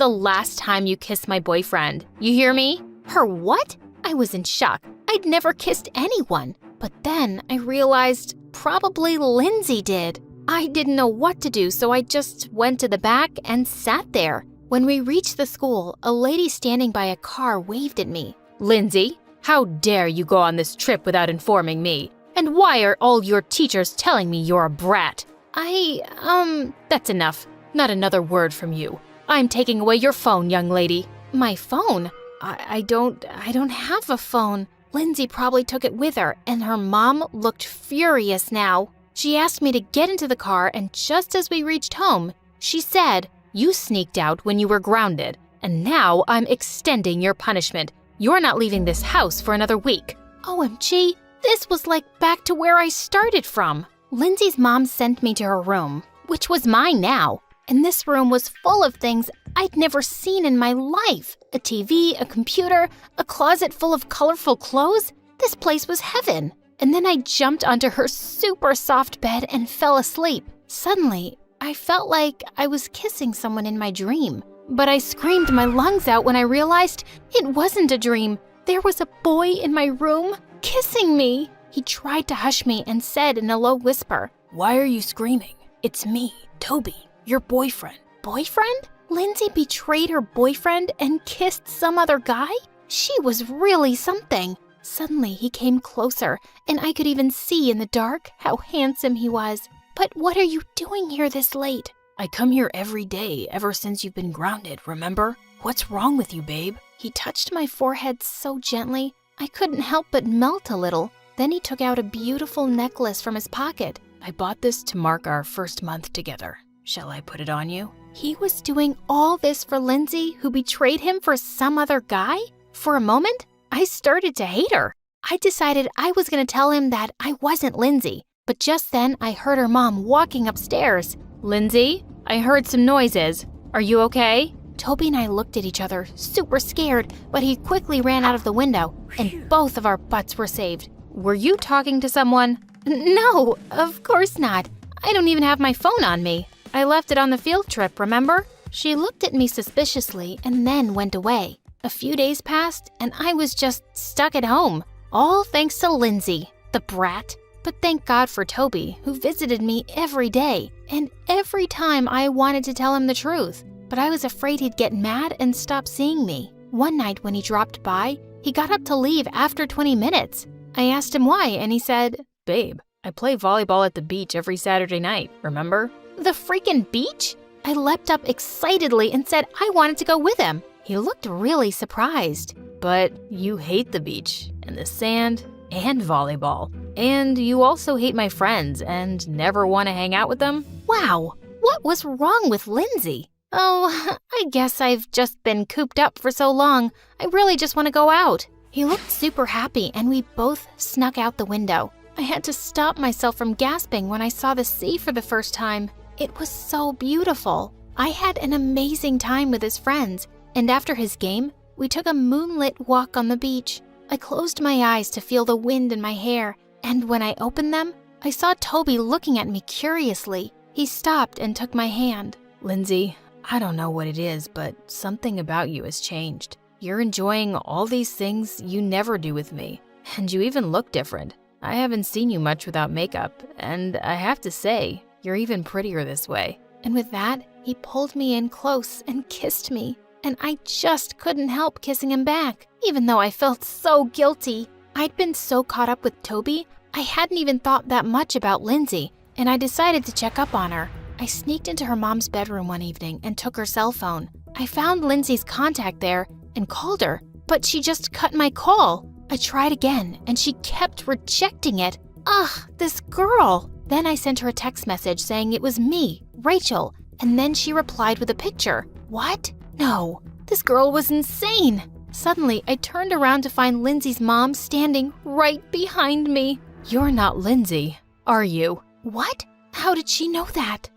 The last time you kissed my boyfriend. You hear me? Her what? I was in shock. I'd never kissed anyone. But then I realized probably Lindsay did. I didn't know what to do, so I just went to the back and sat there. When we reached the school, a lady standing by a car waved at me. Lindsay, how dare you go on this trip without informing me? And why are all your teachers telling me you're a brat? That's enough. Not another word from you. I'm taking away your phone, young lady. My phone? I don't have a phone. Lindsay probably took it with her, and her mom looked furious now. She asked me to get into the car, and just as we reached home, she said, "You sneaked out when you were grounded, and now I'm extending your punishment. You're not leaving this house for another week." OMG, this was like back to where I started from. Lindsay's mom sent me to her room, which was mine now, and this room was full of things I'd never seen in my life. A TV, a computer, a closet full of colorful clothes. This place was heaven. And then I jumped onto her super soft bed and fell asleep. Suddenly, I felt like I was kissing someone in my dream. But I screamed my lungs out when I realized it wasn't a dream. There was a boy in my room kissing me. He tried to hush me and said in a low whisper, "Why are you screaming? It's me, Toby, your boyfriend." Boyfriend? Lindsay betrayed her boyfriend and kissed some other guy? She was really something. Suddenly, he came closer, and I could even see in the dark how handsome he was. "But what are you doing here this late?" "I come here every day ever since you've been grounded, remember? What's wrong with you, babe?" He touched my forehead so gently, I couldn't help but melt a little. Then he took out a beautiful necklace from his pocket. "I bought this to mark our first month together. Shall I put it on you?" He was doing all this for Lindsay, who betrayed him for some other guy? For a moment, I started to hate her. I decided I was going to tell him that I wasn't Lindsay. But just then, I heard her mom walking upstairs. "Lindsay, I heard some noises. Are you okay?" Toby and I looked at each other, super scared, but he quickly ran out of the window, and both of our butts were saved. "Were you talking to someone?" "No, of course not. I don't even have my phone on me. I left it on the field trip, remember?" She looked at me suspiciously and then went away. A few days passed, and I was just stuck at home. All thanks to Lindsay, the brat. But thank God for Toby, who visited me every day, and every time I wanted to tell him the truth. But I was afraid he'd get mad and stop seeing me. One night when he dropped by, he got up to leave after 20 minutes. I asked him why, and he said, "Babe, I play volleyball at the beach every Saturday night, remember?" The freaking beach? I leapt up excitedly and said I wanted to go with him. He looked really surprised. "But you hate the beach, and the sand, and volleyball. And you also hate my friends and never want to hang out with them?" Wow, what was wrong with Lindsay? "Oh, I guess I've just been cooped up for so long. I really just want to go out." He looked super happy, and we both snuck out the window. I had to stop myself from gasping when I saw the sea for the first time. It was so beautiful. I had an amazing time with his friends, and after his game, we took a moonlit walk on the beach. I closed my eyes to feel the wind in my hair, and when I opened them, I saw Toby looking at me curiously. He stopped and took my hand. "Lindsay, I don't know what it is, but something about you has changed. You're enjoying all these things you never do with me, and you even look different. I haven't seen you much without makeup, and I have to say, you're even prettier this way." And with that, he pulled me in close and kissed me. And I just couldn't help kissing him back, even though I felt so guilty. I'd been so caught up with Toby, I hadn't even thought that much about Lindsay, and I decided to check up on her. I sneaked into her mom's bedroom one evening and took her cell phone. I found Lindsay's contact there and called her, but she just cut my call. I tried again, and she kept rejecting it. Ugh, this girl. Then I sent her a text message saying it was me, Rachel, and then she replied with a picture. What? No, this girl was insane. Suddenly, I turned around to find Lindsay's mom standing right behind me. "You're not Lindsay, are you?" What? How did she know that?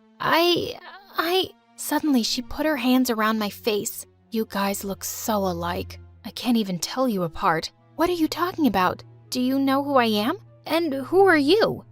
Suddenly, she put her hands around my face. "You guys look so alike. I can't even tell you apart." "What are you talking about? Do you know who I am? And who are you?"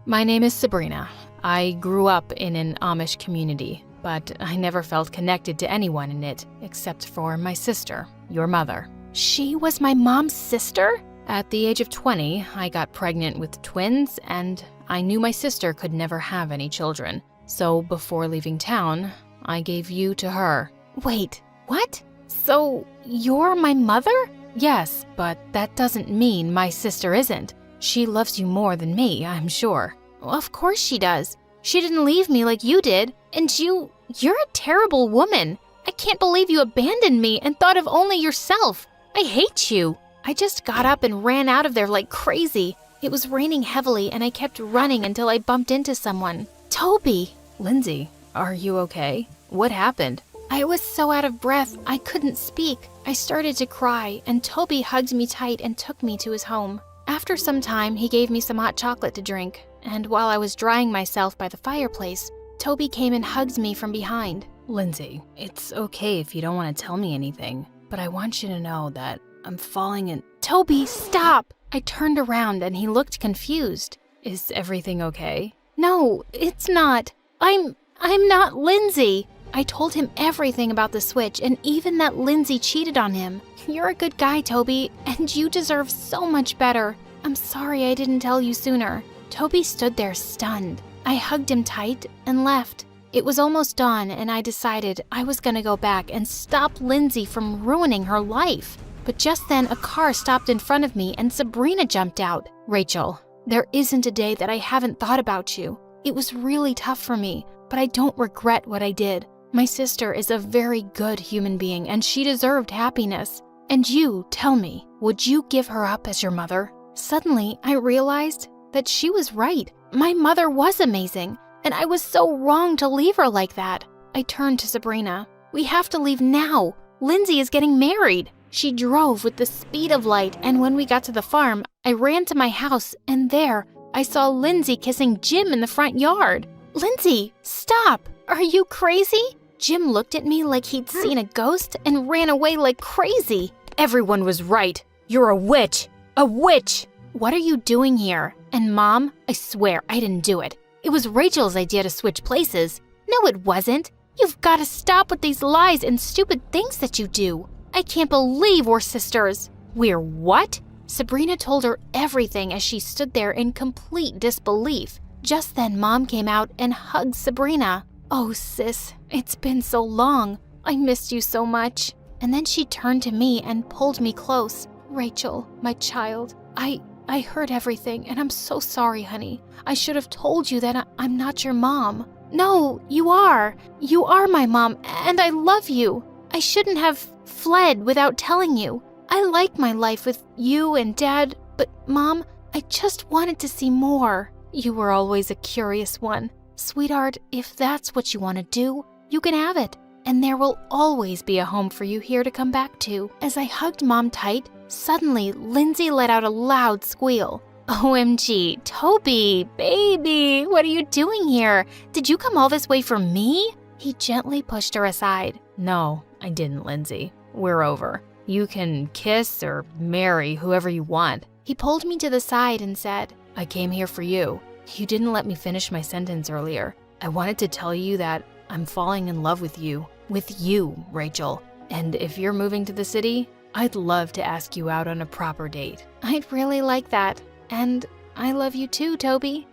"My name is Sabrina. I grew up in an Amish community. but I never felt connected to anyone in it except for my sister, your mother. She was my mom's sister? At the age of 20, I got pregnant with twins, and I knew my sister could never have any children. So before leaving town, I gave you to her. Wait, what? So you're my mother? Yes, but that doesn't mean my sister isn't. She loves you more than me, I'm sure. Well, of course she does. She didn't leave me like you did. And you're a terrible woman. I can't believe you abandoned me and thought of only yourself. I hate you. I just got up and ran out of there like crazy. It was raining heavily and I kept running until I bumped into someone. Toby! Lindsay, are you okay? What happened? I was so out of breath, I couldn't speak. I started to cry, and Toby hugged me tight and took me to his home. After some time, he gave me some hot chocolate to drink, and while I was drying myself by the fireplace, Toby came and hugged me from behind. Lindsay, it's okay if you don't want to tell me anything, but I want you to know that I'm falling in— Toby, stop! I turned around and he looked confused. Is everything okay? No, it's not. I'm not Lindsay. I told him everything about the switch and even that Lindsay cheated on him. You're a good guy, Toby, and you deserve so much better. I'm sorry I didn't tell you sooner. Toby stood there stunned. I hugged him tight and left. It was almost dawn and I decided I was gonna go back and stop Lindsay from ruining her life. But just then a car stopped in front of me and Sabrina jumped out. Rachel, there isn't a day that I haven't thought about you. It was really tough for me, but I don't regret what I did. My sister is a very good human being and she deserved happiness. And you, tell me, would you give her up as your mother? Suddenly, I realized that she was right. My mother was amazing, and I was so wrong to leave her like that. I turned to Sabrina. We have to leave now. Lindsay is getting married. She drove with the speed of light, and when we got to the farm, I ran to my house, and there, I saw Lindsay kissing Jim in the front yard. Lindsay, stop! Are you crazy? Jim looked at me like he'd seen a ghost and ran away like crazy. Everyone was right. You're a witch. A witch! What are you doing here? And Mom, I swear I didn't do it. It was Rachel's idea to switch places. No, it wasn't. You've got to stop with these lies and stupid things that you do. I can't believe we're sisters. We're what? Sabrina told her everything as she stood there in complete disbelief. Just then, Mom came out and hugged Sabrina. Oh, sis, it's been so long. I missed you so much. And then she turned to me and pulled me close. Rachel, my child, I heard everything and I'm so sorry, honey. I should have told you that I'm not your mom. No, you are. You are my mom and I love you. I shouldn't have fled without telling you. I like my life with you and Dad, but Mom, I just wanted to see more. You were always a curious one. Sweetheart, if that's what you want to do, you can have it. And there will always be a home for you here to come back to. As I hugged Mom tight, suddenly Lindsay let out a loud squeal. OMG, Toby, baby, what are you doing here? Did you come all this way for me? He gently pushed her aside. No, I didn't, Lindsay. We're over. You can kiss or marry whoever you want. He pulled me to the side and said, I came here for you. You didn't let me finish my sentence earlier. I wanted to tell you that I'm falling in love with you. With you, Rachel. And if you're moving to the city, I'd love to ask you out on a proper date. I'd really like that. And I love you too, Toby.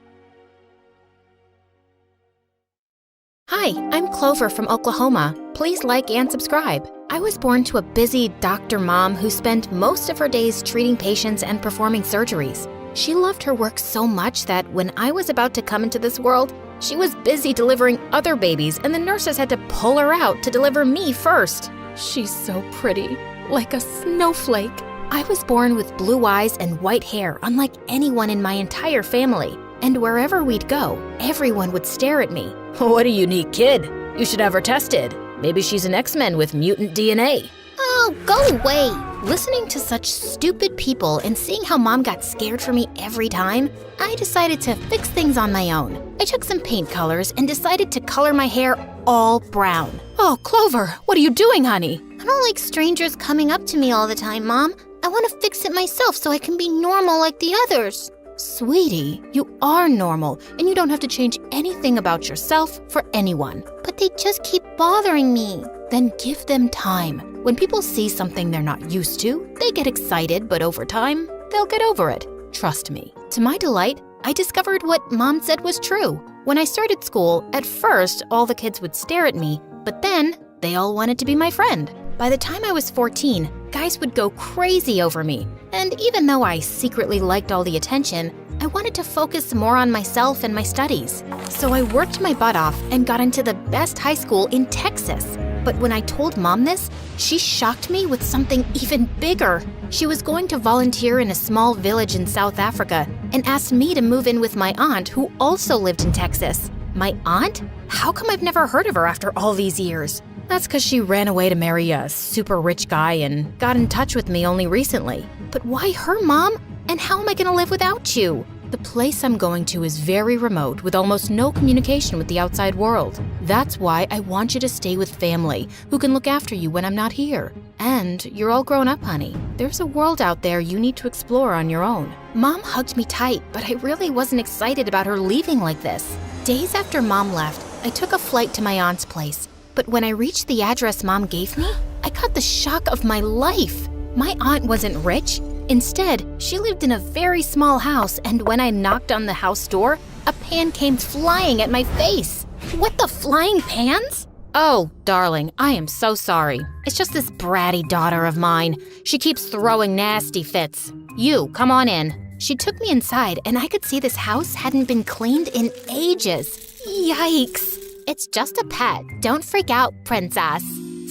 Hi, I'm Clover from Oklahoma. Please like and subscribe. I was born to a busy doctor mom who spent most of her days treating patients and performing surgeries. She loved her work so much that when I was about to come into this world, she was busy delivering other babies and the nurses had to pull her out to deliver me first. She's so pretty, like a snowflake. I was born with blue eyes and white hair, unlike anyone in my entire family. And wherever we'd go, everyone would stare at me. What a unique kid. You should have her tested. Maybe she's an X-Men with mutant DNA. Oh, go away. Listening to such stupid people and seeing how Mom got scared for me every time, I decided to fix things on my own. I took some paint colors and decided to color my hair all brown. Oh, Clover, what are you doing, honey? I don't like strangers coming up to me all the time, Mom. I want to fix it myself so I can be normal like the others. Sweetie, you are normal, and you don't have to change anything about yourself for anyone. But but they just keep bothering me. Then give them time. When people see something they're not used to, they get excited, but over time, they'll get over it. Trust me. To my delight, I discovered what Mom said was true. When I started school, at first, all the kids would stare at me, but then they all wanted to be my friend. By the time I was 14, guys would go crazy over me. And even though I secretly liked all the attention, I wanted to focus more on myself and my studies. So I worked my butt off and got into the best high school in Texas. But when I told Mom this, she shocked me with something even bigger. She was going to volunteer in a small village in South Africa and asked me to move in with my aunt, who also lived in Texas. My aunt? How come I've never heard of her after all these years? That's because she ran away to marry a super rich guy and got in touch with me only recently. But why her, Mom? And how am I going to live without you? The place I'm going to is very remote with almost no communication with the outside world. That's why I want you to stay with family who can look after you when I'm not here. And you're all grown up, honey. There's a world out there you need to explore on your own. Mom hugged me tight, but I really wasn't excited about her leaving like this. Days after Mom left, I took a flight to my aunt's place. But when I reached the address Mom gave me, I got the shock of my life. My aunt wasn't rich. Instead, she lived in a very small house, and when I knocked on the house door, a pan came flying at my face. What, the flying pans? Oh, darling, I am so sorry. It's just this bratty daughter of mine. She keeps throwing nasty fits. You, come on in. She took me inside, and I could see this house hadn't been cleaned in ages. Yikes. It's just a pet. Don't freak out, princess.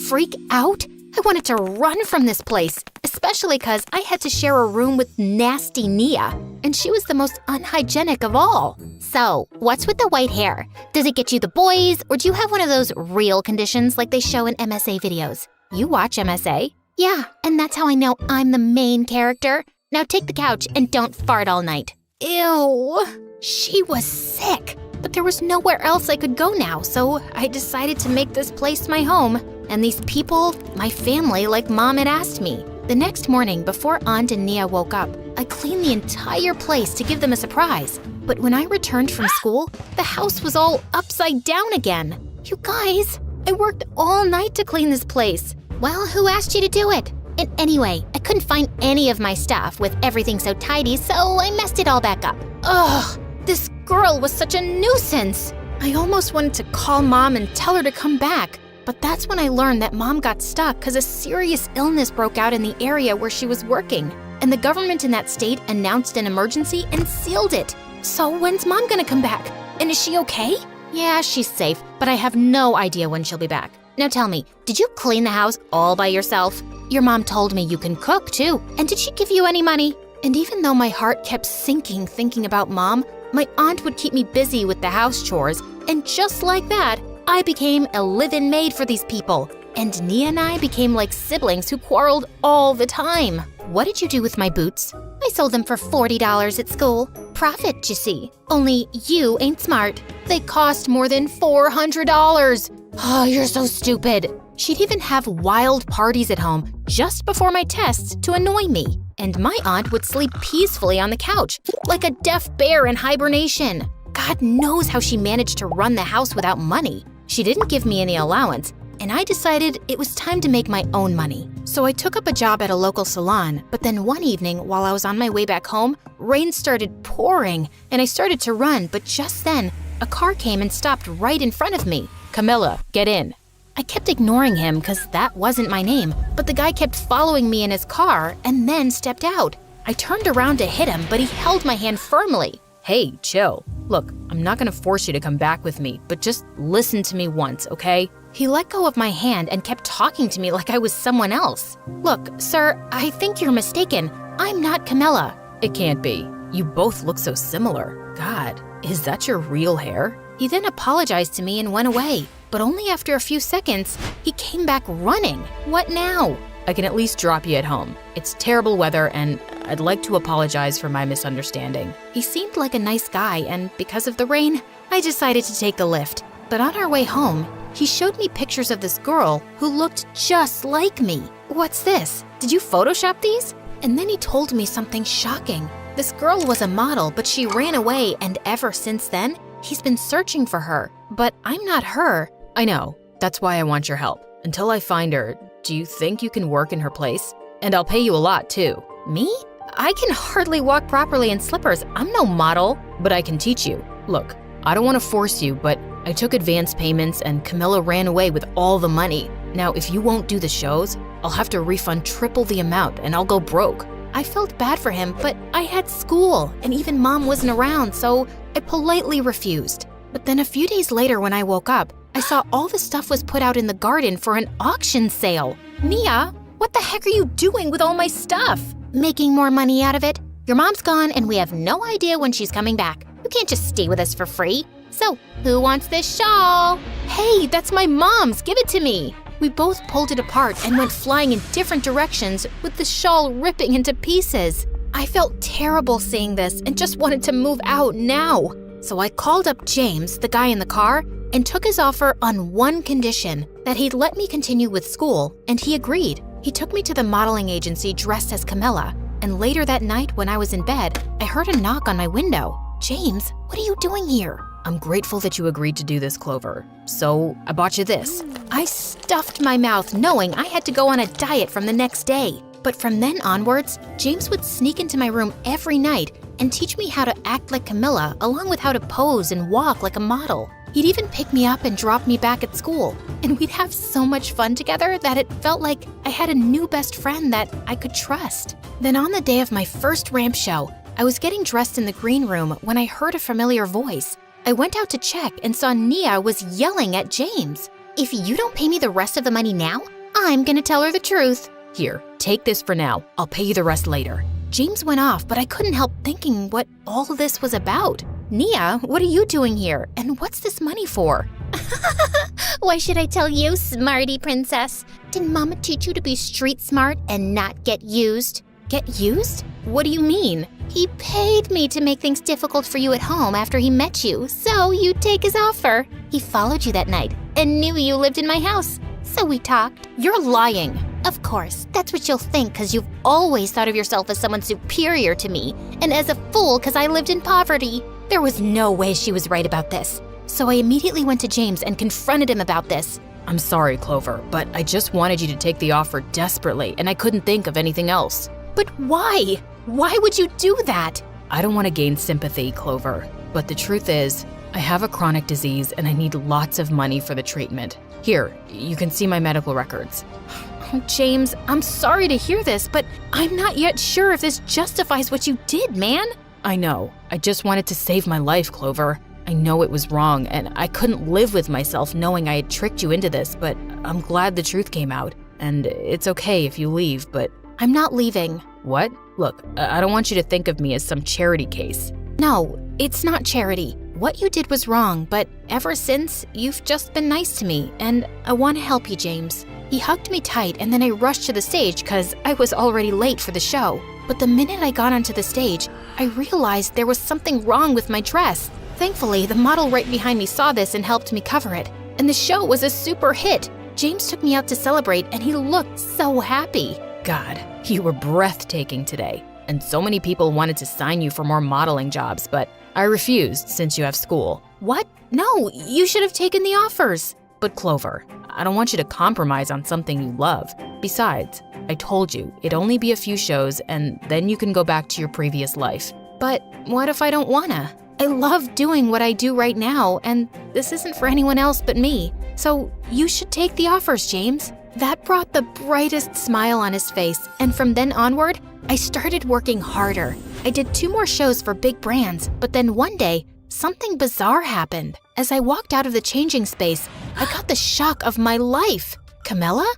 Freak out? I wanted to run from this place, especially because I had to share a room with nasty Nia, and she was the most unhygienic of all. So, what's with the white hair? Does it get you the boys, or do you have one of those real conditions like they show in MSA videos? You watch MSA? Yeah, and that's how I know I'm the main character. Now take the couch and don't fart all night. Ew. She was sick, but there was nowhere else I could go now, so I decided to make this place my home. And these people, my family, like Mom had asked me. The next morning, before Aunt and Nia woke up, I cleaned the entire place to give them a surprise. But when I returned from school, the house was all upside down again. You guys, I worked all night to clean this place. Well, who asked you to do it? And anyway, I couldn't find any of my stuff with everything so tidy, so I messed it all back up. Ugh, this girl was such a nuisance. I almost wanted to call Mom and tell her to come back. But that's when I learned that Mom got stuck because a serious illness broke out in the area where she was working. And the government in that state announced an emergency and sealed it. So when's Mom gonna come back? And is she okay? Yeah, she's safe, but I have no idea when she'll be back. Now tell me, did you clean the house all by yourself? Your mom told me you can cook too. And did she give you any money? And even though my heart kept sinking thinking about Mom, my aunt would keep me busy with the house chores. And just like that, I became a live-in maid for these people, and Nia and I became like siblings who quarreled all the time. What did you do with my boots? I sold them for $40 at school. Profit, you see. Only you ain't smart. They cost more than $400. Oh, you're so stupid. She'd even have wild parties at home just before my tests to annoy me. And my aunt would sleep peacefully on the couch, like a deaf bear in hibernation. God knows how she managed to run the house without money. She didn't give me any allowance, and I decided it was time to make my own money. So I took up a job at a local salon, but then one evening while I was on my way back home, rain started pouring, and I started to run, but just then, a car came and stopped right in front of me. Camilla, get in. I kept ignoring him because that wasn't my name, but the guy kept following me in his car and then stepped out. I turned around to hit him, but he held my hand firmly. Hey, chill. Look, I'm not gonna force you to come back with me, but just listen to me once, okay? He let go of my hand and kept talking to me like I was someone else. Look, sir, I think you're mistaken. I'm not Camilla. It can't be. You both look so similar. God, is that your real hair? He then apologized to me and went away, but only after a few seconds, he came back running. What now? I can at least drop you at home. It's terrible weather and I'd like to apologize for my misunderstanding. He seemed like a nice guy, and because of the rain, I decided to take the lift. But on our way home, he showed me pictures of this girl who looked just like me. What's this? Did you Photoshop these? And then he told me something shocking. This girl was a model, but she ran away, and ever since then, he's been searching for her. But I'm not her. I know. That's why I want your help. Until I find her, do you think you can work in her place? And I'll pay you a lot, too. Me? I can hardly walk properly in slippers. I'm no model. But I can teach you. Look, I don't want to force you, but I took advance payments and Camilla ran away with all the money. Now, if you won't do the shows, I'll have to refund triple the amount and I'll go broke. I felt bad for him, but I had school and even Mom wasn't around, so I politely refused. But then a few days later when I woke up, I saw all the stuff was put out in the garden for an auction sale. Nia, what the heck are you doing with all my stuff? Making more money out of it. Your mom's gone and we have no idea when she's coming back. You can't just stay with us for free. So, who wants this shawl? Hey, that's my mom's. Give it to me. We both pulled it apart and went flying in different directions with the shawl ripping into pieces. I felt terrible seeing this and just wanted to move out now. So I called up James, the guy in the car, and took his offer on one condition, that he'd let me continue with school, and he agreed. He took me to the modeling agency dressed as Camilla, and later that night when I was in bed, I heard a knock on my window. James, what are you doing here? I'm grateful that you agreed to do this, Clover. So I bought you this. I stuffed my mouth knowing I had to go on a diet from the next day. But from then onwards, James would sneak into my room every night and teach me how to act like Camilla along with how to pose and walk like a model. He'd even pick me up and drop me back at school. And we'd have so much fun together that it felt like I had a new best friend that I could trust. Then on the day of my first ramp show, I was getting dressed in the green room when I heard a familiar voice. I went out to check and saw Nia was yelling at James. If you don't pay me the rest of the money now, I'm gonna tell her the truth. Here, take this for now. I'll pay you the rest later. James went off, but I couldn't help thinking what all this was about. Nia, what are you doing here? And what's this money for? Why should I tell you, smarty princess? Did Mama teach you to be street smart and not get used? Get used? What do you mean? He paid me to make things difficult for you at home after he met you, so you'd take his offer. He followed you that night and knew you lived in my house, so we talked. You're lying. Of course, that's what you'll think because you've always thought of yourself as someone superior to me, and as a fool because I lived in poverty. There was no way she was right about this. So I immediately went to James and confronted him about this. I'm sorry, Clover, but I just wanted you to take the offer desperately, and I couldn't think of anything else. But why? Why would you do that? I don't want to gain sympathy, Clover, but the truth is, I have a chronic disease and I need lots of money for the treatment. Here, you can see my medical records. Oh, James, I'm sorry to hear this, but I'm not yet sure if this justifies what you did, man. I know. I just wanted to save my life, Clover. I know it was wrong, and I couldn't live with myself knowing I had tricked you into this, but I'm glad the truth came out. And it's okay if you leave, but I'm not leaving. What? Look, I don't want you to think of me as some charity case. No, it's not charity. What you did was wrong, but ever since, you've just been nice to me, and I want to help you, James. He hugged me tight, and then I rushed to the stage because I was already late for the show. But the minute I got onto the stage, I realized there was something wrong with my dress. Thankfully, the model right behind me saw this and helped me cover it. And the show was a super hit. James took me out to celebrate, and he looked so happy. God, you were breathtaking today. And so many people wanted to sign you for more modeling jobs, but I refused since you have school. What? No, you should have taken the offers. But Clover, I don't want you to compromise on something you love. Besides, I told you it'd only be a few shows and then you can go back to your previous life. But what if I don't wanna? I love doing what I do right now, and this isn't for anyone else but me. So you should take the offers, James. That brought the brightest smile on his face, and from then onward, I started working harder. I did 2 more shows for big brands, but then one day, something bizarre happened. As I walked out of the changing space, I got the shock of my life. Camilla?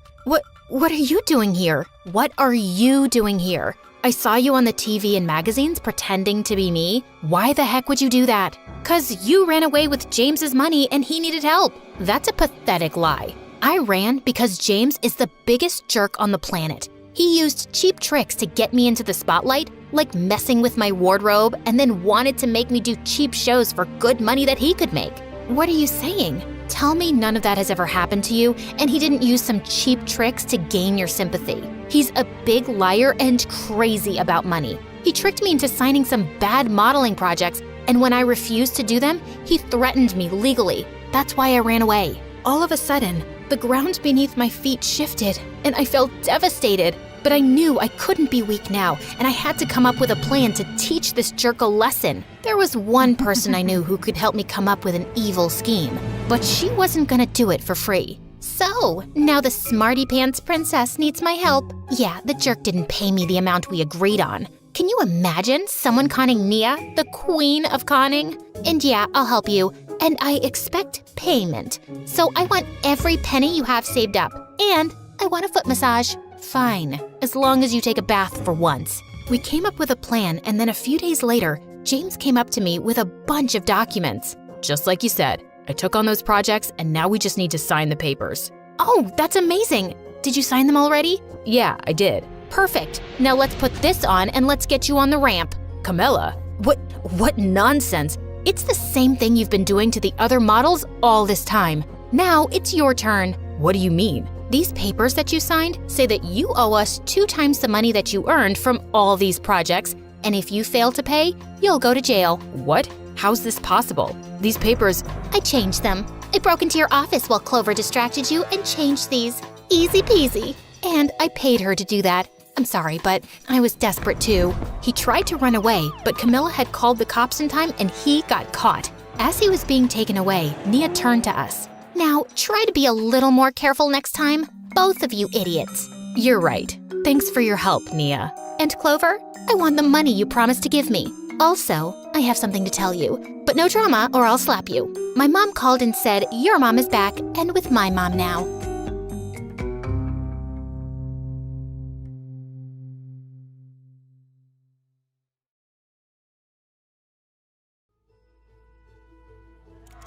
What are you doing here? What are you doing here? I saw you on the TV and magazines pretending to be me. Why the heck would you do that? 'Cause you ran away with James's money and he needed help. That's a pathetic lie. I ran because James is the biggest jerk on the planet. He used cheap tricks to get me into the spotlight, like messing with my wardrobe, and then wanted to make me do cheap shows for good money that he could make. What are you saying? Tell me none of that has ever happened to you, and he didn't use some cheap tricks to gain your sympathy. He's a big liar and crazy about money. He tricked me into signing some bad modeling projects, and when I refused to do them, he threatened me legally. That's why I ran away. all of a sudden, the ground beneath my feet shifted, and I felt devastated. But I knew I couldn't be weak now, and I had to come up with a plan to teach this jerk a lesson. There was one person I knew who could help me come up with an evil scheme, but she wasn't gonna do it for free. So, now the smarty pants princess needs my help. Yeah, the jerk didn't pay me the amount we agreed on. Can you imagine someone conning Nia, the queen of conning? And yeah, I'll help you. And I expect payment. So I want every penny you have saved up. And I want a foot massage. Fine, as long as you take a bath for once. We came up with a plan, and then a few days later, James came up to me with a bunch of documents. Just like you said, I took on those projects, and now we just need to sign the papers. Oh, that's amazing! Did you sign them already? Yeah, I did. Perfect. Now let's put this on and let's get you on the ramp. Camilla, what nonsense? It's the same thing you've been doing to the other models all this time. Now it's your turn. What do you mean? These papers that you signed say that you owe us 2 times the money that you earned from all these projects, and if you fail to pay, you'll go to jail. What? How's this possible? These papers… I changed them. I broke into your office while Clover distracted you and changed these. Easy peasy. And I paid her to do that. I'm sorry, but I was desperate too. He tried to run away, but Camilla had called the cops in time and he got caught. As he was being taken away, Nia turned to us. Now, try to be a little more careful next time, both of you idiots. You're right. Thanks for your help, Nia. And Clover, I want the money you promised to give me. Also, I have something to tell you, but no drama or I'll slap you. My mom called and said your mom is back and with my mom now.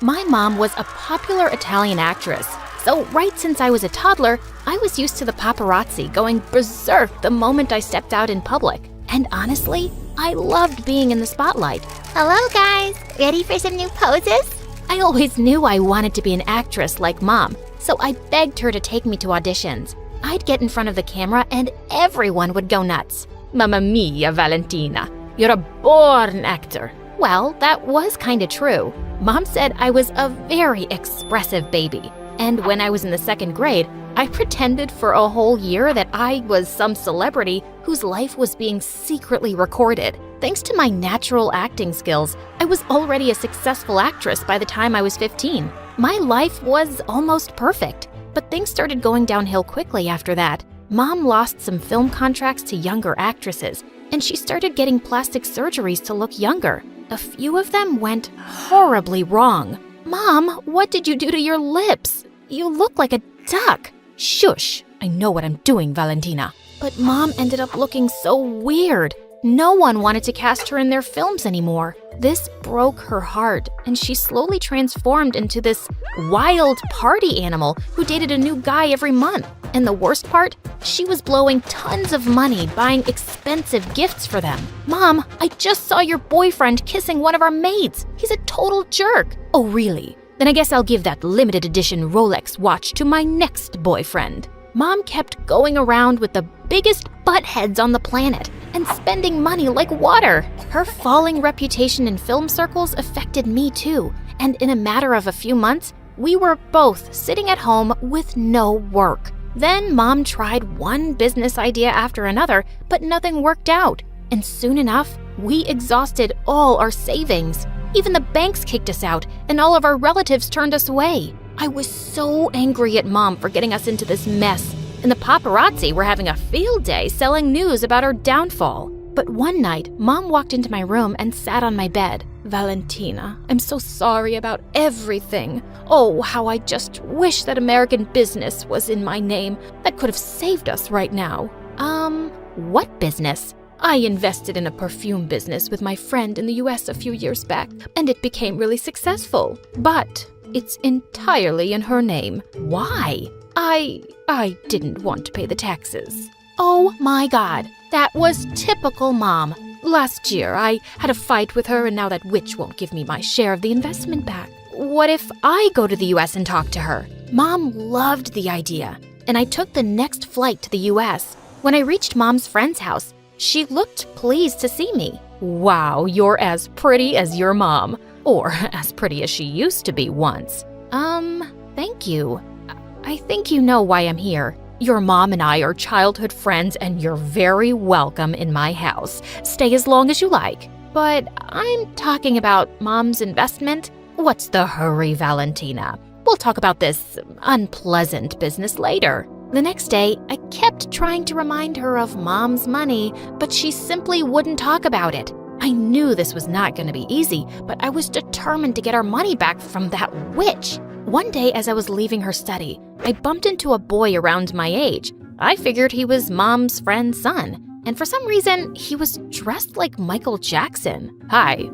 My mom was a popular Italian actress, so right since I was a toddler, I was used to the paparazzi going berserk the moment I stepped out in public. And honestly, I loved being in the spotlight. Hello guys, ready for some new poses? I always knew I wanted to be an actress like Mom, so I begged her to take me to auditions. I'd get in front of the camera and everyone would go nuts. Mamma mia, Valentina, you're a born actor. Well, that was kinda true. Mom said I was a very expressive baby. And when I was in the 2nd grade, I pretended for a whole year that I was some celebrity whose life was being secretly recorded. Thanks to my natural acting skills, I was already a successful actress by the time I was 15. My life was almost perfect, but things started going downhill quickly after that. Mom lost some film contracts to younger actresses, and she started getting plastic surgeries to look younger. A few of them went horribly wrong. Mom, what did you do to your lips? You look like a duck. Shush, I know what I'm doing, Valentina. But Mom ended up looking so weird. No one wanted to cast her in their films anymore. This broke her heart, and she slowly transformed into this wild party animal who dated a new guy every month. And the worst part? She was blowing tons of money buying expensive gifts for them. Mom, I just saw your boyfriend kissing one of our maids. He's a total jerk. Oh, really? Then I guess I'll give that limited edition Rolex watch to my next boyfriend. Mom kept going around with the biggest buttheads on the planet and spending money like water. Her falling reputation in film circles affected me too, and in a matter of a few months, we were both sitting at home with no work. Then Mom tried one business idea after another, but nothing worked out. And soon enough, we exhausted all our savings. Even the banks kicked us out, and all of our relatives turned us away. I was so angry at Mom for getting us into this mess, and the paparazzi were having a field day selling news about our downfall. But one night, Mom walked into my room and sat on my bed. Valentina, I'm so sorry about everything. Oh, how I just wish that American business was in my name. That could have saved us right now. What business? I invested in a perfume business with my friend in the US a few years back, and it became really successful. But it's entirely in her name. Why? I didn't want to pay the taxes. Oh my God, that was typical Mom. Last year, I had a fight with her, and now that witch won't give me my share of the investment back. What if I go to the US and talk to her? Mom loved the idea, and I took the next flight to the US. When I reached Mom's friend's house, she looked pleased to see me. Wow, you're as pretty as your mom, or as pretty as she used to be once. Thank you. I think you know why I'm here. Your mom and I are childhood friends, and you're very welcome in my house. Stay as long as you like. But I'm talking about Mom's investment. What's the hurry, Valentina? We'll talk about this unpleasant business later. The next day, I kept trying to remind her of Mom's money, but she simply wouldn't talk about it. I knew this was not going to be easy, but I was determined to get our money back from that witch. One day, as I was leaving her study, I bumped into a boy around my age. I figured he was Mom's friend's son, and for some reason, he was dressed like Michael Jackson. Hi,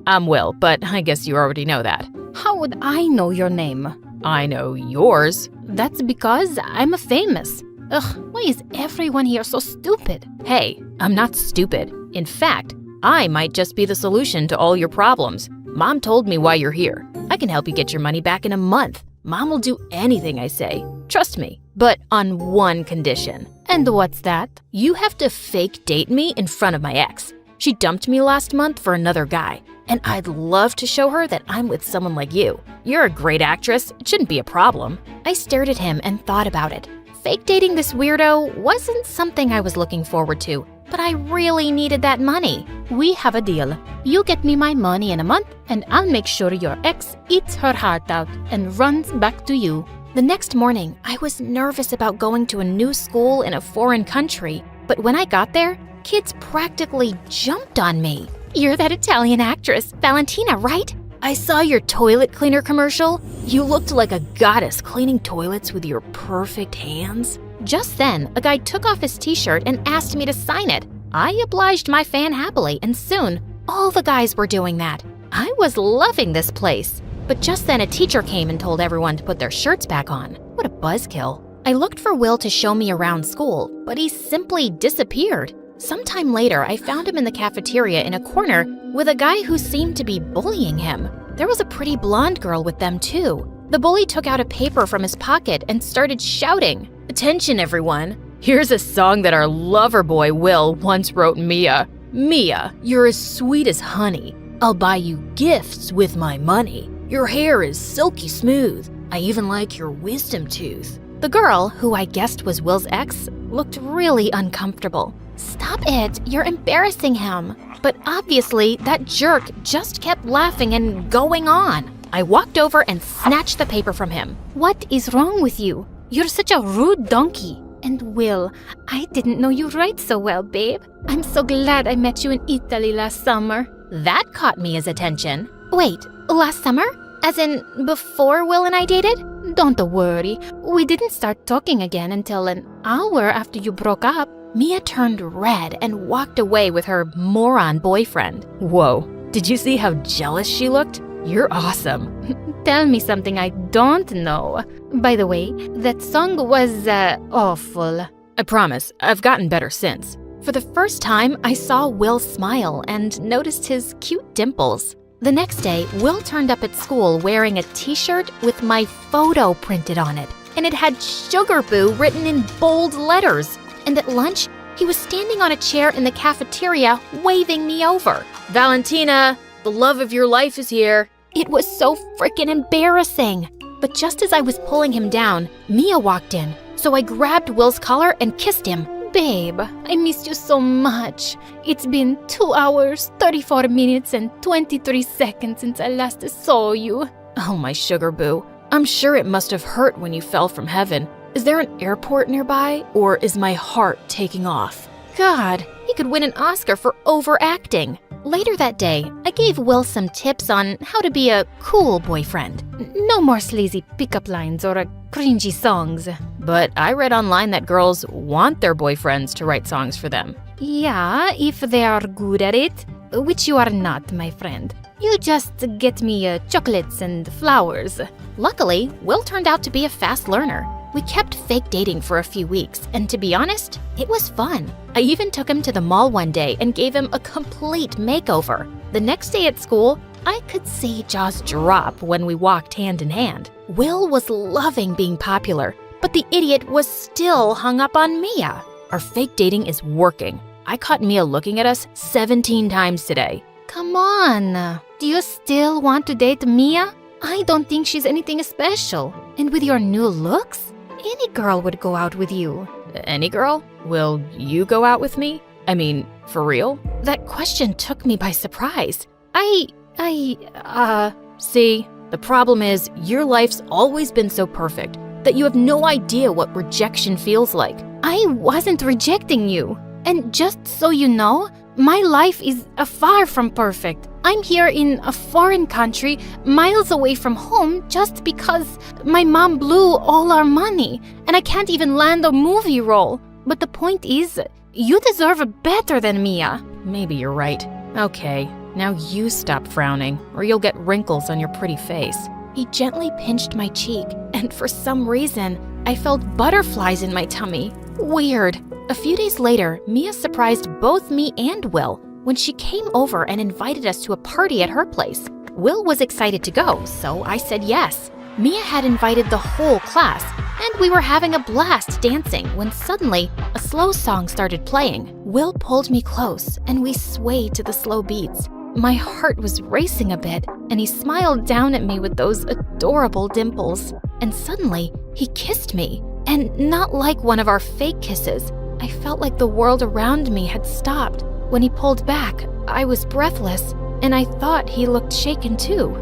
I'm Will, but I guess you already know that. How would I know your name? I know yours. That's because I'm famous. Ugh, why is everyone here so stupid? Hey, I'm not stupid. In fact, I might just be the solution to all your problems. Mom told me why you're here. I can help you get your money back in a month. Mom will do anything I say. Trust me, but on one condition. And what's that? You have to fake date me in front of my ex. She dumped me last month for another guy, and I'd love to show her that I'm with someone like you. You're a great actress. It shouldn't be a problem. I stared at him and thought about it. Fake dating this weirdo wasn't something I was looking forward to, but I really needed that money. We have a deal. You get me my money in a month, and I'll make sure your ex eats her heart out and runs back to you. The next morning, I was nervous about going to a new school in a foreign country, but when I got there, kids practically jumped on me. You're that Italian actress, Valentina, right? I saw your toilet cleaner commercial. You looked like a goddess cleaning toilets with your perfect hands. Just then, a guy took off his t-shirt and asked me to sign it. I obliged my fan happily, and soon, all the guys were doing that. I was loving this place. But just then, a teacher came and told everyone to put their shirts back on. What a buzzkill. I looked for Will to show me around school, but he simply disappeared. Sometime later, I found him in the cafeteria in a corner with a guy who seemed to be bullying him. There was a pretty blonde girl with them too. The bully took out a paper from his pocket and started shouting, "Attention, everyone. Here's a song that our lover boy Will once wrote Mia. Mia, you're as sweet as honey. I'll buy you gifts with my money. Your hair is silky smooth. I even like your wisdom tooth." The girl, who I guessed was Will's ex, looked really uncomfortable. Stop it, you're embarrassing him. But obviously, that jerk just kept laughing and going on. I walked over and snatched the paper from him. What is wrong with you? You're such a rude donkey. And Will, I didn't know you write so well, babe. I'm so glad I met you in Italy last summer. That caught Mia's attention. Wait, last summer? As in, before Will and I dated? Don't worry, we didn't start talking again until an hour after you broke up. Mia turned red and walked away with her moron boyfriend. Whoa, did you see how jealous she looked? You're awesome. Tell me something I don't know. By the way, that song was awful. I promise, I've gotten better since. For the first time, I saw Will smile and noticed his cute dimples. The next day, Will turned up at school wearing a t-shirt with my photo printed on it, and it had Sugar Boo written in bold letters. And at lunch, he was standing on a chair in the cafeteria waving me over. "Valentina, the love of your life is here." It was so freaking embarrassing. But just as I was pulling him down, Mia walked in, so I grabbed Will's collar and kissed him. Babe, I missed you so much. It's been 2 hours, 34 minutes, and 23 seconds since I last saw you. Oh, my Sugar Boo. I'm sure it must have hurt when you fell from heaven. Is there an airport nearby, or is my heart taking off? God, he could win an Oscar for overacting. Later that day, I gave Will some tips on how to be a cool boyfriend. No more sleazy pickup lines or cringy songs. But I read online that girls want their boyfriends to write songs for them. Yeah, if they are good at it, which you are not, my friend. You just get me chocolates and flowers. Luckily, Will turned out to be a fast learner. We kept fake dating for a few weeks, and to be honest, it was fun. I even took him to the mall one day and gave him a complete makeover. The next day at school, I could see jaws drop when we walked hand in hand. Will was loving being popular, but the idiot was still hung up on Mia. Our fake dating is working. I caught Mia looking at us 17 times today. Come on, do you still want to date Mia? I don't think she's anything special. And with your new looks, any girl would go out with you. Any girl? Will you go out with me? I mean, for real? That question took me by surprise. See, the problem is your life's always been so perfect that you have no idea what rejection feels like. I wasn't rejecting you. And just so you know, my life is far from perfect. I'm here in a foreign country, miles away from home, just because my mom blew all our money, and I can't even land a movie role. But the point is, you deserve better than Mia. Maybe you're right. Okay, now you stop frowning, or you'll get wrinkles on your pretty face. He gently pinched my cheek, and for some reason, I felt butterflies in my tummy. Weird. A few days later, Mia surprised both me and Will when she came over and invited us to a party at her place. Will was excited to go, so I said yes. Mia had invited the whole class, and we were having a blast dancing when suddenly a slow song started playing. Will pulled me close, and we swayed to the slow beats. My heart was racing a bit, and he smiled down at me with those adorable dimples. And suddenly, he kissed me, and not like one of our fake kisses. I felt like the world around me had stopped. When he pulled back, I was breathless, and I thought he looked shaken too.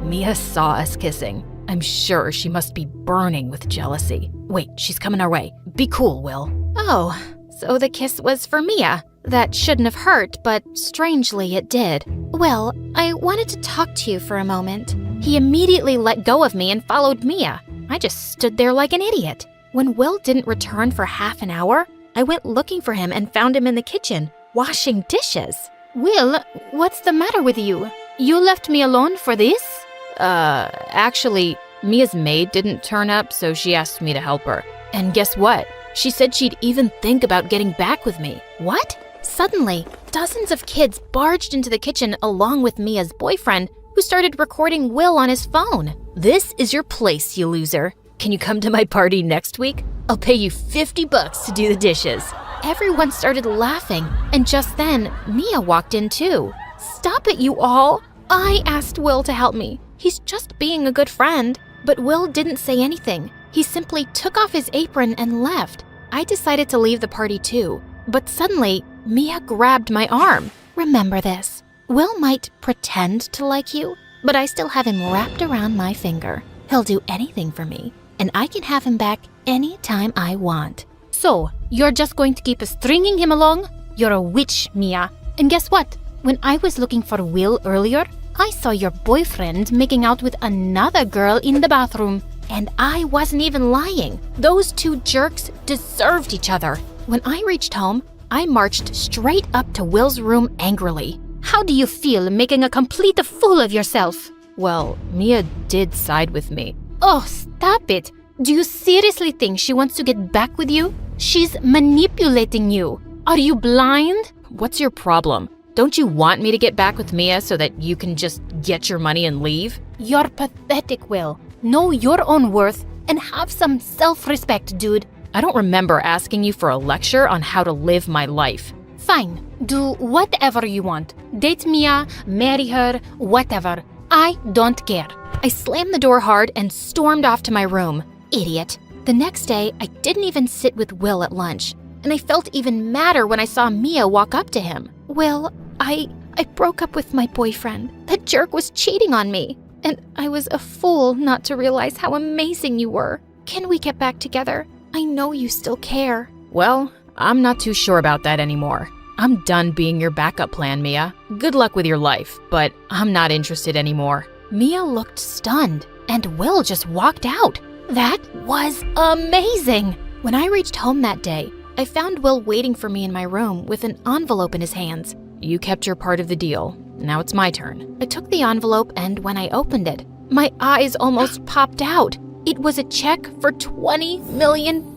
Mia saw us kissing. I'm sure she must be burning with jealousy. Wait, she's coming our way. Be cool, Will. Oh, so the kiss was for Mia. That shouldn't have hurt, but strangely it did. Well, I wanted to talk to you for a moment. He immediately let go of me and followed Mia. I just stood there like an idiot. When Will didn't return for half an hour, I went looking for him and found him in the kitchen, washing dishes. Will, what's the matter with you? You left me alone for this? Actually, Mia's maid didn't turn up, so she asked me to help her. And guess what? She said she'd even think about getting back with me. What? Suddenly, dozens of kids barged into the kitchen along with Mia's boyfriend, who started recording Will on his phone. This is your place, you loser. Can you come to my party next week? I'll pay you $50 to do the dishes. Everyone started laughing, and just then, Mia walked in too. Stop it, you all! I asked Will to help me. He's just being a good friend. But Will didn't say anything. He simply took off his apron and left. I decided to leave the party too, but suddenly, Mia grabbed my arm. Remember this. Will might pretend to like you, but I still have him wrapped around my finger. He'll do anything for me, and I can have him back anytime I want. So, you're just going to keep stringing him along? You're a witch, Mia. And guess what? When I was looking for Will earlier, I saw your boyfriend making out with another girl in the bathroom. And I wasn't even lying. Those two jerks deserved each other. When I reached home, I marched straight up to Will's room angrily. How do you feel making a complete fool of yourself? Well, Mia did side with me. Oh, stop it. Do you seriously think she wants to get back with you? She's manipulating you. Are you blind? What's your problem? Don't you want me to get back with Mia so that you can just get your money and leave? You're pathetic, Will. Know your own worth and have some self-respect, dude. I don't remember asking you for a lecture on how to live my life. Fine. Do whatever you want. Date Mia, marry her, whatever. I don't care. I slammed the door hard and stormed off to my room. Idiot. The next day, I didn't even sit with Will at lunch, and I felt even madder when I saw Mia walk up to him. Will, I broke up with my boyfriend. That jerk was cheating on me, and I was a fool not to realize how amazing you were. Can we get back together? I know you still care. Well, I'm not too sure about that anymore. I'm done being your backup plan, Mia. Good luck with your life, but I'm not interested anymore. Mia looked stunned, and Will just walked out. That was amazing! When I reached home that day, I found Will waiting for me in my room with an envelope in his hands. You kept your part of the deal. Now it's my turn. I took the envelope, and when I opened it, my eyes almost popped out. It was a check for $20 million.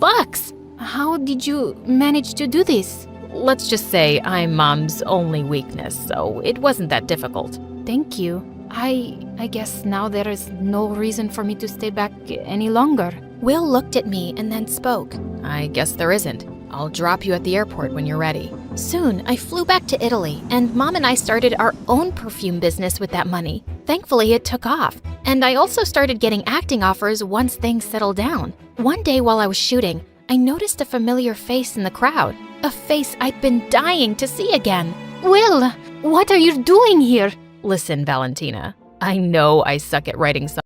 How did you manage to do this? Let's just say I'm Mom's only weakness, so it wasn't that difficult. Thank you. I guess now there is no reason for me to stay back any longer. Will looked at me and then spoke. I guess there isn't. I'll drop you at the airport when you're ready. Soon, I flew back to Italy, and Mom and I started our own perfume business with that money. Thankfully, it took off, and I also started getting acting offers once things settled down. One day while I was shooting, I noticed a familiar face in the crowd, a face I'd been dying to see again. "Will, what are you doing here?" Listen, Valentina, I know I suck at writing songs.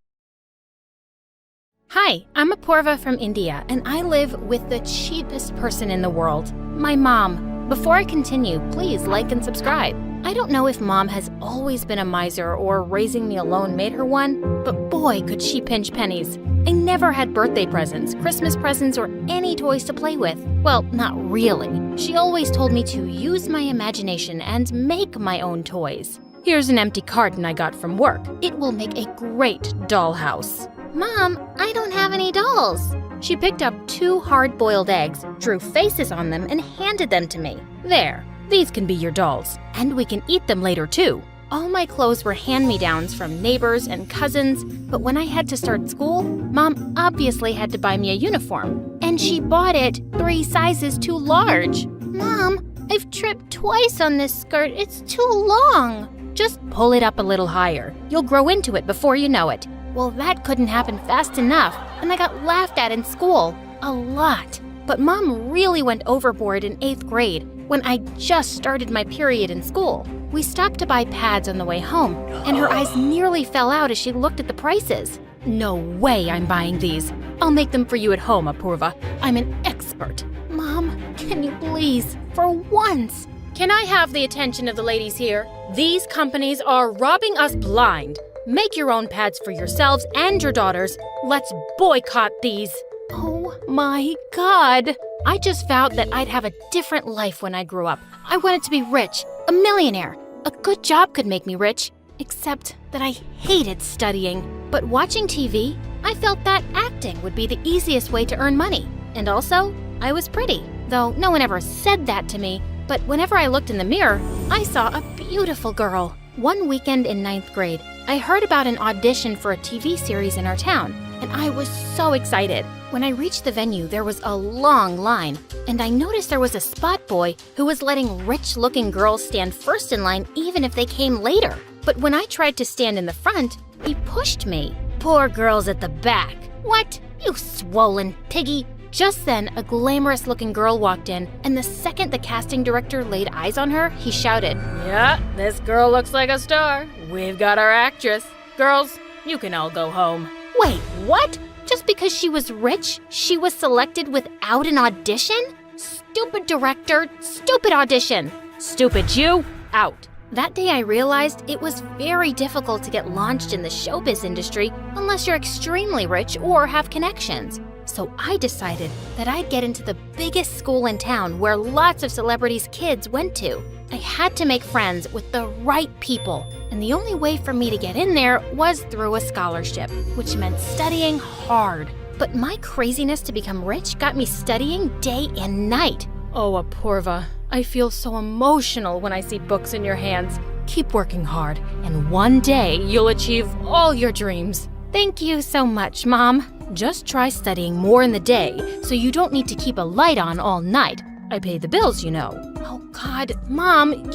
Hi, I'm Apurva from India, and I live with the cheapest person in the world, my mom. Before I continue, please like and subscribe. I don't know if Mom has always been a miser or raising me alone made her one, but boy, could she pinch pennies. I never had birthday presents, Christmas presents, or any toys to play with. Well, not really. She always told me to use my imagination and make my own toys. Here's an empty carton I got from work. It will make a great dollhouse. Mom, I don't have any dolls. She picked up 2 hard-boiled eggs, drew faces on them, and handed them to me. There, these can be your dolls, and we can eat them later too. All my clothes were hand-me-downs from neighbors and cousins, but when I had to start school, Mom obviously had to buy me a uniform, and she bought it 3 sizes too large. Mom, I've tripped twice on this skirt. It's too long. Just pull it up a little higher. You'll grow into it before you know it. Well, that couldn't happen fast enough, and I got laughed at in school. A lot. But Mom really went overboard in 8th grade when I just started my period in school. We stopped to buy pads on the way home, and her eyes nearly fell out as she looked at the prices. No way I'm buying these. I'll make them for you at home, Apurva. I'm an expert. Mom, can you please, for once? Can I have the attention of the ladies here? These companies are robbing us blind. Make your own pads for yourselves and your daughters. Let's boycott these. Oh my God. I just vowed that I'd have a different life when I grew up. I wanted to be rich, a millionaire. A good job could make me rich, except that I hated studying. But watching TV, I felt that acting would be the easiest way to earn money. And also, I was pretty, though no one ever said that to me. But whenever I looked in the mirror, I saw a beautiful girl. One weekend in 9th grade, I heard about an audition for a TV series in our town, and I was so excited. When I reached the venue, there was a long line, and I noticed there was a spot boy who was letting rich-looking girls stand first in line even if they came later. But when I tried to stand in the front, he pushed me. Poor girls at the back. What? You swollen piggy. Just then, a glamorous-looking girl walked in, and the second the casting director laid eyes on her, he shouted, "Yeah, this girl looks like a star. We've got our actress. Girls, you can all go home." Wait, what? Just because she was rich, she was selected without an audition? Stupid director, stupid audition. Stupid you, out. That day I realized it was very difficult to get launched in the showbiz industry unless you're extremely rich or have connections. So I decided that I'd get into the biggest school in town where lots of celebrities' kids went to. I had to make friends with the right people, and the only way for me to get in there was through a scholarship, which meant studying hard. But my craziness to become rich got me studying day and night. Oh, Apurva, I feel so emotional when I see books in your hands. Keep working hard, and one day you'll achieve all your dreams. Thank you so much, Mom. Just try studying more in the day so you don't need to keep a light on all night. I pay the bills, you know. Oh God, Mom,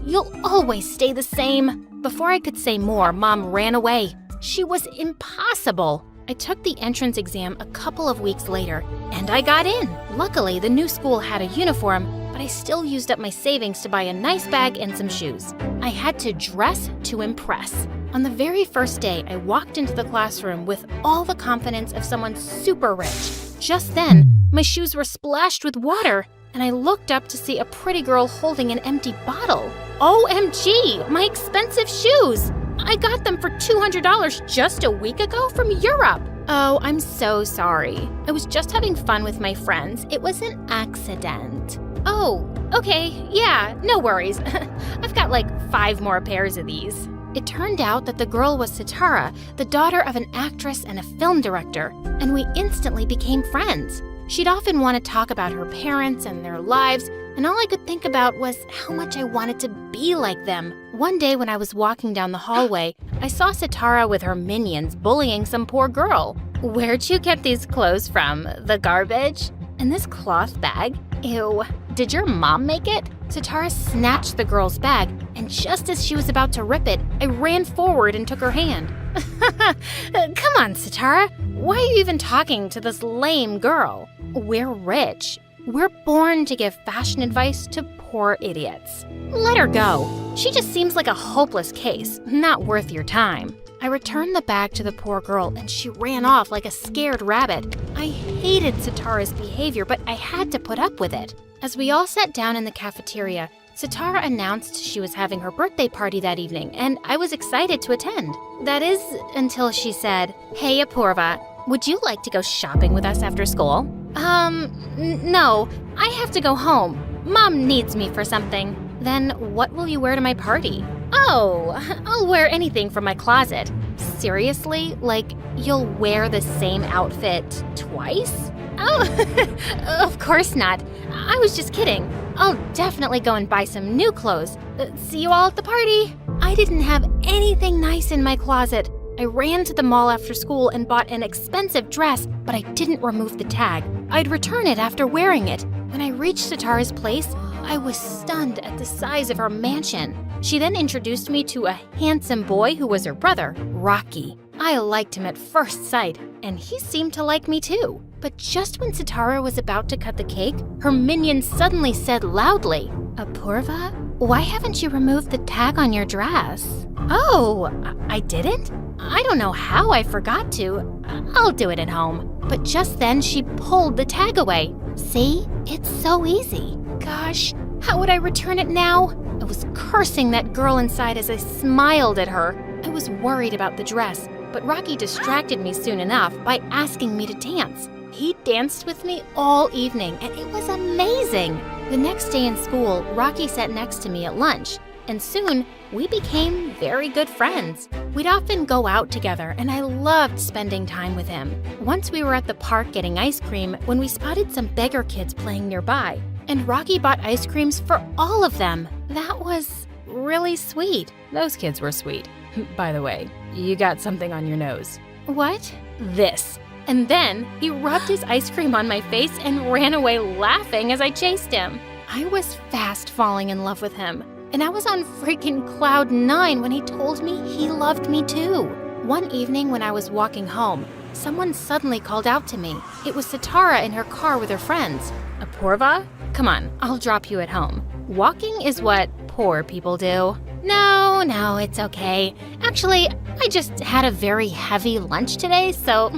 you'll always stay the same. Before I could say more, Mom ran away. She was impossible. I took the entrance exam a couple of weeks later, and I got in. Luckily, the new school had a uniform, but I still used up my savings to buy a nice bag and some shoes. I had to dress to impress. On the very first day, I walked into the classroom with all the confidence of someone super rich. Just then, my shoes were splashed with water, and I looked up to see a pretty girl holding an empty bottle. OMG, my expensive shoes! I got them for $200 just a week ago from Europe. Oh, I'm so sorry. I was just having fun with my friends. It was an accident. Oh, okay, yeah, no worries. I've got like 5 more pairs of these. It turned out that the girl was Sitara, the daughter of an actress and a film director, and we instantly became friends. She'd often want to talk about her parents and their lives, and all I could think about was how much I wanted to be like them. One day when I was walking down the hallway, I saw Sitara with her minions bullying some poor girl. "Where'd you get these clothes from? The garbage?" "And this cloth bag? Ew. Did your mom make it? Sitara snatched the girl's bag, and just as she was about to rip it, I ran forward and took her hand. Come on, Sitara. Why are you even talking to this lame girl? We're rich. We're born to give fashion advice to poor idiots. Let her go. She just seems like a hopeless case, not worth your time. I returned the bag to the poor girl, and she ran off like a scared rabbit. I hated Sitara's behavior, but I had to put up with it. As we all sat down in the cafeteria, Sitara announced she was having her birthday party that evening, and I was excited to attend. That is, until she said, "Hey, Apurva, would you like to go shopping with us after school?" No, I have to go home. Mom needs me for something. Then what will you wear to my party? Oh, I'll wear anything from my closet. Seriously? Like, you'll wear the same outfit twice? Oh, of course not. I was just kidding. I'll definitely go and buy some new clothes. See you all at the party. I didn't have anything nice in my closet. I ran to the mall after school and bought an expensive dress, but I didn't remove the tag. I'd return it after wearing it. When I reached Sitara's place, I was stunned at the size of her mansion. She then introduced me to a handsome boy who was her brother, Rocky. I liked him at first sight, and he seemed to like me too. But just when Sitara was about to cut the cake, her minion suddenly said loudly, "Apurva, why haven't you removed the tag on your dress?" Oh, I didn't? I don't know how I forgot to. I'll do it at home. But just then she pulled the tag away. See? It's so easy. Gosh, how would I return it now? I was cursing that girl inside as I smiled at her. I was worried about the dress, but Rocky distracted me soon enough by asking me to dance. He danced with me all evening, and it was amazing. The next day in school, Rocky sat next to me at lunch, and soon we became very good friends. We'd often go out together, and I loved spending time with him. Once we were at the park getting ice cream when we spotted some beggar kids playing nearby, and Rocky bought ice creams for all of them. That was really sweet. Those kids were sweet. By the way, you got something on your nose. What? This. And then he rubbed his ice cream on my face and ran away laughing as I chased him. I was fast falling in love with him. And I was on freaking cloud 9 when he told me he loved me too. One evening when I was walking home, someone suddenly called out to me. It was Sitara in her car with her friends. Apurva? Come on, I'll drop you at home. Walking is what poor people do. No, it's okay. Actually, I just had a very heavy lunch today, so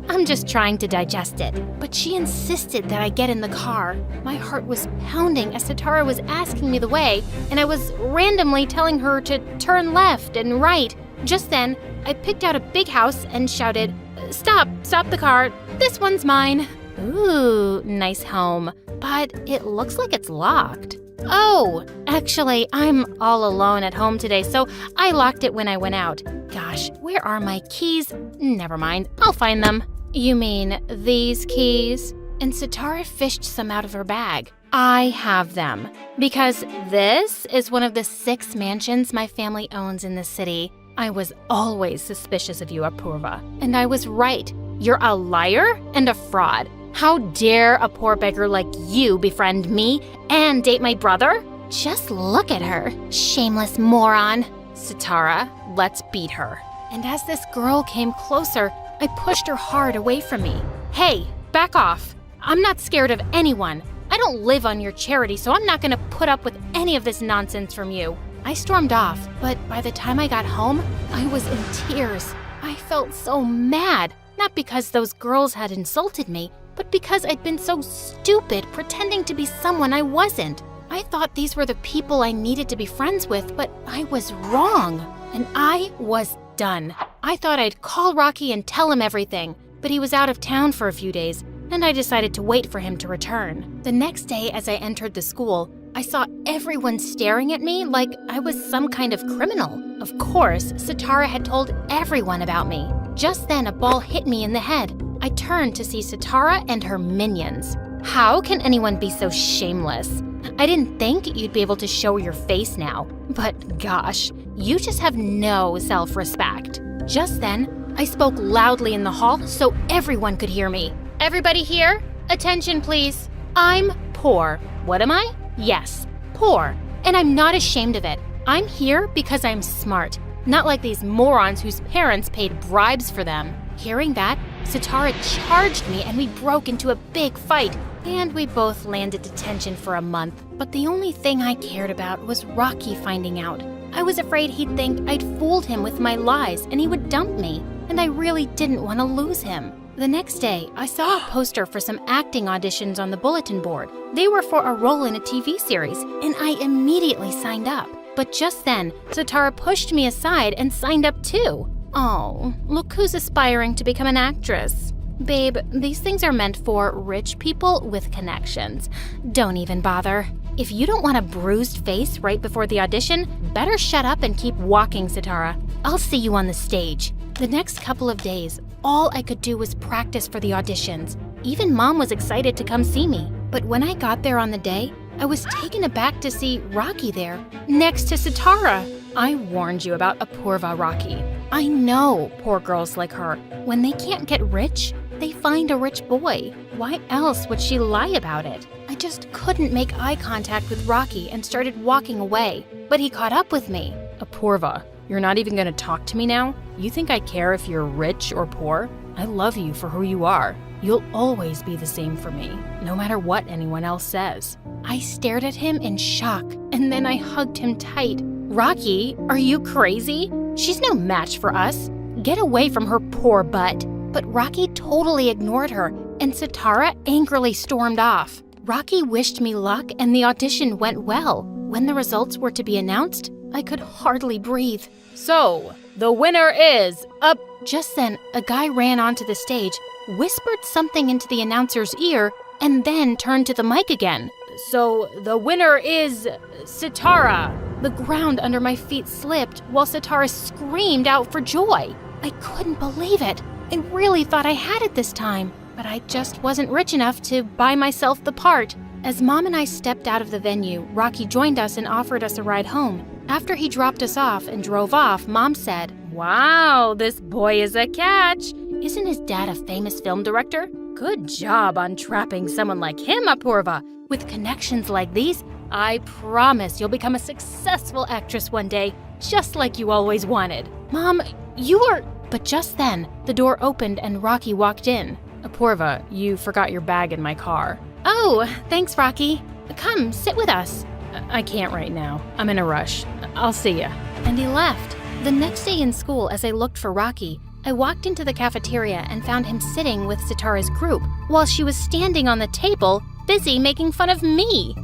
I'm just trying to digest it. But she insisted that I get in the car. My heart was pounding as Sitara was asking me the way, and I was randomly telling her to turn left and right. Just then, I picked out a big house and shouted, Stop the car. This one's mine." Ooh, nice home. But it looks like it's locked. Oh, actually, I'm all alone at home today, so I locked it when I went out. Gosh, where are my keys? Never mind, I'll find them. You mean these keys? And Sitara fished some out of her bag. I have them, because this is one of the 6 mansions my family owns in the city. I was always suspicious of you, Apurva, and I was right. You're a liar and a fraud. How dare a poor beggar like you befriend me and date my brother? Just look at her, shameless moron. Sitara, let's beat her. And as this girl came closer, I pushed her hard away from me. Hey, back off. I'm not scared of anyone. I don't live on your charity, so I'm not gonna put up with any of this nonsense from you. I stormed off, but by the time I got home, I was in tears. I felt so mad, not because those girls had insulted me, but because I'd been so stupid pretending to be someone I wasn't. I thought these were the people I needed to be friends with, but I was wrong. And I was done. I thought I'd call Rocky and tell him everything, but he was out of town for a few days, and I decided to wait for him to return. The next day, as I entered the school, I saw everyone staring at me like I was some kind of criminal. Of course, Sitara had told everyone about me. Just then, a ball hit me in the head. I turned to see Sitara and her minions. How can anyone be so shameless? I didn't think you'd be able to show your face now. But gosh, you just have no self-respect. Just then, I spoke loudly in the hall so everyone could hear me. Everybody here? Attention, please. I'm poor. What am I? Yes, poor. And I'm not ashamed of it. I'm here because I'm smart, not like these morons whose parents paid bribes for them. Hearing that, Sitara charged me and we broke into a big fight. And we both landed detention for a month. But the only thing I cared about was Rocky finding out. I was afraid he'd think I'd fooled him with my lies and he would dump me. And I really didn't want to lose him. The next day, I saw a poster for some acting auditions on the bulletin board. They were for a role in a TV series, and I immediately signed up. But just then, Sitara pushed me aside and signed up too. Oh, look who's aspiring to become an actress. Babe, these things are meant for rich people with connections. Don't even bother. If you don't want a bruised face right before the audition, better shut up and keep walking, Sitara. I'll see you on the stage. The next couple of days, all I could do was practice for the auditions. Even Mom was excited to come see me. But when I got there on the day, I was taken aback to see Rocky there, next to Sitara. I warned you about Apurva, Rocky. I know poor girls like her. When they can't get rich, they find a rich boy. Why else would she lie about it? I just couldn't make eye contact with Rocky and started walking away. But he caught up with me. Apurva, you're not even going to talk to me now? You think I care if you're rich or poor? I love you for who you are. You'll always be the same for me, no matter what anyone else says. I stared at him in shock, and then I hugged him tight. Rocky, are you crazy? She's no match for us. Get away from her poor butt. But Rocky totally ignored her, and Sitara angrily stormed off. Rocky wished me luck, and the audition went well. When the results were to be announced, I could hardly breathe. So, the winner is up. Just then, a guy ran onto the stage, whispered something into the announcer's ear, and then turned to the mic again. So, the winner is Sitara. The ground under my feet slipped while Sitara screamed out for joy. I couldn't believe it. I really thought I had it this time, but I just wasn't rich enough to buy myself the part. As Mom and I stepped out of the venue, Rocky joined us and offered us a ride home. After he dropped us off and drove off, Mom said, "Wow, this boy is a catch. Isn't his dad a famous film director? Good job on trapping someone like him, Apurva. With connections like these, I promise you'll become a successful actress one day, just like you always wanted." Mom, you were... But just then, the door opened and Rocky walked in. Apurva, you forgot your bag in my car. Oh, thanks, Rocky. Come, sit with us. I can't right now. I'm in a rush. I'll see ya. And he left. The next day in school, as I looked for Rocky, I walked into the cafeteria and found him sitting with Sitara's group, while she was standing on the table, busy making fun of me.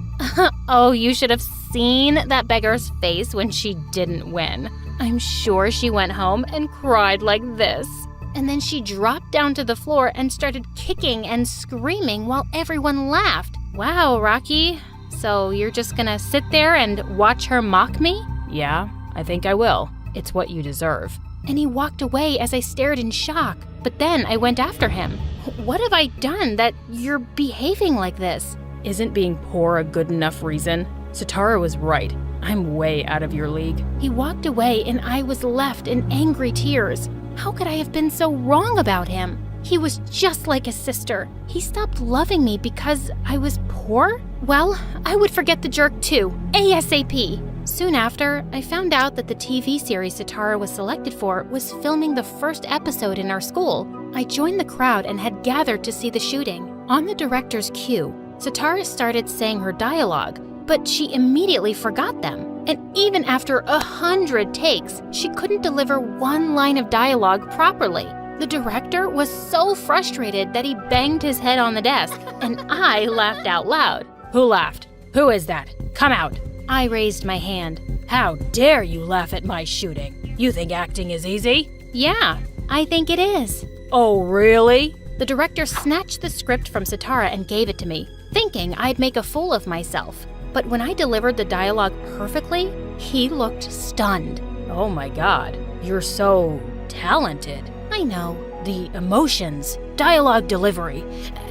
Oh, you should have seen that beggar's face when she didn't win. I'm sure she went home and cried like this. And then she dropped down to the floor and started kicking and screaming while everyone laughed. Wow, Rocky. So you're just gonna sit there and watch her mock me? Yeah, I think I will. It's what you deserve. And he walked away as I stared in shock. But then I went after him. What have I done that you're behaving like this? Isn't being poor a good enough reason? Sitara was right. I'm way out of your league. He walked away and I was left in angry tears. How could I have been so wrong about him? He was just like his sister. He stopped loving me because I was poor? Well, I would forget the jerk too, ASAP. Soon after, I found out that the TV series Sitara was selected for was filming the first episode in our school. I joined the crowd and had gathered to see the shooting. On the director's cue, Sitara started saying her dialogue, but she immediately forgot them. And even after 100 takes, she couldn't deliver one line of dialogue properly. The director was so frustrated that he banged his head on the desk, and I laughed out loud. Who laughed? Who is that? Come out. I raised my hand. How dare you laugh at my shooting? You think acting is easy? Yeah, I think it is. Oh, really? The director snatched the script from Sitara and gave it to me, thinking I'd make a fool of myself. But when I delivered the dialogue perfectly, he looked stunned. Oh my God, you're so talented. I know. The emotions, dialogue delivery,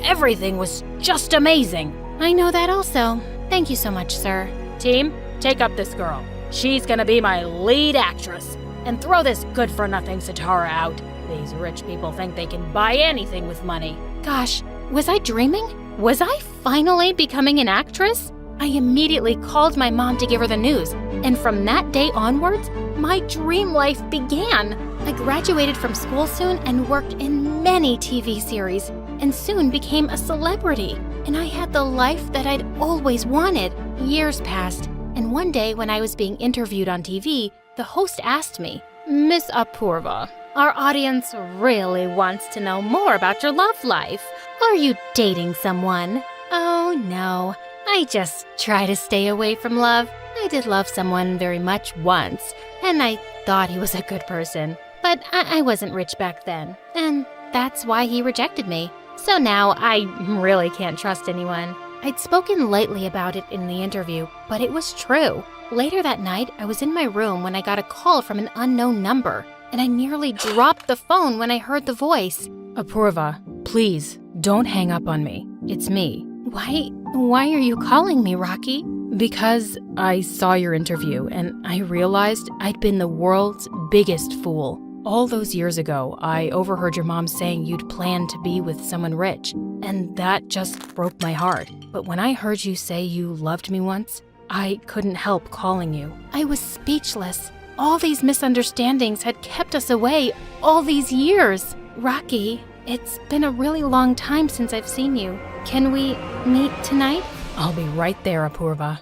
everything was just amazing. I know that also. Thank you so much, sir. Team, take up this girl. She's gonna be my lead actress. And throw this good-for-nothing Sitara out. These rich people think they can buy anything with money. Gosh, was I dreaming? Was I finally becoming an actress? I immediately called my mom to give her the news, and from that day onwards, my dream life began. I graduated from school soon and worked in many TV series, and soon became a celebrity. And I had the life that I'd always wanted. Years passed, and one day when I was being interviewed on TV, the host asked me, "Miss Apurva, our audience really wants to know more about your love life. Are you dating someone?" Oh no, I just try to stay away from love. I did love someone very much once, and I thought he was a good person. But I wasn't rich back then, and that's why he rejected me. So now I really can't trust anyone. I'd spoken lightly about it in the interview, but it was true. Later that night, I was in my room when I got a call from an unknown number, and I nearly dropped the phone when I heard the voice. Apurva, please, don't hang up on me. It's me. Why are you calling me, Rocky? Because I saw your interview and I realized I'd been the world's biggest fool. All those years ago, I overheard your mom saying you'd planned to be with someone rich, and that just broke my heart. But when I heard you say you loved me once, I couldn't help calling you. I was speechless. All these misunderstandings had kept us away all these years. Rocky, it's been a really long time since I've seen you. Can we meet tonight? I'll be right there, Apurva.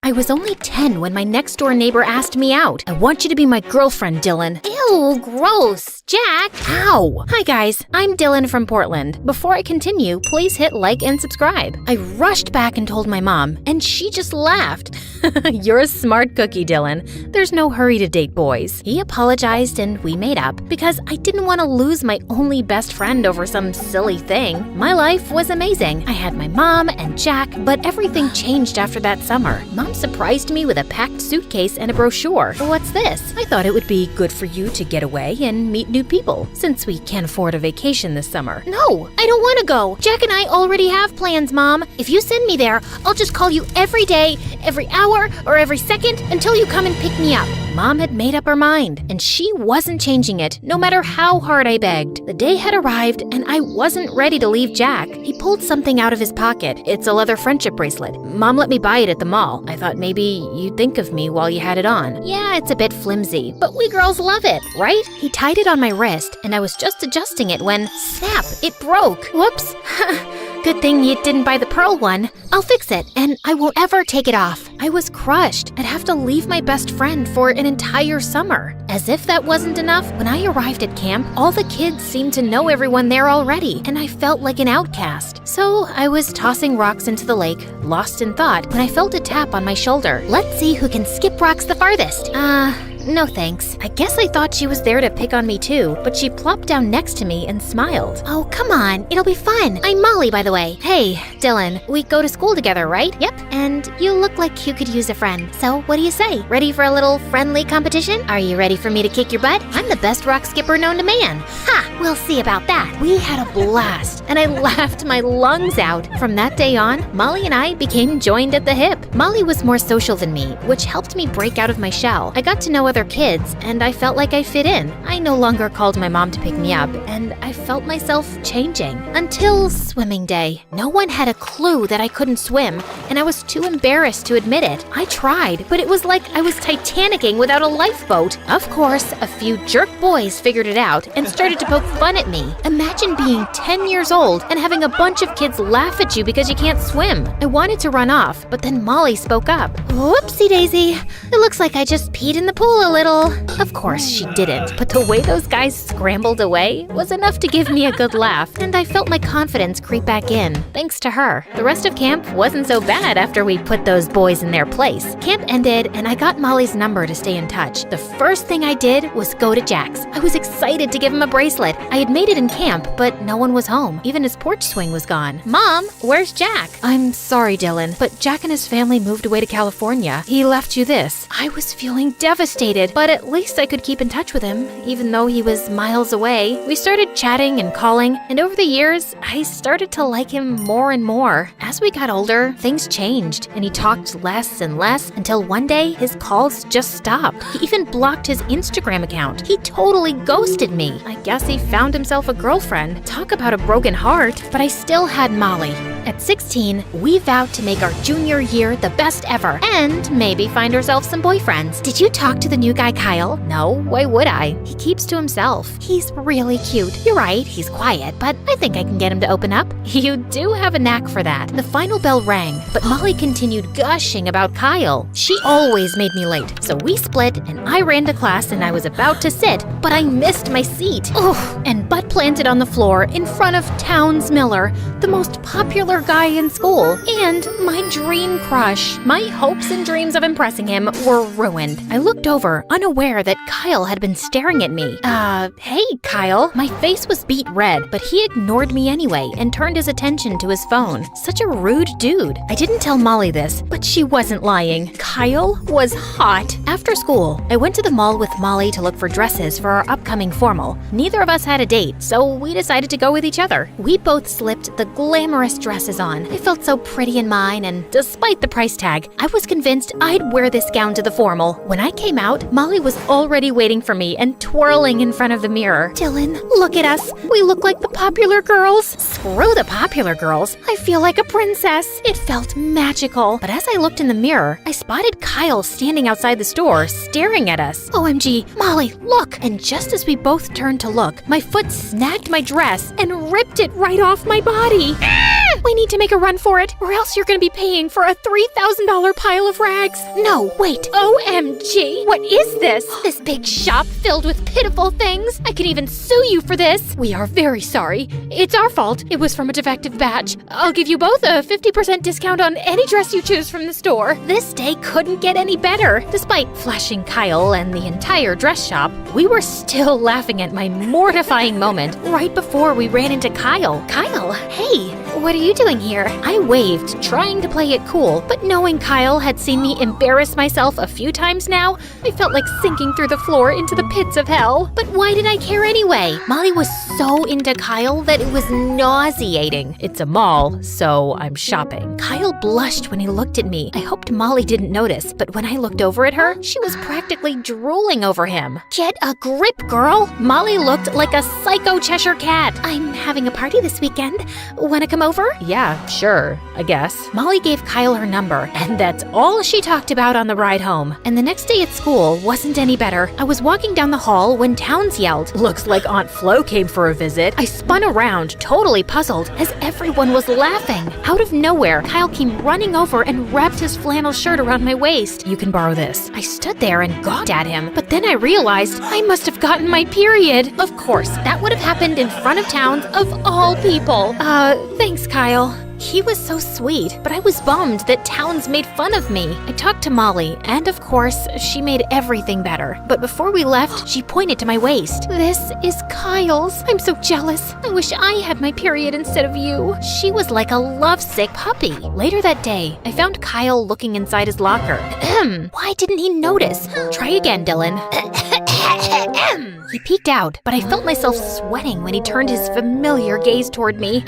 I was only 10 when my next-door neighbor asked me out. "I want you to be my girlfriend, Dylan." Ew, gross. Jack. Ow. Hi, guys. I'm Dylan from Portland. Before I continue, please hit like and subscribe. I rushed back and told my mom, and she just laughed. "You're a smart cookie, Dylan. There's no hurry to date boys." He apologized and we made up because I didn't want to lose my only best friend over some silly thing. My life was amazing. I had my mom and Jack, but everything changed after that summer. Mom surprised me with a packed suitcase and a brochure. "What's this?" "I thought it would be good for you to get away and meet new people, since we can't afford a vacation this summer." "No, I don't want to go. Jack and I already have plans, Mom. If you send me there, I'll just call you every day, every hour, or every second until you come and pick me up." Mom had made up her mind, and she wasn't changing it, no matter how hard I begged. The day had arrived, and I wasn't ready to leave Jack. He pulled something out of his pocket. It's a leather friendship bracelet. Mom let me buy it at the mall. I thought maybe you'd think of me while you had it on. "Yeah, it's a bit flimsy, but we girls love it, right?" He tied it on my wrist, and I was just adjusting it when, snap, it broke. Whoops. Good thing you didn't buy the pearl one. I'll fix it, and I won't ever take it off. I was crushed. I'd have to leave my best friend for an entire summer. As if that wasn't enough, when I arrived at camp, all the kids seemed to know everyone there already, and I felt like an outcast. So I was tossing rocks into the lake, lost in thought, when I felt a tap on my shoulder. "Let's see who can skip rocks the farthest." No thanks. I guess I thought she was there to pick on me too, but she plopped down next to me and smiled. "Oh, come on. It'll be fun. I'm Molly, by the way." "Hey, Dylan, we go to school together, right?" "Yep. And you look like you could use a friend. So what do you say? Ready for a little friendly competition? Are you ready for me to kick your butt? I'm the best rock skipper known to man." "Ha! We'll see about that." We had a blast, and I laughed my lungs out. From that day on, Molly and I became joined at the hip. Molly was more social than me, which helped me break out of my shell. I got to know other kids, and I felt like I fit in. I no longer called my mom to pick me up, and I felt myself changing. Until swimming day. No one had a clue that I couldn't swim, and I was too embarrassed to admit it. I tried, but it was like I was Titanicking without a lifeboat. Of course, a few jerk boys figured it out and started to poke fun at me. Imagine being 10 years old and having a bunch of kids laugh at you because you can't swim. I wanted to run off, but then Molly spoke up. "Whoopsie daisy. It looks like I just peed in the pool a little." Of course she didn't, but the way those guys scrambled away was enough to give me a good laugh, and I felt my confidence creep back in, thanks to her. The rest of camp wasn't so bad after we put those boys in their place. Camp ended, and I got Molly's number to stay in touch. The first thing I did was go to Jack's. I was excited to give him a bracelet. I had made it in camp, but no one was home. Even his porch swing was gone. "Mom, where's Jack?" "I'm sorry, Dylan, but Jack and his family moved away to California. He left you this." I was feeling devastated. devastated, but at least I could keep in touch with him, even though he was miles away. We started chatting and calling, and over the years, I started to like him more and more. As we got older, things changed, and he talked less and less until one day his calls just stopped. He even blocked his Instagram account. He totally ghosted me. I guess he found himself a girlfriend. Talk about a broken heart, but I still had Molly. At 16, we vowed to make our junior year the best ever and maybe find ourselves some boyfriends. Did you talk to the new guy, Kyle? No, why would I? He keeps to himself. He's really cute. You're right, he's quiet, but I think I can get him to open up. You do have a knack for that. The final bell rang, but Molly continued gushing about Kyle. She always made me late, so we split and I ran to class and I was about to sit, but I missed my seat. And butt planted on the floor in front of Towns Miller, the most popular guy in school, and my dream crush. My hopes and dreams of impressing him were ruined. I looked over, unaware that Kyle had been staring at me. Hey, Kyle. My face was beet red, but he ignored me anyway and turned his attention to his phone. Such a rude dude. I didn't tell Molly this, but she wasn't lying. Kyle was hot. After school, I went to the mall with Molly to look for dresses for our upcoming formal. Neither of us had a date, so we decided to go with each other. We both slipped the glamorous dresses on. I felt so pretty in mine, and despite the price tag, I was convinced I'd wear this gown to the formal. When I came out, Molly was already waiting for me and twirling in front of the mirror. Dylan, look at us. We look like the popular girls. Screw the popular girls. I feel like a princess. It felt magical. But as I looked in the mirror, I spotted Kyle standing outside the store, staring at us. OMG, Molly, look! And just as we both turned to look, my foot snagged my dress and ripped it right off my body. We need to make a run for it, or else you're gonna be paying for a $3,000 pile of rags. No, wait. OMG, what is this? This big shop filled with pitiful things? I could even sue you for this. We are very sorry. It's our fault. It was from a defective batch. I'll give you both a 50% discount on any dress you choose from the store. This day couldn't get any better. Despite flashing Kyle and the entire dress shop, we were still laughing at my mortifying moment right before we ran into Kyle. Kyle, hey, what are you doing here? I waved, trying to play it cool, but knowing Kyle had seen me embarrass myself a few times now, I felt like sinking through the floor into the pits of hell. But why did I care anyway? Molly was so into Kyle that it was nauseating. It's a mall, so I'm shopping. Kyle blushed when he looked at me. I hoped Molly didn't notice, but when I looked over at her, she was practically drooling over him. Get a grip, girl! Molly looked like a psycho Cheshire cat. I'm having a party this weekend. Wanna come over? Yeah, sure, I guess. Molly gave Kyle her number, and that's all she talked about on the ride home. And the next day at school wasn't any better. I was walking down the hall when Towns yelled, "Looks like Aunt Flo came for a visit." I spun around, totally puzzled, as everyone was laughing. Out of nowhere, Kyle came running over and wrapped his flannel shirt around my waist. You can borrow this. I stood there and gawked at him, but then I realized I must have gotten my period. Of course, that would have happened in front of Towns of all people. Thanks, Kyle. He was so sweet, but I was bummed that Towns made fun of me. I talked to Molly, and of course, she made everything better. But before we left, she pointed to my waist. This is Kyle's. I'm so jealous. I wish I had my period instead of you. She was like a lovesick puppy. Later that day, I found Kyle looking inside his locker. Why didn't he notice? Try again, Dylan. He peeked out, but I felt myself sweating when he turned his familiar gaze toward me.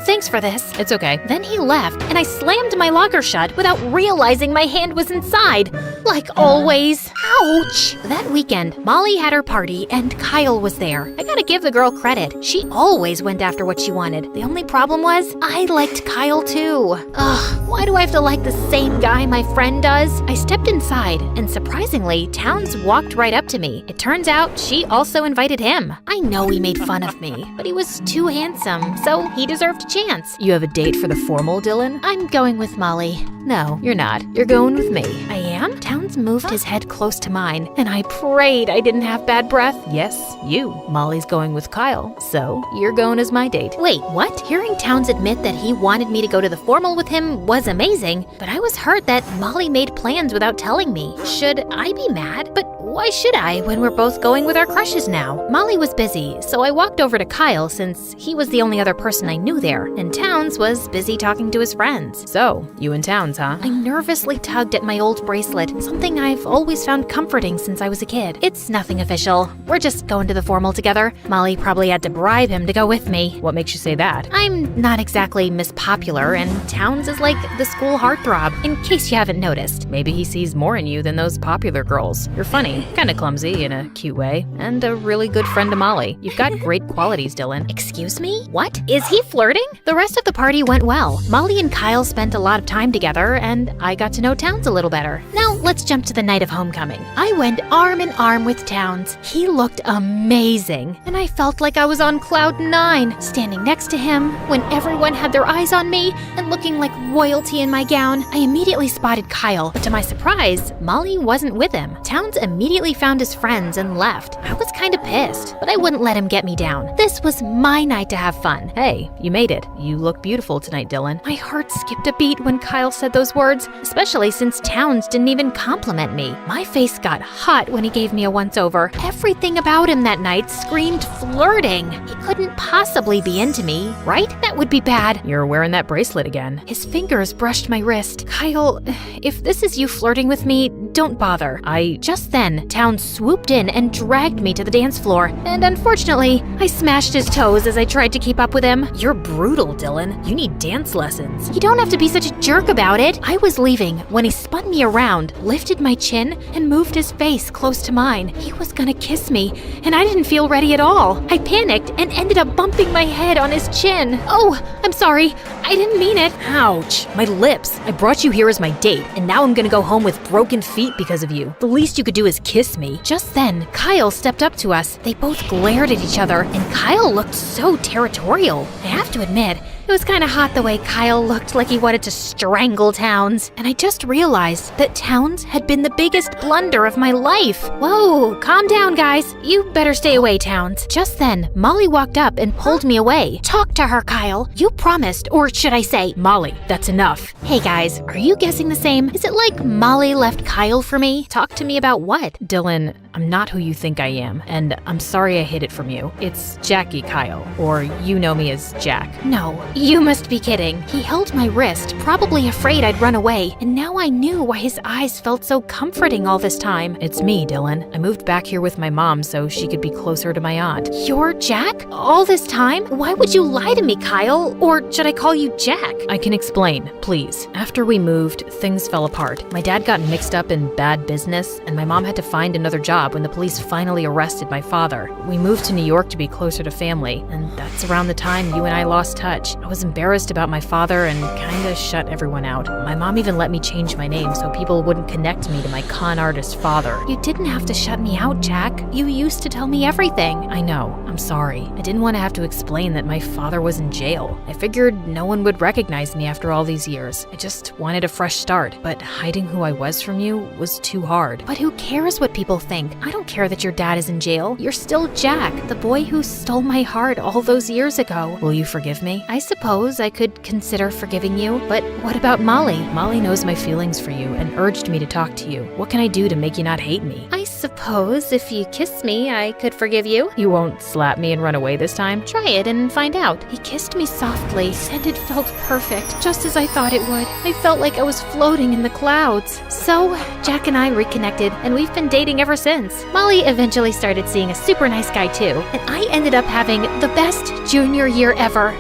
Thanks for this. It's okay. Then he left, and I slammed my locker shut without realizing my hand was inside. Like always. Ouch! That weekend, Molly had her party, and Kyle was there. I gotta give the girl credit. She always went after what she wanted. The only problem was, I liked Kyle too. Ugh, why do I have to like the same guy my friend does? I stepped inside, and surprisingly, Towns walked right up to me. It turns out she also invited him. I know he made fun of me, but he was too handsome, so he deserved a chance. You have a date for the formal, Dylan? I'm going with Molly. No, you're not. You're going with me. I am? Towns moved his head close to mine, and I prayed I didn't have bad breath. Yes, you. Molly's going with Kyle, so you're going as my date. Wait, what? Hearing Towns admit that he wanted me to go to the formal with him was amazing, but I was hurt that Molly made plans without telling me. Should I be mad? But Why should I when we're both going with our crushes now? Molly was busy, so I walked over to Kyle since he was the only other person I knew there, and Towns was busy talking to his friends. So, you and Towns, huh? I nervously tugged at my old bracelet, something I've always found comforting since I was a kid. It's nothing official. We're just going to the formal together. Molly probably had to bribe him to go with me. What makes you say that? I'm not exactly Miss Popular, and Towns is like the school heartthrob, in case you haven't noticed. Maybe he sees more in you than those popular girls. You're funny, kinda clumsy in a cute way, and a really good friend to Molly. You've got great qualities, Dylan. Excuse me? What? Is he flirting? The rest of the party went well. Molly and Kyle spent a lot of time together, and I got to know Towns a little better. Now, let's jump to the night of homecoming. I went arm in arm with Towns. He looked amazing, and I felt like I was on cloud 9, standing next to him when everyone had their eyes on me and looking like royalty in my gown. I immediately spotted Kyle, but to my surprise, Molly wasn't with him. Towns immediately found his friends and left. I was kind of pissed, but I wouldn't let him get me down. This was my night to have fun. Hey, you made it. You look beautiful tonight, Dylan. My heart skipped a beat when Kyle said those words, especially since Towns didn't even compliment me. My face got hot when he gave me a once-over. Everything about him that night screamed flirting. He couldn't possibly be into me, right? That would be bad. You're wearing that bracelet again. His fingers brushed my wrist. Kyle, if this is you flirting with me, don't bother. Just then, Towns swooped in and dragged me to the dance floor, and unfortunately, I smashed his toes as I tried to keep up with him. You're brutal, Dylan. You need dance lessons. You don't have to be such a jerk about it. I was leaving when he spun me around, lifted my chin, and moved his face close to mine. He was gonna kiss me, and I didn't feel ready at all. I panicked and ended up bumping my head on his chin. Oh, I'm sorry. I didn't mean it. Ouch, my lips. I brought you here as my date, and now I'm gonna go home with broken feet because of you. The least you could do is kiss me. Just then, Kyle stepped up to us. They both glared at each other, and Kyle looked so territorial. I have to admit, it was kind of hot the way Kyle looked like he wanted to strangle Towns. And I just realized that Towns had been the biggest blunder of my life. Whoa, calm down, guys. You better stay away, Towns. Just then, Molly walked up and pulled me away. Talk to her, Kyle. You promised, or should I say, Molly, that's enough. Hey guys, are you guessing the same? Is it like Molly left Kyle for me? Talk to me about what? Dylan, I'm not who you think I am, and I'm sorry I hid it from you. It's Jackie Kyle, or you know me as Jack. No, you must be kidding. He held my wrist, probably afraid I'd run away, and now I knew why his eyes felt so comforting all this time. It's me, Dylan. I moved back here with my mom so she could be closer to my aunt. You're Jack? All this time? Why would you lie to me, Kyle? Or should I call you Jack? I can explain, please. After we moved, things fell apart. My dad got mixed up in bad business, and my mom had to find another job when the police finally arrested my father. We moved to New York to be closer to family, and that's around the time you and I lost touch. I was embarrassed about my father and kinda shut everyone out. My mom even let me change my name so people wouldn't connect me to my con artist father. You didn't have to shut me out, Jack. You used to tell me everything. I know. I'm sorry. I didn't want to have to explain that my father was in jail. I figured no one would recognize me after all these years. I just wanted a fresh start, but hiding who I was from you was too hard. But who cares what people think? I don't care that your dad is in jail. You're still Jack, the boy who stole my heart all those years ago. Will you forgive me? I suppose I could consider forgiving you, but what about Molly? Molly knows my feelings for you and urged me to talk to you. What can I do to make you not hate me? I suppose if you kiss me, I could forgive you. You won't slap me and run away this time? Try it and find out. He kissed me softly, and it felt perfect, just as I thought it would. I felt like I was floating in the clouds. So, Jack and I reconnected, and we've been dating ever since. Molly eventually started seeing a super nice guy too, and I ended up having the best junior year ever.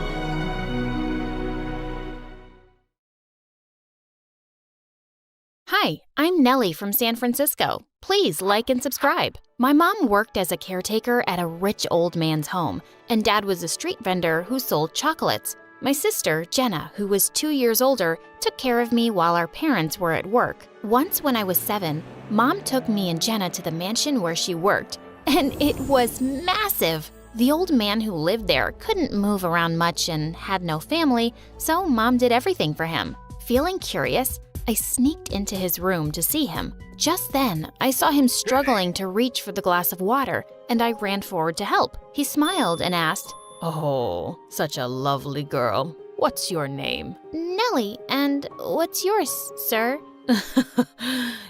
Hi, I'm Nellie from San Francisco. Please like and subscribe. My mom worked as a caretaker at a rich old man's home, and Dad was a street vendor who sold chocolates. My sister, Jenna, who was 2 years older, took care of me while our parents were at work. Once when I was 7, Mom took me and Jenna to the mansion where she worked, and it was massive. The old man who lived there couldn't move around much and had no family, so Mom did everything for him. Feeling curious, I sneaked into his room to see him. Just then, I saw him struggling to reach for the glass of water, and I ran forward to help. He smiled and asked, Oh, such a lovely girl. What's your name? Nellie, and what's yours, sir?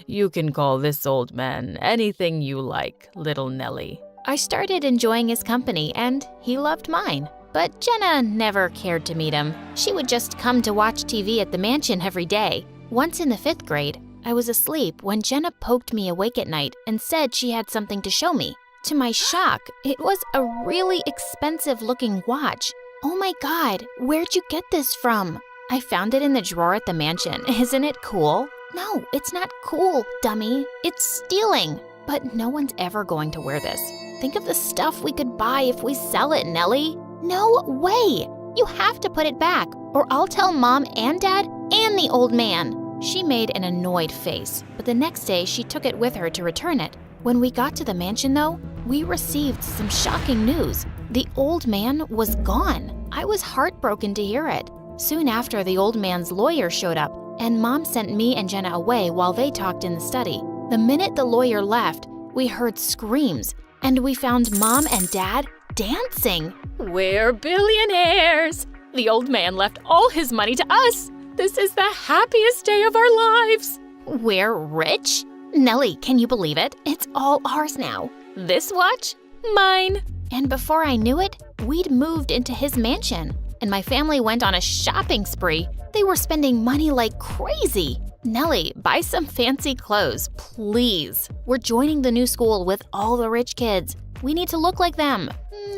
You can call this old man anything you like, little Nellie. I started enjoying his company, and he loved mine. But Jenna never cared to meet him. She would just come to watch TV at the mansion every day. Once in the 5th grade, I was asleep when Jenna poked me awake at night and said she had something to show me. To my shock, it was a really expensive-looking watch. Oh my God, where'd you get this from? I found it in the drawer at the mansion. Isn't it cool? No, it's not cool, dummy. It's stealing. But no one's ever going to wear this. Think of the stuff we could buy if we sell it, Nellie. No way! You have to put it back, or I'll tell Mom and Dad and the old man. She made an annoyed face, but the next day she took it with her to return it. When we got to the mansion, though, we received some shocking news. The old man was gone. I was heartbroken to hear it. Soon after, the old man's lawyer showed up, and Mom sent me and Jenna away while they talked in the study. The minute the lawyer left, we heard screams, and we found Mom and Dad dancing. We're billionaires! The old man left all his money to us. This is the happiest day of our lives. We're rich? Nellie, can you believe it? It's all ours now. This watch? Mine. And before I knew it, we'd moved into his mansion, and my family went on a shopping spree. They were spending money like crazy. Nellie, buy some fancy clothes, please. We're joining the new school with all the rich kids. We need to look like them.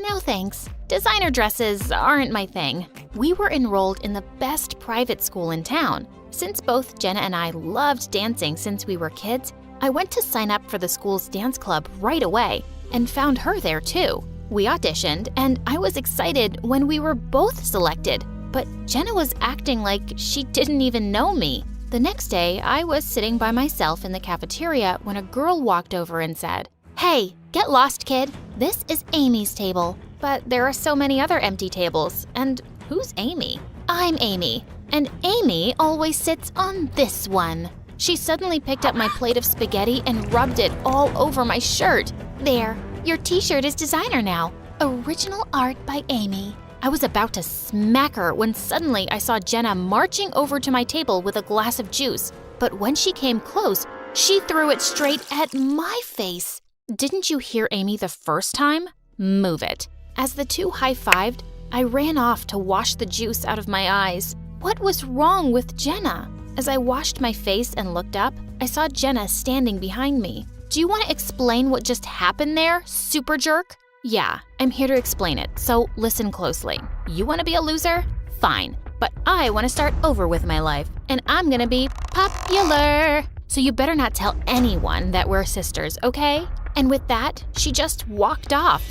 No thanks. Designer dresses aren't my thing. We were enrolled in the best private school in town. Since both Jenna and I loved dancing since we were kids, I went to sign up for the school's dance club right away and found her there too. We auditioned, and I was excited when we were both selected, but Jenna was acting like she didn't even know me. The next day, I was sitting by myself in the cafeteria when a girl walked over and said, "Hey, get lost, kid. This is Amy's table." But there are so many other empty tables, and who's Amy? I'm Amy, and Amy always sits on this one. She suddenly picked up my plate of spaghetti and rubbed it all over my shirt. There, your t-shirt is designer now. Original art by Amy. I was about to smack her when suddenly I saw Jenna marching over to my table with a glass of juice. But when she came close, she threw it straight at my face. Didn't you hear Amy the first time? Move it. As the two high-fived, I ran off to wash the juice out of my eyes. What was wrong with Jenna? As I washed my face and looked up, I saw Jenna standing behind me. Do you want to explain what just happened there, super jerk? Yeah, I'm here to explain it, so listen closely. You want to be a loser? Fine. But I want to start over with my life, and I'm gonna be popular. So you better not tell anyone that we're sisters, okay? And with that, she just walked off.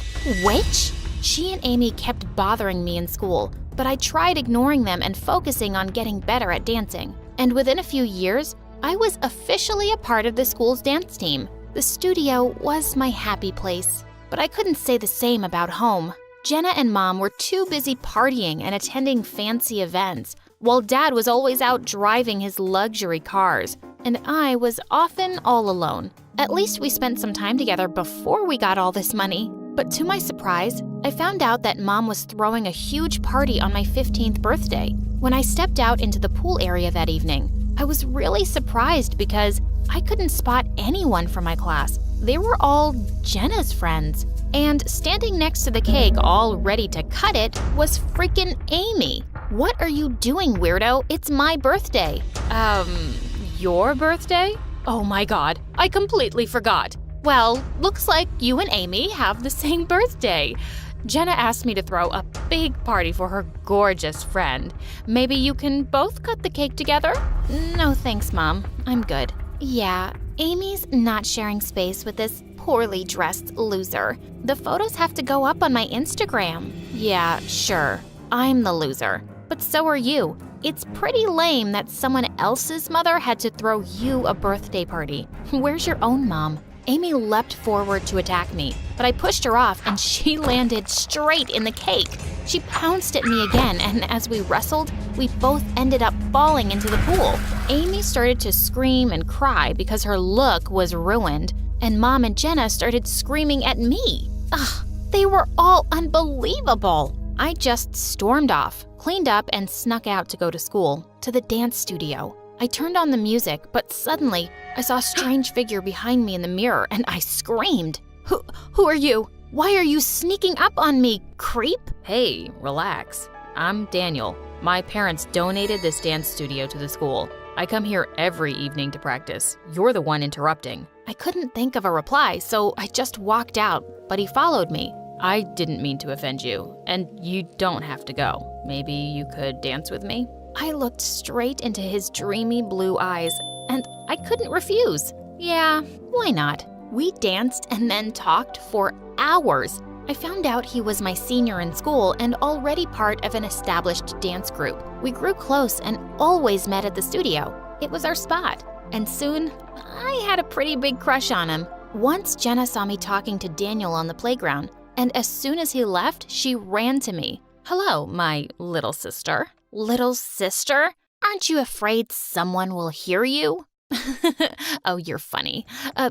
Witch? She and Amy kept bothering me in school, but I tried ignoring them and focusing on getting better at dancing. And within a few years, I was officially a part of the school's dance team. The studio was my happy place. But I couldn't say the same about home. Jenna and Mom were too busy partying and attending fancy events, while Dad was always out driving his luxury cars, and I was often all alone. At least we spent some time together before we got all this money. But to my surprise, I found out that Mom was throwing a huge party on my 15th birthday. When I stepped out into the pool area that evening, I was really surprised because I couldn't spot anyone from my class. They were all Jenna's friends. And standing next to the cake, all ready to cut it, was freaking Amy. What are you doing, weirdo? It's my birthday. Your birthday? Oh my God, I completely forgot. Well, looks like you and Amy have the same birthday. Jenna asked me to throw a big party for her gorgeous friend. Maybe you can both cut the cake together? No thanks, Mom. I'm good. Yeah, Amy's not sharing space with this poorly dressed loser. The photos have to go up on my Instagram. Yeah, sure. I'm the loser. But so are you. It's pretty lame that someone else's mother had to throw you a birthday party. Where's your own mom? Amy leapt forward to attack me, but I pushed her off and she landed straight in the cake. She pounced at me again, and as we wrestled, we both ended up falling into the pool. Amy started to scream and cry because her look was ruined, and Mom and Jenna started screaming at me. Ugh, they were all unbelievable. I just stormed off, cleaned up, and snuck out to go to school, to the dance studio. I turned on the music, but suddenly I saw a strange figure behind me in the mirror and I screamed. Who are you? Why are you sneaking up on me, creep? Hey, relax. I'm Daniel. My parents donated this dance studio to the school. I come here every evening to practice. You're the one interrupting. I couldn't think of a reply, so I just walked out, but he followed me. I didn't mean to offend you, and you don't have to go. Maybe you could dance with me? I looked straight into his dreamy blue eyes, and I couldn't refuse. Yeah, why not? We danced and then talked for hours. I found out he was my senior in school and already part of an established dance group. We grew close and always met at the studio. It was our spot. And soon, I had a pretty big crush on him. Once Jenna saw me talking to Daniel on the playground, and as soon as he left, she ran to me. Hello, my little sister. Little sister? Aren't you afraid someone will hear you? Oh, you're funny.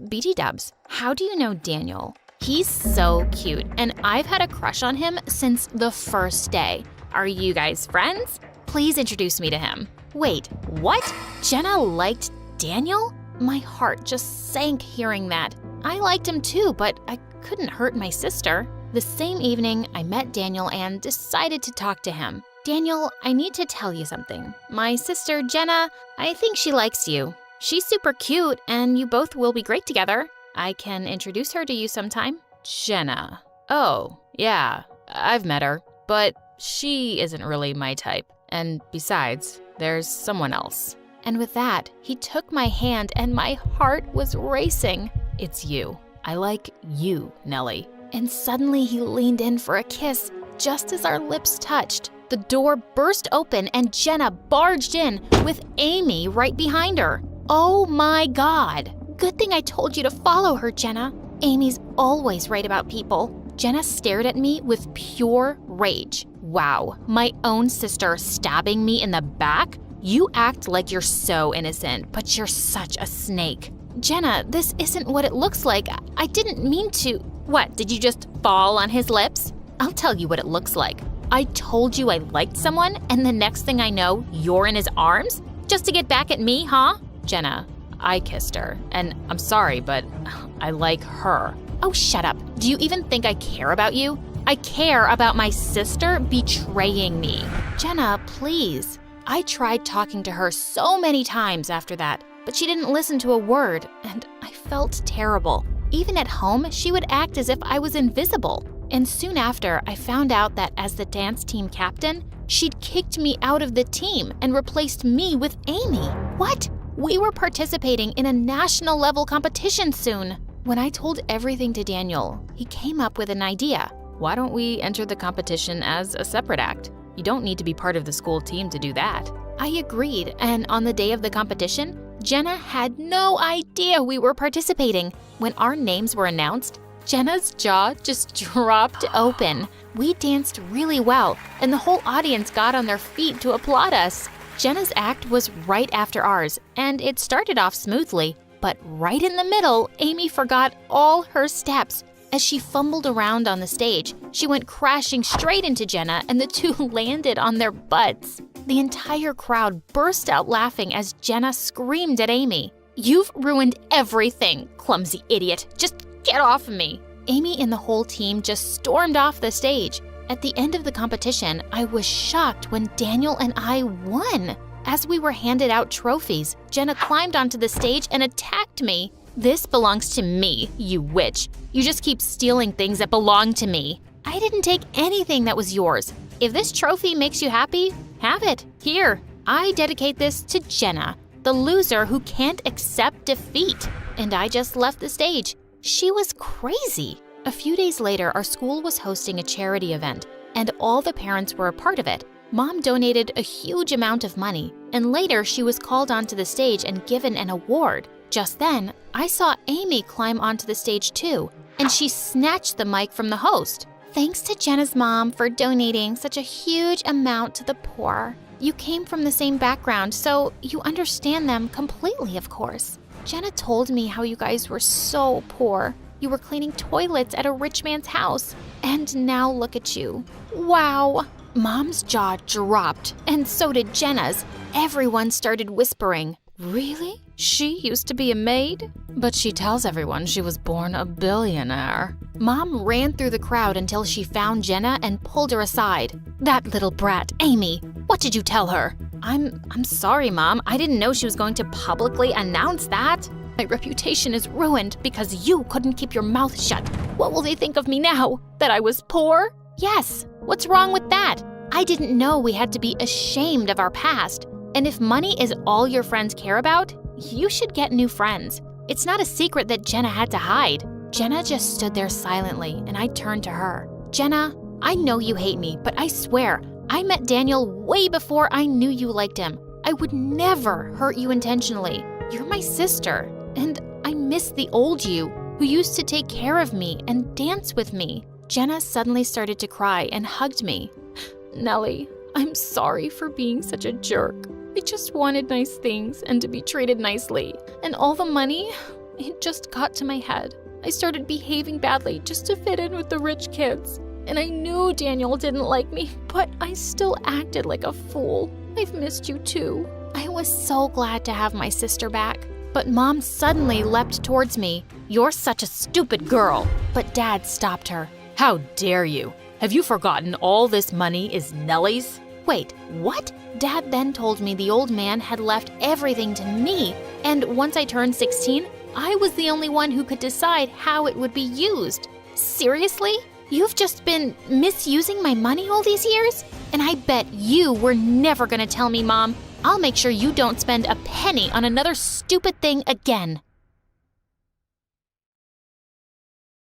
BT Dubs, how do you know Daniel? He's so cute, and I've had a crush on him since the first day. Are you guys friends? Please introduce me to him. Wait, what? Jenna liked Daniel? My heart just sank hearing that. I liked him too, but I couldn't hurt my sister. The same evening, I met Daniel and decided to talk to him. Daniel, I need to tell you something. My sister, Jenna, I think she likes you. She's super cute, and you both will be great together. I can introduce her to you sometime. Jenna. Oh, yeah, I've met her, but she isn't really my type. And besides, there's someone else. And with that, he took my hand and my heart was racing. It's you. I like you, Nellie. And suddenly he leaned in for a kiss. Just as our lips touched, the door burst open and Jenna barged in with Amy right behind her. Oh my God. Good thing I told you to follow her, Jenna. Amy's always right about people. Jenna stared at me with pure rage. Wow, my own sister stabbing me in the back? You act like you're so innocent, but you're such a snake. Jenna, this isn't what it looks like. I didn't mean to. What, did you just fall on his lips? I'll tell you what it looks like. I told you I liked someone, and the next thing I know, you're in his arms? Just to get back at me, huh? Jenna, I kissed her, and I'm sorry, but I like her. Oh, shut up. Do you even think I care about you? I care about my sister betraying me. Jenna, please. I tried talking to her so many times after that, but she didn't listen to a word, and I felt terrible. Even at home, she would act as if I was invisible. And soon after, I found out that as the dance team captain, she'd kicked me out of the team and replaced me with Amy. What? We were participating in a national level competition soon. When I told everything to Daniel, he came up with an idea. Why don't we enter the competition as a separate act? You don't need to be part of the school team to do that. I agreed, and on the day of the competition, Jenna had no idea we were participating. When our names were announced, Jenna's jaw just dropped open. We danced really well, and the whole audience got on their feet to applaud us. Jenna's act was right after ours, and it started off smoothly. But right in the middle, Amy forgot all her steps. As she fumbled around on the stage, she went crashing straight into Jenna, and the two landed on their butts. The entire crowd burst out laughing as Jenna screamed at Amy. "You've ruined everything, clumsy idiot. Just get off of me." Amy and the whole team just stormed off the stage. At the end of the competition, I was shocked when Daniel and I won. As we were handed out trophies, Jenna climbed onto the stage and attacked me. "This belongs to me, you witch. You just keep stealing things that belong to me." "I didn't take anything that was yours. If this trophy makes you happy, have it. Here, I dedicate this to Jenna, the loser who can't accept defeat." And I just left the stage. She was crazy. A few days later, our school was hosting a charity event, and all the parents were a part of it. Mom donated a huge amount of money, and later she was called onto the stage and given an award. Just then, I saw Amy climb onto the stage too, and she snatched the mic from the host. "Thanks to Jenna's mom for donating such a huge amount to the poor. You came from the same background, so you understand them completely, of course. Jenna told me how you guys were so poor. You were cleaning toilets at a rich man's house, and now look at you. Wow." Mom's jaw dropped, and so did Jenna's. Everyone started whispering, Really? She used to be a maid? But she tells everyone she was born a billionaire. Mom ran through the crowd until she found Jenna and pulled her aside. That little brat, Amy, what did you tell her? I'm sorry, Mom. I didn't know she was going to publicly announce that. My reputation is ruined because you couldn't keep your mouth shut. What will they think of me now? That I was poor? Yes. What's wrong with that? I didn't know we had to be ashamed of our past. And if money is all your friends care about, you should get new friends. It's not a secret that Jenna had to hide. Jenna just stood there silently, and I turned to her. Jenna, I know you hate me, but I swear, I met Daniel way before I knew you liked him. I would never hurt you intentionally. You're my sister, and I miss the old you who used to take care of me and dance with me. Jenna suddenly started to cry and hugged me. Nellie, I'm sorry for being such a jerk. I just wanted nice things and to be treated nicely. And all the money, it just got to my head. I started behaving badly just to fit in with the rich kids. And I knew Daniel didn't like me, but I still acted like a fool. I've missed you too. I was so glad to have my sister back. But Mom suddenly leapt towards me. You're such a stupid girl. But Dad stopped her. How dare you? Have you forgotten all this money is Nellie's? Wait, what? Dad then told me the old man had left everything to me, and once I turned 16, I was the only one who could decide how it would be used. Seriously? You've just been misusing my money all these years? And I bet you were never gonna tell me, Mom. I'll make sure you don't spend a penny on another stupid thing again.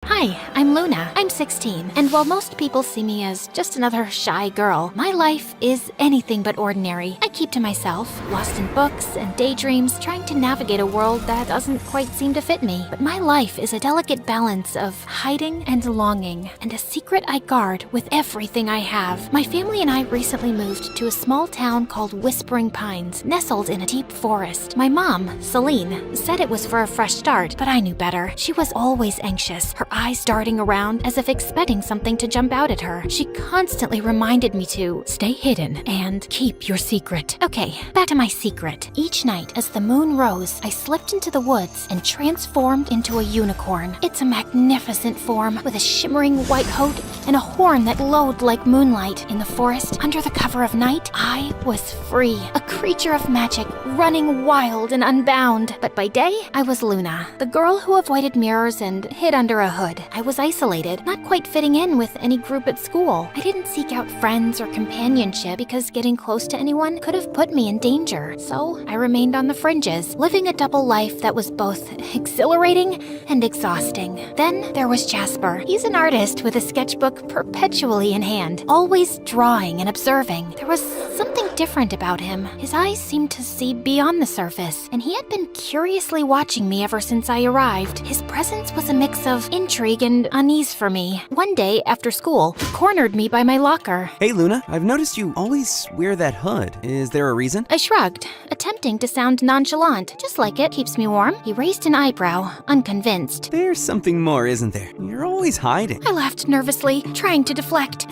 Hi, I'm Luna. I'm 16, and while most people see me as just another shy girl, my life is anything but ordinary. I keep to myself, lost in books and daydreams, trying to navigate a world that doesn't quite seem to fit me. But my life is a delicate balance of hiding and longing, and a secret I guard with everything I have. My family and I recently moved to a small town called Whispering Pines, nestled in a deep forest. My mom, Celine, said it was for a fresh start, but I knew better. She was always anxious, her eyes darting around as if expecting something to jump out at her. She constantly reminded me to stay hidden and keep your secret. Okay, back to my secret. Each night as the moon rose, I slipped into the woods and transformed into a unicorn. It's a magnificent form with a shimmering white coat and a horn that glowed like moonlight. In the forest, under the cover of night, I was free, a creature of magic, running wild and unbound. But by day, I was Luna, the girl who avoided mirrors and hid under a hood. I was isolated, not quite fitting in with any group at school. I didn't seek out friends or companionship because getting close to anyone could have put me in danger. So I remained on the fringes, living a double life that was both exhilarating and exhausting. Then there was Jasper. He's an artist with a sketchbook perpetually in hand, always drawing and observing. There was something different about him. His eyes seemed to see beyond the surface, and he had been curiously watching me ever since I arrived. His presence was a mix of intrigue and unease for me. One day after school, he cornered me by my locker. Hey Luna, I've noticed you always wear that hood. Is there a reason? I shrugged, attempting to sound nonchalant. Just like it, keeps me warm. He raised an eyebrow, unconvinced. There's something more, isn't there? You're always hiding. I laughed nervously, trying to deflect.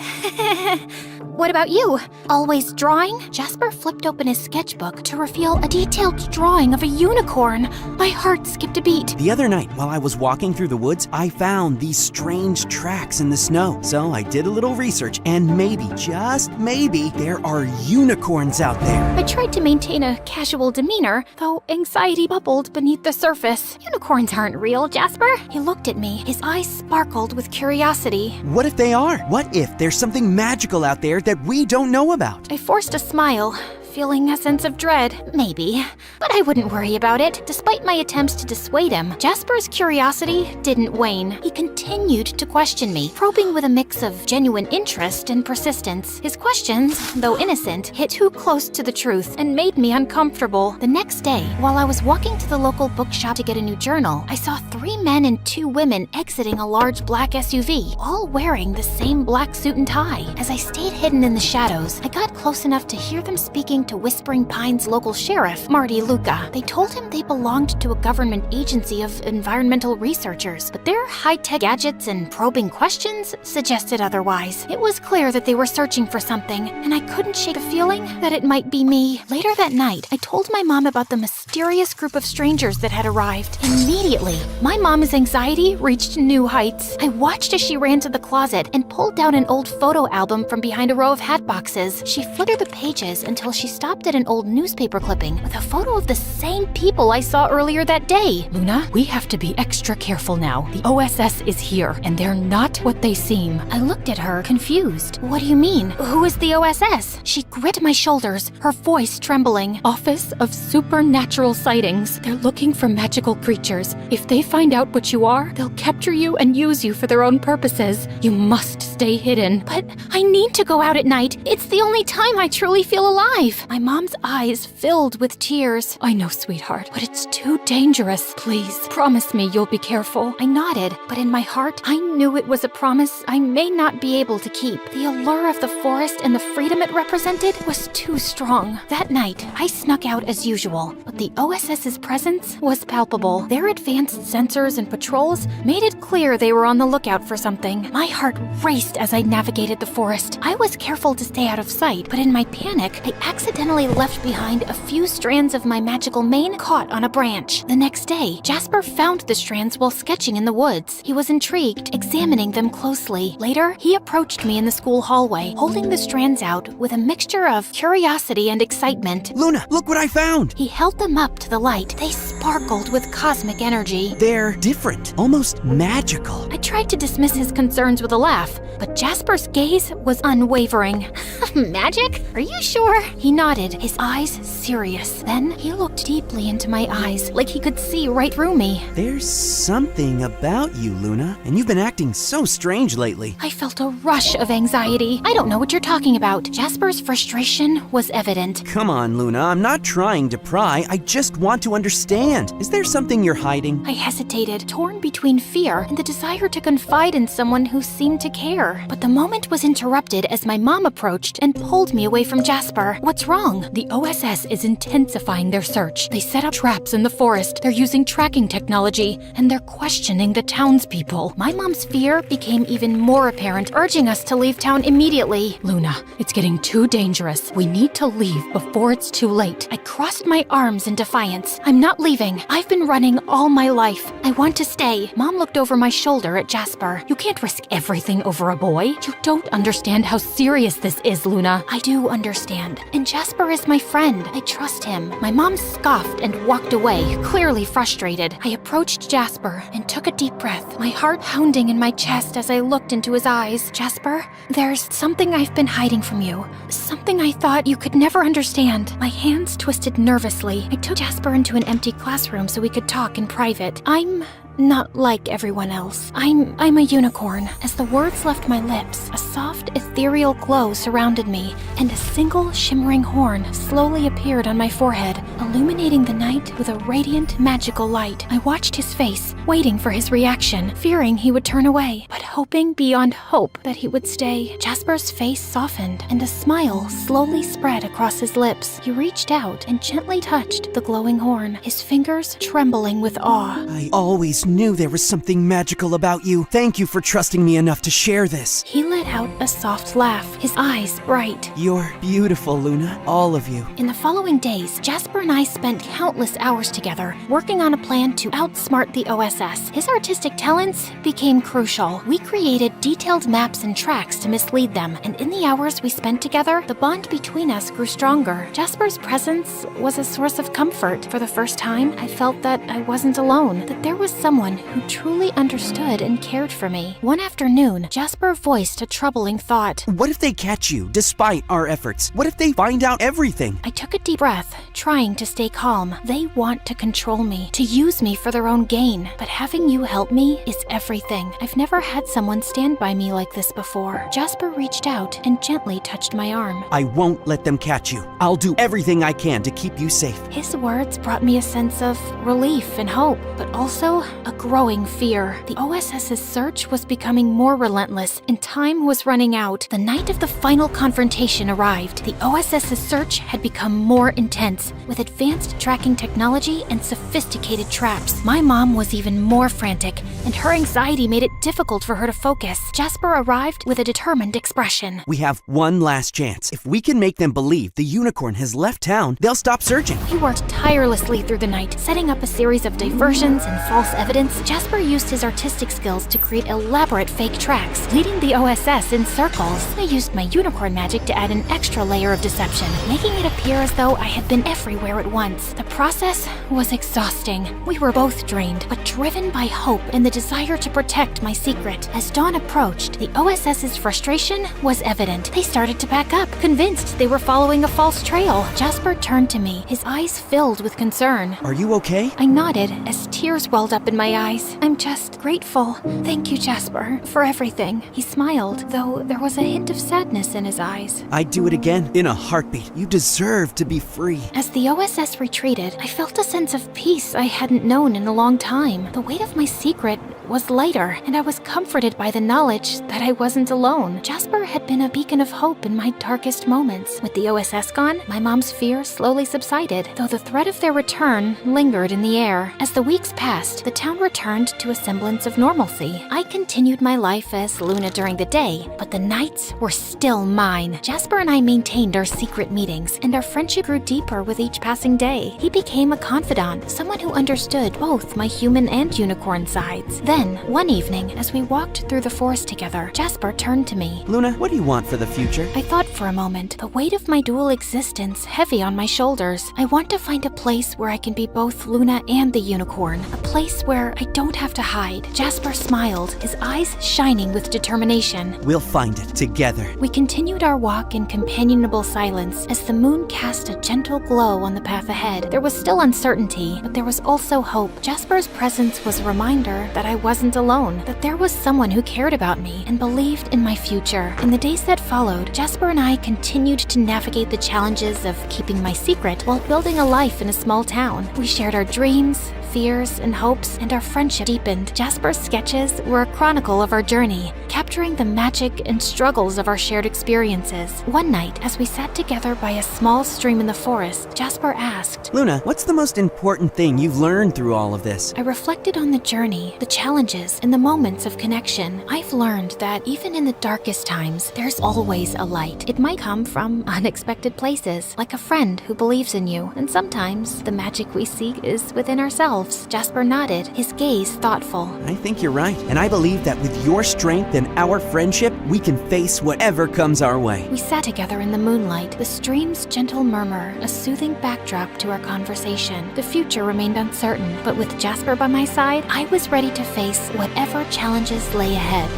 What about you? Always drawing? Jasper flipped open his sketchbook to reveal a detailed drawing of a unicorn. My heart skipped a beat. The other night, while I was walking through the woods, I found these strange tracks in the snow. So I did a little research, and maybe, just maybe, there are unicorns out there. I tried to maintain a casual demeanor, though anxiety bubbled beneath the surface. Unicorns aren't real, Jasper. He looked at me, his eyes sparkled with curiosity. What if they are? What if there's something magical out there that we don't know about? I forced a smile, feeling a sense of dread. Maybe, but I wouldn't worry about it. Despite my attempts to dissuade him, Jasper's curiosity didn't wane. He continued to question me, probing with a mix of genuine interest and persistence. His questions, though innocent, hit too close to the truth and made me uncomfortable. The next day, while I was walking to the local bookshop to get a new journal, I saw 3 men and 2 women exiting a large black SUV, all wearing the same black suit and tie. As I stayed hidden in the shadows, I got close enough to hear them speaking complained to Whispering Pines local sheriff, Marty Luca. They told him they belonged to a government agency of environmental researchers, but their high-tech gadgets and probing questions suggested otherwise. It was clear that they were searching for something, and I couldn't shake a feeling that it might be me. Later that night, I told my mom about the mysterious group of strangers that had arrived. Immediately, my mom's anxiety reached new heights. I watched as she ran to the closet and pulled down an old photo album from behind a row of hat boxes. She flitted the pages until she stopped at an old newspaper clipping with a photo of the same people I saw earlier that day. Luna, we have to be extra careful now. The OSS is here, and they're not what they seem. I looked at her, confused. What do you mean? Who is the OSS? She gripped my shoulders, her voice trembling. Office of Supernatural Sightings. They're looking for magical creatures. If they find out what you are, they'll capture you and use you for their own purposes. You must stay hidden. But I need to go out at night. It's the only time I truly feel alive. My mom's eyes filled with tears. I know, sweetheart, but it's too dangerous. Please, promise me you'll be careful. I nodded, but in my heart, I knew it was a promise I may not be able to keep. The allure of the forest and the freedom it represented was too strong. That night, I snuck out as usual, but the OSS's presence was palpable. Their advanced sensors and patrols made it clear they were on the lookout for something. My heart raced as I navigated the forest. I was careful to stay out of sight, but in my panic, I accidentally left behind a few strands of my magical mane caught on a branch. The next day, Jasper found the strands while sketching in the woods. He was intrigued, examining them closely. Later, he approached me in the school hallway, holding the strands out with a mixture of curiosity and excitement. Luna, look what I found! He held them up to the light. They sparkled with cosmic energy. They're different, almost magical. I tried to dismiss his concerns with a laugh, but Jasper's gaze was unwavering. Magic? Are you sure? He nodded, his eyes serious. Then he looked deeply into my eyes, like he could see right through me. There's something about you, Luna, and you've been acting so strange lately. I felt a rush of anxiety. I don't know what you're talking about. Jasper's frustration was evident. Come on, Luna, I'm not trying to pry. I just want to understand. Is there something you're hiding? I hesitated, torn between fear and the desire to confide in someone who seemed to care. But the moment was interrupted as my mom approached and pulled me away from Jasper. What's wrong? The OSS is intensifying their search. They set up traps in the forest. They're using tracking technology, and they're questioning the townspeople. My mom's fear became even more apparent, urging us to leave town immediately. Luna, it's getting too dangerous. We need to leave before it's too late. I crossed my arms in defiance. I'm not leaving. I've been running all my life. I want to stay. Mom looked over my shoulder at Jasper. You can't risk everything over a boy. You don't understand how serious this is, Luna. I do understand. And Jasper is my friend. I trust him. My mom scoffed and walked away, clearly frustrated. I approached Jasper and took a deep breath, my heart pounding in my chest as I looked into his eyes. Jasper, there's something I've been hiding from you. Something I thought you could never understand. My hands twisted nervously. I took Jasper into an empty classroom so we could talk in private. I'm not like everyone else. I'm a unicorn. As the words left my lips, a soft, ethereal glow surrounded me, and a single shimmering horn slowly appeared on my forehead, illuminating the night with a radiant, magical light. I watched his face, waiting for his reaction, fearing he would turn away, but hoping beyond hope that he would stay. Jasper's face softened, and a smile slowly spread across his lips. He reached out and gently touched the glowing horn, his fingers trembling with awe. I always knew there was something magical about you. Thank you for trusting me enough to share this. He let out a soft laugh, his eyes bright. You're beautiful, Luna. All of you. In the following days, Jasper and I spent countless hours together, working on a plan to outsmart the OSS. His artistic talents became crucial. We created detailed maps and tracks to mislead them, and in the hours we spent together, the bond between us grew stronger. Jasper's presence was a source of comfort. For the first time, I felt that I wasn't alone, that there was someone who truly understood and cared for me. One afternoon, Jasper voiced a troubling thought. What if they catch you, despite our efforts? What if they find out everything? I took a deep breath, trying to stay calm. They want to control me, to use me for their own gain. But having you help me is everything. I've never had someone stand by me like this before. Jasper reached out and gently touched my arm. I won't let them catch you. I'll do everything I can to keep you safe. His words brought me a sense of relief and hope, but also a growing fear. The OSS's search was becoming more relentless, and time was running out. The night of the final confrontation arrived. The OSS's search had become more intense, with advanced tracking technology and sophisticated traps. My mom was even more frantic, and her anxiety made it difficult for her to focus. Jasper arrived with a determined expression. We have one last chance. If we can make them believe the unicorn has left town, they'll stop searching. He worked tirelessly through the night, setting up a series of diversions and false evidence. Jasper used his artistic skills to create elaborate fake tracks, leading the OSS in circles. I used my unicorn magic to add an extra layer of deception, making it appear as though I had been everywhere at once. The process was exhausting. We were both drained, but driven by hope and the desire to protect my secret. As dawn approached, the OSS's frustration was evident. They started to pack up, convinced they were following a false trail. Jasper turned to me, his eyes filled with concern. Are you okay? I nodded as tears welled up in my eyes. I'm just grateful. Thank you, Jasper, for everything. He smiled, though there was a hint of sadness in his eyes. I'd do it again in a heartbeat. You deserve to be free. As the OSS retreated, I felt a sense of peace I hadn't known in a long time. The weight of my secret was lighter, and I was comforted by the knowledge that I wasn't alone. Jasper had been a beacon of hope in my darkest moments. With the OSS gone, my mom's fear slowly subsided, though the threat of their return lingered in the air. As the weeks passed, the town returned to a semblance of normalcy. I continued my life as Luna during the day, but the nights were still mine. Jasper and I maintained our secret meetings, and our friendship grew deeper with each passing day. He became a confidant, someone who understood both my human and unicorn sides. Then, one evening, as we walked through the forest together, Jasper turned to me. Luna, what do you want for the future? I thought for a moment, the weight of my dual existence heavy on my shoulders. I want to find a place where I can be both Luna and the unicorn, a place where I don't have to hide. Jasper smiled, his eyes shining with determination. We'll find it together. We continued our walk in companionable silence as the moon cast a gentle glow on the path ahead. There was still uncertainty, but there was also hope. Jasper's presence was a reminder that I wasn't alone, that there was someone who cared about me and believed in my future. In the days that followed, Jasper and I continued to navigate the challenges of keeping my secret while building a life in a small town. We shared our dreams, fears, and hopes, and our friendship deepened. Jasper's sketches were a chronicle of our journey, capturing the magic and struggles of our shared experiences. One night, as we sat together by a small stream in the forest, Jasper asked, Luna, what's the most important thing you've learned through all of this? I reflected on the journey, the challenges, and the moments of connection. I've learned that even in the darkest times, there's always a light. It might come from unexpected places, like a friend who believes in you, and sometimes the magic we seek is within ourselves. Jasper nodded, his gaze thoughtful. I think you're right, and I believe that with your strength and our friendship, we can face whatever comes our way. We sat together in the moonlight, the stream's gentle murmur, a soothing backdrop to our conversation. The future remained uncertain, but with Jasper by my side, I was ready to face whatever challenges lay ahead.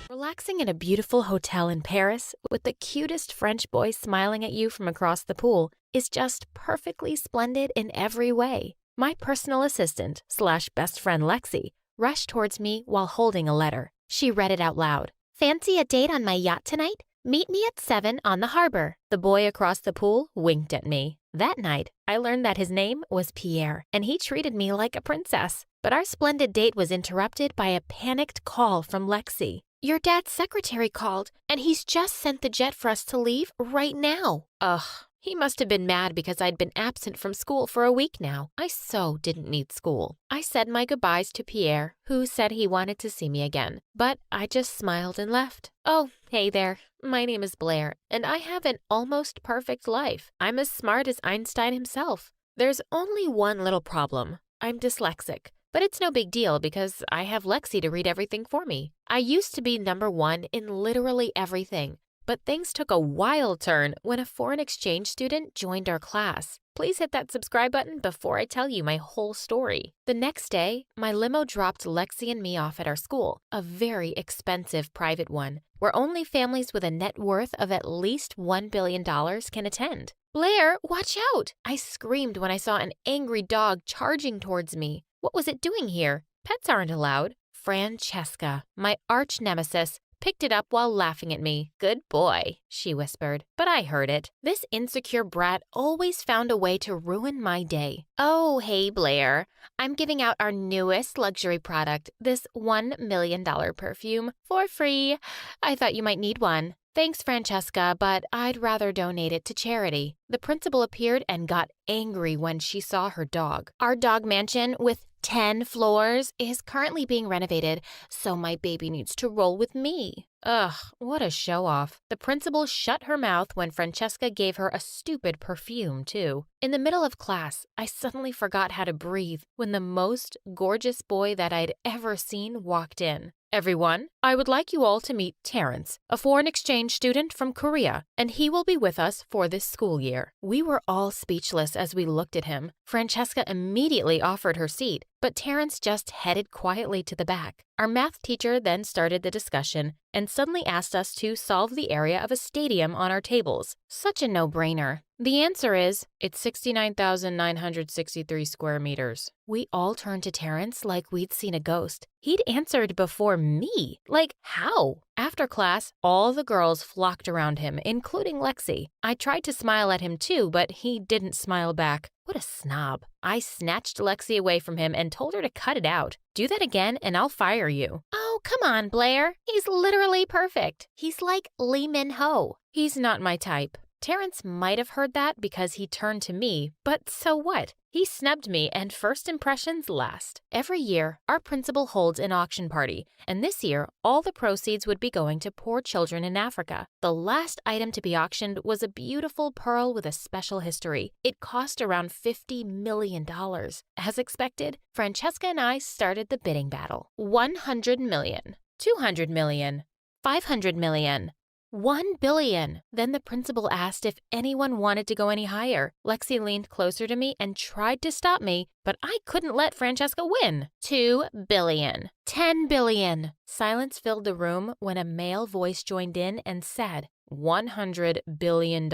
Relaxing in a beautiful hotel in Paris with the cutest French boy smiling at you from across the pool is just perfectly splendid in every way. My personal assistant / best friend Lexi rushed towards me while holding a letter. She read it out loud. Fancy a date on my yacht tonight? Meet me at 7 on the harbor. The boy across the pool winked at me. That night, I learned that his name was Pierre, and he treated me like a princess. But our splendid date was interrupted by a panicked call from Lexi. Your dad's secretary called, and he's just sent the jet for us to leave right now. Ugh, he must have been mad because I'd been absent from school for a week now. I so didn't need school. I said my goodbyes to Pierre, who said he wanted to see me again, but I just smiled and left. Oh, hey there. My name is Blair, and I have an almost perfect life. I'm as smart as Einstein himself. There's only one little problem. I'm dyslexic. But it's no big deal because I have Lexi to read everything for me. I used to be number 1 in literally everything, But things took a wild turn when a foreign exchange student joined our class. Please hit that subscribe button before I tell you my whole story. The next day, my limo dropped Lexi and me off at our school, a very expensive private one, where only families with a net worth of at least $1 billion can attend. "Blair, watch out!" I screamed when I saw an angry dog charging towards me. What was it doing here? Pets aren't allowed. Francesca, my arch nemesis, picked it up while laughing at me. "Good boy," she whispered, but I heard it. This insecure brat always found a way to ruin my day. "Oh, hey, Blair. I'm giving out our newest luxury product, this $1 million perfume, for free. I thought you might need one." "Thanks, Francesca, but I'd rather donate it to charity." The principal appeared and got angry when she saw her dog. "Our dog mansion with 10 floors is currently being renovated, so my baby needs to roll with me." Ugh, what a show-off. The principal shut her mouth when Francesca gave her a stupid perfume, too. In the middle of class, I suddenly forgot how to breathe when the most gorgeous boy that I'd ever seen walked in. "Everyone, I would like you all to meet Terrence, a foreign exchange student from Korea, and he will be with us for this school year." We were all speechless as we looked at him. Francesca immediately offered her seat, but Terrence just headed quietly to the back. Our math teacher then started the discussion and suddenly asked us to solve the area of a stadium on our tables. Such a no-brainer. The answer is, it's 69,963 square meters. We all turned to Terrence like we'd seen a ghost. He'd answered before me. Like, how? After class, all the girls flocked around him, including Lexi. I tried to smile at him too, but he didn't smile back. What a snob. I snatched Lexi away from him and told her to cut it out. "Do that again and I'll fire you." "Oh, come on, Blair. He's literally perfect. He's like Lee Min-ho." "He's not my type." Terrence might have heard that because he turned to me, but so what? He snubbed me, and first impressions last. Every year, our principal holds an auction party, and this year, all the proceeds would be going to poor children in Africa. The last item to be auctioned was a beautiful pearl with a special history. It cost around $50 million. As expected, Francesca and I started the bidding battle. 100 million, 200 million, 500 million. 1 billion. Then the principal asked if anyone wanted to go any higher. Lexi leaned closer to me and tried to stop me, but I couldn't let Francesca win. 2 billion. 10 billion. Silence filled the room when a male voice joined in and said, $100 billion.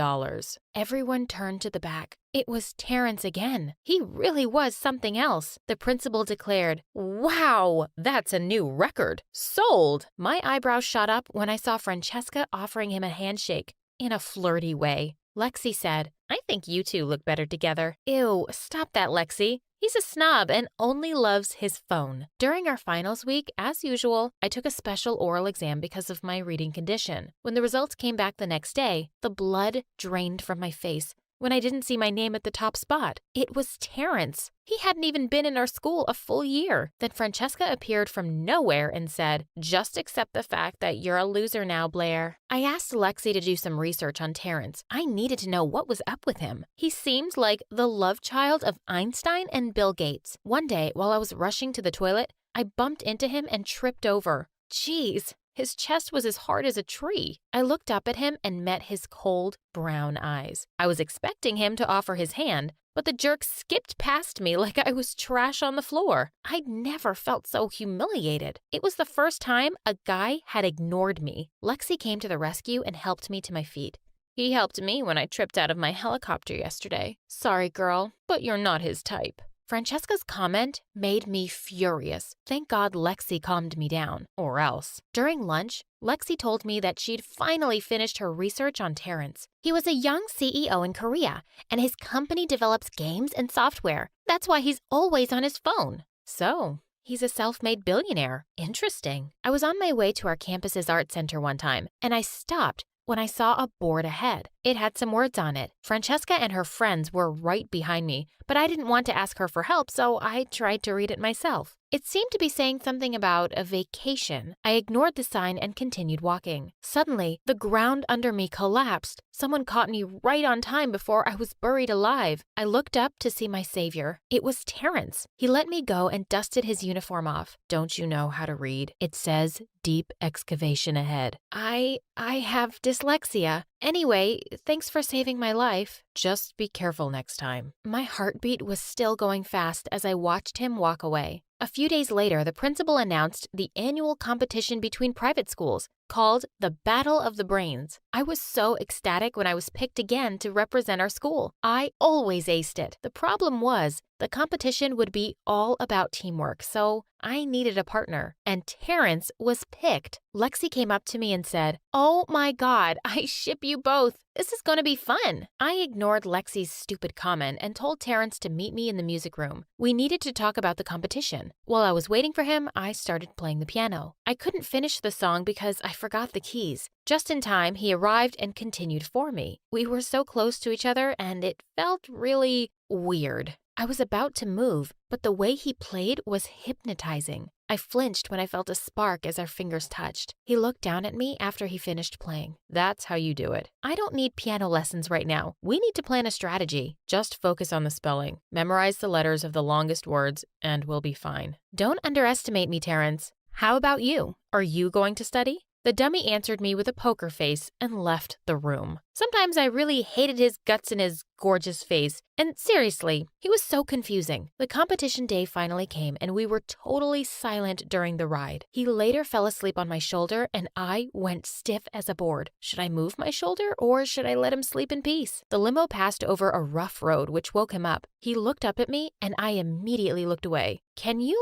Everyone turned to the back. It was Terrence again. He really was something else. The principal declared, "Wow, that's a new record. Sold." My eyebrows shot up when I saw Francesca offering him a handshake in a flirty way. Lexi said, "I think you two look better together." Ew, stop that, Lexi. He's a snob and only loves his phone. During our finals week, as usual, I took a special oral exam because of my reading condition. When the results came back the next day, the blood drained from my face when I didn't see my name at the top spot. It was Terrence. He hadn't even been in our school a full year. Then Francesca appeared from nowhere and said, "Just accept the fact that you're a loser now, Blair." I asked Lexi to do some research on Terrence. I needed to know what was up with him. He seemed like the love child of Einstein and Bill Gates. One day, while I was rushing to the toilet, I bumped into him and tripped over. Jeez. His chest was as hard as a tree. I looked up at him and met his cold, brown eyes. I was expecting him to offer his hand, but the jerk skipped past me like I was trash on the floor. I'd never felt so humiliated. It was the first time a guy had ignored me. Lexi came to the rescue and helped me to my feet. "He helped me when I tripped out of my helicopter yesterday. Sorry, girl, but you're not his type." Francesca's comment made me furious. Thank God Lexi calmed me down, or else. During lunch, Lexi told me that she'd finally finished her research on Terrence. He was a young CEO in Korea, and his company develops games and software. That's why he's always on his phone. So, he's a self-made billionaire. Interesting. I was on my way to our campus's art center one time, and I stopped when I saw a board ahead. It had some words on it. Francesca and her friends were right behind me, but I didn't want to ask her for help, so I tried to read it myself. It seemed to be saying something about a vacation. I ignored the sign and continued walking. Suddenly, the ground under me collapsed. Someone caught me right on time before I was buried alive. I looked up to see my savior. It was Terrence. He let me go and dusted his uniform off. "Don't you know how to read? It says deep excavation ahead." I have dyslexia. Anyway, thanks for saving my life. Just be careful next time. My heartbeat was still going fast as I watched him walk away. A few days later, the principal announced the annual competition between private schools called the Battle of the Brains. I was so ecstatic when I was picked again to represent our school. I always aced it. The problem was, the competition would be all about teamwork, so I needed a partner. And Terrence was picked. Lexi came up to me and said, "Oh my God, I ship you both. This is going to be fun." I ignored Lexi's stupid comment and told Terrence to meet me in the music room. We needed to talk about the competition. While I was waiting for him, I started playing the piano. I couldn't finish the song because I forgot the keys. Just in time, he arrived and continued for me. We were so close to each other and it felt really weird. I was about to move, but the way he played was hypnotizing. I flinched when I felt a spark as our fingers touched. He looked down at me after he finished playing. That's how you do it. I don't need piano lessons right now. We need to plan a strategy. Just focus on the spelling. Memorize the letters of the longest words, and we'll be fine. Don't underestimate me, Terrence. How about you? Are you going to study? The dummy answered me with a poker face and left the room. Sometimes I really hated his guts and his gorgeous face. And seriously, he was so confusing. The competition day finally came and we were totally silent during the ride. He later fell asleep on my shoulder and I went stiff as a board. Should I move my shoulder or should I let him sleep in peace? The limo passed over a rough road which woke him up. He looked up at me and I immediately looked away. "Can you,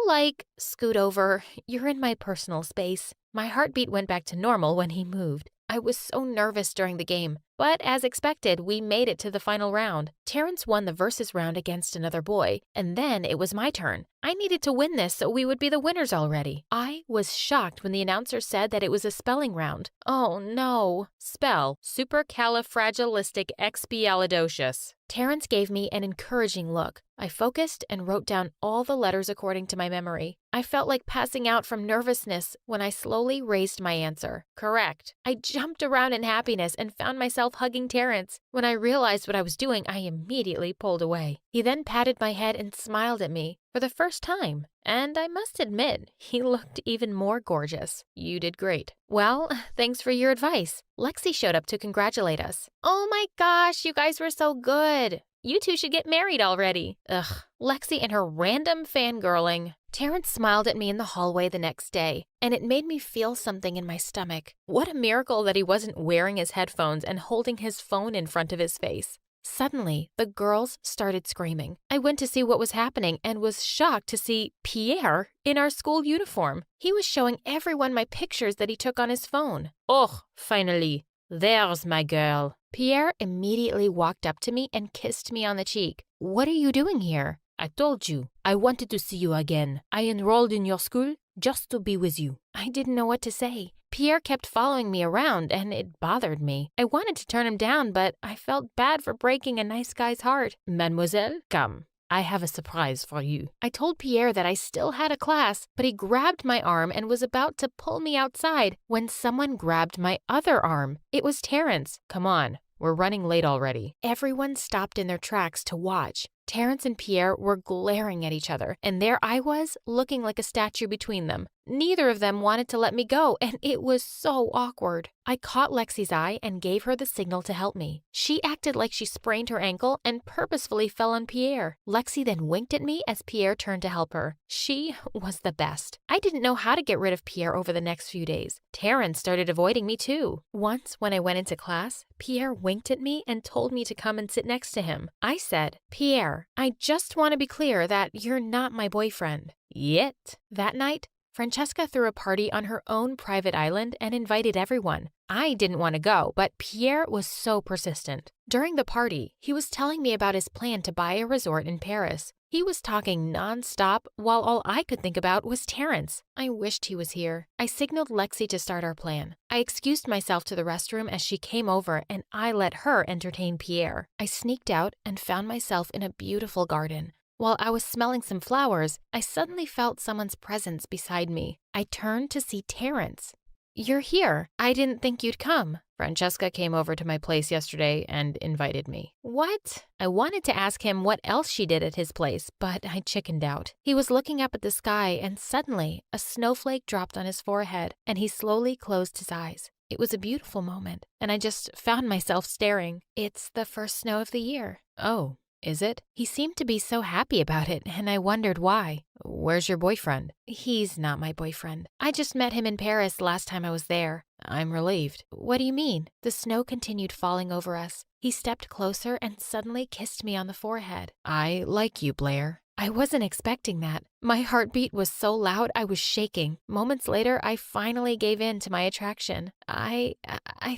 scoot over? You're in my personal space." My heartbeat went back to normal when he moved. I was so nervous during the game, but as expected, we made it to the final round. Terrence won the versus round against another boy, and then it was my turn. I needed to win this so we would be the winners already. I was shocked when the announcer said that it was a spelling round. Oh no. Spell supercalifragilisticexpialidocious. Terrence gave me an encouraging look. I focused and wrote down all the letters according to my memory. I felt like passing out from nervousness when I slowly raised my answer. Correct. I jumped around in happiness and found myself hugging Terrence. When I realized what I was doing, I immediately pulled away. He then patted my head and smiled at me for the first time. And I must admit, he looked even more gorgeous. You did great. Well, thanks for your advice. Lexi showed up to congratulate us. Oh my gosh, you guys were so good. You two should get married already. Ugh, Lexi and her random fangirling. Terrence smiled at me in the hallway the next day, and it made me feel something in my stomach. What a miracle that he wasn't wearing his headphones and holding his phone in front of his face. Suddenly, the girls started screaming. I went to see what was happening and was shocked to see Pierre in our school uniform. He was showing everyone my pictures that he took on his phone. Oh, finally. There's my girl. Pierre immediately walked up to me and kissed me on the cheek. What are you doing here? I told you. I wanted to see you again. I enrolled in your school just to be with you. I didn't know what to say. Pierre kept following me around and it bothered me. I wanted to turn him down, but I felt bad for breaking a nice guy's heart. Mademoiselle, come. I have a surprise for you. I told Pierre that I still had a class, but he grabbed my arm and was about to pull me outside when someone grabbed my other arm. It was Terrence. Come on, we're running late already. Everyone stopped in their tracks to watch. Terrence and Pierre were glaring at each other, and there I was, looking like a statue between them. Neither of them wanted to let me go, and it was so awkward. I caught Lexi's eye and gave her the signal to help me. She acted like she sprained her ankle and purposefully fell on Pierre. Lexi then winked at me as Pierre turned to help her. She was the best. I didn't know how to get rid of Pierre over the next few days. Terrence started avoiding me too. Once, when I went into class, Pierre winked at me and told me to come and sit next to him. I said, "Pierre, I just want to be clear that you're not my boyfriend." Yet. That night, Francesca threw a party on her own private island and invited everyone. I didn't want to go, but Pierre was so persistent. During the party, he was telling me about his plan to buy a resort in Paris. He was talking nonstop while all I could think about was Terrence. I wished he was here. I signaled Lexi to start our plan. I excused myself to the restroom as she came over and I let her entertain Pierre. I sneaked out and found myself in a beautiful garden. While I was smelling some flowers, I suddenly felt someone's presence beside me. I turned to see Terrence. "You're here. I didn't think you'd come." Francesca came over to my place yesterday and invited me. What? I wanted to ask him what else she did at his place, but I chickened out. He was looking up at the sky and suddenly a snowflake dropped on his forehead and he slowly closed his eyes. It was a beautiful moment, and I just found myself staring. It's the first snow of the year. Oh, is it? He seemed to be so happy about it, and I wondered why. Where's your boyfriend? He's not my boyfriend. I just met him in Paris last time I was there. I'm relieved. What do you mean? The snow continued falling over us. He stepped closer and suddenly kissed me on the forehead. I like you, Blair. I wasn't expecting that. My heartbeat was so loud I was shaking. Moments later, I finally gave in to my attraction. I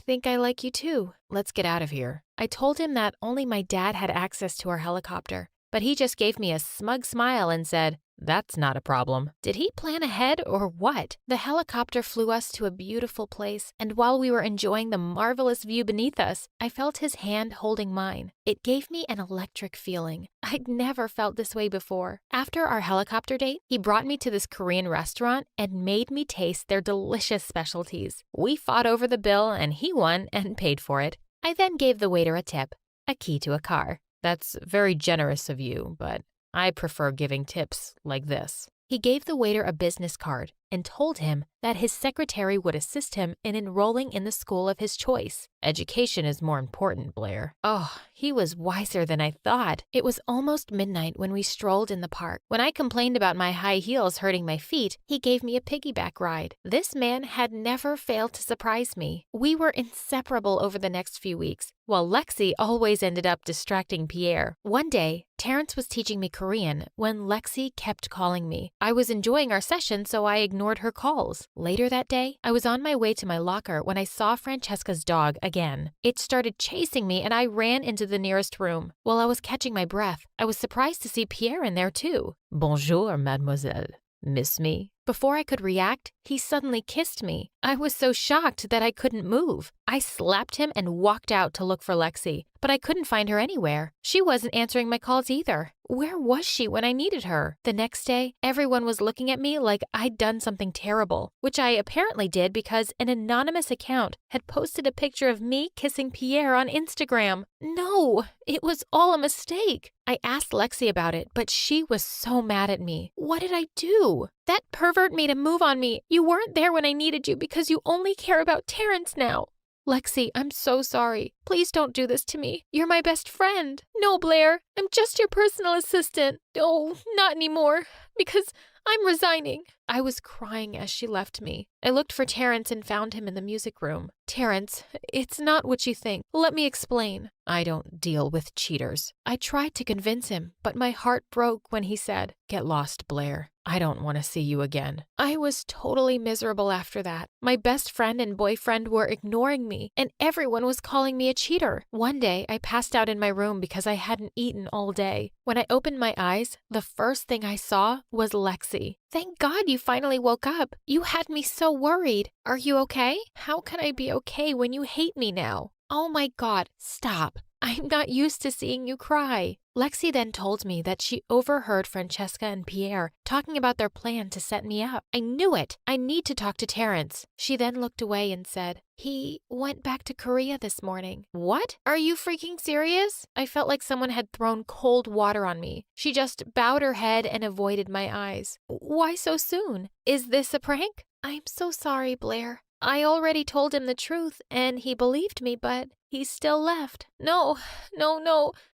think I like you too. Let's get out of here. I told him that only my dad had access to our helicopter, but he just gave me a smug smile and said, "That's not a problem." Did he plan ahead or what? The helicopter flew us to a beautiful place, and while we were enjoying the marvelous view beneath us, I felt his hand holding mine. It gave me an electric feeling. I'd never felt this way before. After our helicopter date, he brought me to this Korean restaurant and made me taste their delicious specialties. We fought over the bill, and he won and paid for it. I then gave the waiter a tip, a key to a car. That's very generous of you, but I prefer giving tips like this. He gave the waiter a business card and told him that his secretary would assist him in enrolling in the school of his choice. Education is more important, Blair. Oh, he was wiser than I thought. It was almost midnight when we strolled in the park. When I complained about my high heels hurting my feet, he gave me a piggyback ride. This man had never failed to surprise me. We were inseparable over the next few weeks, while Lexi always ended up distracting Pierre. One day, Terrence was teaching me Korean when Lexi kept calling me. I was enjoying our session, so I ignored her calls. Later that day, I was on my way to my locker when I saw Francesca's dog again. It started chasing me and I ran into the nearest room. While I was catching my breath, I was surprised to see Pierre in there too. Bonjour, mademoiselle. Miss me? Before I could react, he suddenly kissed me. I was so shocked that I couldn't move. I slapped him and walked out to look for Lexi, but I couldn't find her anywhere. She wasn't answering my calls either. Where was she when I needed her? The next day, everyone was looking at me like I'd done something terrible, which I apparently did because an anonymous account had posted a picture of me kissing Pierre on Instagram. No, it was all a mistake. I asked Lexi about it, but she was so mad at me. What did I do? That pervert made a move on me. You weren't there when I needed you because you only care about Terrence now. Lexi, I'm so sorry. Please don't do this to me. You're my best friend. No, Blair, I'm just your personal assistant. Oh, not anymore, because I'm resigning. I was crying as she left me. I looked for Terrence and found him in the music room. Terrence, it's not what you think. Let me explain. I don't deal with cheaters. I tried to convince him, but my heart broke when he said, "Get lost, Blair. I don't want to see you again." I was totally miserable after that. My best friend and boyfriend were ignoring me, and everyone was calling me a cheater. One day, I passed out in my room because I hadn't eaten all day. When I opened my eyes, the first thing I saw was Lexi. Thank God you finally woke up. You had me so worried. Are you okay? How can I be okay when you hate me now? Oh my God, stop. I'm not used to seeing you cry. Lexi then told me that she overheard Francesca and Pierre talking about their plan to set me up. I knew it. I need to talk to Terrence. She then looked away and said, "He went back to Korea this morning." What? Are you freaking serious? I felt like someone had thrown cold water on me. She just bowed her head and avoided my eyes. Why so soon? Is this a prank? I'm so sorry, Blair. I already told him the truth and he believed me, but he still left. No.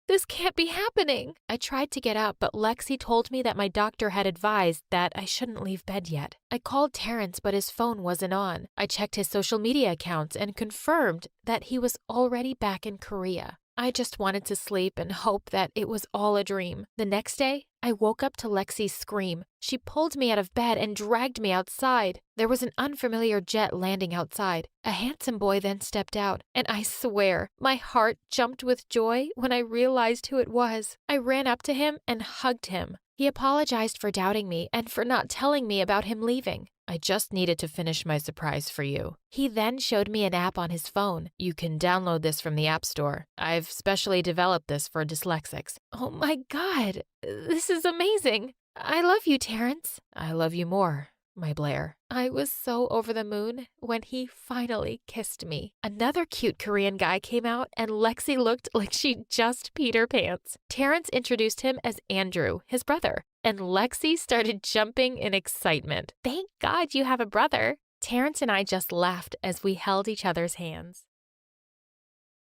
This can't be happening. I tried to get up, but Lexi told me that my doctor had advised that I shouldn't leave bed yet. I called Terrence, but his phone wasn't on. I checked his social media accounts and confirmed that he was already back in Korea. I just wanted to sleep and hope that it was all a dream. The next day, I woke up to Lexi's scream. She pulled me out of bed and dragged me outside. There was an unfamiliar jet landing outside. A handsome boy then stepped out, and I swear, my heart jumped with joy when I realized who it was. I ran up to him and hugged him. He apologized for doubting me and for not telling me about him leaving. "I just needed to finish my surprise for you." He then showed me an app on his phone. "You can download this from the App Store. I've specially developed this for dyslexics." Oh my God, this is amazing. I love you, Terrence. I love you more, my Blair. I was so over the moon when he finally kissed me. Another cute Korean guy came out and Lexi looked like she just peed her pants. Terrence introduced him as Andrew, his brother, and Lexi started jumping in excitement. Thank God you have a brother. Terrence and I just laughed as we held each other's hands.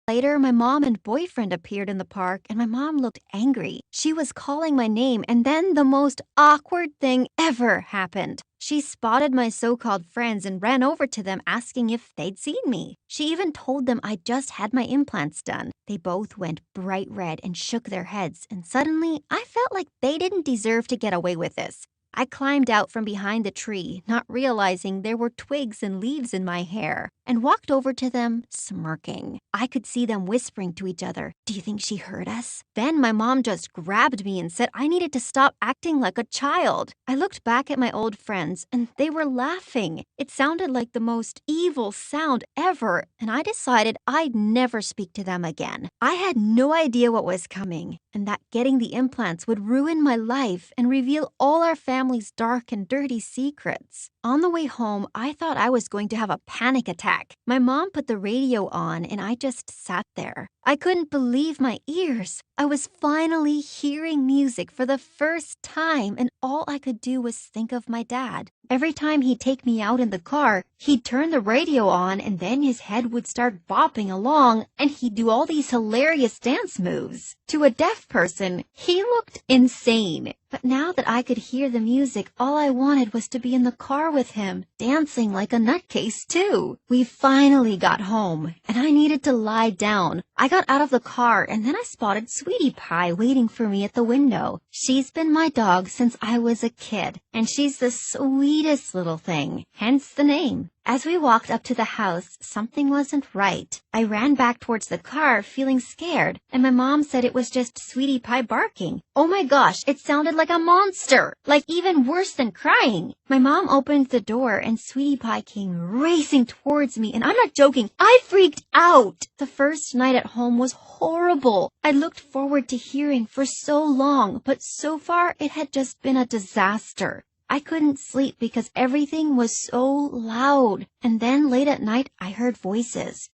Later, my mom and boyfriend appeared in the park, and my mom looked angry. She was calling my name, and then the most awkward thing ever happened. She spotted my so-called friends and ran over to them asking if they'd seen me. She even told them I just had my implants done. They both went bright red and shook their heads, and suddenly I felt like they didn't deserve to get away with this. I climbed out from behind the tree, not realizing there were twigs and leaves in my hair, and walked over to them, smirking. I could see them whispering to each other, "Do you think she heard us?" Then my mom just grabbed me and said I needed to stop acting like a child. I looked back at my old friends, and they were laughing. It sounded like the most evil sound ever, and I decided I'd never speak to them again. I had no idea what was coming, and that getting the implants would ruin my life and reveal all our family's dark and dirty secrets. On the way home, I thought I was going to have a panic attack. My mom put the radio on, and I just sat there. I couldn't believe my ears. I was finally hearing music for the first time, and all I could do was think of my dad. Every time he'd take me out in the car, he'd turn the radio on, and then his head would start bopping along, and he'd do all these hilarious dance moves. To a deaf person, he looked insane. But now that I could hear the music, all I wanted was to be in the car with him, dancing like a nutcase too. We finally got home, and I needed to lie down. I got out of the car, and then I spotted Sweetie Pie waiting for me at the window. She's been my dog since I was a kid, and she's the sweetest little thing, hence the name. As we walked up to the house, something wasn't right. I ran back towards the car, feeling scared, and my mom said it was just Sweetie Pie barking. Oh my gosh, it sounded like a monster, like even worse than crying. My mom opened the door, and Sweetie Pie came racing towards me, and I'm not joking, I freaked out. The first night at home was horrible. I looked forward to hearing for so long, but so far it had just been a disaster. I couldn't sleep because everything was so loud. And then late at night, I heard voices.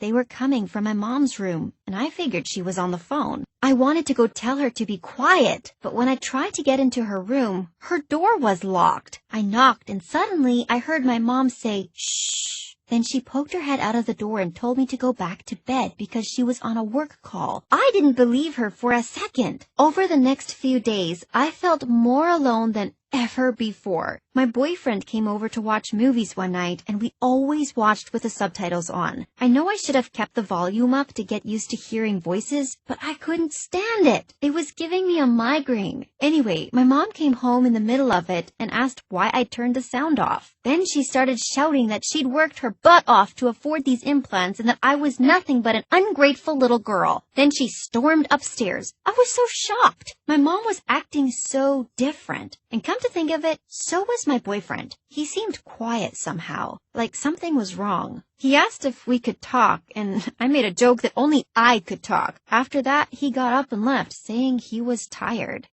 They were coming from my mom's room, and I figured she was on the phone. I wanted to go tell her to be quiet, but when I tried to get into her room, her door was locked. I knocked, and suddenly I heard my mom say, "Shh." Then she poked her head out of the door and told me to go back to bed because she was on a work call. I didn't believe her for a second. Over the next few days, I felt more alone than ever before. My boyfriend came over to watch movies one night, and we always watched with the subtitles on. I know I should have kept the volume up to get used to hearing voices, but I couldn't stand it. It was giving me a migraine. Anyway, my mom came home in the middle of it and asked why I turned the sound off. Then she started shouting that she'd worked her butt off to afford these implants and that I was nothing but an ungrateful little girl. Then she stormed upstairs. I was so shocked. My mom was acting so different. And come to think of it, so was my boyfriend. He seemed quiet somehow, like something was wrong. He asked if we could talk, and I made a joke that only I could talk. After that, he got up and left, saying he was tired.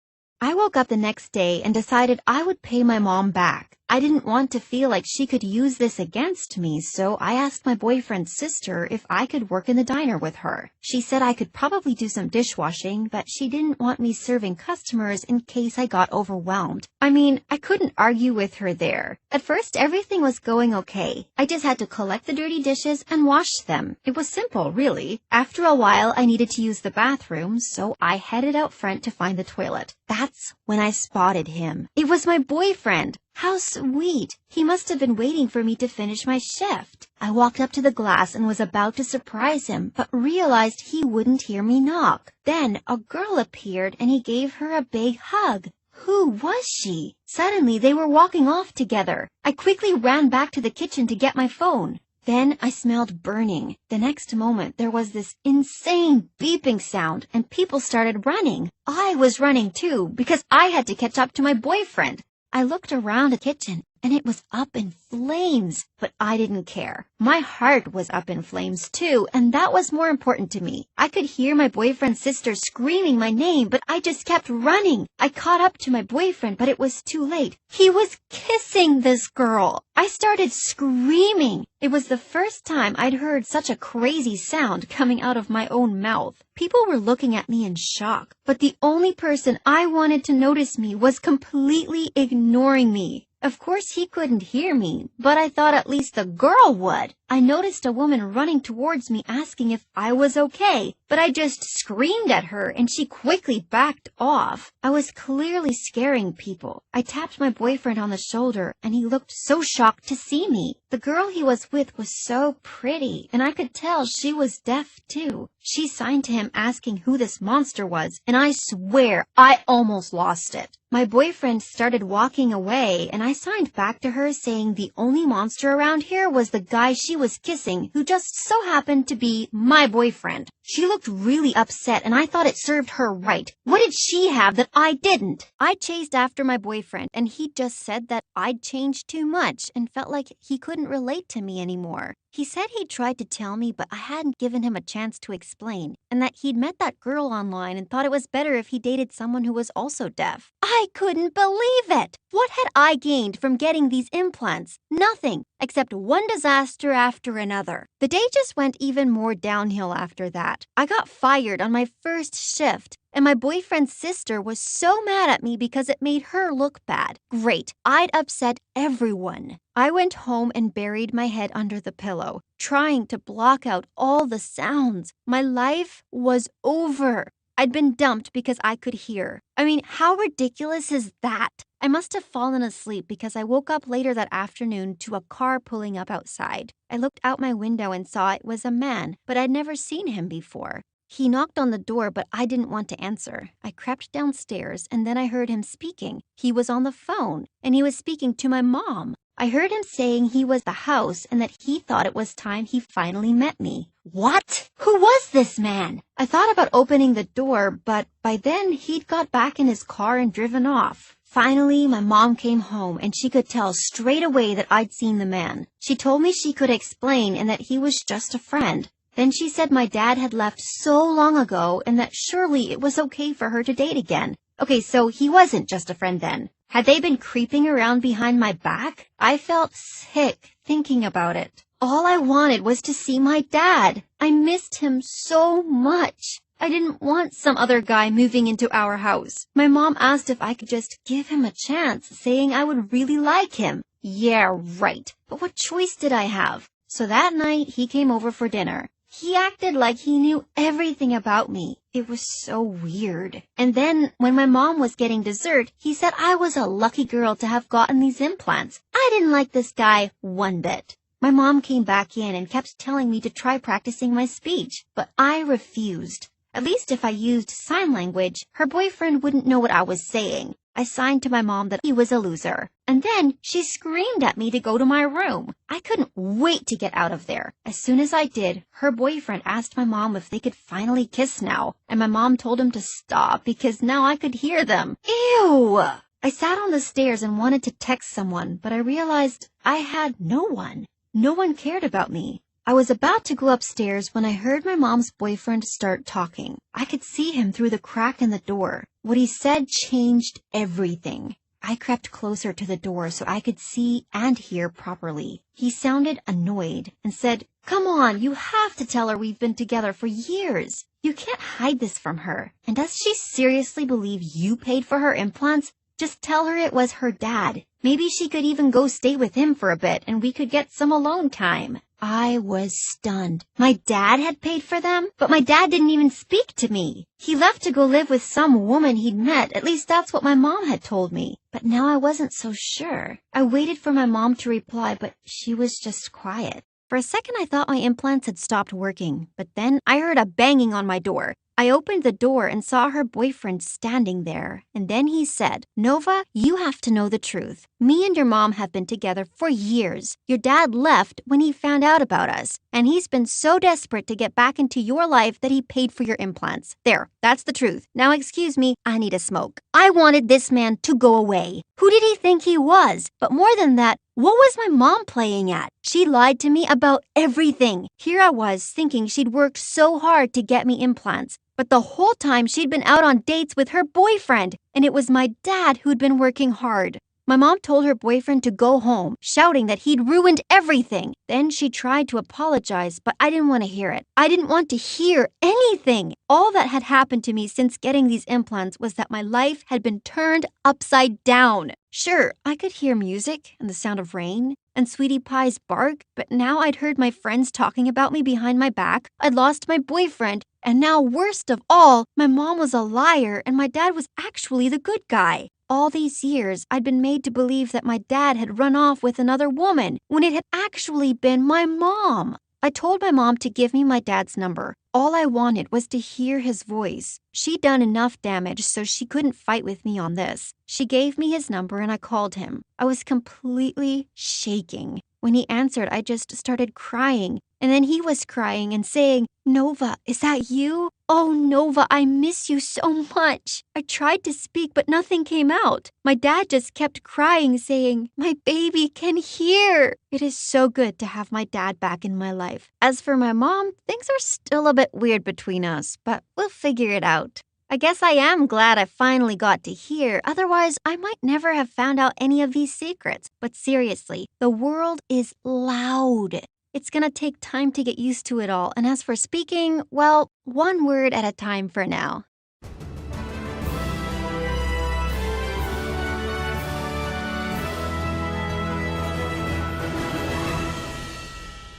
I woke up the next day and decided I would pay my mom back. I didn't want to feel like she could use this against me, so I asked my boyfriend's sister if I could work in the diner with her. She said I could probably do some dishwashing, but she didn't want me serving customers in case I got overwhelmed. I mean, I couldn't argue with her there. At first, everything was going okay. I just had to collect the dirty dishes and wash them. It was simple, really. After a while, I needed to use the bathroom, so I headed out front to find the toilet. That's when I spotted him. It was my boyfriend. How sweet. He must have been waiting for me to finish my shift. I walked up to the glass and was about to surprise him, but realized he wouldn't hear me knock. Then a girl appeared and he gave her a big hug. Who was she? Suddenly they were walking off together. I quickly ran back to the kitchen to get my phone. Then I smelled burning. The next moment there was this insane beeping sound and people started running. I was running too because I had to catch up to my boyfriend. I looked around the kitchen, and it was up in flames, but I didn't care. My heart was up in flames too, and that was more important to me. I could hear my boyfriend's sister screaming my name, but I just kept running. I caught up to my boyfriend, but it was too late. He was kissing this girl. I started screaming. It was the first time I'd heard such a crazy sound coming out of my own mouth. People were looking at me in shock, but the only person I wanted to notice me was completely ignoring me. Of course he couldn't hear me, but I thought at least the girl would. I noticed a woman running towards me asking if I was okay, but I just screamed at her and she quickly backed off. I was clearly scaring people. I tapped my boyfriend on the shoulder and he looked so shocked to see me. The girl he was with was so pretty and I could tell she was deaf too. She signed to him asking who this monster was, and I swear I almost lost it. My boyfriend started walking away, and I signed back to her saying the only monster around here was the guy she was kissing, who just so happened to be my boyfriend. She looked really upset, and I thought it served her right. What did she have that I didn't? I chased after my boyfriend, and he just said that I'd changed too much and felt like he couldn't relate to me anymore. He said he tried to tell me, but I hadn't given him a chance to explain, and that he'd met that girl online and thought it was better if he dated someone who was also deaf. I couldn't believe it! What had I gained from getting these implants? Nothing, except one disaster after another. The day just went even more downhill after that. I got fired on my first shift, and my boyfriend's sister was so mad at me because it made her look bad. Great, I'd upset everyone. I went home and buried my head under the pillow, trying to block out all the sounds. My life was over. I'd been dumped because I could hear. I mean, how ridiculous is that? I must have fallen asleep because I woke up later that afternoon to a car pulling up outside. I looked out my window and saw it was a man, but I'd never seen him before. He knocked on the door, but I didn't want to answer. I crept downstairs, and then I heard him speaking. He was on the phone, and he was speaking to my mom. I heard him saying he was the house and that he thought it was time he finally met me. What? Who was this man? I thought about opening the door, but by then he'd got back in his car and driven off. Finally, my mom came home and she could tell straight away that I'd seen the man. She told me she could explain and that he was just a friend. Then she said my dad had left so long ago and that surely it was okay for her to date again. Okay, so he wasn't just a friend then. Had they been creeping around behind my back? I felt sick thinking about it. All I wanted was to see my dad. I missed him so much. I didn't want some other guy moving into our house. My mom asked if I could just give him a chance, saying I would really like him. Yeah, right. But what choice did I have? So that night, he came over for dinner. He acted like he knew everything about me. It was so weird. And then, when my mom was getting dessert, he said I was a lucky girl to have gotten these implants. I didn't like this guy one bit. My mom came back in and kept telling me to try practicing my speech, but I refused. At least if I used sign language, her boyfriend wouldn't know what I was saying. I signed to my mom that he was a loser. And then she screamed at me to go to my room. I couldn't wait to get out of there. As soon as I did, her boyfriend asked my mom if they could finally kiss now. And my mom told him to stop because now I could hear them. Ew! I sat on the stairs and wanted to text someone, but I realized I had no one. No one cared about me. I was about to go upstairs when I heard my mom's boyfriend start talking. I could see him through the crack in the door. What he said changed everything. I crept closer to the door so I could see and hear properly. He sounded annoyed and said, "Come on, you have to tell her we've been together for years. You can't hide this from her. And does she seriously believe you paid for her implants? Just tell her it was her dad. Maybe she could even go stay with him for a bit and we could get some alone time." I was stunned. My dad had paid for them, but my dad didn't even speak to me. He left to go live with some woman he'd met, at least that's what my mom had told me. But now I wasn't so sure. I waited for my mom to reply, but she was just quiet. For a second I thought my implants had stopped working, but then I heard a banging on my door. I opened the door and saw her boyfriend standing there, and then he said, "Nova, you have to know the truth. Me and your mom have been together for years. Your dad left when he found out about us, and he's been so desperate to get back into your life that he paid for your implants. There, that's the truth. Now excuse me, I need a smoke." I wanted this man to go away. Who did he think he was? But more than that, what was my mom playing at? She lied to me about everything. Here I was thinking she'd worked so hard to get me implants. But the whole time she'd been out on dates with her boyfriend, and it was my dad who'd been working hard. My mom told her boyfriend to go home, shouting that he'd ruined everything. Then she tried to apologize, but I didn't want to hear it. I didn't want to hear anything. All that had happened to me since getting these implants was that my life had been turned upside down. Sure, I could hear music and the sound of rain and Sweetie Pie's bark, but now I'd heard my friends talking about me behind my back. I'd lost my boyfriend, and now worst of all, my mom was a liar and my dad was actually the good guy. All these years, I'd been made to believe that my dad had run off with another woman when it had actually been my mom. I told my mom to give me my dad's number. All I wanted was to hear his voice. She'd done enough damage so she couldn't fight with me on this. She gave me his number and I called him. I was completely shaking. When he answered, I just started crying. And then he was crying and saying, "Nova, is that you? Oh, Nova, I miss you so much." I tried to speak, but nothing came out. My dad just kept crying, saying, "My baby can hear." It is so good to have my dad back in my life. As for my mom, things are still a bit weird between us, but we'll figure it out. I guess I am glad I finally got to hear. Otherwise, I might never have found out any of these secrets. But seriously, the world is loud. It's gonna take time to get used to it all. And as for speaking, well, one word at a time for now.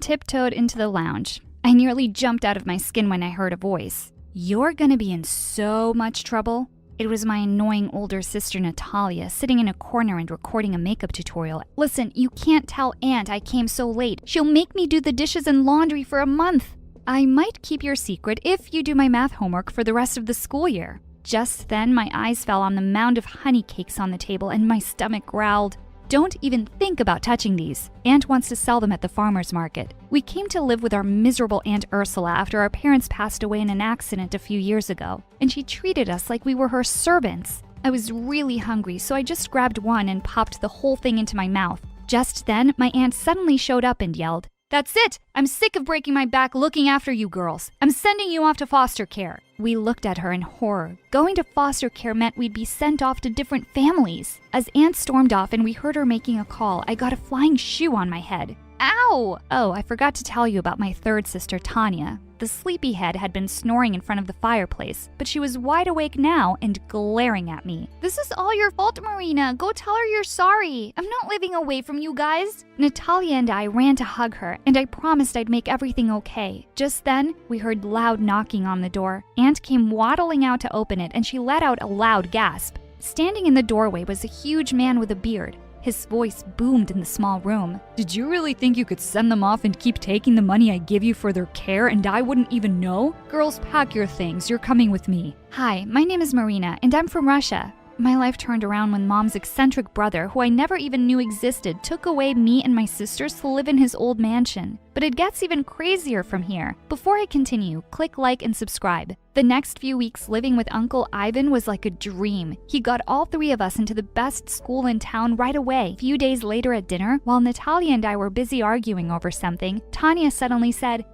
Tiptoed into the lounge. I nearly jumped out of my skin when I heard a voice. "You're gonna be in so much trouble." It was my annoying older sister Natalia sitting in a corner and recording a makeup tutorial. "Listen, you can't tell Aunt I came so late. She'll make me do the dishes and laundry for a month. I might keep your secret if you do my math homework for the rest of the school year." Just then, my eyes fell on the mound of honey cakes on the table and my stomach growled. "Don't even think about touching these. Aunt wants to sell them at the farmer's market. We came to live with our miserable Aunt Ursula after our parents passed away in an accident a few years ago, and she treated us like we were her servants. I was really hungry, so I just grabbed one and popped the whole thing into my mouth. Just then, my aunt suddenly showed up and yelled, "That's it! I'm sick of breaking my back looking after you girls. I'm sending you off to foster care." We looked at her in horror. Going to foster care meant we'd be sent off to different families. As Aunt stormed off and we heard her making a call, I got a flying shoe on my head. Ow! Oh, I forgot to tell you about my third sister, Tanya. The sleepyhead had been snoring in front of the fireplace, but she was wide awake now and glaring at me. "This is all your fault, Marina. Go tell her you're sorry. I'm not living away from you guys." Natalia and I ran to hug her, and I promised I'd make everything okay. Just then, we heard loud knocking on the door. Aunt came waddling out to open it, and she let out a loud gasp. Standing in the doorway was a huge man with a beard. His voice boomed in the small room. "Did you really think you could send them off and keep taking the money I give you for their care and I wouldn't even know? Girls, pack your things. You're coming with me." "Hi, my name is Marina, and I'm from Russia." My life turned around when Mom's eccentric brother, who I never even knew existed, took away me and my sisters to live in his old mansion. But it gets even crazier from here. Before I continue, click like and subscribe. The next few weeks living with Uncle Ivan was like a dream. He got all three of us into the best school in town right away. A few days later at dinner, while Natalia and I were busy arguing over something, Tanya suddenly said,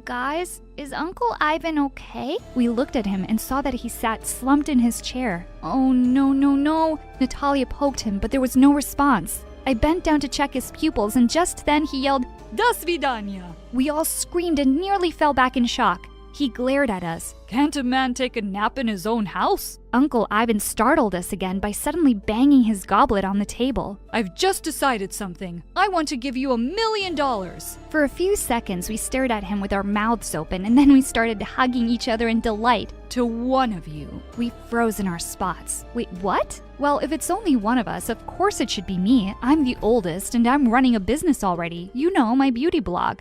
Guys, is Uncle Ivan okay?" We looked at him and saw that he sat slumped in his chair. "Oh, no, no, no." Natalia poked him, but there was no response. I bent down to check his pupils, and just then he yelled, "Do svidaniya!" We all screamed and nearly fell back in shock. He glared at us. "Can't a man take a nap in his own house?" Uncle Ivan startled us again by suddenly banging his goblet on the table. "I've just decided something. I want to give you $1 million. For a few seconds, we stared at him with our mouths open, and then we started hugging each other in delight. "To one of you." We froze in our spots. "Wait, what?" "Well, if it's only one of us, of course it should be me. I'm the oldest, and I'm running a business already. You know, my beauty blog."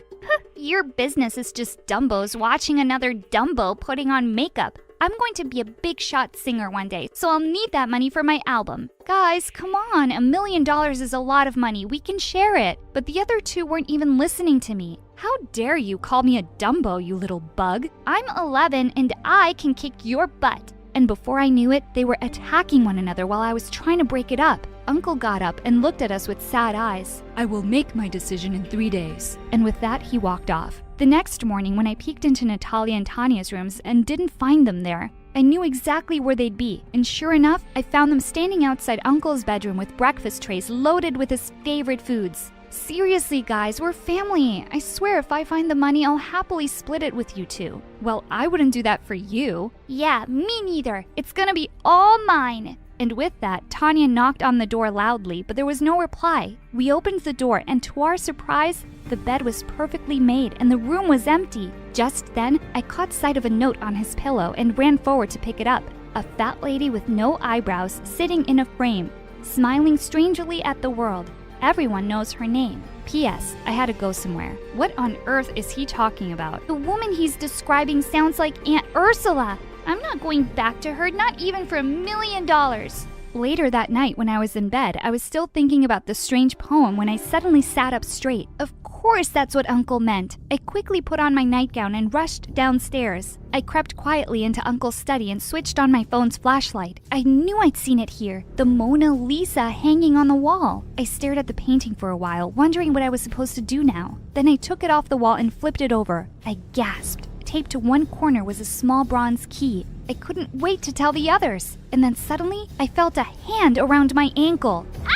Your business is just Dumbos watching another Dumbo putting on makeup. I'm going to be a big shot singer one day, so I'll need that money for my album. Guys, come on, $1 million is a lot of money. We can share it. But the other two weren't even listening to me. How dare you call me a Dumbo, you little bug? I'm 11 and I can kick your butt. And before I knew it, they were attacking one another while I was trying to break it up. Uncle got up and looked at us with sad eyes. "I will make my decision in 3 days." And with that, he walked off. The next morning, when I peeked into Natalia and Tanya's rooms and didn't find them there, I knew exactly where they'd be, and sure enough, I found them standing outside Uncle's bedroom with breakfast trays loaded with his favorite foods. Seriously, guys, we're family. I swear if I find the money, I'll happily split it with you two. Well, I wouldn't do that for you. Yeah, me neither. It's gonna be all mine. And with that, Tanya knocked on the door loudly, but there was no reply. We opened the door, and to our surprise, the bed was perfectly made and the room was empty. Just then, I caught sight of a note on his pillow and ran forward to pick it up. A fat lady with no eyebrows sitting in a frame, smiling strangely at the world. Everyone knows her name. P.S. I had to go somewhere. What on earth is he talking about? The woman he's describing sounds like Aunt Ursula. I'm not going back to her, not even for $1 million. Later that night, when I was in bed, I was still thinking about the strange poem when I suddenly sat up straight. Of course that's what Uncle meant. I quickly put on my nightgown and rushed downstairs. I crept quietly into Uncle's study and switched on my phone's flashlight. I knew I'd seen it here, the Mona Lisa hanging on the wall. I stared at the painting for a while, wondering what I was supposed to do now. Then I took it off the wall and flipped it over. I gasped. Taped to one corner was a small bronze key. I couldn't wait to tell the others. And then suddenly, I felt a hand around my ankle. Ah!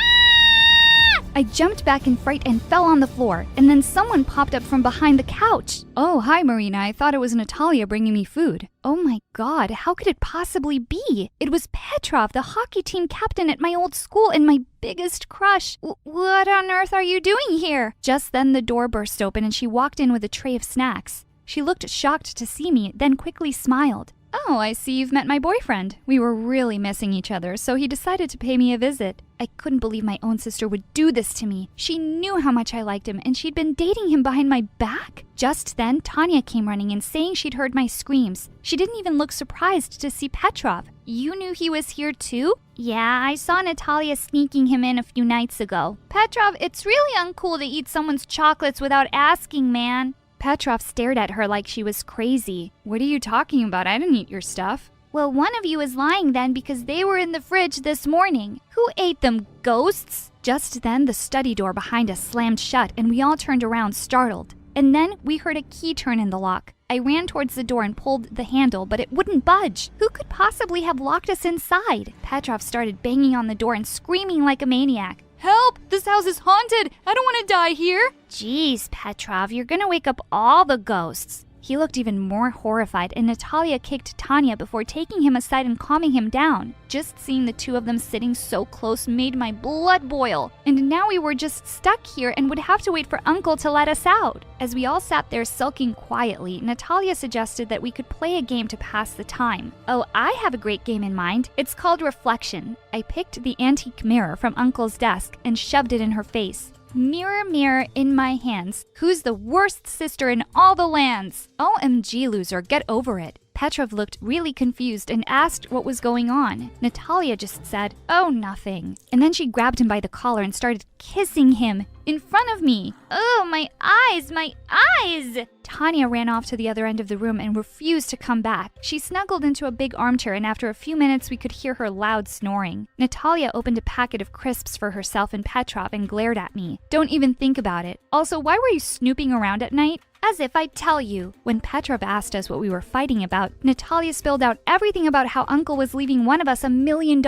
I jumped back in fright and fell on the floor. And then someone popped up from behind the couch. Oh, hi, Marina. I thought it was Natalia bringing me food. Oh my God, how could it possibly be? It was Petrov, the hockey team captain at my old school and my biggest crush. What on earth are you doing here? Just then, the door burst open and she walked in with a tray of snacks. She looked shocked to see me, then quickly smiled. Oh, I see you've met my boyfriend. We were really missing each other, so he decided to pay me a visit. I couldn't believe my own sister would do this to me. She knew how much I liked him, and she'd been dating him behind my back. Just then, Tanya came running in, saying she'd heard my screams. She didn't even look surprised to see Petrov. You knew he was here too? Yeah, I saw Natalia sneaking him in a few nights ago. Petrov, it's really uncool to eat someone's chocolates without asking, man. Petrov stared at her like she was crazy. What are you talking about? I didn't eat your stuff. Well, one of you is lying then because they were in the fridge this morning. Who ate them, ghosts? Just then, the study door behind us slammed shut and we all turned around startled. And then we heard a key turn in the lock. I ran towards the door and pulled the handle, but it wouldn't budge. Who could possibly have locked us inside? Petrov started banging on the door and screaming like a maniac. Help! This house is haunted! I don't want to die here! Jeez, Petrov, you're gonna wake up all the ghosts. He looked even more horrified, and Natalia kicked Tanya before taking him aside and calming him down. Just seeing the two of them sitting so close made my blood boil. And now we were just stuck here and would have to wait for Uncle to let us out. As we all sat there sulking quietly, Natalia suggested that we could play a game to pass the time. Oh, I have a great game in mind. It's called Reflection. I picked the antique mirror from Uncle's desk and shoved it in her face. Mirror, mirror in my hands, who's the worst sister in all the lands? OMG, loser, get over it. Petrov looked really confused and asked what was going on. Natalia just said, oh, nothing. And then she grabbed him by the collar and started kissing him in front of me. Oh, my eyes, my eyes! Tanya ran off to the other end of the room and refused to come back. She snuggled into a big armchair, and after a few minutes we could hear her loud snoring. Natalia opened a packet of crisps for herself and Petrov and glared at me. Don't even think about it. Also, why were you snooping around at night? As if I'd tell you. When Petrov asked us what we were fighting about, Natalia spilled out everything about how Uncle was leaving one of us $1 million.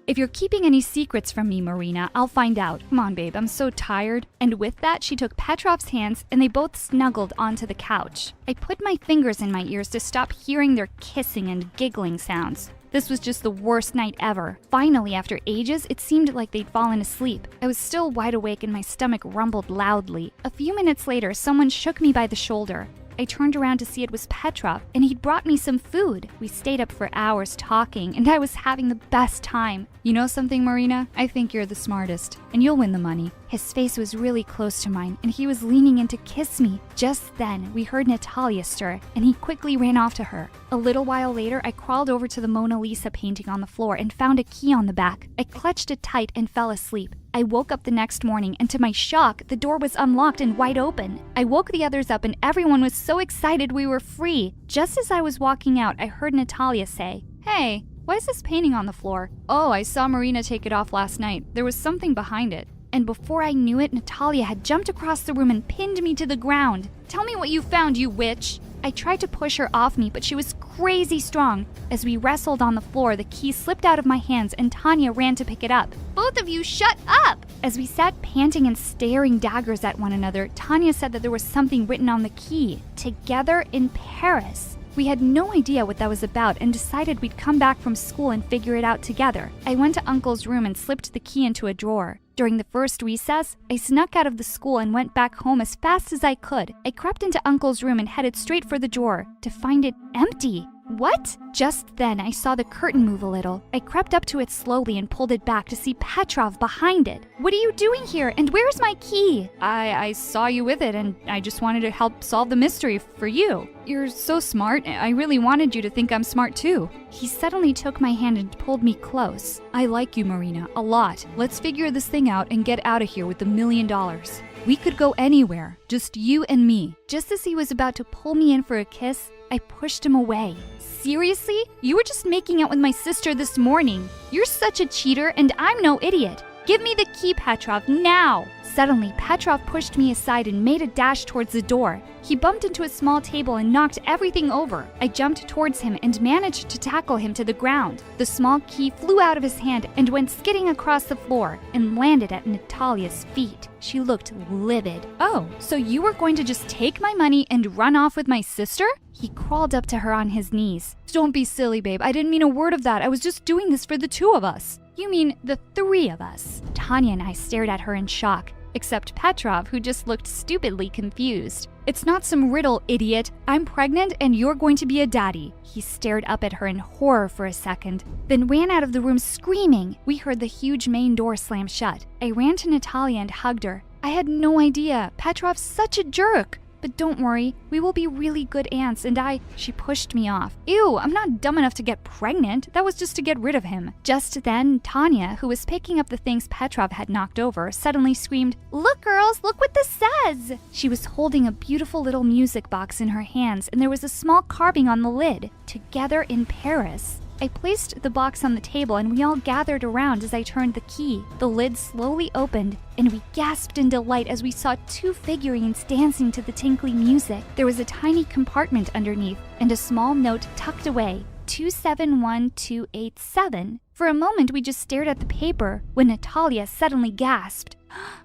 If you're keeping any secrets from me, Marina, I'll find out. Come on, babe, I'm so tired. And with that, she took Petrov's hands and they both snuggled onto the couch. I put my fingers in my ears to stop hearing their kissing and giggling sounds. This was just the worst night ever. Finally, after ages, it seemed like they'd fallen asleep. I was still wide awake and my stomach rumbled loudly. A few minutes later, someone shook me by the shoulder. I turned around to see it was Petrov, and he'd brought me some food. We stayed up for hours talking, and I was having the best time. You know something, Marina? I think you're the smartest, and you'll win the money. His face was really close to mine, and he was leaning in to kiss me. Just then, we heard Natalia stir, and he quickly ran off to her. A little while later, I crawled over to the Mona Lisa painting on the floor and found a key on the back. I clutched it tight and fell asleep. I woke up the next morning, and to my shock, the door was unlocked and wide open. I woke the others up, and everyone was so excited we were free. Just as I was walking out, I heard Natalia say, Hey, why is this painting on the floor? Oh, I saw Marina take it off last night. There was something behind it. And before I knew it, Natalia had jumped across the room and pinned me to the ground. Tell me what you found, you witch! I tried to push her off me, but she was crazy strong. As we wrestled on the floor, the key slipped out of my hands and Tanya ran to pick it up. Both of you shut up! As we sat panting and staring daggers at one another, Tanya said that there was something written on the key. Together in Paris. We had no idea what that was about and decided we'd come back from school and figure it out together. I went to Uncle's room and slipped the key into a drawer. During the first recess, I snuck out of the school and went back home as fast as I could. I crept into Uncle's room and headed straight for the drawer, to find it empty. What? Just then, I saw the curtain move a little. I crept up to it slowly and pulled it back to see Petrov behind it. What are you doing here, and where's my key? I saw you with it, and I just wanted to help solve the mystery for you. You're so smart. I really wanted you to think I'm smart too. He suddenly took my hand and pulled me close. I like you, Marina, a lot. Let's figure this thing out and get out of here with $1 million. We could go anywhere, just you and me. Just as he was about to pull me in for a kiss, I pushed him away. Seriously? You were just making out with my sister this morning. You're such a cheater, and I'm no idiot. Give me the key, Petrov, now! Suddenly, Petrov pushed me aside and made a dash towards the door. He bumped into a small table and knocked everything over. I jumped towards him and managed to tackle him to the ground. The small key flew out of his hand and went skidding across the floor and landed at Natalia's feet. She looked livid. Oh, so you were going to just take my money and run off with my sister? He crawled up to her on his knees. Don't be silly, babe. I didn't mean a word of that. I was just doing this for the two of us. You mean the three of us? Tanya and I stared at her in shock, except Petrov, who just looked stupidly confused. It's not some riddle, idiot. I'm pregnant and you're going to be a daddy. He stared up at her in horror for a second, then ran out of the room screaming. We heard the huge main door slam shut. I ran to Natalia and hugged her. I had no idea. Petrov's such a jerk. But don't worry, we will be really good aunts, and She pushed me off. Ew, I'm not dumb enough to get pregnant. That was just to get rid of him. Just then, Tanya, who was picking up the things Petrov had knocked over, suddenly screamed, "Look, girls, look what this says!" She was holding a beautiful little music box in her hands, and there was a small carving on the lid. Together in Paris. I placed the box on the table and we all gathered around as I turned the key. The lid slowly opened and we gasped in delight as we saw two figurines dancing to the tinkly music. There was a tiny compartment underneath and a small note tucked away, 271287. For a moment we just stared at the paper when Natalia suddenly gasped.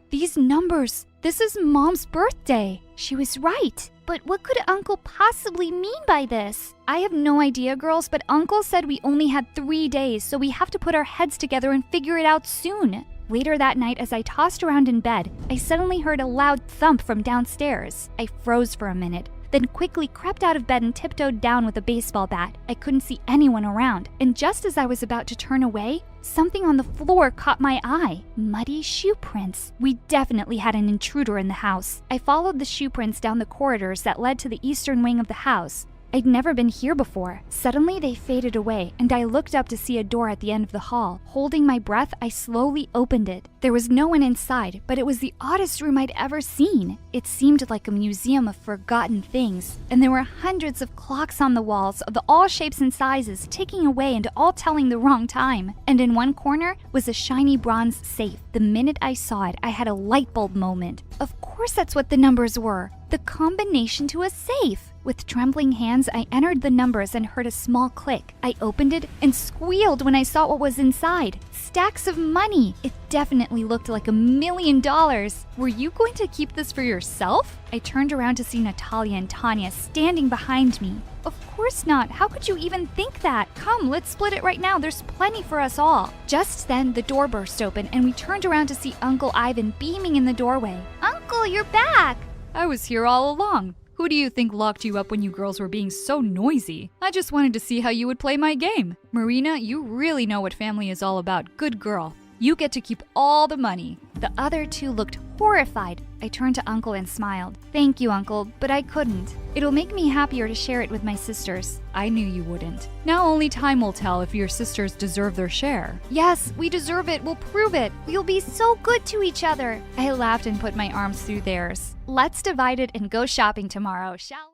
These numbers! This is Mom's birthday! She was right! But what could Uncle possibly mean by this? I have no idea, girls, but Uncle said we only had 3 days, so we have to put our heads together and figure it out soon. Later that night, as I tossed around in bed, I suddenly heard a loud thump from downstairs. I froze for a minute, then quickly crept out of bed and tiptoed down with a baseball bat. I couldn't see anyone around, and just as I was about to turn away, something on the floor caught my eye. Muddy shoe prints. We definitely had an intruder in the house. I followed the shoe prints down the corridors that led to the eastern wing of the house. I'd never been here before. Suddenly they faded away, and I looked up to see a door at the end of the hall. Holding my breath, I slowly opened it. There was no one inside, but it was the oddest room I'd ever seen. It seemed like a museum of forgotten things, and there were hundreds of clocks on the walls of all shapes and sizes, ticking away and all telling the wrong time. And in one corner was a shiny bronze safe. The minute I saw it, I had a light bulb moment. Of course that's what the numbers were. The combination to a safe. With trembling hands, I entered the numbers and heard a small click. I opened it and squealed when I saw what was inside. Stacks of money. It definitely looked like $1 million. Were you going to keep this for yourself? I turned around to see Natalia and Tanya standing behind me. Of course not. How could you even think that? Come, let's split it right now. There's plenty for us all. Just then, the door burst open and we turned around to see Uncle Ivan beaming in the doorway. Uncle, you're back! I was here all along. Who do you think locked you up when you girls were being so noisy? I just wanted to see how you would play my game. Marina, you really know what family is all about. Good girl. You get to keep all the money. The other two looked horrified. I turned to Uncle and smiled. Thank you, Uncle, but I couldn't. It'll make me happier to share it with my sisters. I knew you wouldn't. Now only time will tell if your sisters deserve their share. Yes, we deserve it. We'll prove it. We'll be so good to each other. I laughed and put my arms through theirs. Let's divide it and go shopping tomorrow, shall we?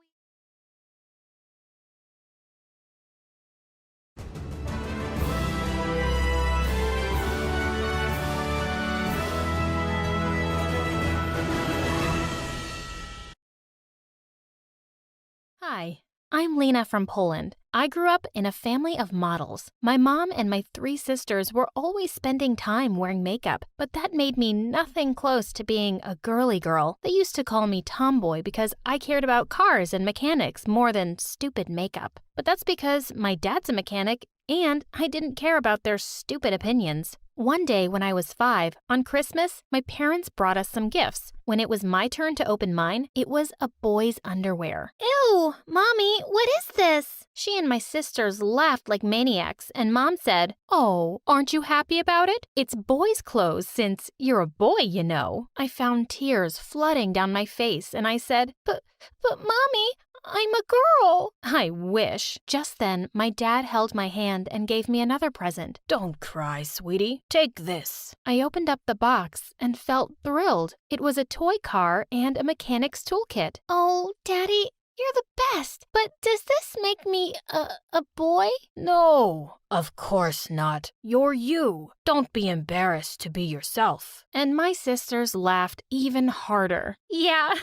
Hi, I'm Lena from Poland. I grew up in a family of models. My mom and my 3 sisters were always spending time wearing makeup, but that made me nothing close to being a girly girl. They used to call me tomboy because I cared about cars and mechanics more than stupid makeup. But that's because my dad's a mechanic and I didn't care about their stupid opinions. One day when I was 5, on Christmas, my parents brought us some gifts. When it was my turn to open mine, it was a boy's underwear. Ew, Mommy, what is this? She and my sisters laughed like maniacs, and Mom said, "Oh, aren't you happy about it? It's boys' clothes since you're a boy, you know." I found tears flooding down my face, and I said, But Mommy, I'm a girl." I wish. Just then, my dad held my hand and gave me another present. "Don't cry, sweetie. Take this." I opened up the box and felt thrilled. It was a toy car and a mechanic's toolkit. Oh, Daddy, you're the best. But does this make me a boy? No, of course not. You're you. Don't be embarrassed to be yourself. And my sisters laughed even harder. Yeah,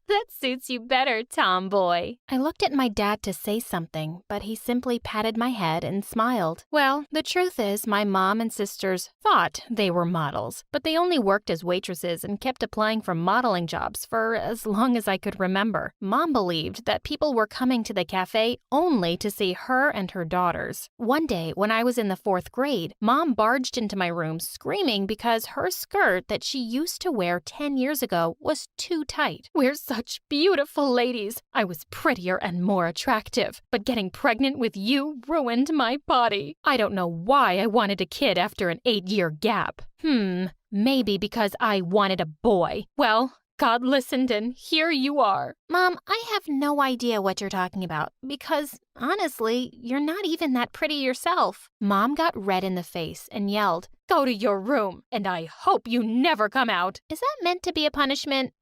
that suits you better, tomboy. I looked at my dad to say something, but he simply patted my head and smiled. Well, the truth is my mom and sisters thought they were models, but they only worked as waitresses and kept applying for modeling jobs for as long as I could remember. Mom believed that people were coming to the cafe only to see her and her daughters. One day, when I was in the 4th grade, Mom barged into my room screaming because her skirt that she used to wear 10 years ago was too tight. We're such beautiful ladies. I was prettier and more attractive, but getting pregnant with you ruined my body. I don't know why I wanted a kid after an 8-year gap. Maybe because I wanted a boy. Well, God listened and here you are. Mom, I have no idea what you're talking about because, honestly, you're not even that pretty yourself. Mom got red in the face and yelled, "Go to your room, and I hope you never come out." Is that meant to be a punishment?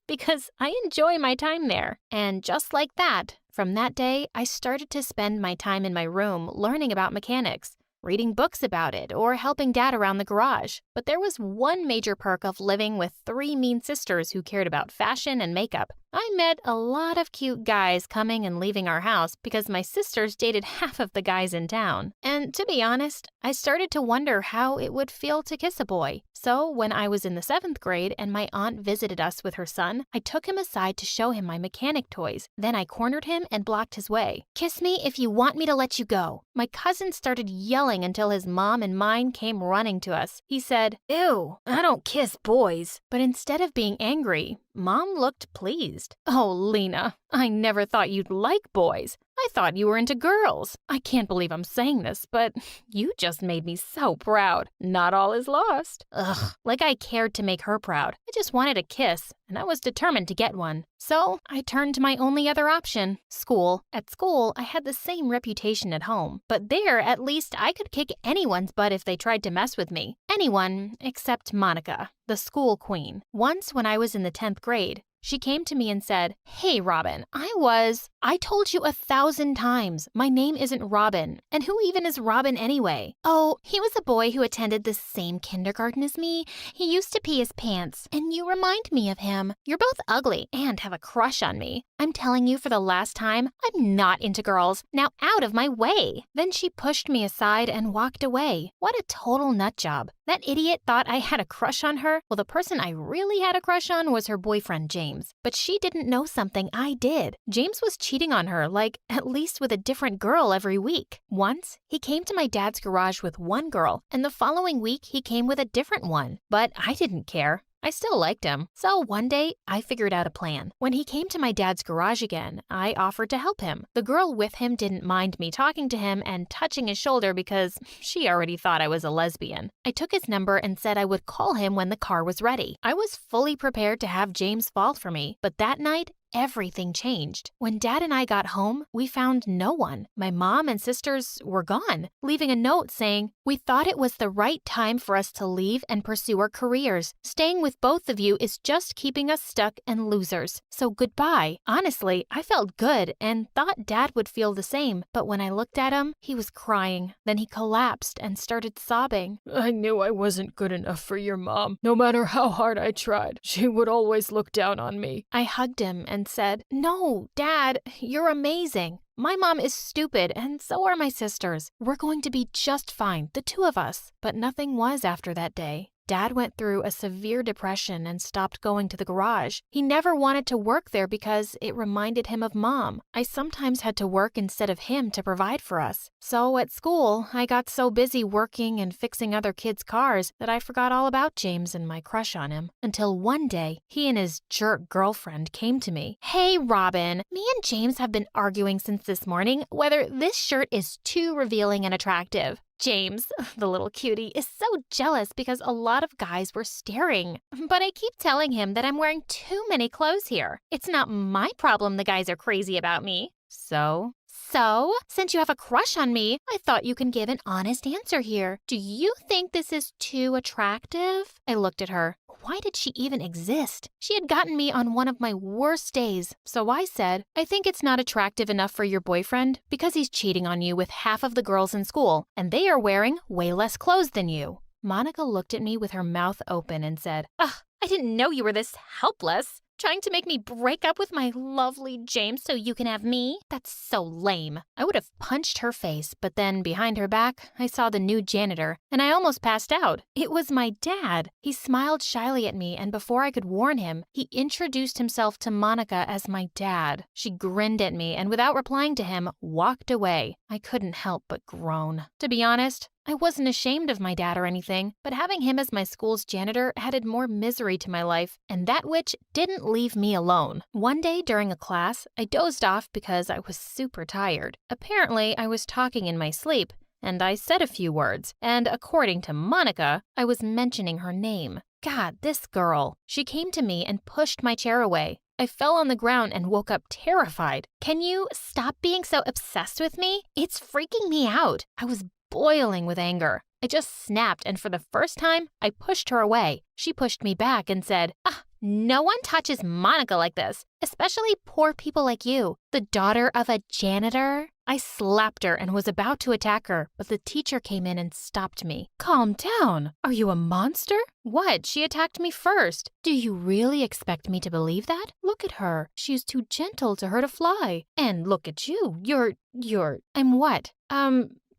Because I enjoy my time there. And just like that, from that day, I started to spend my time in my room learning about mechanics, reading books about it, or helping Dad around the garage. But there was one major perk of living with 3 mean sisters who cared about fashion and makeup. I met a lot of cute guys coming and leaving our house because my sisters dated half of the guys in town. And to be honest, I started to wonder how it would feel to kiss a boy. So when I was in the 7th grade and my aunt visited us with her son, I took him aside to show him my mechanic toys. Then I cornered him and blocked his way. "Kiss me if you want me to let you go." My cousin started yelling until his mom and mine came running to us. He said, "Ew, I don't kiss boys." But instead of being angry, Mom looked pleased. "Oh, Lena, I never thought you'd like boys. I thought you were into girls. I can't believe I'm saying this, but you just made me so proud. Not all is lost." Ugh, like I cared to make her proud. I just wanted a kiss, and I was determined to get one. So I turned to my only other option, school. At school, I had the same reputation at home, but there, at least, I could kick anyone's butt if they tried to mess with me. Anyone except Monica, the school queen. Once when I was in the 10th grade, she came to me and said, "Hey, Robin, I told you 1,000 times, my name isn't Robin. And who even is Robin anyway?" "Oh, he was a boy who attended the same kindergarten as me. He used to pee his pants, and you remind me of him. You're both ugly and have a crush on me. I'm telling you for the last time, I'm not into girls. Now out of my way." Then she pushed me aside and walked away. What a total nut job. That idiot thought I had a crush on her. Well, the person I really had a crush on was her boyfriend, James. But she didn't know something I did. James was cheating on her, like, at least with a different girl every week. Once, he came to my dad's garage with one girl, and the following week he came with a different one. But I didn't care. I still liked him. So one day, I figured out a plan. When he came to my dad's garage again, I offered to help him. The girl with him didn't mind me talking to him and touching his shoulder because she already thought I was a lesbian. I took his number and said I would call him when the car was ready. I was fully prepared to have James fall for me, but that night, everything changed. When Dad and I got home, we found no one. My mom and sisters were gone, leaving a note saying, "We thought it was the right time for us to leave and pursue our careers. Staying with both of you is just keeping us stuck and losers. So goodbye." Honestly, I felt good and thought Dad would feel the same, but when I looked at him, he was crying. Then he collapsed and started sobbing. "I knew I wasn't good enough for your mom. No matter how hard I tried, she would always look down on me." I hugged him and and said, "No, Dad, you're amazing. My mom is stupid, and so are my sisters. We're going to be just fine, the two of us." But nothing was after that day. Dad went through a severe depression and stopped going to the garage. He never wanted to work there because it reminded him of Mom. I sometimes had to work instead of him to provide for us. So at school, I got so busy working and fixing other kids' cars that I forgot all about James and my crush on him. Until one day, he and his jerk girlfriend came to me. "Hey, Robin, me and James have been arguing since this morning whether this shirt is too revealing and attractive." James, the little cutie, is so jealous because a lot of guys were staring. But I keep telling him that I'm wearing too many clothes here. It's not my problem the guys are crazy about me. So, since you have a crush on me, I thought you can give an honest answer here. Do you think this is too attractive? I looked at her. Why did she even exist? She had gotten me on one of my worst days, so I said, "I think it's not attractive enough for your boyfriend because he's cheating on you with half of the girls in school, and they are wearing way less clothes than you." Monica looked at me with her mouth open and said, "Ugh, I didn't know you were this helpless. Trying to make me break up with my lovely James so you can have me? That's so lame." I would have punched her face, but then behind her back, I saw the new janitor, and I almost passed out. It was my dad. He smiled shyly at me, and before I could warn him, he introduced himself to Monica as my dad. She grinned at me, and without replying to him, walked away. I couldn't help but groan. To be honest, I wasn't ashamed of my dad or anything, but having him as my school's janitor added more misery to my life, and that witch didn't leave me alone. One day during a class, I dozed off because I was super tired. Apparently, I was talking in my sleep, and I said a few words, and according to Monica, I was mentioning her name. God, this girl. She came to me and pushed my chair away. I fell on the ground and woke up terrified. "Can you stop being so obsessed with me? It's freaking me out." I was boiling with anger. I just snapped, and for the first time, I pushed her away. She pushed me back and said, "No one touches Monica like this, especially poor people like you, the daughter of a janitor." I slapped her and was about to attack her, but the teacher came in and stopped me. "Calm down. Are you a monster?" "What? She attacked me first." "Do you really expect me to believe that? Look at her. She's too gentle to hurt a fly. And look at you. I'm what?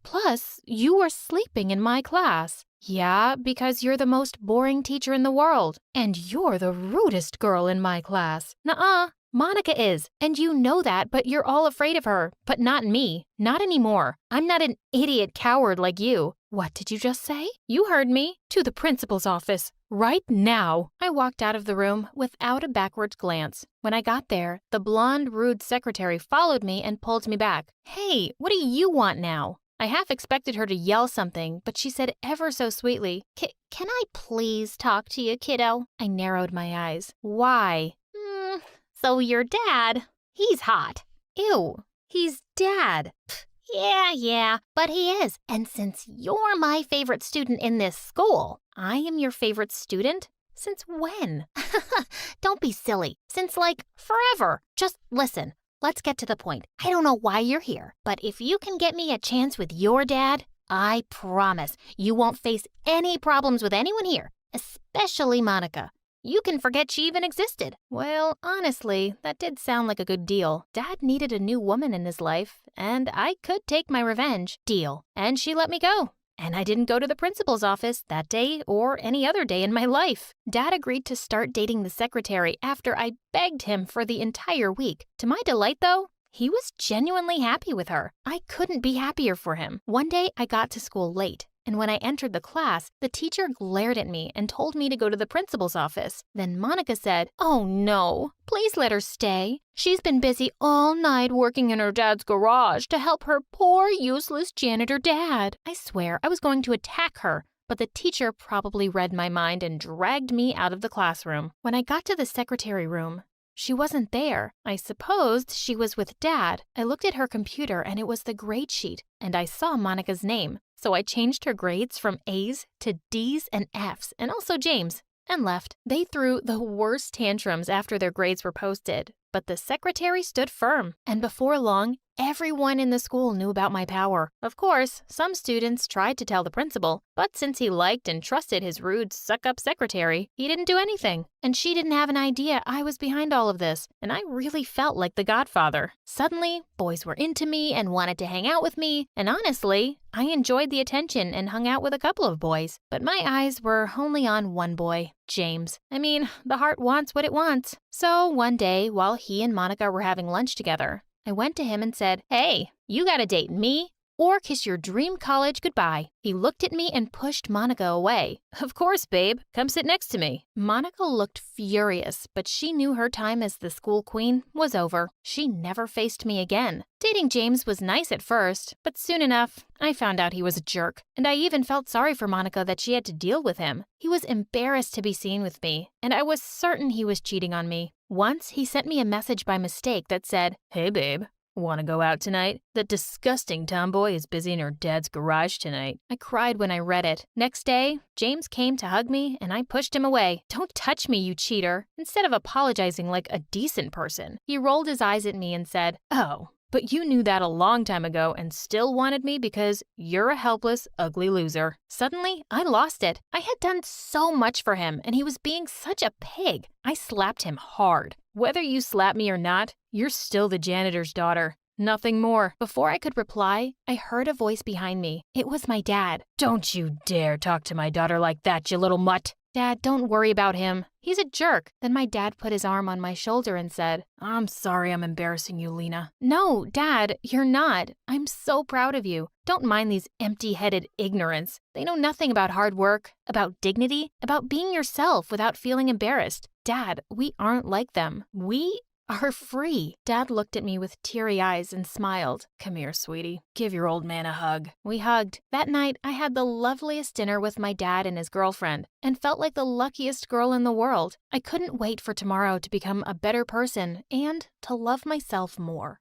Plus, you were sleeping in my class." "Yeah, because you're the most boring teacher in the world. And you're the rudest girl in my class." "Nuh-uh. Monica is, and you know that, but you're all afraid of her. But not me. Not anymore. I'm not an idiot coward like you." "What did you just say?" "You heard me. To the principal's office. Right now." I walked out of the room without a backward glance. When I got there, the blonde, rude secretary followed me and pulled me back. "Hey, what do you want now?" I half expected her to yell something, but she said ever so sweetly, Can I please talk to you, kiddo?" I narrowed my eyes. "Why?" So your dad, he's hot." "Ew, he's Dad." Yeah, but he is. And since you're my favorite student in this school." "I am your favorite student? Since when?" "Don't be silly. Since, forever. Just listen. Let's get to the point. I don't know why you're here, but if you can get me a chance with your dad, I promise you won't face any problems with anyone here, especially Monica. You can forget she even existed." Well, honestly, that did sound like a good deal. Dad needed a new woman in his life, and I could take my revenge. Deal. And she let me go. And I didn't go to the principal's office that day or any other day in my life. Dad agreed to start dating the secretary after I begged him for the entire week. To my delight, though, he was genuinely happy with her. I couldn't be happier for him. One day, I got to school late, and when I entered the class, the teacher glared at me and told me to go to the principal's office. Then Monica said, "Oh no, please let her stay. She's been busy all night working in her dad's garage to help her poor, useless janitor dad." I swear I was going to attack her, but the teacher probably read my mind and dragged me out of the classroom. When I got to the secretary room, she wasn't there. I supposed she was with Dad. I looked at her computer and it was the grade sheet, and I saw Monica's name. So I changed her grades from A's to D's and F's, and also James, and left. They threw the worst tantrums after their grades were posted, but the secretary stood firm, and before long, Everyone in the school knew about my power. Of course, some students tried to tell the principal, but since he liked and trusted his rude suck-up secretary, he didn't do anything. And she didn't have an idea I was behind all of this, and I really felt like the godfather. Suddenly, boys were into me and wanted to hang out with me, and honestly, I enjoyed the attention and hung out with a couple of boys. But my eyes were only on one boy, James. I mean, the heart wants what it wants. So one day, while he and Monica were having lunch together, I went to him and said, "Hey, you gotta date me or kiss your dream college goodbye." He looked at me and pushed Monica away. "Of course, babe. Come sit next to me." Monica looked furious, but she knew her time as the school queen was over. She never faced me again. Dating James was nice at first, but soon enough, I found out he was a jerk, and I even felt sorry for Monica that she had to deal with him. He was embarrassed to be seen with me, and I was certain he was cheating on me. Once, he sent me a message by mistake that said, "Hey, babe. Want to go out tonight? That disgusting tomboy is busy in her dad's garage tonight." I cried when I read it. Next day, James came to hug me and I pushed him away. "Don't touch me, you cheater." Instead of apologizing like a decent person, he rolled his eyes at me and said, "Oh, but you knew that a long time ago and still wanted me because you're a helpless, ugly loser." Suddenly, I lost it. I had done so much for him and he was being such a pig. I slapped him hard. "Whether you slap me or not, you're still the janitor's daughter. Nothing more." Before I could reply, I heard a voice behind me. It was my dad. "Don't you dare talk to my daughter like that, you little mutt." "Dad, don't worry about him. He's a jerk." Then my dad put his arm on my shoulder and said, "I'm sorry I'm embarrassing you, Lena." "No, Dad, you're not. I'm so proud of you. Don't mind these empty-headed ignorants. They know nothing about hard work, about dignity, about being yourself without feeling embarrassed. Dad, we aren't like them. We are free." Dad looked at me with teary eyes and smiled. "Come here, sweetie. Give your old man a hug." We hugged. That night, I had the loveliest dinner with my dad and his girlfriend and felt like the luckiest girl in the world. I couldn't wait for tomorrow to become a better person and to love myself more.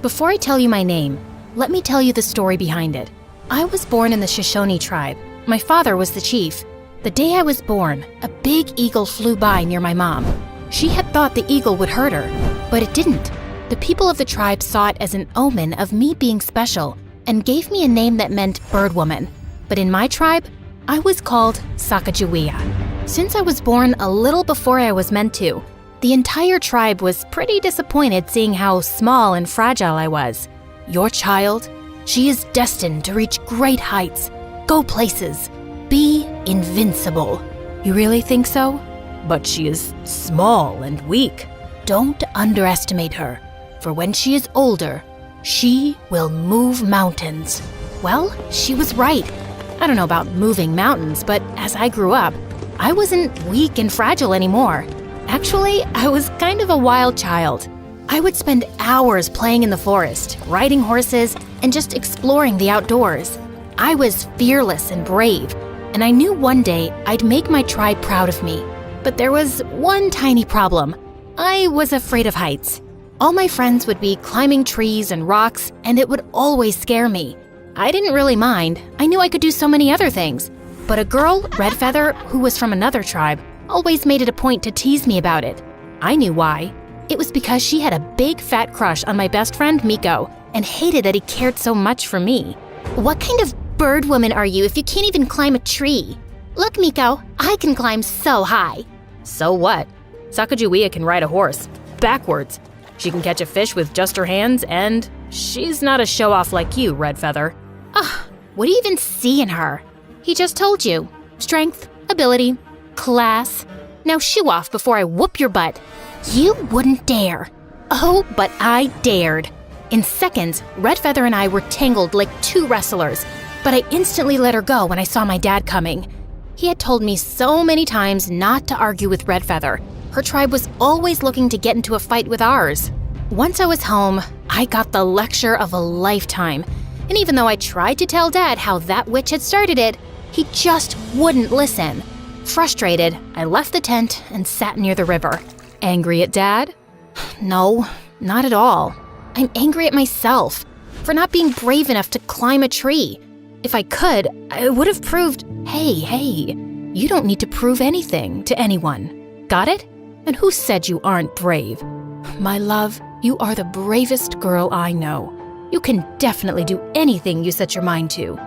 Before I tell you my name, let me tell you the story behind it. I was born in the Shoshone tribe. My father was the chief. The day I was born, a big eagle flew by near my mom. She had thought the eagle would hurt her, but it didn't. The people of the tribe saw it as an omen of me being special and gave me a name that meant bird woman. But in my tribe, I was called Sacagawea. Since I was born a little before I was meant to, the entire tribe was pretty disappointed seeing how small and fragile I was. "Your child, she is destined to reach great heights, go places, be invincible." "You really think so?" "But she is small and weak." "Don't underestimate her, for when she is older, she will move mountains." Well, she was right. I don't know about moving mountains, but as I grew up, I wasn't weak and fragile anymore. Actually, I was kind of a wild child. I would spend hours playing in the forest, riding horses, and just exploring the outdoors. I was fearless and brave, and I knew one day I'd make my tribe proud of me. But there was one tiny problem. I was afraid of heights. All my friends would be climbing trees and rocks, and it would always scare me. I didn't really mind. I knew I could do so many other things. But a girl, Red Feather, who was from another tribe, always made it a point to tease me about it. I knew why. It was because she had a big fat crush on my best friend Miko and hated that he cared so much for me. What kind of bird woman are you if you can't even climb a tree? Look, Miko, I can climb so high. So what? Sacagawea can ride a horse, backwards. She can catch a fish with just her hands, and she's not a show-off like you, Red Feather. What do you even see in her? He just told you. Strength, ability, class. Now shoo off before I whoop your butt. You wouldn't dare. Oh, but I dared. In seconds, Red Feather and I were tangled like two wrestlers, but I instantly let her go when I saw my dad coming. He had told me so many times not to argue with Red Feather. Her tribe was always looking to get into a fight with ours. Once I was home, I got the lecture of a lifetime. And even though I tried to tell Dad how that witch had started it, he just wouldn't listen. Frustrated, I left the tent and sat near the river. Angry at Dad? No, not at all. I'm angry at myself. for not being brave enough to climb a tree. If I could, I would have proved, hey, you don't need to prove anything to anyone. Got it? And who said you aren't brave? My love, you are the bravest girl I know. You can definitely do anything you set your mind to.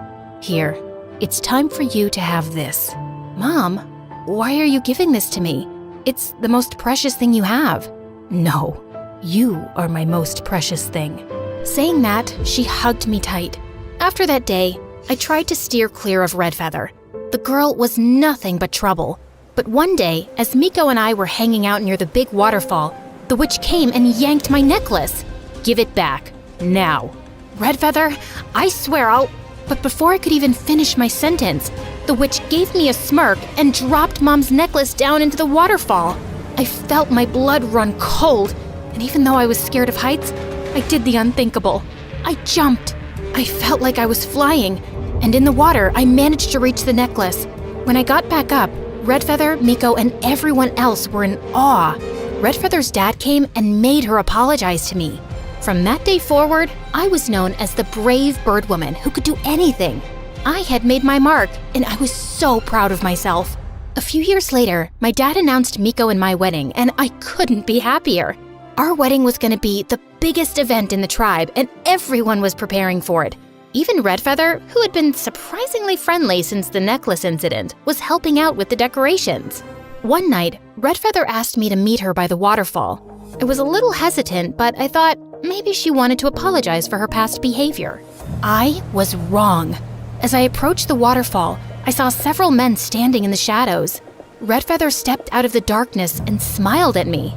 Here, it's time for you to have this. Mom, why are you giving this to me? It's the most precious thing you have. No, you are my most precious thing. Saying that, she hugged me tight. After that day, I tried to steer clear of Redfeather. The girl was nothing but trouble. But one day, as Miko and I were hanging out near the big waterfall, the witch came and yanked my necklace. Give it back, now. Redfeather, I swear I'll... But before I could even finish my sentence, the witch gave me a smirk and dropped Mom's necklace down into the waterfall. I felt my blood run cold, and even though I was scared of heights, I did the unthinkable. I jumped. I felt like I was flying, and in the water, I managed to reach the necklace. When I got back up, Redfeather, Miko, and everyone else were in awe. Redfeather's dad came and made her apologize to me. From that day forward, I was known as the brave bird woman who could do anything. I had made my mark, and I was so proud of myself. A few years later, my dad announced Miko and my wedding, and I couldn't be happier. Our wedding was going to be the biggest event in the tribe, and everyone was preparing for it. Even Redfeather, who had been surprisingly friendly since the necklace incident, was helping out with the decorations. One night, Redfeather asked me to meet her by the waterfall. I was a little hesitant, but I thought maybe she wanted to apologize for her past behavior. I was wrong. As I approached the waterfall, I saw several men standing in the shadows. Redfeather stepped out of the darkness and smiled at me.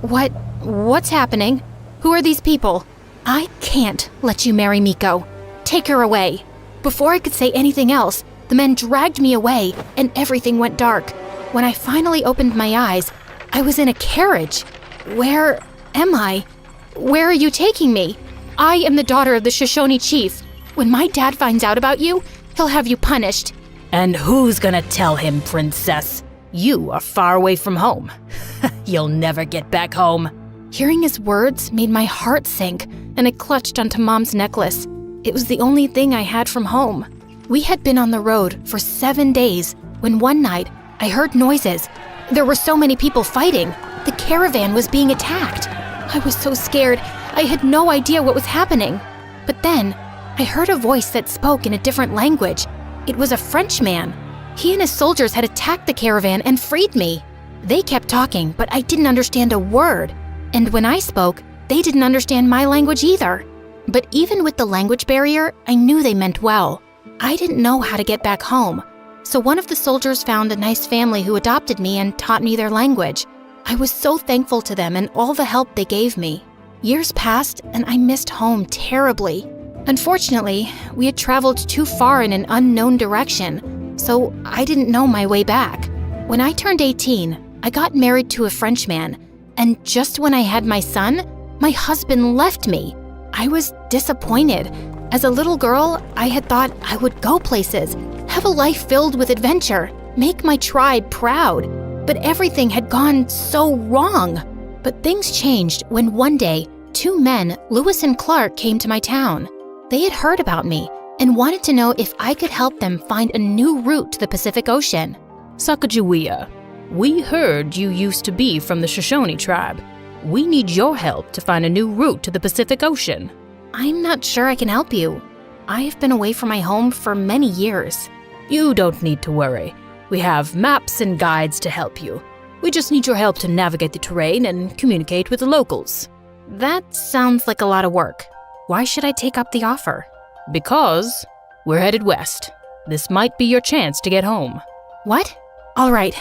What's happening? Who are these people? I can't let you marry Miko. Take her away. Before I could say anything else, the men dragged me away and everything went dark. When I finally opened my eyes, I was in a carriage. Where am I? Where are you taking me? I am the daughter of the Shoshone chief. When my dad finds out about you, he'll have you punished. And who's gonna tell him, princess? You are far away from home. You'll never get back home. Hearing his words made my heart sink, and I clutched onto Mom's necklace. It was the only thing I had from home. We had been on the road for 7 days when one night I heard noises. There were so many people fighting. The caravan was being attacked. I was so scared. I had no idea what was happening. But then I heard a voice that spoke in a different language. It was a Frenchman. He and his soldiers had attacked the caravan and freed me. They kept talking, but I didn't understand a word. And when I spoke, they didn't understand my language either. But even with the language barrier, I knew they meant well. I didn't know how to get back home. So one of the soldiers found a nice family who adopted me and taught me their language. I was so thankful to them and all the help they gave me. Years passed and I missed home terribly. Unfortunately, we had traveled too far in an unknown direction, so I didn't know my way back. When I turned 18, I got married to a Frenchman, and just when I had my son, my husband left me. I was disappointed. As a little girl, I had thought I would go places, have a life filled with adventure, make my tribe proud. But everything had gone so wrong. But things changed when one day, 2 men, Lewis and Clark, came to my town. They had heard about me and wanted to know if I could help them find a new route to the Pacific Ocean. Sacagawea, we heard you used to be from the Shoshone tribe. We need your help to find a new route to the Pacific Ocean. I'm not sure I can help you. I have been away from my home for many years. You don't need to worry. We have maps and guides to help you. We just need your help to navigate the terrain and communicate with the locals. That sounds like a lot of work. Why should I take up the offer? Because we're headed west. This might be your chance to get home. What? All right,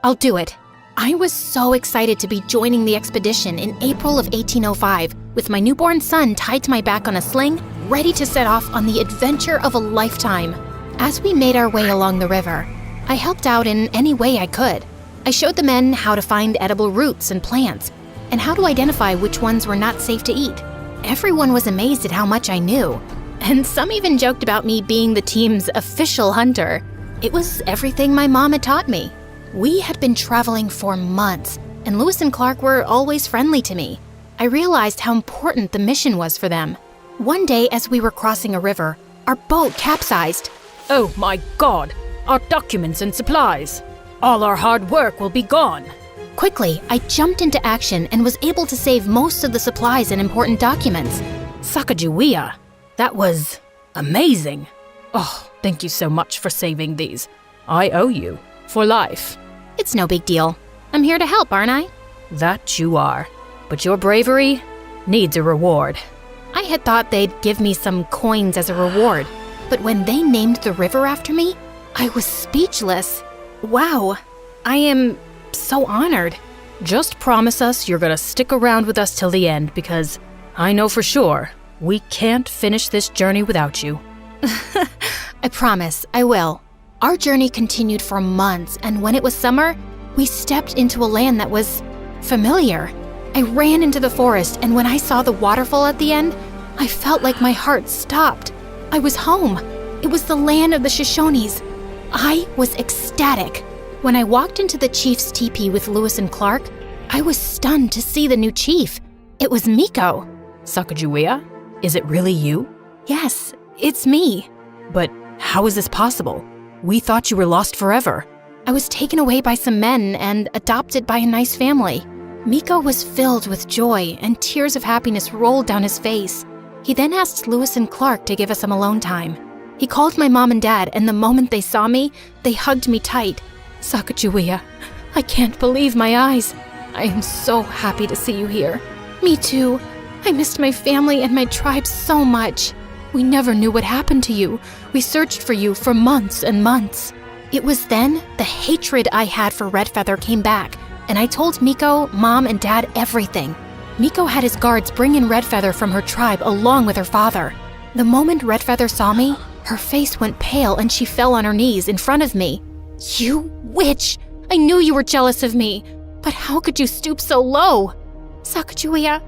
I'll do it. I was so excited to be joining the expedition in April of 1805 with my newborn son tied to my back on a sling, ready to set off on the adventure of a lifetime. As we made our way along the river, I helped out in any way I could. I showed the men how to find edible roots and plants, and how to identify which ones were not safe to eat. Everyone was amazed at how much I knew, and some even joked about me being the team's official hunter. It was everything my mom had taught me. We had been traveling for months, and Lewis and Clark were always friendly to me. I realized how important the mission was for them. One day, as we were crossing a river, our boat capsized. Oh my God! Our documents and supplies! All our hard work will be gone! Quickly, I jumped into action and was able to save most of the supplies and important documents. Sacagawea! That was amazing! Oh, thank you so much for saving these. I owe you for life. It's no big deal. I'm here to help, aren't I? That you are. But your bravery needs a reward. I had thought they'd give me some coins as a reward, but when they named the river after me, I was speechless. Wow, I am so honored. Just promise us you're gonna stick around with us till the end, because I know for sure we can't finish this journey without you. I promise, I will. Our journey continued for months, and when it was summer, we stepped into a land that was familiar. I ran into the forest, and when I saw the waterfall at the end, I felt like my heart stopped. I was home. It was the land of the Shoshones. I was ecstatic. When I walked into the chief's teepee with Lewis and Clark, I was stunned to see the new chief. It was Miko. Sacagawea? Is it really you? Yes, it's me. But how is this possible? We thought you were lost forever. I was taken away by some men and adopted by a nice family. Miko was filled with joy, and tears of happiness rolled down his face. He then asked Lewis and Clark to give us some alone time. He called my mom and dad, and the moment they saw me, they hugged me tight. Sacagawea, I can't believe my eyes. I am so happy to see you here. Me too. I missed my family and my tribe so much. We never knew what happened to you. We searched for you for months and months. It was then the hatred I had for Redfeather came back, and I told Miko, Mom, and Dad everything. Miko had his guards bring in Redfeather from her tribe along with her father. The moment Redfeather saw me, her face went pale and she fell on her knees in front of me. You witch! I knew you were jealous of me, but how could you stoop so low? Sacagawea,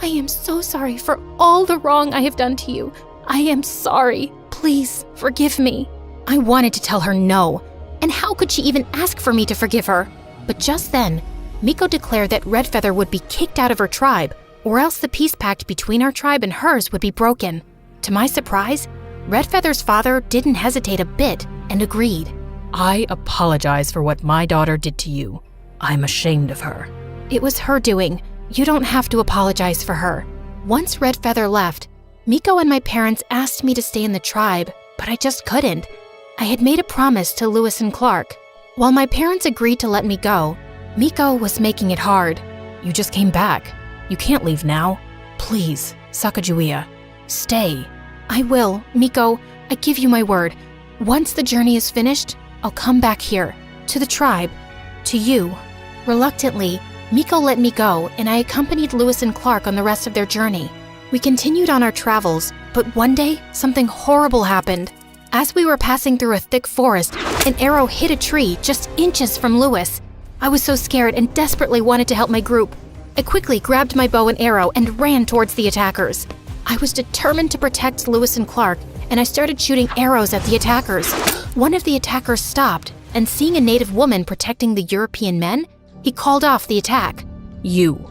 I am so sorry for all the wrong I have done to you. I am sorry. Please forgive me. I wanted to tell her no, and how could she even ask for me to forgive her? But just then, Miko declared that Redfeather would be kicked out of her tribe, or else the peace pact between our tribe and hers would be broken. To my surprise, Redfeather's father didn't hesitate a bit and agreed. I apologize for what my daughter did to you. I'm ashamed of her. It was her doing. You don't have to apologize for her. Once Redfeather left, Miko and my parents asked me to stay in the tribe, but I just couldn't. I had made a promise to Lewis and Clark. While my parents agreed to let me go, Miko was making it hard. You just came back. You can't leave now. Please, Sacagawea, stay. I will, Miko. I give you my word. Once the journey is finished, I'll come back here, to the tribe, to you. Reluctantly, Miko let me go, and I accompanied Lewis and Clark on the rest of their journey. We continued on our travels, but one day, something horrible happened. As we were passing through a thick forest, an arrow hit a tree just inches from Lewis. I was so scared and desperately wanted to help my group. I quickly grabbed my bow and arrow and ran towards the attackers. I was determined to protect Lewis and Clark, and I started shooting arrows at the attackers. One of the attackers stopped, and seeing a native woman protecting the European men, he called off the attack. You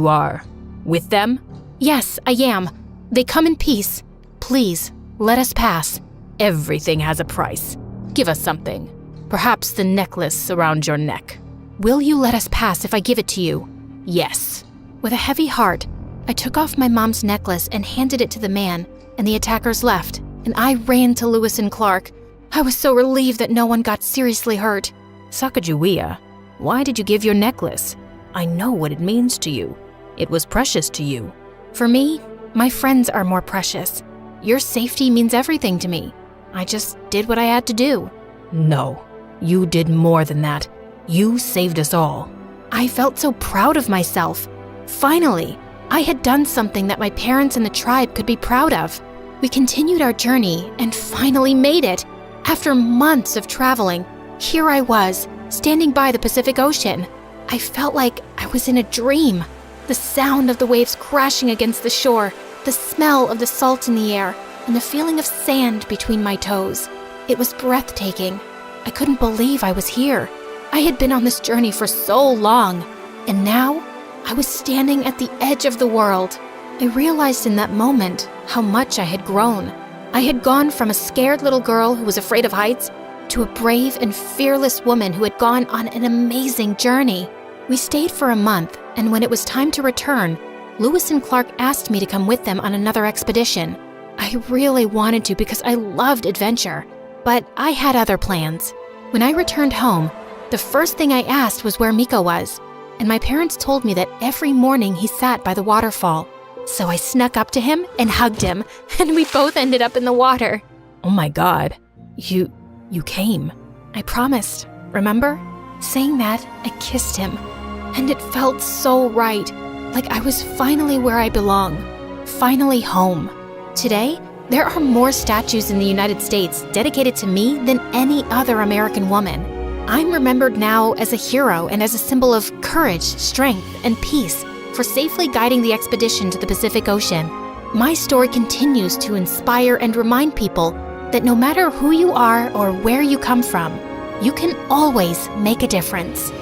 are with them? Yes, I am. They come in peace. Please, let us pass. Everything has a price. Give us something. Perhaps the necklace around your neck. Will you let us pass if I give it to you? Yes. With a heavy heart, I took off my mom's necklace and handed it to the man, and the attackers left, and I ran to Lewis and Clark. I was so relieved that no one got seriously hurt. Sacagawea, why did you give your necklace? I know what it means to you. It was precious to you. For me, my friends are more precious. Your safety means everything to me. I just did what I had to do. No, you did more than that. You saved us all. I felt so proud of myself. Finally, I had done something that my parents and the tribe could be proud of. We continued our journey and finally made it. After months of traveling, here I was, standing by the Pacific Ocean. I felt like I was in a dream. The sound of the waves crashing against the shore, the smell of the salt in the air, and the feeling of sand between my toes. It was breathtaking. I couldn't believe I was here. I had been on this journey for so long, and now I was standing at the edge of the world. I realized in that moment how much I had grown. I had gone from a scared little girl who was afraid of heights to a brave and fearless woman who had gone on an amazing journey. We stayed for a month, and when it was time to return, Lewis and Clark asked me to come with them on another expedition. I really wanted to because I loved adventure, but I had other plans. When I returned home, the first thing I asked was where Miko was, and my parents told me that every morning he sat by the waterfall. So I snuck up to him and hugged him, and we both ended up in the water. Oh my God, you came. I promised, remember? Saying that, I kissed him, and it felt so right, like I was finally where I belong, finally home. Today, there are more statues in the United States dedicated to me than any other American woman. I'm remembered now as a hero and as a symbol of courage, strength, and peace for safely guiding the expedition to the Pacific Ocean. My story continues to inspire and remind people that no matter who you are or where you come from, you can always make a difference.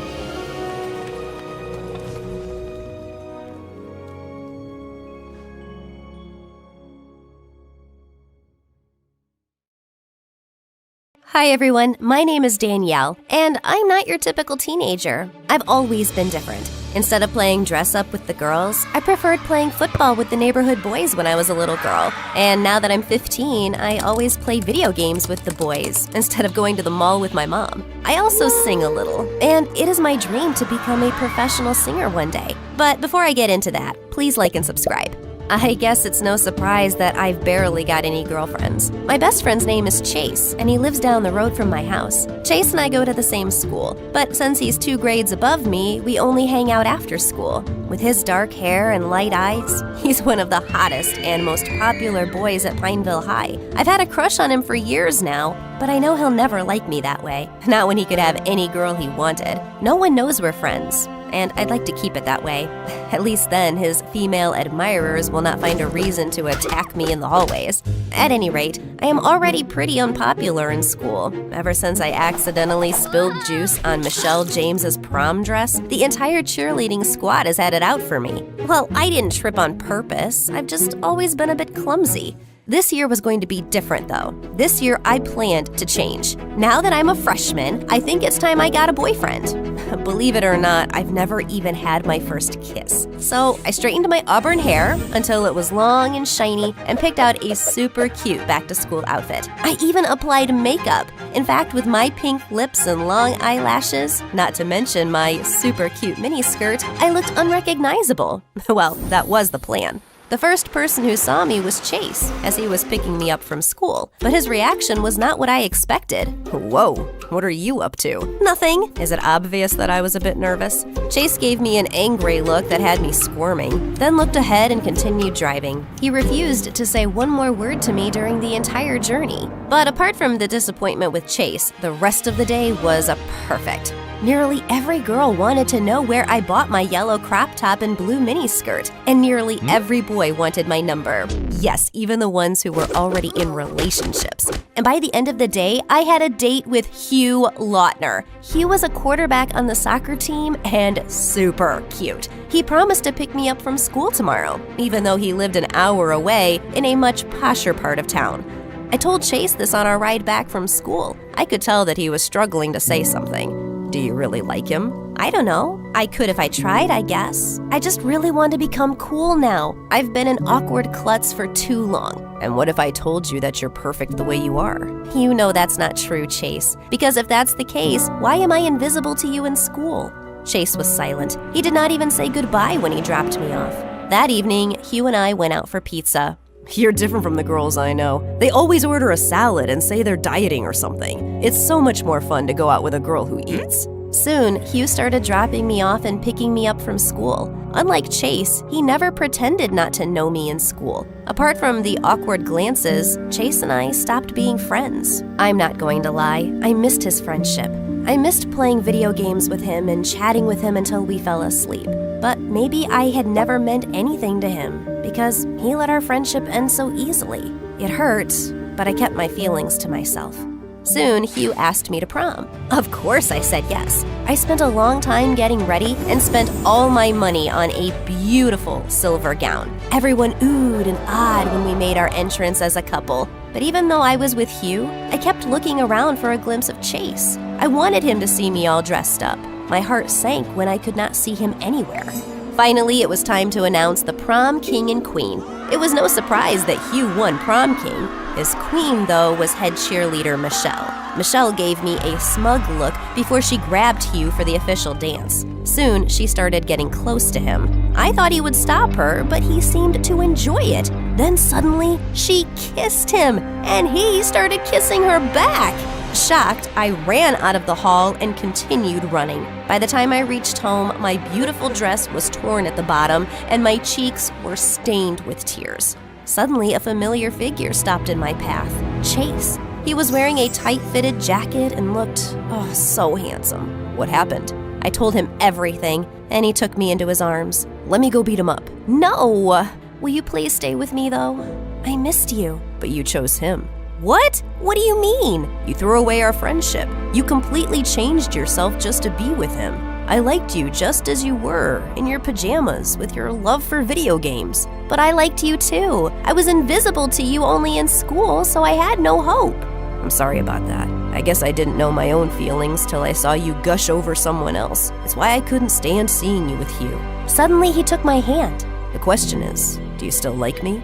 Hi everyone, my name is Danielle, and I'm not your typical teenager. I've always been different. Instead of playing dress-up with the girls, I preferred playing football with the neighborhood boys when I was a little girl. And now that I'm 15, I always play video games with the boys, instead of going to the mall with my mom. I also sing a little, and it is my dream to become a professional singer one day. But before I get into that, please like and subscribe. I guess it's no surprise that I've barely got any girlfriends. My best friend's name is Chase, and he lives down the road from my house. Chase and I go to the same school, but since he's 2 grades above me, we only hang out after school. With his dark hair and light eyes, he's one of the hottest and most popular boys at Pineville High. I've had a crush on him for years now, but I know he'll never like me that way. Not when he could have any girl he wanted. No one knows we're friends, and I'd like to keep it that way. At least then his female admirers will not find a reason to attack me in the hallways. At any rate, I am already pretty unpopular in school. Ever since I accidentally spilled juice on Michelle James's prom dress, the entire cheerleading squad has had it out for me. Well, I didn't trip on purpose, I've just always been a bit clumsy. This year was going to be different though. This year I planned to change. Now that I'm a freshman, I think it's time I got a boyfriend. Believe it or not, I've never even had my first kiss. So I straightened my auburn hair until it was long and shiny and picked out a super cute back-to-school outfit. I even applied makeup. In fact, with my pink lips and long eyelashes, not to mention my super cute miniskirt, I looked unrecognizable. Well, that was the plan. The first person who saw me was Chase, as he was picking me up from school. But his reaction was not what I expected. Whoa, what are you up to? Nothing. Is it obvious that I was a bit nervous? Chase gave me an angry look that had me squirming, then looked ahead and continued driving. He refused to say one more word to me during the entire journey. But apart from the disappointment with Chase, the rest of the day was perfect. Nearly every girl wanted to know where I bought my yellow crop top and blue miniskirt, and nearly every boy wanted my number. Yes, even the ones who were already in relationships. And by the end of the day, I had a date with Hugh Lautner. Hugh was a quarterback on the soccer team and super cute. He promised to pick me up from school tomorrow, even though he lived an hour away in a much posher part of town. I told Chase this on our ride back from school. I could tell that he was struggling to say something. Do you really like him? I don't know. I could if I tried, I guess. I just really want to become cool now. I've been an awkward klutz for too long. And what if I told you that you're perfect the way you are? You know that's not true, Chase. Because if that's the case, why am I invisible to you in school? Chase was silent. He did not even say goodbye when he dropped me off. That evening, Hugh and I went out for pizza. You're different from the girls I know. They always order a salad and say they're dieting or something. It's so much more fun to go out with a girl who eats. Soon, Hugh started dropping me off and picking me up from school. Unlike Chase, he never pretended not to know me in school. Apart from the awkward glances, Chase and I stopped being friends. I'm not going to lie, I missed his friendship. I missed playing video games with him and chatting with him until we fell asleep. But maybe I had never meant anything to him because he let our friendship end so easily. It hurt, but I kept my feelings to myself. Soon, Hugh asked me to prom. Of course I said yes. I spent a long time getting ready and spent all my money on a beautiful silver gown. Everyone oohed and ahed when we made our entrance as a couple. But even though I was with Hugh, I kept looking around for a glimpse of Chase. I wanted him to see me all dressed up. My heart sank when I could not see him anywhere. Finally, it was time to announce the prom king and queen. It was no surprise that Hugh won prom king. His queen, though, was head cheerleader Michelle. Michelle gave me a smug look before she grabbed Hugh for the official dance. Soon, she started getting close to him. I thought he would stop her, but he seemed to enjoy it. Then suddenly, she kissed him, and he started kissing her back. Shocked, I ran out of the hall and continued running. By the time I reached home, my beautiful dress was torn at the bottom and my cheeks were stained with tears. Suddenly, a familiar figure stopped in my path. Chase. He was wearing a tight-fitted jacket and looked, so handsome. What happened? I told him everything, and he took me into his arms. Let me go beat him up. No! Will you please stay with me, though? I missed you. But you chose him. What? What do you mean? You threw away our friendship. You completely changed yourself just to be with him. I liked you just as you were, in your pajamas, with your love for video games. But I liked you too. I was invisible to you only in school, so I had no hope. I'm sorry about that. I guess I didn't know my own feelings till I saw you gush over someone else. It's why I couldn't stand seeing you with Hugh. Suddenly, he took my hand. The question is, do you still like me?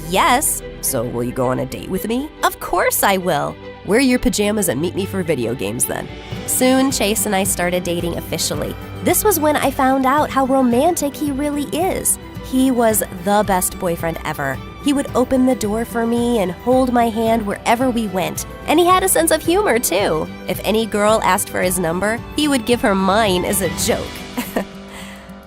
Yes. So will you go on a date with me? Of course I will. Wear your pajamas and meet me for video games then. Soon, Chase and I started dating officially. This was when I found out how romantic he really is. He was the best boyfriend ever. He would open the door for me and hold my hand wherever we went. And he had a sense of humor too. If any girl asked for his number, he would give her mine as a joke.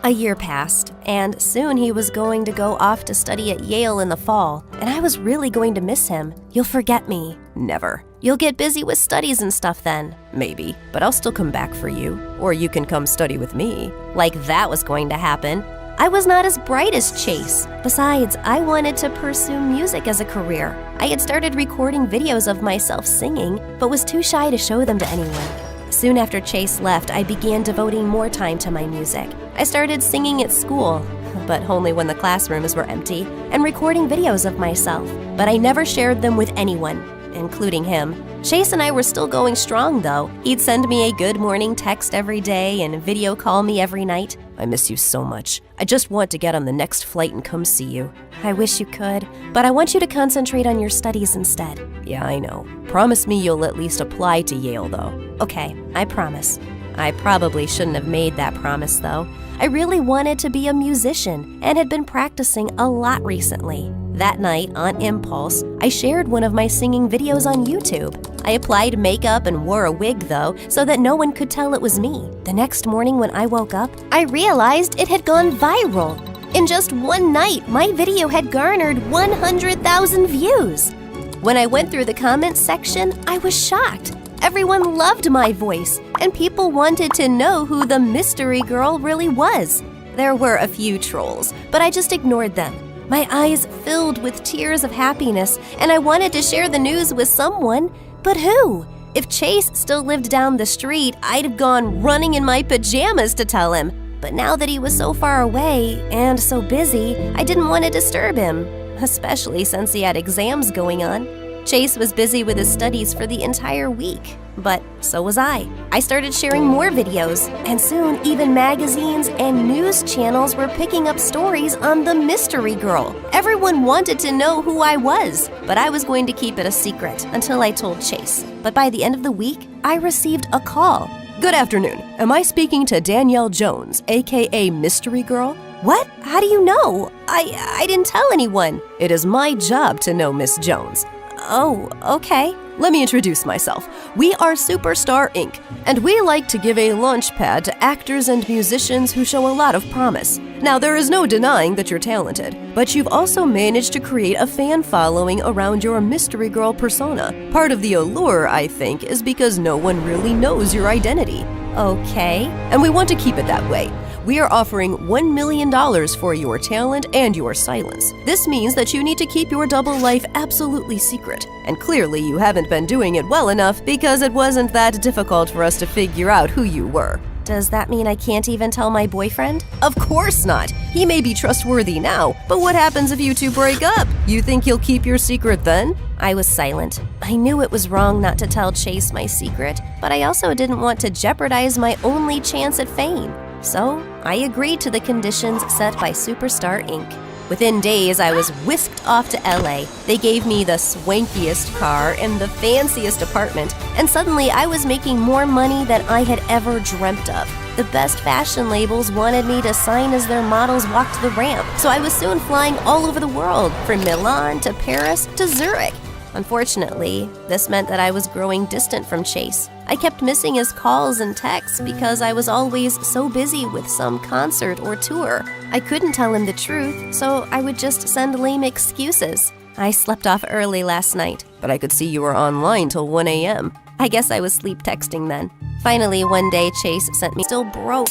A year passed, and soon he was going to go off to study at Yale in the fall, and I was really going to miss him. You'll forget me. Never. You'll get busy with studies and stuff then. Maybe, but I'll still come back for you. Or you can come study with me. Like that was going to happen. I was not as bright as Chase. Besides, I wanted to pursue music as a career. I had started recording videos of myself singing, but was too shy to show them to anyone. Soon after Chase left, I began devoting more time to my music. I started singing at school, but only when the classrooms were empty, and recording videos of myself. But I never shared them with anyone, including him. Chase and I were still going strong, though. He'd send me a good morning text every day and video call me every night. I miss you so much. I just want to get on the next flight and come see you. I wish you could, but I want you to concentrate on your studies instead. Yeah, I know. Promise me you'll at least apply to Yale, though. Okay, I promise. I probably shouldn't have made that promise, though. I really wanted to be a musician and had been practicing a lot recently. That night, on impulse, I shared one of my singing videos on YouTube. I applied makeup and wore a wig, though, so that no one could tell it was me. The next morning when I woke up, I realized it had gone viral. In just one night, my video had garnered 100,000 views. When I went through the comments section, I was shocked. Everyone loved my voice, and people wanted to know who the mystery girl really was. There were a few trolls, but I just ignored them. My eyes filled with tears of happiness, and I wanted to share the news with someone. But who? If Chase still lived down the street, I'd have gone running in my pajamas to tell him. But now that he was so far away and so busy, I didn't want to disturb him, especially since he had exams going on. Chase was busy with his studies for the entire week, but so was I. I started sharing more videos, and soon even magazines and news channels were picking up stories on the mystery girl. Everyone wanted to know who I was, but I was going to keep it a secret until I told Chase. But by the end of the week, I received a call. Good afternoon. Am I speaking to Danielle Jones, aka Mystery Girl? What? How do you know? I didn't tell anyone. It is my job to know Miss Jones. Oh, okay. Let me introduce myself. We are Superstar Inc., and we like to give a launch pad to actors and musicians who show a lot of promise. Now, there is no denying that you're talented, but you've also managed to create a fan following around your mystery girl persona. Part of the allure, I think, is because no one really knows your identity. Okay. And we want to keep it that way. We are offering $1 million for your talent and your silence. This means that you need to keep your double life absolutely secret. And clearly you haven't been doing it well enough because it wasn't that difficult for us to figure out who you were. Does that mean I can't even tell my boyfriend? Of course not! He may be trustworthy now, but what happens if you two break up? You think he'll keep your secret then? I was silent. I knew it was wrong not to tell Chase my secret, but I also didn't want to jeopardize my only chance at fame. So, I agreed to the conditions set by Superstar Inc. Within days, I was whisked off to LA. They gave me the swankiest car and the fanciest apartment, and suddenly I was making more money than I had ever dreamt of. The best fashion labels wanted me to sign as their models walked the ramp, so I was soon flying all over the world, from Milan to Paris to Zurich. Unfortunately, this meant that I was growing distant from Chase. I kept missing his calls and texts because I was always so busy with some concert or tour. I couldn't tell him the truth, so I would just send lame excuses. I slept off early last night, but I could see you were online till 1 a.m. I guess I was sleep texting then. Finally, one day, Chase sent me still broke.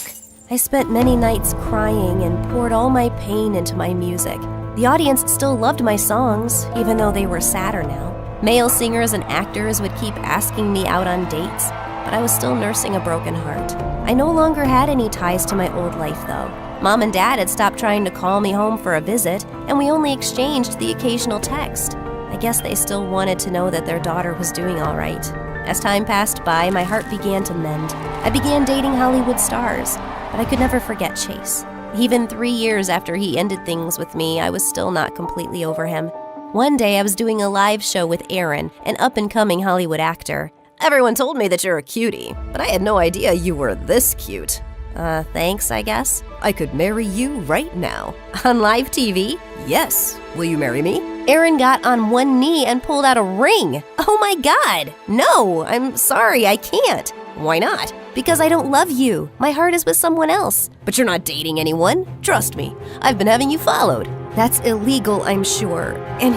I spent many nights crying and poured all my pain into my music. The audience still loved my songs, even though they were sadder now. Male singers and actors would keep asking me out on dates, but I was still nursing a broken heart. I no longer had any ties to my old life, though. Mom and Dad had stopped trying to call me home for a visit, and we only exchanged the occasional text. I guess they still wanted to know that their daughter was doing all right. As time passed by, my heart began to mend. I began dating Hollywood stars, but I could never forget Chase. Even 3 years after he ended things with me, I was still not completely over him. One day, I was doing a live show with Aaron, an up-and-coming Hollywood actor. Everyone told me that you're a cutie, but I had no idea you were this cute. Thanks, I guess. I could marry you right now. On live TV? Yes. Will you marry me? Aaron got on one knee and pulled out a ring. Oh my God! No, I'm sorry, I can't. Why not? Because I don't love you. My heart is with someone else. But you're not dating anyone. Trust me, I've been having you followed. That's illegal, I'm sure. And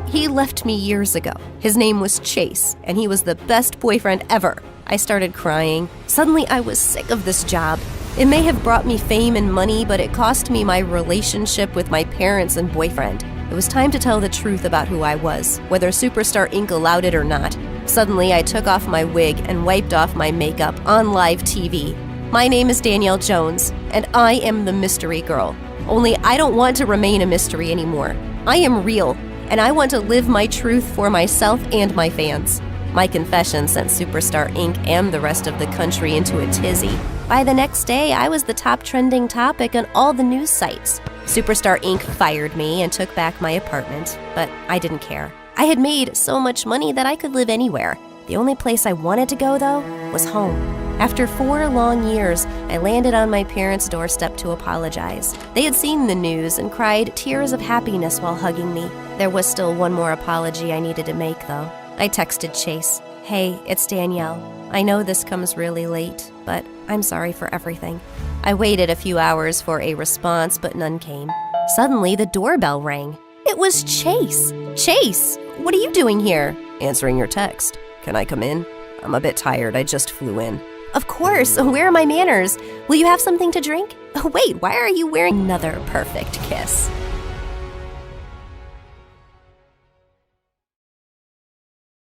he left me years ago. His name was Chase, and he was the best boyfriend ever. I started crying. Suddenly, I was sick of this job. It may have brought me fame and money, but it cost me my relationship with my parents and boyfriend. It was time to tell the truth about who I was, whether Superstar Inc. allowed it or not. Suddenly, I took off my wig and wiped off my makeup on live TV. My name is Danielle Jones, and I am the mystery girl. Only I don't want to remain a mystery anymore. I am real, and I want to live my truth for myself and my fans. My confession sent Superstar Inc. and the rest of the country into a tizzy. By the next day, I was the top trending topic on all the news sites. Superstar Inc. fired me and took back my apartment, but I didn't care. I had made so much money that I could live anywhere. The only place I wanted to go, though, was home. After 4 long years, I landed on my parents' doorstep to apologize. They had seen the news and cried tears of happiness while hugging me. There was still one more apology I needed to make, though. I texted Chase, "Hey, it's Danielle. I know this comes really late, but I'm sorry for everything." I waited a few hours for a response, but none came. Suddenly, the doorbell rang. It was Chase. Chase, what are you doing here? Answering your text. Can I come in? I'm a bit tired. I just flew in. Of course. Where are my manners? Will you have something to drink? Oh, wait, why are you wearing another perfect kiss?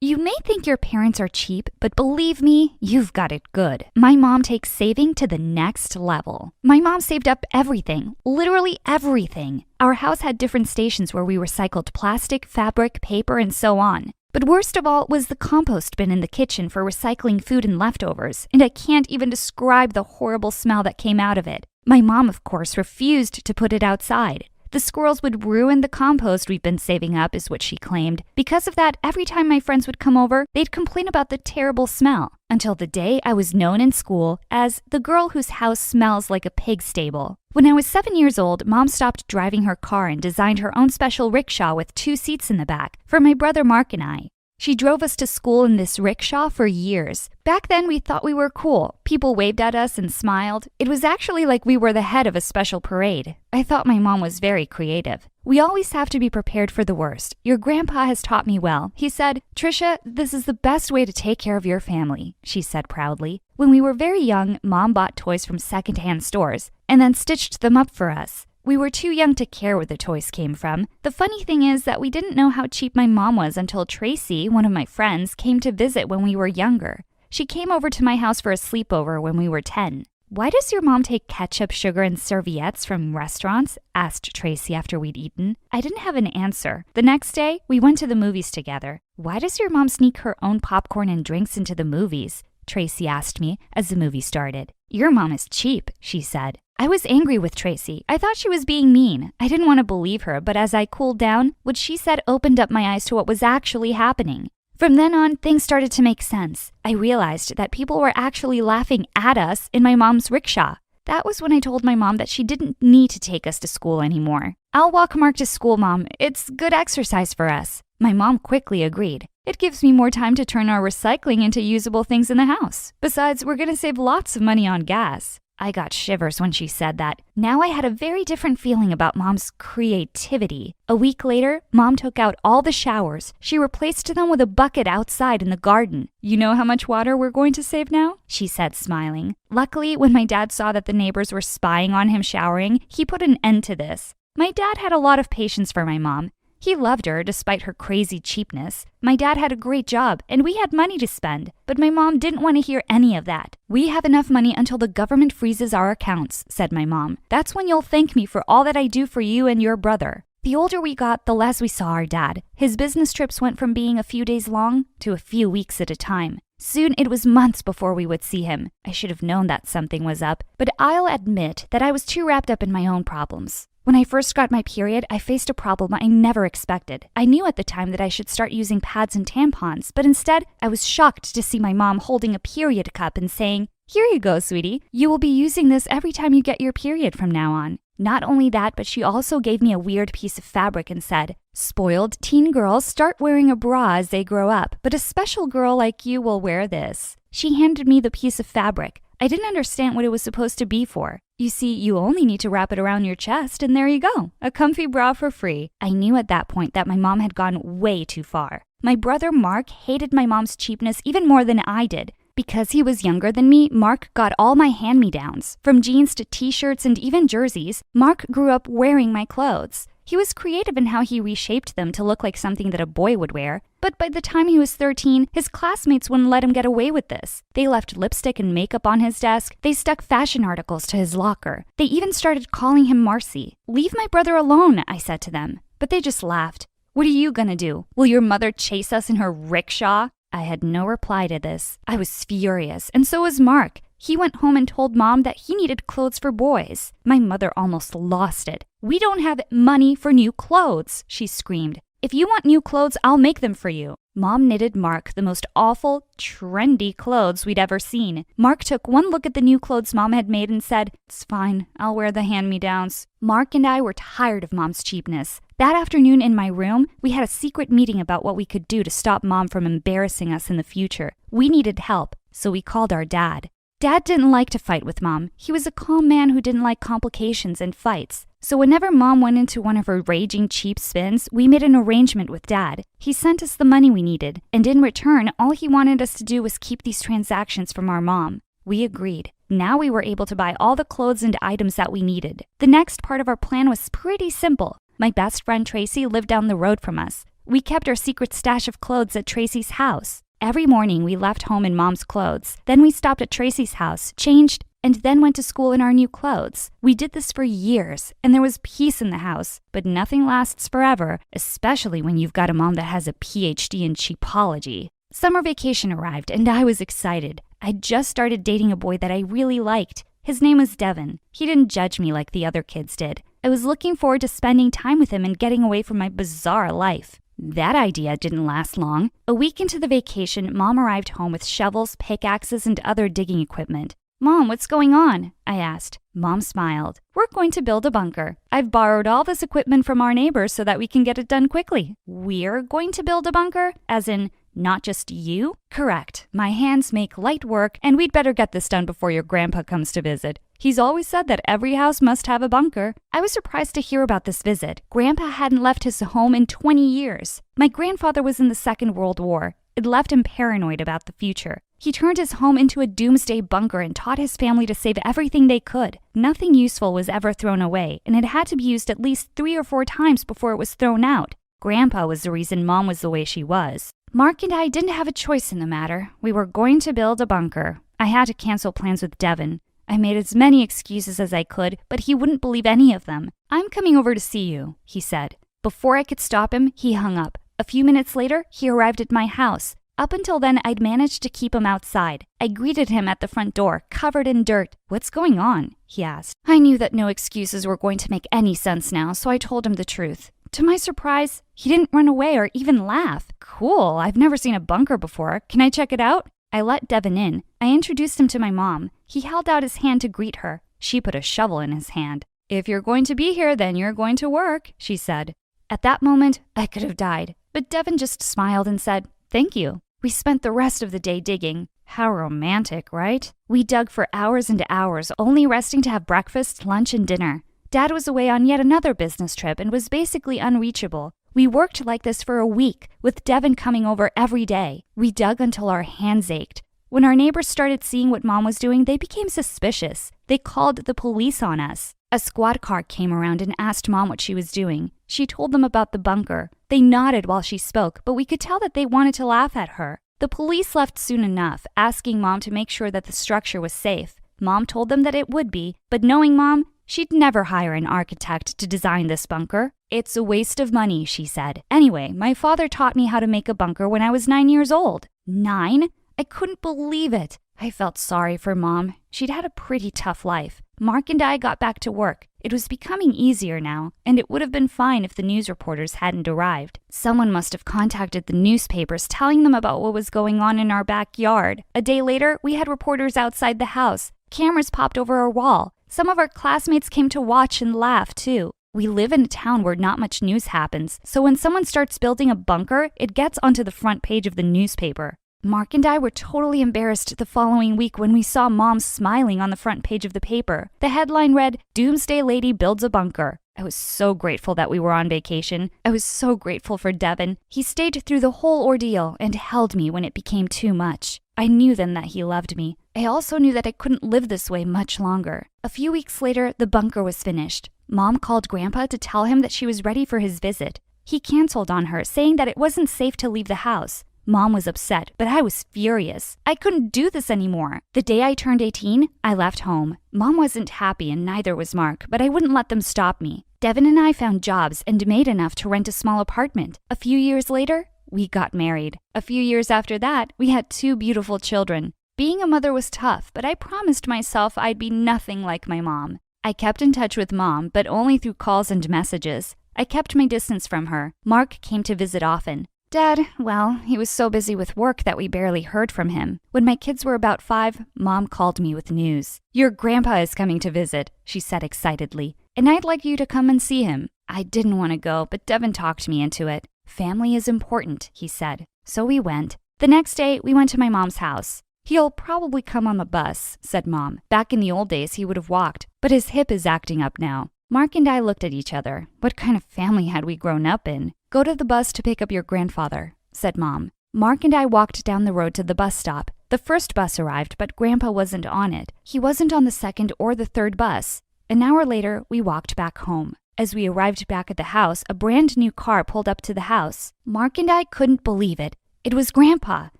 You may think your parents are cheap, but believe me, you've got it good. My mom takes saving to the next level. My mom saved up everything, literally everything. Our house had different stations where we recycled plastic, fabric, paper, and so on. But worst of all was the compost bin in the kitchen for recycling food and leftovers, and I can't even describe the horrible smell that came out of it. My mom, of course, refused to put it outside. The squirrels would ruin the compost we've been saving up, is what she claimed. Because of that, every time my friends would come over, they'd complain about the terrible smell. Until the day I was known in school as the girl whose house smells like a pig stable. When I was 7 years old, Mom stopped driving her car and designed her own special rickshaw with 2 seats in the back for my brother Mark and I. She drove us to school in this rickshaw for years. Back then, we thought we were cool. People waved at us and smiled. It was actually like we were the head of a special parade. I thought my mom was very creative. We always have to be prepared for the worst. Your grandpa has taught me well. He said, "Trisha, this is the best way to take care of your family," she said proudly. When we were very young, Mom bought toys from secondhand stores. and then stitched them up for us. We were too young to care where the toys came from. The funny thing is that we didn't know how cheap my mom was until Tracy, one of my friends, came to visit when we were younger. She came over to my house for a sleepover when we were 10. "Why does your mom take ketchup, sugar, and serviettes from restaurants?" asked Tracy after we'd eaten. I didn't have an answer. The next day, we went to the movies together. "Why does your mom sneak her own popcorn and drinks into the movies?" Tracy asked me as the movie started. "Your mom is cheap," she said. I was angry with Tracy. I thought she was being mean. I didn't want to believe her, but as I cooled down, what she said opened up my eyes to what was actually happening. From then on, things started to make sense. I realized that people were actually laughing at us in my mom's rickshaw. That was when I told my mom that she didn't need to take us to school anymore. "I'll walk Mark to school, Mom. It's good exercise for us." My mom quickly agreed. "It gives me more time to turn our recycling into usable things in the house. Besides, we're going to save lots of money on gas." I got shivers when she said that. Now I had a very different feeling about Mom's creativity. A week later, Mom took out all the showers. She replaced them with a bucket outside in the garden. "You know how much water we're going to save now?" she said, smiling. Luckily, when my dad saw that the neighbors were spying on him showering, he put an end to this. My dad had a lot of patience for my mom. He loved her despite her crazy cheapness. My dad had a great job, and we had money to spend, but my mom didn't want to hear any of that. "We have enough money until the government freezes our accounts," said my mom. "That's when you'll thank me for all that I do for you and your brother." The older we got, the less we saw our dad. His business trips went from being a few days long to a few weeks at a time. Soon it was months before we would see him. I should have known that something was up, but I'll admit that I was too wrapped up in my own problems. When I first got my period, I faced a problem I never expected. I knew at the time that I should start using pads and tampons, but instead, I was shocked to see my mom holding a period cup and saying, "Here you go, sweetie. You will be using this every time you get your period from now on." Not only that, but she also gave me a weird piece of fabric and said, "Spoiled teen girls start wearing a bra as they grow up, but a special girl like you will wear this." She handed me the piece of fabric. I didn't understand what it was supposed to be for. You see, you only need to wrap it around your chest, and there you go, a comfy bra for free. I knew at that point that my mom had gone way too far. My brother Mark hated my mom's cheapness even more than I did. Because he was younger than me, Mark got all my hand-me-downs. From jeans to t-shirts and even jerseys, Mark grew up wearing my clothes. He was creative in how he reshaped them to look like something that a boy would wear. But by the time he was 13, his classmates wouldn't let him get away with this. They left lipstick and makeup on his desk. They stuck fashion articles to his locker. They even started calling him Marcy. "Leave my brother alone," I said to them. But they just laughed. "What are you gonna do? Will your mother chase us in her rickshaw?" I had no reply to this. I was furious, and so was Mark. He went home and told Mom that he needed clothes for boys. My mother almost lost it. "We don't have money for new clothes," she screamed. "If you want new clothes, I'll make them for you." Mom knitted Mark the most awful, trendy clothes we'd ever seen. Mark took one look at the new clothes Mom had made and said, "It's fine, I'll wear the hand-me-downs." Mark and I were tired of Mom's cheapness. That afternoon in my room, we had a secret meeting about what we could do to stop Mom from embarrassing us in the future. We needed help, so we called our dad. Dad didn't like to fight with Mom. He was a calm man who didn't like complications and fights. So whenever Mom went into one of her raging cheap spins, we made an arrangement with Dad. He sent us the money we needed, and in return, all he wanted us to do was keep these transactions from our mom. We agreed. Now we were able to buy all the clothes and items that we needed. The next part of our plan was pretty simple. My best friend Tracy lived down the road from us. We kept our secret stash of clothes at Tracy's house. Every morning we left home in Mom's clothes. Then we stopped at Tracy's house, changed, and then went to school in our new clothes. We did this for years, and there was peace in the house. But nothing lasts forever, especially when you've got a mom that has a PhD in cheapology. Summer vacation arrived, and I was excited. I'd just started dating a boy that I really liked. His name was Devin. He didn't judge me like the other kids did. I was looking forward to spending time with him and getting away from my bizarre life. That idea didn't last long. A week into the vacation, Mom arrived home with shovels, pickaxes, and other digging equipment. "Mom, what's going on?" I asked. Mom smiled. "We're going to build a bunker. I've borrowed all this equipment from our neighbors so that we can get it done quickly." "We're going to build a bunker? As in, not just you?" "Correct. My hands make light work, and we'd better get this done before your grandpa comes to visit. He's always said that every house must have a bunker." I was surprised to hear about this visit. Grandpa hadn't left his home in 20 years. My grandfather was in the Second World War. It left him paranoid about the future. He turned his home into a doomsday bunker and taught his family to save everything they could. Nothing useful was ever thrown away, and it had to be used at least 3 or 4 times before it was thrown out. Grandpa was the reason Mom was the way she was. Mark and I didn't have a choice in the matter. We were going to build a bunker. I had to cancel plans with Devin. I made as many excuses as I could, but he wouldn't believe any of them. "I'm coming over to see you," he said. Before I could stop him, he hung up. A few minutes later, he arrived at my house. Up until then, I'd managed to keep him outside. I greeted him at the front door, covered in dirt. "What's going on?" he asked. I knew that no excuses were going to make any sense now, so I told him the truth. To my surprise, he didn't run away or even laugh. "Cool, I've never seen a bunker before. Can I check it out?" I let Devin in. I introduced him to my mom. He held out his hand to greet her. She put a shovel in his hand. "If you're going to be here, then you're going to work," she said. At that moment, I could have died, but Devin just smiled and said, "Thank you." We spent the rest of the day digging. How romantic, right? We dug for hours and hours, only resting to have breakfast, lunch, and dinner. Dad was away on yet another business trip and was basically unreachable. We worked like this for a week, with Devin coming over every day. We dug until our hands ached. When our neighbors started seeing what Mom was doing, they became suspicious. They called the police on us. A squad car came around and asked Mom what she was doing. She told them about the bunker. They nodded while she spoke, but we could tell that they wanted to laugh at her. The police left soon enough, asking Mom to make sure that the structure was safe. Mom told them that it would be, but knowing Mom, she'd never hire an architect to design this bunker. "It's a waste of money," she said. Anyway, my father taught me how to make a bunker when I was 9 years old. 9? I couldn't believe it. I felt sorry for Mom. She'd had a pretty tough life. Mark and I got back to work. It was becoming easier now, and it would have been fine if the news reporters hadn't arrived. Someone must have contacted the newspapers telling them about what was going on in our backyard. A day later, we had reporters outside the house. Cameras popped over our wall. Some of our classmates came to watch and laugh, too. We live in a town where not much news happens, so when someone starts building a bunker, it gets onto the front page of the newspaper. Mark and I were totally embarrassed the following week when we saw Mom smiling on the front page of the paper. The headline read, "Doomsday Lady Builds a Bunker." I was so grateful that we were on vacation. I was so grateful for Devin. He stayed through the whole ordeal and held me when it became too much. I knew then that he loved me. I also knew that I couldn't live this way much longer. A few weeks later, the bunker was finished. Mom called Grandpa to tell him that she was ready for his visit. He canceled on her, saying that it wasn't safe to leave the house. Mom was upset, but I was furious. I couldn't do this anymore. The day I turned 18, I left home. Mom wasn't happy and neither was Mark, but I wouldn't let them stop me. Devin and I found jobs and made enough to rent a small apartment. A few years later, we got married. A few years after that, we had 2 beautiful children. Being a mother was tough, but I promised myself I'd be nothing like my mom. I kept in touch with Mom, but only through calls and messages. I kept my distance from her. Mark came to visit often. Dad, well, he was so busy with work that we barely heard from him. When my kids were about 5, Mom called me with news. "Your grandpa is coming to visit," she said excitedly, "and I'd like you to come and see him." I didn't want to go, but Devin talked me into it. "Family is important," he said. So we went. The next day, we went to my mom's house. "He'll probably come on the bus," said Mom. Back in the old days, he would have walked, but his hip is acting up now. Mark and I looked at each other. What kind of family had we grown up in? "Go to the bus to pick up your grandfather," said Mom. Mark and I walked down the road to the bus stop. The first bus arrived, but Grandpa wasn't on it. He wasn't on the second or the third bus. An hour later, we walked back home. As we arrived back at the house, a brand new car pulled up to the house. Mark and I couldn't believe it. It was Grandpa.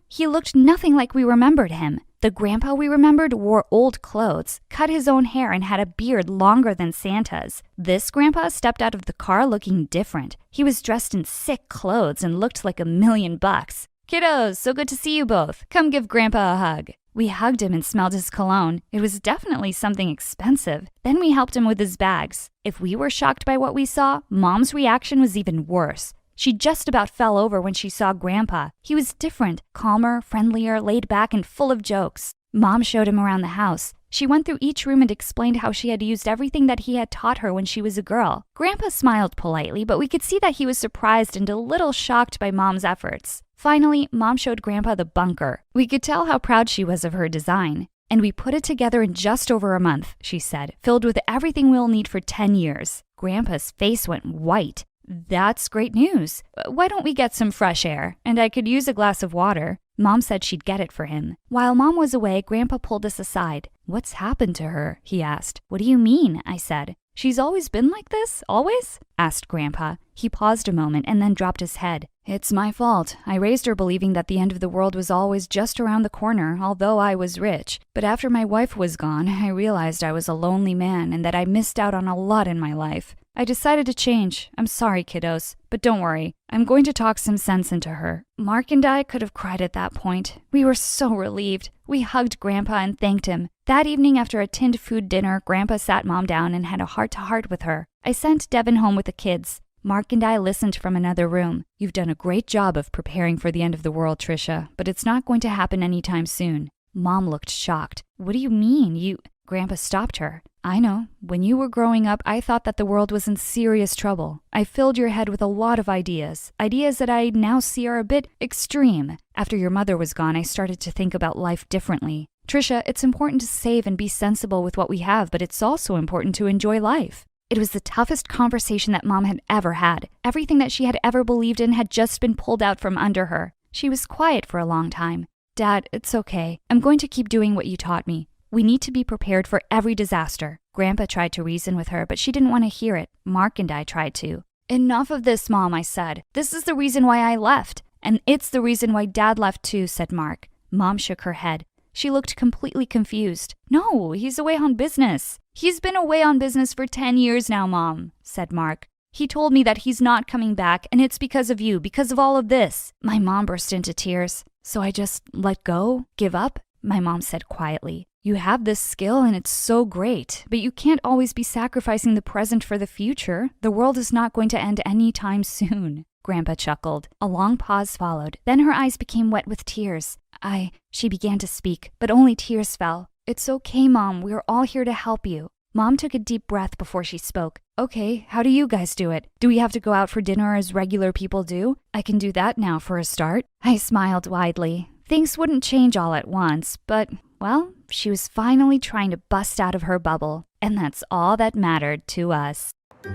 He looked nothing like we remembered him. The Grandpa we remembered wore old clothes, cut his own hair, and had a beard longer than Santa's. This Grandpa stepped out of the car looking different. He was dressed in sick clothes and looked like $1,000,000. "Kiddos, so good to see you both. Come give Grandpa a hug." We hugged him and smelled his cologne. It was definitely something expensive. Then we helped him with his bags. If we were shocked by what we saw, Mom's reaction was even worse. She just about fell over when she saw Grandpa. He was different, calmer, friendlier, laid back, and full of jokes. Mom showed him around the house. She went through each room and explained how she had used everything that he had taught her when she was a girl. Grandpa smiled politely, but we could see that he was surprised and a little shocked by Mom's efforts. Finally, Mom showed Grandpa the bunker. We could tell how proud she was of her design. "And we put it together in just over a month," she said, "filled with everything we'll need for 10 years. Grandpa's face went white. "That's great news. Why don't we get some fresh air? And I could use a glass of water." Mom said she'd get it for him. While Mom was away, Grandpa pulled us aside. "What's happened to her?" he asked. "What do you mean?" I said. "She's always been like this? Always?" asked Grandpa. He paused a moment and then dropped his head. "It's my fault. I raised her believing that the end of the world was always just around the corner, although I was rich. But after my wife was gone, I realized I was a lonely man and that I missed out on a lot in my life. I decided to change. I'm sorry, kiddos. But don't worry. I'm going to talk some sense into her." Mark and I could have cried at that point. We were so relieved. We hugged Grandpa and thanked him. That evening after a tinned food dinner, Grandpa sat Mom down and had a heart-to-heart with her. I sent Devin home with the kids. Mark and I listened from another room. "You've done a great job of preparing for the end of the world, Trisha, but it's not going to happen anytime soon." Mom looked shocked. "What do you mean? Grandpa stopped her. "I know. When you were growing up, I thought that the world was in serious trouble. I filled your head with a lot of ideas that I now see are a bit extreme. After your mother was gone, I started to think about life differently. Trisha, it's important to save and be sensible with what we have, but it's also important to enjoy life." It was the toughest conversation that Mom had ever had. Everything that she had ever believed in had just been pulled out from under her. She was quiet for a long time. "Dad, it's okay. I'm going to keep doing what you taught me. We need to be prepared for every disaster." Grandpa tried to reason with her, but she didn't want to hear it. Mark and I tried to. "Enough of this, Mom," I said. "This is the reason why I left. And it's the reason why Dad left too," said Mark. Mom shook her head. She looked completely confused. "No, he's away on business." "He's been away on business for 10 years now, Mom," said Mark. "He told me that he's not coming back, and it's because of you, because of all of this." My mom burst into tears. "So I just let go? Give up?" My mom said quietly. "You have this skill and it's so great, but you can't always be sacrificing the present for the future. The world is not going to end anytime soon." Grandpa chuckled. A long pause followed. Then her eyes became wet with tears. She began to speak, but only tears fell. "It's okay, Mom. We're all here to help you." Mom took a deep breath before she spoke. "Okay, how do you guys do it? Do we have to go out for dinner as regular people do? I can do that now for a start." I smiled widely. Things wouldn't change all at once, but, well, she was finally trying to bust out of her bubble, and that's all that mattered to us.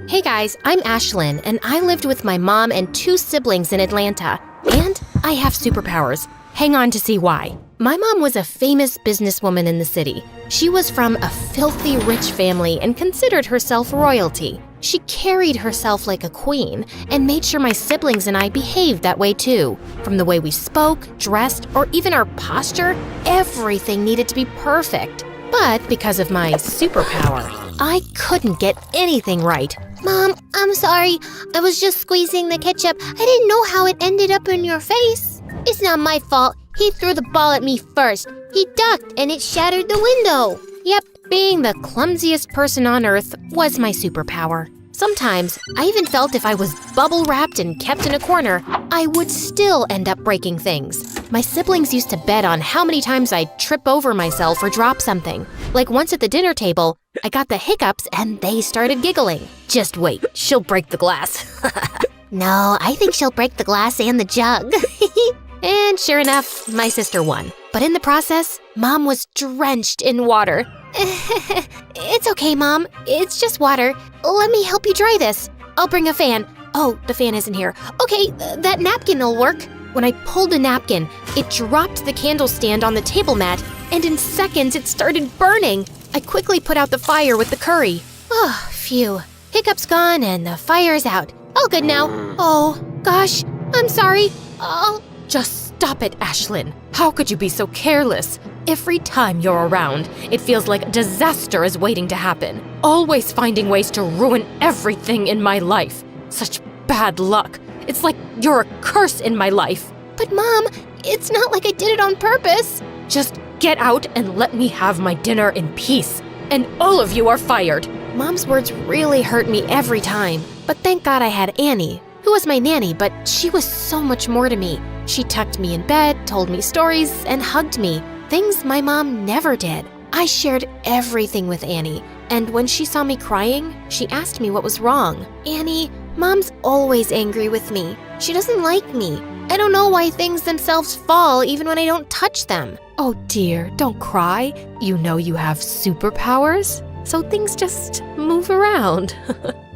Hey guys, I'm Ashlyn, and I lived with my mom and 2 siblings in Atlanta. And I have superpowers. Hang on to see why. My mom was a famous businesswoman in the city. She was from a filthy rich family and considered herself royalty. She carried herself like a queen and made sure my siblings and I behaved that way too. From the way we spoke, dressed, or even our posture, everything needed to be perfect. But because of my superpower, I couldn't get anything right. Mom, I'm sorry. I was just squeezing the ketchup. I didn't know how it ended up in your face. It's not my fault. He threw the ball at me first. He ducked and it shattered the window. Yep, being the clumsiest person on earth was my superpower. Sometimes, I even felt if I was bubble wrapped and kept in a corner, I would still end up breaking things. My siblings used to bet on how many times I'd trip over myself or drop something. Like once at the dinner table, I got the hiccups and they started giggling. "Just wait, she'll break the glass." No, I think she'll break the glass and the jug. And sure enough, my sister won. But in the process, Mom was drenched in water. It's okay, Mom. It's just water. Let me help you dry this. I'll bring a fan. Oh, the fan isn't here. Okay, that napkin will work. When I pulled the napkin, it dropped the candle stand on the table mat, and in seconds it started burning. I quickly put out the fire with the curry. Oh, phew. Hiccup's gone and the fire's out. All good now. Oh, gosh, I'm sorry. Oh, just stop it, Ashlyn. How could you be so careless? Every time you're around, it feels like a disaster is waiting to happen. Always finding ways to ruin everything in my life. Such bad luck. It's like you're a curse in my life. But Mom, it's not like I did it on purpose. Just get out and let me have my dinner in peace. And all of you are fired. Mom's words really hurt me every time. But thank God I had Annie, who was my nanny, but she was so much more to me. She tucked me in bed, told me stories, and hugged me. Things my mom never did. I shared everything with Annie, and when she saw me crying, she asked me what was wrong. Annie, Mom's always angry with me. She doesn't like me. I don't know why things themselves fall even when I don't touch them. Oh dear, don't cry. You know you have superpowers, so things just move around.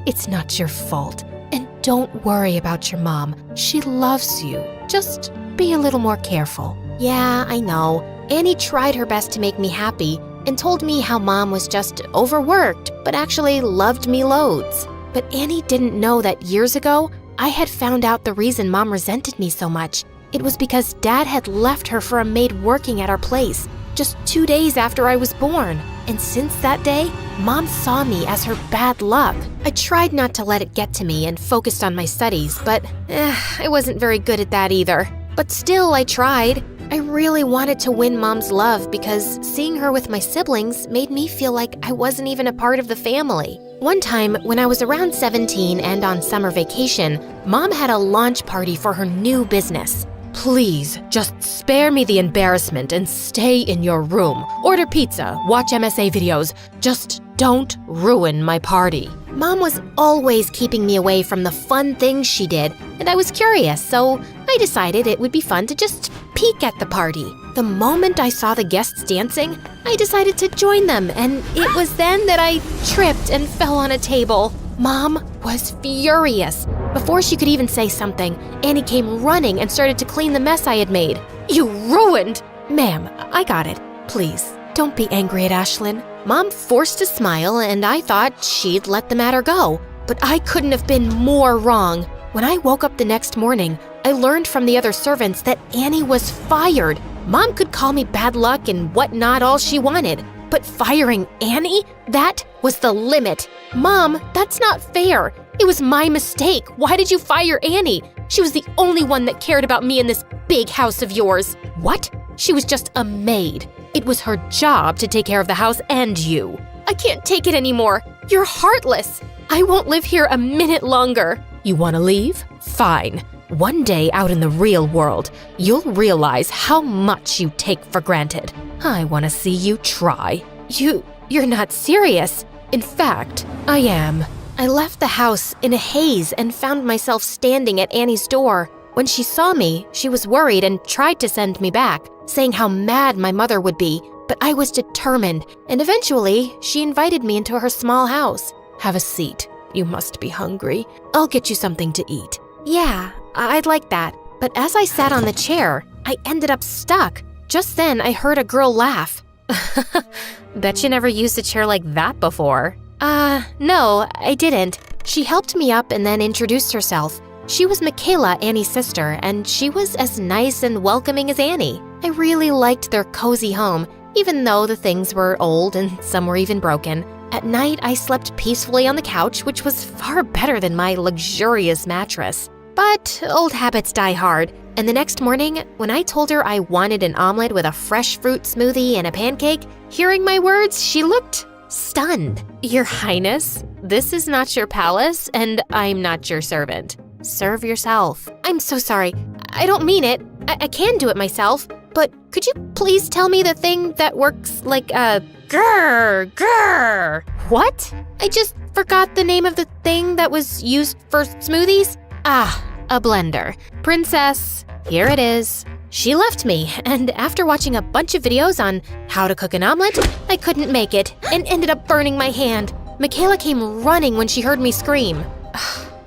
It's not your fault. And don't worry about your mom. She loves you. Just be a little more careful. Yeah, I know. Annie tried her best to make me happy and told me how Mom was just overworked, but actually loved me loads. But Annie didn't know that years ago, I had found out the reason Mom resented me so much. It was because Dad had left her for a maid working at our place just 2 days after I was born. And since that day, Mom saw me as her bad luck. I tried not to let it get to me and focused on my studies, but I wasn't very good at that either. But still, I tried. I really wanted to win Mom's love because seeing her with my siblings made me feel like I wasn't even a part of the family. One time, when I was around 17 and on summer vacation, Mom had a launch party for her new business. Please, just spare me the embarrassment and stay in your room. Order pizza, watch MSA videos. Just don't ruin my party. Mom was always keeping me away from the fun things she did, and I was curious, so I decided it would be fun to just peek at the party. The moment I saw the guests dancing, I decided to join them, and it was then that I tripped and fell on a table. Mom was furious. Before she could even say something, Annie came running and started to clean the mess I had made. You ruined! Ma'am, I got it. Please, don't be angry at Ashlyn. Mom forced a smile, and I thought she'd let the matter go. But I couldn't have been more wrong. When I woke up the next morning, I learned from the other servants that Annie was fired. Mom could call me bad luck and whatnot all she wanted. But firing Annie? That was the limit. Mom, that's not fair. It was my mistake. Why did you fire Annie? She was the only one that cared about me in this big house of yours. What? She was just a maid. It was her job to take care of the house and you. I can't take it anymore. You're heartless. I won't live here a minute longer. You want to leave? Fine. One day out in the real world, you'll realize how much you take for granted. I want to see you try. You're not serious. In fact, I am. I left the house in a haze and found myself standing at Annie's door. When she saw me, she was worried and tried to send me back, saying how mad my mother would be. But I was determined, and eventually, she invited me into her small house. Have a seat. You must be hungry. I'll get you something to eat. Yeah, I'd like that. But as I sat on the chair, I ended up stuck. Just then, I heard a girl laugh. Bet you never used a chair like that before. No, I didn't. She helped me up and then introduced herself. She was Michaela, Annie's sister, and she was as nice and welcoming as Annie. I really liked their cozy home, even though the things were old and some were even broken. At night, I slept peacefully on the couch, which was far better than my luxurious mattress. But old habits die hard, and the next morning, when I told her I wanted an omelet with a fresh fruit smoothie and a pancake, hearing my words, she looked stunned. Your Highness, this is not your palace, and I'm not your servant. Serve yourself. I'm so sorry. I don't mean it. I can do it myself, but could you please tell me the thing that works like a grrr? What? I just forgot the name of the thing that was used for smoothies. A blender. Princess, here it is. She left me, and after watching a bunch of videos on how to cook an omelet, I couldn't make it and ended up burning my hand. Michaela came running when she heard me scream.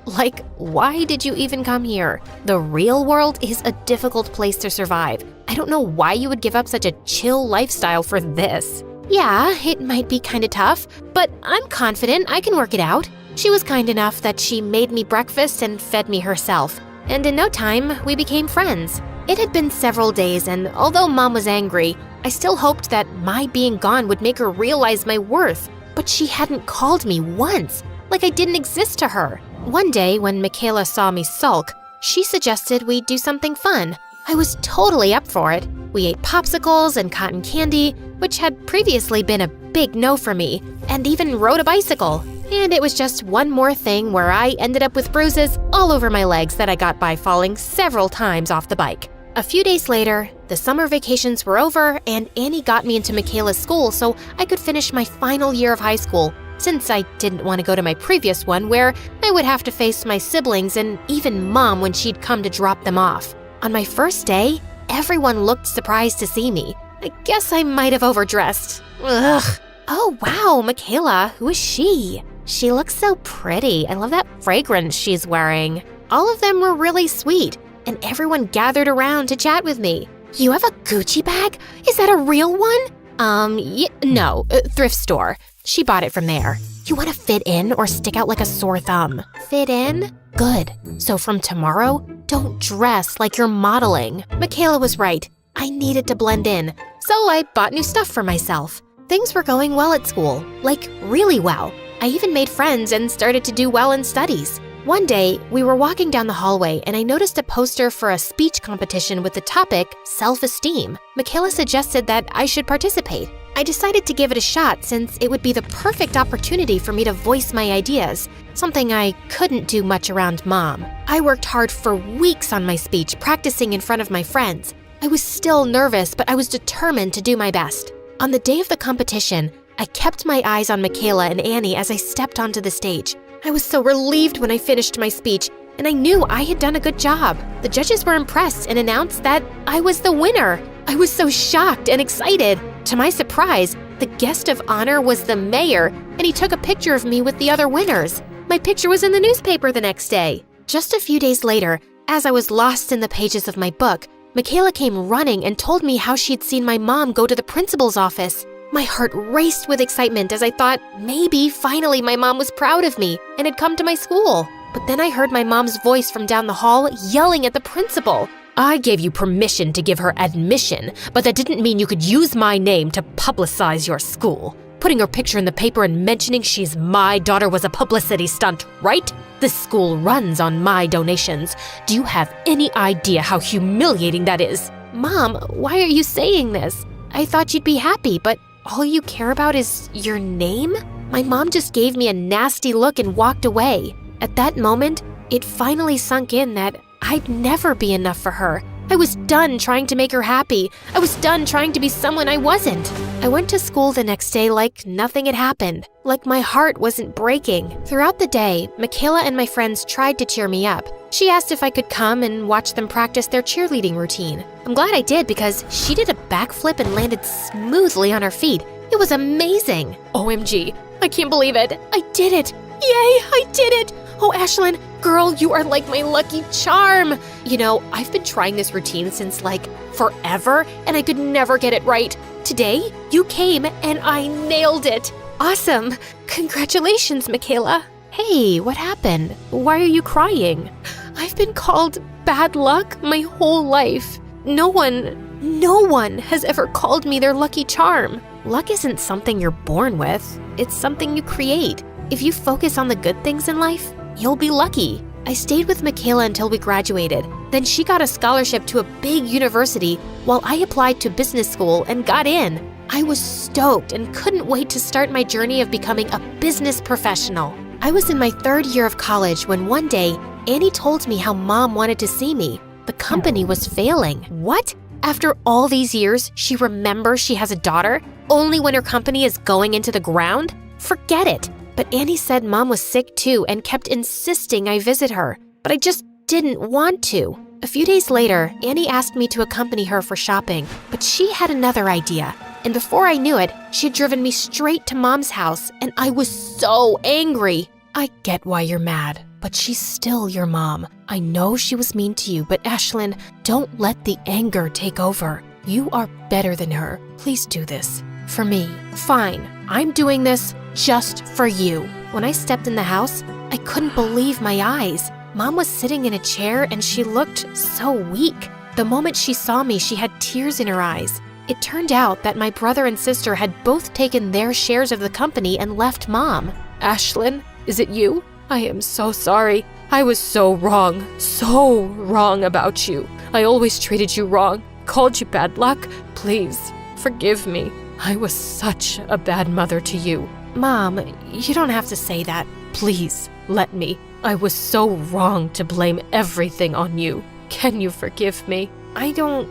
Like, why did you even come here? The real world is a difficult place to survive. I don't know why you would give up such a chill lifestyle for this. Yeah, it might be kind of tough, but I'm confident I can work it out. She was kind enough that she made me breakfast and fed me herself. And in no time, we became friends. It had been several days, and although Mom was angry, I still hoped that my being gone would make her realize my worth. But she hadn't called me once, like I didn't exist to her. One day, when Michaela saw me sulk, she suggested we do something fun. I was totally up for it. We ate popsicles and cotton candy, which had previously been a big no for me, and even rode a bicycle. And it was just one more thing where I ended up with bruises all over my legs that I got by falling several times off the bike. A few days later, the summer vacations were over and Annie got me into Michaela's school so I could finish my final year of high school, since I didn't want to go to my previous one where I would have to face my siblings and even Mom when she'd come to drop them off. On my first day, everyone looked surprised to see me. I guess I might have overdressed. Ugh. Oh wow, Michaela, who is she? She looks so pretty. I love that fragrance she's wearing. All of them were really sweet, and everyone gathered around to chat with me. You have a Gucci bag? Is that a real one? No, thrift store. She bought it from there. You want to fit in or stick out like a sore thumb? Fit in? Good. So from tomorrow, don't dress like you're modeling. Michaela was right. I needed to blend in, so I bought new stuff for myself. Things were going well at school, like really well. I even made friends and started to do well in studies. One day, we were walking down the hallway and I noticed a poster for a speech competition with the topic self-esteem. Michaela suggested that I should participate. I decided to give it a shot since it would be the perfect opportunity for me to voice my ideas, something I couldn't do much around Mom. I worked hard for weeks on my speech, practicing in front of my friends. I was still nervous, but I was determined to do my best. On the day of the competition, I kept my eyes on Michaela and Annie as I stepped onto the stage. I was so relieved when I finished my speech, and I knew I had done a good job. The judges were impressed and announced that I was the winner. I was so shocked and excited. To my surprise, the guest of honor was the mayor, and he took a picture of me with the other winners. My picture was in the newspaper the next day. Just a few days later, as I was lost in the pages of my book, Michaela came running and told me how she had seen my mom go to the principal's office. My heart raced with excitement as I thought maybe finally my mom was proud of me and had come to my school. But then I heard my mom's voice from down the hall yelling at the principal. I gave you permission to give her admission, but that didn't mean you could use my name to publicize your school. Putting her picture in the paper and mentioning she's my daughter was a publicity stunt, right? This school runs on my donations. Do you have any idea how humiliating that is? Mom, why are you saying this? I thought you'd be happy, but all you care about is your name? My mom just gave me a nasty look and walked away. At that moment, it finally sunk in that I'd never be enough for her. I was done trying to make her happy. I was done trying to be someone I wasn't. I went to school the next day like nothing had happened, like my heart wasn't breaking. Throughout the day, Michaela and my friends tried to cheer me up. She asked if I could come and watch them practice their cheerleading routine. I'm glad I did because she did a backflip and landed smoothly on her feet. It was amazing. OMG, I can't believe it. I did it. Yay, I did it. Oh, Ashlyn, girl, you are like my lucky charm. You know, I've been trying this routine since like forever, and I could never get it right. Today, you came and I nailed it. Awesome. Congratulations, Michaela. Hey, what happened? Why are you crying? I've been called bad luck my whole life. No one has ever called me their lucky charm. Luck isn't something you're born with. It's something you create. If you focus on the good things in life, you'll be lucky. I stayed with Michaela until we graduated. Then she got a scholarship to a big university while I applied to business school and got in. I was stoked and couldn't wait to start my journey of becoming a business professional. I was in my 3rd year of college when one day, Annie told me how Mom wanted to see me. The company was failing. What? After all these years, she remembers she has a daughter, only when her company is going into the ground? Forget it. But Annie said Mom was sick too and kept insisting I visit her. But I just didn't want to. A few days later, Annie asked me to accompany her for shopping, but she had another idea. And before I knew it, she had driven me straight to Mom's house, and I was so angry. I get why you're mad, but she's still your mom. I know she was mean to you, but Ashlyn, don't let the anger take over. You are better than her. Please do this. For me. Fine, I'm doing this just for you. When I stepped in the house, I couldn't believe my eyes. Mom was sitting in a chair and she looked so weak. The moment she saw me, she had tears in her eyes. It turned out that my brother and sister had both taken their shares of the company and left Mom. Ashlyn, is it you? I am so sorry. I was so wrong about you. I always treated you wrong, called you bad luck. Please, forgive me. I was such a bad mother to you. Mom, you don't have to say that. Please, let me. I was so wrong to blame everything on you. Can you forgive me? I don't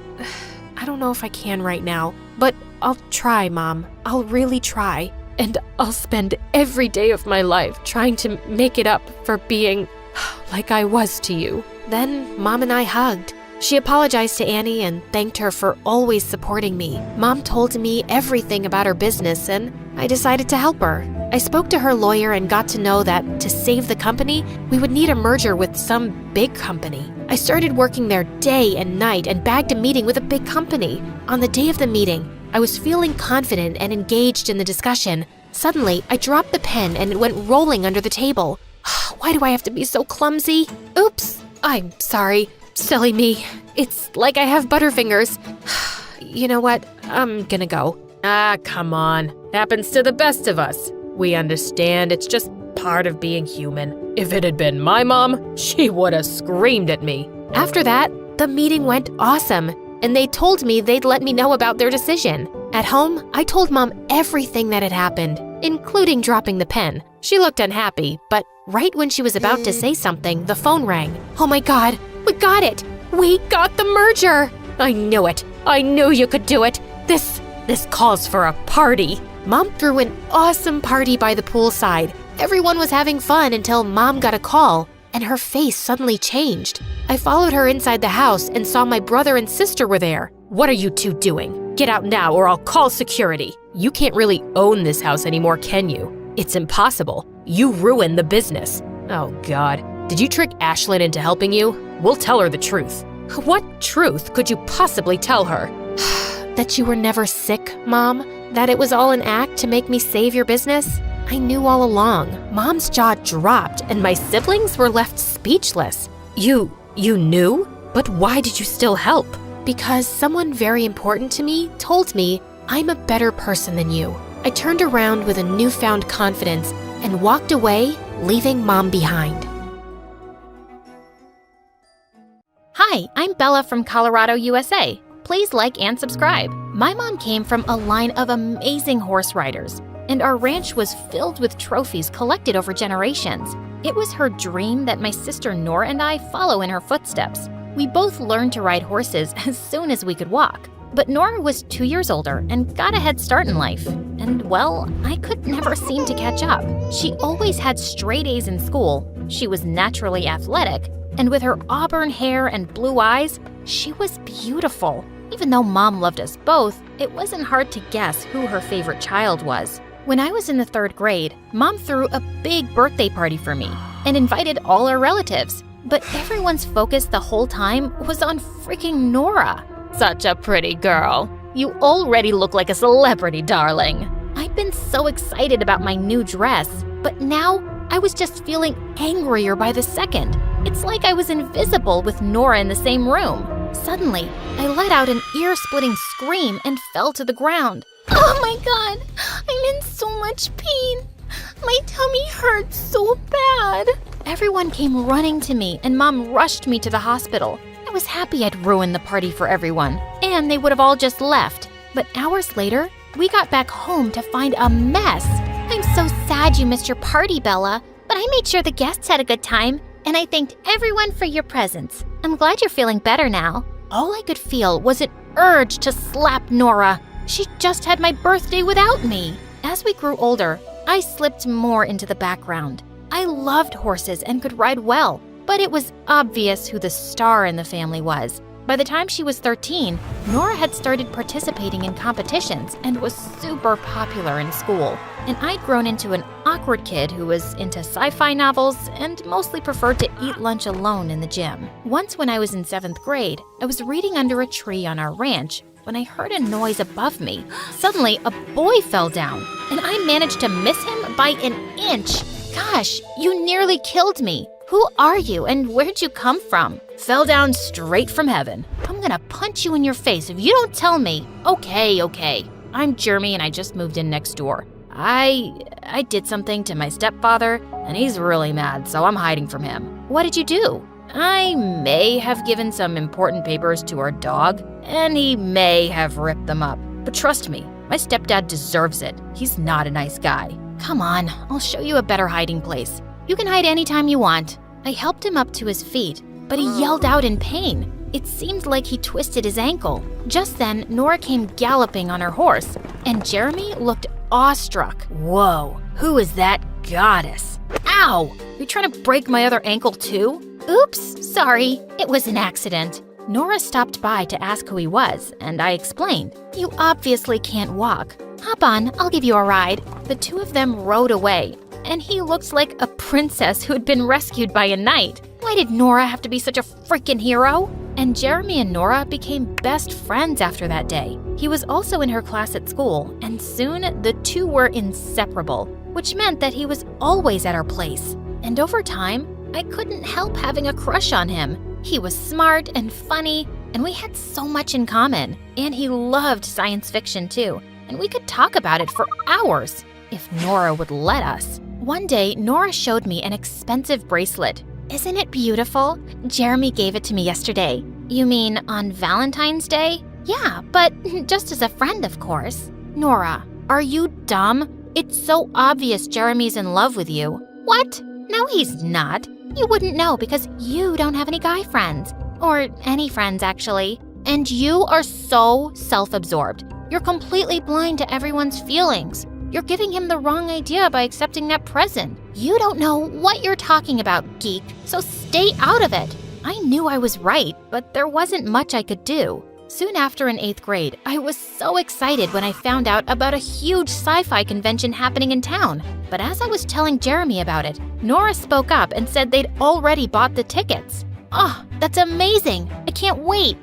know if I can right now, but I'll try, Mom. I'll really try. And I'll spend every day of my life trying to make it up for being like I was to you. Then Mom and I hugged. She apologized to Annie and thanked her for always supporting me. Mom told me everything about her business and I decided to help her. I spoke to her lawyer and got to know that to save the company, we would need a merger with some big company. I started working there day and night and bagged a meeting with a big company. On the day of the meeting, I was feeling confident and engaged in the discussion. Suddenly, I dropped the pen and it went rolling under the table. Why do I have to be so clumsy? Oops, I'm sorry. Silly me. It's like I have butterfingers. You know what? I'm gonna go. Come on. Happens to the best of us. We understand, it's just part of being human. If it had been my mom, she would have screamed at me. After that, the meeting went awesome, and they told me they'd let me know about their decision. At home, I told Mom everything that had happened, including dropping the pen. She looked unhappy, but right when she was about to say something, the phone rang. Oh my God, we got it! We got the merger! I knew it! I knew you could do it! This calls for a party! Mom threw an awesome party by the poolside. Everyone was having fun until Mom got a call, and her face suddenly changed. I followed her inside the house and saw my brother and sister were there. What are you two doing? Get out now or I'll call security. You can't really own this house anymore, can you? It's impossible. You ruined the business. Oh God, did you trick Ashlyn into helping you? We'll tell her the truth. What truth could you possibly tell her? That you were never sick, Mom? That it was all an act to make me save your business? I knew all along. Mom's jaw dropped and my siblings were left speechless. You knew? But why did you still help? Because someone very important to me told me I'm a better person than you. I turned around with a newfound confidence and walked away, leaving Mom behind. Hi, I'm Bella from Colorado, USA. Please like and subscribe. My mom came from a line of amazing horse riders, and our ranch was filled with trophies collected over generations. It was her dream that my sister Nora and I follow in her footsteps. We both learned to ride horses as soon as we could walk, but Nora was 2 years older and got a head start in life. And well, I could never seem to catch up. She always had straight A's in school, she was naturally athletic, and with her auburn hair and blue eyes, she was beautiful. Even though Mom loved us both, it wasn't hard to guess who her favorite child was. When I was in the 3rd grade, Mom threw a big birthday party for me and invited all our relatives. But everyone's focus the whole time was on freaking Nora. Such a pretty girl. You already look like a celebrity, darling. I'd been so excited about my new dress, but now I was just feeling angrier by the second. It's like I was invisible with Nora in the same room. Suddenly, I let out an ear-splitting scream and fell to the ground. Oh my God, I'm in so much pain. My tummy hurts so bad. Everyone came running to me and Mom rushed me to the hospital. I was happy I'd ruined the party for everyone, and they would have all just left. But hours later, we got back home to find a mess. I'm so sad you missed your party, Bella, but I made sure the guests had a good time, and I thanked everyone for your presents. I'm glad you're feeling better now. All I could feel was an urge to slap Nora. She just had my birthday without me. As we grew older, I slipped more into the background. I loved horses and could ride well, but it was obvious who the star in the family was. By the time she was 13, Nora had started participating in competitions and was super popular in school. And I'd grown into an awkward kid who was into sci-fi novels and mostly preferred to eat lunch alone in the gym. Once when I was in 7th grade, I was reading under a tree on our ranch when I heard a noise above me. Suddenly, a boy fell down, and I managed to miss him by an inch. Gosh, you nearly killed me. Who are you and where'd you come from? Fell down straight from heaven. I'm gonna punch you in your face if you don't tell me. Okay. I'm Jeremy and I just moved in next door. I did something to my stepfather and he's really mad, so I'm hiding from him. What did you do? I may have given some important papers to our dog and he may have ripped them up. But trust me, my stepdad deserves it. He's not a nice guy. Come on, I'll show you a better hiding place. You can hide anytime you want. I helped him up to his feet, but he yelled out in pain. It seemed like he twisted his ankle. Just then, Nora came galloping on her horse, and Jeremy looked awestruck. Whoa, who is that goddess? Ow! You trying to break my other ankle too? Oops, sorry, it was an accident. Nora stopped by to ask who he was, and I explained. You obviously can't walk. Hop on, I'll give you a ride. The two of them rode away, and he looked like a princess who had been rescued by a knight. Why did Nora have to be such a freaking hero? And Jeremy and Nora became best friends after that day. He was also in her class at school, and soon the two were inseparable, which meant that he was always at our place. And over time, I couldn't help having a crush on him. He was smart and funny, and we had so much in common. And he loved science fiction too, and we could talk about it for hours, if Nora would let us. One day, Nora showed me an expensive bracelet. Isn't it beautiful? Jeremy gave it to me yesterday. You mean on Valentine's Day? Yeah, but just as a friend, of course. Nora, are you dumb? It's so obvious Jeremy's in love with you. What? No, he's not. You wouldn't know because you don't have any guy friends. Or any friends, actually. And you are so self-absorbed. You're completely blind to everyone's feelings. You're giving him the wrong idea by accepting that present. You don't know what you're talking about, geek, so stay out of it. I knew I was right, but there wasn't much I could do. Soon after in 8th grade, I was so excited when I found out about a huge sci-fi convention happening in town. But as I was telling Jeremy about it, Nora spoke up and said they'd already bought the tickets. Oh, that's amazing. I can't wait.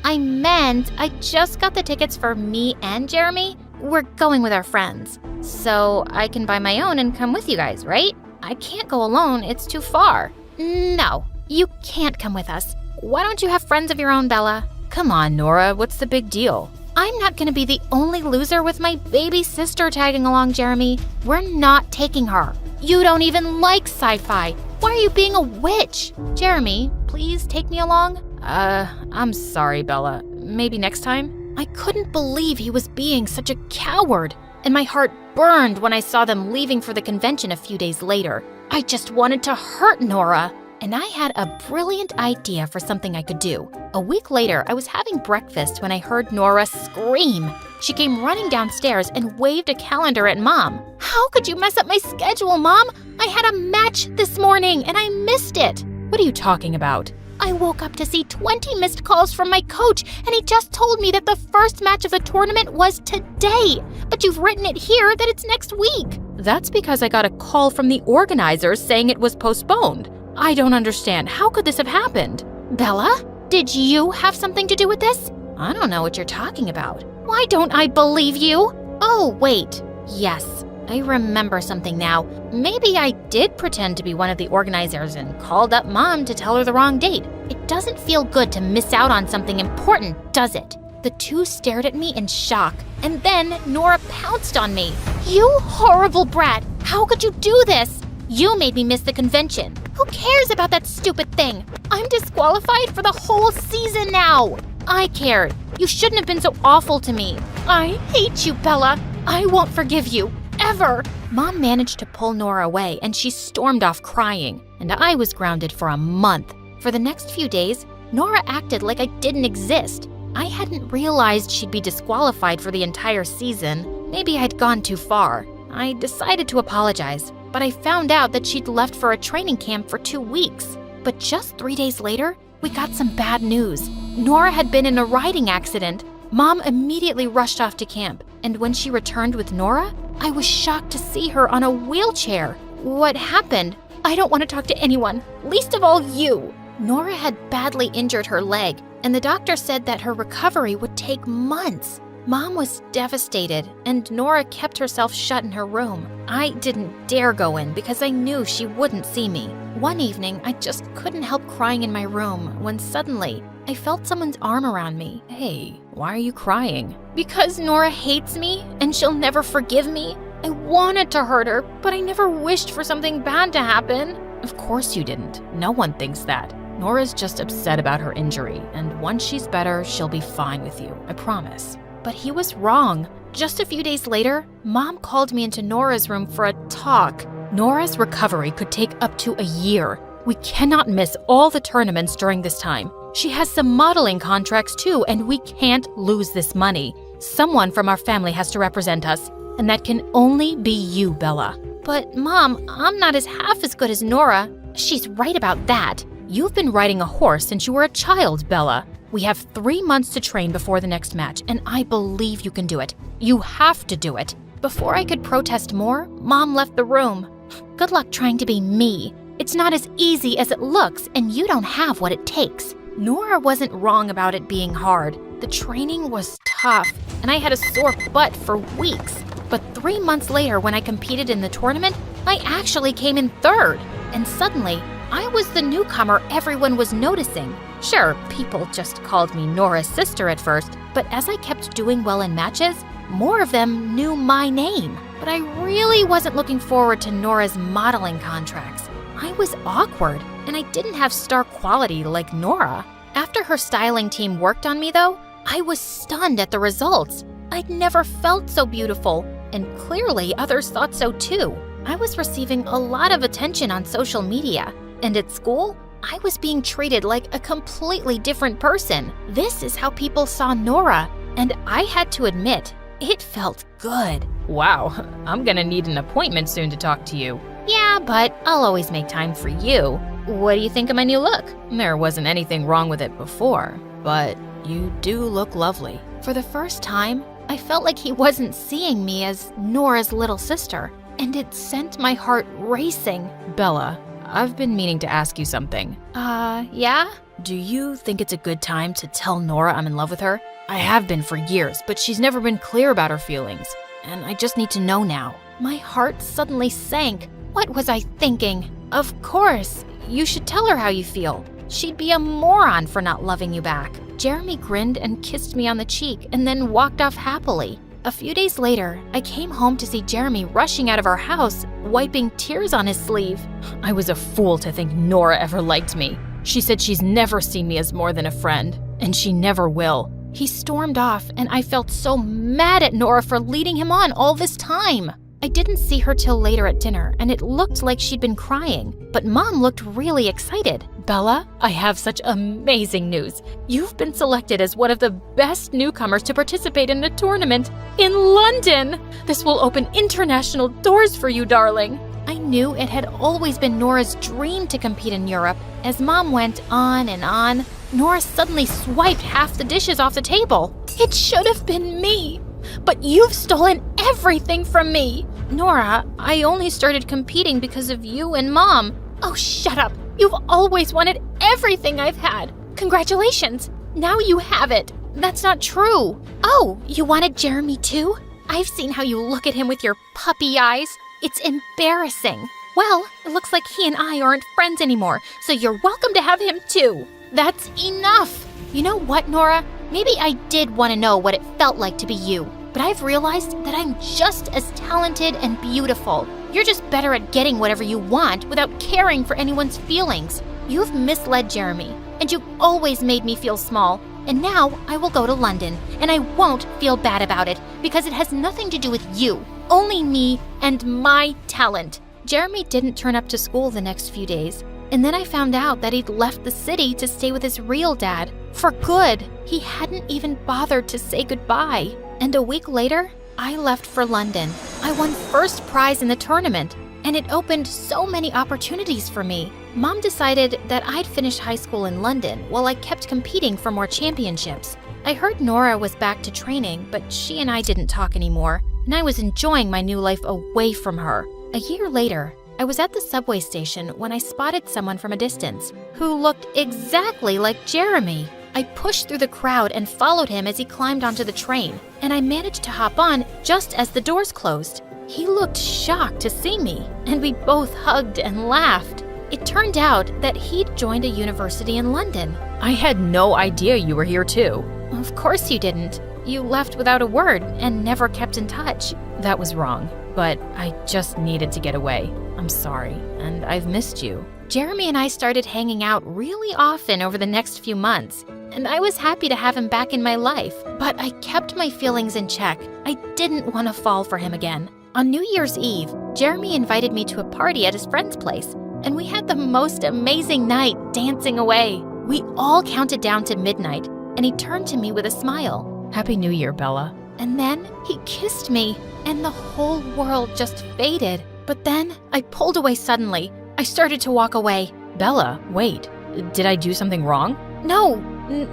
I meant I just got the tickets for me and Jeremy. We're going with our friends. So I can buy my own and come with you guys, right? I can't go alone, it's too far. No, you can't come with us. Why don't you have friends of your own, Bella? Come on, Nora, what's the big deal? I'm not gonna be the only loser with my baby sister tagging along, Jeremy. We're not taking her. You don't even like sci-fi. Why are you being a witch? Jeremy, please take me along. I'm sorry, Bella. Maybe next time? I couldn't believe he was being such a coward, and my heart burned when I saw them leaving for the convention a few days later. I just wanted to hurt Nora, and I had a brilliant idea for something I could do. A week later, I was having breakfast when I heard Nora scream. She came running downstairs and waved a calendar at Mom. How could you mess up my schedule, Mom? I had a match this morning, and I missed it. What are you talking about? I woke up to see 20 missed calls from my coach, and he just told me that the first match of the tournament was today. But you've written it here that it's next week. That's because I got a call from the organizers saying it was postponed. I don't understand. How could this have happened? Bella, did you have something to do with this? I don't know what you're talking about. Why don't I believe you? Oh, wait. Yes, I remember something now. Maybe I did pretend to be one of the organizers and called up Mom to tell her the wrong date. It doesn't feel good to miss out on something important, does it? The two stared at me in shock, and then Nora pounced on me. You horrible brat! How could you do this? You made me miss the convention. Who cares about that stupid thing? I'm disqualified for the whole season now. I cared. You shouldn't have been so awful to me. I hate you, Bella. I won't forgive you. Ever. Mom managed to pull Nora away, and she stormed off crying, and I was grounded for a month. For the next few days, Nora acted like I didn't exist. I hadn't realized she'd be disqualified for the entire season. Maybe I'd gone too far. I decided to apologize, but I found out that she'd left for a training camp for 2 weeks. But just 3 days later, we got some bad news. Nora had been in a riding accident. Mom immediately rushed off to camp, and when she returned with Nora, I was shocked to see her on a wheelchair. What happened? I don't want to talk to anyone, least of all you. Nora had badly injured her leg, and the doctor said that her recovery would take months. Mom was devastated, and Nora kept herself shut in her room. I didn't dare go in because I knew she wouldn't see me. One evening, I just couldn't help crying in my room when suddenly I felt someone's arm around me. Hey, why are you crying? Because Nora hates me and she'll never forgive me. I wanted to hurt her, but I never wished for something bad to happen. Of course you didn't. No one thinks that. Nora's just upset about her injury, and once she's better, she'll be fine with you, I promise. But he was wrong. Just a few days later, Mom called me into Nora's room for a talk. Nora's recovery could take up to a year. We cannot miss all the tournaments during this time. She has some modeling contracts too, and we can't lose this money. Someone from our family has to represent us, and that can only be you, Bella. But Mom, I'm not half as good as Nora. She's right about that. You've been riding a horse since you were a child, Bella. We have 3 months to train before the next match, and I believe you can do it. You have to do it. Before I could protest more, Mom left the room. Good luck trying to be me. It's not as easy as it looks, and you don't have what it takes. Nora wasn't wrong about it being hard. The training was tough, and I had a sore butt for weeks. But 3 months later, when I competed in the tournament, I actually came in third. And suddenly, I was the newcomer everyone was noticing. Sure, people just called me Nora's sister at first, but as I kept doing well in matches, more of them knew my name. But I really wasn't looking forward to Nora's modeling contracts. I was awkward, and I didn't have star quality like Nora. After her styling team worked on me, though, I was stunned at the results. I'd never felt so beautiful, and clearly others thought so too. I was receiving a lot of attention on social media, and at school, I was being treated like a completely different person. This is how people saw Nora, and I had to admit, it felt good. Wow, I'm gonna need an appointment soon to talk to you. Yeah, but I'll always make time for you. What do you think of my new look? There wasn't anything wrong with it before, but you do look lovely. For the first time, I felt like he wasn't seeing me as Nora's little sister, and it sent my heart racing. Bella, I've been meaning to ask you something. Yeah? Do you think it's a good time to tell Nora I'm in love with her? I have been for years, but she's never been clear about her feelings, and I just need to know now. My heart suddenly sank. What was I thinking? Of course, you should tell her how you feel. She'd be a moron for not loving you back. Jeremy grinned and kissed me on the cheek and then walked off happily. A few days later, I came home to see Jeremy rushing out of our house, wiping tears on his sleeve. I was a fool to think Nora ever liked me. She said she's never seen me as more than a friend, and she never will. He stormed off, and I felt so mad at Nora for leading him on all this time. I didn't see her till later at dinner, and it looked like she'd been crying, but Mom looked really excited. Bella, I have such amazing news. You've been selected as one of the best newcomers to participate in the tournament in London. This will open international doors for you, darling. I knew it had always been Nora's dream to compete in Europe. As Mom went on and on, Nora suddenly swiped half the dishes off the table. It should have been me, but you've stolen everything from me. Nora, I only started competing because of you and Mom. Oh, shut up. You've always wanted everything I've had. Congratulations. Now you have it. That's not true. Oh, you wanted Jeremy too? I've seen how you look at him with your puppy eyes. It's embarrassing. Well, it looks like he and I aren't friends anymore, so you're welcome to have him too. That's enough. You know what, Nora? Maybe I did want to know what it felt like to be you, but I've realized that I'm just as talented and beautiful. You're just better at getting whatever you want without caring for anyone's feelings. You've misled Jeremy, and you've always made me feel small. And now I will go to London, and I won't feel bad about it because it has nothing to do with you. Only me and my talent. Jeremy didn't turn up to school the next few days, and then I found out that he'd left the city to stay with his real dad. For good. He hadn't even bothered to say goodbye. And a week later, I left for London. I won first prize in the tournament, and it opened so many opportunities for me. Mom decided that I'd finish high school in London while I kept competing for more championships. I heard Nora was back to training, but she and I didn't talk anymore, and I was enjoying my new life away from her. A year later, I was at the subway station when I spotted someone from a distance who looked exactly like Jeremy. I pushed through the crowd and followed him as he climbed onto the train, and I managed to hop on just as the doors closed. He looked shocked to see me, and we both hugged and laughed. It turned out that he'd joined a university in London. I had no idea you were here too. Of course you didn't. You left without a word and never kept in touch. That was wrong, but I just needed to get away. I'm sorry, and I've missed you. Jeremy and I started hanging out really often over the next few months, and I was happy to have him back in my life. But I kept my feelings in check. I didn't want to fall for him again. On New Year's Eve, Jeremy invited me to a party at his friend's place, and we had the most amazing night dancing away. We all counted down to midnight, and he turned to me with a smile. Happy New Year, Bella. And then he kissed me, and the whole world just faded. But then I pulled away suddenly. I started to walk away. Bella, wait. Did I do something wrong? No,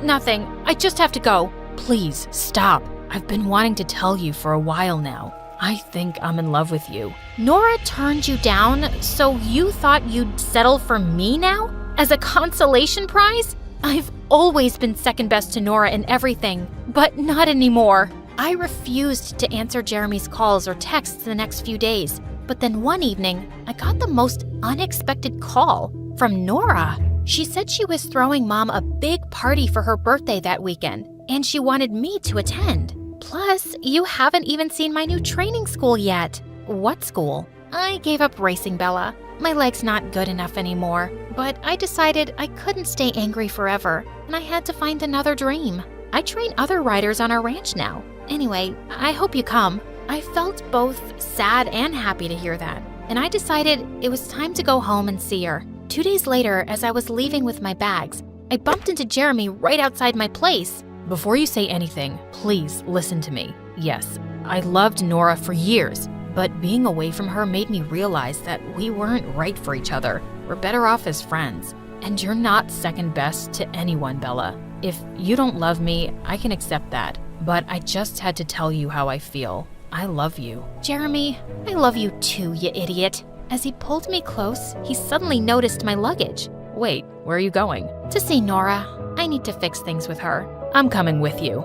nothing. I just have to go. Please, stop. I've been wanting to tell you for a while now. I think I'm in love with you. Nora turned you down, so you thought you'd settle for me now? As a consolation prize? I've always been second best to Nora in everything, but not anymore. I refused to answer Jeremy's calls or texts the next few days. But then one evening, I got the most unexpected call from Nora. She said she was throwing Mom a big party for her birthday that weekend, and she wanted me to attend. Plus, you haven't even seen my new training school yet. What school? I gave up racing, Bella. My leg's not good enough anymore, but I decided I couldn't stay angry forever, and I had to find another dream. I train other riders on our ranch now. Anyway, I hope you come. I felt both sad and happy to hear that, and I decided it was time to go home and see her. 2 days later, as I was leaving with my bags, I bumped into Jeremy right outside my place. Before you say anything, please listen to me. Yes, I loved Nora for years, but being away from her made me realize that we weren't right for each other. We're better off as friends. And you're not second best to anyone, Bella. If you don't love me, I can accept that. But I just had to tell you how I feel. I love you. Jeremy, I love you too, you idiot. As he pulled me close, he suddenly noticed my luggage. Wait, where are you going? To see Nora. I need to fix things with her. I'm coming with you.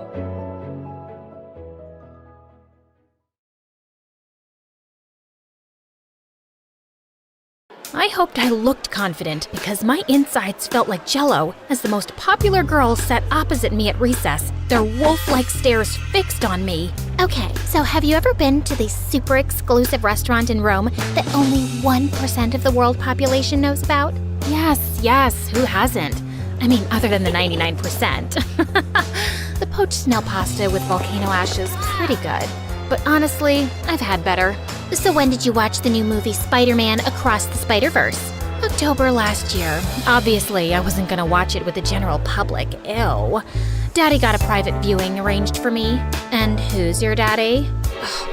I hoped I looked confident because my insides felt like jello as the most popular girls sat opposite me at recess, their wolf-like stares fixed on me. Okay, so have you ever been to the super exclusive restaurant in Rome that only 1% of the world population knows about? Yes, who hasn't? I mean, other than the 99%. The poached snail pasta with volcano ashes, pretty good. But honestly, I've had better. So when did you watch the new movie Spider-Man Across the Spider-Verse? October last year. Obviously, I wasn't gonna watch it with the general public. Ew. Daddy got a private viewing arranged for me. And who's your daddy?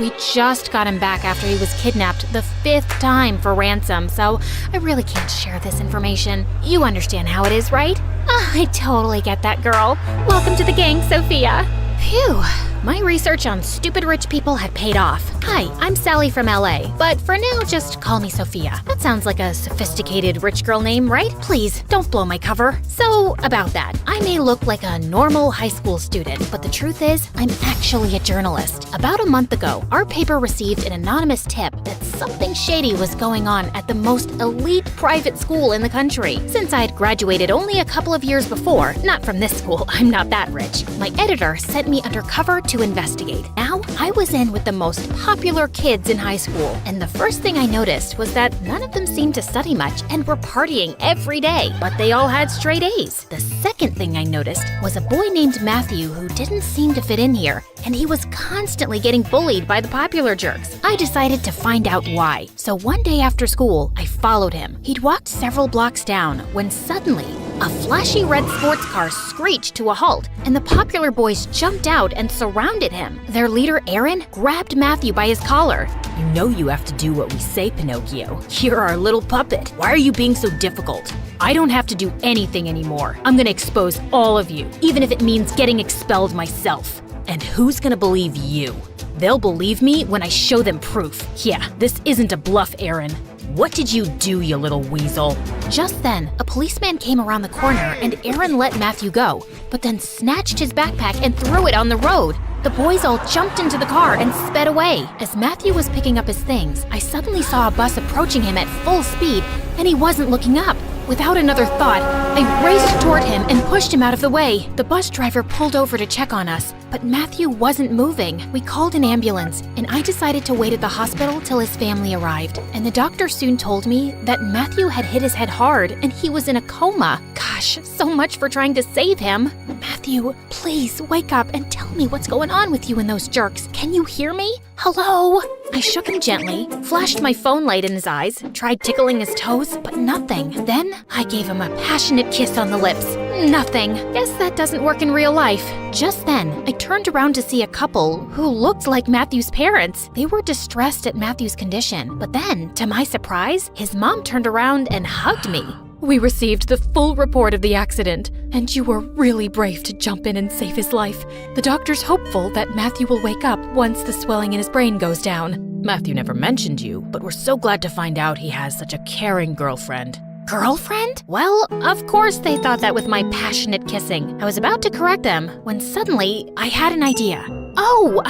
We just got him back after he was kidnapped the 5th time for ransom, so I really can't share this information. You understand how it is, right? I totally get that, girl. Welcome to the gang, Sophia. Phew. My research on stupid rich people had paid off. Hi, I'm Sally from LA, but for now, just call me Sophia. That sounds like a sophisticated rich girl name, right? Please, don't blow my cover. So, about that, I may look like a normal high school student, but the truth is, I'm actually a journalist. About a month ago, our paper received an anonymous tip that something shady was going on at the most elite private school in the country. Since I'd graduated only a couple of years before, not from this school, I'm not that rich, my editor sent me undercover to investigate. Now, I was in with the most popular kids in high school, and the first thing I noticed was that none of them seemed to study much and were partying every day, but they all had straight A's. The second thing I noticed was a boy named Matthew who didn't seem to fit in here, and he was constantly getting bullied by the popular jerks. I decided to find out why. So one day after school, I followed him. He'd walked several blocks down when suddenly, a flashy red sports car screeched to a halt, and the popular boys jumped out and surrounded him. Their leader, Aaron, grabbed Matthew by his collar. You know you have to do what we say, Pinocchio. You're our little puppet. Why are you being so difficult? I don't have to do anything anymore. I'm gonna expose all of you, even if it means getting expelled myself. And who's gonna believe you? They'll believe me when I show them proof. Yeah, this isn't a bluff, Aaron. What did you do, you little weasel? Just then, a policeman came around the corner and Aaron let Matthew go, but then snatched his backpack and threw it on the road. The boys all jumped into the car and sped away. As Matthew was picking up his things, I suddenly saw a bus approaching him at full speed, and he wasn't looking up. Without another thought, I raced toward him and pushed him out of the way. The bus driver pulled over to check on us, but Matthew wasn't moving. We called an ambulance, and I decided to wait at the hospital till his family arrived. And the doctor soon told me that Matthew had hit his head hard and he was in a coma. Gosh, so much for trying to save him. Matthew, please wake up and tell me what's going on with you and those jerks. Can you hear me? Hello? I shook him gently, flashed my phone light in his eyes, tried tickling his toes, but nothing. Then I gave him a passionate kiss on the lips. Nothing. Guess that doesn't work in real life. Just then, I turned around to see a couple who looked like Matthew's parents. They were distressed at Matthew's condition, but then, to my surprise, his mom turned around and hugged me. We received the full report of the accident, and you were really brave to jump in and save his life. The doctor's hopeful that Matthew will wake up once the swelling in his brain goes down. Matthew never mentioned you, but we're so glad to find out he has such a caring girlfriend. Girlfriend? Well, of course they thought that with my passionate kissing. I was about to correct them when suddenly I had an idea. Oh,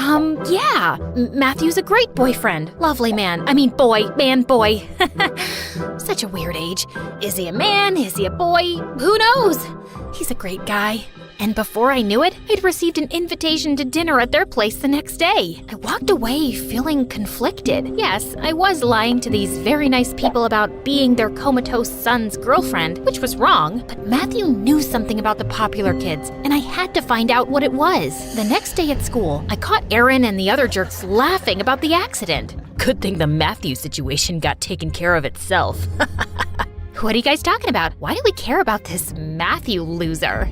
yeah. Matthew's a great boyfriend. Lovely man. I mean boy. Such a weird age. Is he a man? Is he a boy? Who knows? He's a great guy. And before I knew it, I'd received an invitation to dinner at their place the next day. I walked away feeling conflicted. Yes, I was lying to these very nice people about being their comatose son's girlfriend, which was wrong, but Matthew knew something about the popular kids, and I had to find out what it was. The next day at school, I caught Aaron and the other jerks laughing about the accident. Good thing the Matthew situation got taken care of itself. What are you guys talking about? Why do we care about this Matthew loser?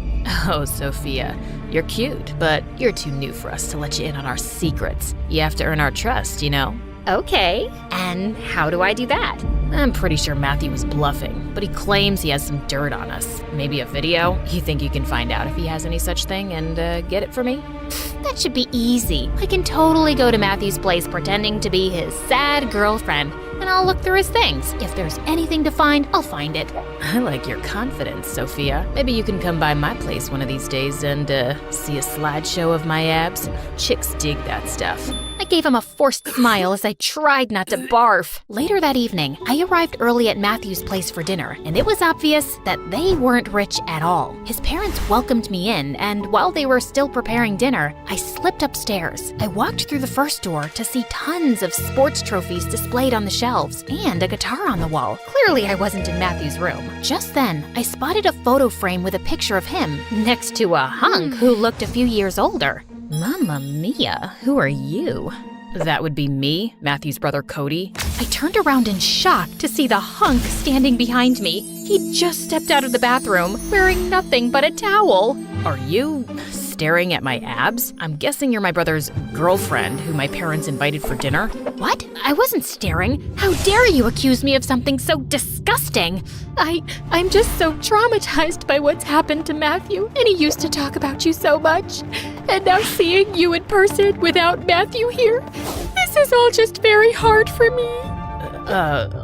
Oh, Sophia, you're cute, but you're too new for us to let you in on our secrets. You have to earn our trust, you know? Okay, and how do I do that? I'm pretty sure Matthew was bluffing, but he claims he has some dirt on us. Maybe a video? You think you can find out if he has any such thing and get it for me? That should be easy. I can totally go to Matthew's place pretending to be his sad girlfriend, and I'll look through his things. If there's anything to find, I'll find it. I like your confidence, Sophia. Maybe you can come by my place one of these days and see a slideshow of my abs. Chicks dig that stuff. I gave him a forced smile as I tried not to barf. Later that evening, I arrived early at Matthew's place for dinner, and it was obvious that they weren't rich at all. His parents welcomed me in, and while they were still preparing dinner, I slipped upstairs. I walked through the first door to see tons of sports trophies displayed on the shelves and a guitar on the wall. Clearly, I wasn't in Matthew's room. Just then, I spotted a photo frame with a picture of him next to a hunk who looked a few years older. Mamma mia, who are you? That would be me, Matthew's brother Cody. I turned around in shock to see the hunk standing behind me. He just stepped out of the bathroom, wearing nothing but a towel. Are you staring at my abs? I'm guessing you're my brother's girlfriend who my parents invited for dinner. What? I wasn't staring. How dare you accuse me of something so disgusting? I'm just so traumatized by what's happened to Matthew, and he used to talk about you so much. And now seeing you in person without Matthew here, this is all just very hard for me.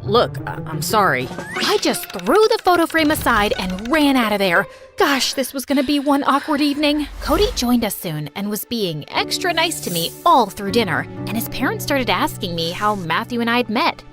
Look, I'm sorry. I just threw the photo frame aside and ran out of there. Gosh, this was gonna be one awkward evening. Cody joined us soon and was being extra nice to me all through dinner, and his parents started asking me how Matthew and I'd met.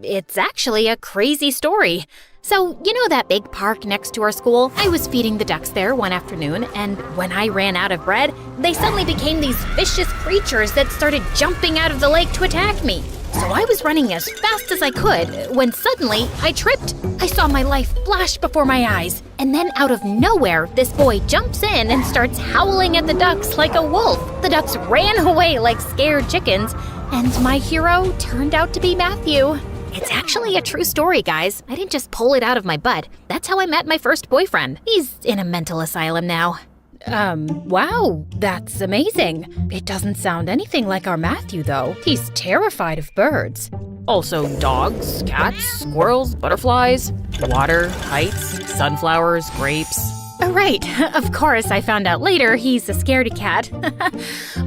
It's actually a crazy story. So, you know that big park next to our school? I was feeding the ducks there one afternoon, and when I ran out of bread, they suddenly became these vicious creatures that started jumping out of the lake to attack me. So I was running as fast as I could when suddenly I tripped. I saw my life flash before my eyes, and then out of nowhere, this boy jumps in and starts howling at the ducks like a wolf. The ducks ran away like scared chickens, and my hero turned out to be Matthew. It's actually a true story, guys. I didn't just pull it out of my butt. That's how I met my first boyfriend. He's in a mental asylum now. Wow, that's amazing. It doesn't sound anything like our Matthew, though. He's terrified of birds. Also dogs, cats, squirrels, butterflies, water, heights, sunflowers, grapes. Right, of course, I found out later he's a scaredy cat,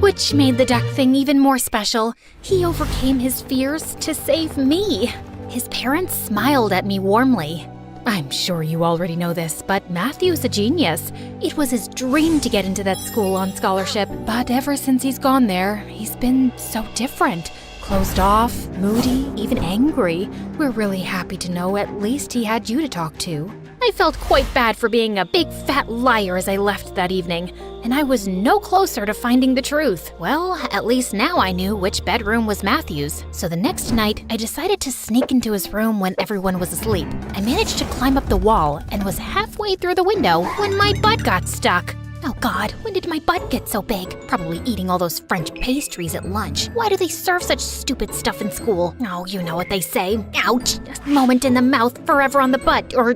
which made the duck thing even more special. He overcame his fears to save me. His parents smiled at me warmly. I'm sure you already know this, but Matthew's a genius. It was his dream to get into that school on scholarship, but ever since he's gone there, he's been so different. Closed off, moody, even angry. We're really happy to know at least he had you to talk to. I felt quite bad for being a big fat liar as I left that evening, and I was no closer to finding the truth. Well, at least now I knew which bedroom was Matthew's. So the next night, I decided to sneak into his room when everyone was asleep. I managed to climb up the wall and was halfway through the window when my butt got stuck. Oh God, when did my butt get so big? Probably eating all those French pastries at lunch. Why do they serve such stupid stuff in school? Oh, you know what they say. Ouch! A moment in the mouth, forever on the butt, or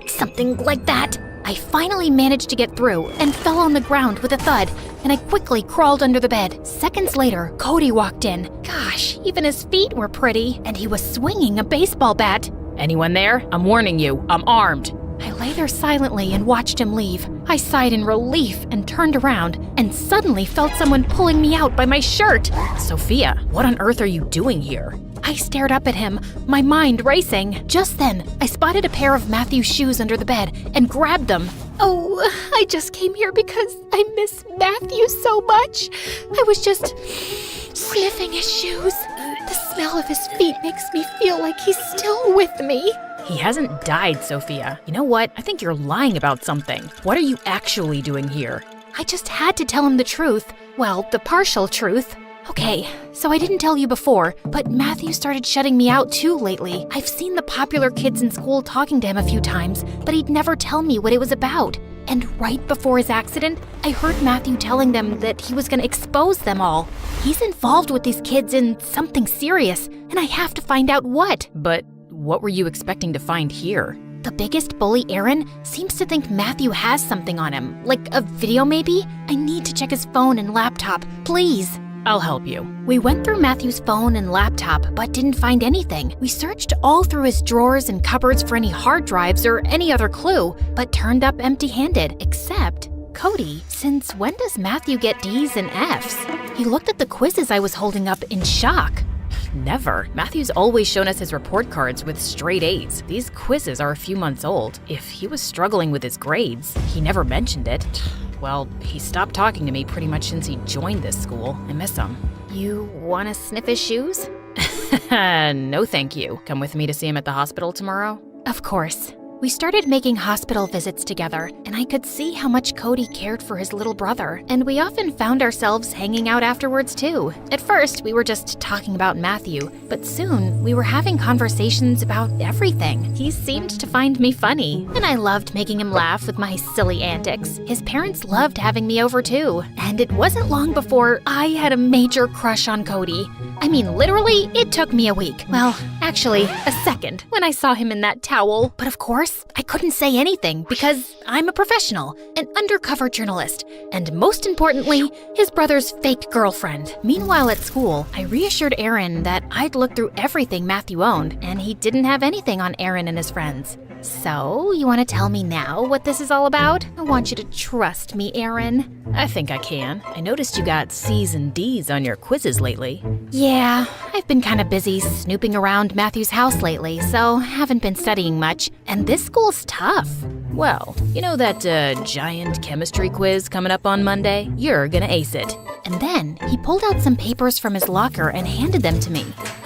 something like that. I finally managed to get through and fell on the ground with a thud, and I quickly crawled under the bed. Seconds later, Cody walked in. Gosh, even his feet were pretty, and he was swinging a baseball bat. Anyone there? I'm warning you, I'm armed. I lay there silently and watched him leave. I sighed in relief and turned around and suddenly felt someone pulling me out by my shirt. Sophia, what on earth are you doing here? I stared up at him, my mind racing. Just then, I spotted a pair of Matthew's shoes under the bed and grabbed them. Oh, I just came here because I miss Matthew so much. I was just sniffing his shoes. The smell of his feet makes me feel like he's still with me. He hasn't died, Sophia. You know what? I think you're lying about something. What are you actually doing here? I just had to tell him the truth. Well, the partial truth. Okay, so I didn't tell you before, but Matthew started shutting me out too lately. I've seen the popular kids in school talking to him a few times, but he'd never tell me what it was about. And right before his accident, I heard Matthew telling them that he was going to expose them all. He's involved with these kids in something serious, and I have to find out what. But what were you expecting to find here? The biggest bully, Aaron, seems to think Matthew has something on him, like a video maybe? I need to check his phone and laptop, please. I'll help you. We went through Matthew's phone and laptop, but didn't find anything. We searched all through his drawers and cupboards for any hard drives or any other clue, but turned up empty-handed, except Cody. Since when does Matthew get D's and F's? He looked at the quizzes I was holding up in shock. Never. Matthew's always shown us his report cards with straight A's. These quizzes are a few months old. If he was struggling with his grades, he never mentioned it. Well, he stopped talking to me pretty much since he joined this school. I miss him. You want to sniff his shoes? No, thank you. Come with me to see him at the hospital tomorrow? Of course. We started making hospital visits together, and I could see how much Cody cared for his little brother, and we often found ourselves hanging out afterwards too. At first, we were just talking about Matthew, but soon we were having conversations about everything. He seemed to find me funny, and I loved making him laugh with my silly antics. His parents loved having me over too, and it wasn't long before I had a major crush on Cody. I mean, literally, it took me a week. Well, actually, a second when I saw him in that towel. But of course, I couldn't say anything because I'm a professional, an undercover journalist, and most importantly, his brother's fake girlfriend. Meanwhile at school, I reassured Aaron that I'd looked through everything Matthew owned, and he didn't have anything on Aaron and his friends. So, you want to tell me now what this is all about? I want you to trust me, Aaron. I think I can. I noticed you got C's and D's on your quizzes lately. Yeah, I've been kind of busy snooping around Matthew's house lately, so haven't been studying much. And this school's tough. Well, you know that giant chemistry quiz coming up on Monday? You're gonna ace it. And then he pulled out some papers from his locker and handed them to me.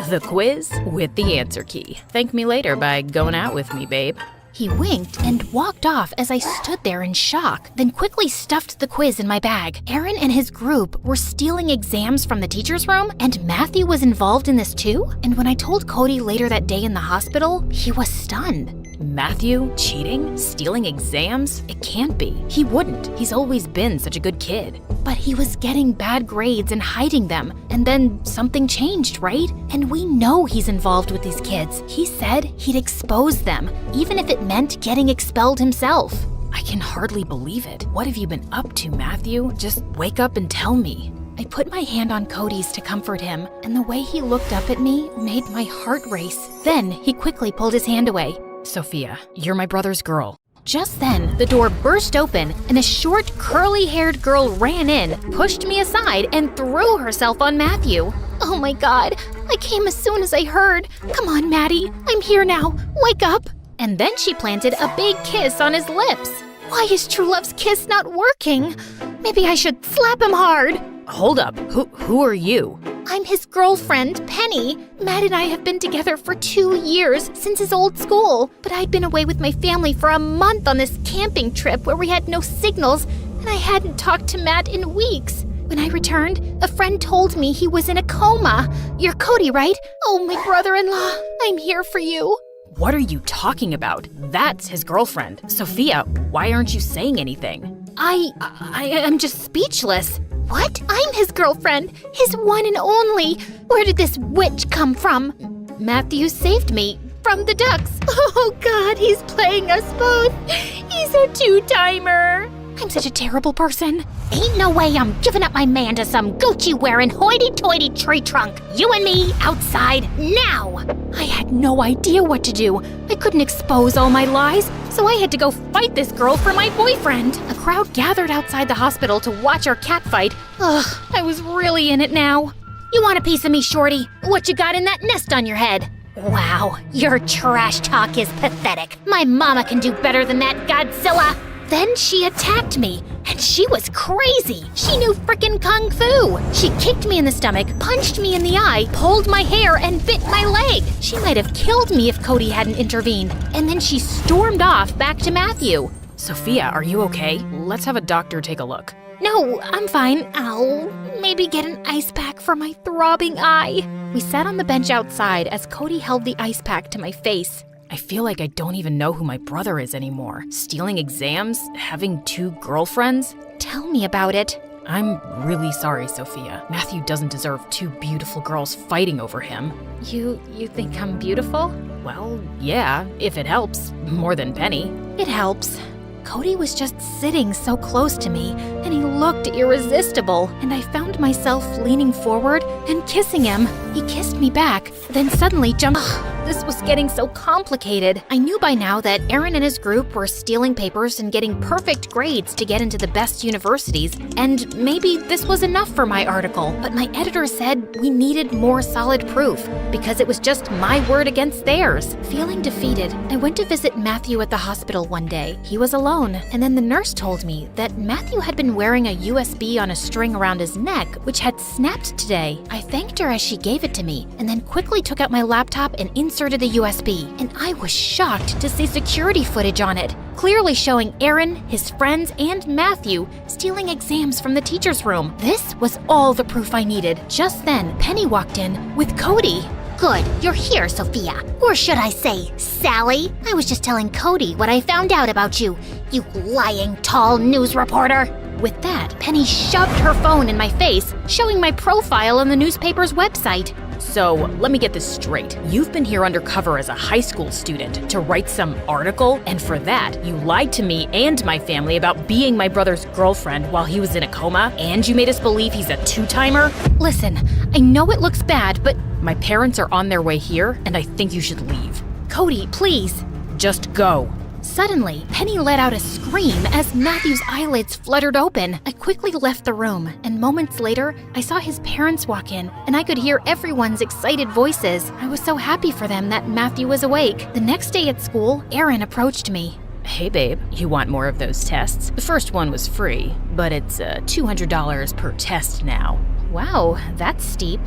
The quiz with the answer key. Thank me later by going out with me, babe. He winked and walked off as I stood there in shock, then quickly stuffed the quiz in my bag. Aaron and his group were stealing exams from the teacher's room, and Matthew was involved in this too? And when I told Cody later that day in the hospital, he was stunned. Matthew? Cheating? Stealing exams? It can't be. He wouldn't. He's always been such a good kid. But he was getting bad grades and hiding them. And then something changed, right? And we know he's involved with these kids. He said he'd expose them, even if it meant getting expelled himself. I can hardly believe it. What have you been up to, Matthew? Just wake up and tell me. I put my hand on Cody's to comfort him, and the way he looked up at me made my heart race. Then he quickly pulled his hand away. Sophia, you're my brother's girl. Just then, the door burst open, and a short, curly-haired girl ran in, pushed me aside, and threw herself on Matthew. Oh my God, I came as soon as I heard. Come on, Maddie, I'm here now. Wake up. And then she planted a big kiss on his lips. Why is True Love's kiss not working? Maybe I should slap him hard. Hold up, who are you? I'm his girlfriend, Penny. Matt and I have been together for 2 years, since his old school. But I'd been away with my family for a month on this camping trip where we had no signals, and I hadn't talked to Matt in weeks. When I returned, a friend told me he was in a coma. You're Cody, right? Oh, my brother-in-law, I'm here for you. What are you talking about? That's his girlfriend. Sophia, why aren't you saying anything? I'm just speechless. What? I'm his girlfriend, his one and only. Where did this witch come from? Matthew saved me from the ducks. Oh God, he's playing us both. He's a two-timer. I'm such a terrible person. Ain't no way I'm giving up my man to some Gucci-wearing hoity-toity tree trunk. You and me, outside, now! I had no idea what to do. I couldn't expose all my lies, so I had to go fight this girl for my boyfriend. A crowd gathered outside the hospital to watch our catfight. Ugh, I was really in it now. You want a piece of me, Shorty? What you got in that nest on your head? Wow, your trash talk is pathetic. My mama can do better than that, Godzilla. Then she attacked me, and she was crazy. She knew frickin' kung fu. She kicked me in the stomach, punched me in the eye, pulled my hair, and bit my leg. She might have killed me if Cody hadn't intervened. And then she stormed off back to Matthew. Sophia, are you okay? Let's have a doctor take a look. No, I'm fine. I'll maybe get an ice pack for my throbbing eye. We sat on the bench outside as Cody held the ice pack to my face. I feel like I don't even know who my brother is anymore. Stealing exams? Having 2 girlfriends? Tell me about it. I'm really sorry, Sophia. Matthew doesn't deserve 2 beautiful girls fighting over him. You think I'm beautiful? Well, yeah, if it helps. More than Penny. It helps. Cody was just sitting so close to me, and he looked irresistible, and I found myself leaning forward and kissing him. He kissed me back, then suddenly jumped. This was getting so complicated. I knew by now that Aaron and his group were stealing papers and getting perfect grades to get into the best universities, and maybe this was enough for my article, but my editor said we needed more solid proof, because it was just my word against theirs. Feeling defeated, I went to visit Matthew at the hospital one day. He was alone, and then the nurse told me that Matthew had been wearing a USB on a string around his neck, which had snapped today. I thanked her as she gave it to me, and then quickly took out my laptop and inserted the USB, and I was shocked to see security footage on it, clearly showing Aaron, his friends, and Matthew stealing exams from the teacher's room. This was all the proof I needed. Just then, Penny walked in with Cody. Good, you're here, Sophia. Or should I say, Sally? I was just telling Cody what I found out about you, you lying tall news reporter. With that, Penny shoved her phone in my face, showing my profile on the newspaper's website. So, let me get this straight. You've been here undercover as a high school student to write some article, and for that, you lied to me and my family about being my brother's girlfriend while he was in a coma, and you made us believe he's a 2-timer? Listen, I know it looks bad, but my parents are on their way here, and I think you should leave. Cody, please. Just go. Suddenly, Penny let out a scream as Matthew's eyelids fluttered open. I quickly left the room, and moments later, I saw his parents walk in, and I could hear everyone's excited voices. I was so happy for them that Matthew was awake. The next day at school, Aaron approached me. Hey babe, you want more of those tests? The first one was free, but it's $200 per test now. Wow, that's steep.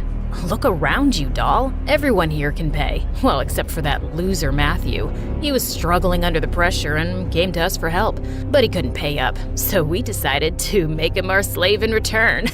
Look around you, doll. Everyone here can pay. Well, except for that loser Matthew. He was struggling under the pressure and came to us for help, but he couldn't pay up. So we decided to make him our slave in return.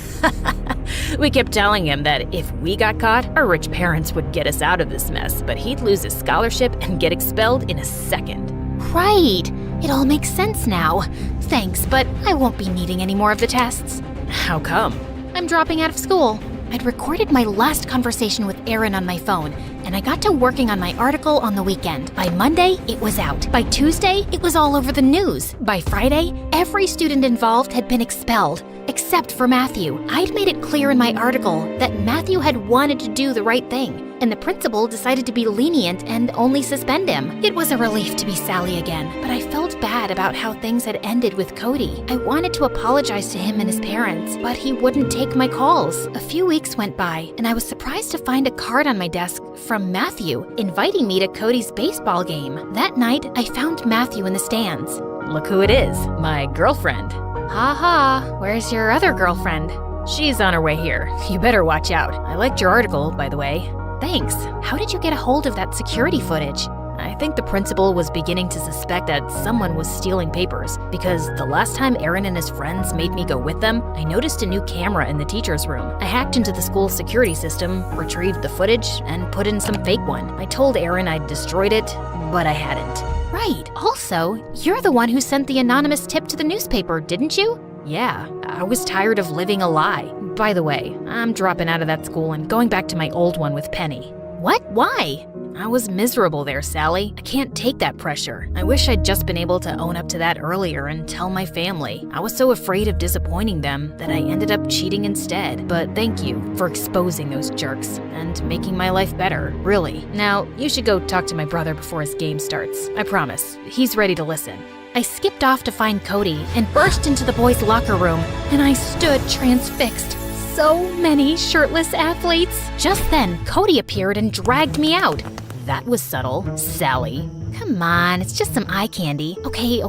We kept telling him that if we got caught, our rich parents would get us out of this mess, but he'd lose his scholarship and get expelled in a second. Right. It all makes sense now. Thanks, but I won't be needing any more of the tests. How come? I'm dropping out of school. I'd recorded my last conversation with Aaron on my phone, and I got to working on my article on the weekend. By Monday, it was out. By Tuesday, it was all over the news. By Friday, every student involved had been expelled, except for Matthew. I'd made it clear in my article that Matthew had wanted to do the right thing, and the principal decided to be lenient and only suspend him. It was a relief to be Sally again, but I felt bad about how things had ended with Cody. I wanted to apologize to him and his parents, but he wouldn't take my calls. A few weeks went by, and I was surprised to find a card on my desk from Matthew, inviting me to Cody's baseball game. That night, I found Matthew in the stands. Look who it is, my girlfriend. Ha ha, where's your other girlfriend? She's on her way here. You better watch out. I liked your article, by the way. Thanks. How did you get a hold of that security footage? I think the principal was beginning to suspect that someone was stealing papers, because the last time Aaron and his friends made me go with them, I noticed a new camera in the teacher's room. I hacked into the school's security system, retrieved the footage, and put in some fake one. I told Aaron I'd destroyed it, but I hadn't. Right. Also, you're the one who sent the anonymous tip to the newspaper, didn't you? Yeah, I was tired of living a lie. By the way, I'm dropping out of that school and going back to my old one with Penny. What? Why? I was miserable there, Sally. I can't take that pressure. I wish I'd just been able to own up to that earlier and tell my family. I was so afraid of disappointing them that I ended up cheating instead. But thank you for exposing those jerks and making my life better, really. Now, you should go talk to my brother before his game starts. I promise. He's ready to listen. I skipped off to find Cody and burst into the boys' locker room, and I stood transfixed. So many shirtless athletes. Just then, Cody appeared and dragged me out. That was subtle, Sally. Come on, it's just some eye candy. Okay,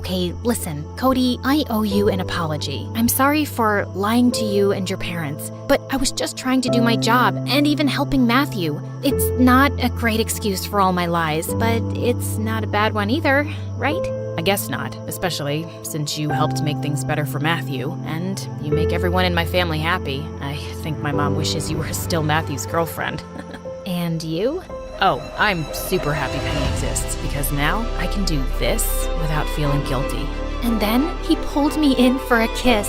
listen, Cody, I owe you an apology. I'm sorry for lying to you and your parents, but I was just trying to do my job and even helping Matthew. It's not a great excuse for all my lies, but it's not a bad one either, right? I guess not, especially since you helped make things better for Matthew, and you make everyone in my family happy. I think my mom wishes you were still Matthew's girlfriend. And you? Oh, I'm super happy Penny exists, because now I can do this without feeling guilty. And then he pulled me in for a kiss.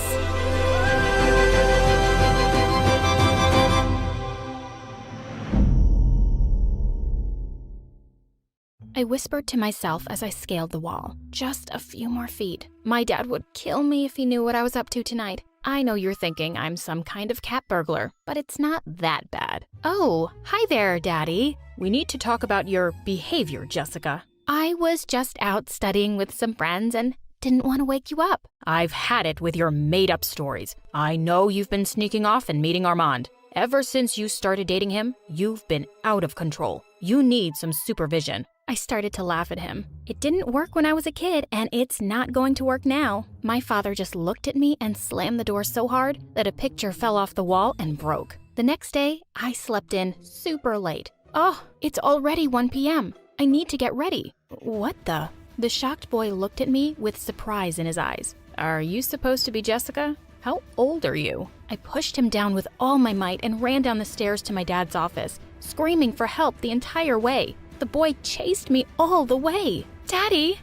I whispered to myself as I scaled the wall. Just a few more feet. My dad would kill me if he knew what I was up to tonight. I know you're thinking I'm some kind of cat burglar, but it's not that bad. Oh, hi there, Daddy. We need to talk about your behavior, Jessica. I was just out studying with some friends and didn't want to wake you up. I've had it with your made-up stories. I know you've been sneaking off and meeting Armand. Ever since you started dating him, you've been out of control. You need some supervision. I started to laugh at him. It didn't work when I was a kid, and it's not going to work now. My father just looked at me and slammed the door so hard that a picture fell off the wall and broke. The next day, I slept in super late. Oh, it's already 1 p.m. I need to get ready. What the? The shocked boy looked at me with surprise in his eyes. Are you supposed to be Jessica? How old are you? I pushed him down with all my might and ran down the stairs to my dad's office, screaming for help the entire way. The boy chased me all the way. Daddy,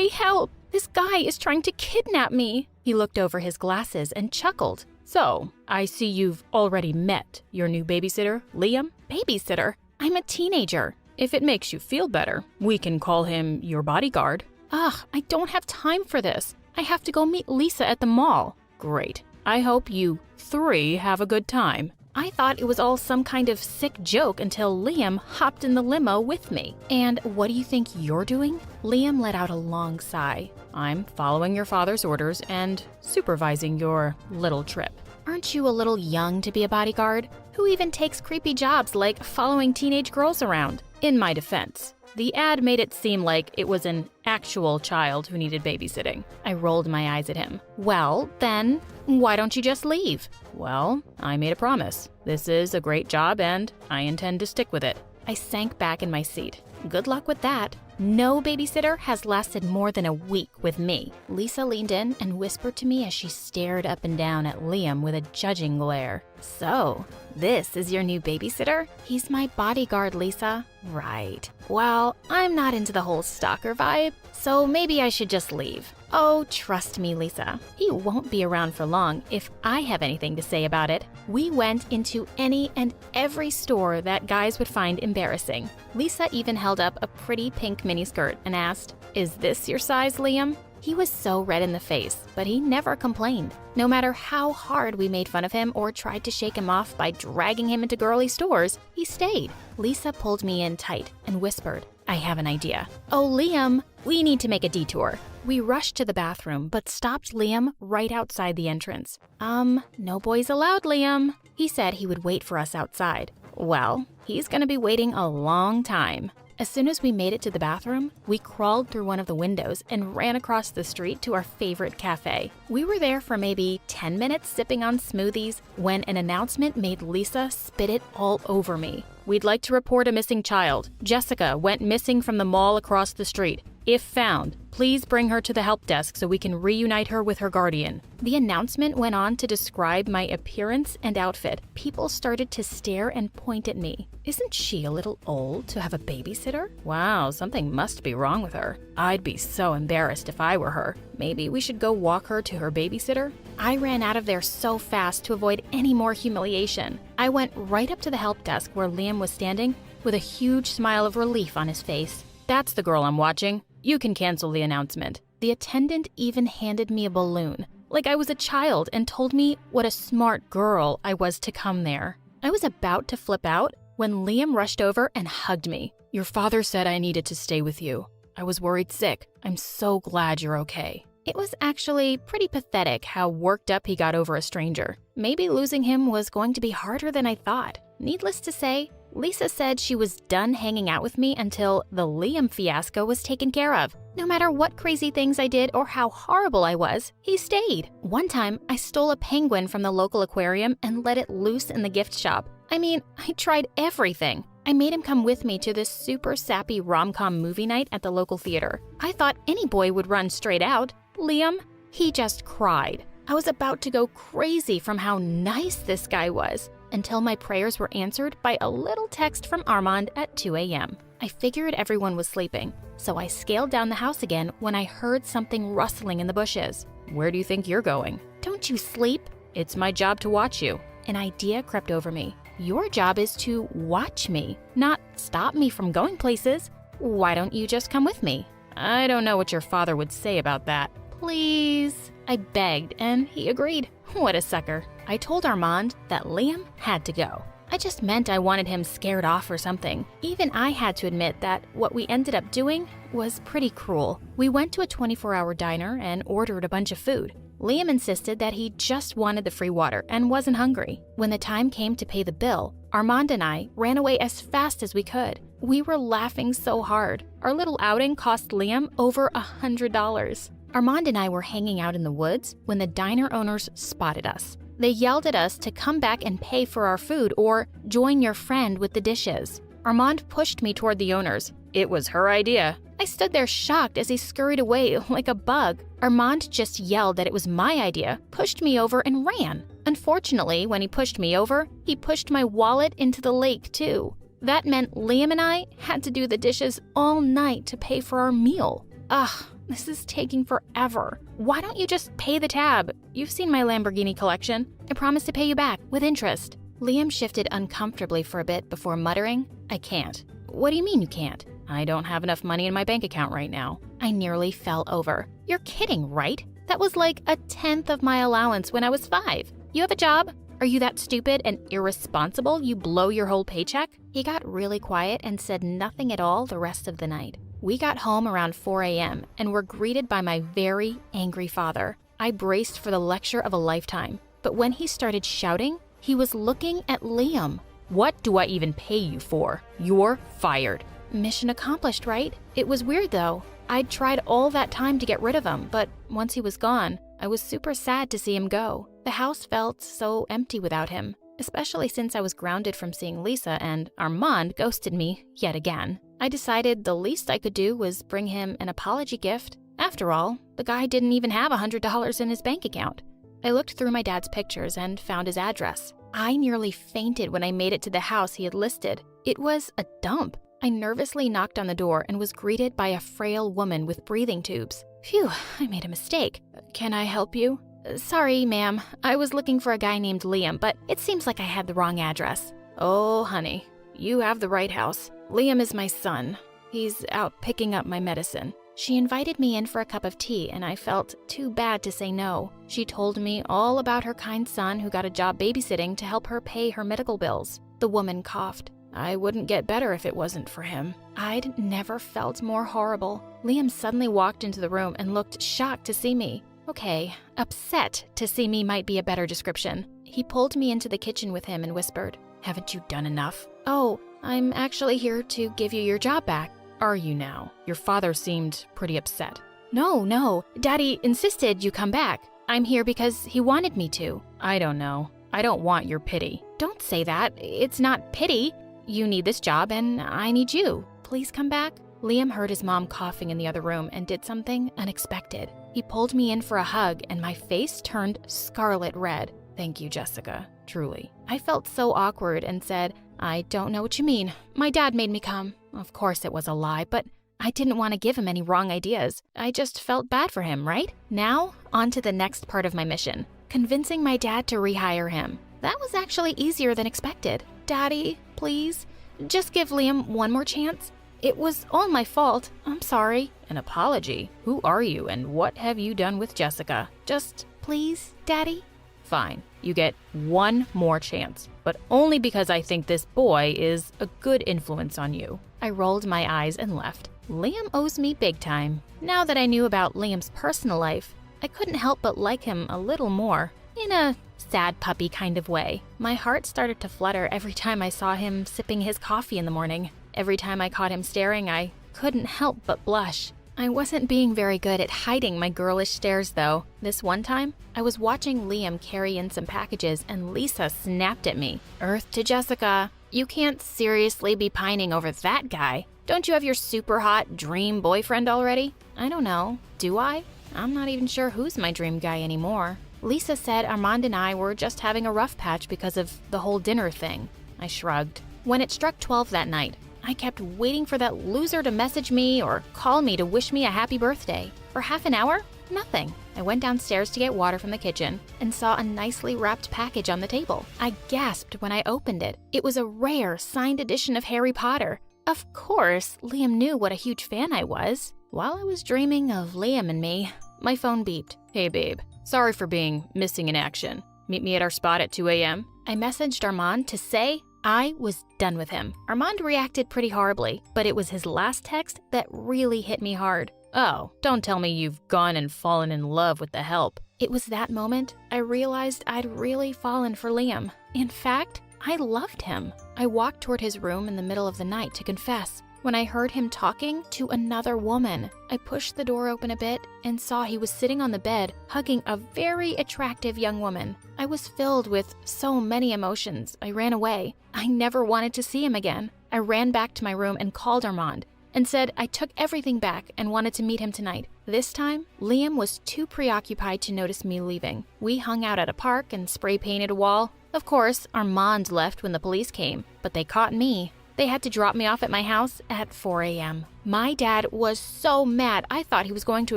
help! This guy is trying to kidnap me. He looked over his glasses and chuckled. So, I see you've already met your new babysitter, Liam? Babysitter? I'm a teenager. If it makes you feel better, we can call him your bodyguard. Ugh, I don't have time for this. I have to go meet Lisa at the mall. Great. I hope you 3 have a good time. I thought it was all some kind of sick joke until Liam hopped in the limo with me. And what do you think you're doing? Liam let out a long sigh. I'm following your father's orders and supervising your little trip. Aren't you a little young to be a bodyguard? Who even takes creepy jobs like following teenage girls around? In my defense, the ad made it seem like it was an actual child who needed babysitting. I rolled my eyes at him. Well, then, why don't you just leave? Well, I made a promise. This is a great job and I intend to stick with it. I sank back in my seat. Good luck with that. No babysitter has lasted more than a week with me. Lisa leaned in and whispered to me as she stared up and down at Liam with a judging glare. So, this is your new babysitter? He's my bodyguard, Lisa. Right. Well, I'm not into the whole stalker vibe, so maybe I should just leave. Oh, trust me, Lisa. He won't be around for long if I have anything to say about it. We went into any and every store that guys would find embarrassing. Lisa even held up a pretty pink miniskirt and asked, "Is this your size, Liam?" He was so red in the face, but he never complained. No matter how hard we made fun of him or tried to shake him off by dragging him into girly stores, he stayed. Lisa pulled me in tight and whispered, "I have an idea." "Oh, Liam, we need to make a detour." We rushed to the bathroom, but stopped Liam right outside the entrance. No boys allowed, Liam." He said he would wait for us outside. Well, he's gonna be waiting a long time. As soon as we made it to the bathroom, we crawled through one of the windows and ran across the street to our favorite cafe. We were there for maybe 10 minutes sipping on smoothies when an announcement made Lisa spit it all over me. We'd like to report a missing child. Jessica went missing from the mall across the street. If found, please bring her to the help desk so we can reunite her with her guardian. The announcement went on to describe my appearance and outfit. People started to stare and point at me. Isn't she a little old to have a babysitter? Wow, something must be wrong with her. I'd be so embarrassed if I were her. Maybe we should go walk her to her babysitter? I ran out of there so fast to avoid any more humiliation. I went right up to the help desk where Liam was standing with a huge smile of relief on his face. "That's the girl I'm watching. You can cancel the announcement." The attendant even handed me a balloon, like I was a child, and told me what a smart girl I was to come there. I was about to flip out when Liam rushed over and hugged me. "Your father said I needed to stay with you. I was worried sick. I'm so glad you're okay." It was actually pretty pathetic how worked up he got over a stranger. Maybe losing him was going to be harder than I thought. Needless to say, Lisa said she was done hanging out with me until the Liam fiasco was taken care of. No matter what crazy things I did or how horrible I was, he stayed. One time, I stole a penguin from the local aquarium and let it loose in the gift shop. I mean, I tried everything. I made him come with me to this super sappy rom-com movie night at the local theater. I thought any boy would run straight out. Liam, he just cried. I was about to go crazy from how nice this guy was, until my prayers were answered by a little text from Armand at 2 a.m. I figured everyone was sleeping, so I scaled down the house again when I heard something rustling in the bushes. "Where do you think you're going?" "Don't you sleep?" "It's my job to watch you." An idea crept over me. Your job is to watch me, not stop me from going places. Why don't you just come with me? "I don't know what your father would say about that." "Please," I begged, and he agreed. What a sucker. I told Armand that Liam had to go. I just meant I wanted him scared off or something. Even I had to admit that what we ended up doing was pretty cruel. We went to a 24-hour diner and ordered a bunch of food. Liam insisted that he just wanted the free water and wasn't hungry. When the time came to pay the bill, Armand and I ran away as fast as we could. We were laughing so hard. Our little outing cost Liam over $100. Armand and I were hanging out in the woods when the diner owners spotted us. They yelled at us to come back and pay for our food or join your friend with the dishes. Armand pushed me toward the owners. It was her idea. I stood there shocked as he scurried away like a bug. Armand just yelled that it was my idea, pushed me over, and ran. Unfortunately, when he pushed me over, he pushed my wallet into the lake too. That meant Liam and I had to do the dishes all night to pay for our meal. Ugh, this is taking forever. Why don't you just pay the tab? You've seen my Lamborghini collection. I promise to pay you back with interest. Liam shifted uncomfortably for a bit before muttering, "I can't." "What do you mean you can't?" "I don't have enough money in my bank account right now." I nearly fell over. You're kidding, right? That was like a tenth of my allowance when I was 5. You have a job? Are you that stupid and irresponsible you blow your whole paycheck? He got really quiet and said nothing at all the rest of the night. We got home around 4 a.m. and were greeted by my very angry father. I braced for the lecture of a lifetime, but when he started shouting, he was looking at Liam. "What do I even pay you for? You're fired." Mission accomplished, right? It was weird though. I'd tried all that time to get rid of him, but once he was gone, I was super sad to see him go. The house felt so empty without him, especially since I was grounded from seeing Lisa and Armand ghosted me yet again. I decided the least I could do was bring him an apology gift. After all, the guy didn't even have $100 in his bank account. I looked through my dad's pictures and found his address. I nearly fainted when I made it to the house he had listed. It was a dump. I nervously knocked on the door and was greeted by a frail woman with breathing tubes. Phew, I made a mistake. "Can I help you?" "Sorry, ma'am. I was looking for a guy named Liam, but it seems like I had the wrong address." "Oh, honey, you have the right house. Liam is my son. He's out picking up my medicine." She invited me in for a cup of tea, and I felt too bad to say no. She told me all about her kind son who got a job babysitting to help her pay her medical bills. The woman coughed. "I wouldn't get better if it wasn't for him." I'd never felt more horrible. Liam suddenly walked into the room and looked shocked to see me. Okay, upset to see me might be a better description. He pulled me into the kitchen with him and whispered, "Haven't you done enough?" "Oh, I'm actually here to give you your job back." "Are you now? Your father seemed pretty upset." No. Daddy insisted you come back. I'm here because he wanted me to." "I don't know. I don't want your pity." "Don't say that. It's not pity. You need this job and I need you. Please come back." Liam heard his mom coughing in the other room and did something unexpected. He pulled me in for a hug and my face turned scarlet red. "Thank you, Jessica. Truly." I felt so awkward and said, "I don't know what you mean. My dad made me come." Of course it was a lie, but I didn't want to give him any wrong ideas. I just felt bad for him, right? Now, on to the next part of my mission, convincing my dad to rehire him. That was actually easier than expected. "Daddy, please, Just give Liam one more chance. It was all my fault. I'm sorry. An apology? Who are you and what have you done with Jessica? Just please, Daddy? Fine. You get one more chance, but only because I think this boy is a good influence on you. I rolled my eyes and left. Liam owes me big time. Now that I knew about Liam's personal life, I couldn't help but like him a little more. In a sad puppy kind of way. My heart started to flutter every time I saw him sipping his coffee in the morning. Every time I caught him staring, I couldn't help but blush. I wasn't being very good at hiding my girlish stares, though. This one time, I was watching Liam carry in some packages and Lisa snapped at me. Earth to Jessica, you can't seriously be pining over that guy. Don't you have your super hot dream boyfriend already? I don't know. Do I? I'm not even sure who's my dream guy anymore. Lisa said Armand and I were just having a rough patch because of the whole dinner thing. I shrugged. When it struck 12 that night, I kept waiting for that loser to message me or call me to wish me a happy birthday. For half an hour, nothing. I went downstairs to get water from the kitchen and saw a nicely wrapped package on the table. I gasped when I opened it. It was a rare, signed edition of Harry Potter. Of course, Liam knew what a huge fan I was. While I was dreaming of Liam and me, my phone beeped. Hey babe, sorry for being missing in action. Meet me at our spot at 2 a.m.? I messaged Armand to say I was done with him. Armand reacted pretty horribly, but it was his last text that really hit me hard. Oh, don't tell me you've gone and fallen in love with the help. It was that moment I realized I'd really fallen for Liam. In fact, I loved him. I walked toward his room in the middle of the night to confess. When I heard him talking to another woman, I pushed the door open a bit and saw he was sitting on the bed, hugging a very attractive young woman. I was filled with so many emotions, I ran away. I never wanted to see him again. I ran back to my room and called Armand and said I took everything back and wanted to meet him tonight. This time, Liam was too preoccupied to notice me leaving. We hung out at a park and spray painted a wall. Of course, Armand left when the police came, but they caught me. They had to drop me off at my house at 4 a.m. My dad was so mad I thought he was going to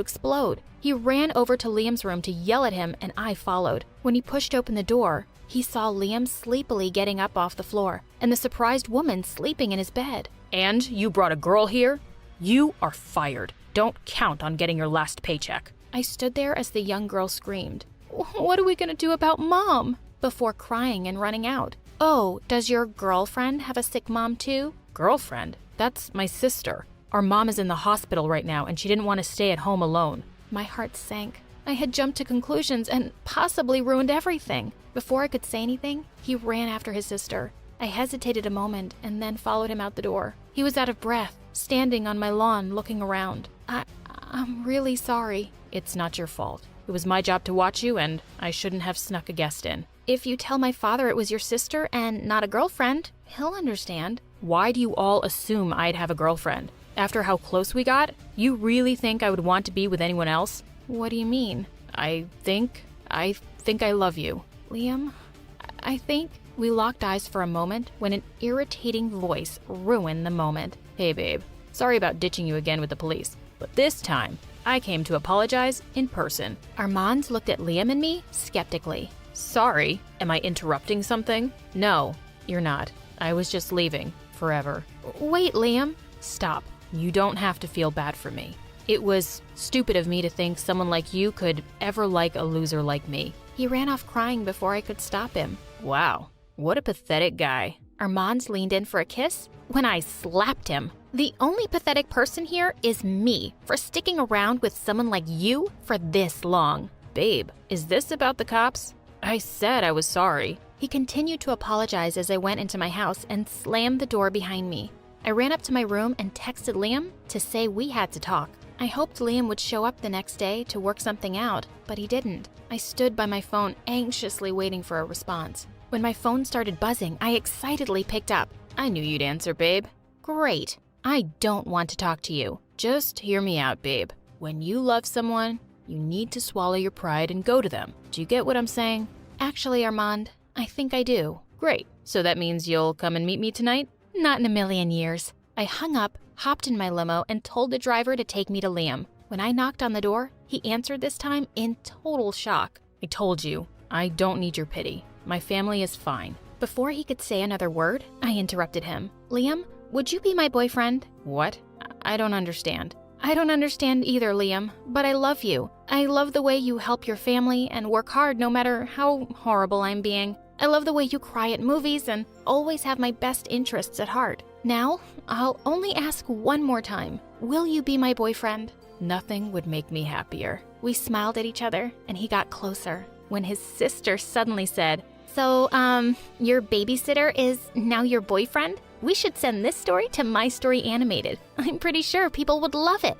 explode. He ran over to Liam's room to yell at him and I followed. When he pushed open the door, he saw Liam sleepily getting up off the floor and the surprised woman sleeping in his bed. And you brought a girl here? You are fired. Don't count on getting your last paycheck. I stood there as the young girl screamed, "What are we gonna do about Mom?" before crying and running out. "Oh, does your girlfriend have a sick mom too?" Girlfriend? That's my sister. Our mom is in the hospital right now and she didn't want to stay at home alone. My heart sank. I had jumped to conclusions and possibly ruined everything. Before I could say anything, he ran after his sister. I hesitated a moment and then followed him out the door. He was out of breath, standing on my lawn looking around. I'm really sorry. It's not your fault. It was my job to watch you and I shouldn't have snuck a guest in. If you tell my father it was your sister and not a girlfriend, he'll understand. Why do you all assume I'd have a girlfriend? After how close we got, you really think I would want to be with anyone else? What do you mean? I think I love you. Liam, I think... We locked eyes for a moment when an irritating voice ruined the moment. Hey babe, sorry about ditching you again with the police, but this time, I came to apologize in person. Armand looked at Liam and me skeptically. Sorry, am I interrupting something? No, you're not. I was just leaving, forever. Wait, Liam. Stop. You don't have to feel bad for me. It was stupid of me to think someone like you could ever like a loser like me. He ran off crying before I could stop him. Wow, what a pathetic guy. Armand leaned in for a kiss when I slapped him. The only pathetic person here is me for sticking around with someone like you for this long. Babe, is this about the cops? I said I was sorry. He continued to apologize as I went into my house and slammed the door behind me. I ran up to my room and texted Liam to say we had to talk. I hoped Liam would show up the next day to work something out, but he didn't. I stood by my phone anxiously waiting for a response. When my phone started buzzing, I excitedly picked up. I knew you'd answer, babe. Great. I don't want to talk to you. Just hear me out, babe. When you love someone, you need to swallow your pride and go to them. Do you get what I'm saying? Actually, Armand, I think I do. Great. So that means you'll come and meet me tonight? Not in a million years. I hung up, hopped in my limo, and told the driver to take me to Liam. When I knocked on the door, he answered this time in total shock. I told you, I don't need your pity. My family is fine. Before he could say another word, I interrupted him. Liam, would you be my boyfriend? What? I don't understand. I don't understand either, Liam, but I love you. I love the way you help your family and work hard no matter how horrible I'm being. I love the way you cry at movies and always have my best interests at heart. Now, I'll only ask one more time. Will you be my boyfriend? Nothing would make me happier. We smiled at each other, and he got closer when his sister suddenly said, So, your babysitter is now your boyfriend? We should send this story to My Story Animated. I'm pretty sure people would love it.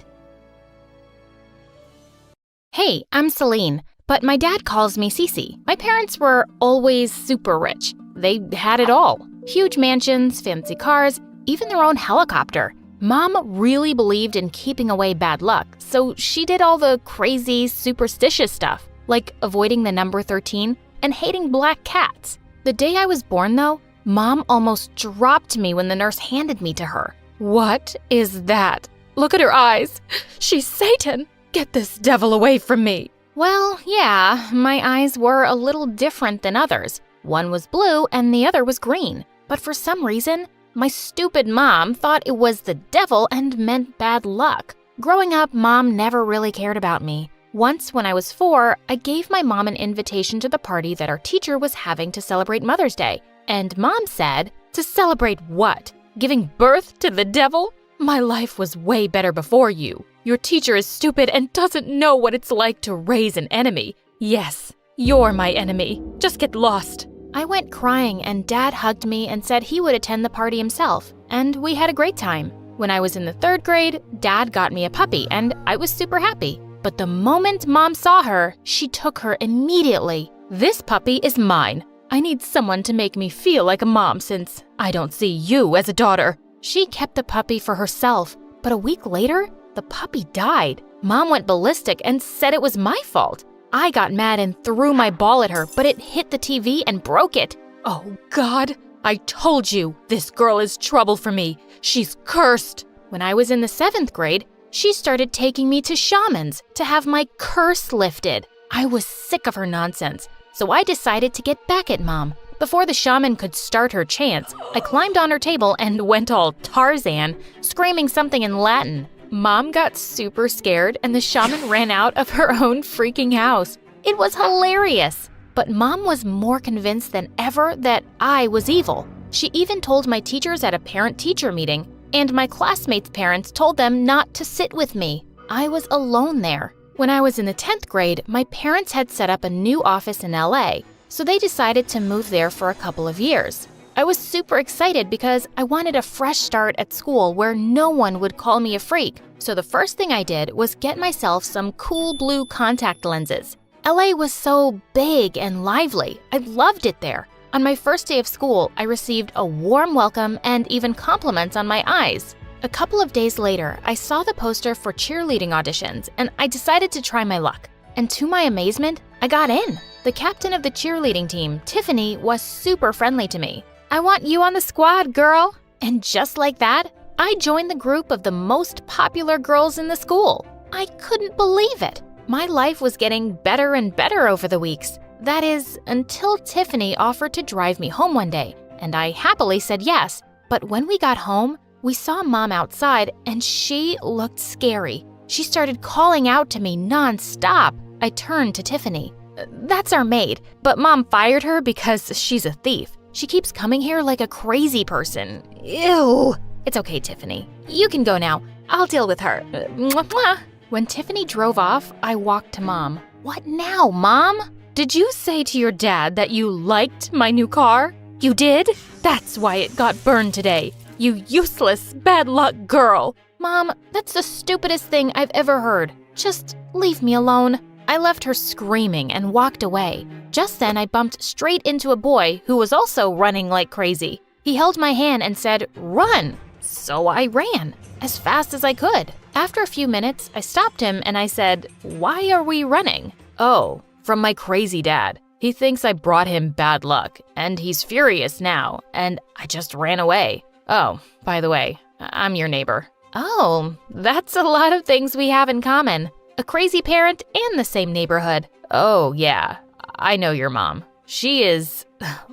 Hey, I'm Celine, but my dad calls me Cece. My parents were always super rich. They had it all. Huge mansions, fancy cars, even their own helicopter. Mom really believed in keeping away bad luck, so she did all the crazy, superstitious stuff, like avoiding the number 13 and hating black cats. The day I was born, though, Mom almost dropped me when the nurse handed me to her. What is that? Look at her eyes. She's Satan. Get this devil away from me. Well, yeah, my eyes were a little different than others. One was blue and the other was green. But for some reason, my stupid mom thought it was the devil and meant bad luck. Growing up, Mom never really cared about me. Once, when I was 4, I gave my mom an invitation to the party that our teacher was having to celebrate Mother's Day. And Mom said, to celebrate what? Giving birth to the devil? My life was way better before you. Your teacher is stupid and doesn't know what it's like to raise an enemy. Yes, you're my enemy. Just get lost. I went crying and Dad hugged me and said he would attend the party himself. And we had a great time. When I was in the 3rd grade, Dad got me a puppy and I was super happy. But the moment Mom saw her, she took her immediately. This puppy is mine. I need someone to make me feel like a mom since I don't see you as a daughter. She kept the puppy for herself, but a week later, the puppy died. Mom went ballistic and said it was my fault. I got mad and threw my ball at her, but it hit the TV and broke it. Oh God, I told you, this girl is trouble for me. She's cursed. When I was in the 7th grade, she started taking me to shamans to have my curse lifted. I was sick of her nonsense, so I decided to get back at Mom. Before the shaman could start her chants, I climbed on her table and went all Tarzan, screaming something in Latin. Mom got super scared and the shaman ran out of her own freaking house. It was hilarious. But Mom was more convinced than ever that I was evil. She even told my teachers at a parent-teacher meeting, and my classmates' parents told them not to sit with me. I was alone there. When I was in the 10th grade, my parents had set up a new office in LA, so they decided to move there for a couple of years. I was super excited because I wanted a fresh start at school where no one would call me a freak. So the first thing I did was get myself some cool blue contact lenses. LA was so big and lively. I loved it there. On my first day of school, I received a warm welcome and even compliments on my eyes. A couple of days later, I saw the poster for cheerleading auditions and I decided to try my luck. And to my amazement, I got in. The captain of the cheerleading team, Tiffany, was super friendly to me. I want you on the squad, girl. And just like that, I joined the group of the most popular girls in the school. I couldn't believe it. My life was getting better and better over the weeks. That is, until Tiffany offered to drive me home one day, and I happily said yes. But when we got home, we saw Mom outside, and she looked scary. She started calling out to me nonstop. I turned to Tiffany. That's our maid, but Mom fired her because she's a thief. She keeps coming here like a crazy person. Ew. It's okay, Tiffany. You can go now. I'll deal with her. Mwah, mwah. When Tiffany drove off, I walked to Mom. What now, Mom? Did you say to your dad that you liked my new car? You did? That's why it got burned today. You useless, bad luck girl. Mom, that's the stupidest thing I've ever heard. Just leave me alone. I left her screaming and walked away. Just then, I bumped straight into a boy who was also running like crazy. He held my hand and said, "Run!" So I ran as fast as I could. After a few minutes, I stopped him and I said, "Why are we running?" "Oh, from my crazy dad. He thinks I brought him bad luck, and he's furious now, and I just ran away. Oh, by the way, I'm your neighbor." Oh, that's a lot of things we have in common. A crazy parent and the same neighborhood. Oh, yeah, I know your mom. She is...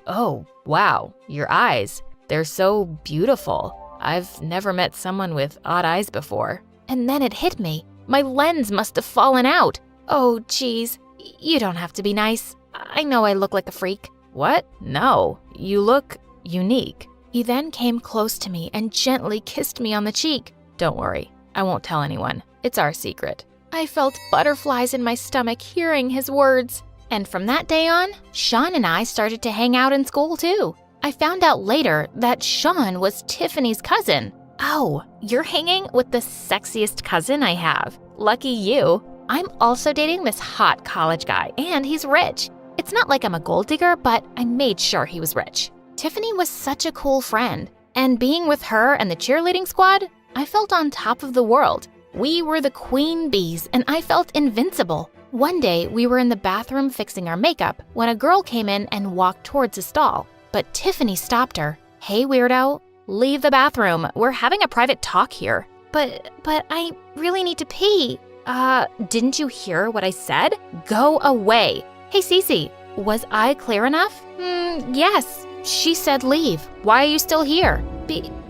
Oh, wow, your eyes. They're so beautiful. I've never met someone with odd eyes before. And then it hit me. My lens must have fallen out. Oh, geez. You don't have to be nice. I know I look like a freak. What? No, you look unique. He then came close to me and gently kissed me on the cheek. Don't worry, I won't tell anyone. It's our secret. I felt butterflies in my stomach hearing his words. And from that day on, Sean and I started to hang out in school too. I found out later that Sean was Tiffany's cousin. Oh, you're hanging with the sexiest cousin I have. Lucky you. I'm also dating this hot college guy, and he's rich. It's not like I'm a gold digger, but I made sure he was rich. Tiffany was such a cool friend, and being with her and the cheerleading squad, I felt on top of the world. We were the queen bees, and I felt invincible. One day, we were in the bathroom fixing our makeup when a girl came in and walked towards a stall, but Tiffany stopped her. Hey, weirdo, leave the bathroom. We're having a private talk here. But I really need to pee. Didn't you hear what I said? Go away. Hey, Cece, was I clear enough? Yes. She said leave. Why are you still here?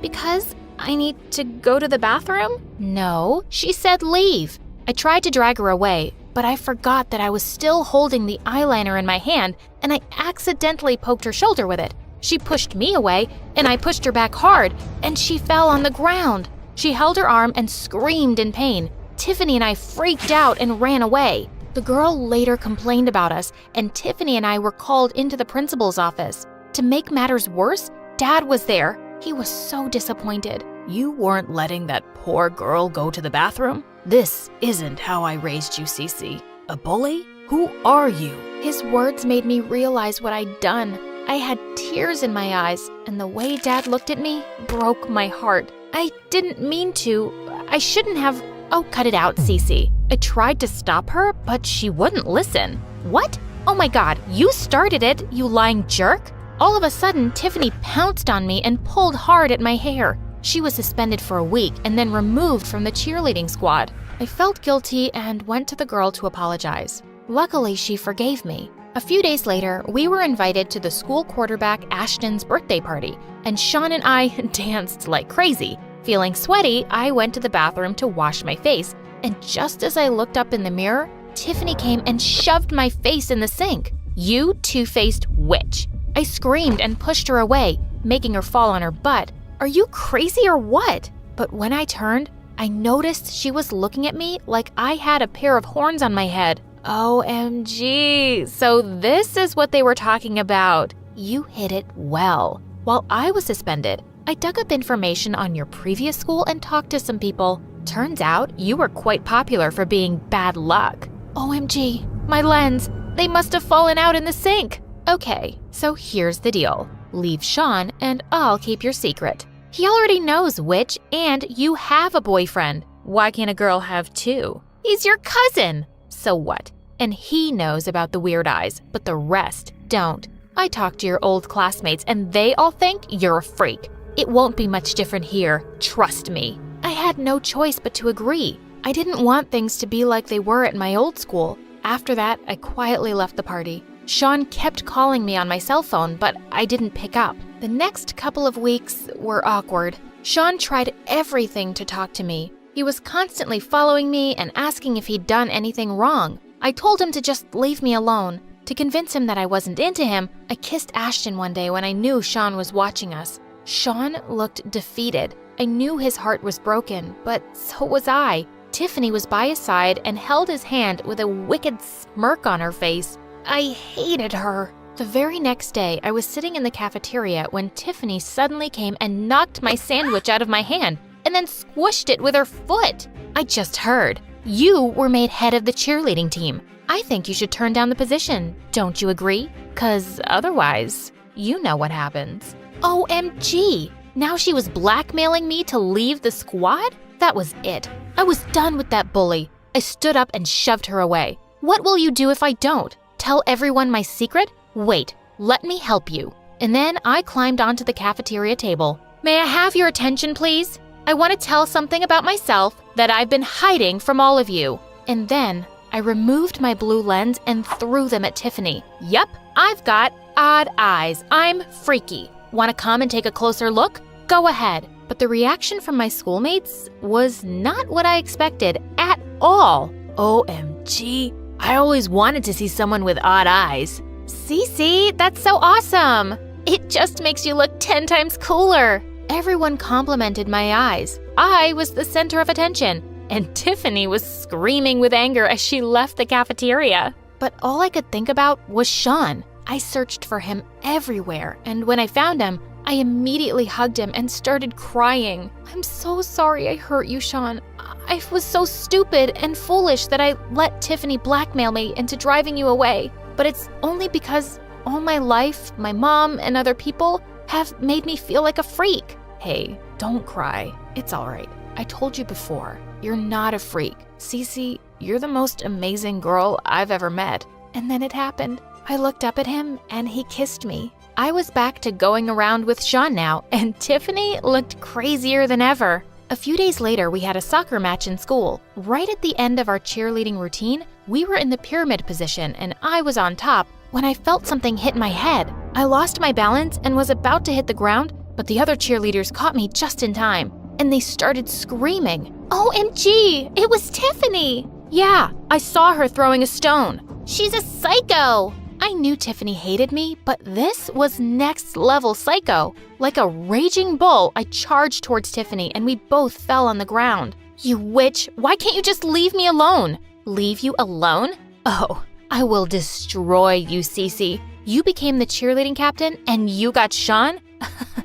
Because I need to go to the bathroom? No, she said leave. I tried to drag her away, but I forgot that I was still holding the eyeliner in my hand, and I accidentally poked her shoulder with it. She pushed me away, and I pushed her back hard, and she fell on the ground. She held her arm and screamed in pain. Tiffany and I freaked out and ran away. The girl later complained about us, and Tiffany and I were called into the principal's office. To make matters worse, Dad was there. He was so disappointed. You weren't letting that poor girl go to the bathroom? This isn't how I raised you, Cece. A bully? Who are you? His words made me realize what I'd done. I had tears in my eyes, and the way Dad looked at me broke my heart. I didn't mean to. I shouldn't have. Oh, cut it out, Cece. I tried to stop her, but she wouldn't listen. What? Oh my God, you started it, you lying jerk. All of a sudden, Tiffany pounced on me and pulled hard at my hair. She was suspended for a week and then removed from the cheerleading squad. I felt guilty and went to the girl to apologize. Luckily, she forgave me. A few days later, we were invited to the school quarterback Ashton's birthday party, and Sean and I danced like crazy. Feeling sweaty, I went to the bathroom to wash my face, and just as I looked up in the mirror, Tiffany came and shoved my face in the sink. You two-faced witch. I screamed and pushed her away, making her fall on her butt. Are you crazy or what? But when I turned, I noticed she was looking at me like I had a pair of horns on my head. OMG, so this is what they were talking about. You hid it well. While I was suspended, I dug up information on your previous school and talked to some people. Turns out you were quite popular for being bad luck. OMG, my lens, they must have fallen out in the sink. Okay, so here's the deal. Leave Sean and I'll keep your secret. He already knows which, and you have a boyfriend. Why can't a girl have two? He's your cousin. So what? And he knows about the weird eyes, but the rest don't. I talked to your old classmates and they all think you're a freak. It won't be much different here, trust me. I had no choice but to agree. I didn't want things to be like they were at my old school. After that, I quietly left the party. Sean kept calling me on my cell phone, but I didn't pick up. The next couple of weeks were awkward. Sean tried everything to talk to me. He was constantly following me and asking if he'd done anything wrong. I told him to just leave me alone. To convince him that I wasn't into him, I kissed Ashton one day when I knew Sean was watching us. Sean looked defeated. I knew his heart was broken, but so was I. Tiffany was by his side and held his hand with a wicked smirk on her face. I hated her. The very next day, I was sitting in the cafeteria when Tiffany suddenly came and knocked my sandwich out of my hand and then squished it with her foot. I just heard. You were made head of the cheerleading team. I think you should turn down the position. Don't you agree? 'Cause otherwise, you know what happens. OMG! Now she was blackmailing me to leave the squad? That was it. I was done with that bully. I stood up and shoved her away. What will you do if I don't? Tell everyone my secret? Wait, let me help you. And then I climbed onto the cafeteria table. May I have your attention, please? I want to tell something about myself that I've been hiding from all of you. And then I removed my blue lens and threw them at Tiffany. Yup, I've got odd eyes. I'm freaky. Want to come and take a closer look? Go ahead. But the reaction from my schoolmates was not what I expected at all. OMG, I always wanted to see someone with odd eyes. Cece, that's so awesome. It just makes you look 10 times cooler. Everyone complimented my eyes. I was the center of attention, and Tiffany was screaming with anger as she left the cafeteria. But all I could think about was Sean. I searched for him everywhere, and when I found him, I immediately hugged him and started crying. I'm so sorry I hurt you, Sean. I was so stupid and foolish that I let Tiffany blackmail me into driving you away. But it's only because all my life, my mom and other people have made me feel like a freak. Hey, don't cry. It's all right. I told you before, you're not a freak. Cece, you're the most amazing girl I've ever met. And then it happened. I looked up at him and he kissed me. I was back to going around with Sean now, and Tiffany looked crazier than ever. A few days later, we had a soccer match in school. Right at the end of our cheerleading routine, we were in the pyramid position and I was on top when I felt something hit my head. I lost my balance and was about to hit the ground, but the other cheerleaders caught me just in time, and they started screaming. OMG, it was Tiffany! Yeah, I saw her throwing a stone. She's a psycho! I knew Tiffany hated me, but this was next level psycho. Like a raging bull, I charged towards Tiffany and we both fell on the ground. You witch, why can't you just leave me alone? Leave you alone? Oh, I will destroy you, Cece. You became the cheerleading captain and you got Sean?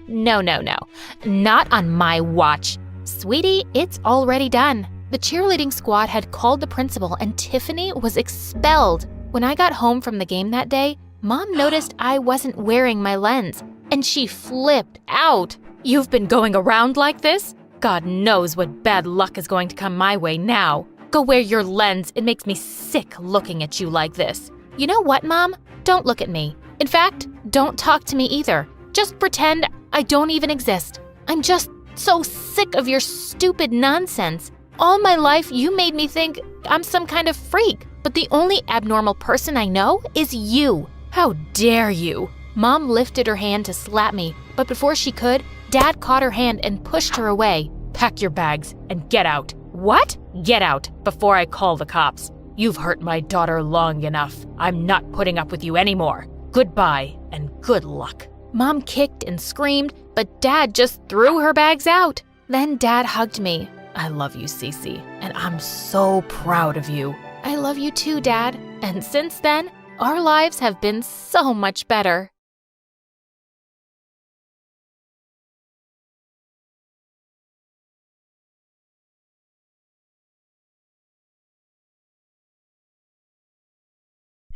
No. Not on my watch. Sweetie, it's already done. The cheerleading squad had called the principal and Tiffany was expelled. When I got home from the game that day, Mom noticed I wasn't wearing my lens, and she flipped out. You've been going around like this? God knows what bad luck is going to come my way now. Go wear your lens. It makes me sick looking at you like this. You know what, Mom? Don't look at me. In fact, don't talk to me either. Just pretend I don't even exist. I'm just so sick of your stupid nonsense. All my life, you made me think I'm some kind of freak. But the only abnormal person I know is you. How dare you? Mom lifted her hand to slap me, but before she could, Dad caught her hand and pushed her away. Pack your bags and get out. What? Get out before I call the cops. You've hurt my daughter long enough. I'm not putting up with you anymore. Goodbye and good luck. Mom kicked and screamed, but Dad just threw her bags out. Then Dad hugged me. I love you, Cece, and I'm so proud of you. I love you too, Dad. And since then, our lives have been so much better.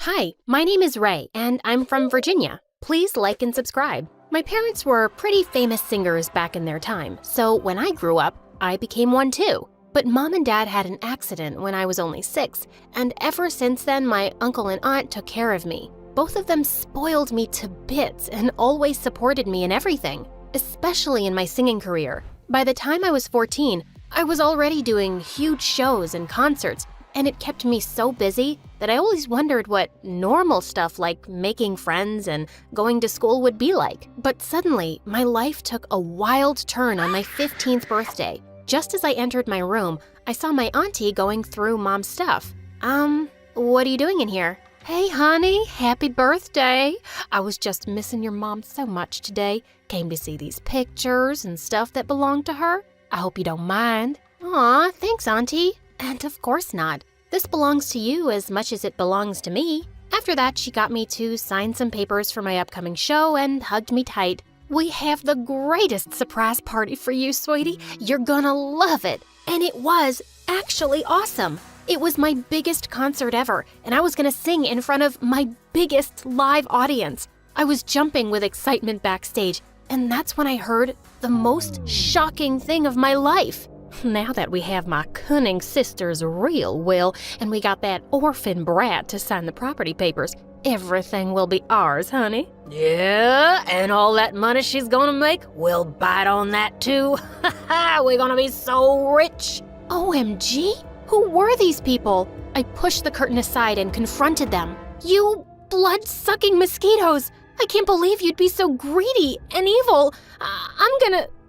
Hi, my name is Ray, and I'm from Virginia. Please like and subscribe. My parents were pretty famous singers back in their time, so when I grew up, I became one too. But Mom and Dad had an accident when I was only 6, and ever since then, my uncle and aunt took care of me. Both of them spoiled me to bits and always supported me in everything, especially in my singing career. By the time I was 14, I was already doing huge shows and concerts, and it kept me so busy that I always wondered what normal stuff like making friends and going to school would be like. But suddenly, my life took a wild turn on my 15th birthday. Just as I entered my room, I saw my auntie going through Mom's stuff. What are you doing in here? Hey, honey, happy birthday. I was just missing your mom so much today. Came to see these pictures and stuff that belonged to her. I hope you don't mind. Aw, thanks, Auntie. And of course not. This belongs to you as much as it belongs to me. After that, she got me to sign some papers for my upcoming show and hugged me tight. We have the greatest surprise party for you, sweetie. You're gonna love it. And it was actually awesome. It was my biggest concert ever, and I was gonna sing in front of my biggest live audience. I was jumping with excitement backstage, and that's when I heard the most shocking thing of my life. Now that we have my cunning sister's real will, and we got that orphan brat to sign the property papers, everything will be ours, honey. Yeah, and all that money she's gonna make, we'll bite on that too. We're gonna be so rich. OMG, who were these people? I pushed the curtain aside and confronted them. You blood-sucking mosquitoes. I can't believe you'd be so greedy and evil.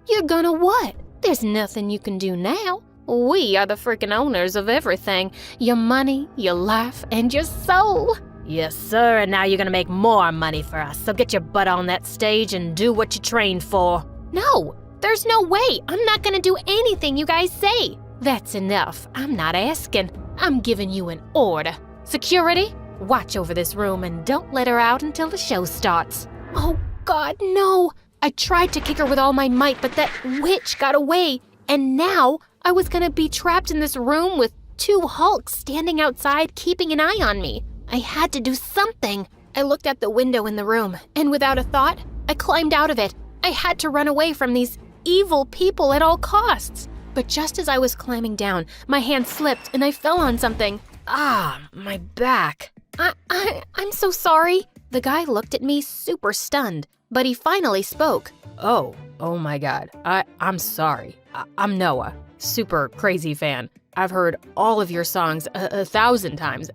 You're gonna what? There's nothing you can do now. We are the freaking owners of everything. Your money, your life, and your soul. Yes, sir, and now you're gonna make more money for us, so get your butt on that stage and do what you trained for. No, there's no way. I'm not gonna do anything you guys say. That's enough. I'm not asking. I'm giving you an order. Security, watch over this room and don't let her out until the show starts. Oh, God, no. I tried to kick her with all my might, but that witch got away. And now I was gonna be trapped in this room with 2 Hulks standing outside keeping an eye on me. I had to do something. I looked out the window in the room, and without a thought, I climbed out of it. I had to run away from these evil people at all costs. But just as I was climbing down, my hand slipped and I fell on something. Ah, my back. I'm so sorry. The guy looked at me super stunned, but he finally spoke. Oh my God. I'm sorry. I'm Noah, super crazy fan. I've heard all of your songs 1,000 times.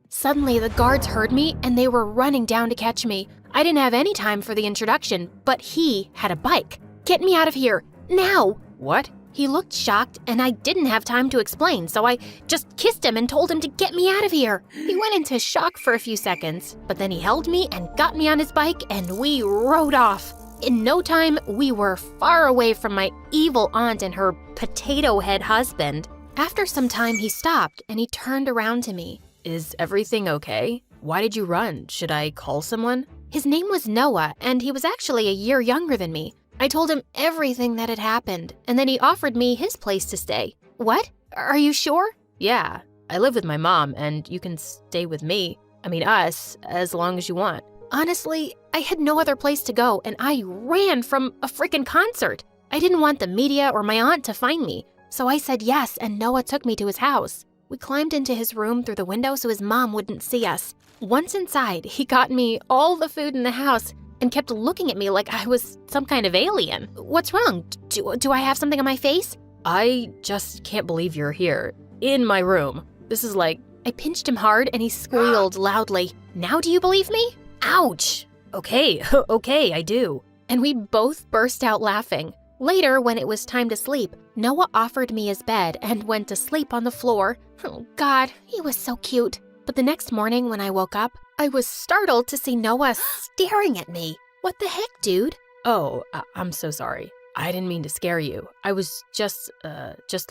Suddenly, the guards heard me and they were running down to catch me. I didn't have any time for the introduction, but he had a bike. Get me out of here, now! What? He looked shocked and I didn't have time to explain, so I just kissed him and told him to get me out of here. He went into shock for a few seconds, but then he held me and got me on his bike and we rode off. In no time, we were far away from my evil aunt and her potato head husband. After some time, he stopped and he turned around to me. Is everything okay? Why did you run? Should I call someone? His name was Noah, and he was actually a year younger than me. I told him everything that had happened, and then he offered me his place to stay. What? Are you sure? Yeah, I live with my mom, and you can stay with me. Us, as long as you want. Honestly, I had no other place to go, and I ran from a freaking concert. I didn't want the media or my aunt to find me, so I said yes, and Noah took me to his house. We climbed into his room through the window so his mom wouldn't see us. Once inside, he got me all the food in the house and kept looking at me like I was some kind of alien. What's wrong? Do I have something on my face? I just can't believe you're here. In my room. This is like... I pinched him hard and he squealed loudly. Now do you believe me? Ouch! Okay, I do. And we both burst out laughing. Later, when it was time to sleep, Noah offered me his bed and went to sleep on the floor. Oh God, he was so cute. But the next morning when I woke up, I was startled to see Noah staring at me. What the heck, dude? Oh, I'm so sorry. I didn't mean to scare you. I was just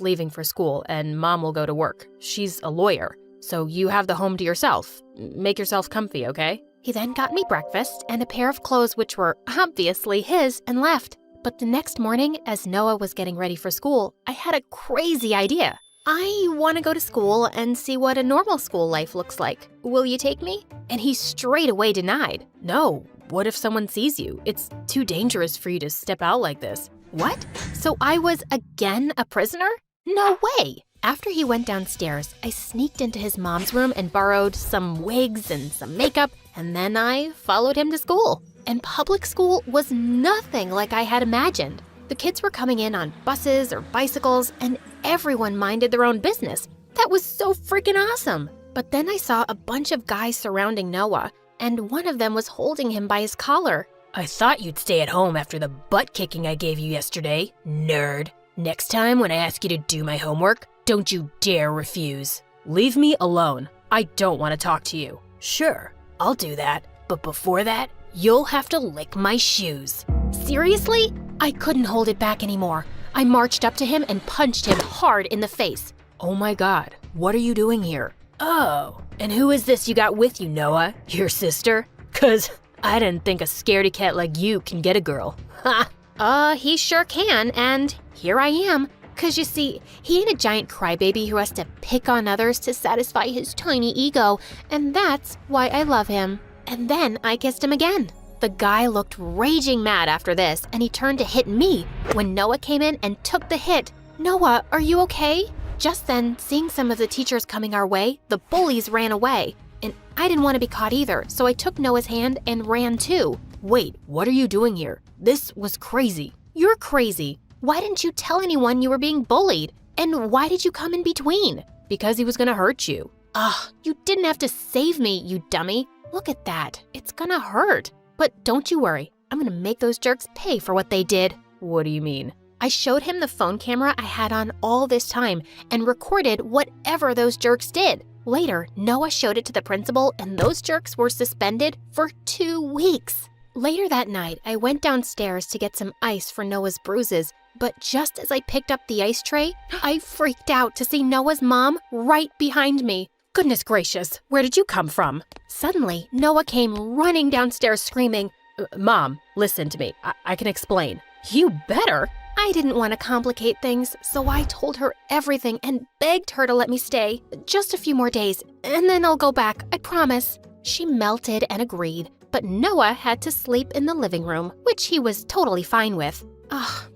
leaving for school and Mom will go to work. She's a lawyer, so you have the home to yourself. Make yourself comfy, okay? He then got me breakfast and a pair of clothes which were obviously his and left. But the next morning, as Noah was getting ready for school, I had a crazy idea. I want to go to school and see what a normal school life looks like. Will you take me? And he straight away denied. No, what if someone sees you? It's too dangerous for you to step out like this. What? So I was again a prisoner? No way! After he went downstairs, I sneaked into his mom's room and borrowed some wigs and some makeup, and then I followed him to school. And public school was nothing like I had imagined. The kids were coming in on buses or bicycles, and everyone minded their own business. That was so freaking awesome. But then I saw a bunch of guys surrounding Noah, and one of them was holding him by his collar. I thought you'd stay at home after the butt kicking I gave you yesterday, nerd. Next time when I ask you to do my homework, don't you dare refuse. Leave me alone. I don't want to talk to you. Sure, I'll do that, but before that, you'll have to lick my shoes. Seriously? I couldn't hold it back anymore. I marched up to him and punched him hard in the face. Oh my God, what are you doing here? Oh, and who is this you got with you, Noah? Your sister? 'Cause I didn't think a scaredy cat like you can get a girl. Ha! He sure can, and here I am. 'Cause you see, he ain't a giant crybaby who has to pick on others to satisfy his tiny ego, and that's why I love him. And then I kissed him again. The guy looked raging mad after this, and he turned to hit me when Noah came in and took the hit. Noah, are you okay? Just then, seeing some of the teachers coming our way, the bullies ran away. And I didn't want to be caught either, so I took Noah's hand and ran too. Wait, what are you doing here? This was crazy. You're crazy. Why didn't you tell anyone you were being bullied? And why did you come in between? Because he was gonna hurt you. Ugh, you didn't have to save me, you dummy. Look at that. It's gonna hurt. But don't you worry. I'm gonna make those jerks pay for what they did. What do you mean? I showed him the phone camera I had on all this time and recorded whatever those jerks did. Later, Noah showed it to the principal and those jerks were suspended for 2 weeks. Later that night, I went downstairs to get some ice for Noah's bruises, but just as I picked up the ice tray, I freaked out to see Noah's mom right behind me. Goodness gracious, where did you come from? Suddenly, Noah came running downstairs screaming, Mom, listen to me. I can explain. You better. I didn't want to complicate things, so I told her everything and begged her to let me stay. Just a few more days, and then I'll go back, I promise. She melted and agreed, but Noah had to sleep in the living room, which he was totally fine with.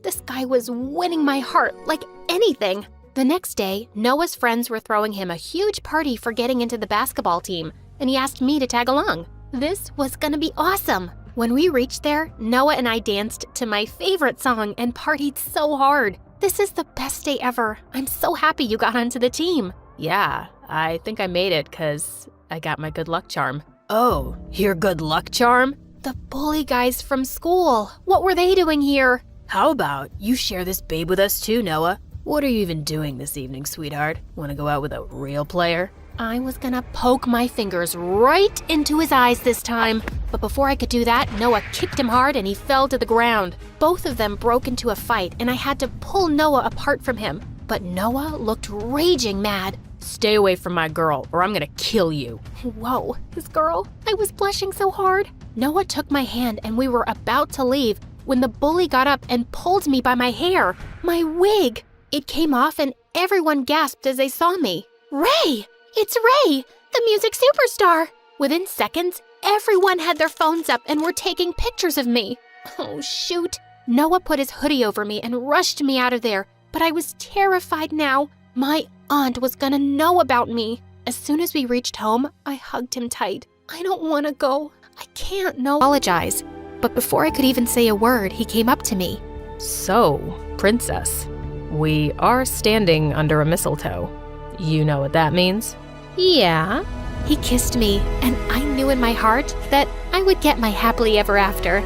This guy was winning my heart like anything. The next day, Noah's friends were throwing him a huge party for getting into the basketball team, and he asked me to tag along. This was gonna be awesome. When we reached there, Noah and I danced to my favorite song and partied so hard. This is the best day ever. I'm so happy you got onto the team. Yeah, I think I made it because I got my good luck charm. Oh, your good luck charm? The bully guys from school. What were they doing here? How about you share this babe with us too, Noah? What are you even doing this evening, sweetheart? Want to go out with a real player? I was gonna poke my fingers right into his eyes this time. But before I could do that, Noah kicked him hard and he fell to the ground. Both of them broke into a fight and I had to pull Noah apart from him. But Noah looked raging mad. Stay away from my girl or I'm gonna kill you. Whoa, his girl? I was blushing so hard. Noah took my hand and we were about to leave when the bully got up and pulled me by my hair, my wig. It came off and everyone gasped as they saw me. Ray! It's Ray, the music superstar! Within seconds, everyone had their phones up and were taking pictures of me. Oh, shoot. Noah put his hoodie over me and rushed me out of there, but I was terrified now. My aunt was gonna know about me. As soon as we reached home, I hugged him tight. I don't want to go. I can't apologize. But before I could even say a word, he came up to me. So, princess, we are standing under a mistletoe. You know what that means? Yeah. He kissed me, and I knew in my heart that I would get my happily ever after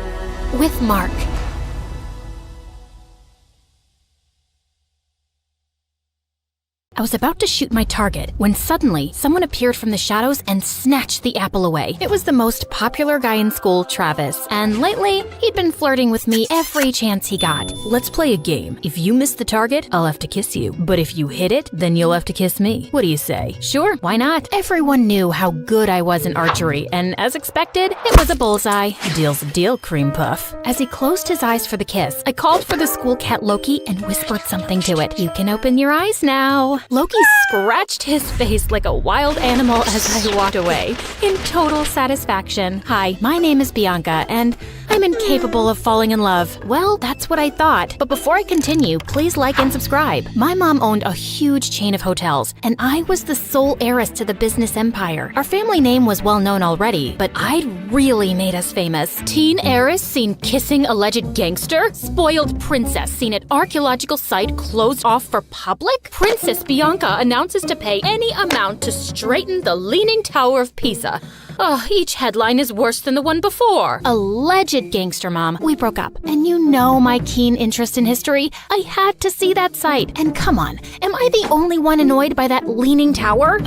with Mark. I was about to shoot my target when suddenly someone appeared from the shadows and snatched the apple away. It was the most popular guy in school, Travis, and lately he'd been flirting with me every chance he got. Let's play a game. If you miss the target, I'll have to kiss you. But if you hit it, then you'll have to kiss me. What do you say? Sure, why not? Everyone knew how good I was in archery, and as expected, it was a bullseye. Deal's a deal, cream puff. As he closed his eyes for the kiss, I called for the school cat Loki and whispered something to it. You can open your eyes now. Loki scratched his face like a wild animal as I walked away, in total satisfaction. Hi, my name is Bianca, and I'm incapable of falling in love. Well, that's what I thought. But before I continue, please like and subscribe. My mom owned a huge chain of hotels, and I was the sole heiress to the business empire. Our family name was well known already, but I'd really made us famous. Teen heiress seen kissing alleged gangster? Spoiled princess seen at archaeological site closed off for public? Princess Bianca announces to pay any amount to straighten the Leaning Tower of Pisa. Each headline is worse than the one before. Alleged gangster, Mom. We broke up. And you know my keen interest in history. I had to see that site. And come on, am I the only one annoyed by that Leaning Tower?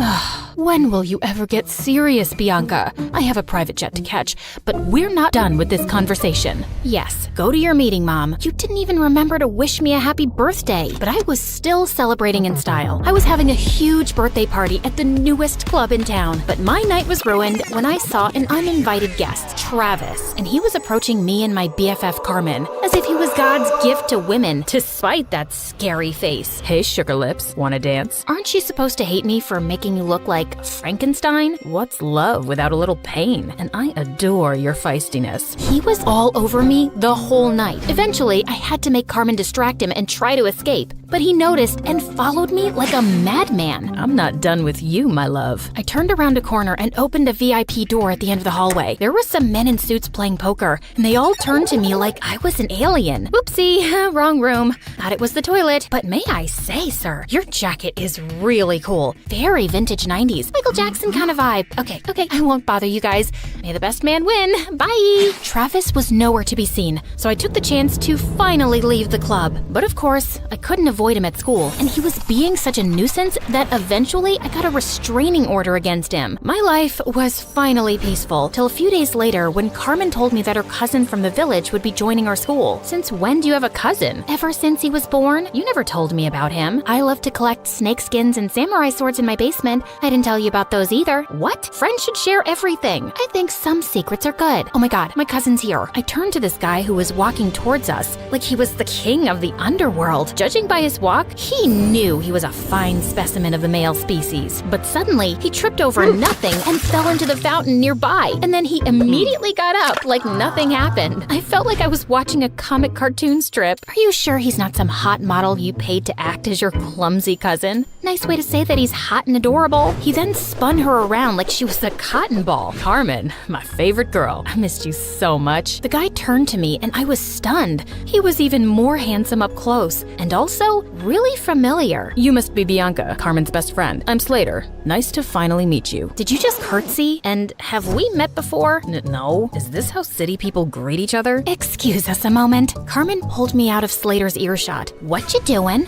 When will you ever get serious, Bianca? I have a private jet to catch, but we're not done with this conversation. Yes, go to your meeting, Mom. You didn't even remember to wish me a happy birthday, but I was still celebrating in style. I was having a huge birthday party at the newest club in town, but my night was ruined when I saw an uninvited guest, Travis, and he was approaching me and my BFF Carmen, as if he was God's gift to women, despite that scary face. Hey, sugar lips, wanna dance? Aren't you supposed to hate me for making you look like Frankenstein? What's love without a little pain? And I adore your feistiness. He was all over me the whole night. Eventually, I had to make Carmen distract him and try to escape, but he noticed and followed me like a madman. I'm not done with you, my love. I turned around a corner and opened a VIP door at the end of the hallway. There were some men in suits playing poker, and they all turned to me like I was an alien. Oopsie, wrong room. Thought it was the toilet. But may I say, sir, your jacket is really cool. Very vintage 90s. 90s. Michael Jackson kind of vibe. Okay, I won't bother you guys. May the best man win. Bye. Travis was nowhere to be seen, so I took the chance to finally leave the club. But of course, I couldn't avoid him at school, and he was being such a nuisance that eventually I got a restraining order against him. My life was finally peaceful, till a few days later when Carmen told me that her cousin from the village would be joining our school. Since when do you have a cousin? Ever since he was born? You never told me about him. I love to collect snake skins and samurai swords in my basement. I didn't tell you about those either. What? Friends should share everything. I think some secrets are good. Oh my god, my cousin's here. I turned to this guy who was walking towards us like he was the king of the underworld. Judging by his walk, he knew he was a fine specimen of the male species. But suddenly, he tripped over nothing and fell into the fountain nearby. And then he immediately got up like nothing happened. I felt like I was watching a comic cartoon strip. Are you sure he's not some hot model you paid to act as your clumsy cousin? Nice way to say that he's hot and adorable. He then spun her around like she was a cotton ball. Carmen, my favorite girl. I missed you so much. The guy turned to me and I was stunned. He was even more handsome up close and also really familiar. You must be Bianca, Carmen's best friend. I'm Slater. Nice to finally meet you. Did you just curtsy? And have we met before? No. Is this how city people greet each other? Excuse us a moment. Carmen pulled me out of Slater's earshot. What you doing?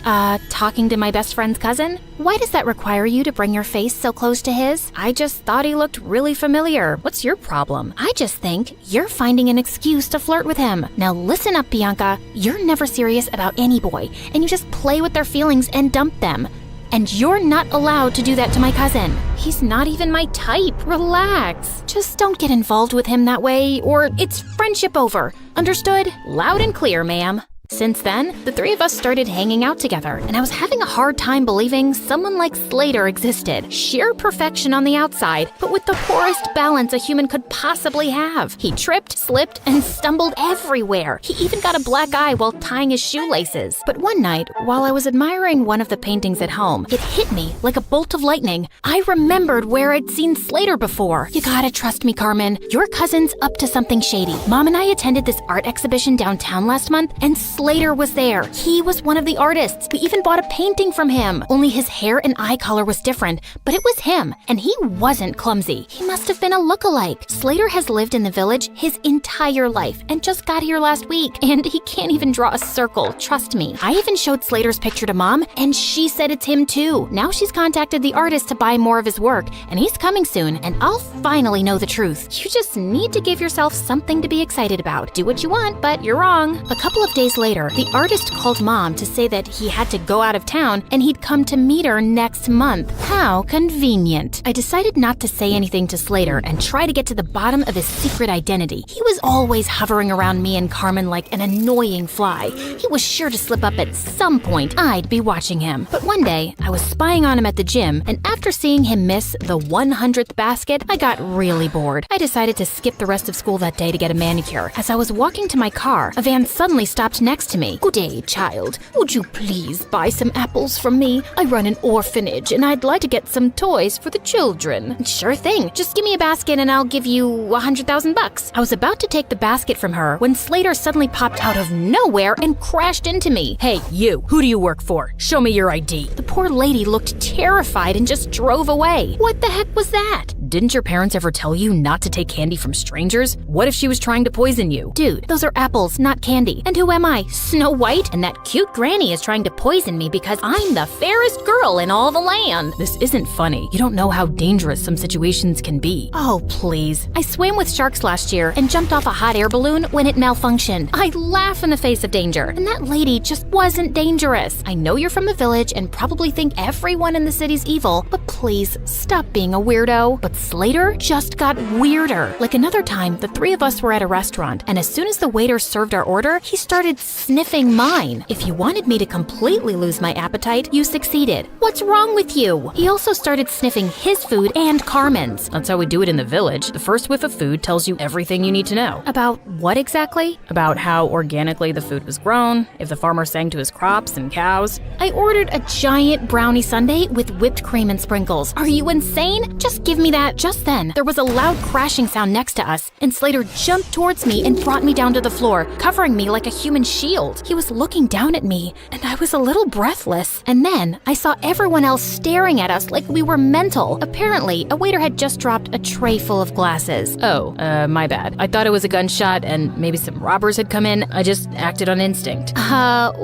Talking to my best friend's cousin? Why does that require you to bring your face so close to his? I just thought he looked really familiar. What's your problem? I just think you're finding an excuse to flirt with him. Now listen up, Bianca. You're never serious about any boy, and you just play with their feelings and dump them. And you're not allowed to do that to my cousin. He's not even my type. Relax. Just don't get involved with him that way, or it's friendship over. Understood? Loud and clear, ma'am. Since then, the three of us started hanging out together, and I was having a hard time believing someone like Slater existed. Sheer perfection on the outside, but with the poorest balance a human could possibly have. He tripped, slipped, and stumbled everywhere. He even got a black eye while tying his shoelaces. But one night, while I was admiring one of the paintings at home, it hit me like a bolt of lightning. I remembered where I'd seen Slater before. You gotta trust me, Carmen. Your cousin's up to something shady. Mom and I attended this art exhibition downtown last month, and Slater was there. He was one of the artists. We even bought a painting from him. Only his hair and eye color was different, but it was him, and he wasn't clumsy. He must have been a lookalike. Slater has lived in the village his entire life and just got here last week, and he can't even draw a circle, trust me. I even showed Slater's picture to Mom, and she said it's him too. Now she's contacted the artist to buy more of his work, and he's coming soon, and I'll finally know the truth. You just need to give yourself something to be excited about. Do what you want, but you're wrong. A couple of days later, the artist called Mom to say that he had to go out of town and he'd come to meet her next month. How convenient. I decided not to say anything to Slater and try to get to the bottom of his secret identity. He was always hovering around me and Carmen like an annoying fly. He was sure to slip up at some point. I'd be watching him. But one day, I was spying on him at the gym, and after seeing him miss the 100th basket, I got really bored. I decided to skip the rest of school that day to get a manicure. As I was walking to my car, a van suddenly stopped next to me. Good day, child. Would you please buy some apples from me? I run an orphanage and I'd like to get some toys for the children. Sure thing. Just give me a basket and I'll give you $100,000. I was about to take the basket from her when Slater suddenly popped out of nowhere and crashed into me. Hey, you. Who do you work for? Show me your ID. The poor lady looked terrified and just drove away. What the heck was that? Didn't your parents ever tell you not to take candy from strangers? What if she was trying to poison you? Dude, those are apples, not candy. And who am I? Snow White? And that cute granny is trying to poison me because I'm the fairest girl in all the land. This isn't funny. You don't know how dangerous some situations can be. Oh, please. I swam with sharks last year and jumped off a hot air balloon when it malfunctioned. I laugh in the face of danger. And that lady just wasn't dangerous. I know you're from the village and probably think everyone in the city's evil, but please stop being a weirdo. But Slater just got weirder. Like another time, the three of us were at a restaurant, and as soon as the waiter served our order, he started sniffing mine. If you wanted me to completely lose my appetite, you succeeded. What's wrong with you? He also started sniffing his food and Carmen's. That's how we do it in the village. The first whiff of food tells you everything you need to know. About what exactly? About how organically the food was grown, if the farmer sang to his crops and cows. I ordered a giant brownie sundae with whipped cream and sprinkles. Are you insane? Just give me that. Just then, there was a loud crashing sound next to us, and Slater jumped towards me and brought me down to the floor, covering me like a human shield. shield. He was looking down at me, and I was a little breathless. And then I saw everyone else staring at us like we were mental. Apparently, a waiter had just dropped a tray full of glasses. Oh, my bad. I thought it was a gunshot and maybe some robbers had come in. I just acted on instinct.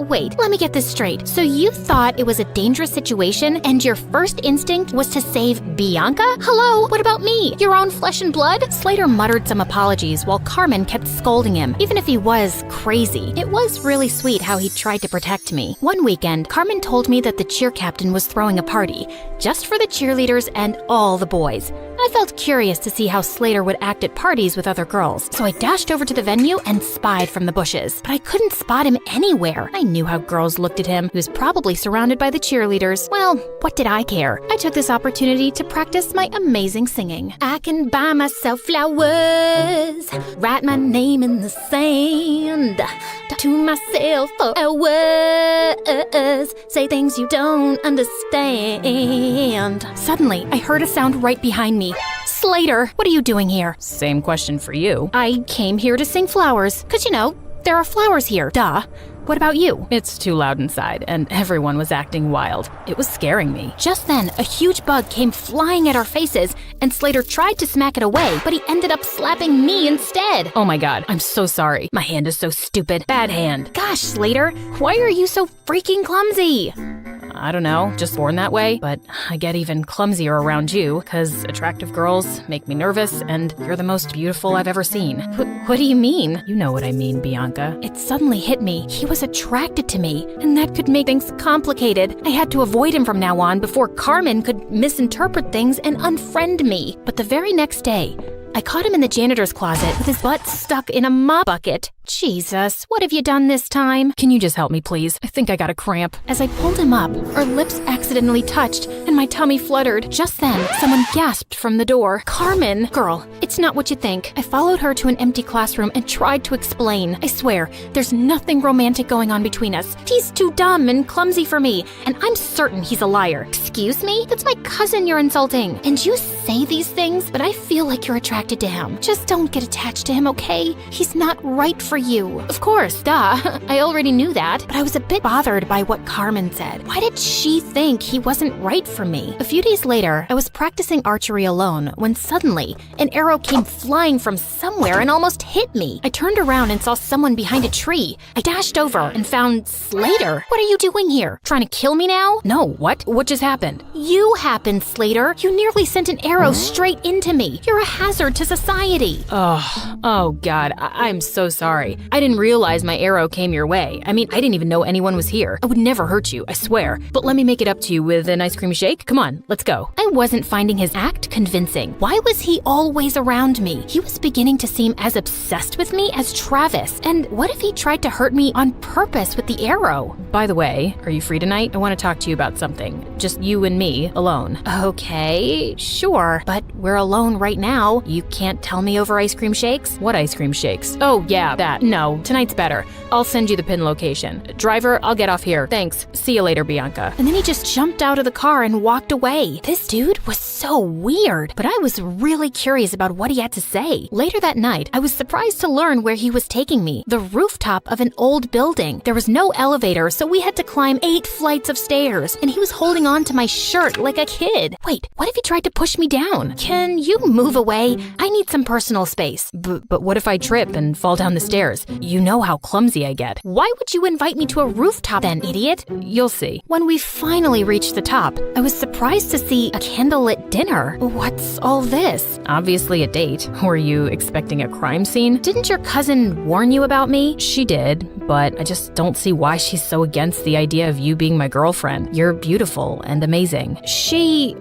Wait, let me get this straight. So you thought it was a dangerous situation and your first instinct was to save Bianca? Hello, what about me? Your own flesh and blood? Slater muttered some apologies while Carmen kept scolding him, even if he was crazy. It was really sweet how he tried to protect me. One weekend, Carmen told me that the cheer captain was throwing a party, just for the cheerleaders and all the boys. I felt curious to see how Slater would act at parties with other girls, so I dashed over to the venue and spied from the bushes. But I couldn't spot him anywhere. I knew how girls looked at him. He was probably surrounded by the cheerleaders. Well, what did I care? I took this opportunity to practice my amazing singing. I can buy myself flowers, write my name in the sand, talk to myself for hours, say things you don't understand. Suddenly, I heard a sound right behind me. Slater, what are you doing here? Same question for you. I came here to sing flowers, 'cause you know, there are flowers here, duh. What about you? It's too loud inside, and everyone was acting wild. It was scaring me. Just then, a huge bug came flying at our faces, and Slater tried to smack it away, but he ended up slapping me instead. Oh my god, I'm so sorry. My hand is so stupid. Bad hand. Gosh, Slater, why are you so freaking clumsy? I don't know, just born that way, but I get even clumsier around you, because attractive girls make me nervous, and you're the most beautiful I've ever seen. What do you mean? You know what I mean, Bianca. It suddenly hit me. He was attracted to me, and that could make things complicated. I had to avoid him from now on before Carmen could misinterpret things and unfriend me. But the very next day, I caught him in the janitor's closet with his butt stuck in a mop bucket. Jesus, what have you done this time? Can you just help me, please? I think I got a cramp. As I pulled him up, our lips accidentally touched, and my tummy fluttered. Just then, someone gasped from the door. Carmen! Girl, it's not what you think. I followed her to an empty classroom and tried to explain. I swear, there's nothing romantic going on between us. He's too dumb and clumsy for me, and I'm certain he's a liar. Excuse me? That's my cousin you're insulting. And you say these things, but I feel like you're attracted to him. Just don't get attached to him, okay? He's not right for you. Of course, duh. I already knew that, but I was a bit bothered by what Carmen said. Why did she think he wasn't right for me? A few days later, I was practicing archery alone when suddenly an arrow came flying from somewhere and almost hit me. I turned around and saw someone behind a tree. I dashed over and found Slater. What are you doing here? Trying to kill me now? No, what? What just happened? You happened, Slater. You nearly sent an arrow straight into me. You're a hazard to society. Oh god, I'm so sorry. I didn't realize my arrow came your way. I mean, I didn't even know anyone was here. I would never hurt you, I swear. But let me make it up to you with an ice cream shake. Come on, let's go. I wasn't finding his act convincing. Why was he always around me? He was beginning to seem as obsessed with me as Travis. And what if he tried to hurt me on purpose with the arrow? By the way, are you free tonight? I want to talk to you about something. Just you and me, alone. Okay, sure. But we're alone right now. You can't tell me over ice cream shakes? What ice cream shakes? Oh, yeah, that. No, tonight's better. I'll send you the pin location. Driver, I'll get off here. Thanks. See you later, Bianca. And then he just jumped out of the car and walked away. This dude was so weird, but I was really curious about what he had to say. Later that night, I was surprised to learn where he was taking me. The rooftop of an old building. There was no elevator, so we had to climb 8 flights of stairs, and he was holding on to my shirt like a kid. Wait, what if he tried to push me down? Can you move away? I need some personal space. But what if I trip and fall down the stairs? You know how clumsy I get. Why would you invite me to a rooftop then, idiot? You'll see. When we finally reached the top, I was surprised to see a candlelit dinner. What's all this? Obviously a date. Were you expecting a crime scene? Didn't your cousin warn you about me? She did, but I just don't see why she's so against the idea of you being my girlfriend. You're beautiful and amazing. She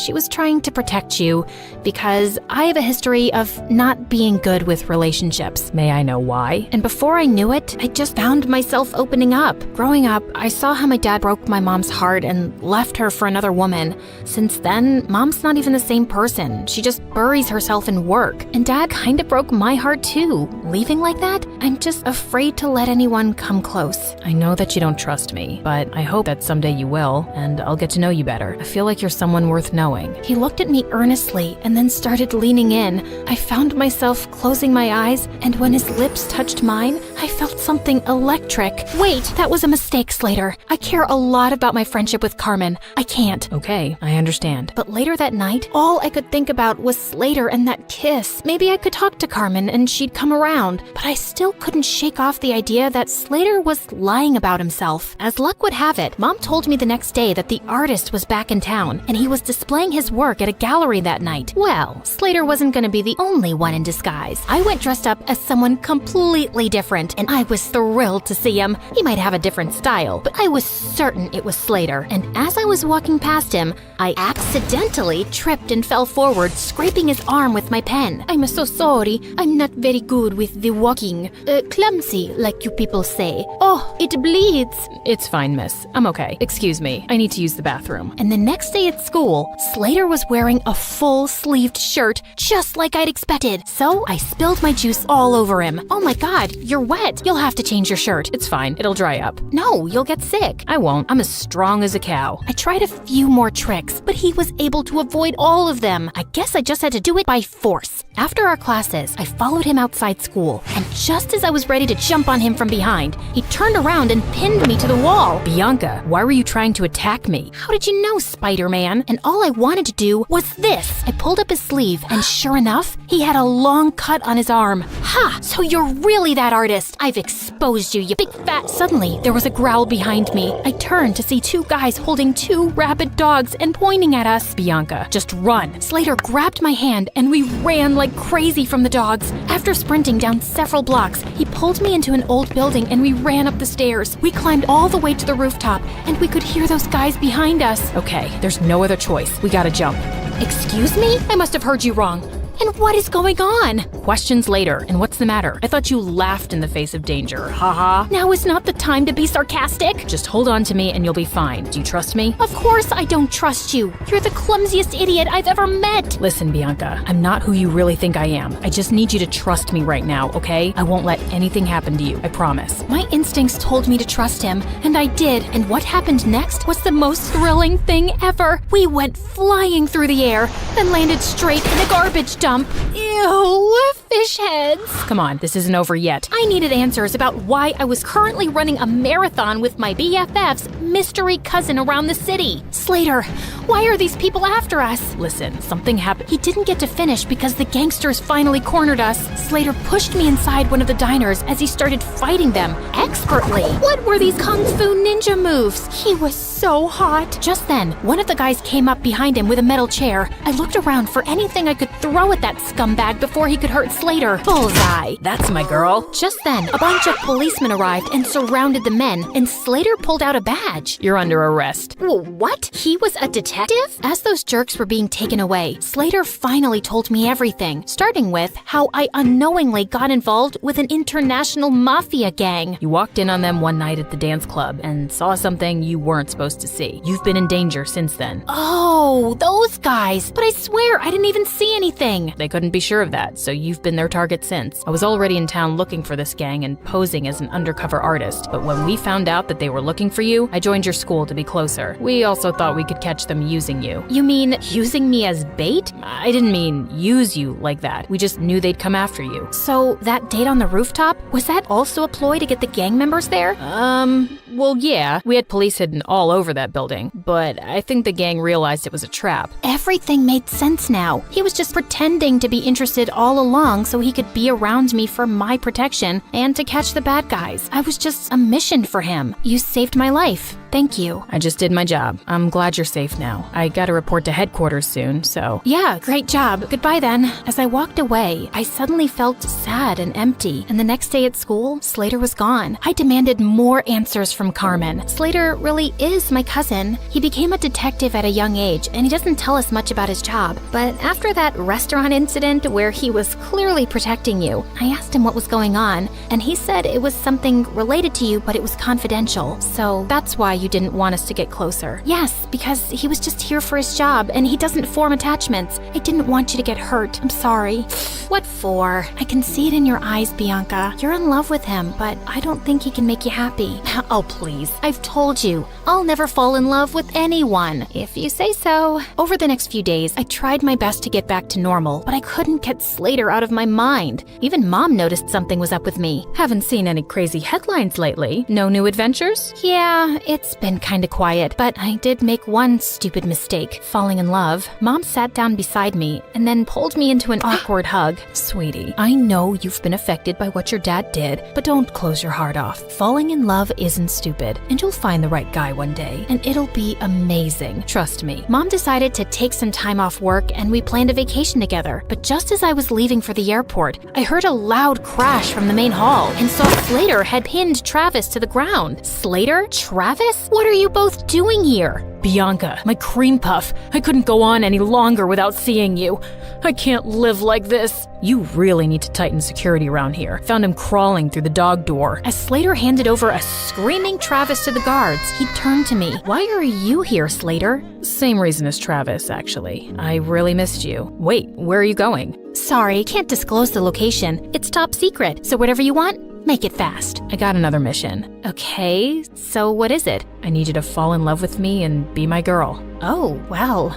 was trying to protect you because I have a history of not being good with relationships. May I know why? And before I knew it, I just found myself opening up. Growing up, I saw how my dad broke my mom's heart and left her for another woman. Since then, mom's not even the same person. She just buries herself in work. And dad kind of broke my heart too. Leaving like that, I'm just afraid to let anyone come close. I know that you don't trust me, but I hope that someday you will, and I'll get to know you better. I feel like you're someone worth knowing. He looked at me earnestly and then started leaning in. I found myself closing my eyes, and when his lips touched mine, I felt something electric. Wait, that was a mistake, Slater. I care a lot about my friendship with Carmen. I can't. Okay, I understand. But later that night, all I could think about was Slater and that kiss. Maybe I could talk to Carmen and she'd come around. But I still couldn't shake off the idea that Slater was lying about himself. As luck would have it, Mom told me the next day that the artist was back in town and he was displaying his work at a gallery that night. Well, Slater wasn't going to be the only one in disguise. I went dressed up as someone completely different and I was thrilled to see him. He might have a different style, but I was certain it was Slater. And as I was walking past him, I accidentally tripped and fell forward, scraping his arm with my pen. I'm so sorry. I'm not very good with the walking. Clumsy, like you people say. Oh, it bleeds. It's fine, miss. I'm okay. Excuse me. I need to use the bathroom. And the next day at school, Slater was wearing a full-sleeved shirt, just like I'd expected. So I spilled my juice all over him. Oh my God, you're wet. You'll have to change your shirt. It's fine. It'll dry up. No, you'll get sick. I won't. I'm as strong as a cow. I tried a few more tricks, but he was able to avoid all of them. I guess I just had to do it by force. After our classes, I followed him outside school, and just as I was ready to jump on him from behind, he turned around and pinned me to the wall. Bianca, why were you trying to attack me? How did you know, Spider-Man? And all I wanted to do was this. I pulled up his sleeve, and sure enough, he had a long cut on his arm. Ha! So you're really that artist. I've exposed you, you big fat... Suddenly, there was a growl behind me. I turned to see two guys holding two rabid dogs and pointing at us. Bianca, just run. Slater grabbed my hand, and we ran like crazy from the dogs. After sprinting down several blocks, he pulled me into an old building, and we ran up the stairs. We climbed all the way to the rooftop, and we could hear those guys behind us. Okay, there's no other choice. We gotta jump. Excuse me? I must have heard you wrong. And what is going on? Questions later. And what's the matter? I thought you laughed in the face of danger. Haha. Now is not the time to be sarcastic. Just hold on to me and you'll be fine. Do you trust me? Of course I don't trust you. You're the clumsiest idiot I've ever met. Listen, Bianca, I'm not who you really think I am. I just need you to trust me right now, okay? I won't let anything happen to you. I promise. My instincts told me to trust him, and I did. And what happened next was the most thrilling thing ever. We went flying through the air, then landed straight in a garbage dump. Ew, fish heads. Come on, this isn't over yet. I needed answers about why I was currently running a marathon with my BFF's mystery cousin around the city. Slater, why are these people after us? Listen, something happened. He didn't get to finish because the gangsters finally cornered us. Slater pushed me inside one of the diners as he started fighting them expertly. What were these kung fu ninja moves? He was so hot. Just then, one of the guys came up behind him with a metal chair. I looked around for anything I could throw at that scumbag before he could hurt Slater. Bullseye. That's my girl. Just then, a bunch of policemen arrived and surrounded the men, and Slater pulled out a badge. You're under arrest. What? He was a detective? As those jerks were being taken away, Slater finally told me everything, starting with how I unknowingly got involved with an international mafia gang. You walked in on them one night at the dance club and saw something you weren't supposed to see. You've been in danger since then. Oh, those guys. But I swear I didn't even see anything. They couldn't be sure of that, so you've been their target since. I was already in town looking for this gang and posing as an undercover artist, but when we found out that they were looking for you, I joined your school to be closer. We also thought we could catch them using you. You mean using me as bait? I didn't mean use you like that. We just knew they'd come after you. So that date on the rooftop, was that also a ploy to get the gang members there? Well, yeah. We had police hidden all over that building, but I think the gang realized it was a trap. Everything made sense now. He was just pretending to be interested all along so he could be around me for my protection and to catch the bad guys. I was just a mission for him. You saved my life. Thank you. I just did my job. I'm glad you're safe now. I gotta report to headquarters soon, so... Yeah, great job. Goodbye then. As I walked away, I suddenly felt sad and empty. And the next day at school, Slater was gone. I demanded more answers from Carmen. Slater really is my cousin. He became a detective at a young age, and he doesn't tell us much about his job. But after that restaurant incident where he was clearly protecting you, I asked him what was going on, and he said it was something related to you, but it was confidential. So that's why you didn't want us to get closer. Yes, because he was just here for his job and he doesn't form attachments. I didn't want you to get hurt. I'm sorry. What for? I can see it in your eyes, Bianca. You're in love with him, but I don't think he can make you happy. Oh, please. I've told you, I'll never fall in love with anyone, if you say so. Over the next few days, I tried my best to get back to normal, but I couldn't get Slater out of my mind. Even Mom noticed something was up with me. Haven't seen any crazy headlines lately. No new adventures? Yeah, it's been kinda quiet, but I did make one stupid mistake, falling in love. Mom sat down beside me and then pulled me into an awkward hug. Sweetie, I know you've been affected by what your dad did, but don't close your heart off. Falling in love isn't stupid, and you'll find the right guy one day, and it'll be amazing. Trust me. Mom decided to take some time off work and we planned a vacation together, but just as I was leaving for the airport, I heard a loud crash from the main hall and saw Slater had pinned Travis to the ground. Slater? Travis? What are you both doing here? Bianca, my cream puff, I couldn't go on any longer without seeing you. I can't live like this. You really need to tighten security around here. Found him crawling through the dog door. As Slater handed over a screaming Travis to the guards, he turned to me. Why are you here, Slater? Same reason as Travis, actually. I really missed you. Wait, where are you going? Sorry, can't disclose the location. It's top secret, so whatever you want, make it fast. I got another mission. Okay, so what is it? I need you to fall in love with me and be my girl. Oh, well,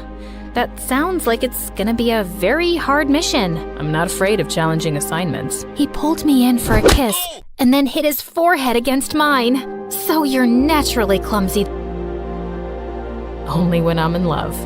that sounds like it's gonna be a very hard mission. I'm not afraid of challenging assignments. He pulled me in for a kiss and then hit his forehead against mine. So you're naturally clumsy. Only when I'm in love.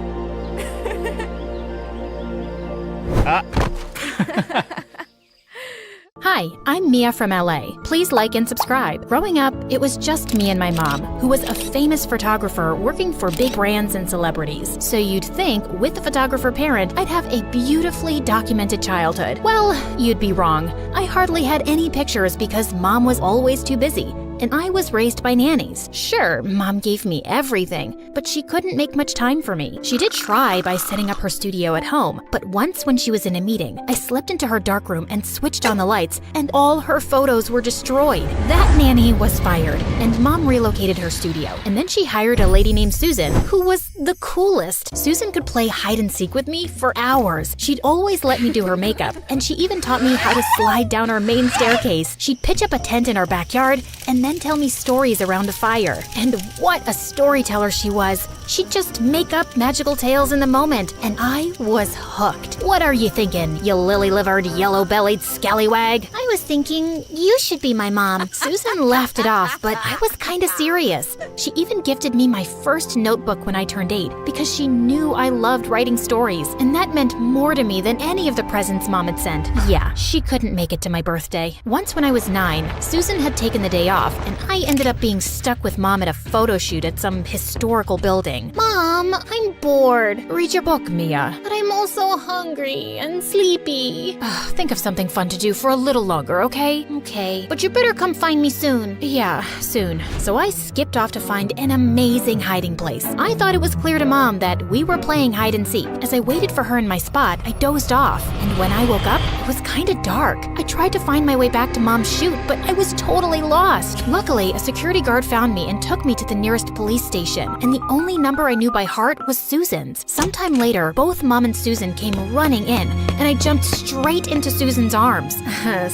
Hi, I'm Mia from LA. Please like and subscribe. Growing up, it was just me and my mom, who was a famous photographer working for big brands and celebrities. So you'd think, with a photographer parent, I'd have a beautifully documented childhood. Well, you'd be wrong. I hardly had any pictures because Mom was always too busy. And I was raised by nannies. Sure, Mom gave me everything, but she couldn't make much time for me. She did try by setting up her studio at home, but once when she was in a meeting, I slipped into her darkroom and switched on the lights, and all her photos were destroyed. That nanny was fired, and Mom relocated her studio. And then she hired a lady named Susan, who was the coolest. Susan could play hide and seek with me for hours. She'd always let me do her makeup, and she even taught me how to slide down our main staircase. She'd pitch up a tent in our backyard, and then tell me stories around a fire. And what a storyteller she was. She'd just make up magical tales in the moment, and I was hooked. What are you thinking, you lily-livered, yellow-bellied scallywag? I was thinking you should be my mom. Susan laughed it off, but I was kinda serious. She even gifted me my first notebook when I turned 8 because she knew I loved writing stories, and that meant more to me than any of the presents Mom had sent. Yeah, she couldn't make it to my birthday. Once when I was 9, Susan had taken the day off, and I ended up being stuck with Mom at a photo shoot at some historical building. Mom, I'm bored. Read your book, Mia. But I'm also hungry and sleepy. Think of something fun to do for a little longer, okay? Okay, but you better come find me soon. Yeah, soon. So I skipped off to find an amazing hiding place. I thought it was clear to Mom that we were playing hide and seek. As I waited for her in my spot, I dozed off. And when I woke up, it was kinda dark. I tried to find my way back to Mom's shoot, but I was totally lost. Luckily, a security guard found me and took me to the nearest police station. And the only number I knew by heart was Susan's. Sometime later, both Mom and Susan came running in, and I jumped straight into Susan's arms.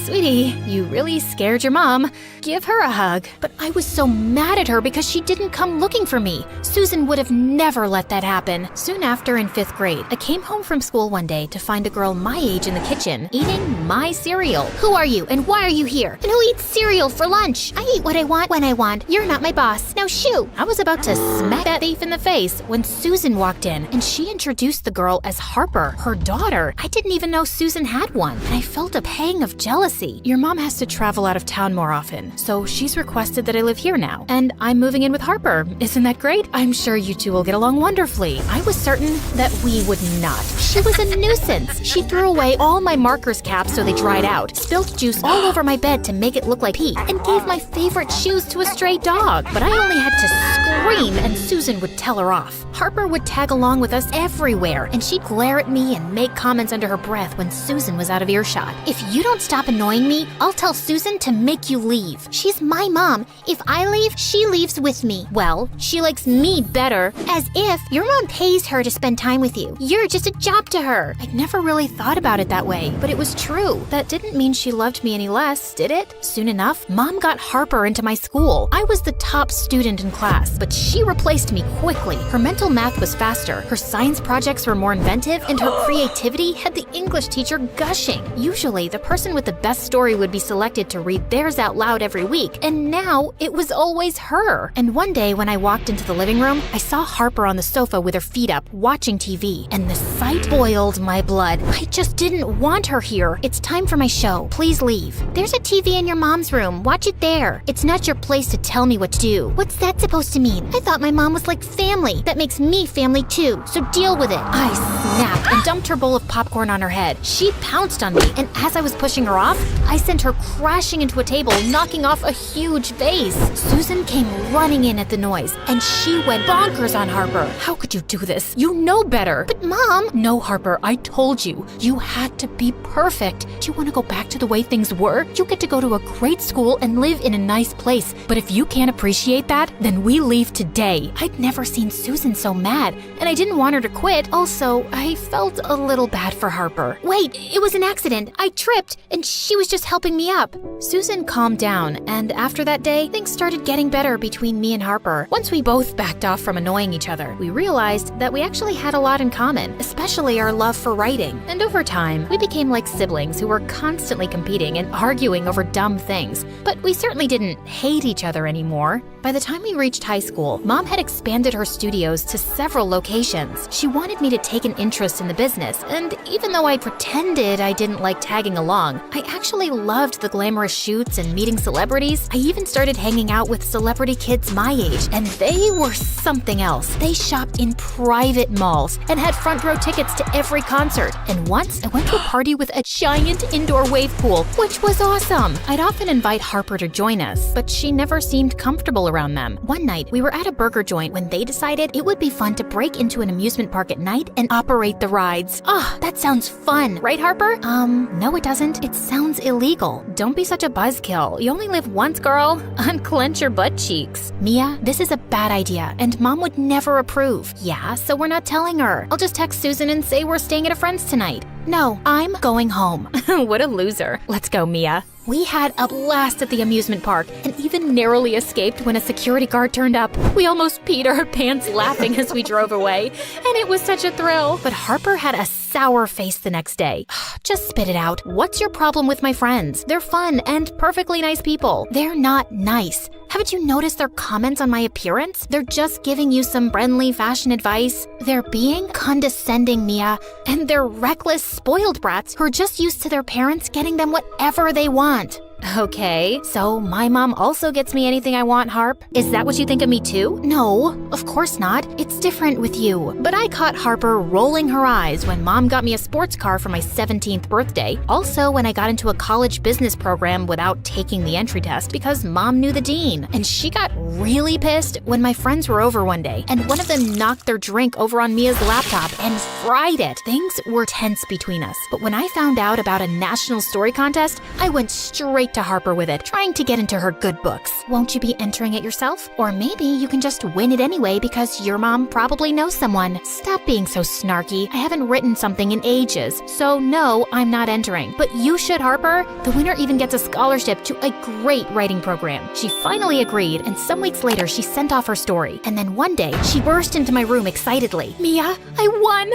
Sweetie, you really scared your mom. Give her a hug. But I was so mad at her because she didn't come looking for me. Susan would have never let that happen. Soon after, in 5th grade, I came home from school one day to find a girl my age in the kitchen eating my cereal. Who are you and why are you here? And who eats cereal for lunch? I eat what I want when I want. You're not my boss. Now shoot. I was about to smack that thief in the face when Susan walked in, and she introduced the girl as Harper, her daughter. I didn't even know Susan had one, and I felt a pang of jealousy. Your mom has to travel out of town more often, so she's requested that I live here now, and I'm moving in with Harper. Isn't that great? I'm sure you two will get along wonderfully. I was certain that we would not. She was a nuisance. She threw away all my markers caps so they dried out, spilled juice all over my bed to make it look like pee, and gave my favorite shoes to a stray dog. But I only had to scream and Susan would tell her off. Harper would tag along with us everywhere, and she'd glare at me and make comments under her breath when Susan was out of earshot. If you don't stop annoying me, I'll tell Susan to make you leave. She's my mom. If I leave, she leaves with me. Well, she likes me better. As if your mom pays her to spend time with you. You're just a job to her. I'd never really thought about it that way, but it was true. That didn't mean she loved me any less, did it? Soon enough, Mom got Harper into my school. I was the top student in class, but she replaced me quickly. Her mental math was faster, her science projects were more inventive, and her creativity had the English teacher gushing. Usually, the person with the best story would be selected to read theirs out loud every week, and now it was always her. And one day when I walked into the living room, I saw Harper on the sofa with her feet up, watching TV, and the sight boiled my blood. I just didn't want her here. It's time for my show. Please leave. There's a TV in your mom's room. Watch it there. It's not your place to tell me what to do. What's that supposed to mean? I thought my mom was like family. That makes me family too, so deal with it. I snapped and dumped her bowl of popcorn on her head. She pounced on me, and as I was pushing her off, I sent her crashing into a table, knocking off a huge vase. Susan came running in at the noise, and she went bonkers on Harper. How could you do this? You know better. But Mom... No, Harper, I told you. You had to be perfect. Do you want to go back to the way things were? You get to go to a great school and live in a nice place. But if you can't appreciate that, then we leave today. I'd never seen Susan so mad, and I didn't want her to quit. Also, I felt a little bad for Harper. Wait, it was an accident. I tripped, and she was just helping me up. Susan calmed down, and after that day, things started getting better between me and Harper. Once we both backed off from annoying each other, we realized that we actually had a lot in common, especially our love for writing. And over time, we became like siblings who were constantly competing and arguing over dumb things. But we certainly didn't hate each other anymore. By the time we reached high school, Mom had expanded her studios to several locations. She wanted me to take an interest in the business, and even though I pretended I didn't like tagging along, I actually loved the glamorous shoots and meeting celebrities. I even started hanging out with celebrity kids my age, and they were something else. They shopped in private malls and had front row tickets to every concert. And once I went to a party with a giant indoor wave pool, which was awesome. I'd often invite Harper to join us, but she never seemed comfortable around them. One night, we were at a burger joint when they decided it would be fun to break into an amusement park at night and operate the rides. Ah, that sounds fun, right, Harper? No it doesn't. It sounds illegal. Don't be such a buzzkill. You only live once, girl. Unclench your butt cheeks. Mia, this is a bad idea, and Mom would never approve. Yeah, so we're not telling her. I'll just text Susan and say we're staying at a friend's tonight. No, I'm going home. What a loser. Let's go, Mia. We had a blast at the amusement park and even narrowly escaped when a security guard turned up. We almost peed our pants laughing as we drove away, and it was such a thrill. But Harper had a sour face the next day. Just spit it out. What's your problem with my friends? They're fun and perfectly nice people. They're not nice. Haven't you noticed their comments on my appearance? They're just giving you some friendly fashion advice. They're being condescending, Mia, and they're reckless, spoiled brats who are just used to their parents getting them whatever they want. Okay, so my mom also gets me anything I want, Harp? Is that what you think of me too? No, of course not. It's different with you. But I caught Harper rolling her eyes when Mom got me a sports car for my 17th birthday. Also, when I got into a college business program without taking the entry test because Mom knew the dean. And she got really pissed when my friends were over one day, and one of them knocked their drink over on Mia's laptop and fried it. Things were tense between us. But when I found out about a national story contest, I went straight to Harper with it, trying to get into her good books. Won't you be entering it yourself? Or maybe you can just win it anyway because your mom probably knows someone. Stop being so snarky. I haven't written something in ages, so no, I'm not entering. But you should, Harper. The winner even gets a scholarship to a great writing program. She finally agreed, and some weeks later she sent off her story. And then one day, she burst into my room excitedly. Mia, I won!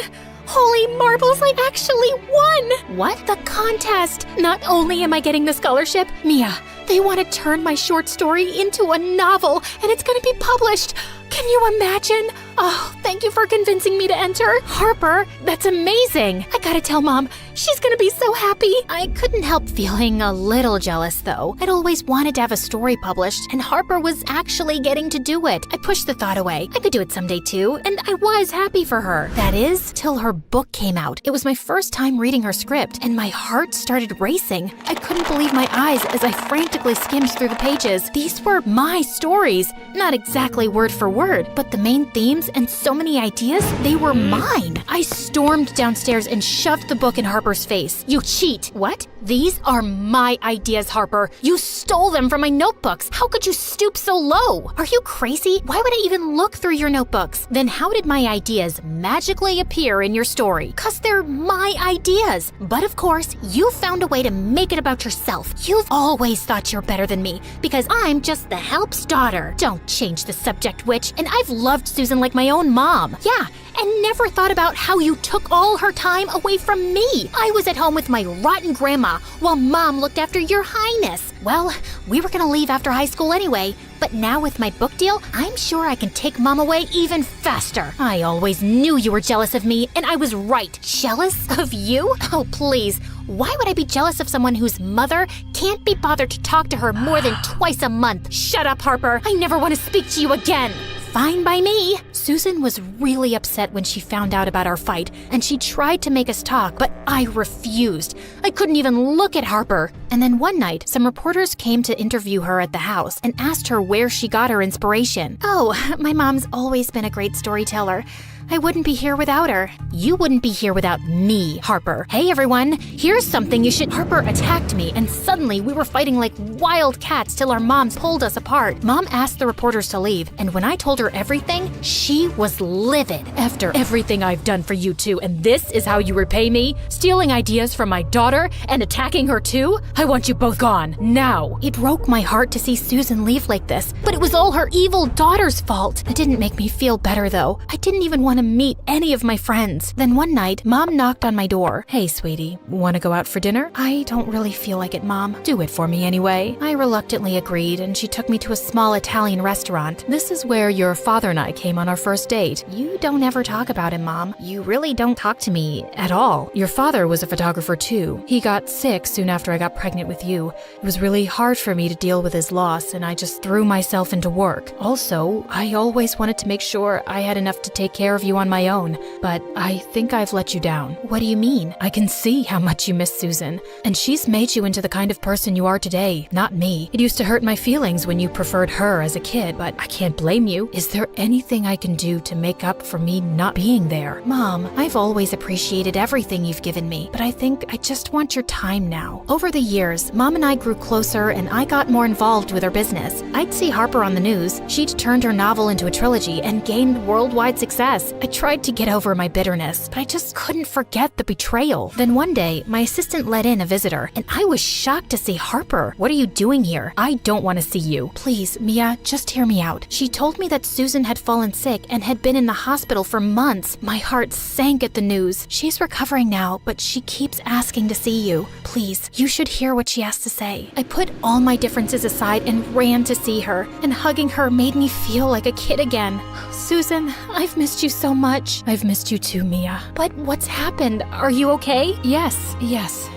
Holy marbles, I actually won! What? The contest! Not only am I getting the scholarship, Mia, they want to turn my short story into a novel, and it's gonna be published. Can you imagine? Oh, thank you for convincing me to enter. Harper, that's amazing. I gotta tell Mom. She's gonna be so happy. I couldn't help feeling a little jealous, though. I'd always wanted to have a story published, and Harper was actually getting to do it. I pushed the thought away. I could do it someday, too, and I was happy for her. That is, till her book came out. It was my first time reading her script, and my heart started racing. I couldn't believe my eyes as I frantically skimmed through the pages. These were my stories. Not exactly word for word, but the main themes and so many ideas, they were mine. I stormed downstairs and shoved the book in Harper's face. You cheat. What? These are my ideas, Harper. You stole them from my notebooks. How could you stoop so low? Are you crazy? Why would I even look through your notebooks? Then how did my ideas magically appear in your story? 'Cause they're my ideas. But of course, you found a way to make it about yourself. You've always thought you're better than me because I'm just the help's daughter. Don't change the subject, witch. And I've loved Susan like my own mom. Yeah, and never thought about how you took all her time away from me. I was at home with my rotten grandma while Mom looked after your highness. Well, we were gonna leave after high school anyway, but now with my book deal, I'm sure I can take Mom away even faster. I always knew you were jealous of me, and I was right. Jealous of you? Oh, please. Why would I be jealous of someone whose mother can't be bothered to talk to her more than twice a month? Shut up, Harper. I never want to speak to you again. Fine by me. Susan was really upset when she found out about our fight, and she tried to make us talk, but I refused. I couldn't even look at Harper. And then one night, some reporters came to interview her at the house and asked her where she got her inspiration. Oh, my mom's always been a great storyteller. I wouldn't be here without her. You wouldn't be here without me, Harper. Hey, everyone, here's something you should— Harper attacked me, and suddenly we were fighting like wild cats till our moms pulled us apart. Mom asked the reporters to leave, and when I told her everything, she was livid. After everything I've done for you two, and this is how you repay me? Stealing ideas from my daughter and attacking her too? I want you both gone, now. It broke my heart to see Susan leave like this, but it was all her evil daughter's fault. It didn't make me feel better, though. I didn't even want to meet any of my friends. Then one night, Mom knocked on my door. Hey, sweetie, want to go out for dinner? I don't really feel like it, Mom. Do it for me anyway. I reluctantly agreed, and she took me to a small Italian restaurant. This is where your father and I came on our first date. You don't ever talk about him, Mom. You really don't talk to me at all. Your father was a photographer too. He got sick soon after I got pregnant with you. It was really hard for me to deal with his loss, and I just threw myself into work. Also, I always wanted to make sure I had enough to take care of you on my own, but I think I've let you down. What do you mean? I can see how much you miss Susan, and she's made you into the kind of person you are today, not me. It used to hurt my feelings when you preferred her as a kid, but I can't blame you. Is there anything I can do to make up for me not being there? Mom, I've always appreciated everything you've given me, but I think I just want your time now. Over the years, Mom and I grew closer, and I got more involved with her business. I'd see Harper on the news. She'd turned her novel into a trilogy and gained worldwide success. I tried to get over my bitterness, but I just couldn't forget the betrayal. Then one day, my assistant let in a visitor, and I was shocked to see Harper. What are you doing here? I don't want to see you. Please, Mia, just hear me out. She told me that Susan had fallen sick and had been in the hospital for months. My heart sank at the news. She's recovering now, but she keeps asking to see you. Please, you should hear what she has to say. I put all my differences aside and ran to see her, and hugging her made me feel like a kid again. Susan, I've missed you so much. I've missed you too, Mia. But what's happened? Are you okay? Yes,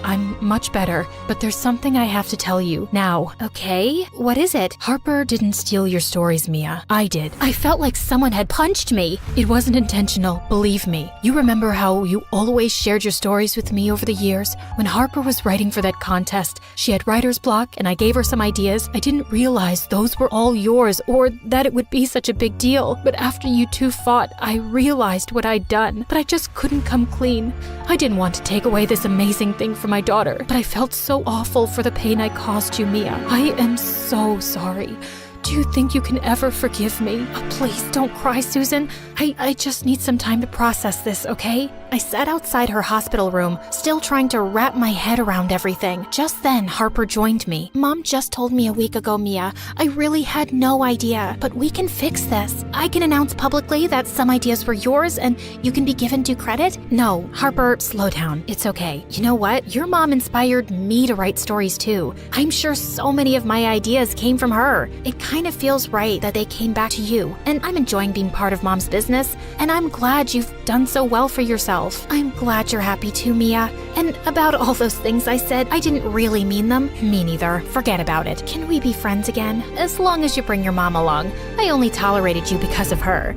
I'm much better, but there's something I have to tell you now. Okay, what is it? Harper didn't steal your stories, Mia. I did. I felt like someone had punched me. It wasn't intentional, believe me. You remember how you always shared your stories with me over the years? When Harper was writing for that contest, she had writer's block and I gave her some ideas. I didn't realize those were all yours or that it would be such a big deal. But after you two fought, I realized what I'd done, but I just couldn't come clean. I didn't want to take away this amazing thing from my daughter, but I felt so awful for the pain I caused you, Mia. I am so sorry. Do you think you can ever forgive me? Please don't cry, Susan. I just need some time to process this, okay? I sat outside her hospital room, still trying to wrap my head around everything. Just then, Harper joined me. Mom just told me a week ago, Mia. I really had no idea, but we can fix this. I can announce publicly that some ideas were yours and you can be given due credit? No, Harper, slow down. It's okay. You know what? Your mom inspired me to write stories too. I'm sure so many of my ideas came from her. It kind of feels right that they came back to you, and I'm enjoying being part of Mom's business, and I'm glad you've done so well for yourself. I'm glad you're happy too, Mia. And about all those things I said, I didn't really mean them. Me neither. Forget about it. Can we be friends again? As long as you bring your mom along. I only tolerated you because of her.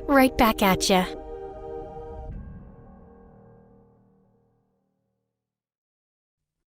Right back at ya.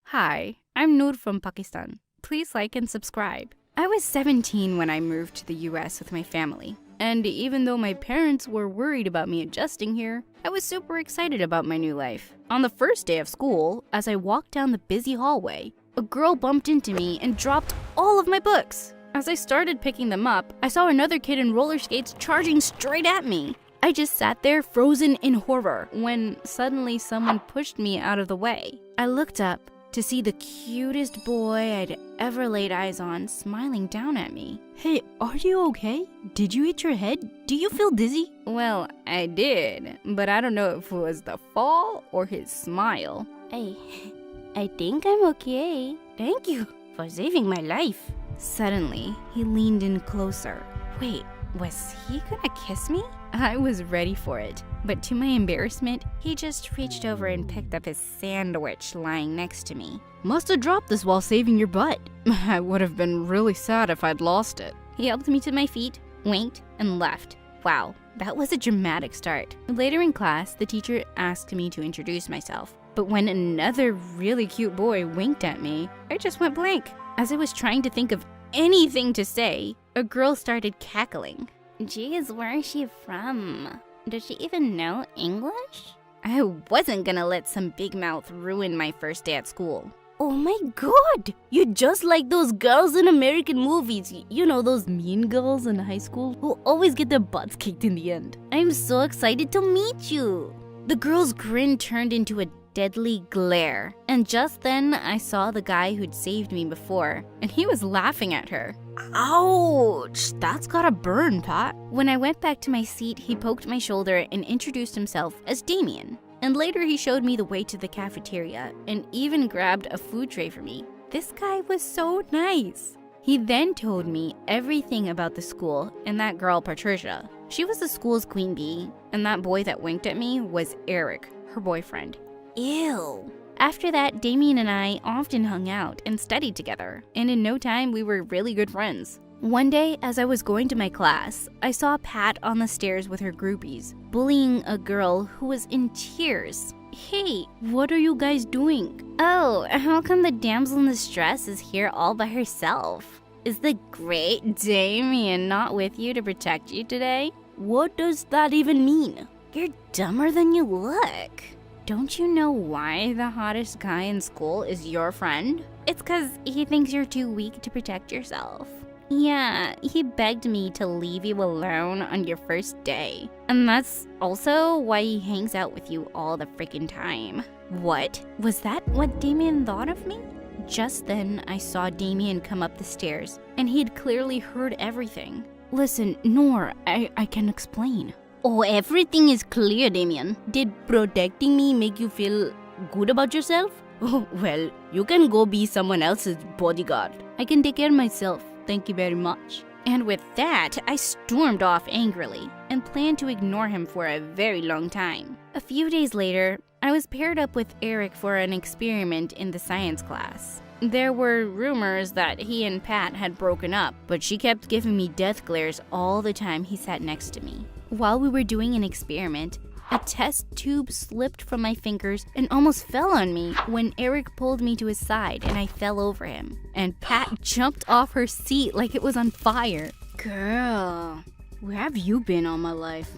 Hi, I'm Noor from Pakistan. Please like and subscribe. I was 17 when I moved to the US with my family. And even though my parents were worried about me adjusting here, I was super excited about my new life. On the first day of school, as I walked down the busy hallway, a girl bumped into me and dropped all of my books. As I started picking them up, I saw another kid in roller skates charging straight at me. I just sat there frozen in horror when suddenly someone pushed me out of the way. I looked up to see the cutest boy I'd ever laid eyes on smiling down at me. Hey, are you okay? Did you hit your head? Do you feel dizzy? Well, I did, but I don't know if it was the fall or his smile. I think I'm okay. Thank you for saving my life. Suddenly, he leaned in closer. Wait, was he gonna kiss me? I was ready for it, but to my embarrassment, he just reached over and picked up his sandwich lying next to me. Must have dropped this while saving your butt. I would have been really sad if I'd lost it. He helped me to my feet, winked, and left. Wow, that was a dramatic start. Later in class, the teacher asked me to introduce myself, but when another really cute boy winked at me, I just went blank. As I was trying to think of anything to say, a girl started cackling. Geez, where is she from? Does she even know English? I wasn't gonna let some big mouth ruin my first day at school. Oh my god! You're just like those girls in American movies. You know, those mean girls in high school who always get their butts kicked in the end. I'm so excited to meet you. The girl's grin turned into a deadly glare, and just then I saw the guy who'd saved me before, and he was laughing at her. Ouch! That's gotta burn, Pat. When I went back to my seat, he poked my shoulder and introduced himself as Damien. And later he showed me the way to the cafeteria and even grabbed a food tray for me. This guy was so nice. He then told me everything about the school and that girl Patricia. She was the school's queen bee, and that boy that winked at me was Eric, her boyfriend. Ew. After that, Damien and I often hung out and studied together, and in no time we were really good friends. One day, as I was going to my class, I saw Pat on the stairs with her groupies, bullying a girl who was in tears. Hey, what are you guys doing? Oh, how come the damsel in distress is here all by herself? Is the great Damien not with you to protect you today? What does that even mean? You're dumber than you look. Don't you know why the hottest guy in school is your friend? It's 'cause he thinks you're too weak to protect yourself. Yeah, he begged me to leave you alone on your first day. And that's also why he hangs out with you all the freaking time. What? Was that what Damien thought of me? Just then, I saw Damien come up the stairs, and he'd clearly heard everything. Listen, Noor, I can explain. Oh, everything is clear, Damien. Did protecting me make you feel good about yourself? Oh, well, you can go be someone else's bodyguard. I can take care of myself. Thank you very much. And with that, I stormed off angrily and planned to ignore him for a very long time. A few days later, I was paired up with Eric for an experiment in the science class. There were rumors that he and Pat had broken up, but she kept giving me death glares all the time he sat next to me. While we were doing an experiment, a test tube slipped from my fingers and almost fell on me when Eric pulled me to his side and I fell over him. And Pat jumped off her seat like it was on fire. Girl, where have you been all my life?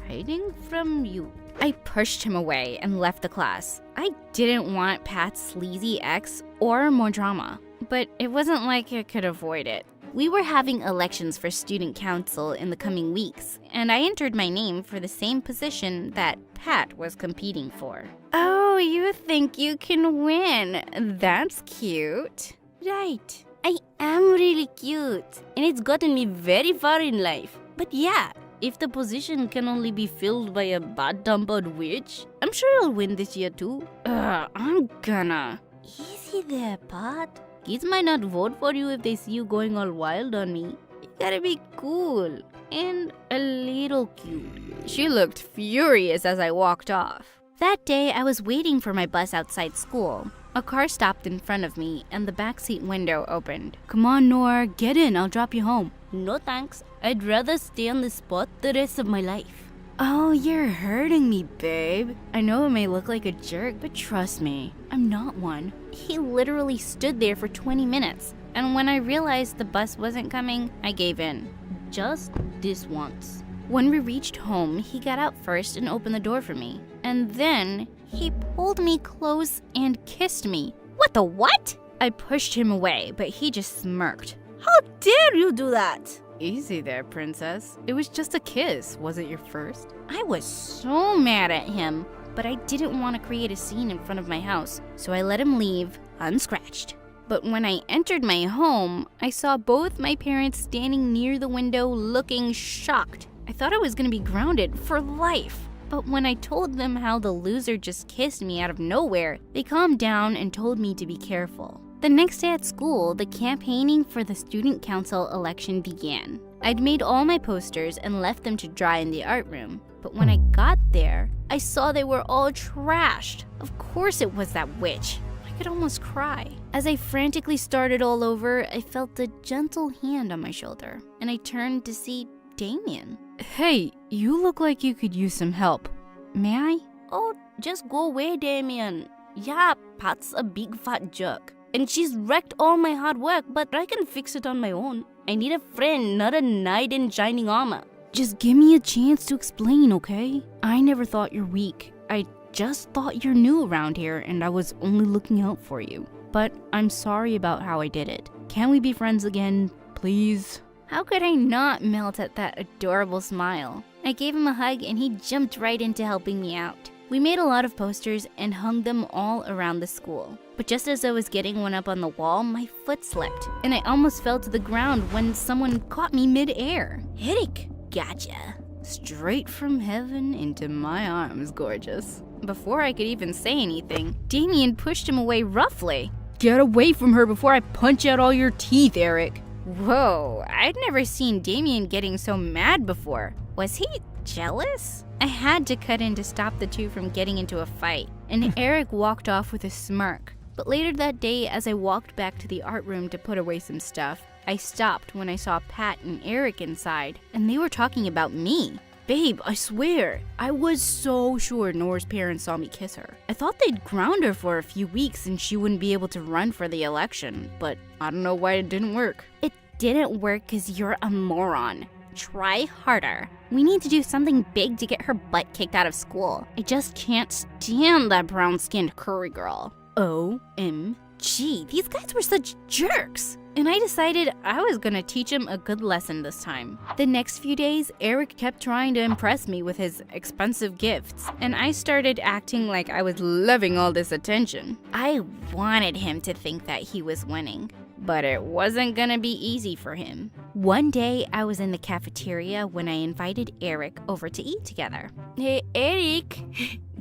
Hiding from you. I pushed him away and left the class. I didn't want Pat's sleazy ex or more drama, but it wasn't like I could avoid it. We were having elections for student council in the coming weeks, and I entered my name for the same position that Pat was competing for. Oh, you think you can win? That's cute. Right. I am really cute, and it's gotten me very far in life. But yeah, if the position can only be filled by a bad-tempered witch, I'm sure I'll win this year too. I'm gonna. Easy there, Pat. Kids might not vote for you if they see you going all wild on me. You gotta be cool and a little cute. She looked furious as I walked off. That day, I was waiting for my bus outside school. A car stopped in front of me and the backseat window opened. Come on, Noor, get in. I'll drop you home. No thanks. I'd rather stay on this spot the rest of my life. Oh, you're hurting me, babe. I know it may look like a jerk, but trust me, I'm not one. He literally stood there for 20 minutes, and when I realized the bus wasn't coming, I gave in. Just this once. When we reached home, he got out first and opened the door for me. And then he pulled me close and kissed me. What the what? I pushed him away, but he just smirked. How dare you do that? Easy there, princess. It was just a kiss. Was it your first? I was so mad at him, but I didn't want to create a scene in front of my house, so I let him leave unscratched. But when I entered my home, I saw both my parents standing near the window looking shocked. I thought I was going to be grounded for life. But when I told them how the loser just kissed me out of nowhere, they calmed down and told me to be careful. The next day at school, the campaigning for the student council election began. I'd made all my posters and left them to dry in the art room. But when I got there, I saw they were all trashed. Of course it was that witch. I could almost cry. As I frantically started all over, I felt a gentle hand on my shoulder, and I turned to see Damien. Hey, you look like you could use some help. May I? Oh, just go away, Damien. Yeah, Pat's a big fat jerk. And she's wrecked all my hard work, but I can fix it on my own. I need a friend, not a knight in shining armor. Just give me a chance to explain, okay? I never thought you're weak. I just thought you're new around here and I was only looking out for you. But I'm sorry about how I did it. Can we be friends again, please? How could I not melt at that adorable smile? I gave him a hug and he jumped right into helping me out. We made a lot of posters and hung them all around the school. But just as I was getting one up on the wall, my foot slipped, and I almost fell to the ground when someone caught me mid-air. Eric, gotcha. Straight from heaven into my arms, gorgeous. Before I could even say anything, Damien pushed him away roughly. Get away from her before I punch out all your teeth, Eric. Whoa, I'd never seen Damien getting so mad before. Was he jealous? I had to cut in to stop the two from getting into a fight, and Eric walked off with a smirk. But later that day, as I walked back to the art room to put away some stuff, I stopped when I saw Pat and Eric inside, and they were talking about me. Babe, I swear, I was so sure Nora's parents saw me kiss her. I thought they'd ground her for a few weeks and she wouldn't be able to run for the election, but I don't know why it didn't work. It didn't work because you're a moron. Try harder. We need to do something big to get her butt kicked out of school. I just can't stand that brown-skinned curry girl. OMG, these guys were such jerks. And I decided I was gonna teach him a good lesson this time. The next few days, Eric kept trying to impress me with his expensive gifts, and I started acting like I was loving all this attention. I wanted him to think that he was winning, but it wasn't gonna be easy for him. One day, I was in the cafeteria when I invited Eric over to eat together. Hey, Eric,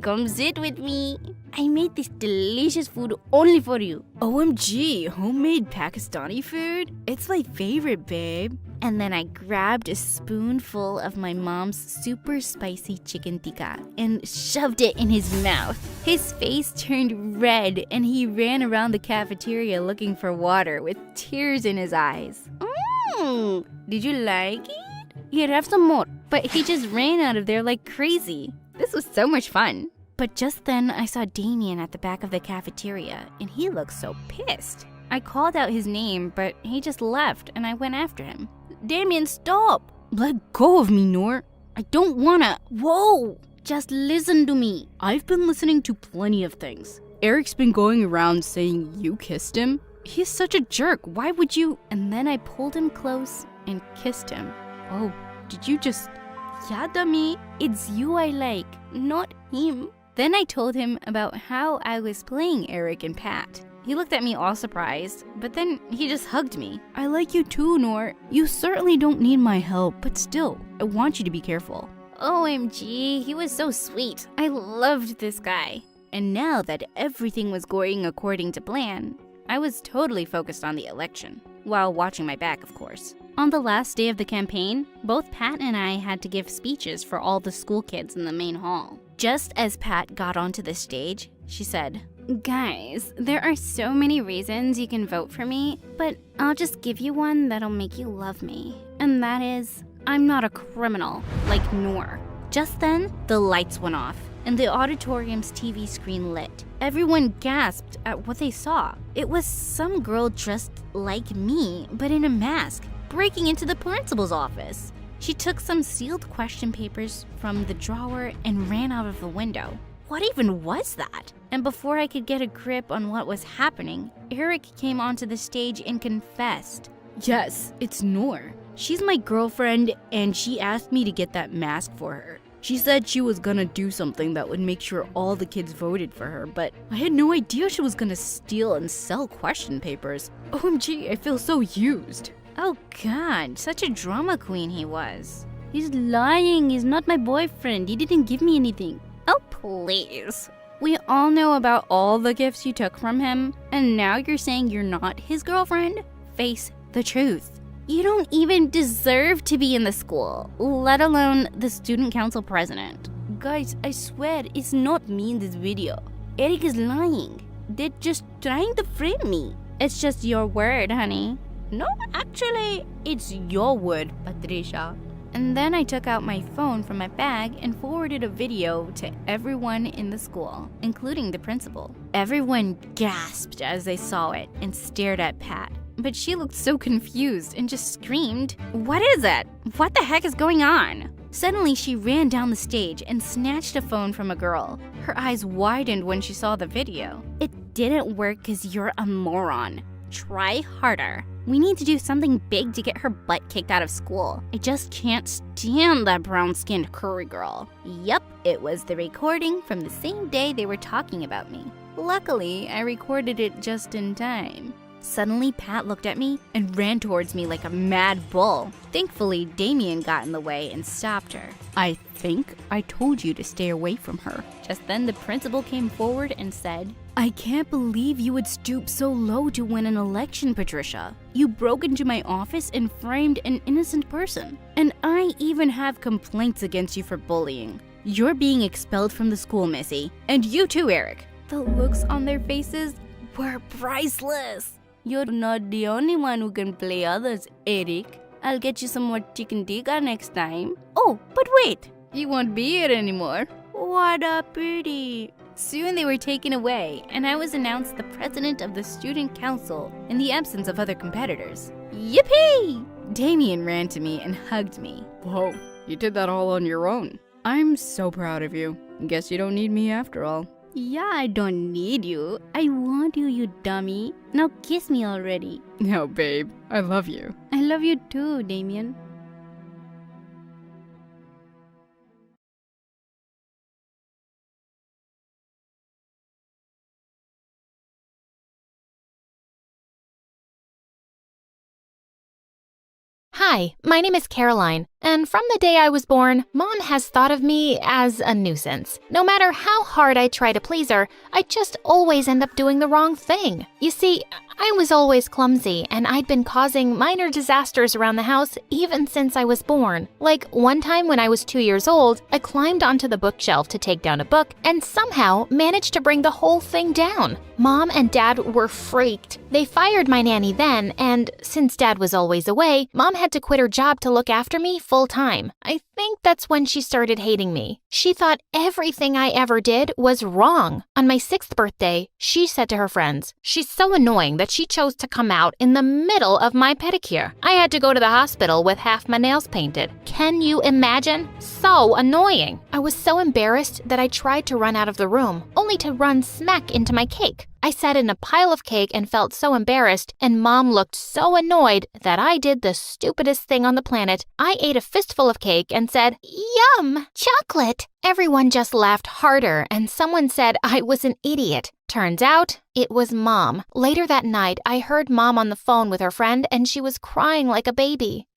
come sit with me. I made this delicious food only for you. OMG, homemade Pakistani food? It's my favorite, babe. And then I grabbed a spoonful of my mom's super spicy chicken tikka and shoved it in his mouth. His face turned red and he ran around the cafeteria looking for water with tears in his eyes. Did you like it? Here, have some more. But he just ran out of there like crazy. This was so much fun. But just then, I saw Damien at the back of the cafeteria, and he looked so pissed. I called out his name, but he just left, and I went after him. Damien, stop! Let go of me, Noor. I don't wanna. Whoa! Just listen to me. I've been listening to plenty of things. Eric's been going around saying you kissed him. He's such a jerk. Why would you? And then I pulled him close and kissed him. Oh, did you just... Yeah, dummy. It's you I like, not him. Then I told him about how I was playing Eric and Pat. He looked at me all surprised, but then he just hugged me. I like you too, Nor. You certainly don't need my help, but still, I want you to be careful. OMG, he was so sweet. I loved this guy. And now that everything was going according to plan, I was totally focused on the election, while watching my back, of course. On the last day of the campaign, both Pat and I had to give speeches for all the school kids in the main hall. Just as Pat got onto the stage, she said, "Guys, there are so many reasons you can vote for me, but I'll just give you one that'll make you love me. And that is, I'm not a criminal, like Noor." Just then, the lights went off, and the auditorium's TV screen lit. Everyone gasped at what they saw. It was some girl dressed like me, but in a mask, breaking into the principal's office. She took some sealed question papers from the drawer and ran out of the window. What even was that? And before I could get a grip on what was happening, Eric came onto the stage and confessed. Yes, it's Noor. She's my girlfriend, and she asked me to get that mask for her. She said she was gonna do something that would make sure all the kids voted for her, but I had no idea she was gonna steal and sell question papers. OMG, I feel so used. Oh god, such a drama queen he was. He's lying, he's not my boyfriend, he didn't give me anything. Oh please. We all know about all the gifts you took from him, and now you're saying you're not his girlfriend? Face the truth. You don't even deserve to be in the school, let alone the student council president. Guys, I swear it's not me in this video. Eric is lying. They're just trying to frame me. It's just your word, honey. No, actually, it's your word, Patricia. And then I took out my phone from my bag and forwarded a video to everyone in the school, including the principal. Everyone gasped as they saw it and stared at Pat. But she looked so confused and just screamed, "What is it? What the heck is going on?" Suddenly, she ran down the stage and snatched a phone from a girl. Her eyes widened when she saw the video. It didn't work because you're a moron. Try harder. We need to do something big to get her butt kicked out of school. I just can't stand that brown-skinned curry girl. Yup, it was the recording from the same day they were talking about me. Luckily, I recorded it just in time. Suddenly, Pat looked at me and ran towards me like a mad bull. Thankfully, Damien got in the way and stopped her. I think I told you to stay away from her. Just then, the principal came forward and said, "I can't believe you would stoop so low to win an election, Patricia. You broke into my office and framed an innocent person. And I even have complaints against you for bullying. You're being expelled from the school, Missy. And you too, Eric." The looks on their faces were priceless. You're not the only one who can play others, Eric. I'll get you some more chicken tikka next time. Oh, but wait, you won't be here anymore. What a pity. Soon they were taken away, and I was announced the president of the student council in the absence of other competitors. Yippee! Damien ran to me and hugged me. Whoa, you did that all on your own. I'm so proud of you. Guess you don't need me after all. Yeah, I don't need you. I want you, you dummy. Now kiss me already. No, babe. I love you. I love you too, Damien. Hi, my name is Caroline, and from the day I was born, Mom has thought of me as a nuisance. No matter how hard I try to please her, I just always end up doing the wrong thing. You see, I was always clumsy, and I'd been causing minor disasters around the house even since I was born. Like one time when I was 2 years old, I climbed onto the bookshelf to take down a book and somehow managed to bring the whole thing down. Mom and Dad were freaked. They fired my nanny then, and since Dad was always away, Mom had to quit her job to look after me full time. I think that's when she started hating me. She thought everything I ever did was wrong. On my 6th birthday, she said to her friends, "She's so annoying that she chose to come out in the middle of my pedicure. I had to go to the hospital with half my nails painted. Can you imagine? So annoying." I was so embarrassed that I tried to run out of the room, only to run smack into my cake. I sat in a pile of cake and felt so embarrassed, and Mom looked so annoyed that I did the stupidest thing on the planet. I ate a fistful of cake and said, "Yum, chocolate." Everyone just laughed harder, and someone said I was an idiot. Turns out, it was Mom. Later that night, I heard Mom on the phone with her friend, and she was crying like a baby.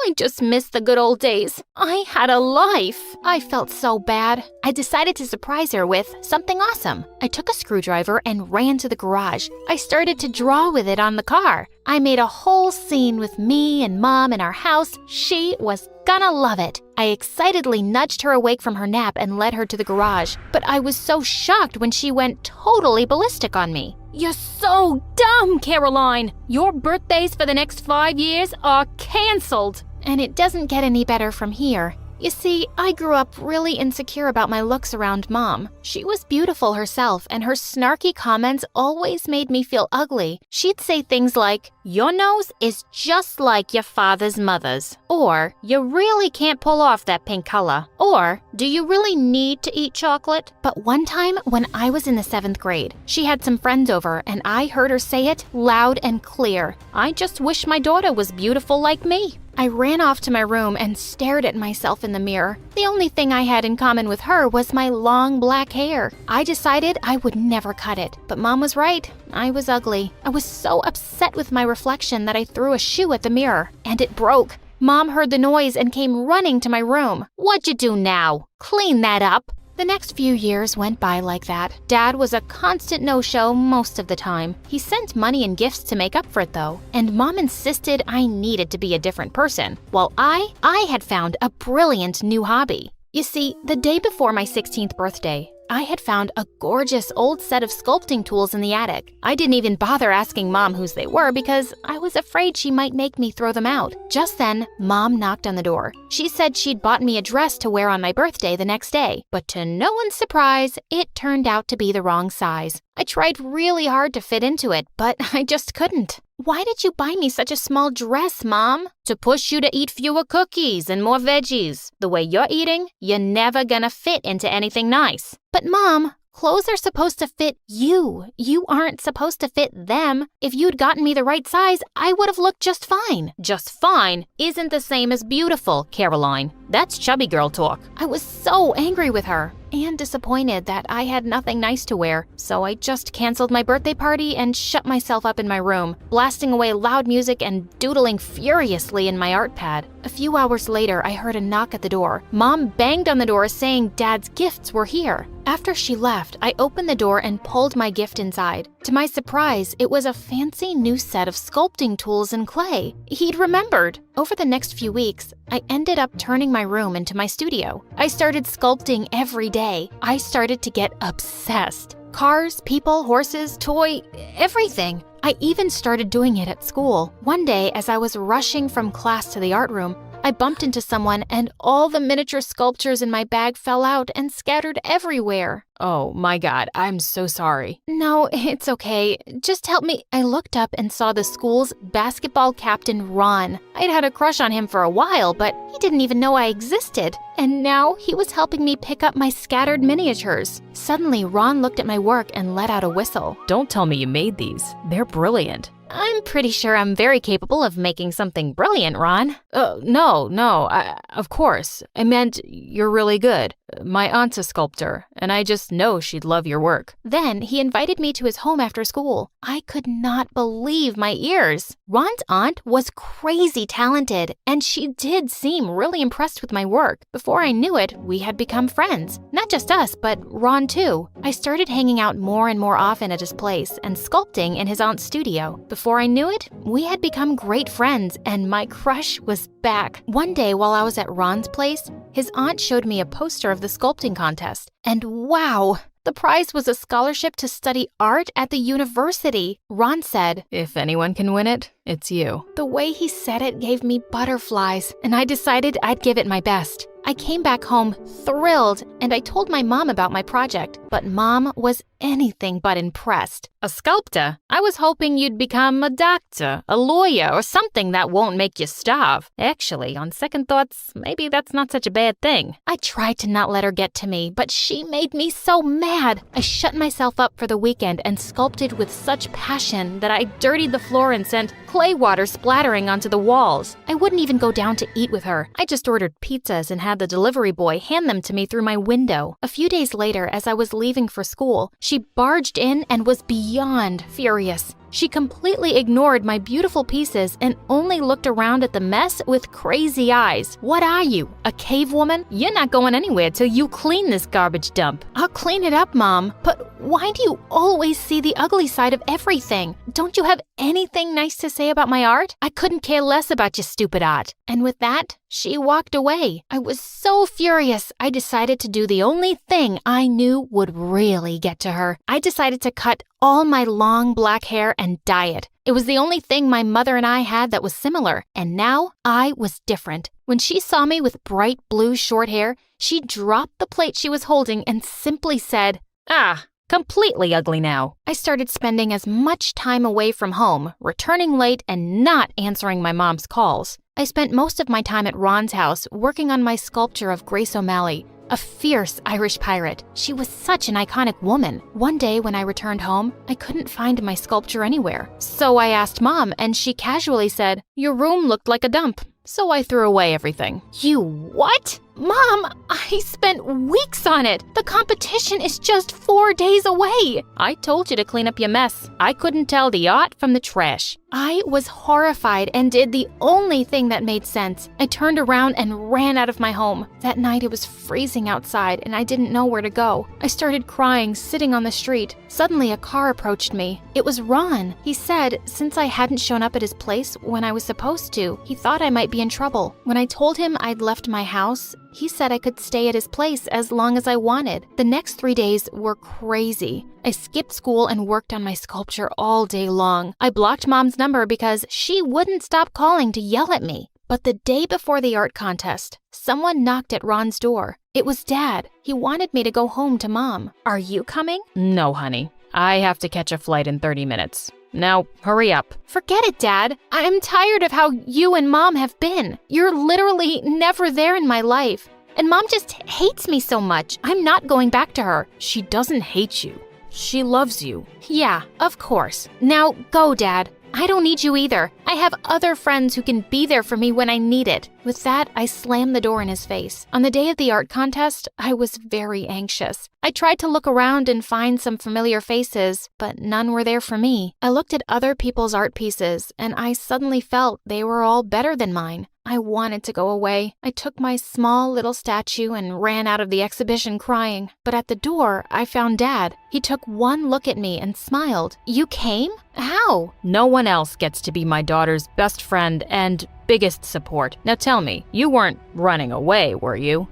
I just missed the good old days. I had a life. I felt so bad. I decided to surprise her with something awesome. I took a screwdriver and ran to the garage. I started to draw with it on the car. I made a whole scene with me and Mom in our house. She was gonna love it. I excitedly nudged her awake from her nap and led her to the garage. But I was so shocked when she went totally ballistic on me. You're so dumb, Caroline! Your birthdays for the next 5 years are canceled! And it doesn't get any better from here. You see, I grew up really insecure about my looks around Mom. She was beautiful herself, and her snarky comments always made me feel ugly. She'd say things like, "Your nose is just like your father's mother's," or "You really can't pull off that pink color," or "Do you really need to eat chocolate?" But one time, when I was in the 7th grade, she had some friends over, and I heard her say it loud and clear. "I just wish my daughter was beautiful like me." I ran off to my room and stared at myself in the mirror. The only thing I had in common with her was my long black hair. I decided I would never cut it, but Mom was right. I was ugly. I was so upset with my reflection that I threw a shoe at the mirror, and it broke. Mom heard the noise and came running to my room. "What'd you do now? Clean that up." The next few years went by like that. Dad was a constant no-show most of the time. He sent money and gifts to make up for it though, and Mom insisted I needed to be a different person, while I had found a brilliant new hobby. You see, the day before my 16th birthday, I had found a gorgeous old set of sculpting tools in the attic. I didn't even bother asking Mom whose they were because I was afraid she might make me throw them out. Just then, Mom knocked on the door. She said she'd bought me a dress to wear on my birthday the next day, but to no one's surprise, it turned out to be the wrong size. I tried really hard to fit into it, but I just couldn't. "Why did you buy me such a small dress, Mom?" "To push you to eat fewer cookies and more veggies. The way you're eating, you're never gonna fit into anything nice." "But Mom, clothes are supposed to fit you. You aren't supposed to fit them. If you'd gotten me the right size, I would have looked just fine." "Just fine isn't the same as beautiful, Caroline. That's chubby girl talk." I was so angry with her and disappointed that I had nothing nice to wear, so I just canceled my birthday party and shut myself up in my room, blasting away loud music and doodling furiously in my art pad. A few hours later, I heard a knock at the door. Mom banged on the door saying Dad's gifts were here. After she left, I opened the door and pulled my gift inside. To my surprise, it was a fancy new set of sculpting tools and clay. He'd remembered. Over the next few weeks, I ended up turning my room into my studio. I started sculpting every day. I started to get obsessed. Cars, people, horses, toy, everything. I even started doing it at school. One day, as I was rushing from class to the art room, I bumped into someone and all the miniature sculptures in my bag fell out and scattered everywhere. Oh my God, I'm so sorry. No, it's okay. Just help me. I looked up and saw the school's basketball captain, Ron. I'd had a crush on him for a while, but he didn't even know I existed. And now he was helping me pick up my scattered miniatures. Suddenly, Ron looked at my work and let out a whistle. Don't tell me you made these. They're brilliant. I'm pretty sure I'm very capable of making something brilliant, Ron. No, of course. I meant you're really good. My aunt's a sculptor, and I just know she'd love your work. Then he invited me to his home after school. I could not believe my ears. Ron's aunt was crazy talented, and she did seem really impressed with my work. Before I knew it, we had become friends. Not just us, but Ron too. I started hanging out more and more often at his place and sculpting in his aunt's studio. Before I knew it, we had become great friends, and my crush was back. One day while I was at Ron's place, his aunt showed me a poster of the sculpting contest. And wow, the prize was a scholarship to study art at the university. Ron said, "If anyone can win it, it's you." The way he said it gave me butterflies, and I decided I'd give it my best. I came back home thrilled, and I told my mom about my project, but Mom was anything but impressed. A sculptor? I was hoping you'd become a doctor, a lawyer, or something that won't make you starve. Actually, on second thoughts, maybe that's not such a bad thing. I tried to not let her get to me, but she made me so mad. I shut myself up for the weekend and sculpted with such passion that I dirtied the floor and sent clay water splattering onto the walls. I wouldn't even go down to eat with her. I just ordered pizzas and had the delivery boy hand them to me through my window. A few days later, as I was leaving for school, she barged in and was beyond furious. She completely ignored my beautiful pieces and only looked around at the mess with crazy eyes. What are you, a cave woman? You're not going anywhere till you clean this garbage dump. I'll clean it up, Mom, but why do you always see the ugly side of everything? Don't you have anything nice to say about my art? I couldn't care less about your stupid art. And with that, she walked away. I was so furious, I decided to do the only thing I knew would really get to her. I decided to cut all my long black hair and dye it. It was the only thing my mother and I had that was similar, and now I was different. When she saw me with bright blue short hair, she dropped the plate she was holding and simply said, "Ah, completely ugly now." I started spending as much time away from home, returning late and not answering my mom's calls. I spent most of my time at Ron's house working on my sculpture of Grace O'Malley, a fierce Irish pirate. She was such an iconic woman. One day when I returned home, I couldn't find my sculpture anywhere. So I asked Mom, and she casually said, "Your room looked like a dump, so I threw away everything." You what? Mom, I spent weeks on it. The competition is just 4 days away. I told you to clean up your mess. I couldn't tell the art from the trash. I was horrified and did the only thing that made sense. I turned around and ran out of my home. That night it was freezing outside and I didn't know where to go. I started crying, sitting on the street. Suddenly a car approached me. It was Ron. He said, since I hadn't shown up at his place when I was supposed to, he thought I might be in trouble. When I told him I'd left my house, he said I could stay at his place as long as I wanted. The next 3 days were crazy. I skipped school and worked on my sculpture all day long. I blocked Mom's number because she wouldn't stop calling to yell at me. But the day before the art contest, someone knocked at Ron's door. It was Dad. He wanted me to go home to Mom. Are you coming? No, honey. I have to catch a flight in 30 minutes. Now, hurry up. Forget it, Dad. I'm tired of how you and Mom have been. You're literally never there in my life. And Mom just hates me so much. I'm not going back to her. She doesn't hate you. She loves you. Yeah, of course. Now go, Dad. I don't need you either. I have other friends who can be there for me when I need it. With that, I slammed the door in his face. On the day of the art contest, I was very anxious. I tried to look around and find some familiar faces, but none were there for me. I looked at other people's art pieces, and I suddenly felt they were all better than mine. I wanted to go away. I took my small little statue and ran out of the exhibition crying. But at the door, I found Dad. He took one look at me and smiled. You came? How? No one else gets to be my daughter's best friend and biggest support. Now tell me, you weren't running away, were you?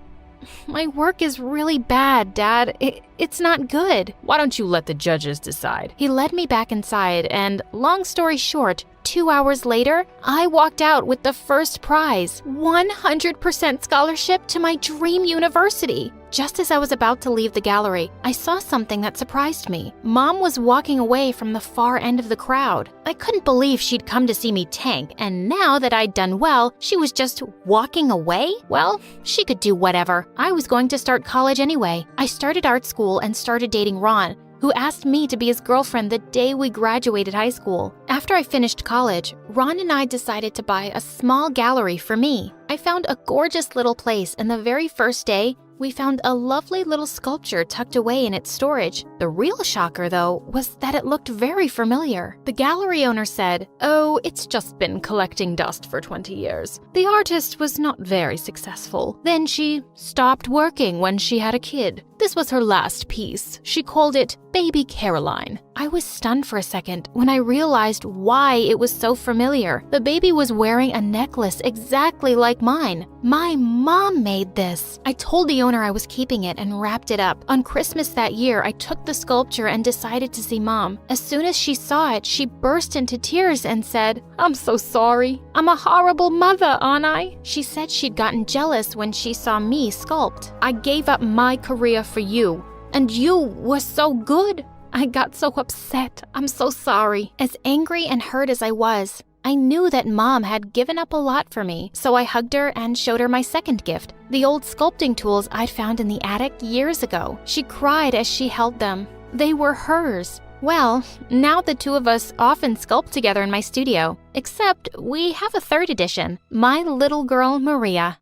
My work is really bad, Dad. It's not good. Why don't you let the judges decide? He led me back inside, and long story short, 2 hours later, I walked out with the first prize, 100% scholarship to my dream university. Just as I was about to leave the gallery, I saw something that surprised me. Mom was walking away from the far end of the crowd. I couldn't believe she'd come to see me tank, and now that I'd done well, she was just walking away? Well, she could do whatever. I was going to start college anyway. I started art school and started dating Ron, who asked me to be his girlfriend the day we graduated high school. After I finished college, Ron and I decided to buy a small gallery for me. I found a gorgeous little place, and the very first day, we found a lovely little sculpture tucked away in its storage. The real shocker, though, was that it looked very familiar. The gallery owner said, "Oh, it's just been collecting dust for 20 years. The artist was not very successful. Then she stopped working when she had a kid. This was her last piece. She called it Baby Caroline." I was stunned for a second when I realized why it was so familiar. The baby was wearing a necklace exactly like mine. My mom made this. I told the owner I was keeping it and wrapped it up. On Christmas that year, I took the sculpture and decided to see Mom. As soon as she saw it, she burst into tears and said, "I'm so sorry. I'm a horrible mother, aren't I?" She said she'd gotten jealous when she saw me sculpt. "I gave up my career for you, and you were so good." I got so upset. I'm so sorry. As angry and hurt as I was, I knew that Mom had given up a lot for me, so I hugged her and showed her my second gift, the old sculpting tools I'd found in the attic years ago. She cried as she held them. They were hers. Well, now the two of us often sculpt together in my studio, except we have a third edition, my little girl Maria.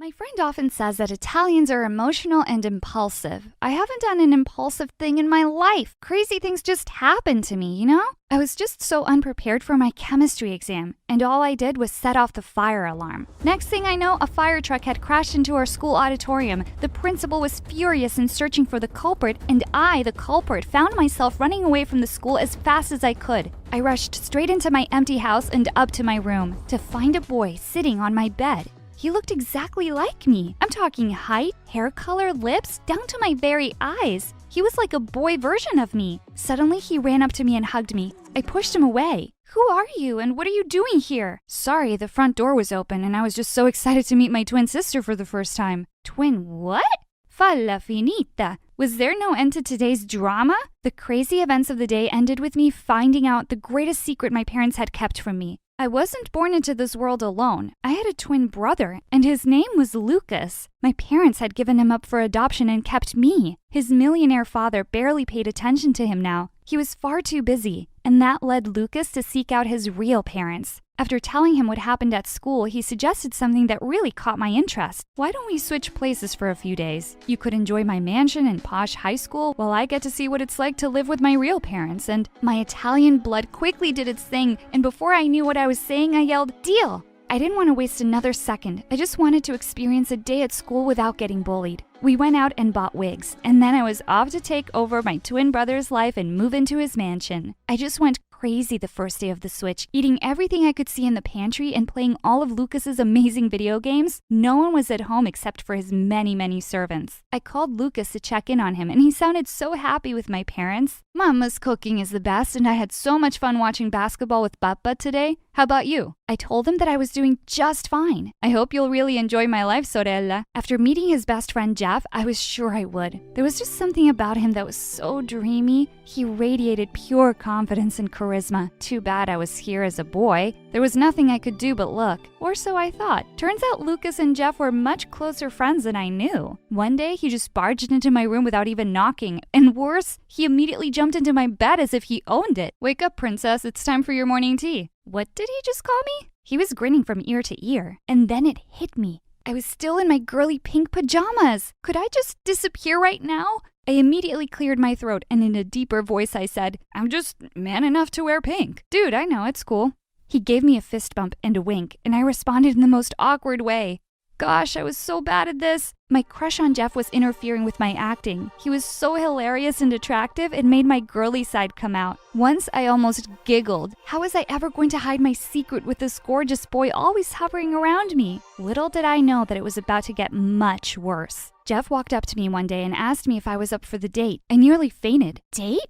My friend often says that Italians are emotional and impulsive. I haven't done an impulsive thing in my life. Crazy things just happen to me, you know? I was just so unprepared for my chemistry exam, and all I did was set off the fire alarm. Next thing I know, a fire truck had crashed into our school auditorium. The principal was furious and searching for the culprit, and I, the culprit, found myself running away from the school as fast as I could. I rushed straight into my empty house and up to my room to find a boy sitting on my bed. He looked exactly like me. I'm talking height, hair color, lips, down to my very eyes. He was like a boy version of me. Suddenly, he ran up to me and hugged me. I pushed him away. Who are you and what are you doing here? Sorry, the front door was open and I was just so excited to meet my twin sister for the first time. Twin what? Falla finita. Was there no end to today's drama? The crazy events of the day ended with me finding out the greatest secret my parents had kept from me. I wasn't born into this world alone. I had a twin brother, and his name was Lucas. My parents had given him up for adoption and kept me. His millionaire father barely paid attention to him now. He was far too busy, and that led Lucas to seek out his real parents. After telling him what happened at school, he suggested something that really caught my interest. Why don't we switch places for a few days? You could enjoy my mansion and posh high school while I get to see what it's like to live with my real parents. And my Italian blood quickly did its thing, and before I knew what I was saying, I yelled, "Deal!" I didn't want to waste another second. I just wanted to experience a day at school without getting bullied. We went out and bought wigs, and then I was off to take over my twin brother's life and move into his mansion. I just went crazy the first day of the switch, eating everything I could see in the pantry and playing all of Lucas's amazing video games. No one was at home except for his many servants. I called Lucas to check in on him, and he sounded so happy with my parents. Mama's cooking is the best, and I had so much fun watching basketball with Papa today. How about you? I told him that I was doing just fine. I hope you'll really enjoy my life, sorella. After meeting his best friend Jeff, I was sure I would. There was just something about him that was so dreamy. He radiated pure confidence and charisma. Too bad I was here as a boy. There was nothing I could do but look. Or so I thought. Turns out Lucas and Jeff were much closer friends than I knew. One day, he just barged into my room without even knocking. And worse, he immediately jumped into my bed as if he owned it. Wake up, princess. It's time for your morning tea. What did he just call me? He was grinning from ear to ear. And then it hit me. I was still in my girly pink pajamas. Could I just disappear right now? I immediately cleared my throat, and in a deeper voice I said, "I'm just man enough to wear pink." Dude, I know, it's cool. He gave me a fist bump and a wink, and I responded in the most awkward way. Gosh, I was so bad at this. My crush on Jeff was interfering with my acting. He was so hilarious and attractive, it made my girly side come out. Once I almost giggled. How was I ever going to hide my secret with this gorgeous boy always hovering around me? Little did I know that it was about to get much worse. Jeff walked up to me one day and asked me if I was up for the date. I nearly fainted. Date?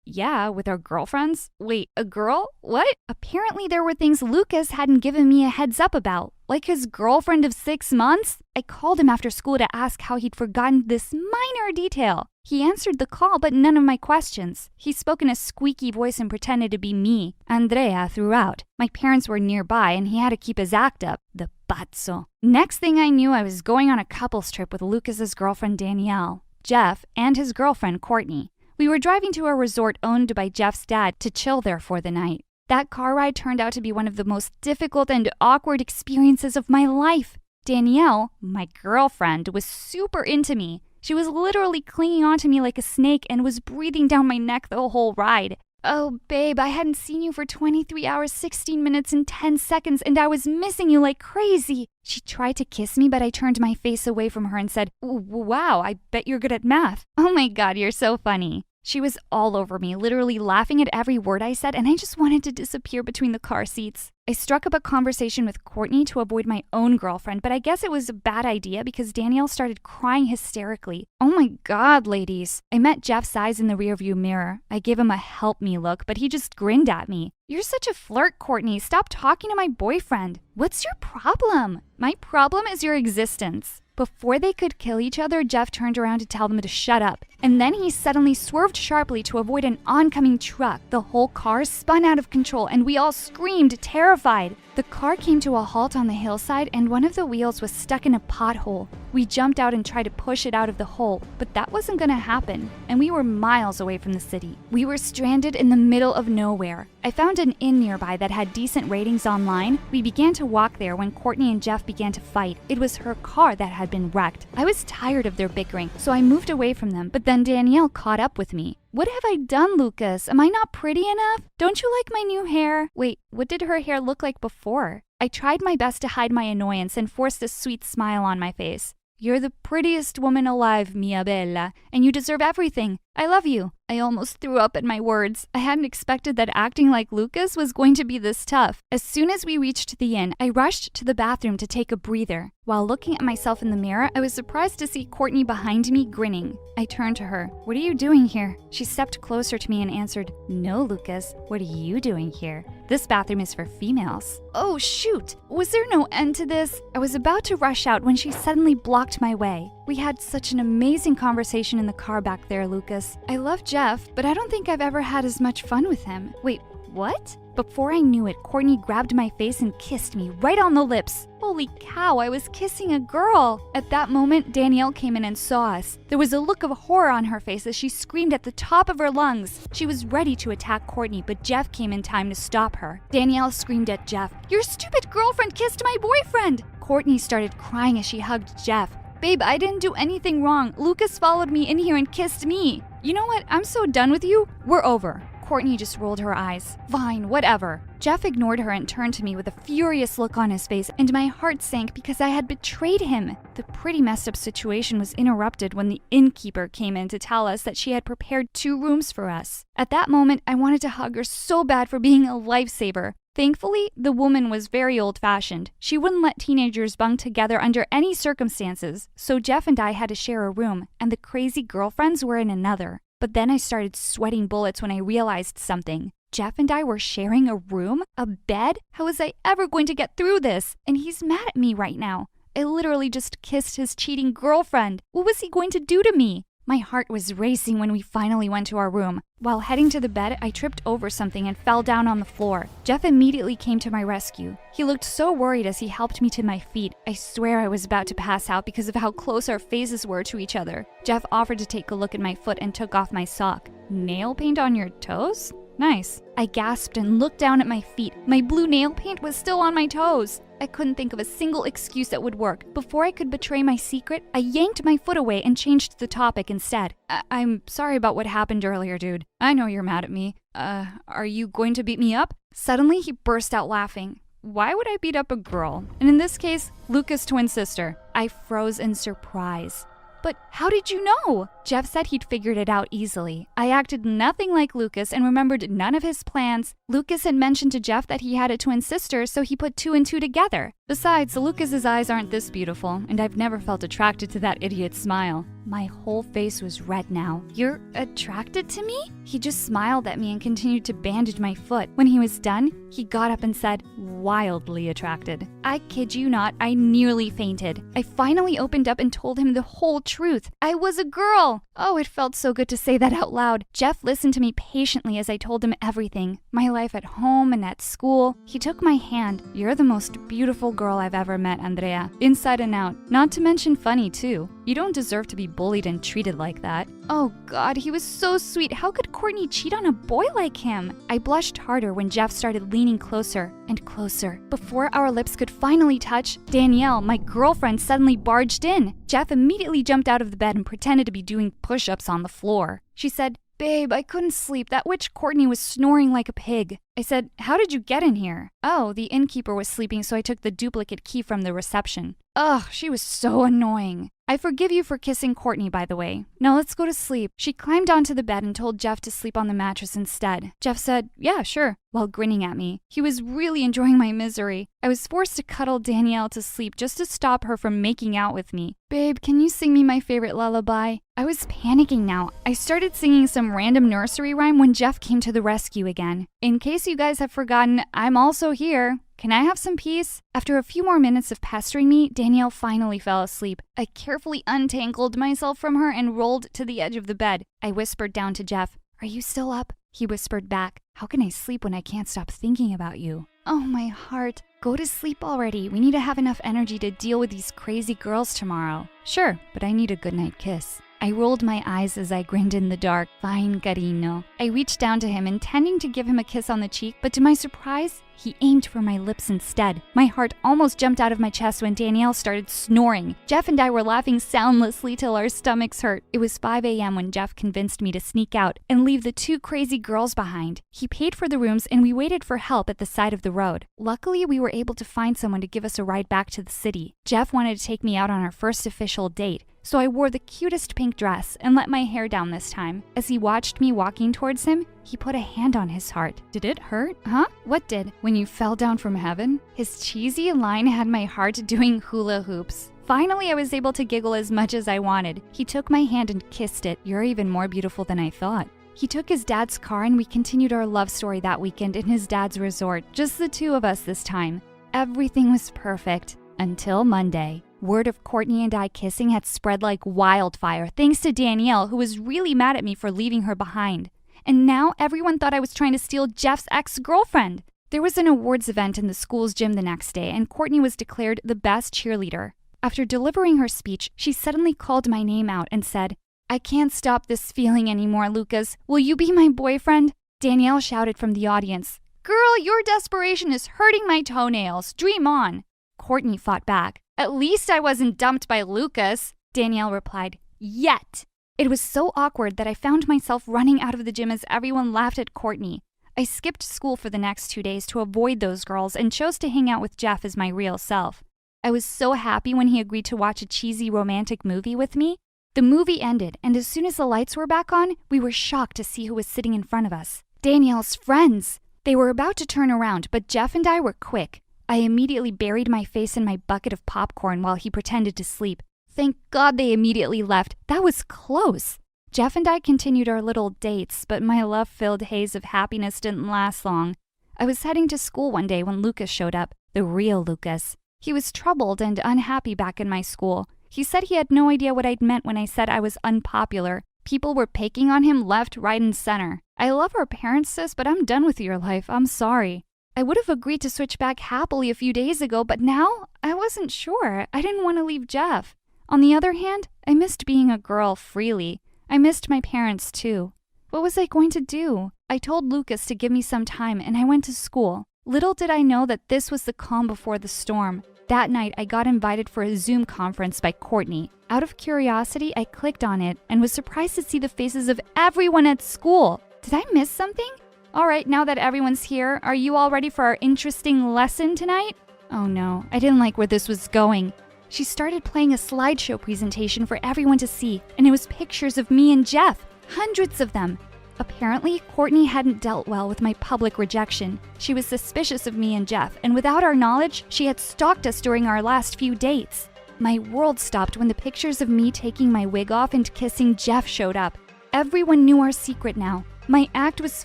Yeah, with our girlfriends. Wait, a girl? What? Apparently there were things Lucas hadn't given me a heads up about. Like his girlfriend of 6 months? I called him after school to ask how he'd forgotten this minor detail. He answered the call, but none of my questions. He spoke in a squeaky voice and pretended to be me, Andrea, throughout. My parents were nearby, and he had to keep his act up. The pazzo. Next thing I knew, I was going on a couples trip with Lucas's girlfriend Danielle, Jeff, and his girlfriend Courtney. We were driving to a resort owned by Jeff's dad to chill there for the night. That car ride turned out to be one of the most difficult and awkward experiences of my life. Danielle, my girlfriend, was super into me. She was literally clinging onto me like a snake and was breathing down my neck the whole ride. Oh, babe, I hadn't seen you for 23 hours, 16 minutes, and 10 seconds, and I was missing you like crazy. She tried to kiss me, but I turned my face away from her and said, "Wow, I bet you're good at math." Oh my God, you're so funny. She was all over me, literally laughing at every word I said, and I just wanted to disappear between the car seats. I struck up a conversation with Courtney to avoid my own girlfriend, but I guess it was a bad idea because Danielle started crying hysterically. Oh my God, ladies. I met Jeff's eyes in the rearview mirror. I gave him a help me look, but he just grinned at me. "You're such a flirt, Courtney. Stop talking to my boyfriend." "What's your problem?" "My problem is your existence." Before they could kill each other, Jeff turned around to tell them to shut up. And then he suddenly swerved sharply to avoid an oncoming truck. The whole car spun out of control and we all screamed, terrified. The car came to a halt on the hillside and one of the wheels was stuck in a pothole. We jumped out and tried to push it out of the hole, but that wasn't gonna happen. And we were miles away from the city. We were stranded in the middle of nowhere. I found an inn nearby that had decent ratings online. We began to walk there when Courtney and Jeff began to fight. It was her car that had been wrecked. I was tired of their bickering, so I moved away from them, but then Danielle caught up with me. What have I done, Lucas? Am I not pretty enough? Don't you like my new hair? Wait, what did her hair look like before? I tried my best to hide my annoyance and forced a sweet smile on my face. You're the prettiest woman alive, mia bella, and you deserve everything. I love you. I almost threw up at my words. I hadn't expected that acting like Lucas was going to be this tough. As soon as we reached the inn, I rushed to the bathroom to take a breather. While looking at myself in the mirror, I was surprised to see Courtney behind me grinning. I turned to her. What are you doing here? She stepped closer to me and answered, No, Lucas. What are you doing here? This bathroom is for females. Oh, shoot. Was there no end to this? I was about to rush out when she suddenly blocked my way. We had such an amazing conversation in the car back there, Lucas. I love Jeff, but I don't think I've ever had as much fun with him. Wait, what? Before I knew it, Courtney grabbed my face and kissed me right on the lips. Holy cow, I was kissing a girl. At that moment, Danielle came in and saw us. There was a look of horror on her face as she screamed at the top of her lungs. She was ready to attack Courtney, but Jeff came in time to stop her. Danielle screamed at Jeff, Your stupid girlfriend kissed my boyfriend! Courtney started crying as she hugged Jeff. Babe, I didn't do anything wrong. Lucas followed me in here and kissed me. You know what? I'm so done with you. We're over. Courtney just rolled her eyes. Fine, whatever. Jeff ignored her and turned to me with a furious look on his face, and my heart sank because I had betrayed him. The pretty messed up situation was interrupted when the innkeeper came in to tell us that she had prepared 2 rooms for us. At that moment, I wanted to hug her so bad for being a lifesaver. Thankfully, the woman was very old-fashioned. She wouldn't let teenagers bunk together under any circumstances, so Jeff and I had to share a room, and the crazy girlfriends were in another. But then I started sweating bullets when I realized something. Jeff and I were sharing a room? A bed? How was I ever going to get through this? And he's mad at me right now. I literally just kissed his cheating girlfriend. What was he going to do to me? My heart was racing when we finally went to our room. While heading to the bed, I tripped over something and fell down on the floor. Jeff immediately came to my rescue. He looked so worried as he helped me to my feet. I swear I was about to pass out because of how close our faces were to each other. Jeff offered to take a look at my foot and took off my sock. Nail paint on your toes? Nice. I gasped and looked down at my feet. My blue nail paint was still on my toes. I couldn't think of a single excuse that would work. Before I could betray my secret, I yanked my foot away and changed the topic instead. I'm sorry about what happened earlier, dude. I know you're mad at me. Are you going to beat me up? Suddenly, he burst out laughing. Why would I beat up a girl? And in this case, Luca's twin sister. I froze in surprise. But how did you know? Jeff said he'd figured it out easily. I acted nothing like Lucas and remembered none of his plans. Lucas had mentioned to Jeff that he had a twin sister, so he put 2 and 2 together. Besides, Lucas's eyes aren't this beautiful, and I've never felt attracted to that idiot's smile. My whole face was red now. You're attracted to me? He just smiled at me and continued to bandage my foot. When he was done, he got up and said, wildly attracted. I kid you not, I nearly fainted. I finally opened up and told him the whole truth. I was a girl. Oh, it felt so good to say that out loud. Jeff listened to me patiently as I told him everything. My life at home and at school. He took my hand. You're the most beautiful girl I've ever met, Andrea. Inside and out. Not to mention funny, too. You don't deserve to be bullied and treated like that. Oh God, he was so sweet. How could Courtney cheat on a boy like him? I blushed harder when Jeff started leaning closer and closer. Before our lips could finally touch, Danielle, my girlfriend, suddenly barged in. Jeff immediately jumped out of the bed and pretended to be doing push-ups on the floor. She said, Babe, I couldn't sleep. That witch Courtney was snoring like a pig. I said, How did you get in here? Oh, the innkeeper was sleeping, so I took the duplicate key from the reception. Ugh, she was so annoying. I forgive you for kissing Courtney, by the way. Now let's go to sleep. She climbed onto the bed and told Jeff to sleep on the mattress instead. Jeff said, Yeah, sure, while grinning at me. He was really enjoying my misery. I was forced to cuddle Danielle to sleep just to stop her from making out with me. Babe, can you sing me my favorite lullaby? I was panicking now. I started singing some random nursery rhyme when Jeff came to the rescue again. In case case you guys have forgotten, I'm also here. Can I have some peace? After a few more minutes of pestering me, Danielle finally fell asleep. I carefully untangled myself from her and rolled to the edge of the bed. I whispered down to Jeff, "Are you still up?" He whispered back, "How can I sleep when I can't stop thinking about you?" Oh, my heart. Go to sleep already. We need to have enough energy to deal with these crazy girls tomorrow. Sure, but I need a goodnight kiss. I rolled my eyes as I grinned in the dark. Fine, carino. I reached down to him, intending to give him a kiss on the cheek, but to my surprise, he aimed for my lips instead. My heart almost jumped out of my chest when Danielle started snoring. Jeff and I were laughing soundlessly till our stomachs hurt. It was 5 a.m. when Jeff convinced me to sneak out and leave the two crazy girls behind. He paid for the rooms and we waited for help at the side of the road. Luckily, we were able to find someone to give us a ride back to the city. Jeff wanted to take me out on our first official date, so I wore the cutest pink dress and let my hair down this time. As he watched me walking towards him, he put a hand on his heart. Did it hurt? Huh? What did? When you fell down from heaven? His cheesy line had my heart doing hula hoops. Finally, I was able to giggle as much as I wanted. He took my hand and kissed it. "You're even more beautiful than I thought." He took his dad's car and we continued our love story that weekend in his dad's resort. Just the two of us this time. Everything was perfect until Monday. Word of Courtney and I kissing had spread like wildfire, thanks to Danielle, who was really mad at me for leaving her behind. And now everyone thought I was trying to steal Jeff's ex-girlfriend. There was an awards event in the school's gym the next day, and Courtney was declared the best cheerleader. After delivering her speech, she suddenly called my name out and said, "I can't stop this feeling anymore, Lucas. Will you be my boyfriend?" Danielle shouted from the audience, "Girl, your desperation is hurting my toenails. Dream on." Courtney fought back. "At least I wasn't dumped by Lucas." Danielle replied, "Yet." It was so awkward that I found myself running out of the gym as everyone laughed at Courtney. I skipped school for the next 2 days to avoid those girls and chose to hang out with Jeff as my real self. I was so happy when he agreed to watch a cheesy romantic movie with me. The movie ended, and as soon as the lights were back on, we were shocked to see who was sitting in front of us. Danielle's friends! They were about to turn around, but Jeff and I were quick. I immediately buried my face in my bucket of popcorn while he pretended to sleep. Thank God they immediately left. That was close. Jeff and I continued our little dates, but my love-filled haze of happiness didn't last long. I was heading to school one day when Lucas showed up, the real Lucas. He was troubled and unhappy back in my school. He said he had no idea what I'd meant when I said I was unpopular. People were picking on him left, right, and center. "I love our parents, sis, but I'm done with your life. I'm sorry." I would have agreed to switch back happily a few days ago, but now I wasn't sure. I didn't want to leave Jeff. On the other hand, I missed being a girl freely. I missed my parents too. What was I going to do? I told Lucas to give me some time and I went to school. Little did I know that this was the calm before the storm. That night, I got invited for a Zoom conference by Courtney. Out of curiosity, I clicked on it and was surprised to see the faces of everyone at school. Did I miss something? All right, now that everyone's here, are you all ready for our interesting lesson tonight? Oh no, I didn't like where this was going. She started playing a slideshow presentation for everyone to see, and it was pictures of me and Jeff, hundreds of them. Apparently, Courtney hadn't dealt well with my public rejection. She was suspicious of me and Jeff, and without our knowledge, she had stalked us during our last few dates. My world stopped when the pictures of me taking my wig off and kissing Jeff showed up. Everyone knew our secret now. My act was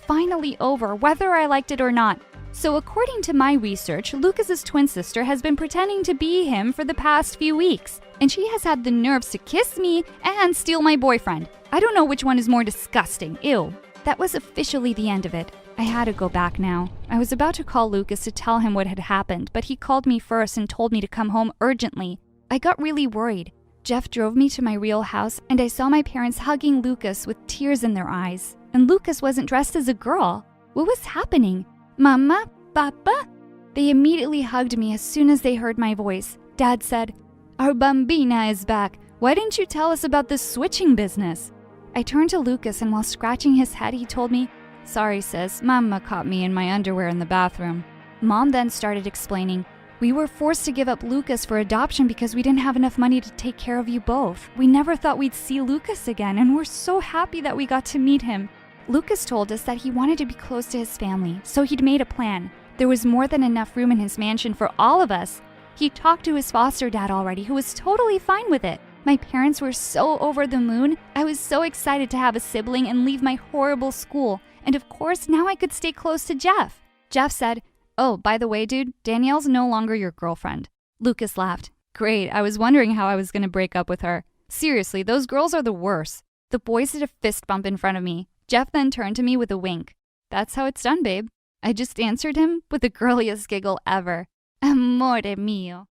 finally over, whether I liked it or not. So according to my research, Lucas's twin sister has been pretending to be him for the past few weeks, and she has had the nerves to kiss me and steal my boyfriend. I don't know which one is more disgusting. Ew. That was officially the end of it. I had to go back now. I was about to call Lucas to tell him what had happened, but he called me first and told me to come home urgently. I got really worried. Jeff drove me to my real house, and I saw my parents hugging Lucas with tears in their eyes. And Lucas wasn't dressed as a girl. What was happening? Mama? Papa? They immediately hugged me as soon as they heard my voice. Dad said, "Our bambina is back. Why didn't you tell us about this switching business?" I turned to Lucas, and while scratching his head, he told me, "Sorry, sis, Mama caught me in my underwear in the bathroom." Mom then started explaining, "We were forced to give up Lucas for adoption because we didn't have enough money to take care of you both. We never thought we'd see Lucas again, and we're so happy that we got to meet him." Lucas told us that he wanted to be close to his family, so he'd made a plan. There was more than enough room in his mansion for all of us. He talked to his foster dad already, who was totally fine with it. My parents were so over the moon. I was so excited to have a sibling and leave my horrible school. And of course, now I could stay close to Jeff. Jeff said, "Oh, by the way, dude, Danielle's no longer your girlfriend." Lucas laughed. Great, I was wondering how I was going to break up with her. Seriously, those girls are the worst. The boys did a fist bump in front of me. Jeff then turned to me with a wink. "That's how it's done, babe." I just answered him with the girliest giggle ever. Amore mio.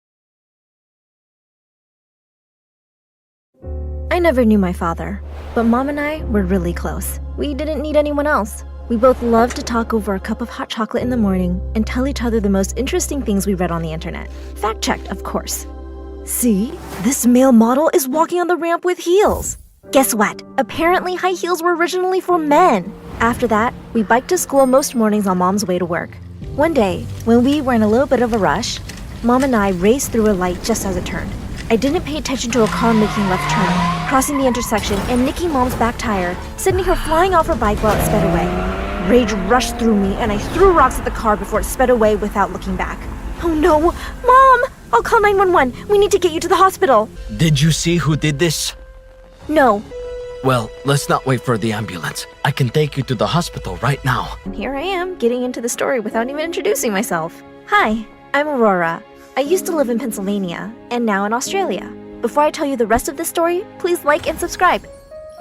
I never knew my father, but Mom and I were really close. We didn't need anyone else. We both loved to talk over a cup of hot chocolate in the morning and tell each other the most interesting things we read on the internet. Fact-checked, of course. See? This male model is walking on the ramp with heels. Guess what? Apparently high heels were originally for men. After that, we biked to school most mornings on Mom's way to work. One day, when we were in a little bit of a rush, Mom and I raced through a light just as it turned. I didn't pay attention to a car making left turn, crossing the intersection and nicking Mom's back tire, sending her flying off her bike while it sped away. Rage rushed through me and I threw rocks at the car before it sped away without looking back. Oh no! Mom! I'll call 911. We need to get you to the hospital. Did you see who did this? No. Well, let's not wait for the ambulance. I can take you to the hospital right now. And here I am, getting into the story without even introducing myself. Hi, I'm Aurora. I used to live in Pennsylvania, and now in Australia. Before I tell you the rest of the story, please like and subscribe.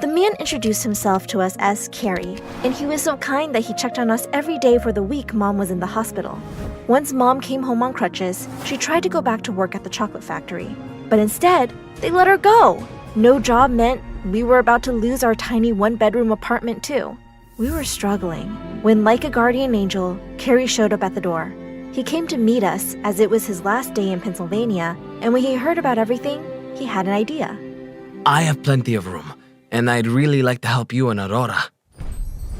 The man introduced himself to us as Carrie, and he was so kind that he checked on us every day for the week Mom was in the hospital. Once Mom came home on crutches, she tried to go back to work at the chocolate factory. But instead, they let her go. No job meant we were about to lose our tiny one-bedroom apartment too. We were struggling when, like a guardian angel, Carrie showed up at the door. He came to meet us as it was his last day in Pennsylvania, and when he heard about everything, he had an idea. I have plenty of room, and I'd really like to help you and Aurora.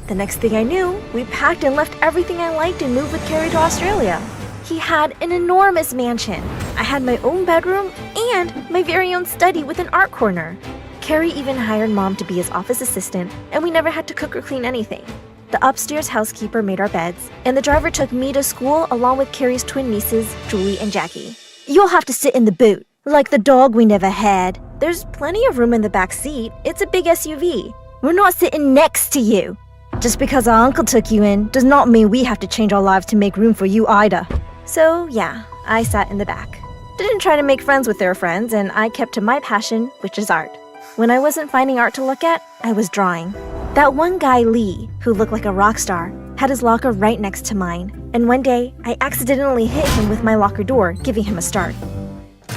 The next thing I knew, we packed and left everything I liked and moved with Carrie to Australia. He had an enormous mansion. I had my own bedroom and my very own study with an art corner. Carrie even hired Mom to be his office assistant, and we never had to cook or clean anything. The upstairs housekeeper made our beds, and the driver took me to school along with Carrie's twin nieces, Julie and Jackie. You'll have to sit in the boot, like the dog we never had. There's plenty of room in the back seat. It's a big SUV. We're not sitting next to you. Just because our uncle took you in does not mean we have to change our lives to make room for you either. So yeah, I sat in the back. Didn't try to make friends with their friends, and I kept to my passion, which is art. When I wasn't finding art to look at, I was drawing. That one guy, Lee, who looked like a rock star, had his locker right next to mine. And one day, I accidentally hit him with my locker door, giving him a start.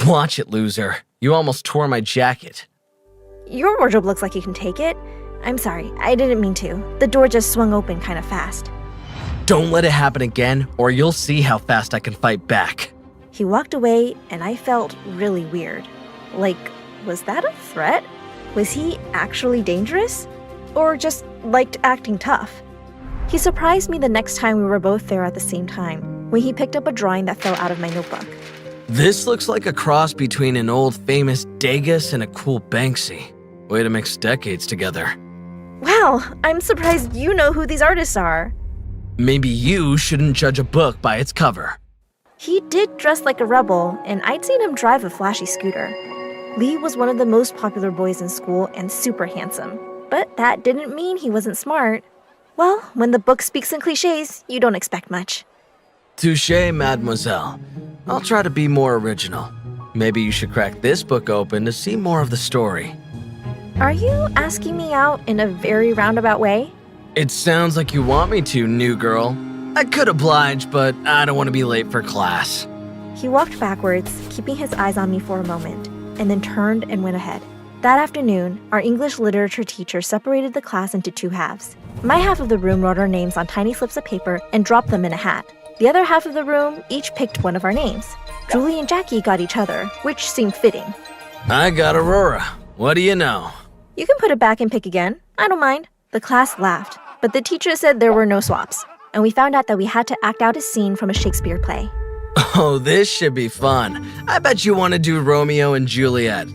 Watch it, loser. You almost tore my jacket. Your wardrobe looks like you can take it. I'm sorry, I didn't mean to. The door just swung open kind of fast. Don't let it happen again, or you'll see how fast I can fight back. He walked away, and I felt really weird. Like, was that a threat? Was he actually dangerous? Or just liked acting tough? He surprised me the next time we were both there at the same time, when he picked up a drawing that fell out of my notebook. This looks like a cross between an old famous Degas and a cool Banksy. Way to mix decades together. Wow, I'm surprised you know who these artists are. Maybe you shouldn't judge a book by its cover. He did dress like a rebel, and I'd seen him drive a flashy scooter. Lee was one of the most popular boys in school and super handsome. But that didn't mean he wasn't smart. Well, when the book speaks in cliches, you don't expect much. Touché, mademoiselle. I'll try to be more original. Maybe you should crack this book open to see more of the story. Are you asking me out in a very roundabout way? It sounds like you want me to, new girl. I could oblige, but I don't want to be late for class. He walked backwards, keeping his eyes on me for a moment, and then turned and went ahead. That afternoon, our English literature teacher separated the class into two halves. My half of the room wrote our names on tiny slips of paper and dropped them in a hat. The other half of the room each picked one of our names. Julie and Jackie got each other, which seemed fitting. I got Aurora. What do you know? You can put it back and pick again. I don't mind. The class laughed, but the teacher said there were no swaps, and we found out that we had to act out a scene from a Shakespeare play. Oh, this should be fun. I bet you want to do Romeo and Juliet.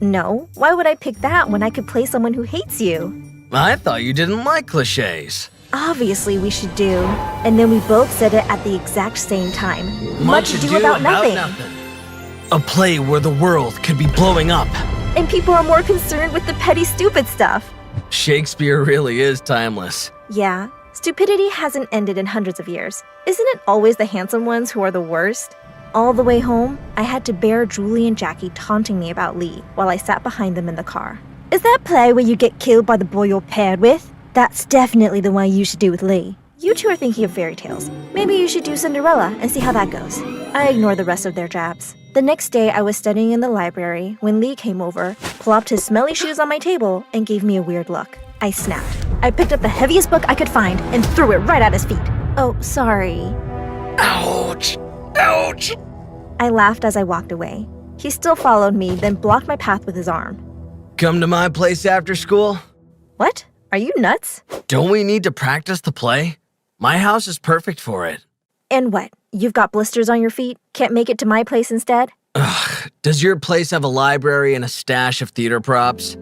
No, why would I pick that when I could play someone who hates you? I thought you didn't like cliches. Obviously we should do. And then we both said it at the exact same time. Much ado about nothing. A play where the world could be blowing up. And people are more concerned with the petty, stupid stuff. Shakespeare really is timeless. Yeah, stupidity hasn't ended in hundreds of years. Isn't it always the handsome ones who are the worst? All the way home, I had to bear Julie and Jackie taunting me about Lee while I sat behind them in the car. Is that play where you get killed by the boy you're paired with? That's definitely the one you should do with Lee. You two are thinking of fairy tales. Maybe you should do Cinderella and see how that goes. I ignored the rest of their jabs. The next day, I was studying in the library when Lee came over, plopped his smelly shoes on my table, and gave me a weird look. I snapped. I picked up the heaviest book I could find and threw it right at his feet. Oh, sorry. Ouch! Ouch! I laughed as I walked away. He still followed me, then blocked my path with his arm. Come to my place after school? What? Are you nuts? Don't we need to practice the play? My house is perfect for it. And what? You've got blisters on your feet? Can't make it to my place instead? Ugh, does your place have a library and a stash of theater props?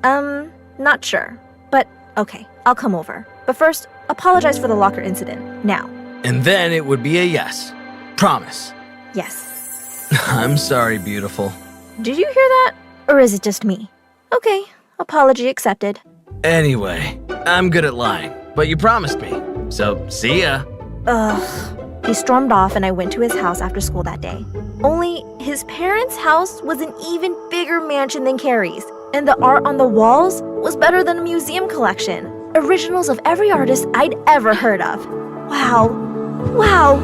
Not sure. But okay, I'll come over. But first, apologize for the locker incident, now. And then it would be a yes. Promise. Yes. I'm sorry, beautiful. Did you hear that? Or is it just me? Okay, apology accepted. Anyway, I'm good at lying, but you promised me. So, see ya. Ugh. He stormed off and I went to his house after school that day. Only his parents' house was an even bigger mansion than Carrie's, and the art on the walls was better than a museum collection. Originals of every artist I'd ever heard of. Wow. Wow.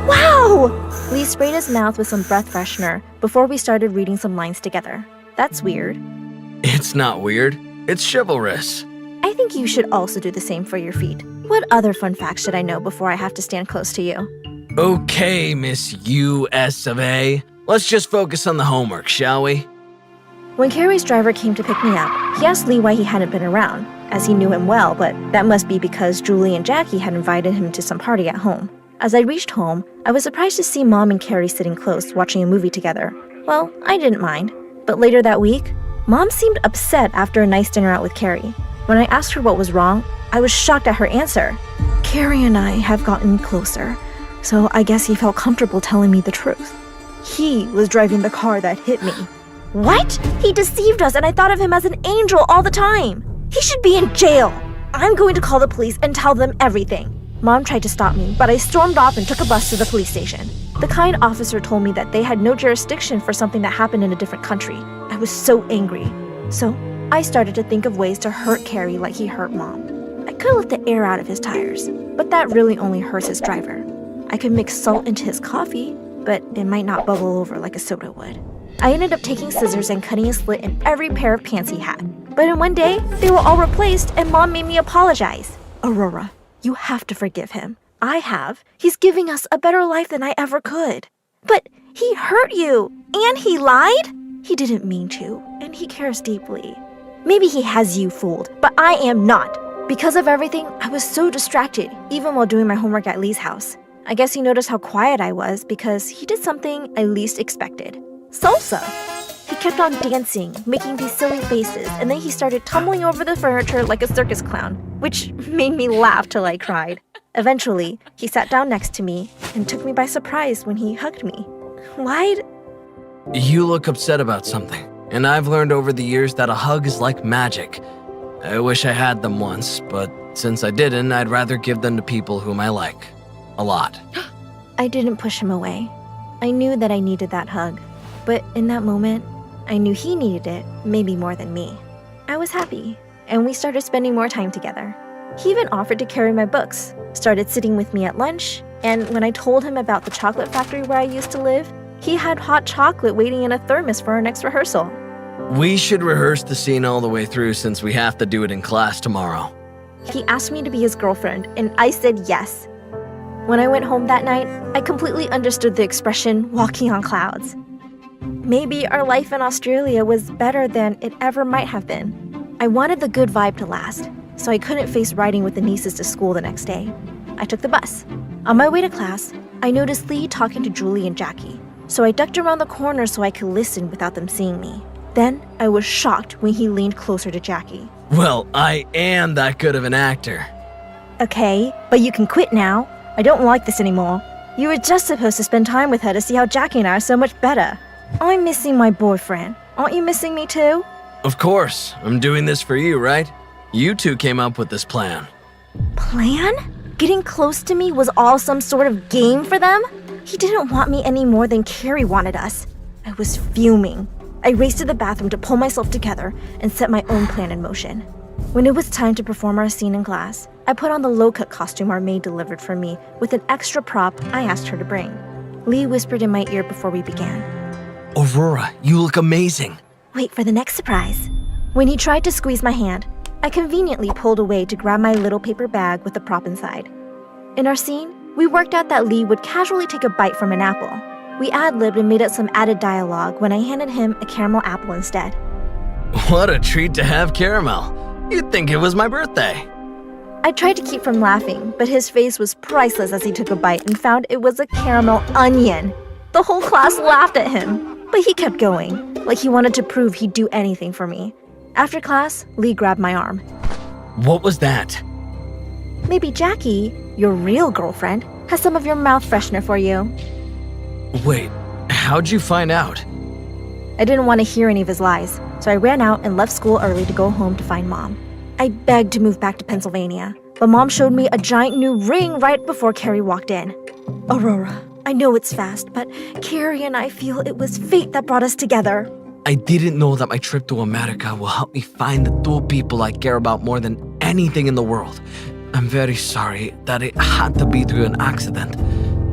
Wow! Lee sprayed his mouth with some breath freshener before we started reading some lines together. That's weird. It's not weird. It's chivalrous. I think you should also do the same for your feet. What other fun facts should I know before I have to stand close to you? Okay, Miss U.S. of A. Let's just focus on the homework, shall we? When Carrie's driver came to pick me up, he asked Lee why he hadn't been around, as he knew him well, but that must be because Julie and Jackie had invited him to some party at home. As I reached home, I was surprised to see Mom and Carrie sitting close watching a movie together. Well, I didn't mind. But later that week, Mom seemed upset after a nice dinner out with Carrie. When I asked her what was wrong, I was shocked at her answer. Carrie and I have gotten closer, so I guess he felt comfortable telling me the truth. He was driving the car that hit me. What? He deceived us and I thought of him as an angel all the time. He should be in jail. I'm going to call the police and tell them everything. Mom tried to stop me, but I stormed off and took a bus to the police station. The kind officer told me that they had no jurisdiction for something that happened in a different country. I was so angry. So I started to think of ways to hurt Carrie like he hurt Mom. I could let the air out of his tires, but that really only hurts his driver. I could mix salt into his coffee, but it might not bubble over like a soda would. I ended up taking scissors and cutting a slit in every pair of pants he had. But in one day, they were all replaced and Mom made me apologize. Aurora, you have to forgive him. I have. He's giving us a better life than I ever could. But he hurt you, and he lied? He didn't mean to, and he cares deeply. Maybe he has you fooled, but I am not. Because of everything, I was so distracted, even while doing my homework at Lee's house. I guess he noticed how quiet I was because he did something I least expected. Salsa! He kept on dancing, making these silly faces, and then he started tumbling over the furniture like a circus clown, which made me laugh till I cried. Eventually, he sat down next to me and took me by surprise when he hugged me. Why'd... You look upset about something, and I've learned over the years that a hug is like magic. I wish I had them once, but since I didn't, I'd rather give them to people whom I like. A lot. I didn't push him away. I knew that I needed that hug. But in that moment, I knew he needed it maybe more than me. I was happy, and we started spending more time together. He even offered to carry my books, started sitting with me at lunch, and when I told him about the chocolate factory where I used to live, he had hot chocolate waiting in a thermos for our next rehearsal. We should rehearse the scene all the way through since we have to do it in class tomorrow. He asked me to be his girlfriend, and I said yes. When I went home that night, I completely understood the expression, walking on clouds. Maybe our life in Australia was better than it ever might have been. I wanted the good vibe to last, so I couldn't face riding with the nieces to school the next day. I took the bus. On my way to class, I noticed Lee talking to Julie and Jackie, so I ducked around the corner so I could listen without them seeing me. Then I was shocked when he leaned closer to Jackie. Well, I am that good of an actor. Okay, but you can quit now. I don't like this anymore. You were just supposed to spend time with her to see how Jackie and I are so much better. I'm missing my boyfriend. Aren't you missing me too? Of course. I'm doing this for you, right? You two came up with this plan. Plan? Getting close to me was all some sort of game for them? He didn't want me any more than Carrie wanted us. I was fuming. I raced to the bathroom to pull myself together and set my own plan in motion. When it was time to perform our scene in class, I put on the low-cut costume our maid delivered for me with an extra prop I asked her to bring. Lee whispered in my ear before we began. Aurora, you look amazing. Wait for the next surprise. When he tried to squeeze my hand, I conveniently pulled away to grab my little paper bag with the prop inside. In our scene, we worked out that Lee would casually take a bite from an apple. We ad-libbed and made up some added dialogue when I handed him a caramel apple instead. What a treat to have caramel. You'd think it was my birthday. I tried to keep from laughing, but his face was priceless as he took a bite and found it was a caramel onion. The whole class laughed at him, but he kept going, like he wanted to prove he'd do anything for me. After class, Lee grabbed my arm. What was that? Maybe Jackie, your real girlfriend, has some of your mouth freshener for you. Wait, how'd you find out? I didn't want to hear any of his lies, so I ran out and left school early to go home to find Mom. I begged to move back to Pennsylvania, but Mom showed me a giant new ring right before Carrie walked in. Aurora, I know it's fast, but Carrie and I feel it was fate that brought us together. I didn't know that my trip to America will help me find the two people I care about more than anything in the world. I'm very sorry that it had to be through an accident.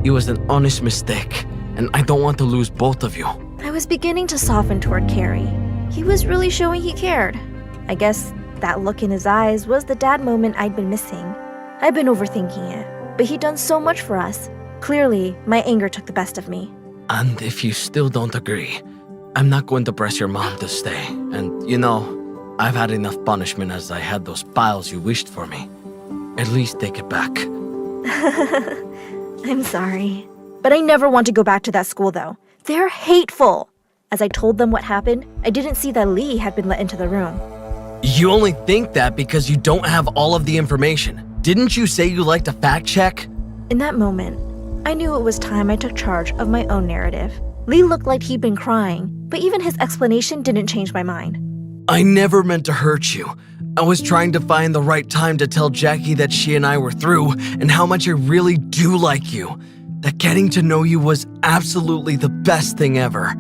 It was an honest mistake, and I don't want to lose both of you. I was beginning to soften toward Carrie. He was really showing he cared. I guess that look in his eyes was the dad moment I'd been missing. I'd been overthinking it, but he'd done so much for us. Clearly, my anger took the best of me. And if you still don't agree, I'm not going to press your mom to stay. And you know, I've had enough punishment as I had those piles you wished for me. At least take it back. I'm sorry. But I never want to go back to that school, though. They're hateful. As I told them what happened, I didn't see that Lee had been let into the room. You only think that because you don't have all of the information. Didn't you say you liked to fact check? In that moment, I knew it was time I took charge of my own narrative. Lee looked like he'd been crying, but even his explanation didn't change my mind. I never meant to hurt you. I was trying to find the right time to tell Jackie that she and I were through and how much I really do like you. That getting to know you was absolutely the best thing ever.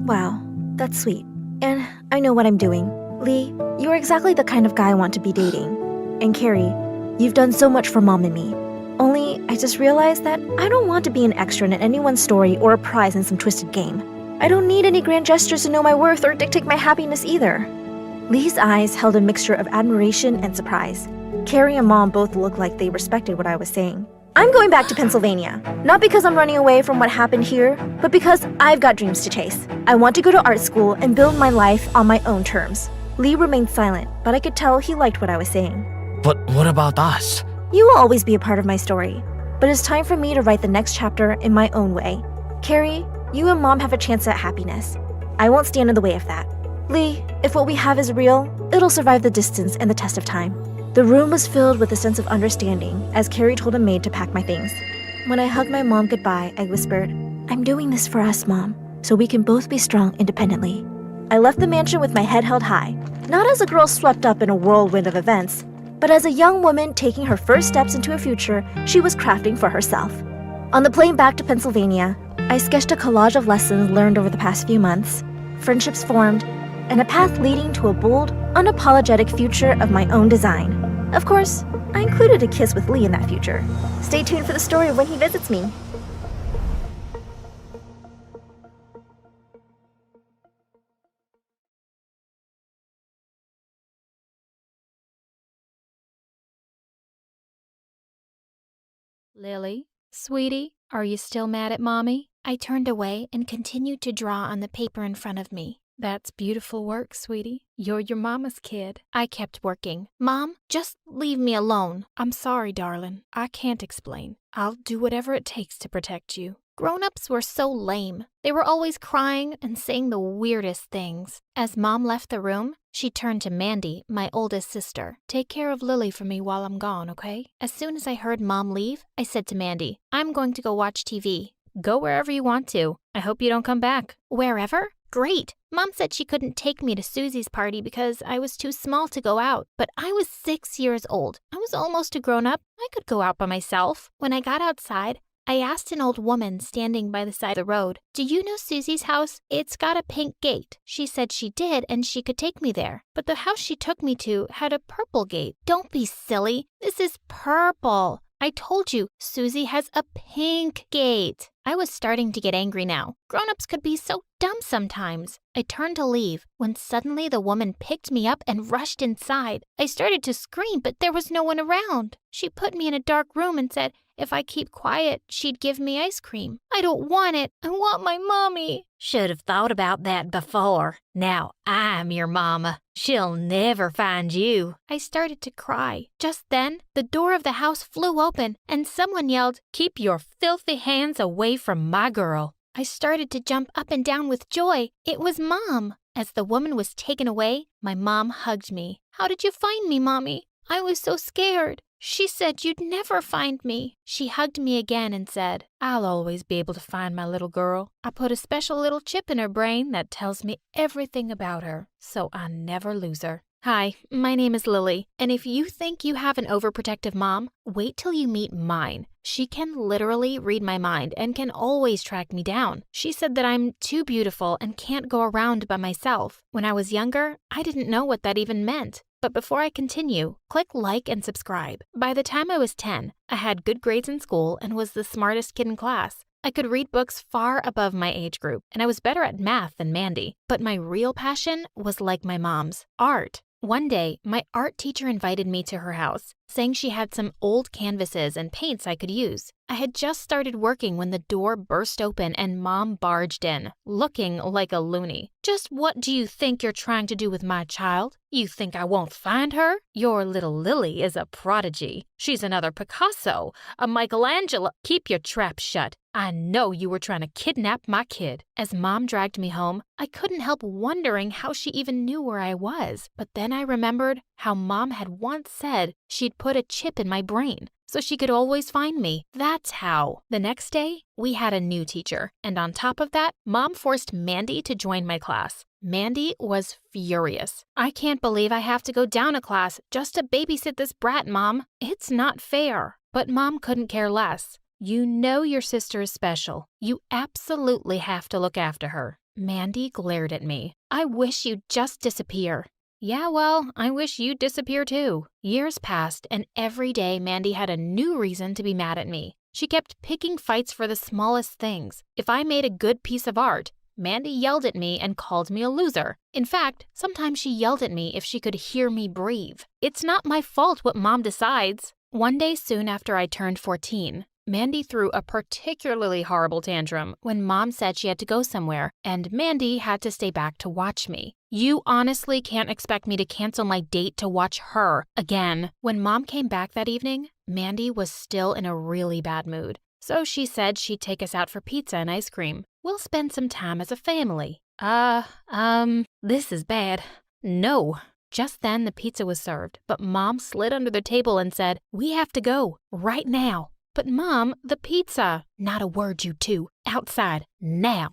Wow, that's sweet. And I know what I'm doing. Lee, you're exactly the kind of guy I want to be dating. And Carrie, you've done so much for Mom and me. Only, I just realized that I don't want to be an extra in anyone's story or a prize in some twisted game. I don't need any grand gestures to know my worth or dictate my happiness either. Lee's eyes held a mixture of admiration and surprise. Carrie and Mom both looked like they respected what I was saying. I'm going back to Pennsylvania, not because I'm running away from what happened here, but because I've got dreams to chase. I want to go to art school and build my life on my own terms. Lee remained silent, but I could tell he liked what I was saying. But what about us? You will always be a part of my story, but it's time for me to write the next chapter in my own way. Carrie, you and Mom have a chance at happiness. I won't stand in the way of that. Lee, if what we have is real, it'll survive the distance and the test of time. The room was filled with a sense of understanding as Carrie told a maid to pack my things. When I hugged my mom goodbye, I whispered, "I'm doing this for us, Mom, so we can both be strong independently." I left the mansion with my head held high, not as a girl swept up in a whirlwind of events, but as a young woman taking her first steps into a future she was crafting for herself. On the plane back to Pennsylvania, I sketched a collage of lessons learned over the past few months, friendships formed, and a path leading to a bold, unapologetic future of my own design. Of course, I included a kiss with Lee in that future. Stay tuned for the story of when he visits me. Lily, sweetie, are you still mad at Mommy? I turned away and continued to draw on the paper in front of me. That's beautiful work, sweetie. You're your mama's kid. I kept working. Mom, just leave me alone. I'm sorry, darling. I can't explain. I'll do whatever it takes to protect you. Grown-ups were so lame. They were always crying and saying the weirdest things. As Mom left the room, she turned to Mandy, my oldest sister. Take care of Lily for me while I'm gone, okay? As soon as I heard Mom leave, I said to Mandy, I'm going to go watch TV. Go wherever you want to. I hope you don't come back. Wherever? Great. Mom said she couldn't take me to Susie's party because I was too small to go out, but I was 6 years old. I was almost a grown-up. I could go out by myself. When I got outside, I asked an old woman standing by the side of the road, "Do you know Susie's house? It's got a pink gate." She said she did and she could take me there. But the house she took me to had a purple gate. Don't be silly. This is purple. I told you, Susie has a pink gate. I was starting to get angry now. Grown-ups could be so dumb sometimes. I turned to leave when suddenly the woman picked me up and rushed inside. I started to scream, but there was no one around. She put me in a dark room and said if I keep quiet, she'd give me ice cream. I don't want it. I want my mommy. Should have thought about that before. Now I'm your mama. She'll never find you. I started to cry. Just then, the door of the house flew open and someone yelled, "Keep your filthy hands away from my girl." I started to jump up and down with joy. It was Mom. As the woman was taken away, my mom hugged me. "How did you find me, Mommy? I was so scared. She said you'd never find me." She hugged me again and said, "I'll always be able to find my little girl. I put a special little chip in her brain that tells me everything about her, so I never lose her." Hi, my name is Lily, and if you think you have an overprotective mom, wait till you meet mine. She can literally read my mind and can always track me down. She said that I'm too beautiful and can't go around by myself. When I was younger, I didn't know what that even meant. But before I continue, click like and subscribe. By the time I was 10, I had good grades in school and was the smartest kid in class. I could read books far above my age group, and I was better at math than Mandy. But my real passion was like my mom's, art. One day, my art teacher invited me to her house, saying she had some old canvases and paints I could use. I had just started working when the door burst open and Mom barged in, looking like a loony. "Just what do you think you're trying to do with my child? You think I won't find her? Your little Lily is a prodigy. She's another Picasso, a Michelangelo. Keep your trap shut. I know you were trying to kidnap my kid." As Mom dragged me home, I couldn't help wondering how she even knew where I was. But then I remembered how Mom had once said she'd put a chip in my brain so she could always find me. That's how. The next day, we had a new teacher. And on top of that, Mom forced Mandy to join my class. Mandy was furious. "I can't believe I have to go down a class just to babysit this brat, Mom. It's not fair." But Mom couldn't care less. "You know your sister is special. You absolutely have to look after her." Mandy glared at me. "I wish you'd just disappear." Yeah, well, I wish you'd disappear too. Years passed, and every day Mandy had a new reason to be mad at me. She kept picking fights for the smallest things. If I made a good piece of art, Mandy yelled at me and called me a loser. In fact, sometimes she yelled at me if she could hear me breathe. It's not my fault what Mom decides. One day soon after I turned 14, Mandy threw a particularly horrible tantrum when Mom said she had to go somewhere, and Mandy had to stay back to watch me. You honestly can't expect me to cancel my date to watch her again. When Mom came back that evening, Mandy was still in a really bad mood. So she said she'd take us out for pizza and ice cream. We'll spend some time as a family. This is bad. No. Just then the pizza was served, but Mom slid under the table and said, "We have to go, right now." "But Mom, the pizza." "Not a word, you two. Outside, now."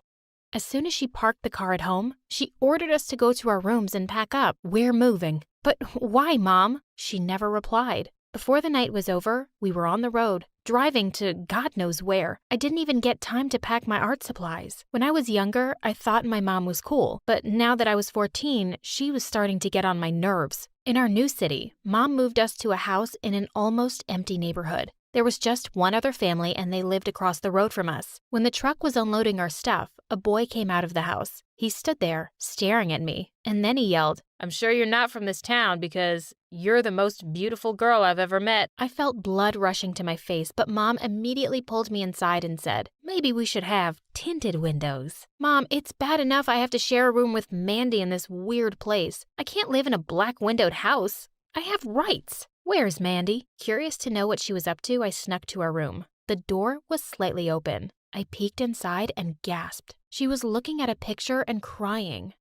As soon as she parked the car at home, she ordered us to go to our rooms and pack up. "We're moving." "But why, Mom?" She never replied. Before the night was over, we were on the road, driving to God knows where. I didn't even get time to pack my art supplies. When I was younger, I thought my mom was cool, but now that I was 14, she was starting to get on my nerves. In our new city, Mom moved us to a house in an almost empty neighborhood. There was just one other family and they lived across the road from us. When the truck was unloading our stuff, a boy came out of the house. He stood there, staring at me, and then he yelled, "I'm sure you're not from this town because you're the most beautiful girl I've ever met." I felt blood rushing to my face, but Mom immediately pulled me inside and said, "Maybe we should have tinted windows." "Mom, it's bad enough I have to share a room with Mandy in this weird place. I can't live in a black-windowed house. I have rights." "Where's Mandy?" Curious to know what she was up to, I snuck to our room. The door was slightly open. I peeked inside and gasped. She was looking at a picture and crying.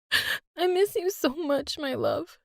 "I miss you so much, my love.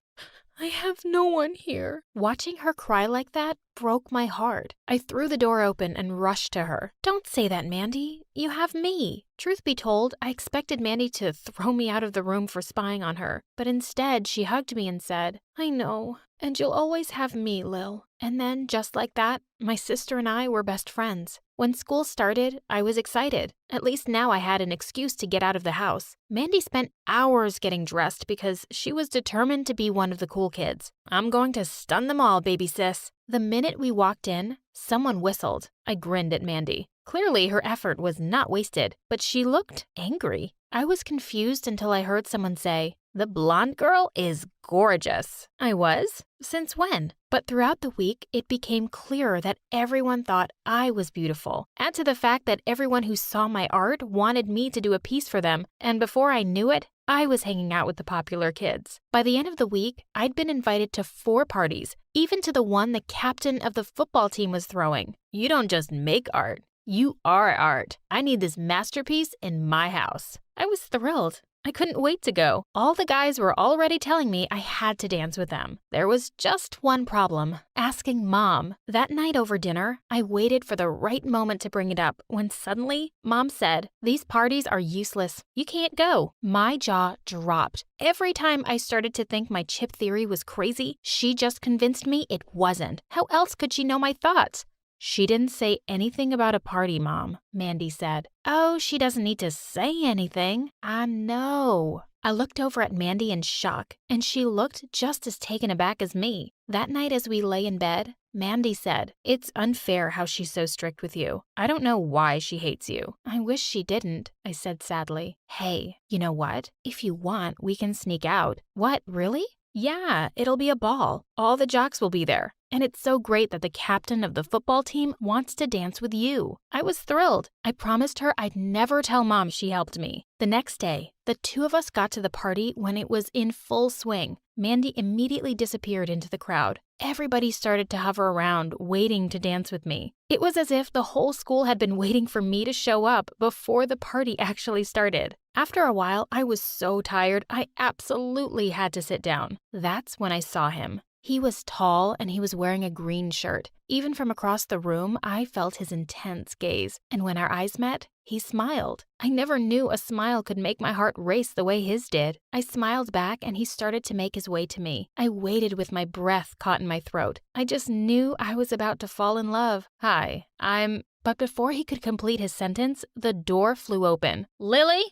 I have no one here. Watching her cry like that broke my heart. I threw the door open and rushed to her. Don't say that, Mandy. You have me. Truth be told, I expected Mandy to throw me out of the room for spying on her, but instead she hugged me and said, I know, and you'll always have me, Lil. And then, just like that, my sister and I were best friends. When school started, I was excited. At least now I had an excuse to get out of the house. Mandy spent hours getting dressed because she was determined to be one of the cool kids. I'm going to stun them all, baby sis. The minute we walked in, someone whistled. I grinned at Mandy. Clearly, her effort was not wasted, but she looked angry. I was confused until I heard someone say, the blonde girl is gorgeous. I was? Since when? But throughout the week, it became clearer that everyone thought I was beautiful. Add to the fact that everyone who saw my art wanted me to do a piece for them, and before I knew it, I was hanging out with the popular kids. By the end of the week, I'd been invited to 4 parties, even to the one the captain of the football team was throwing. You don't just make art. You are art. I need this masterpiece in my house. I was thrilled. I couldn't wait to go. All the guys were already telling me I had to dance with them. There was just one problem, asking Mom. That night over dinner, I waited for the right moment to bring it up when suddenly Mom said, these parties are useless. You can't go. My jaw dropped. Every time I started to think my chip theory was crazy, she just convinced me it wasn't. How else could she know my thoughts? She didn't say anything about a party, Mom, Mandy said. Oh, she doesn't need to say anything. I know. I looked over at Mandy in shock, and she looked just as taken aback as me. That night as we lay in bed, Mandy said, it's unfair how she's so strict with you. I don't know why she hates you. I wish she didn't, I said sadly. Hey, you know what? If you want, we can sneak out. What, really? Yeah, it'll be a ball. All the jocks will be there. And it's so great that the captain of the football team wants to dance with you. I was thrilled. I promised her I'd never tell Mom she helped me. The next day, the 2 of us got to the party when it was in full swing. Mandy immediately disappeared into the crowd. Everybody started to hover around, waiting to dance with me. It was as if the whole school had been waiting for me to show up before the party actually started. After a while, I was so tired, I absolutely had to sit down. That's when I saw him. He was tall and he was wearing a green shirt. Even from across the room, I felt his intense gaze. And when our eyes met, he smiled. I never knew a smile could make my heart race the way his did. I smiled back and he started to make his way to me. I waited with my breath caught in my throat. I just knew I was about to fall in love. Hi, But before he could complete his sentence, the door flew open. Lily,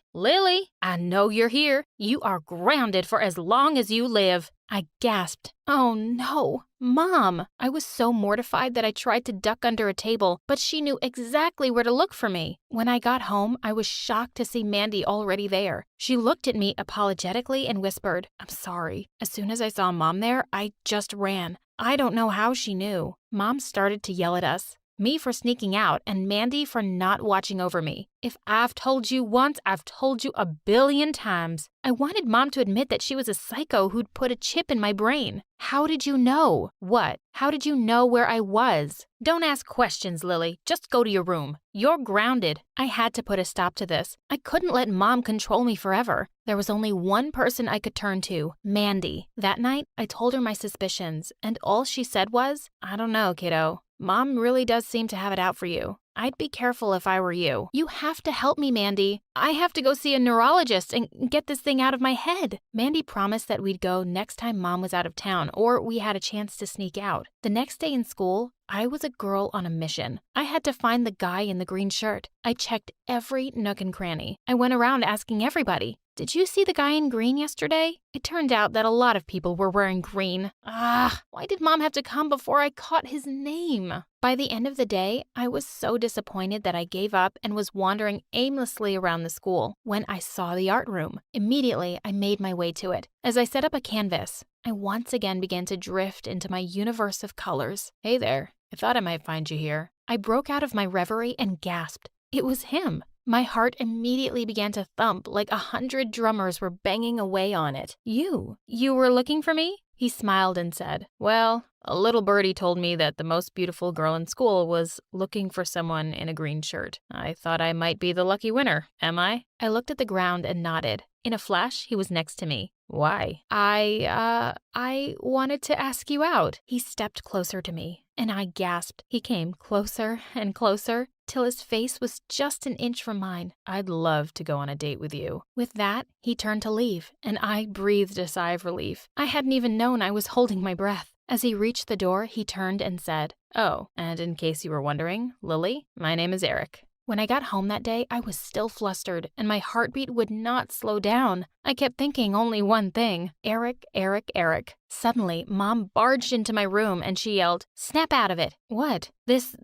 I know you're here. You are grounded for as long as you live. I gasped. Oh no, Mom! I was so mortified that I tried to duck under a table, but she knew exactly where to look for me. When I got home, I was shocked to see Mandy already there. She looked at me apologetically and whispered, I'm sorry. As soon as I saw Mom there, I just ran. I don't know how she knew. Mom started to yell at us. Me for sneaking out, and Mandy for not watching over me. If I've told you once, I've told you a billion times. I wanted Mom to admit that she was a psycho who'd put a chip in my brain. How did you know? What? How did you know where I was? Don't ask questions, Lily. Just go to your room. You're grounded. I had to put a stop to this. I couldn't let Mom control me forever. There was only one person I could turn to, Mandy. That night, I told her my suspicions, and all she said was, I don't know, kiddo. Mom really does seem to have it out for you. I'd be careful if I were you. You have to help me, Mandy. I have to go see a neurologist and get this thing out of my head. Mandy promised that we'd go next time Mom was out of town or we had a chance to sneak out. The next day in school, I was a girl on a mission. I had to find the guy in the green shirt. I checked every nook and cranny. I went around asking everybody, did you see the guy in green yesterday? It turned out that a lot of people were wearing green. Why did Mom have to come before I caught his name? By the end of the day, I was so disappointed that I gave up and was wandering aimlessly around the school when I saw the art room. Immediately, I made my way to it. As I set up a canvas, I once again began to drift into my universe of colors. Hey there, I thought I might find you here. I broke out of my reverie and gasped. It was him. My heart immediately began to thump like 100 drummers were banging away on it. You were looking for me? He smiled and said, well, a little birdie told me that the most beautiful girl in school was looking for someone in a green shirt. I thought I might be the lucky winner. Am I? I looked at the ground and nodded. In a flash, he was next to me. Why? I wanted to ask you out. He stepped closer to me, and I gasped. He came closer and closer, till his face was just an inch from mine. I'd love to go on a date with you. With that, he turned to leave, and I breathed a sigh of relief. I hadn't even known I was holding my breath. As he reached the door, he turned and said, "Oh, and in case you were wondering, Lily, my name is Eric." When I got home that day, I was still flustered, and my heartbeat would not slow down. I kept thinking only one thing: Eric, Eric, Eric. Suddenly, Mom barged into my room and she yelled, "Snap out of it." "What?" This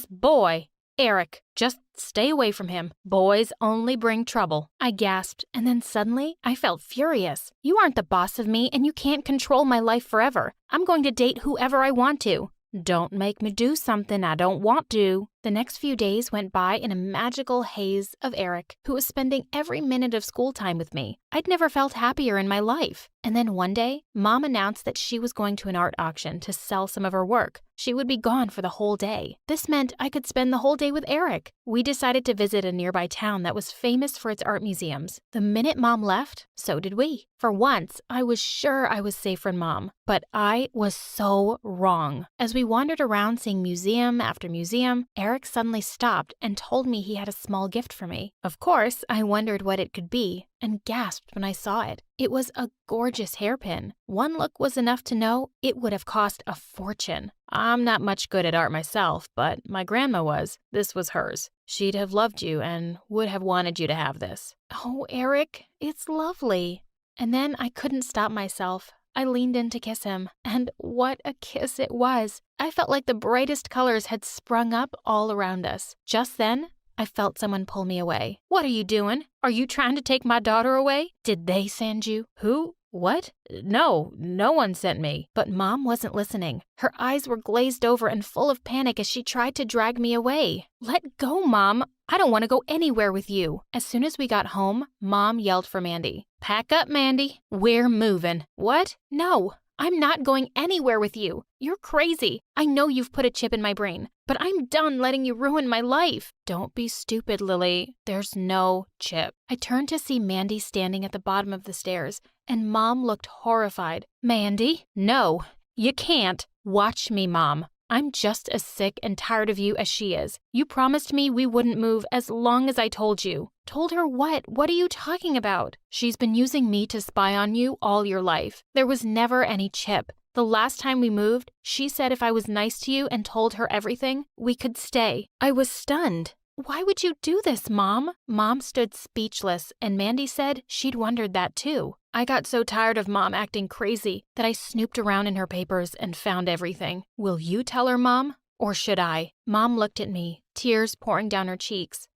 boy. Eric, just stay away from him. Boys only bring trouble." I gasped, and then suddenly I felt furious. "You aren't the boss of me, and you can't control my life forever. I'm going to date whoever I want to. Don't make me do something I don't want to." The next few days went by in a magical haze of Eric, who was spending every minute of school time with me. I'd never felt happier in my life. And then one day, Mom announced that she was going to an art auction to sell some of her work. She would be gone for the whole day. This meant I could spend the whole day with Eric. We decided to visit a nearby town that was famous for its art museums. The minute Mom left, so did we. For once, I was sure I was safe from Mom, but I was so wrong. As we wandered around seeing museum after museum, Eric suddenly stopped and told me he had a small gift for me. Of course, I wondered what it could be and gasped when I saw it. It was a gorgeous hairpin. One look was enough to know it would have cost a fortune. I'm not much good at art myself, but my grandma was. This was hers. She'd have loved you and would have wanted you to have this. "Oh, Eric, it's lovely." And then I couldn't stop myself. I leaned in to kiss him, and what a kiss it was. I felt like the brightest colors had sprung up all around us. Just then, I felt someone pull me away. "What are you doing? Are you trying to take my daughter away? Did they send you?" "Who? What? No one sent me." But Mom wasn't listening. Her eyes were glazed over and full of panic as she tried to drag me away. "Let go, Mom. I don't want to go anywhere with you." As soon as we got home, Mom yelled for Mandy. "Pack up, Mandy. We're moving." "What? No, I'm not going anywhere with you. You're crazy. I know you've put a chip in my brain, but I'm done letting you ruin my life." "Don't be stupid, Lily. There's no chip." I turned to see Mandy standing at the bottom of the stairs, and Mom looked horrified. "Mandy, no, you can't. Watch me, Mom. I'm just as sick and tired of you as she is. You promised me we wouldn't move as long as I told you." "Told her what? What are you talking about?" "She's been using me to spy on you all your life. There was never any chip. The last time we moved, she said if I was nice to you and told her everything, we could stay." I was stunned. "Why would you do this, Mom?" Mom stood speechless, and Mandy said she'd wondered that too. I got so tired of Mom acting crazy that I snooped around in her papers and found everything. "Will you tell her, Mom? Or should I?" Mom looked at me, tears pouring down her cheeks.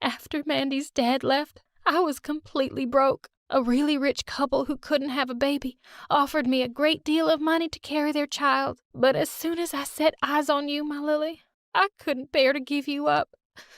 "After Mandy's dad left, I was completely broke. A really rich couple who couldn't have a baby offered me a great deal of money to carry their child. But as soon as I set eyes on you, my Lily, I couldn't bear to give you up.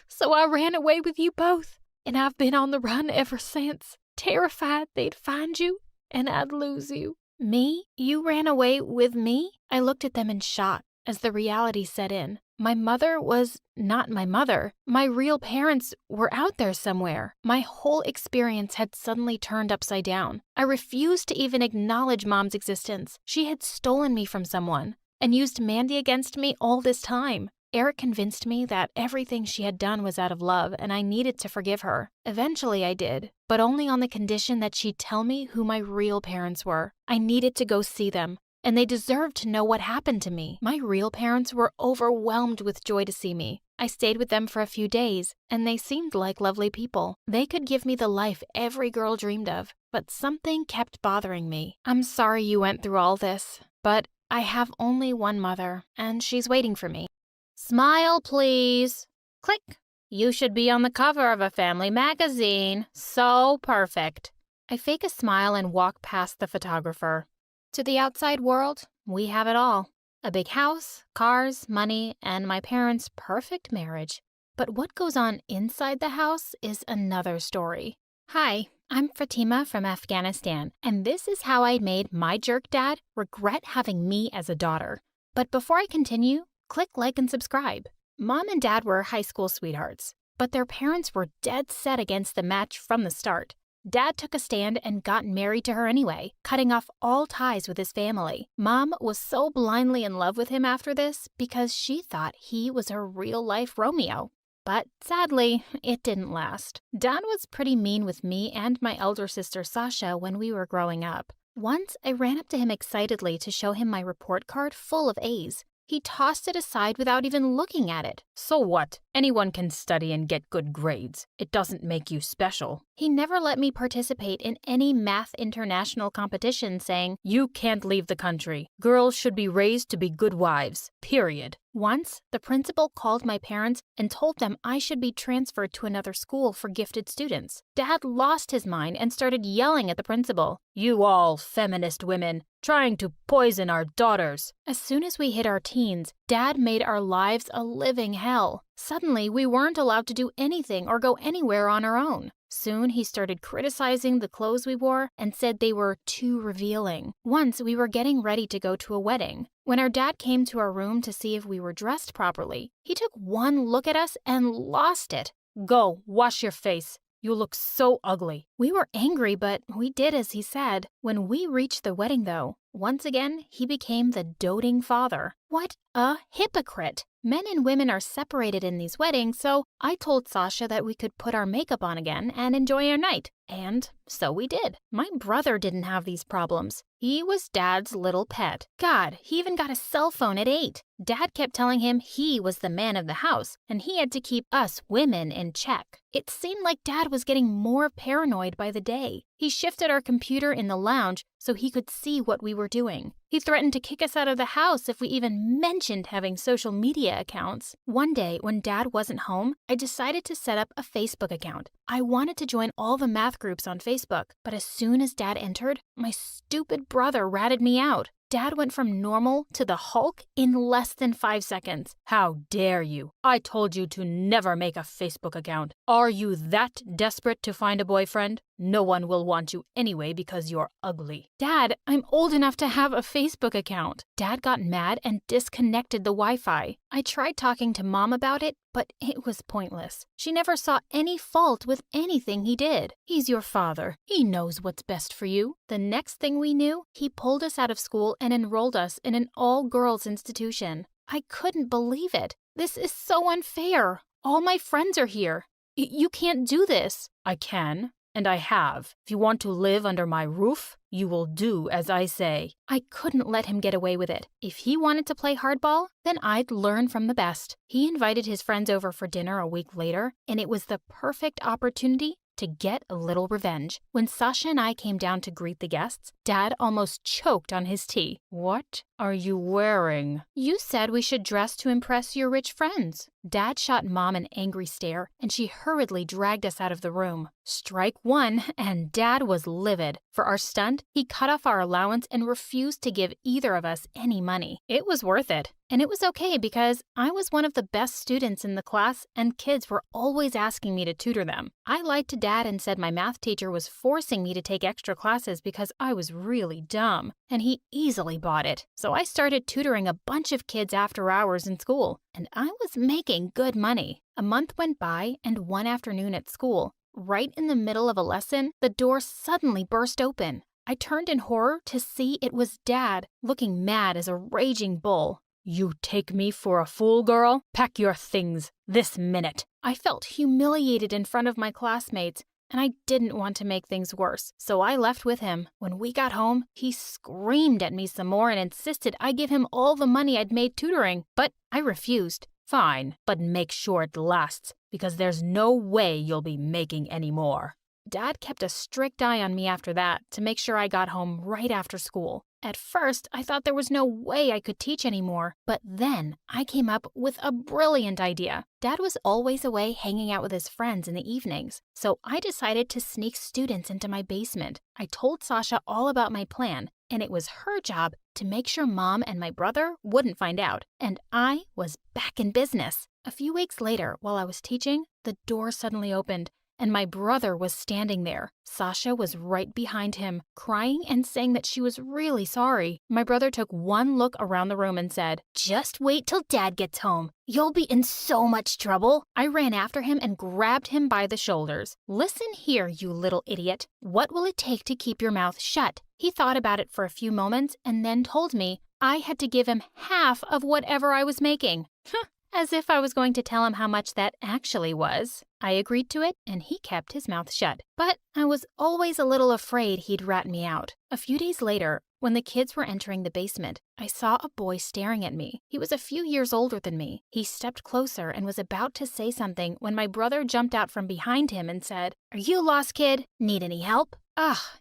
So I ran away with you both, and I've been on the run ever since, terrified they'd find you and I'd lose you." "Me? You ran away with me?" I looked at them in shock as the reality set in. My mother was not my mother. My real parents were out there somewhere. My whole experience had suddenly turned upside down. I refused to even acknowledge Mom's existence. She had stolen me from someone and used Mandy against me all this time. Eric convinced me that everything she had done was out of love and I needed to forgive her. Eventually I did, but only on the condition that she'd tell me who my real parents were. I needed to go see them, and they deserved to know what happened to me. My real parents were overwhelmed with joy to see me. I stayed with them for a few days, and they seemed like lovely people. They could give me the life every girl dreamed of, but something kept bothering me. "I'm sorry you went through all this, but I have only one mother, and she's waiting for me." "Smile, please." Click. "You should be on the cover of a family magazine. So perfect." I fake a smile and walk past the photographer. To the outside world, we have it all. A big house, cars, money, and my parents' perfect marriage. But what goes on inside the house is another story. Hi, I'm Fatima from Afghanistan, and this is how I made my jerk dad regret having me as a daughter. But before I continue, click like and subscribe. Mom and Dad were high school sweethearts, but their parents were dead set against the match from the start. Dad took a stand and got married to her anyway, cutting off all ties with his family. Mom was so blindly in love with him after this because she thought he was her real-life Romeo. But sadly, it didn't last. Dad was pretty mean with me and my elder sister Sasha when we were growing up. Once, I ran up to him excitedly to show him my report card full of A's. He tossed it aside without even looking at it. So what? Anyone can study and get good grades. It doesn't make you special. He never let me participate in any math international competition, saying, You can't leave the country. Girls should be raised to be good wives. Period. Once, the principal called my parents and told them I should be transferred to another school for gifted students. Dad lost his mind and started yelling at the principal. You all feminist women, trying to poison our daughters. As soon as we hit our teens, Dad made our lives a living hell. Suddenly, we weren't allowed to do anything or go anywhere on our own. Soon, he started criticizing the clothes we wore and said they were too revealing. Once, we were getting ready to go to a wedding. When our dad came to our room to see if we were dressed properly, he took one look at us and lost it. Go, wash your face. You look so ugly. We were angry, but we did as he said. When we reached the wedding, though, once again, he became the doting father. What a hypocrite! Men and women are separated in these weddings, so I told Sasha that we could put our makeup on again and enjoy our night. And so we did. My brother didn't have these problems. He was Dad's little pet. God, he even got a cell phone at 8. Dad kept telling him he was the man of the house, and he had to keep us women in check. It seemed like Dad was getting more paranoid by the day. He shifted our computer in the lounge so he could see what we were doing. He threatened to kick us out of the house if we even mentioned having social media accounts. One day, when Dad wasn't home, I decided to set up a Facebook account. I wanted to join all the math groups on Facebook, but as soon as Dad entered, my stupid brother ratted me out. Dad went from normal to the Hulk in less than 5 seconds. How dare you? I told you to never make a Facebook account. Are you that desperate to find a boyfriend? No one will want you anyway because you're ugly. Dad, I'm old enough to have a Facebook account. Dad got mad and disconnected the Wi-Fi. I tried talking to Mom about it, but it was pointless. She never saw any fault with anything he did. He's your father. He knows what's best for you. The next thing we knew, he pulled us out of school and enrolled us in an all-girls institution. I couldn't believe it. This is so unfair. All my friends are here. You can't do this. I can. And I have. If you want to live under my roof, you will do as I say. I couldn't let him get away with it. If he wanted to play hardball, then I'd learn from the best. He invited his friends over for dinner a week later, and it was the perfect opportunity to get a little revenge. When Sasha and I came down to greet the guests, Dad almost choked on his tea. What are you wearing? You said we should dress to impress your rich friends. Dad shot Mom an angry stare, and she hurriedly dragged us out of the room. Strike one, and Dad was livid. For our stunt, he cut off our allowance and refused to give either of us any money. It was worth it. And it was okay because I was one of the best students in the class and kids were always asking me to tutor them. I lied to Dad and said my math teacher was forcing me to take extra classes because I was really dumb. And he easily bought it. So I started tutoring a bunch of kids after hours in school. And I was making good money. A month went by and one afternoon at school, right in the middle of a lesson, the door suddenly burst open. I turned in horror to see it was Dad, looking mad as a raging bull. You take me for a fool, girl? Pack your things this minute. I felt humiliated in front of my classmates, and I didn't want to make things worse, so I left with him. When we got home, he screamed at me some more and insisted I give him all the money I'd made tutoring, but I refused. Fine, but make sure it lasts, because there's no way you'll be making any more. Dad kept a strict eye on me after that to make sure I got home right after school. At first, I thought there was no way I could teach anymore, but then I came up with a brilliant idea. Dad was always away hanging out with his friends in the evenings, so I decided to sneak students into my basement. I told Sasha all about my plan, and it was her job to make sure Mom and my brother wouldn't find out, and I was back in business. A few weeks later, while I was teaching, the door suddenly opened, and my brother was standing there. Sasha was right behind him, crying and saying that she was really sorry. My brother took one look around the room and said, "Just wait till Dad gets home. You'll be in so much trouble." I ran after him and grabbed him by the shoulders. "Listen here, you little idiot. What will it take to keep your mouth shut?" He thought about it for a few moments and then told me I had to give him half of whatever I was making. As if I was going to tell him how much that actually was. I agreed to it, and he kept his mouth shut. But I was always a little afraid he'd rat me out. A few days later, when the kids were entering the basement, I saw a boy staring at me. He was a few years older than me. He stepped closer and was about to say something when my brother jumped out from behind him and said, "Are you lost, kid? Need any help?"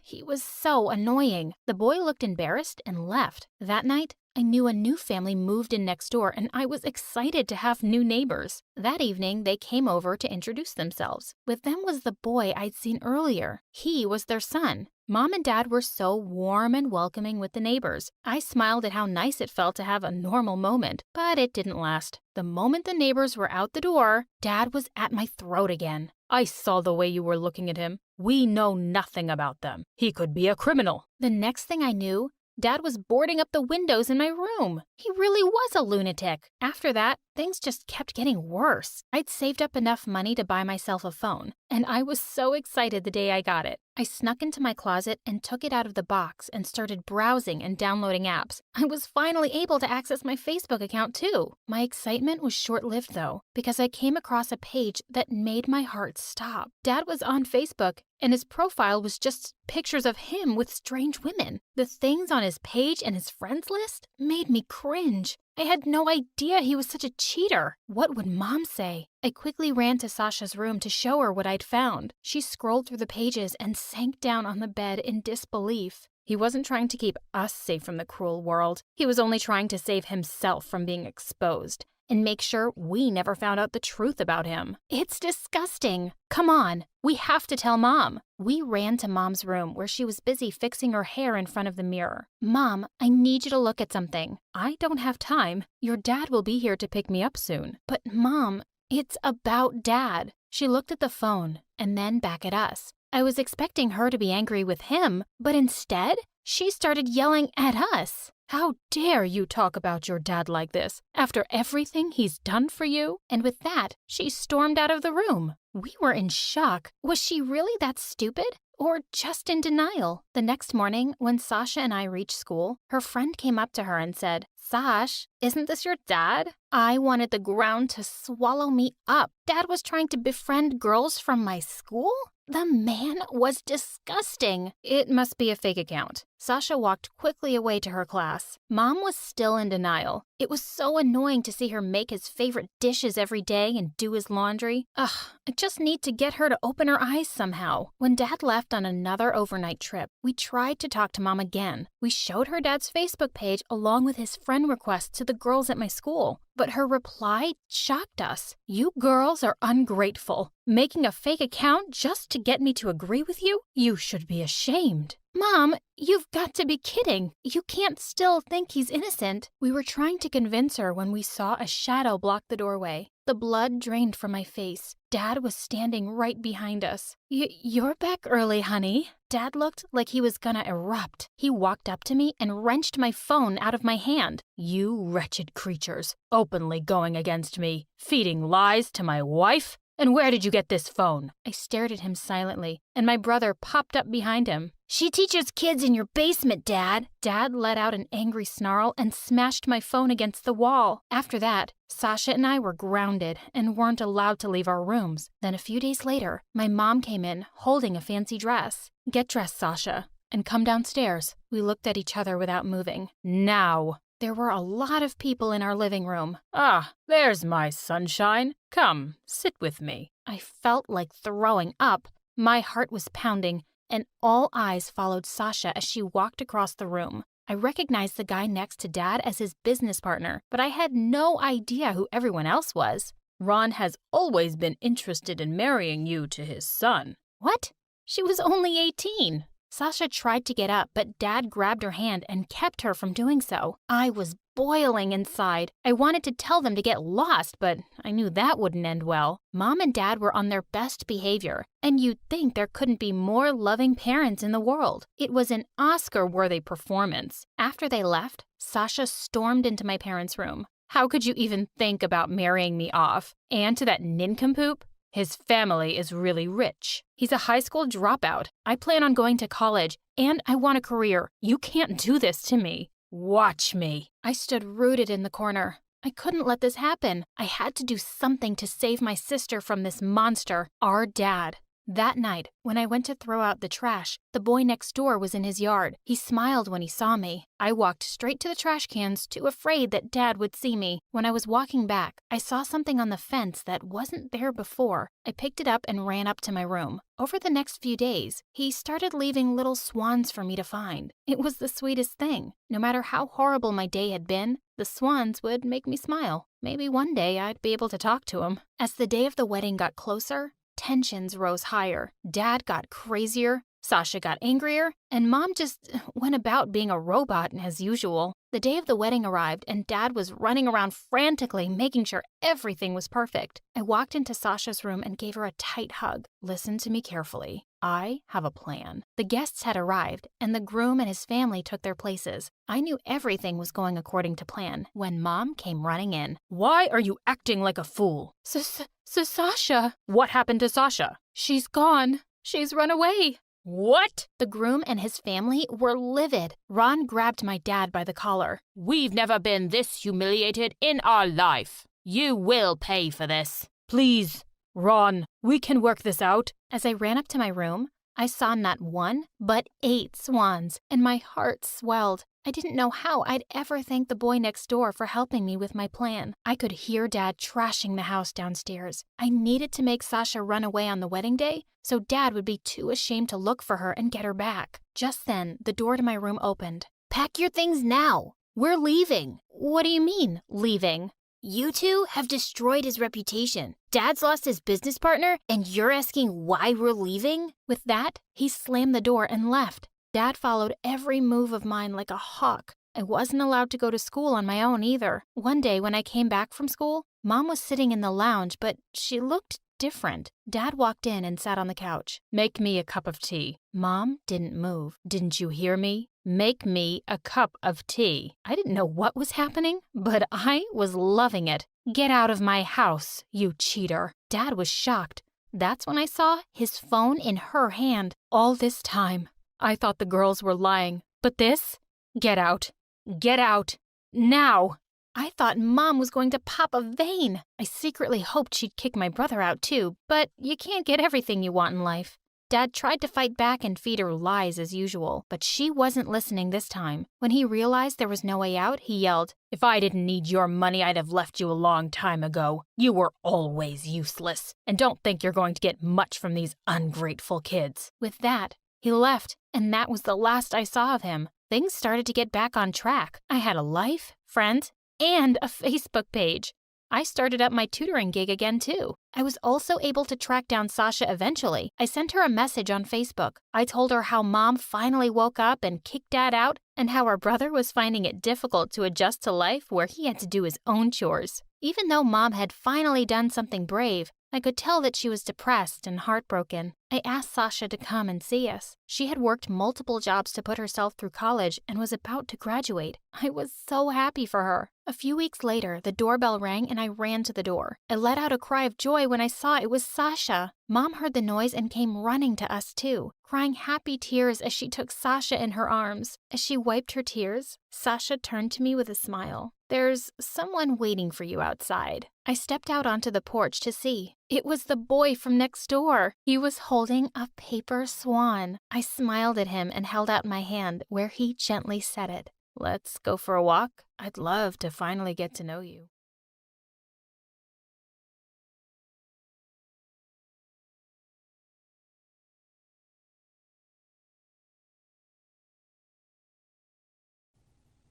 He was so annoying. The boy looked embarrassed and left. That night, I knew a new family moved in next door, and I was excited to have new neighbors. That evening, they came over to introduce themselves. With them was the boy I'd seen earlier. He was their son. Mom and Dad were so warm and welcoming with the neighbors. I smiled at how nice it felt to have a normal moment, but it didn't last. The moment the neighbors were out the door, Dad was at my throat again. "I saw the way you were looking at him. We know nothing about them. He could be a criminal." The next thing I knew, Dad was boarding up the windows in my room. He really was a lunatic. After that, things just kept getting worse. I'd saved up enough money to buy myself a phone, and I was so excited the day I got it. I snuck into my closet and took it out of the box and started browsing and downloading apps. I was finally able to access my Facebook account too. My excitement was short-lived though, because I came across a page that made my heart stop. Dad was on Facebook, and his profile was just pictures of him with strange women. The things on his page and his friends list made me cringe. I had no idea he was such a cheater. What would Mom say? I quickly ran to Sasha's room to show her what I'd found. She scrolled through the pages and sank down on the bed in disbelief. He wasn't trying to keep us safe from the cruel world. He was only trying to save himself from being exposed and make sure we never found out the truth about him. It's disgusting. Come on, we have to tell Mom. We ran to Mom's room where she was busy fixing her hair in front of the mirror. "Mom, I need you to look at something." "I don't have time. Your dad will be here to pick me up soon." "But Mom, it's about Dad." She looked at the phone and then back at us. I was expecting her to be angry with him, but instead, she started yelling at us. "How dare you talk about your dad like this, after everything he's done for you?" And with that, she stormed out of the room. We were in shock. Was she really that stupid? Or just in denial? The next morning, when Sasha and I reached school, her friend came up to her and said, "Sash, isn't this your dad?" I wanted the ground to swallow me up. Dad was trying to befriend girls from my school? The man was disgusting. It must be a fake account. Sasha walked quickly away to her class. Mom was still in denial. It was so annoying to see her make his favorite dishes every day and do his laundry. I just need to get her to open her eyes somehow. When Dad left on another overnight trip, we tried to talk to Mom again. We showed her Dad's Facebook page along with his friend requests to the girls at my school. But her reply shocked us. "You girls are ungrateful. Making a fake account just to get me to agree with you? You should be ashamed." "Mom, you've got to be kidding. You can't still think he's innocent." We were trying to convince her when we saw a shadow block the doorway. The blood drained from my face. Dad was standing right behind us. You're back early, honey." Dad looked like he was gonna erupt. He walked up to me and wrenched my phone out of my hand. "You wretched creatures, openly going against me, feeding lies to my wife? And where did you get this phone?" I stared at him silently, and my brother popped up behind him. "She teaches kids in your basement, Dad." Dad let out an angry snarl and smashed my phone against the wall. After that, Sasha and I were grounded and weren't allowed to leave our rooms. Then a few days later, my mom came in holding a fancy dress. "Get dressed, Sasha, and come downstairs." We looked at each other without moving. "Now." There were a lot of people in our living room. "Ah, there's my sunshine. Come, sit with me." I felt like throwing up. My heart was pounding, and all eyes followed Sasha as she walked across the room. I recognized the guy next to Dad as his business partner, but I had no idea who everyone else was. "Ron has always been interested in marrying you to his son." What? She was only 18. Sasha tried to get up, but Dad grabbed her hand and kept her from doing so. I was boiling inside. I wanted to tell them to get lost, but I knew that wouldn't end well. Mom and Dad were on their best behavior, and you'd think there couldn't be more loving parents in the world. It was an Oscar-worthy performance. After they left, Sasha stormed into my parents' room. How could you even think about marrying me off? And to that nincompoop? His family is really rich. He's a high school dropout. I plan on going to college, and I want a career. You can't do this to me. Watch me. I stood rooted in the corner. I couldn't let this happen. I had to do something to save my sister from this monster, our dad. That night, when I went to throw out the trash, the boy next door was in his yard. He smiled when he saw me. I walked straight to the trash cans, too afraid that Dad would see me. When I was walking back, I saw something on the fence that wasn't there before. I picked it up and ran up to my room. Over the next few days, he started leaving little swans for me to find. It was the sweetest thing. No matter how horrible my day had been, the swans would make me smile. Maybe one day I'd be able to talk to him. As the day of the wedding got closer, tensions rose higher. Dad got crazier, Sasha got angrier, and Mom just went about being a robot as usual. The day of the wedding arrived, and Dad was running around frantically, making sure everything was perfect. I walked into Sasha's room and gave her a tight hug. Listen to me carefully. I have a plan. The guests had arrived, and the groom and his family took their places. I knew everything was going according to plan when Mom came running in. Why are you acting like a fool? Sasha. What happened to Sasha? She's gone. She's run away. What? The groom and his family were livid. Ron grabbed my dad by the collar. We've never been this humiliated in our life. You will pay for this. Please, Ron, we can work this out. As I ran up to my room, I saw not one, but 8 swans, and my heart swelled. I didn't know how I'd ever thank the boy next door for helping me with my plan. I could hear Dad trashing the house downstairs. I needed to make Sasha run away on the wedding day, so Dad would be too ashamed to look for her and get her back. Just then, the door to my room opened. Pack your things now. We're leaving. What do you mean, leaving? You two have destroyed his reputation. Dad's lost his business partner, and you're asking why we're leaving? With that, he slammed the door and left. Dad followed every move of mine like a hawk. I wasn't allowed to go to school on my own either. One day when I came back from school, Mom was sitting in the lounge, but she looked different. Dad walked in and sat on the couch. Make me a cup of tea. Mom didn't move. Didn't you hear me? Make me a cup of tea. I didn't know what was happening, but I was loving it. Get out of my house, you cheater. Dad was shocked. That's when I saw his phone in her hand. All this time, I thought the girls were lying. But this? Get out. Get out. Now. I thought Mom was going to pop a vein. I secretly hoped she'd kick my brother out too, but you can't get everything you want in life. Dad tried to fight back and feed her lies as usual, but she wasn't listening this time. When he realized there was no way out, he yelled, "If I didn't need your money, I'd have left you a long time ago. You were always useless, and don't think you're going to get much from these ungrateful kids." With that, he left, and that was the last I saw of him. Things started to get back on track. I had a life, friends, and a Facebook page. I started up my tutoring gig again, too. I was also able to track down Sasha eventually. I sent her a message on Facebook. I told her how Mom finally woke up and kicked Dad out, and how our brother was finding it difficult to adjust to life where he had to do his own chores. Even though Mom had finally done something brave, I could tell that she was depressed and heartbroken. I asked Sasha to come and see us. She had worked multiple jobs to put herself through college and was about to graduate. I was so happy for her. A few weeks later, the doorbell rang and I ran to the door. I let out a cry of joy when I saw it was Sasha. Mom heard the noise and came running to us too, crying happy tears as she took Sasha in her arms. As she wiped her tears, Sasha turned to me with a smile. "There's someone waiting for you outside." I stepped out onto the porch to see. It was the boy from next door. He was holding a paper swan. I smiled at him and held out my hand where he gently set it. "Let's go for a walk. I'd love to finally get to know you."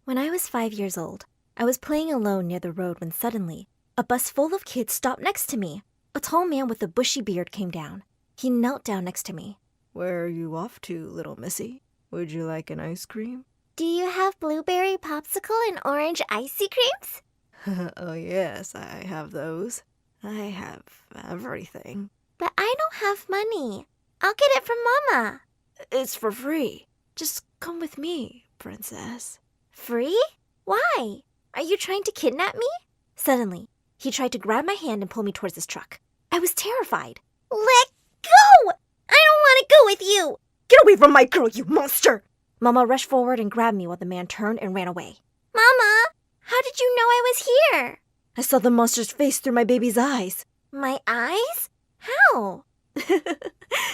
When I was 5 years old, I was playing alone near the road when suddenly, a bus full of kids stopped next to me. A tall man with a bushy beard came down. He knelt down next to me. "Where are you off to, little missy? Would you like an ice cream?" Do you have blueberry popsicle and orange icy creams? Oh, yes, I have those. I have everything. But I don't have money. I'll get it from Mama. It's for free. Just come with me, princess. Free? Why? Are you trying to kidnap me? Suddenly, he tried to grab my hand and pull me towards his truck. I was terrified. Let go! I don't want to go with you! Get away from my girl, you monster! Mama rushed forward and grabbed me while the man turned and ran away. Mama, how did you know I was here? I saw the monster's face through my baby's eyes. My eyes? How?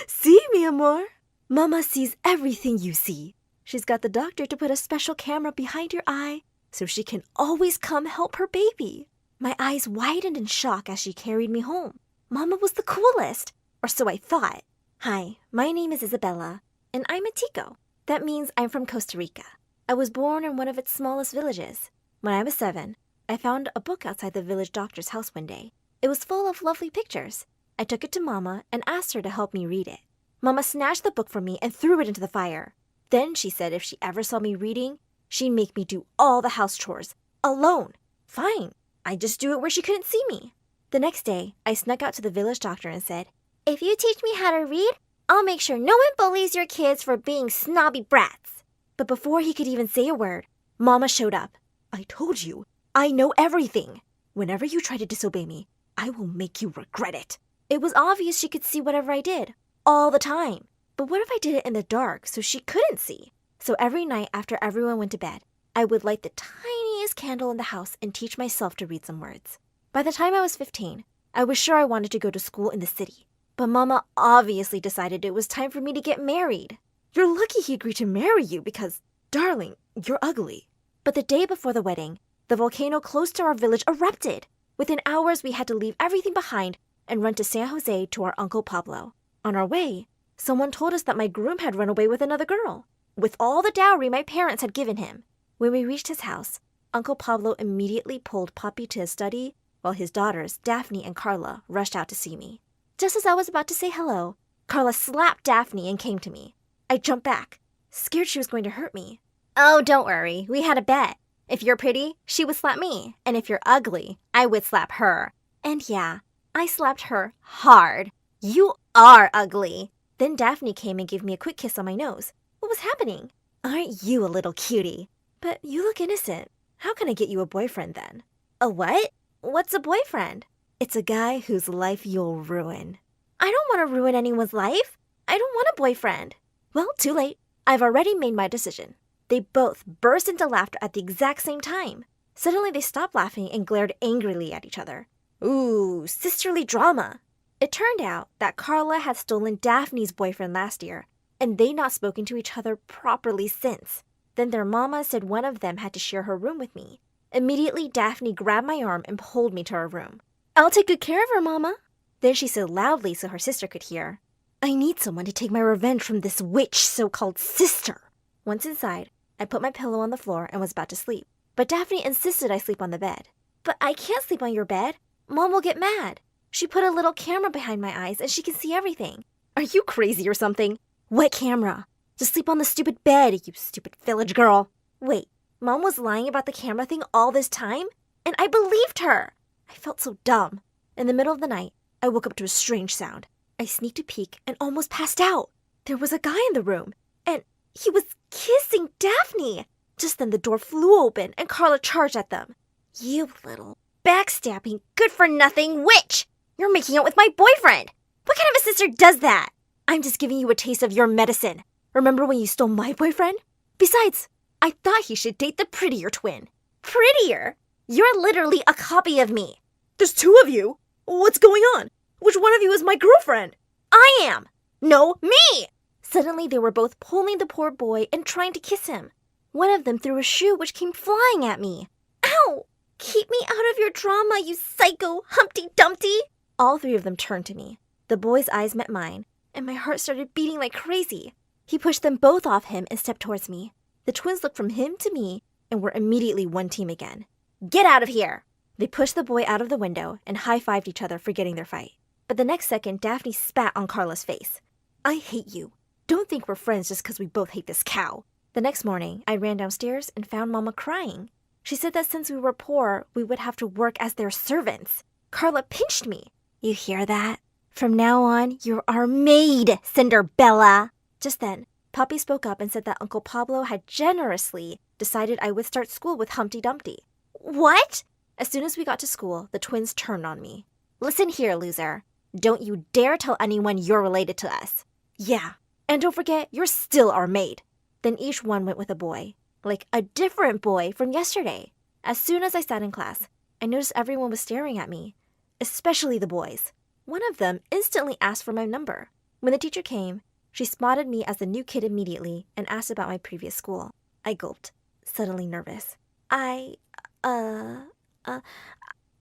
See, mi amor? Mama sees everything you see. She's got the doctor to put a special camera behind your eye so she can always come help her baby. My eyes widened in shock as she carried me home. Mama was the coolest, or so I thought. Hi, my name is Isabella, and I'm a Tico. That means I'm from Costa Rica. I was born in one of its smallest villages. When I was 7, I found a book outside the village doctor's house one day. It was full of lovely pictures. I took it to Mama and asked her to help me read it. Mama snatched the book from me and threw it into the fire. Then she said if she ever saw me reading, she'd make me do all the house chores, alone. Fine, I'd just do it where she couldn't see me. The next day, I snuck out to the village doctor and said, if you teach me how to read, I'll make sure no one bullies your kids for being snobby brats. But before he could even say a word, Mama showed up. I told you, I know everything. Whenever you try to disobey me, I will make you regret it. It was obvious she could see whatever I did, all the time. But what if I did it in the dark so she couldn't see? So every night after everyone went to bed, I would light the tiniest candle in the house and teach myself to read some words. By the time I was 15, I was sure I wanted to go to school in the city. But Mama obviously decided it was time for me to get married. You're lucky he agreed to marry you because, darling, you're ugly. But the day before the wedding, the volcano close to our village erupted. Within hours, we had to leave everything behind and run to San Jose to our Uncle Pablo. On our way, someone told us that my groom had run away with another girl, with all the dowry my parents had given him. When we reached his house, Uncle Pablo immediately pulled Papi to his study, while his daughters, Daphne and Carla, rushed out to see me. Just as I was about to say hello, Carla slapped Daphne and came to me. I jumped back, scared she was going to hurt me. Oh, don't worry, we had a bet. If you're pretty, she would slap me, and if you're ugly, I would slap her. And yeah, I slapped her hard. You are ugly. Then Daphne came and gave me a quick kiss on my nose. What was happening? Aren't you a little cutie? But you look innocent. How can I get you a boyfriend then? A what? What's a boyfriend? It's a guy whose life you'll ruin. I don't want to ruin anyone's life. I don't want a boyfriend. Well, too late. I've already made my decision. They both burst into laughter at the exact same time. Suddenly they stopped laughing and glared angrily at each other. Ooh, sisterly drama. It turned out that Carla had stolen Daphne's boyfriend last year, and they'd not spoken to each other properly since. Then their mama said one of them had to share her room with me. Immediately, Daphne grabbed my arm and pulled me to her room. I'll take good care of her, Mama. Then she said loudly so her sister could hear, I need someone to take my revenge from this witch so-called sister. Once inside, I put my pillow on the floor and was about to sleep. But Daphne insisted I sleep on the bed. But I can't sleep on your bed. Mom will get mad. She put a little camera behind my eyes and she can see everything. Are you crazy or something? What camera? Just sleep on the stupid bed, you stupid village girl. Wait, Mom was lying about the camera thing all this time? And I believed her. I felt so dumb. In the middle of the night, I woke up to a strange sound. I sneaked a peek and almost passed out. There was a guy in the room, and he was kissing Daphne. Just then the door flew open and Carla charged at them. You little backstabbing, good-for-nothing witch! You're making out with my boyfriend! What kind of a sister does that? I'm just giving you a taste of your medicine. Remember when you stole my boyfriend? Besides, I thought he should date the prettier twin. Prettier? You're literally a copy of me. There's 2 of you? What's going on? Which one of you is my girlfriend? I am. No, me! Suddenly they were both pulling the poor boy and trying to kiss him. One of them threw a shoe which came flying at me. Ow! Keep me out of your drama, you psycho Humpty Dumpty! All 3 of them turned to me. The boy's eyes met mine, and my heart started beating like crazy. He pushed them both off him and stepped towards me. The twins looked from him to me and were immediately one team again. Get out of here! They pushed the boy out of the window and high-fived each other, forgetting their fight. But the next second, Daphne spat on Carla's face. I hate you. Don't think we're friends just because we both hate this cow. The next morning, I ran downstairs and found Mama crying. She said that since we were poor, we would have to work as their servants. Carla pinched me. You hear that? From now on, you're our maid, Cinderbella. Just then, Poppy spoke up and said that Uncle Pablo had generously decided I would start school with Humpty Dumpty. What? As soon as we got to school, the twins turned on me. Listen here, loser. Don't you dare tell anyone you're related to us. Yeah, and don't forget, you're still our maid. Then each one went with a boy, like a different boy from yesterday. As soon as I sat in class, I noticed everyone was staring at me, especially the boys. One of them instantly asked for my number. When the teacher came, she spotted me as the new kid immediately and asked about my previous school. I gulped, suddenly nervous. I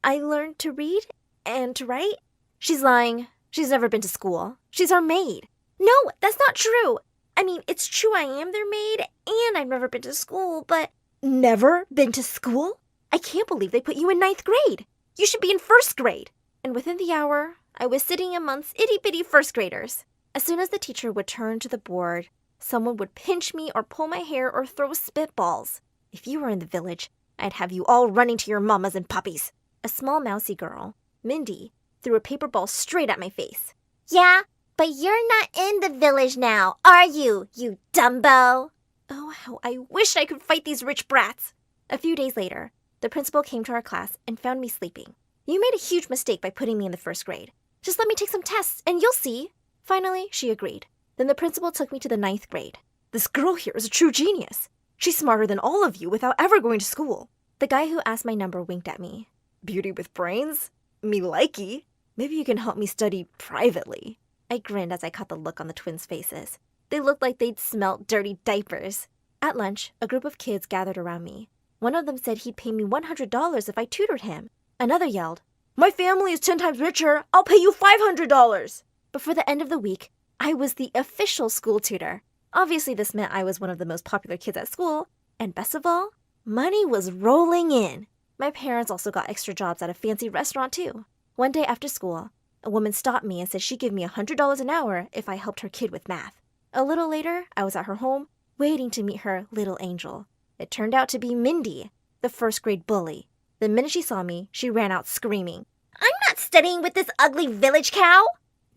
learned to read and to write. She's lying. She's never been to school. She's our maid. No, that's not true. I mean, it's true I am their maid, and I've never been to school, but... Never been to school? I can't believe they put you in 9th grade. You should be in 1st grade. And within the hour, I was sitting amongst itty-bitty 1st graders. As soon as the teacher would turn to the board, someone would pinch me or pull my hair or throw spitballs. If you were in the village, I'd have you all running to your mamas and puppies. A small mousy girl, Mindy, threw a paper ball straight at my face. Yeah, but you're not in the village now, are you, you Dumbo? Oh, how I wish I could fight these rich brats. A few days later, the principal came to our class and found me sleeping. You made a huge mistake by putting me in the 1st grade. Just let me take some tests and you'll see. Finally, she agreed. Then the principal took me to the 9th grade. This girl here is a true genius. She's smarter than all of you without ever going to school. The guy who asked my number winked at me. Beauty with brains? Me likey. Maybe you can help me study privately. I grinned as I caught the look on the twins' faces. They looked like they'd smelt dirty diapers. At lunch, a group of kids gathered around me. One of them said he'd pay me $100 if I tutored him. Another yelled, "My family is 10 times richer. I'll pay you $500. Before the end of the week, I was the official school tutor. Obviously, this meant I was one of the most popular kids at school. And best of all, money was rolling in. My parents also got extra jobs at a fancy restaurant, too. One day after school, a woman stopped me and said she'd give me $100 an hour if I helped her kid with math. A little later, I was at her home, waiting to meet her little angel. It turned out to be Mindy, the 1st grade bully. The minute she saw me, she ran out screaming, I'm not studying with this ugly village cow.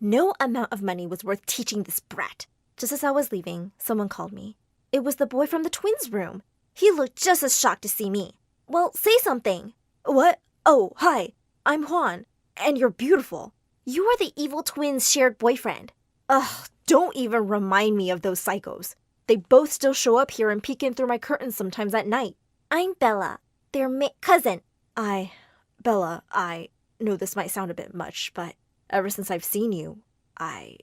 No amount of money was worth teaching this brat. Just as I was leaving, someone called me. It was the boy from the twins' room. He looked just as shocked to see me. Well, say something. What? Oh, hi. I'm Juan, and you're beautiful. You are the evil twins' shared boyfriend. Ugh, don't even remind me of those psychos. They both still show up here and peek in through my curtains sometimes at night. I'm Bella, their cousin. Bella, I know this might sound a bit much, but ever since I've seen you, I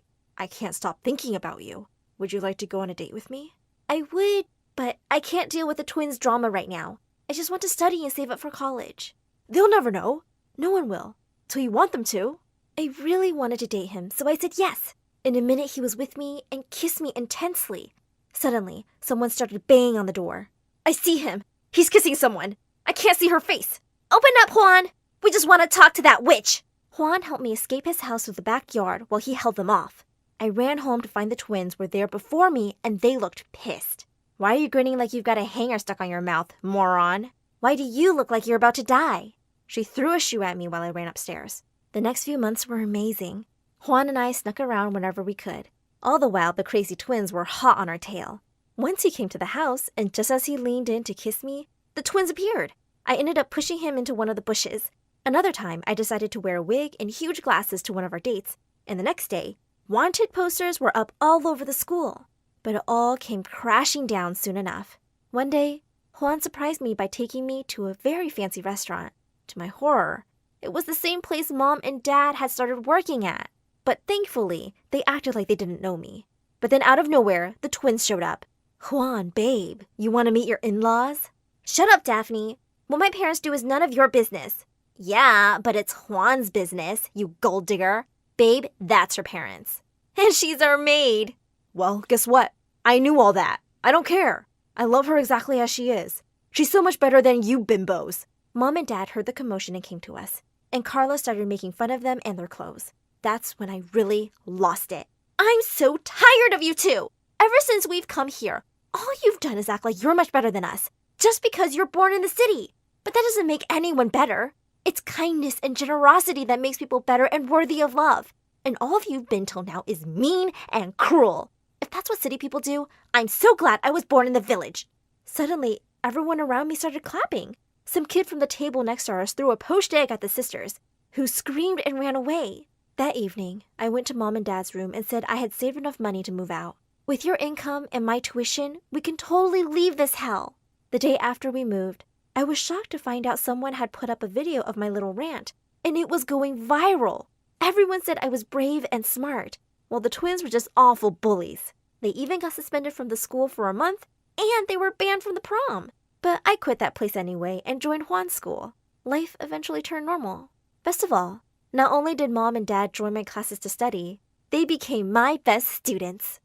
can't stop thinking about you. Would you like to go on a date with me? I would, but I can't deal with the twins' drama right now. I just want to study and save up for college. They'll never know. No one will. Till you want them to. I really wanted to date him, so I said yes. In a minute, he was with me and kissed me intensely. Suddenly, someone started banging on the door. I see him. He's kissing someone. I can't see her face. Open up, Juan. We just want to talk to that witch. Juan helped me escape his house through the backyard while he held them off. I ran home to find the twins were there before me, and they looked pissed. Why are you grinning like you've got a hanger stuck on your mouth, moron? Why do you look like you're about to die? She threw a shoe at me while I ran upstairs. The next few months were amazing. Juan and I snuck around whenever we could. All the while, the crazy twins were hot on our tail. Once he came to the house, and just as he leaned in to kiss me, the twins appeared. I ended up pushing him into one of the bushes. Another time, I decided to wear a wig and huge glasses to one of our dates, and the next day, wanted posters were up all over the school. But it all came crashing down soon enough. One day, Juan surprised me by taking me to a very fancy restaurant. To my horror, it was the same place Mom and Dad had started working at. But thankfully, they acted like they didn't know me. But then out of nowhere, the twins showed up. Juan, babe, you want to meet your in-laws? Shut up, Daphne. What my parents do is none of your business. Yeah, but it's Juan's business, you gold digger. Babe, that's her parents. And she's our maid. Well, guess what? I knew all that. I don't care. I love her exactly as she is. She's so much better than you bimbos. Mom and Dad heard the commotion and came to us. And Carla started making fun of them and their clothes. That's when I really lost it. I'm so tired of you two. Ever since we've come here, All you've done is act like you're much better than us, just because you're born in the city. But that doesn't make anyone better. It's kindness and generosity that makes people better and worthy of love. And all of you've been till now is mean and cruel. If that's what city people do, I'm so glad I was born in the village. Suddenly, everyone around me started clapping. Some kid from the table next to us threw a poached egg at the sisters, who screamed and ran away. That evening, I went to Mom and Dad's room and said I had saved enough money to move out. With your income and my tuition, we can totally leave this hell. The day after we moved, I was shocked to find out someone had put up a video of my little rant, and it was going viral. Everyone said I was brave and smart, while the twins were just awful bullies. They even got suspended from the school for a month, and they were banned from the prom. But I quit that place anyway and joined Juan's school. Life eventually turned normal. Best of all, not only did Mom and Dad join my classes to study, they became my best students.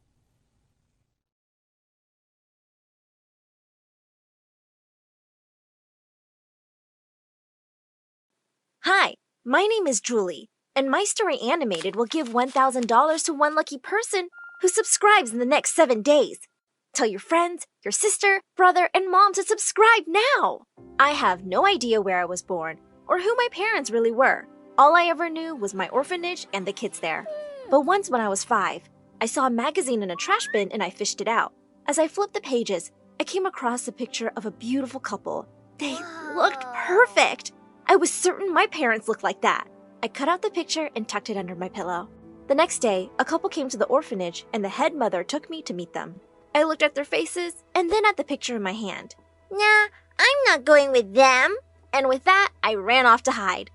Hi, my name is Julie, and My Story Animated will give $1,000 to one lucky person who subscribes in the next 7 days. Tell your friends, your sister, brother, and mom to subscribe now! I have no idea where I was born or who my parents really were. All I ever knew was my orphanage and the kids there. But once when I was 5, I saw a magazine in a trash bin and I fished it out. As I flipped the pages, I came across a picture of a beautiful couple. They looked perfect! I was certain my parents looked like that. I cut out the picture and tucked it under my pillow. The next day, a couple came to the orphanage and the head mother took me to meet them. I looked at their faces and then at the picture in my hand. Nah, I'm not going with them. And with that, I ran off to hide.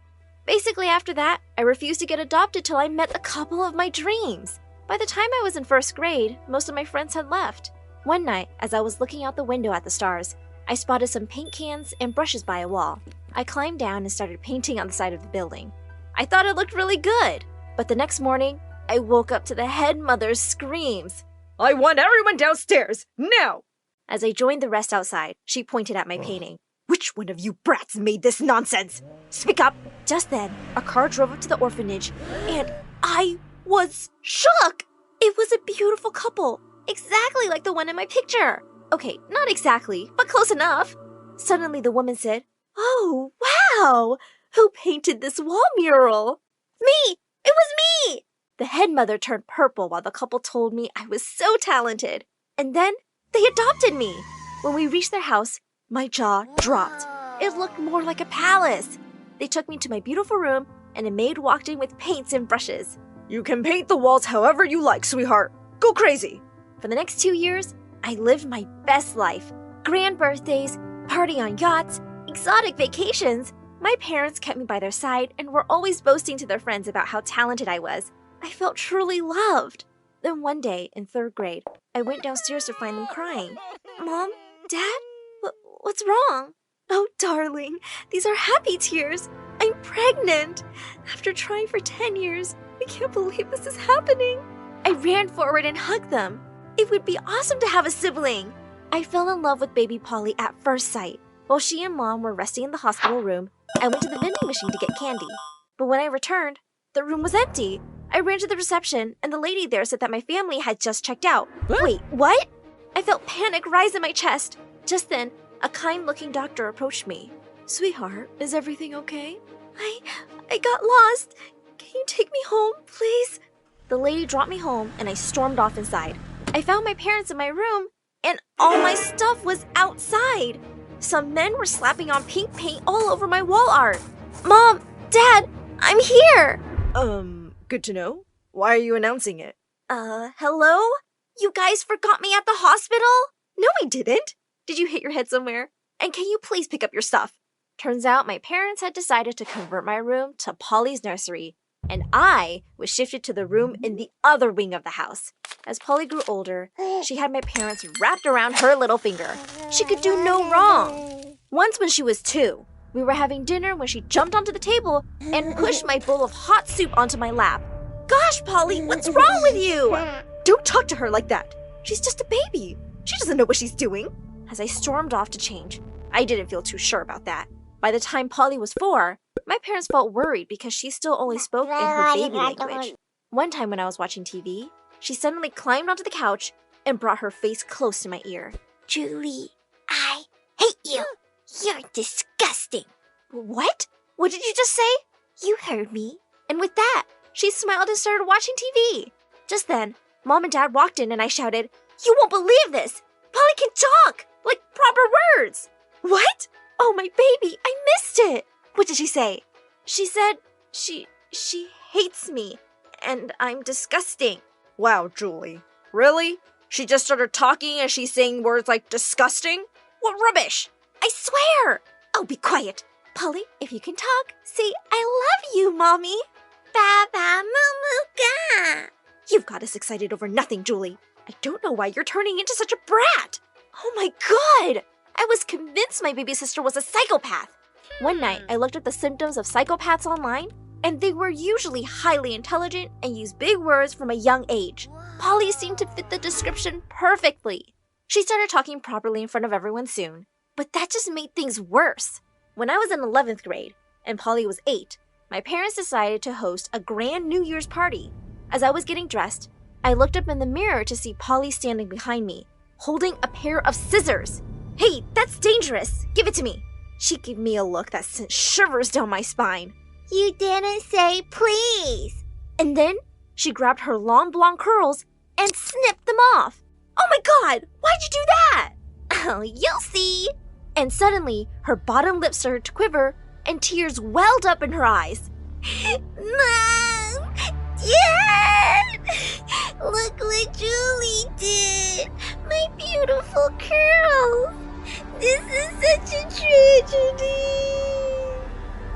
Basically, after that, I refused to get adopted till I met the couple of my dreams. By the time I was in 1st grade, most of my friends had left. One night, as I was looking out the window at the stars, I spotted some paint cans and brushes by a wall. I climbed down and started painting on the side of the building. I thought it looked really good, but the next morning, I woke up to the head mother's screams. I want everyone downstairs, now! As I joined the rest outside, she pointed at my painting. Which one of you brats made this nonsense? Speak up! Just then, a car drove up to the orphanage, and I was shook! It was a beautiful couple, exactly like the one in my picture. Okay, not exactly, but close enough. Suddenly the woman said, Oh, wow! Who painted this wall mural? Me! It was me! The head mother turned purple while the couple told me I was so talented. And then they adopted me. When we reached their house, my jaw dropped. It looked more like a palace. They took me to my beautiful room, and a maid walked in with paints and brushes. You can paint the walls however you like, sweetheart. Go crazy. For the next 2 years, I lived my best life. Grand birthdays, party on yachts, exotic vacations. My parents kept me by their side and were always boasting to their friends about how talented I was. I felt truly loved. Then one day, in 3rd grade, I went downstairs to find them crying. Mom? Dad? What's wrong? Oh, darling, these are happy tears. I'm pregnant. After trying for 10 years, I can't believe this is happening. I ran forward and hugged them. It would be awesome to have a sibling. I fell in love with baby Polly at first sight. While she and Mom were resting in the hospital room, I went to the vending machine to get candy. But when I returned, the room was empty. I ran to the reception, and the lady there said that my family had just checked out. Wait, what? I felt panic rise in my chest. Just then, a kind-looking doctor approached me. Sweetheart, is everything okay? I got lost. Can you take me home, please? The lady dropped me home, and I stormed off inside. I found my parents in my room, and all my stuff was outside. Some men were slapping on pink paint all over my wall art. Mom, Dad, I'm here! Good to know. Why are you announcing it? Hello? You guys forgot me at the hospital? No, I didn't. Did you hit your head somewhere? And can you please pick up your stuff? Turns out my parents had decided to convert my room to Polly's nursery, and I was shifted to the room in the other wing of the house. As Polly grew older, she had my parents wrapped around her little finger. She could do no wrong. Once when she was 2, we were having dinner when she jumped onto the table and pushed my bowl of hot soup onto my lap. Gosh, Polly, what's wrong with you? Don't talk to her like that. She's just a baby. She doesn't know what she's doing. As I stormed off to change, I didn't feel too sure about that. By the time Polly was 4, my parents felt worried because she still only spoke in her baby language. One time when I was watching TV, she suddenly climbed onto the couch and brought her face close to my ear. Julie, I hate you. You're disgusting. What? What did you just say? You heard me. And with that, she smiled and started watching TV. Just then, Mom and Dad walked in and I shouted, "You won't believe this! Polly can talk! Like proper words!" What? Oh, my baby, I missed it! What did she say? She said she hates me, and I'm disgusting. Wow, Julie. Really? She just started talking and she's saying words like disgusting? What rubbish! I swear! Oh, be quiet. Polly, if you can talk, say, "I love you, Mommy." Baba Mumuka. You've got us excited over nothing, Julie. I don't know why you're turning into such a brat. Oh my God! I was convinced my baby sister was a psychopath. One night, I looked at the symptoms of psychopaths online, and they were usually highly intelligent and used big words from a young age. Polly seemed to fit the description perfectly. She started talking properly in front of everyone soon, but that just made things worse. When I was in 11th grade, and Polly was 8, my parents decided to host a grand New Year's party. As I was getting dressed, I looked up in the mirror to see Polly standing behind me, holding a pair of scissors. "Hey, that's dangerous. Give it to me." She gave me a look that sent shivers down my spine. You didn't say please. And then she grabbed her long blonde curls and snipped them off. Oh my God, why'd you do that? Oh, you'll see. And suddenly, her bottom lip started to quiver and tears welled up in her eyes. Mom! Dad! Look what Julie did! My beautiful curls! This is such a tragedy!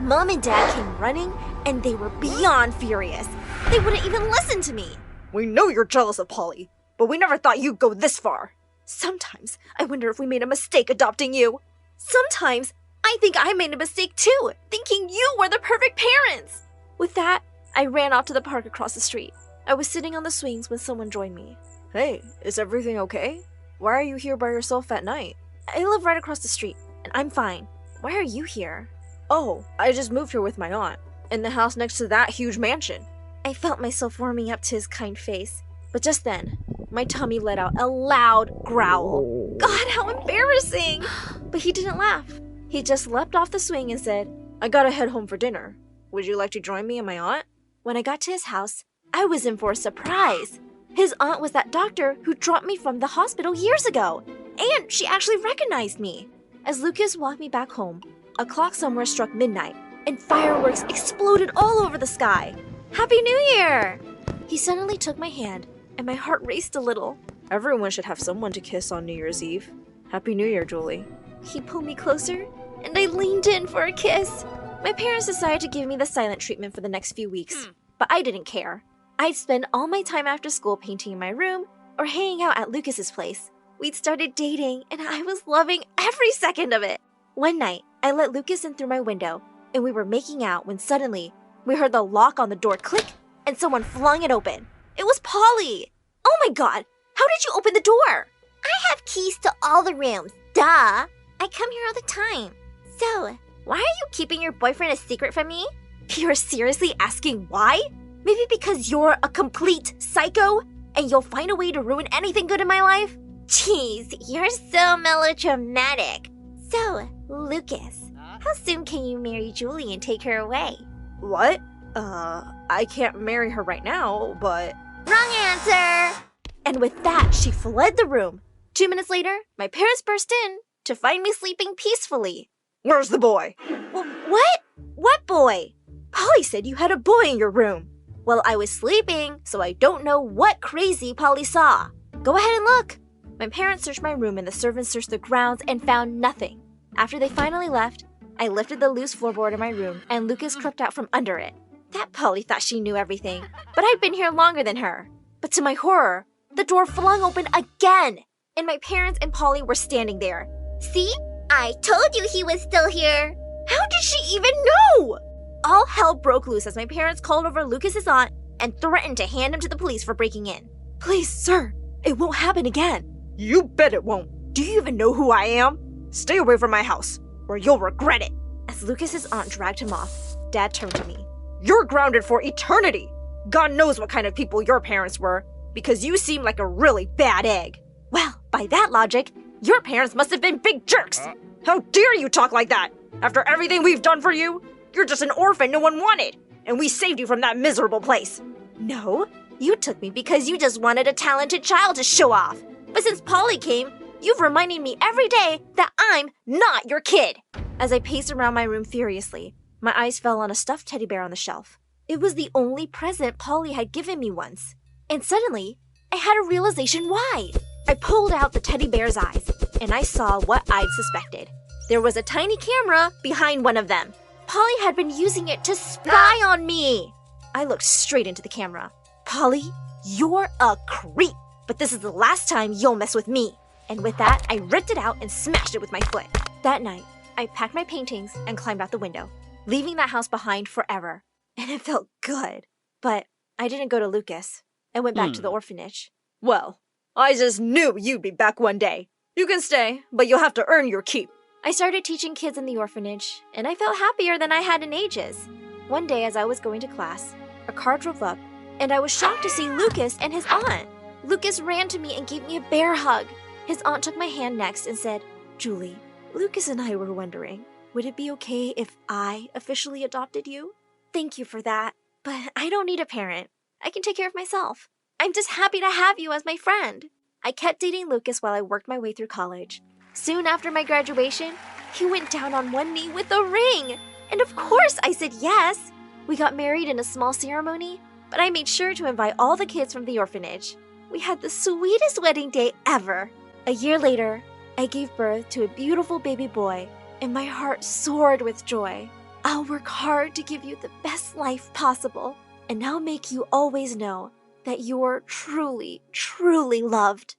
Mom and Dad came running, and they were beyond furious. They wouldn't even listen to me. We know you're jealous of Polly, but we never thought you'd go this far. Sometimes I wonder if we made a mistake adopting you. Sometimes I think I made a mistake too, thinking you were the perfect parents. With that, I ran off to the park across the street. I was sitting on the swings when someone joined me. Hey, is everything okay? Why are you here by yourself at night? I live right across the street, and I'm fine. Why are you here? Oh, I just moved here with my aunt, in the house next to that huge mansion. I felt myself warming up to his kind face, but just then, my tummy let out a loud growl. God, how embarrassing! But he didn't laugh. He just leapt off the swing and said, "I gotta head home for dinner. Would you like to join me and my aunt?" When I got to his house, I was in for a surprise. His aunt was that doctor who dropped me from the hospital years ago, and she actually recognized me. As Lucas walked me back home, a clock somewhere struck midnight, and fireworks exploded all over the sky. Happy New Year! He suddenly took my hand, and my heart raced a little. Everyone should have someone to kiss on New Year's Eve. Happy New Year, Julie. He pulled me closer, and I leaned in for a kiss. My parents decided to give me the silent treatment for the next few weeks, but I didn't care. I'd spend all my time after school painting in my room or hanging out at Lucas's place. We'd started dating, and I was loving every second of it. One night, I let Lucas in through my window, and we were making out when suddenly we heard the lock on the door click, and someone flung it open. It was Polly. Oh my God, how did you open the door? I have keys to all the rooms. Duh. I come here all the time. So, why are you keeping your boyfriend a secret from me? You're seriously asking why? Maybe because you're a complete psycho and you'll find a way to ruin anything good in my life? Jeez, you're so melodramatic. So, Lucas, how soon can you marry Julie and take her away? What? I can't marry her right now, but... Wrong answer! And with that, she fled the room. 2 minutes later, my parents burst in to find me sleeping peacefully. Where's the boy? What? What boy? Polly said you had a boy in your room. Well, I was sleeping, so I don't know what crazy Polly saw. Go ahead and look. My parents searched my room and the servants searched the grounds and found nothing. After they finally left, I lifted the loose floorboard in my room and Lucas crept out from under it. That Polly thought she knew everything, but I'd been here longer than her. But to my horror, the door flung open again, and my parents and Polly were standing there. See? I told you he was still here. How did she even know? All hell broke loose as my parents called over Lucas's aunt and threatened to hand him to the police for breaking in. Please, sir, it won't happen again. You bet it won't. Do you even know who I am? Stay away from my house, or you'll regret it. As Lucas's aunt dragged him off, Dad turned to me. You're grounded for eternity. God knows what kind of people your parents were. because you seem like a really bad egg. Well, by that logic, your parents must have been big jerks. How dare you talk like that? After everything we've done for you? You're just an orphan no one wanted, and we saved you from that miserable place. No, you took me because you just wanted a talented child to show off. But since Polly came, you've reminded me every day that I'm not your kid. As I paced around my room furiously, my eyes fell on a stuffed teddy bear on the shelf. It was the only present Polly had given me once. And suddenly, I had a realization why. I pulled out the teddy bear's eyes, and I saw what I'd suspected. There was a tiny camera behind one of them. Polly had been using it to spy on me. I looked straight into the camera. Polly, you're a creep, but this is the last time you'll mess with me. And with that, I ripped it out and smashed it with my foot. That night, I packed my paintings and climbed out the window, leaving that house behind forever. And it felt good. But I didn't go to Lucas. I went back to the orphanage. Well, I just knew you'd be back one day. You can stay, but you'll have to earn your keep. I started teaching kids in the orphanage, and I felt happier than I had in ages. One day as I was going to class, a car drove up, and I was shocked to see Lucas and his aunt. Lucas ran to me and gave me a bear hug. His aunt took my hand next and said, Julie, Lucas and I were wondering, would it be okay if I officially adopted you? Thank you for that, but I don't need a parent. I can take care of myself. I'm just happy to have you as my friend. I kept dating Lucas while I worked my way through college. Soon after my graduation, he went down on one knee with a ring. And of course I said yes. We got married in a small ceremony, but I made sure to invite all the kids from the orphanage. We had the sweetest wedding day ever. A year later, I gave birth to a beautiful baby boy, and my heart soared with joy. I'll work hard to give you the best life possible, and I'll make you always know that you're truly, truly loved.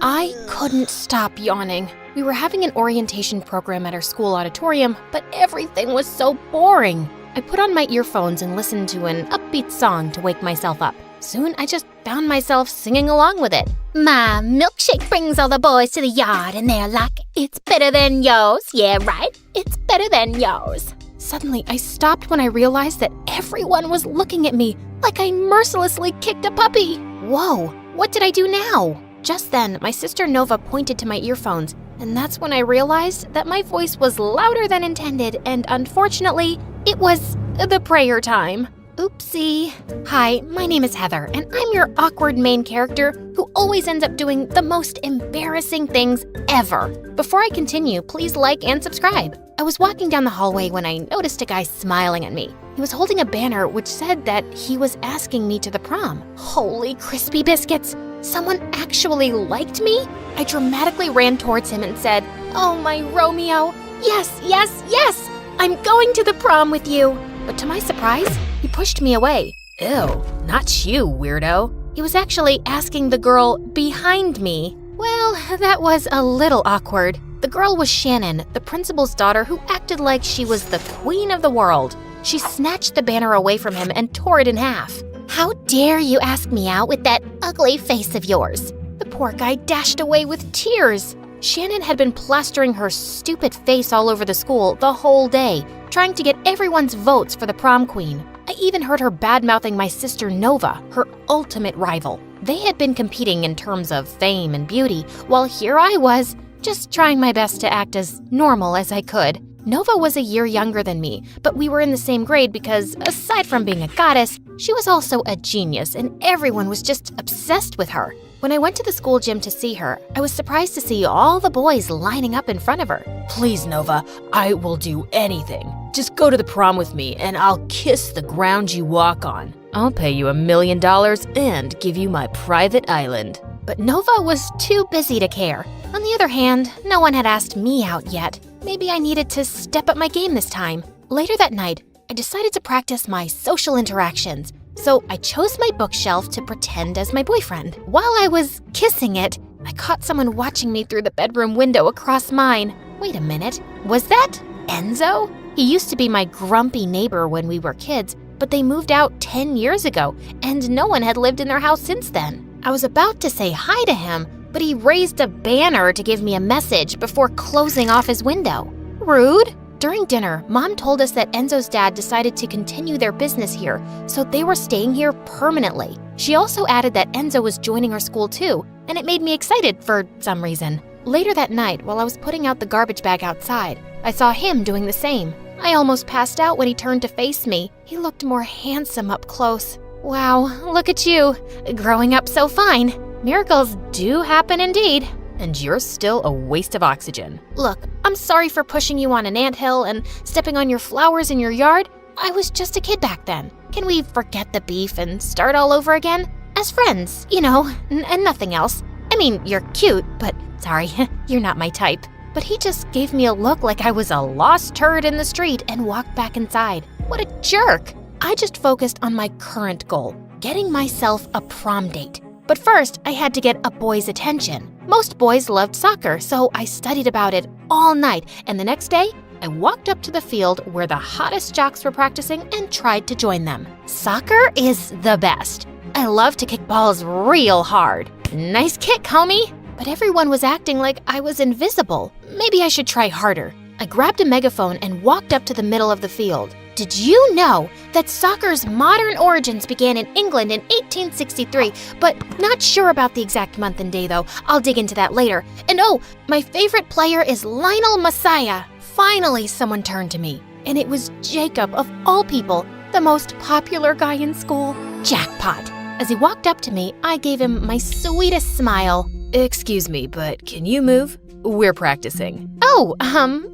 I couldn't stop yawning. We were having an orientation program at our school auditorium, but everything was so boring. I put on my earphones and listened to an upbeat song to wake myself up. Soon, I just found myself singing along with it. My milkshake brings all the boys to the yard, and they're like, it's better than yours. Yeah, right? It's better than yours. Suddenly, I stopped when I realized that everyone was looking at me like I mercilessly kicked a puppy. Whoa, what did I do now? Just then, my sister Nova pointed to my earphones, and that's when I realized that my voice was louder than intended, and unfortunately, it was the prayer time. Oopsie. Hi, my name is Heather, and I'm your awkward main character who always ends up doing the most embarrassing things ever. Before I continue, please like and subscribe. I was walking down the hallway when I noticed a guy smiling at me. He was holding a banner which said that he was asking me to the prom. Holy crispy biscuits! Someone actually liked me? I dramatically ran towards him and said, "Oh, my Romeo, yes, yes, yes! I'm going to the prom with you!" But to my surprise, he pushed me away. Ew, not you, weirdo. He was actually asking the girl behind me. Well, that was a little awkward. The girl was Shannon, the principal's daughter who acted like she was the queen of the world. She snatched the banner away from him and tore it in half. How dare you ask me out with that ugly face of yours? The poor guy dashed away with tears. Shannon had been plastering her stupid face all over the school the whole day, trying to get everyone's votes for the prom queen. I even heard her bad-mouthing my sister Nova, her ultimate rival. They had been competing in terms of fame and beauty, while here I was, just trying my best to act as normal as I could. Nova was a year younger than me, but we were in the same grade because, aside from being a goddess, she was also a genius and everyone was just obsessed with her. When I went to the school gym to see her, I was surprised to see all the boys lining up in front of her. Please, Nova, I will do anything. Just go to the prom with me and I'll kiss the ground you walk on. I'll pay you $1 million and give you my private island. But Nova was too busy to care. On the other hand, no one had asked me out yet. Maybe I needed to step up my game this time. Later that night, I decided to practice my social interactions. So I chose my bookshelf to pretend as my boyfriend. While I was kissing it, I caught someone watching me through the bedroom window across mine. Wait a minute, was that Enzo? He used to be my grumpy neighbor when we were kids, but they moved out 10 years ago, and no one had lived in their house since then. I was about to say hi to him, but he raised a banner to give me a message before closing off his window. Rude. During dinner, Mom told us that Enzo's dad decided to continue their business here, so they were staying here permanently. She also added that Enzo was joining our school too, and it made me excited for some reason. Later that night, while I was putting out the garbage bag outside, I saw him doing the same. I almost passed out when he turned to face me. He looked more handsome up close. Wow, look at you, growing up so fine. Miracles do happen indeed. And you're still a waste of oxygen. Look, I'm sorry for pushing you on an anthill and stepping on your flowers in your yard. I was just a kid back then. Can we forget the beef and start all over again? As friends, you know, and nothing else. I mean, you're cute, but sorry, you're not my type. But he just gave me a look like I was a lost turd in the street and walked back inside. What a jerk! I just focused on my current goal, getting myself a prom date. But first, I had to get a boy's attention. Most boys loved soccer, so I studied about it all night, and the next day, I walked up to the field where the hottest jocks were practicing and tried to join them. Soccer is the best. I love to kick balls real hard. Nice kick, homie! But everyone was acting like I was invisible. Maybe I should try harder. I grabbed a megaphone and walked up to the middle of the field. Did you know that soccer's modern origins began in England in 1863, but not sure about the exact month and day though. I'll dig into that later. And oh, my favorite player is Lionel Messiah. Finally, someone turned to me, and it was Jacob of all people, the most popular guy in school. Jackpot. As he walked up to me, I gave him my sweetest smile. Excuse me, but can you move? We're practicing. Oh,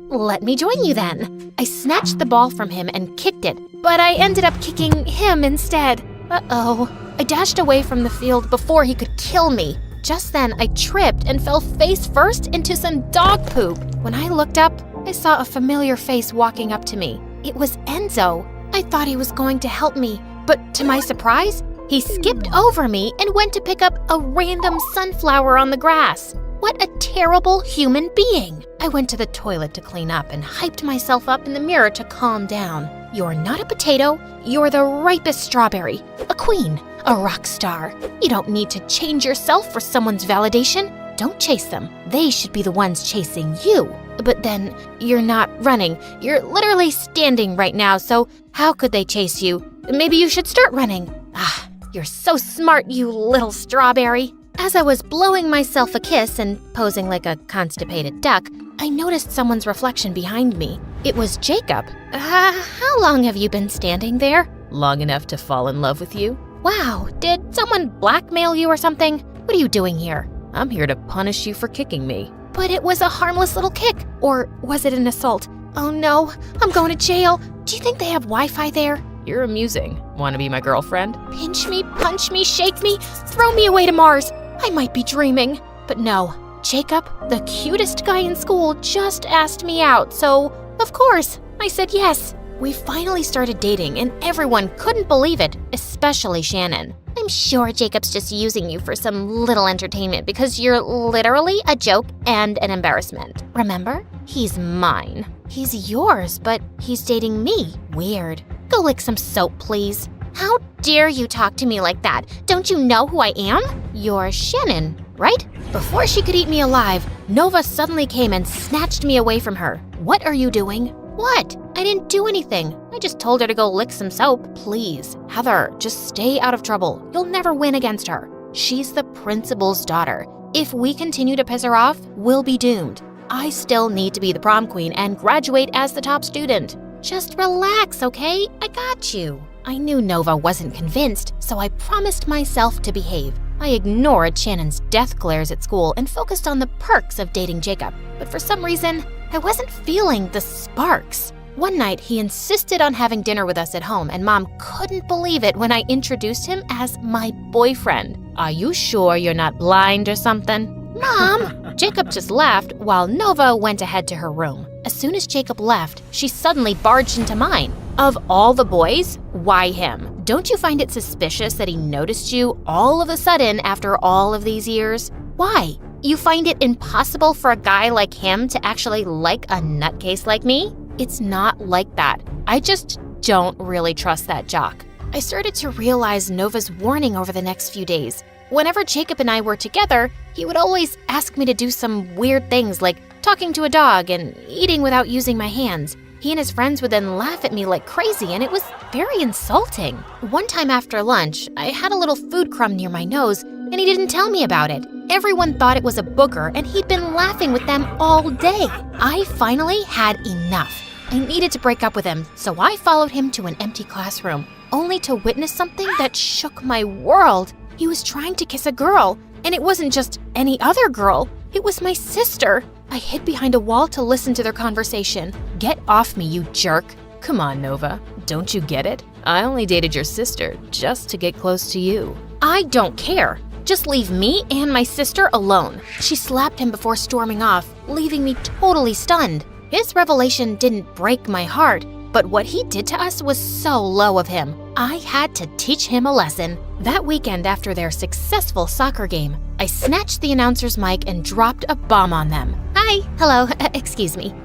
let me join you then. I snatched the ball from him and kicked it, but I ended up kicking him instead. Uh-oh. I dashed away from the field before he could kill me. Just then, I tripped and fell face first into some dog poop. When I looked up, I saw a familiar face walking up to me. It was Enzo. I thought he was going to help me, but to my surprise, he skipped over me and went to pick up a random sunflower on the grass. What a terrible human being! I went to the toilet to clean up and hyped myself up in the mirror to calm down. You're not a potato, you're the ripest strawberry, a queen, a rock star. You don't need to change yourself for someone's validation. Don't chase them. They should be the ones chasing you. But then, you're not running. You're literally standing right now, so how could they chase you? Maybe you should start running. Ah, you're so smart, you little strawberry. As I was blowing myself a kiss and posing like a constipated duck, I noticed someone's reflection behind me. It was Jacob. How long have you been standing there? Long enough to fall in love with you? Wow, did someone blackmail you or something? What are you doing here? I'm here to punish you for kicking me. But it was a harmless little kick. Or was it an assault? Oh no, I'm going to jail. Do you think they have Wi-Fi there? You're amusing. Want to be my girlfriend? Pinch me, punch me, shake me, throw me away to Mars. I might be dreaming. But no, Jacob, the cutest guy in school, just asked me out, so of course, I said yes. We finally started dating, and everyone couldn't believe it, especially Shannon. I'm sure Jacob's just using you for some little entertainment because you're literally a joke and an embarrassment. Remember? He's mine. He's yours, but he's dating me. Weird. Go lick some soap, please. How dare you talk to me like that? Don't you know who I am? You're Shannon, right? Before she could eat me alive, Nova suddenly came and snatched me away from her. What are you doing? What? I didn't do anything. I just told her to go lick some soap. Please, Heather, just stay out of trouble. You'll never win against her. She's the principal's daughter. If we continue to piss her off, we'll be doomed. I still need to be the prom queen and graduate as the top student. Just relax, okay? I got you. I knew Nova wasn't convinced, so I promised myself to behave. I ignored Shannon's death glares at school and focused on the perks of dating Jacob. But for some reason, I wasn't feeling the sparks. One night, he insisted on having dinner with us at home, and Mom couldn't believe it when I introduced him as my boyfriend. Are you sure you're not blind or something? Mom! Jacob just laughed while Nova went ahead to her room. As soon as Jacob left, she suddenly barged into mine. Of all the boys, why him? Don't you find it suspicious that he noticed you all of a sudden after all of these years? Why? You find it impossible for a guy like him to actually like a nutcase like me? It's not like that. I just don't really trust that jock. I started to realize Nova's warning over the next few days. Whenever Jacob and I were together, he would always ask me to do some weird things like talking to a dog and eating without using my hands. He and his friends would then laugh at me like crazy, and it was very insulting. One time after lunch, I had a little food crumb near my nose, and he didn't tell me about it. Everyone thought it was a booger, and he'd been laughing with them all day. I finally had enough. I needed to break up with him, so I followed him to an empty classroom, only to witness something that shook my world. He was trying to kiss a girl, and it wasn't just any other girl. It was my sister. I hid behind a wall to listen to their conversation. Get off me, you jerk. Come on, Nova. Don't you get it? I only dated your sister just to get close to you. I don't care. Just leave me and my sister alone. She slapped him before storming off, leaving me totally stunned. His revelation didn't break my heart, but what he did to us was so low of him. I had to teach him a lesson. That weekend after their successful soccer game, I snatched the announcer's mic and dropped a bomb on them. Hi, hello, excuse me.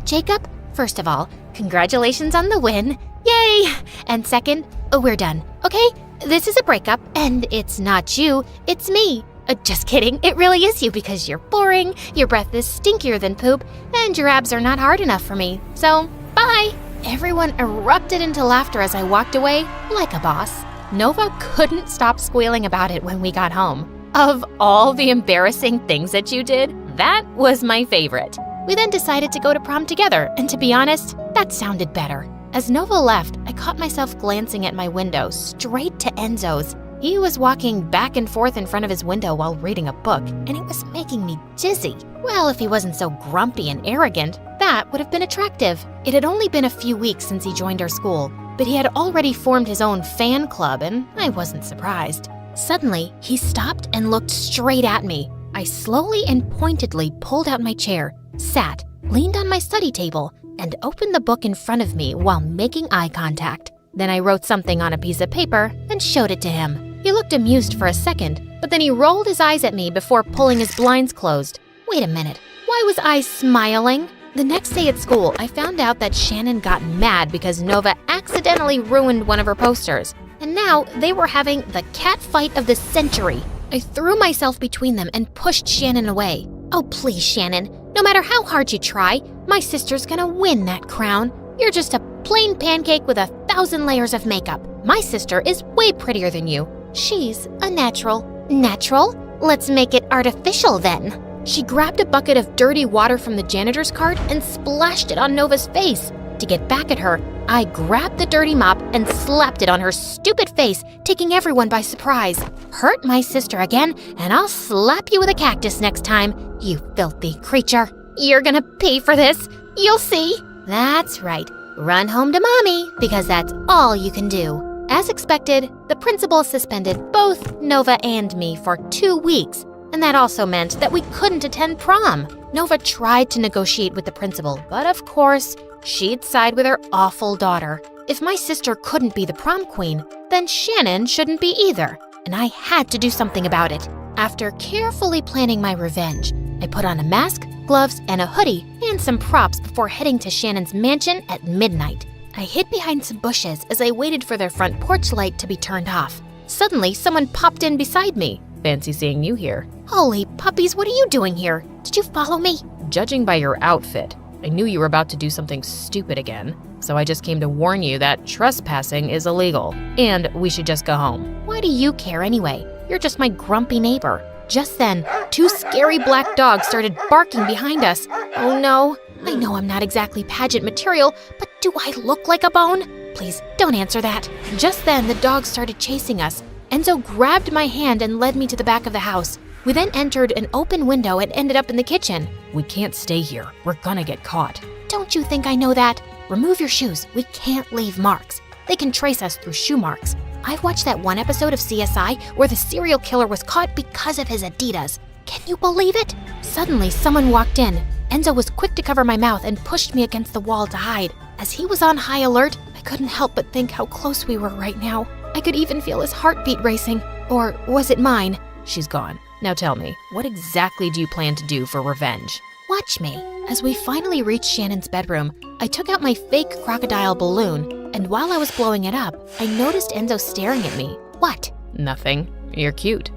Jacob, first of all, congratulations on the win. Yay! And second, we're done, okay? This is a breakup, and it's not you, it's me. Just kidding, it really is you because you're boring, your breath is stinkier than poop, and your abs are not hard enough for me. So, bye! Everyone erupted into laughter as I walked away, like a boss. Nova couldn't stop squealing about it when we got home. Of all the embarrassing things that you did, that was my favorite. We then decided to go to prom together, and to be honest, that sounded better. As Nova left, I caught myself glancing at my window straight to Enzo's. He was walking back and forth in front of his window while reading a book, and it was making me dizzy. Well, if he wasn't so grumpy and arrogant, that would have been attractive. It had only been a few weeks since he joined our school, but he had already formed his own fan club, and I wasn't surprised. Suddenly, he stopped and looked straight at me. I slowly and pointedly pulled out my chair, sat, leaned on my study table, and opened the book in front of me while making eye contact. Then I wrote something on a piece of paper and showed it to him. He looked amused for a second, but then he rolled his eyes at me before pulling his blinds closed. Wait a minute, why was I smiling? The next day at school, I found out that Shannon got mad because Nova accidentally ruined one of her posters. And now they were having the cat fight of the century. I threw myself between them and pushed Shannon away. Oh, please, Shannon. No matter how hard you try, my sister's gonna win that crown. You're just a plain pancake with 1,000 layers of makeup. My sister is way prettier than you. She's a natural. Natural? Let's make it artificial then. She grabbed a bucket of dirty water from the janitor's cart and splashed it on Nova's face. To get back at her, I grabbed the dirty mop and slapped it on her stupid face, taking everyone by surprise. Hurt my sister again, and I'll slap you with a cactus next time, you filthy creature. You're gonna pay for this. You'll see. That's right. Run home to mommy, because that's all you can do. As expected, the principal suspended both Nova and me for 2 weeks, and that also meant that we couldn't attend prom. Nova tried to negotiate with the principal, but of course, she'd side with her awful daughter. If my sister couldn't be the prom queen, then Shannon shouldn't be either, and I had to do something about it. After carefully planning my revenge, I put on a mask, gloves, and a hoodie, and some props before heading to Shannon's mansion at midnight. I hid behind some bushes as I waited for their front porch light to be turned off. Suddenly, someone popped in beside me. Fancy seeing you here. Holy puppies, what are you doing here? Did you follow me? Judging by your outfit, I knew you were about to do something stupid again, so I just came to warn you that trespassing is illegal, and we should just go home. Why do you care anyway? You're just my grumpy neighbor. Just then, 2 scary black dogs started barking behind us. Oh no, I know I'm not exactly pageant material, but do I look like a bone? Please, don't answer that. Just then, the dogs started chasing us. Enzo grabbed my hand and led me to the back of the house. We then entered an open window and ended up in the kitchen. We can't stay here. We're gonna get caught. Don't you think I know that? Remove your shoes. We can't leave marks. They can trace us through shoe marks. I watched that one episode of CSI where the serial killer was caught because of his Adidas. Can you believe it? Suddenly, someone walked in. Enzo was quick to cover my mouth and pushed me against the wall to hide. As he was on high alert, I couldn't help but think how close we were right now. I could even feel his heartbeat racing. Or was it mine? She's gone. Now tell me, what exactly do you plan to do for revenge? Watch me. As we finally reached Shannon's bedroom, I took out my fake crocodile balloon, and while I was blowing it up, I noticed Enzo staring at me. What? Nothing. You're cute.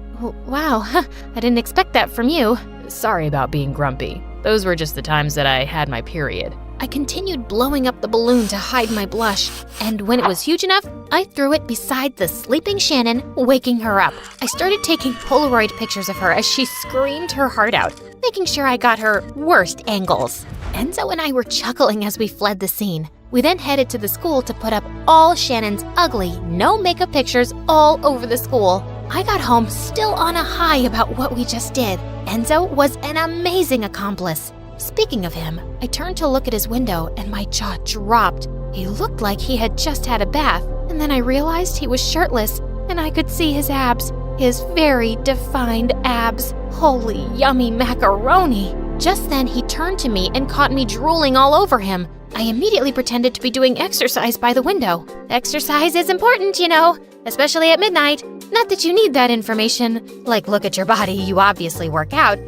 Wow, I didn't expect that from you. Sorry about being grumpy. Those were just the times that I had my period. I continued blowing up the balloon to hide my blush, and when it was huge enough, I threw it beside the sleeping Shannon, waking her up. I started taking Polaroid pictures of her as she screamed her heart out, making sure I got her worst angles. Enzo and I were chuckling as we fled the scene. We then headed to the school to put up all Shannon's ugly, no makeup pictures all over the school. I got home still on a high about what we just did. Enzo was an amazing accomplice. Speaking of him, I turned to look at his window and my jaw dropped. He looked like he had just had a bath, and then I realized he was shirtless and I could see his abs. His very defined abs. Holy yummy macaroni! Just then he turned to me and caught me drooling all over him. I immediately pretended to be doing exercise by the window. Exercise is important, you know, especially at midnight. Not that you need that information. Like, look at your body, you obviously work out.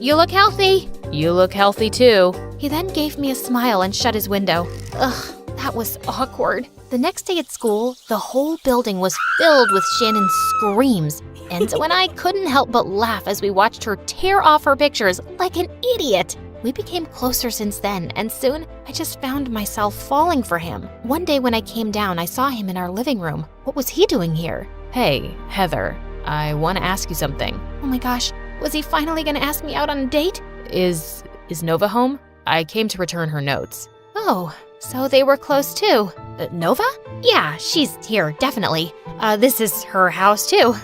You look healthy. You look healthy too. He then gave me a smile and shut his window. Ugh, that was awkward. The next day at school, the whole building was filled with Shannon's screams. Enzo and I couldn't help but laugh as we watched her tear off her pictures like an idiot. We became closer since then, and soon I just found myself falling for him. One day when I came down, I saw him in our living room. What was he doing here? Hey, Heather, I want to ask you something. Oh my gosh, was he finally going to ask me out on a date? Is Nova home? I came to return her notes. Oh, so they were close too. Nova? Yeah, she's here, definitely. This is her house too.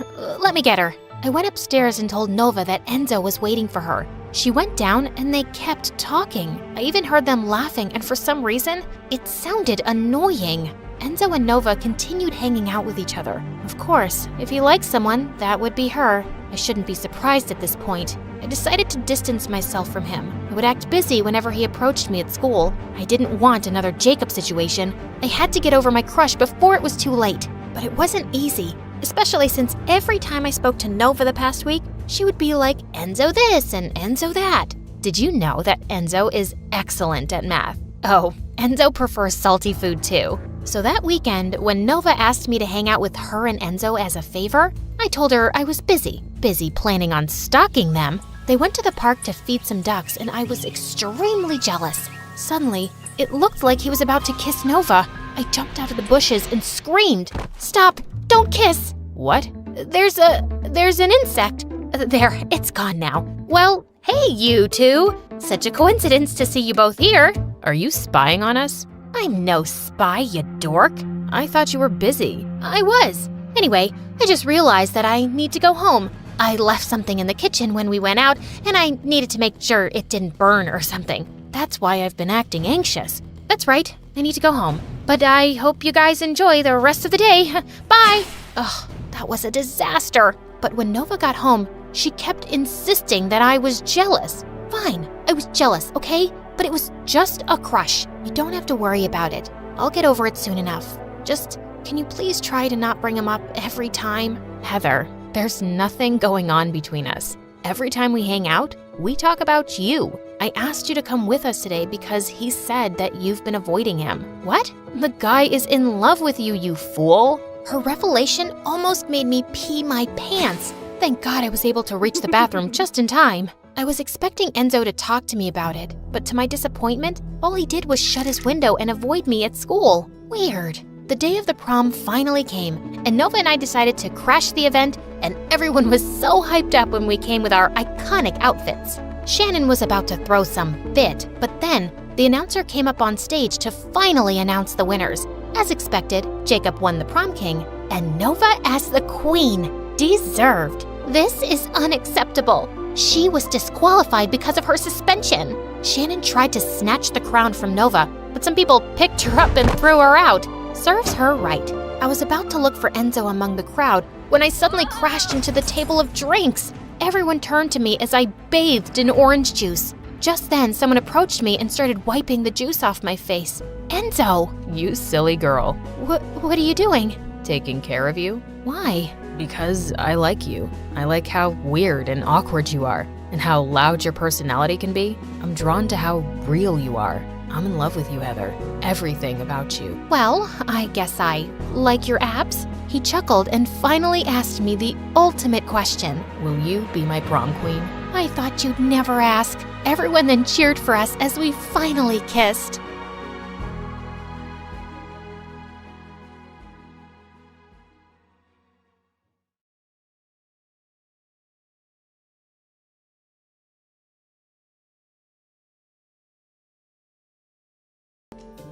Let me get her. I went upstairs and told Nova that Enzo was waiting for her. She went down and they kept talking. I even heard them laughing, and for some reason, it sounded annoying. Enzo and Nova continued hanging out with each other. Of course, if he liked someone, that would be her. I shouldn't be surprised at this point. I decided to distance myself from him. I would act busy whenever he approached me at school. I didn't want another Jacob situation. I had to get over my crush before it was too late. But it wasn't easy, especially since every time I spoke to Nova the past week, she would be like, Enzo this and Enzo that. Did you know that Enzo is excellent at math? Oh, Enzo prefers salty food too. So that weekend, when Nova asked me to hang out with her and Enzo as a favor, I told her I was busy planning on stalking them. They went to the park to feed some ducks, and I was extremely jealous. Suddenly, it looked like he was about to kiss Nova. I jumped out of the bushes and screamed, "Stop! Don't kiss!" What? There's an insect. There, it's gone now. Well, hey, you two. Such a coincidence to see you both here. Are you spying on us? I'm no spy, you dork. I thought you were busy. I was. Anyway, I just realized that I need to go home. I left something in the kitchen when we went out, and I needed to make sure it didn't burn or something. That's why I've been acting anxious. That's right, I need to go home. But I hope you guys enjoy the rest of the day. Bye! Ugh, that was a disaster. But when Nova got home, she kept insisting that I was jealous. Fine, I was jealous, okay? But it was just a crush. You don't have to worry about it. I'll get over it soon enough. Just, can you please try to not bring him up every time? Heather, there's nothing going on between us. Every time we hang out, we talk about you. I asked you to come with us today because he said that you've been avoiding him. What? The guy is in love with you, you fool. Her revelation almost made me pee my pants. Thank God I was able to reach the bathroom just in time. I was expecting Enzo to talk to me about it, but to my disappointment, all he did was shut his window and avoid me at school. Weird. The day of the prom finally came, and Nova and I decided to crash the event, and everyone was so hyped up when we came with our iconic outfits. Shannon was about to throw some fit, but then the announcer came up on stage to finally announce the winners. As expected, Jacob won the prom king, and Nova as the queen. Deserved. This is unacceptable. She was disqualified because of her suspension. Shannon tried to snatch the crown from Nova, but some people picked her up and threw her out. Serves her right. I was about to look for Enzo among the crowd when I suddenly crashed into the table of drinks. Everyone turned to me as I bathed in orange juice. Just then, someone approached me and started wiping the juice off my face. Enzo! You silly girl. What are you doing? Taking care of you. Why? Because I like you. I like how weird and awkward you are, and how loud your personality can be. I'm drawn to how real you are. I'm in love with you, Heather. Everything about you. Well, I guess I like your abs. He chuckled and finally asked me the ultimate question. Will you be my prom queen? I thought you'd never ask. Everyone then cheered for us as we finally kissed.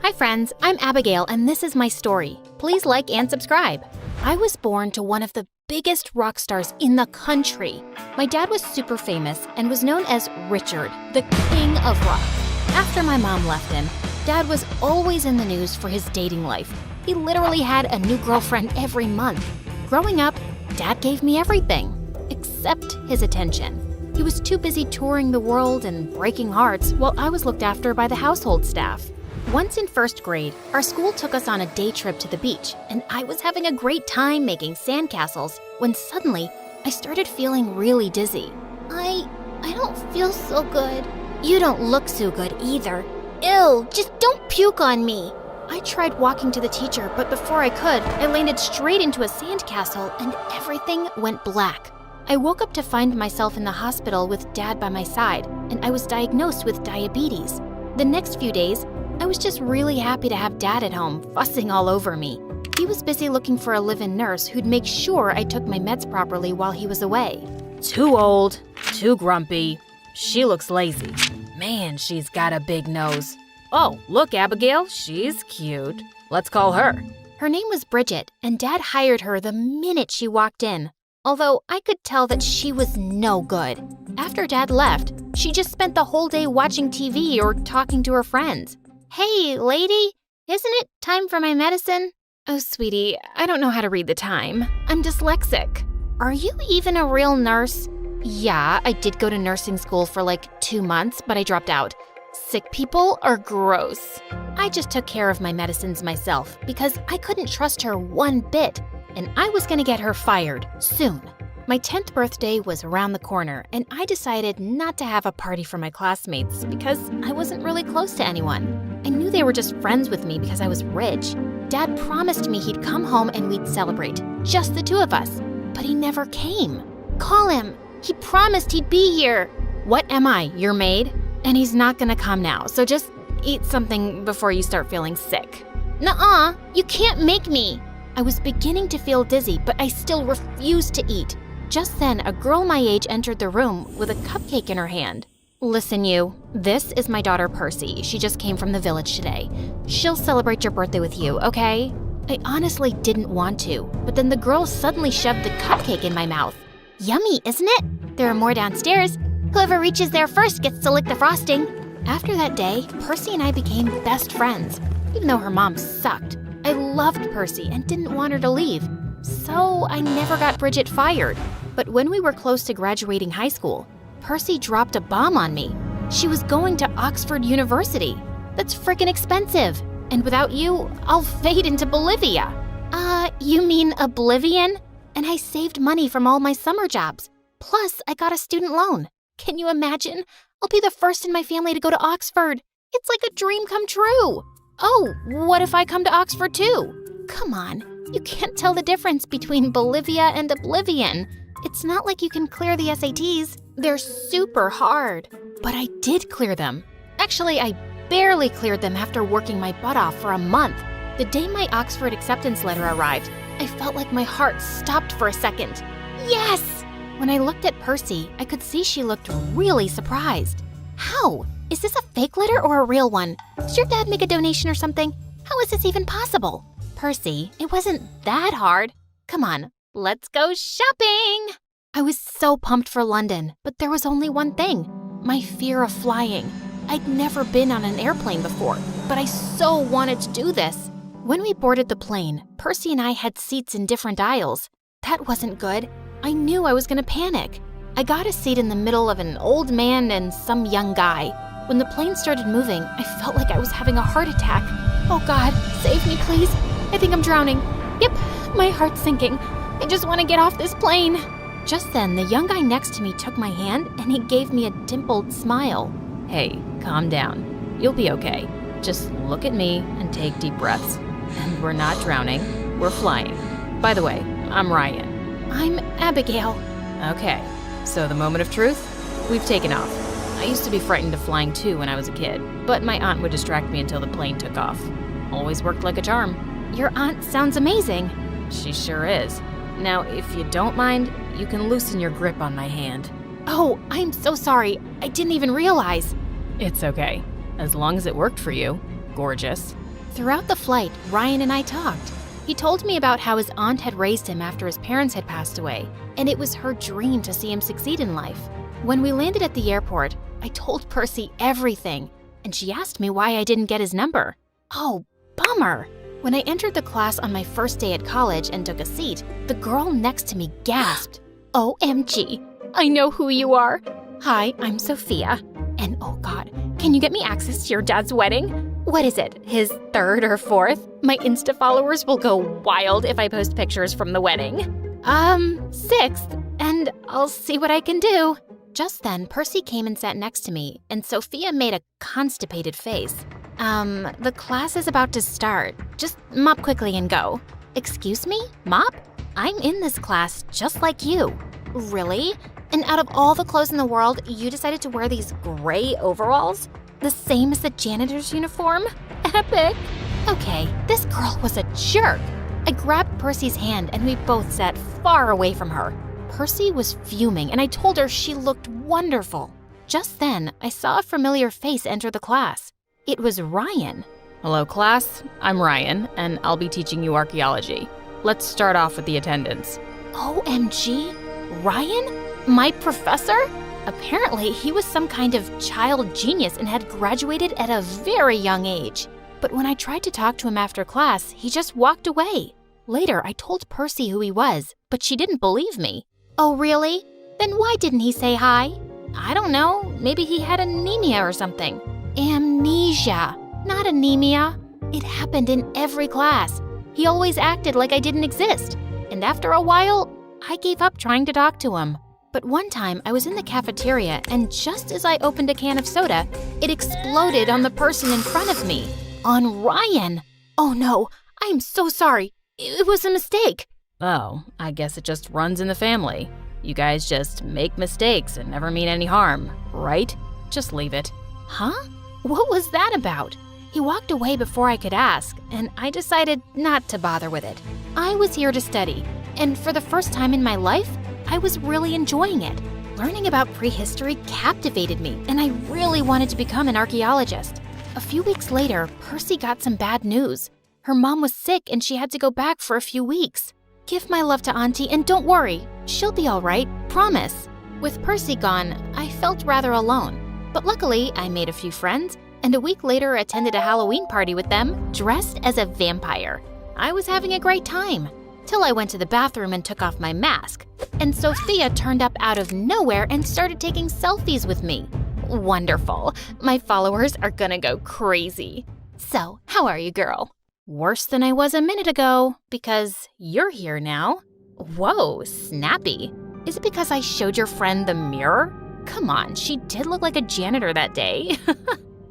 Hi friends, I'm Abigail and this is my story. Please like and subscribe. I was born to one of the biggest rock stars in the country. My dad was super famous and was known as Richard, the king of rock. After my mom left him, Dad was always in the news for his dating life. He literally had a new girlfriend every month. Growing up, Dad gave me everything, except his attention. He was too busy touring the world and breaking hearts while I was looked after by the household staff. Once in first grade, our school took us on a day trip to the beach, and I was having a great time making sandcastles when suddenly I started feeling really dizzy. I don't feel so good. You don't look so good either. Ew, just don't puke on me. I tried walking to the teacher, but before I could, I landed straight into a sandcastle and everything went black. I woke up to find myself in the hospital with Dad by my side, and I was diagnosed with diabetes. The next few days, I was just really happy to have Dad at home, fussing all over me. He was busy looking for a live-in nurse who'd make sure I took my meds properly while he was away. Too old, too grumpy. She looks lazy. Man, she's got a big nose. Oh, look, Abigail, she's cute. Let's call her. Her name was Bridget, and Dad hired her the minute she walked in. Although I could tell that she was no good. After Dad left, she just spent the whole day watching TV or talking to her friends. Hey, lady, isn't it time for my medicine? Oh, sweetie, I don't know how to read the time. I'm dyslexic. Are you even a real nurse? Yeah, I did go to nursing school for like 2 months, but I dropped out. Sick people are gross. I just took care of my medicines myself because I couldn't trust her one bit, and I was gonna get her fired soon. My 10th birthday was around the corner, and I decided not to have a party for my classmates because I wasn't really close to anyone. I knew they were just friends with me because I was rich. Dad promised me he'd come home and we'd celebrate, just the two of us, but he never came. Call him. He promised he'd be here. What am I, your maid? And he's not gonna come now, so just eat something before you start feeling sick. Nuh-uh, you can't make me. I was beginning to feel dizzy, but I still refused to eat. Just then, a girl my age entered the room with a cupcake in her hand. Listen, you. This is my daughter, Percy. She just came from the village today. She'll celebrate your birthday with you, okay? I honestly didn't want to, but then the girl suddenly shoved the cupcake in my mouth. Yummy, isn't it? There are more downstairs. Whoever reaches there first gets to lick the frosting. After that day, Percy and I became best friends, even though her mom sucked. I loved Percy and didn't want her to leave, so I never got Bridget fired. But when we were close to graduating high school, Percy dropped a bomb on me. She was going to Oxford University. That's freaking expensive. And without you, I'll fade into Bolivia. You mean oblivion? And I saved money from all my summer jobs. Plus, I got a student loan. Can you imagine? I'll be the first in my family to go to Oxford. It's like a dream come true. Oh, what if I come to Oxford too? Come on, you can't tell the difference between Bolivia and oblivion. It's not like you can clear the SATs. They're super hard. But I did clear them. Actually, I barely cleared them after working my butt off for a month. The day my Oxford acceptance letter arrived, I felt like my heart stopped for a second. Yes! When I looked at Percy, I could see she looked really surprised. How? Is this a fake letter or a real one? Did your dad make a donation or something? How is this even possible? Percy, it wasn't that hard. Come on, let's go shopping! I was so pumped for London, but there was only one thing. My fear of flying. I'd never been on an airplane before, but I so wanted to do this. When we boarded the plane, Percy and I had seats in different aisles. That wasn't good. I knew I was gonna panic. I got a seat in the middle of an old man and some young guy. When the plane started moving, I felt like I was having a heart attack. Oh God, save me please. I think I'm drowning. Yep, my heart's sinking. I just want to get off this plane. Just then, the young guy next to me took my hand and he gave me a dimpled smile. Hey, calm down. You'll be okay. Just look at me and take deep breaths. And we're not drowning, we're flying. By the way, I'm Ryan. I'm Abigail. Okay, so the moment of truth? We've taken off. I used to be frightened of flying too when I was a kid, but my aunt would distract me until the plane took off. Always worked like a charm. Your aunt sounds amazing. She sure is. Now, if you don't mind, you can loosen your grip on my hand. Oh, I'm so sorry. I didn't even realize. It's okay, as long as it worked for you. Gorgeous. Throughout the flight, Ryan and I talked. He told me about how his aunt had raised him after his parents had passed away, and it was her dream to see him succeed in life. When we landed at the airport, I told Percy everything, and she asked me why I didn't get his number. Oh, bummer. When I entered the class on my first day at college and took a seat, the girl next to me gasped, OMG, I know who you are. Hi, I'm Sophia. And oh God, can you get me access to your dad's wedding? What is it, his third or fourth? My Insta followers will go wild if I post pictures from the wedding. Sixth, and I'll see what I can do. Just then, Percy came and sat next to me, and Sophia made a constipated face. The class is about to start. Just mop quickly and go. Excuse me? Mop? I'm in this class just like you. Really? And out of all the clothes in the world, you decided to wear these gray overalls? The same as the janitor's uniform? Epic! Okay, this girl was a jerk. I grabbed Percy's hand and we both sat far away from her. Percy was fuming and I told her she looked wonderful. Just then, I saw a familiar face enter the class. It was Ryan. Hello, class. I'm Ryan, and I'll be teaching you archaeology. Let's start off with the attendance. OMG? Ryan? My professor? Apparently, he was some kind of child genius and had graduated at a very young age. But when I tried to talk to him after class, he just walked away. Later, I told Percy who he was, but she didn't believe me. Oh, really? Then why didn't he say hi? I don't know. Maybe he had anemia or something. Amnesia, not anemia. It happened in every class. He always acted like I didn't exist. And after a while, I gave up trying to talk to him. But one time, I was in the cafeteria, and just as I opened a can of soda, it exploded on the person in front of me. On Ryan. Oh no, I'm so sorry. It was a mistake. Oh, I guess it just runs in the family. You guys just make mistakes and never mean any harm, right? Just leave it. Huh? What was that about? He walked away before I could ask, and I decided not to bother with it. I was here to study, and for the first time in my life, I was really enjoying it. Learning about prehistory captivated me, and I really wanted to become an archaeologist. A few weeks later, Percy got some bad news. Her mom was sick and she had to go back for a few weeks. Give my love to Auntie and don't worry, she'll be all right, promise. With Percy gone, I felt rather alone. But luckily, I made a few friends, and a week later attended a Halloween party with them, dressed as a vampire. I was having a great time, till I went to the bathroom and took off my mask. And Sophia turned up out of nowhere and started taking selfies with me. Wonderful. My followers are gonna go crazy. So, how are you, girl? Worse than I was a minute ago, because you're here now. Whoa, snappy. Is it because I showed your friend the mirror? Come on, she did look like a janitor that day.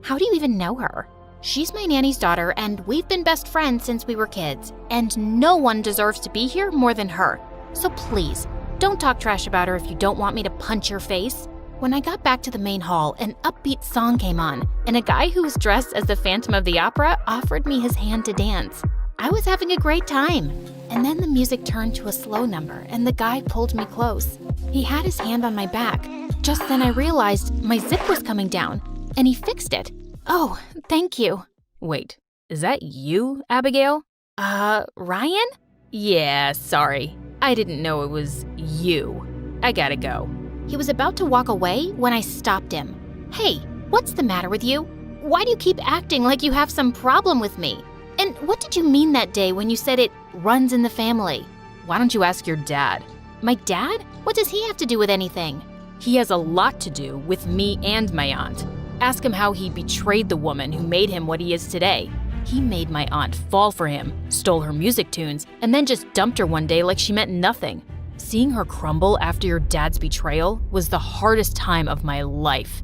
How do you even know her? She's my nanny's daughter, and we've been best friends since we were kids, and no one deserves to be here more than her. So please, don't talk trash about her if you don't want me to punch your face. When I got back to the main hall, an upbeat song came on, and a guy who was dressed as the Phantom of the Opera offered me his hand to dance. I was having a great time. And then the music turned to a slow number, and the guy pulled me close. He had his hand on my back. Just then I realized my zip was coming down, and he fixed it. Oh, thank you. Wait, is that you, Abigail? Ryan? Yeah, sorry. I didn't know it was you. I gotta go. He was about to walk away when I stopped him. Hey, what's the matter with you? Why do you keep acting like you have some problem with me? And what did you mean that day when you said it runs in the family? Why don't you ask your dad? My dad? What does he have to do with anything? He has a lot to do with me and my aunt. Ask him how he betrayed the woman who made him what he is today. He made my aunt fall for him, stole her music tunes, and then just dumped her one day like she meant nothing. Seeing her crumble after your dad's betrayal was the hardest time of my life.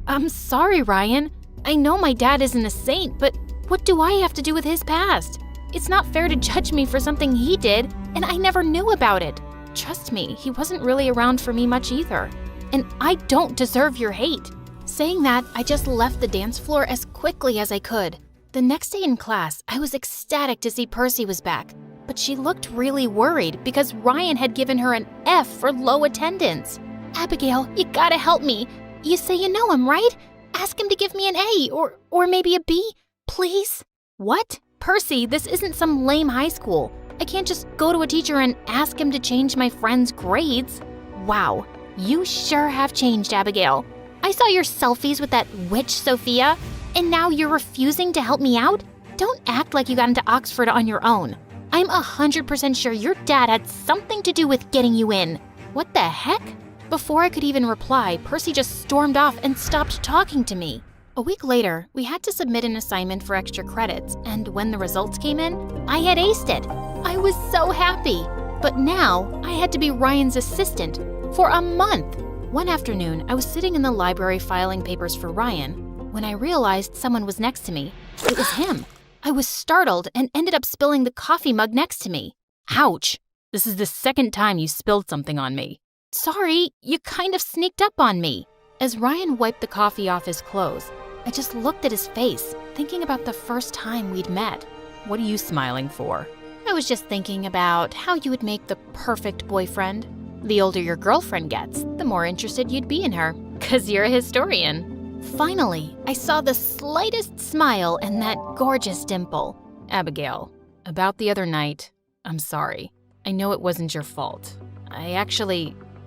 I'm sorry, Ryan. I know my dad isn't a saint, but what do I have to do with his past? It's not fair to judge me for something he did, and I never knew about it. Trust me, he wasn't really around for me much either. and I don't deserve your hate. Saying that, I just left the dance floor as quickly as I could. The next day in class, I was ecstatic to see Percy was back, but she looked really worried because Ryan had given her an F for low attendance. Abigail, you gotta help me. You say you know him, right? Ask him to give me an A or maybe a B, please. What? Percy, this isn't some lame high school. I can't just go to a teacher and ask him to change my friend's grades. Wow, you sure have changed, Abigail. I saw your selfies with that witch Sophia, and now you're refusing to help me out? Don't act like you got into Oxford on your own. I'm 100% sure your dad had something to do with getting you in. What the heck? Before I could even reply, Percy just stormed off and stopped talking to me. A week later, we had to submit an assignment for extra credits, and when the results came in, I had aced it. I was so happy. But now, I had to be Ryan's assistant for a month. One afternoon, I was sitting in the library filing papers for Ryan when I realized someone was next to me. It was him. I was startled and ended up spilling the coffee mug next to me. Ouch! This is the second time you spilled something on me. Sorry, you kind of sneaked up on me. As Ryan wiped the coffee off his clothes, I just looked at his face, thinking about the first time we'd met. What are you smiling for? I was just thinking about how you would make the perfect boyfriend. The older your girlfriend gets, the more interested you'd be in her, 'cause you're a historian. Finally, I saw the slightest smile and that gorgeous dimple. Abigail, about the other night, I'm sorry. I know it wasn't your fault.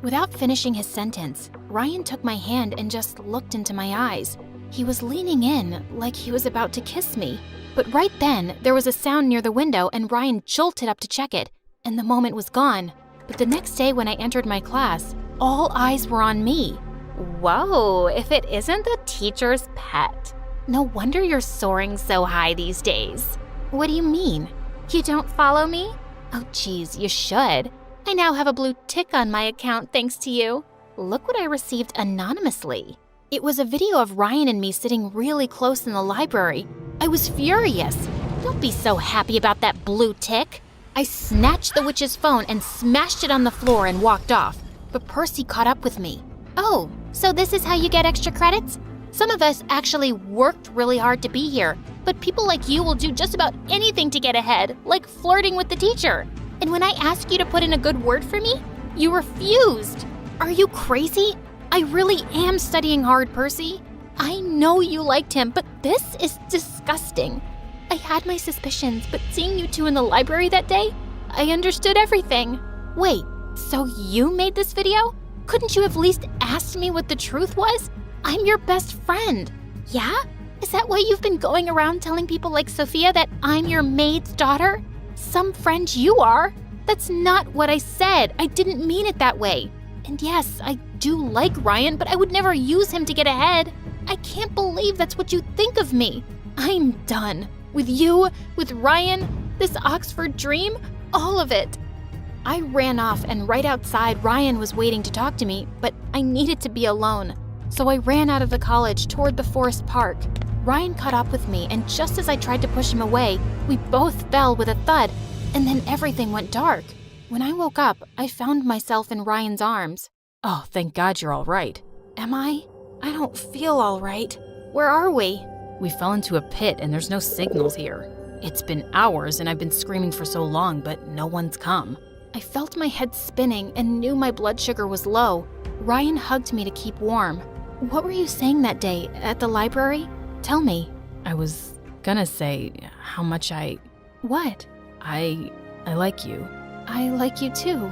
Without finishing his sentence, Ryan took my hand and just looked into my eyes. He was leaning in like he was about to kiss me. But right then, there was a sound near the window and Ryan jolted up to check it, and the moment was gone. But the next day when I entered my class, all eyes were on me. Whoa, if it isn't the teacher's pet. No wonder you're soaring so high these days. What do you mean? You don't follow me? Oh geez, you should. I now have a blue tick on my account thanks to you. Look what I received anonymously. It was a video of Ryan and me sitting really close in the library. I was furious. Don't be so happy about that blue tick. I snatched the witch's phone and smashed it on the floor and walked off. But Percy caught up with me. Oh, so this is how you get extra credits? Some of us actually worked really hard to be here, but people like you will do just about anything to get ahead, like flirting with the teacher. And when I ask you to put in a good word for me, you refused. Are you crazy? I really am studying hard, Percy. I know you liked him, but this is disgusting. I had my suspicions, but seeing you two in the library that day, I understood everything. Wait, so you made this video? Couldn't you have at least asked me what the truth was? I'm your best friend. Yeah? Is that why you've been going around telling people like Sophia that I'm your maid's daughter? Some friend you are. That's not what I said. I didn't mean it that way. And yes, I do like Ryan, but I would never use him to get ahead. I can't believe that's what you think of me. I'm done. With you, with Ryan, this Oxford dream, all of it. I ran off, and right outside, Ryan was waiting to talk to me, but I needed to be alone. So I ran out of the college toward the forest park. Ryan caught up with me, and just as I tried to push him away, we both fell with a thud, and then everything went dark. When I woke up, I found myself in Ryan's arms. Oh, thank God you're all right. Am I? I don't feel all right. Where are we? We fell into a pit and there's no signals here. It's been hours and I've been screaming for so long, but no one's come. I felt my head spinning and knew my blood sugar was low. Ryan hugged me to keep warm. What were you saying that day at the library? Tell me. I was gonna say how much What? I like you. I like you too.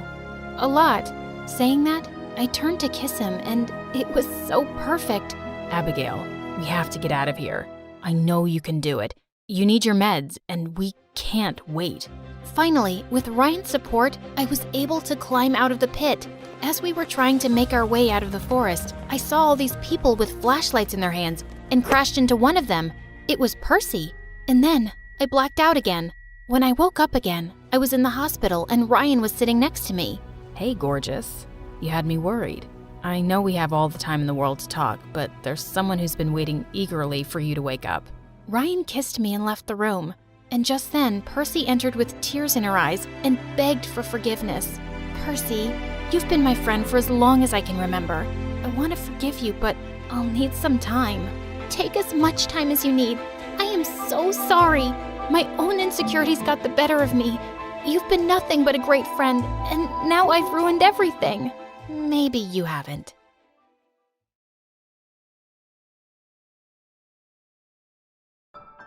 A lot. Saying that, I turned to kiss him and it was so perfect. Abigail, we have to get out of here. I know you can do it. You need your meds and we can't wait. Finally, with Ryan's support, I was able to climb out of the pit. As we were trying to make our way out of the forest, I saw all these people with flashlights in their hands and crashed into one of them. It was Percy. And then I blacked out again. When I woke up again, I was in the hospital and Ryan was sitting next to me. Hey, gorgeous. You had me worried. I know we have all the time in the world to talk, but there's someone who's been waiting eagerly for you to wake up. Ryan kissed me and left the room. And just then, Percy entered with tears in her eyes and begged for forgiveness. Percy, you've been my friend for as long as I can remember. I want to forgive you, but I'll need some time. Take as much time as you need. I am so sorry. My own insecurities got the better of me. You've been nothing but a great friend, and now I've ruined everything. Maybe you haven't.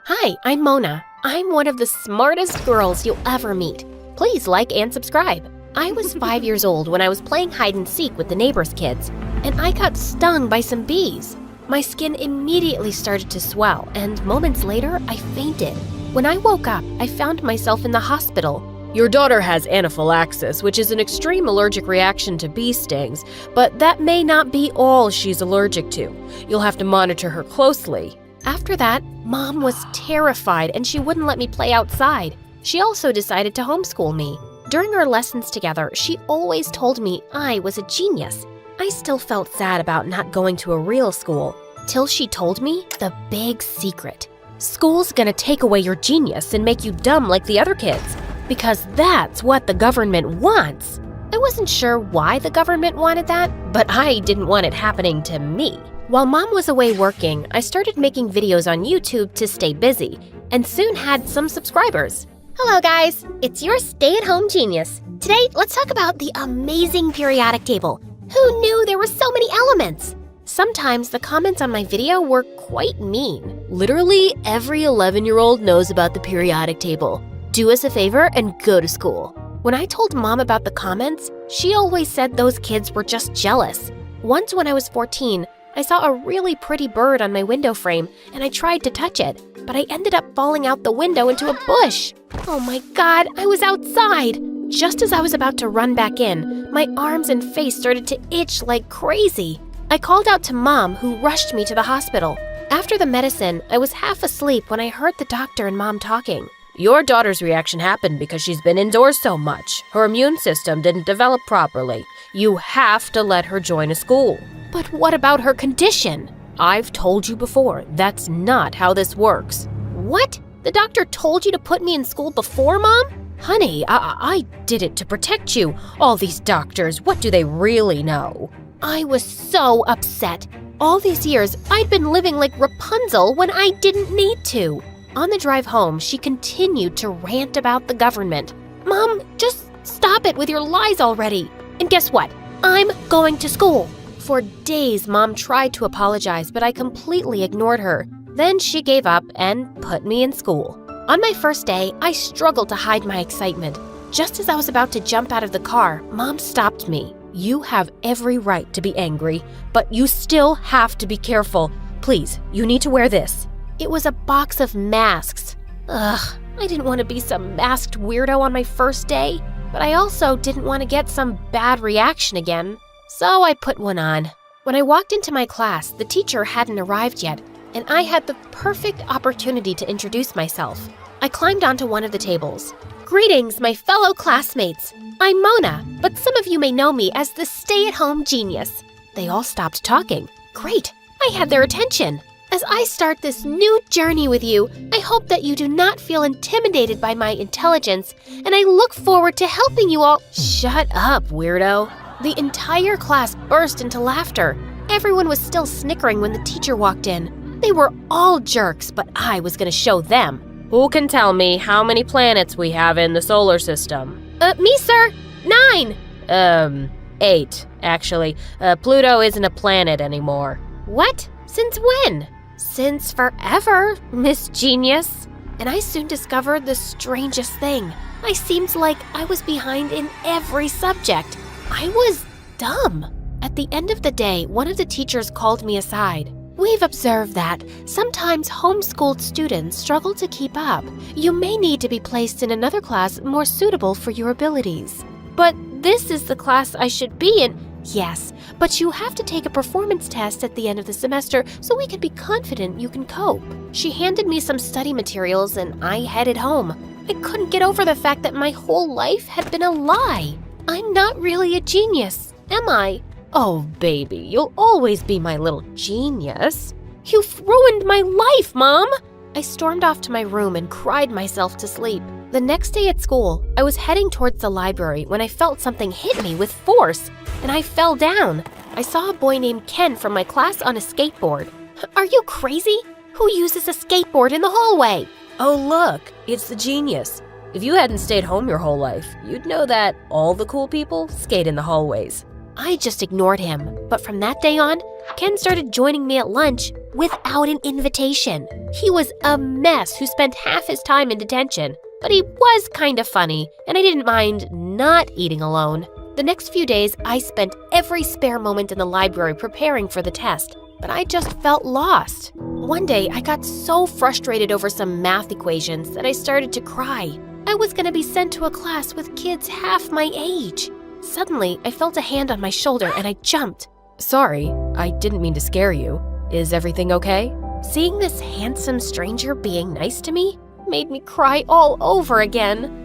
Hi, I'm Mona. I'm one of the smartest girls you'll ever meet. Please like and subscribe. I was 5 years old when I was playing hide and seek with the neighbors' kids, and I got stung by some bees. My skin immediately started to swell, and moments later, I fainted. When I woke up, I found myself in the hospital. Your daughter has anaphylaxis, which is an extreme allergic reaction to bee stings, but that may not be all she's allergic to. You'll have to monitor her closely. After that, Mom was terrified and she wouldn't let me play outside. She also decided to homeschool me. During our lessons together, she always told me I was a genius. I still felt sad about not going to a real school, till she told me the big secret. School's gonna take away your genius and make you dumb like the other kids, because that's what the government wants. I wasn't sure why the government wanted that, but I didn't want it happening to me. While Mom was away working, I started making videos on YouTube to stay busy, and soon had some subscribers. Hello guys, it's your stay-at-home genius. Today, let's talk about the amazing periodic table. Who knew there were so many elements? Sometimes the comments on my video were quite mean. Literally every 11-year-old knows about the periodic table. Do us a favor and go to school. When I told Mom about the comments, she always said those kids were just jealous. Once when I was 14, I saw a really pretty bird on my window frame and I tried to touch it, but I ended up falling out the window into a bush. Oh my God, I was outside! Just as I was about to run back in, my arms and face started to itch like crazy. I called out to Mom, who rushed me to the hospital. After the medicine, I was half asleep when I heard the doctor and Mom talking. Your daughter's reaction happened because she's been indoors so much. Her immune system didn't develop properly. You have to let her join a school. But what about her condition? I've told you before, that's not how this works. What? The doctor told you to put me in school before, Mom? Honey, I did it to protect you. All these doctors, what do they really know? I was so upset. All these years, I'd been living like Rapunzel when I didn't need to. On the drive home, she continued to rant about the government. Mom, just stop it with your lies already. And guess what? I'm going to school. For days, Mom tried to apologize, but I completely ignored her. Then she gave up and put me in school. On my first day, I struggled to hide my excitement. Just as I was about to jump out of the car, Mom stopped me. You have every right to be angry, but you still have to be careful. Please, you need to wear this. It was a box of masks. Ugh, I didn't want to be some masked weirdo on my first day, but I also didn't want to get some bad reaction again. So I put one on. When I walked into my class, the teacher hadn't arrived yet, and I had the perfect opportunity to introduce myself. I climbed onto one of the tables. Greetings, my fellow classmates. I'm Mona, but some of you may know me as the stay-at-home genius. They all stopped talking. Great, I had their attention. As I start this new journey with you, I hope that you do not feel intimidated by my intelligence, and I look forward to helping you all. Shut up, weirdo. The entire class burst into laughter. Everyone was still snickering when the teacher walked in. They were all jerks, but I was going to show them. Who can tell me how many planets we have in the solar system? Me, sir. 9. 8, actually. Pluto isn't a planet anymore. What? Since when? Since forever, Miss Genius. And I soon discovered the strangest thing. I seemed like I was behind in every subject. I was dumb. At the end of the day, one of the teachers called me aside. We've observed that sometimes homeschooled students struggle to keep up. You may need to be placed in another class more suitable for your abilities. But this is the class I should be in. Yes, but you have to take a performance test at the end of the semester so we can be confident you can cope. She handed me some study materials and I headed home. I couldn't get over the fact that my whole life had been a lie. I'm not really a genius, am I? Oh, baby, you'll always be my little genius. You've ruined my life, Mom! I stormed off to my room and cried myself to sleep. The next day at school, I was heading towards the library when I felt something hit me with force, and I fell down. I saw a boy named Ken from my class on a skateboard. Are you crazy? Who uses a skateboard in the hallway? Oh, look, it's the genius. If you hadn't stayed home your whole life, you'd know that all the cool people skate in the hallways. I just ignored him, but from that day on, Ken started joining me at lunch without an invitation. He was a mess who spent half his time in detention, but he was kind of funny, and I didn't mind not eating alone. The next few days, I spent every spare moment in the library preparing for the test, but I just felt lost. One day, I got so frustrated over some math equations that I started to cry. I was going to be sent to a class with kids half my age. Suddenly, I felt a hand on my shoulder and I jumped. Sorry, I didn't mean to scare you. Is everything okay? Seeing this handsome stranger being nice to me made me cry all over again.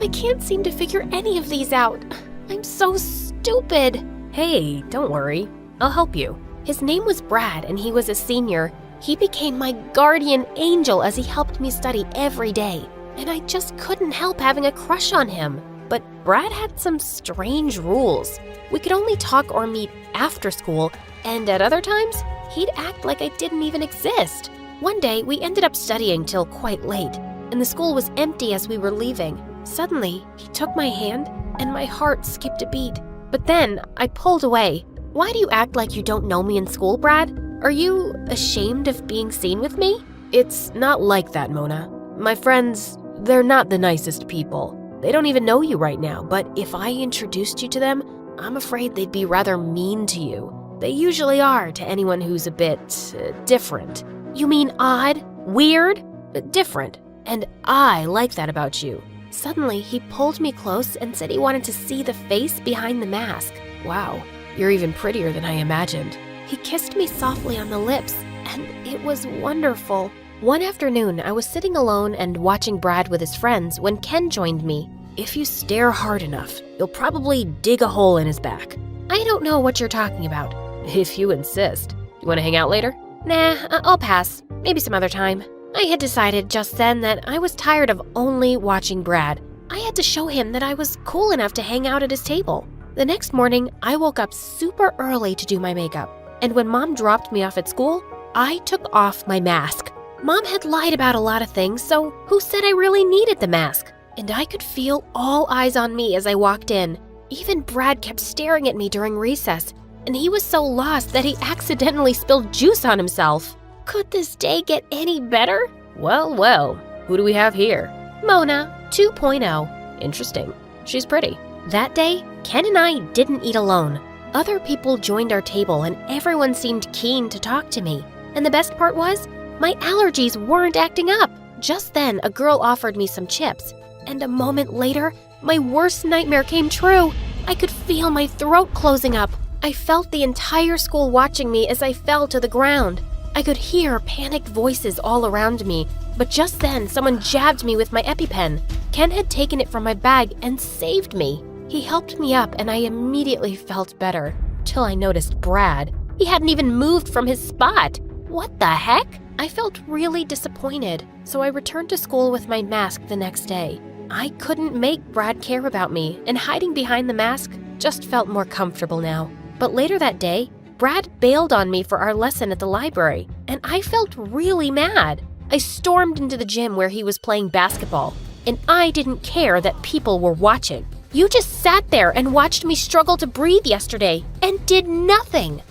I can't seem to figure any of these out. I'm so stupid. Hey, don't worry. I'll help you. His name was Brad and he was a senior. He became my guardian angel as he helped me study every day. And I just couldn't help having a crush on him. But Brad had some strange rules. We could only talk or meet after school, and at other times, he'd act like I didn't even exist. One day, we ended up studying till quite late, and the school was empty as we were leaving. Suddenly, he took my hand, and my heart skipped a beat. But then, I pulled away. Why do you act like you don't know me in school, Brad? Are you ashamed of being seen with me? It's not like that, Mona. My friends, they're not the nicest people. They don't even know you right now, but if I introduced you to them, I'm afraid they'd be rather mean to you. They usually are to anyone who's a bit different. You mean odd? Weird? Different. And I like that about you. Suddenly, he pulled me close and said he wanted to see the face behind the mask. Wow, you're even prettier than I imagined. He kissed me softly on the lips, and it was wonderful. One afternoon, I was sitting alone and watching Brad with his friends when Ken joined me. If you stare hard enough, you'll probably dig a hole in his back. I don't know what you're talking about. If you insist. You want to hang out later? Nah, I'll pass. Maybe some other time. I had decided just then that I was tired of only watching Brad. I had to show him that I was cool enough to hang out at his table. The next morning, I woke up super early to do my makeup. And when Mom dropped me off at school, I took off my mask. Mom had lied about a lot of things, so who said I really needed the mask? And I could feel all eyes on me as I walked in. Even Brad kept staring at me during recess, and he was so lost that he accidentally spilled juice on himself. Could this day get any better? Well, well, who do we have here? Mona 2.0. Interesting. She's pretty. That day, Ken and I didn't eat alone. Other people joined our table and everyone seemed keen to talk to me. And the best part was, my allergies weren't acting up. Just then, a girl offered me some chips. And a moment later, my worst nightmare came true. I could feel my throat closing up. I felt the entire school watching me as I fell to the ground. I could hear panicked voices all around me. But just then, someone jabbed me with my EpiPen. Ken had taken it from my bag and saved me. He helped me up and I immediately felt better. Till I noticed Brad. He hadn't even moved from his spot. What the heck? I felt really disappointed, so I returned to school with my mask the next day. I couldn't make Brad care about me, and hiding behind the mask just felt more comfortable now. But later that day, Brad bailed on me for our lesson at the library, and I felt really mad. I stormed into the gym where he was playing basketball, and I didn't care that people were watching. You just sat there and watched me struggle to breathe yesterday, and did nothing.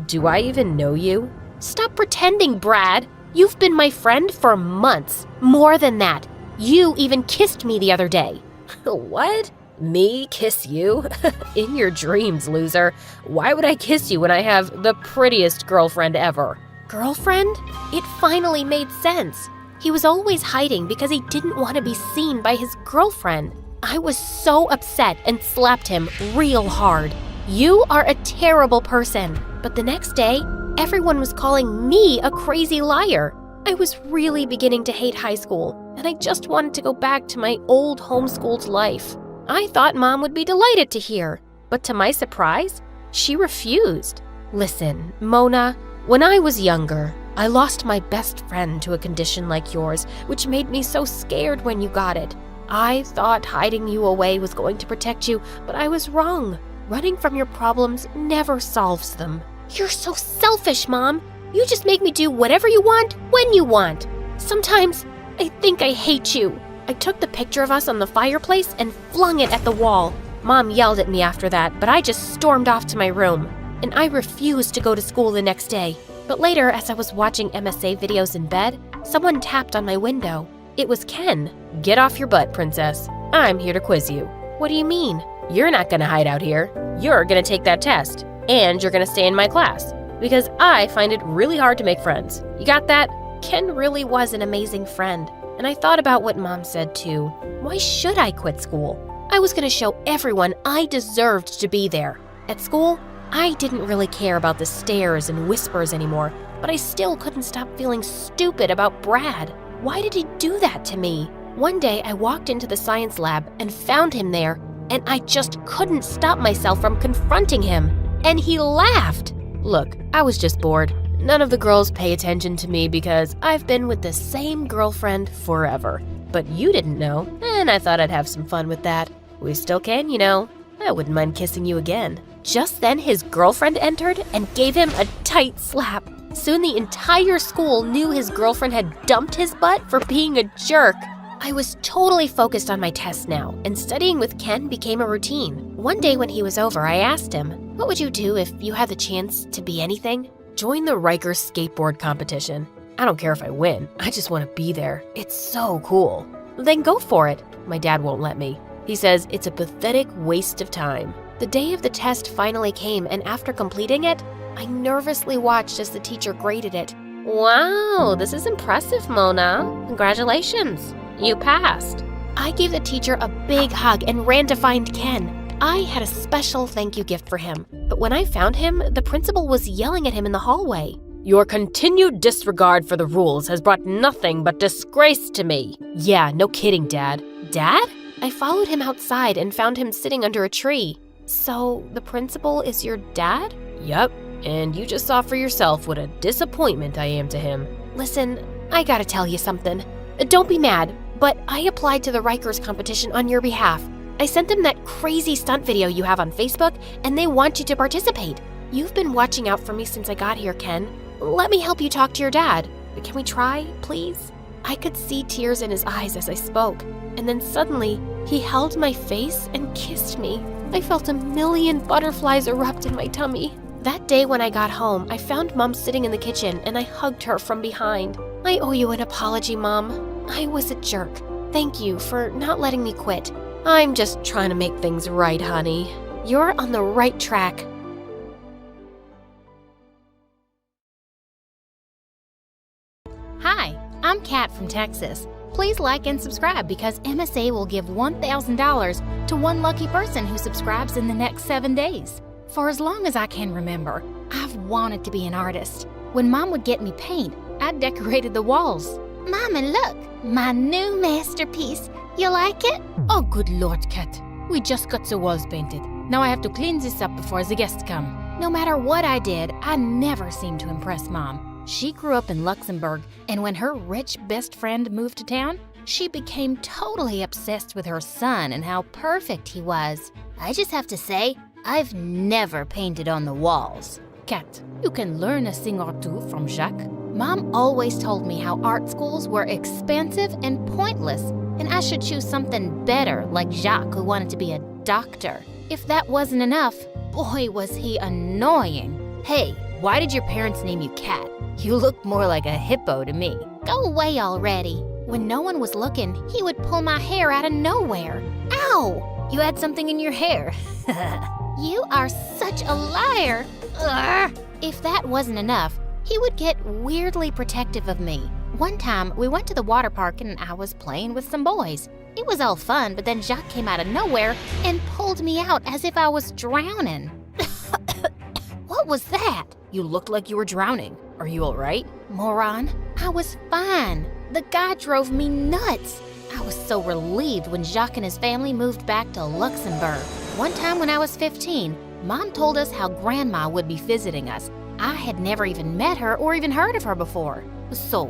Do I even know you? Stop pretending, Brad. You've been my friend for months. More than that. You even kissed me the other day. What? Me kiss you? In your dreams, loser. Why would I kiss you when I have the prettiest girlfriend ever? Girlfriend? It finally made sense. He was always hiding because he didn't want to be seen by his girlfriend. I was so upset and slapped him real hard. You are a terrible person. But the next day, everyone was calling me a crazy liar. I was really beginning to hate high school, and I just wanted to go back to my old homeschooled life. I thought Mom would be delighted to hear, but to my surprise, she refused. Listen, Mona, when I was younger, I lost my best friend to a condition like yours, which made me so scared when you got it. I thought hiding you away was going to protect you, but I was wrong. Running from your problems never solves them. You're so selfish, Mom. You just make me do whatever you want, when you want. Sometimes I think I hate you. I took the picture of us on the fireplace and flung it at the wall. Mom yelled at me after that, but I just stormed off to my room. And I refused to go to school the next day. But later, as I was watching MSA videos in bed, someone tapped on my window. It was Ken. Get off your butt, princess. I'm here to quiz you. What do you mean? You're not gonna hide out here. You're gonna take that test. And you're gonna stay in my class. Because I find it really hard to make friends. You got that? Ken really was an amazing friend. And I thought about what Mom said too. Why should I quit school? I was going to show everyone I deserved to be there. At school, I didn't really care about the stares and whispers anymore, but I still couldn't stop feeling stupid about Brad. Why did he do that to me? One day I walked into the science lab and found him there, and I just couldn't stop myself from confronting him. And he laughed. Look, I was just bored. None of the girls pay attention to me because I've been with the same girlfriend forever. But you didn't know, and I thought I'd have some fun with that. We still can, you know. I wouldn't mind kissing you again. Just then his girlfriend entered and gave him a tight slap. Soon the entire school knew his girlfriend had dumped his butt for being a jerk. I was totally focused on my tests now, and studying with Ken became a routine. One day when he was over, I asked him, "What would you do if you had the chance to be anything?" Join the Riker skateboard competition. I don't care if I win. I just want to be there. It's so cool. Then go for it. My dad won't let me. He says it's a pathetic waste of time. The day of the test finally came, and after completing it, I nervously watched as the teacher graded it. Wow, this is impressive, Mona. Congratulations. You passed. I gave the teacher a big hug and ran to find Ken. I had a special thank you gift for him, but when I found him, the principal was yelling at him in the hallway. Your continued disregard for the rules has brought nothing but disgrace to me. Yeah, no kidding, Dad. Dad? I followed him outside and found him sitting under a tree. So, the principal is your dad? Yep, and you just saw for yourself what a disappointment I am to him. Listen, I gotta tell you something. Don't be mad, but I applied to the Rikers competition on your behalf. I sent them that crazy stunt video you have on Facebook, and they want you to participate. You've been watching out for me since I got here, Ken. Let me help you talk to your dad. Can we try, please? I could see tears in his eyes as I spoke, and then suddenly, he held my face and kissed me. I felt a million butterflies erupt in my tummy. That day when I got home, I found Mom sitting in the kitchen, and I hugged her from behind. I owe you an apology, Mom. I was a jerk. Thank you for not letting me quit. I'm just trying to make things right, honey. You're on the right track. Hi, I'm Kat from Texas. Please like and subscribe because MSA will give $1,000 to one lucky person who subscribes in the next 7 days. For as long as I can remember, I've wanted to be an artist. When Mom would get me paint, I decorated the walls. Mama, look, my new masterpiece. You like it? Oh, good Lord, Kat. We just got the walls painted. Now I have to clean this up before the guests come. No matter what I did, I never seemed to impress Mom. She grew up in Luxembourg, and when her rich best friend moved to town, she became totally obsessed with her son and how perfect he was. I just have to say, I've never painted on the walls. Kat, you can learn a thing or two from Jacques. Mom always told me how art schools were expensive and pointless, and I should choose something better like Jacques, who wanted to be a doctor. If that wasn't enough, boy was he annoying. Hey, why did your parents name you Kat? You look more like a hippo to me. Go away already. When no one was looking, he would pull my hair out of nowhere. Ow! You had something in your hair. You are such a liar. Ugh. If that wasn't enough, he would get weirdly protective of me. One time, we went to the water park and I was playing with some boys. It was all fun, but then Jacques came out of nowhere and pulled me out as if I was drowning. What was that? You looked like you were drowning. Are you all right? Moron, I was fine. The guy drove me nuts. I was so relieved when Jacques and his family moved back to Luxembourg. One time when I was 15, Mom told us how Grandma would be visiting us. I had never even met her or even heard of her before. So,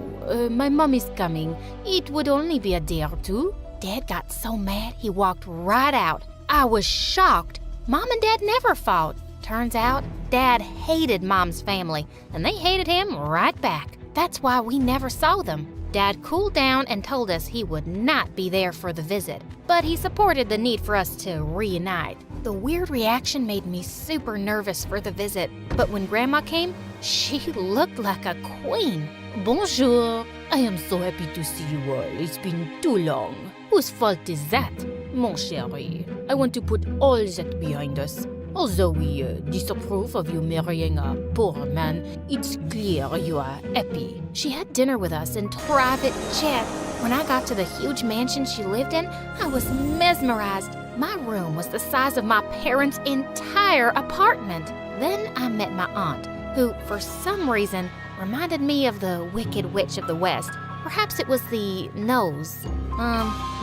my mom is coming. It would only be a day or two. Dad got so mad he walked right out. I was shocked. Mom and Dad never fought. Turns out, Dad hated Mom's family, and they hated him right back. That's why we never saw them. Dad cooled down and told us he would not be there for the visit, but he supported the need for us to reunite. The weird reaction made me super nervous for the visit, but when Grandma came, she looked like a queen. Bonjour. I am so happy to see you all. It's been too long. Whose fault is that? Mon chéri, I want to put all that behind us. Although we disapprove of you marrying a poor man, it's clear you are happy. She had dinner with us in private jet. When I got to the huge mansion she lived in, I was mesmerized. My room was the size of my parents' entire apartment. Then I met my aunt, who, for some reason, reminded me of the Wicked Witch of the West. Perhaps it was the nose.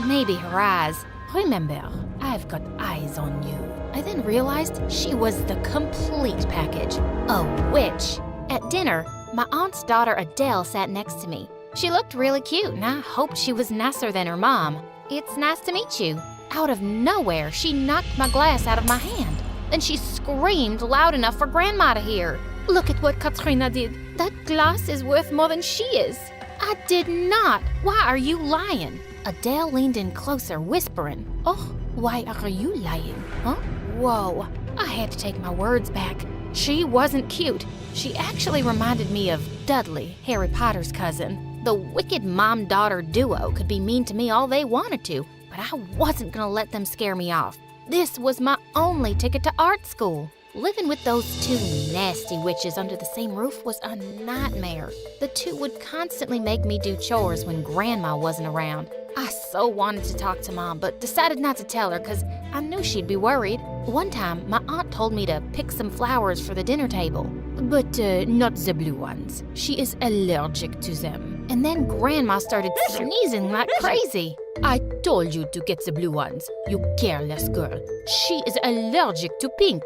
Maybe her eyes. Remember, I've got eyes on you. I then realized she was the complete package. A witch. At dinner, my aunt's daughter Adele sat next to me. She looked really cute, and I hoped she was nicer than her mom. It's nice to meet you. Out of nowhere, she knocked my glass out of my hand. Then she screamed loud enough for Grandma to hear. Look at what Katrina did. That glass is worth more than she is. I did not. Why are you lying? Adele leaned in closer, whispering. Oh, why are you lying, huh? Whoa, I had to take my words back. She wasn't cute. She actually reminded me of Dudley, Harry Potter's cousin. The wicked mom-daughter duo could be mean to me all they wanted to, but I wasn't gonna let them scare me off. This was my only ticket to art school. Living with those two nasty witches under the same roof was a nightmare. The two would constantly make me do chores when Grandma wasn't around. I so wanted to talk to Mom, but decided not to tell her because I knew she'd be worried. One time, my aunt told me to pick some flowers for the dinner table. But not the blue ones. She is allergic to them. And then Grandma started sneezing like crazy. I told you to get the blue ones, you careless girl. She is allergic to pink.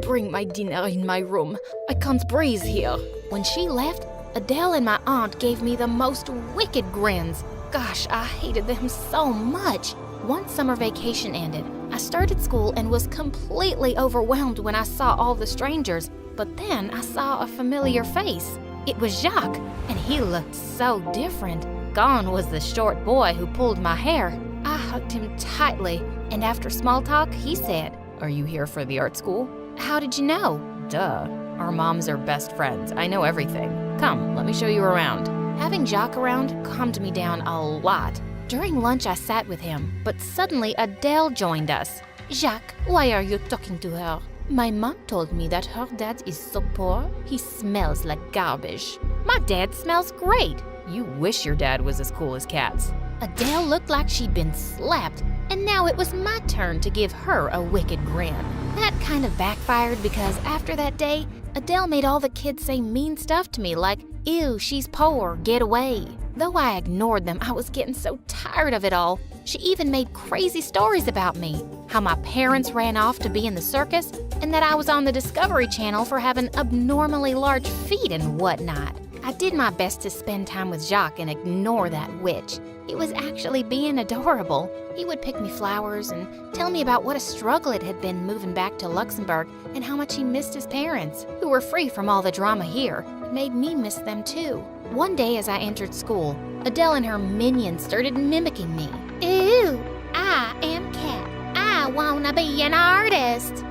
Bring my dinner in my room. I can't breathe here. When she left, Adele and my aunt gave me the most wicked grins. Gosh, I hated them so much. Once summer vacation ended, I started school and was completely overwhelmed when I saw all the strangers. But then I saw a familiar face. It was Jacques, and he looked so different. Gone was the short boy who pulled my hair. I hugged him tightly, and after small talk, he said, Are you here for the art school? How did you know? Duh. Our moms are best friends. I know everything. Come, let me show you around. Having Jacques around calmed me down a lot. During lunch, I sat with him, but suddenly Adele joined us. Jacques, why are you talking to her? My mom told me that her dad is so poor, he smells like garbage. My dad smells great. You wish your dad was as cool as cats. Adele looked like she'd been slapped, and now it was my turn to give her a wicked grin. That kind of backfired because after that day, Adele made all the kids say mean stuff to me like, ew, she's poor, get away. Though I ignored them, I was getting so tired of it all. She even made crazy stories about me. How my parents ran off to be in the circus, and that I was on the Discovery Channel for having abnormally large feet and whatnot. I did my best to spend time with Jacques and ignore that witch. He was actually being adorable. He would pick me flowers and tell me about what a struggle it had been moving back to Luxembourg and how much he missed his parents, who were free from all the drama here. It made me miss them too. One day as I entered school, Adele and her minions started mimicking me. Ew, I am Cat. I wanna be an artist.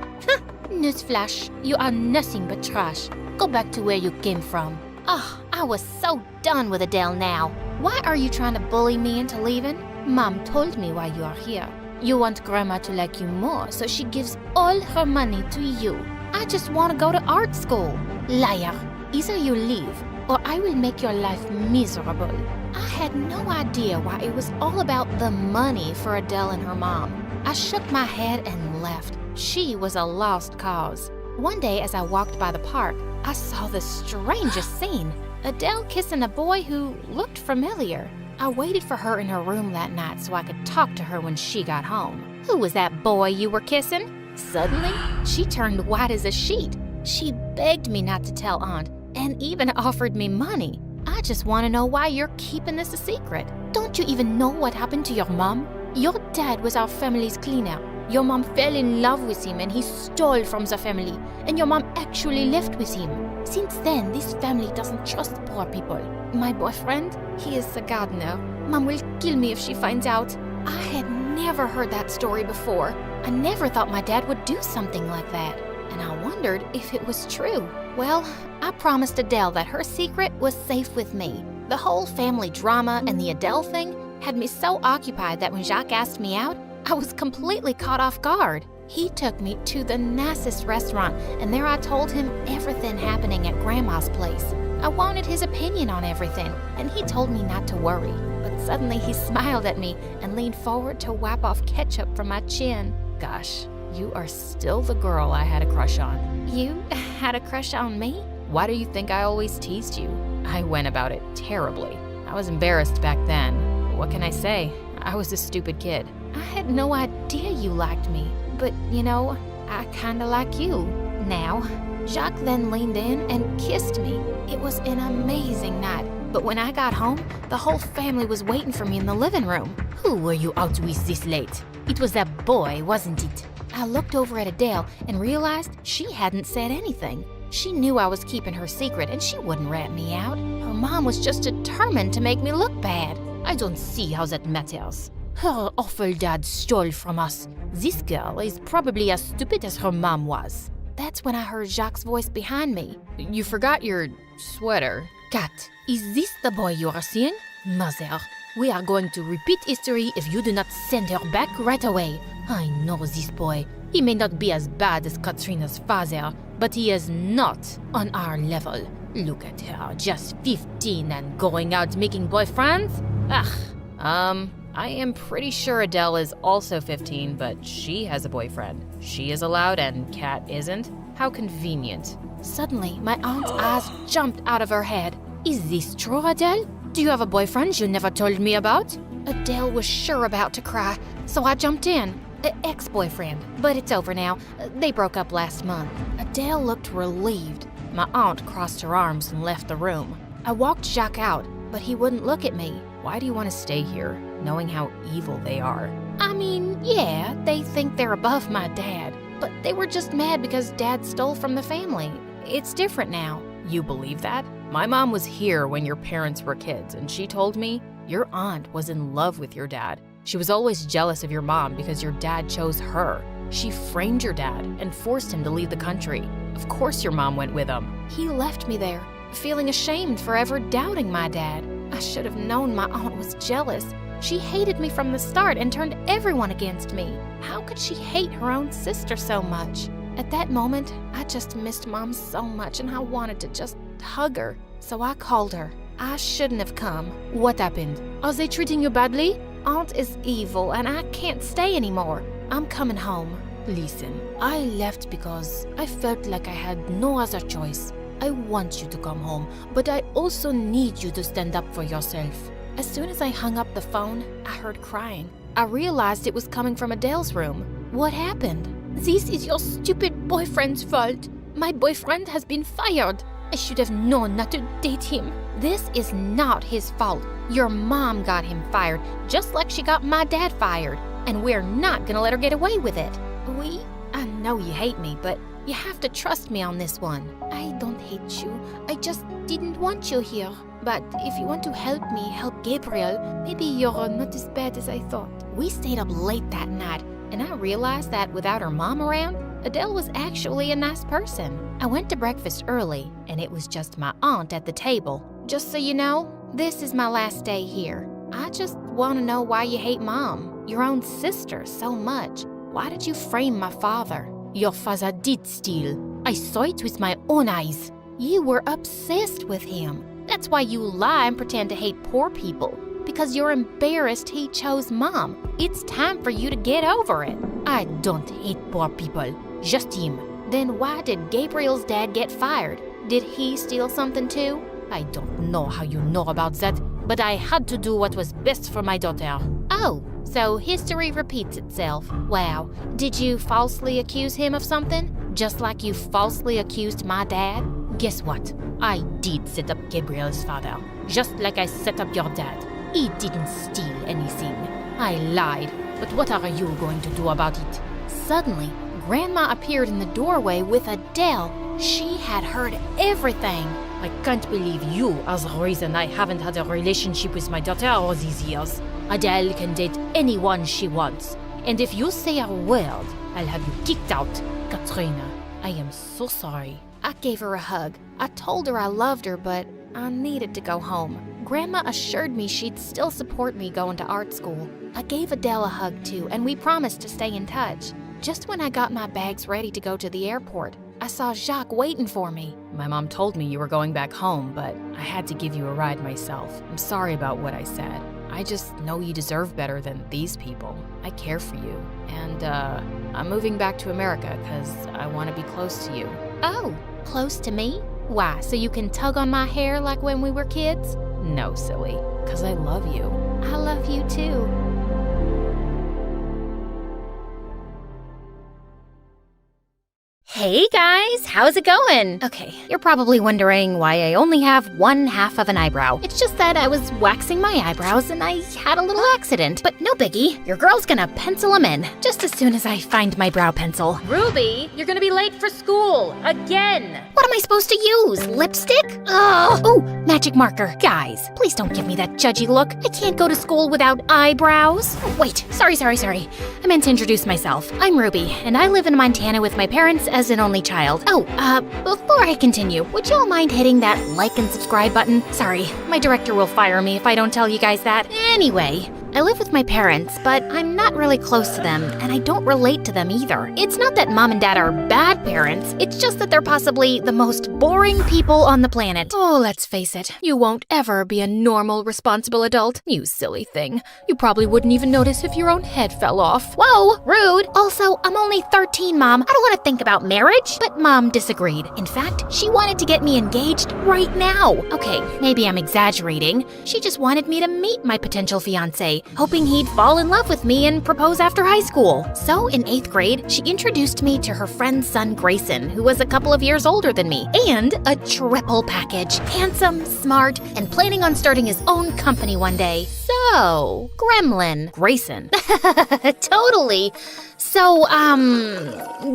Newsflash, you are nothing but trash. Go back to where you came from. Oh, I was so done with Adele now. Why are you trying to bully me into leaving? Mom told me why you are here. You want Grandma to like you more, so she gives all her money to you. I just want to go to art school. Liar. Either you leave, or I will make your life miserable. I had no idea why it was all about the money for Adele and her mom. I shook my head and left. She was a lost cause. One day as I walked by the park, I saw the strangest scene. Adele kissing a boy who looked familiar. I waited for her in her room that night so I could talk to her when she got home. Who was that boy you were kissing? Suddenly, she turned white as a sheet. She begged me not to tell Aunt and even offered me money. I just want to know why you're keeping this a secret. Don't you even know what happened to your mom? Your dad was our family's cleaner. Your mom fell in love with him and he stole from the family. And your mom actually left with him. Since then, this family doesn't trust poor people. My boyfriend, he is a gardener. Mom will kill me if she finds out. I had never heard that story before. I never thought my dad would do something like that. And I wondered if it was true. Well, I promised Adele that her secret was safe with me. The whole family drama and the Adele thing had me so occupied that when Jacques asked me out, I was completely caught off guard. He took me to the nicest restaurant, and there I told him everything happening at Grandma's place. I wanted his opinion on everything, and he told me not to worry. But suddenly he smiled at me and leaned forward to wipe off ketchup from my chin. Gosh, you are still the girl I had a crush on. You had a crush on me? Why do you think I always teased you? I went about it terribly. I was embarrassed back then. What can I say? I was a stupid kid. I had no idea you liked me. But, you know, I kinda like you now. Jacques then leaned in and kissed me. It was an amazing night. But when I got home, the whole family was waiting for me in the living room. Who were you out with this late? It was that boy, wasn't it? I looked over at Adele and realized she hadn't said anything. She knew I was keeping her secret and she wouldn't rat me out. Her mom was just determined to make me look bad. I don't see how that matters. Her awful dad stole from us. This girl is probably as stupid as her mom was. That's when I heard Jacques' voice behind me. You forgot your sweater. Kat, is this the boy you are seeing? Mother, we are going to repeat history if you do not send her back right away. I know this boy. He may not be as bad as Katrina's father, but he is not on our level. Look at her, just 15 and going out making boyfriends? I am pretty sure Adele is also 15, but she has a boyfriend. She is allowed and Kat isn't. How convenient. Suddenly, my aunt's eyes jumped out of her head. Is this true, Adele? Do you have a boyfriend you never told me about? Adele was sure about to cry, so I jumped in. Ex-boyfriend, but it's over now. They broke up last month. Adele looked relieved. My aunt crossed her arms and left the room. I walked Jacques out, but he wouldn't look at me. Why do you want to stay here, knowing how evil they are? I mean, yeah, they think they're above my dad, but they were just mad because Dad stole from the family. It's different now. You believe that? My mom was here when your parents were kids, and she told me your aunt was in love with your dad. She was always jealous of your mom because your dad chose her. She framed your dad and forced him to leave the country. Of course your mom went with him. He left me there, feeling ashamed for ever doubting my dad. I should have known my aunt was jealous. She hated me from the start and turned everyone against me. How could she hate her own sister so much? At that moment, I just missed Mom so much and I wanted to just hug her. So I called her. I shouldn't have come. What happened? Are they treating you badly? Aunt is evil and I can't stay anymore. I'm coming home. Listen, I left because I felt like I had no other choice. I want you to come home, but I also need you to stand up for yourself. As soon as I hung up the phone, I heard crying. I realized it was coming from Adele's room. What happened? This is your stupid boyfriend's fault. My boyfriend has been fired. I should have known not to date him. This is not his fault. Your mom got him fired, just like she got my dad fired. And we're not gonna let her get away with it. I know you hate me, but you have to trust me on this one. I don't hate you. I just didn't want you here. But if you want to help me help Gabriel, maybe you're not as bad as I thought. We stayed up late that night, and I realized that without her mom around, Adele was actually a nice person. I went to breakfast early, and it was just my aunt at the table. Just so you know, this is my last day here. I just want to know why you hate Mom, your own sister, so much. Why did you frame my father? Your father did steal. I saw it with my own eyes. You were obsessed with him. That's why you lie and pretend to hate poor people. Because you're embarrassed he chose Mom. It's time for you to get over it. I don't hate poor people. Just him. Then why did Gabriel's dad get fired? Did he steal something too? I don't know how you know about that, but I had to do what was best for my daughter. Oh, so history repeats itself. Wow. Did you falsely accuse him of something? Just like you falsely accused my dad? Guess what? I did set up Gabriel's father, just like I set up your dad. He didn't steal anything. I lied, but what are you going to do about it? Suddenly, Grandma appeared in the doorway with Adele. She had heard everything. I can't believe you are the reason I haven't had a relationship with my daughter all these years. Adele can date anyone she wants. And if you say a word, I'll have you kicked out. Katrina, I am so sorry. I gave her a hug. I told her I loved her, but I needed to go home. Grandma assured me she'd still support me going to art school. I gave Adele a hug too, and we promised to stay in touch. Just when I got my bags ready to go to the airport, I saw Jacques waiting for me. My mom told me you were going back home, but I had to give you a ride myself. I'm sorry about what I said. I just know you deserve better than these people. I care for you. And, I'm moving back to America because I want to be close to you. Oh, close to me? Why, so you can tug on my hair like when we were kids? No, silly, because I love you. I love you too. Hey guys, how's it going? Okay, you're probably wondering why I only have one half of an eyebrow. It's just that I was waxing my eyebrows and I had a little accident. But no biggie, your girl's gonna pencil them in just as soon as I find my brow pencil. Ruby, you're gonna be late for school. Again. What am I supposed to use? Lipstick? Ugh. Oh, magic marker. Guys, please don't give me that judgy look. I can't go to school without eyebrows. Oh, wait, sorry. I meant to introduce myself. I'm Ruby, and I live in Montana with my parents as an only child. Oh, before I continue, would y'all mind hitting that like and subscribe button? Sorry, my director will fire me if I don't tell you guys that. Anyway, I live with my parents, but I'm not really close to them, and I don't relate to them either. It's not that mom and dad are bad parents, it's just that they're possibly the most boring people on the planet. Oh, let's face it, you won't ever be a normal, responsible adult. You silly thing. You probably wouldn't even notice if your own head fell off. Whoa, rude. Also, I'm only 13, Mom. I don't want to think about marriage. But Mom disagreed. In fact, she wanted to get me engaged right now. Okay, maybe I'm exaggerating. She just wanted me to meet my potential fiancé, hoping he'd fall in love with me and propose after high school. So in 8th grade, she introduced me to her friend's son Grayson, who was a couple of years older than me, and a triple package. Handsome, smart, and planning on starting his own company one day. So, Gremlin. Grayson. Totally. So,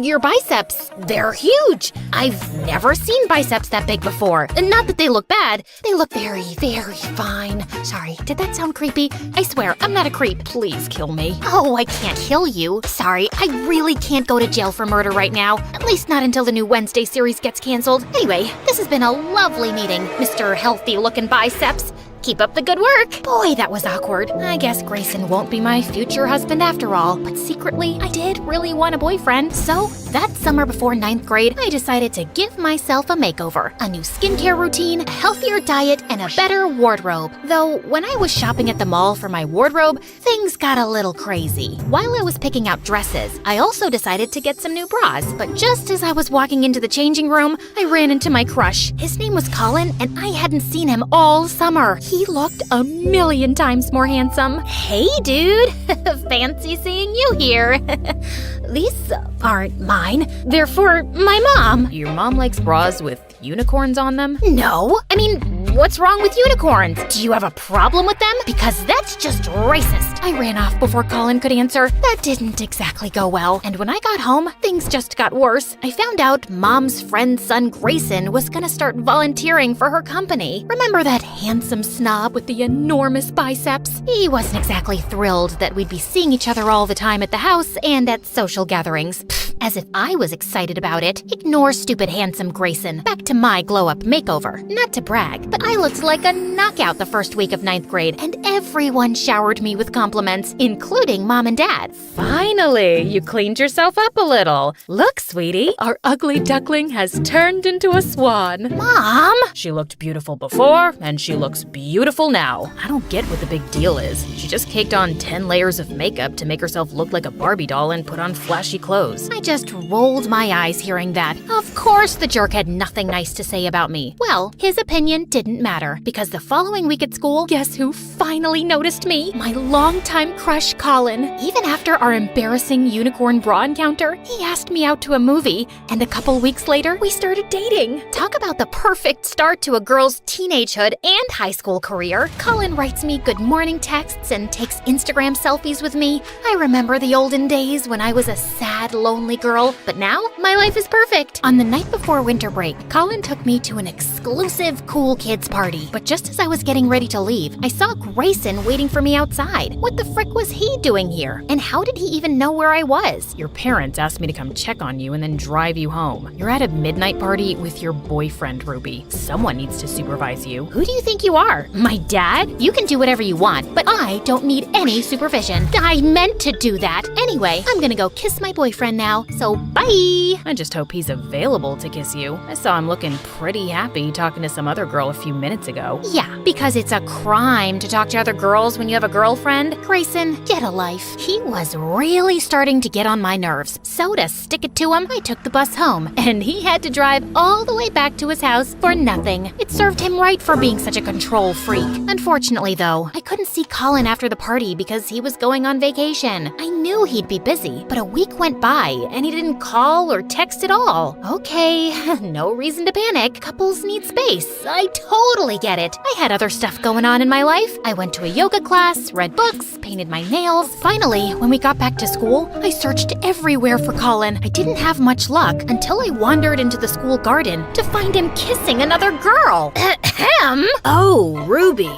your biceps, they're huge. I've never seen biceps that big before. And not that they look bad. They look very, very fine. Sorry, did that sound creepy? I swear, I'm not a creep. Please kill me. Oh, I can't kill you. Sorry, I really can't go to jail for murder right now. At least not until the new Wednesday series gets canceled. Anyway, this has been a lovely meeting, Mr. Healthy-looking biceps. Keep up the good work. Boy, that was awkward. I guess Grayson won't be my future husband after all. But secretly, I did really want a boyfriend. So that summer before 9th grade, I decided to give myself a makeover. A new skincare routine, a healthier diet, and a better wardrobe. Though, when I was shopping at the mall for my wardrobe, things got a little crazy. While I was picking out dresses, I also decided to get some new bras. But just as I was walking into the changing room, I ran into my crush. His name was Colin, and I hadn't seen him all summer. He looked a million times more handsome. Hey, dude. Fancy seeing you here. These aren't mine. They're for my mom. Your mom likes bras with unicorns on them? No. I mean, what's wrong with unicorns? Do you have a problem with them? Because that's just racist. I ran off before Colin could answer. That didn't exactly go well. And when I got home, things just got worse. I found out Mom's friend's son Grayson was gonna start volunteering for her company. Remember that handsome snob with the enormous biceps? He wasn't exactly thrilled that we'd be seeing each other all the time at the house and at social gatherings. Pfft, as if I was excited about it. Ignore stupid handsome Grayson. Back to my glow-up makeover. Not to brag, but I looked like a knockout the first week of 9th grade, and everyone showered me with compliments, including Mom and Dad. Finally, you cleaned yourself up a little. Look, sweetie, our ugly duckling has turned into a swan. Mom! She looked beautiful before, and she looks beautiful now. I don't get what the big deal is. She just caked on 10 layers of makeup to make herself look like a Barbie doll and put on flashy clothes. I just rolled my eyes hearing that. Of course the jerk had nothing nice to say about me. Well, his opinion didn't matter, because the following week at school, guess who finally noticed me? My longtime crush, Colin. Even after our embarrassing unicorn bra encounter, he asked me out to a movie, and a couple weeks later, we started dating. Talk about the perfect start to a girl's teenagehood and high school career. Colin writes me good morning texts and takes Instagram selfies with me. I remember the olden days when I was a sad, lonely girl, but now my life is perfect. On the night before winter break, Colin took me to an exclusive cool kids party. But just as I was getting ready to leave, I saw Grayson waiting for me outside. What the frick was he doing here? And how did he even know where I was? Your parents asked me to come check on you and then drive you home. You're at a midnight party with your boyfriend, Ruby. Someone needs to supervise you. Who do you think you are? My dad? You can do whatever you want, but I don't need any supervision. I meant to do that. Anyway, I'm gonna go kiss my boyfriend now, so bye! I just hope he's available to kiss you. I saw him looking pretty happy talking to some other girl a few minutes ago. Yeah, because it's a crime to talk to other girls when you have a girlfriend. Grayson, get a life. He was really starting to get on my nerves. So to stick it to him, I took the bus home, and he had to drive all the way back to his house for nothing. It served him right for being such a control freak. Unfortunately, though, I couldn't see Colin after the party because he was going on vacation. I knew he'd be busy, but a week went by, and he didn't call or text at all. Okay, no reason to panic. Couples need space. I totally get it. I had other stuff going on in my life. I went to a yoga class, read books, painted my nails. Finally, when we got back to school, I searched everywhere for Colin. I didn't have much luck until I wandered into the school garden to find him kissing another girl. Ahem! Oh, Ruby.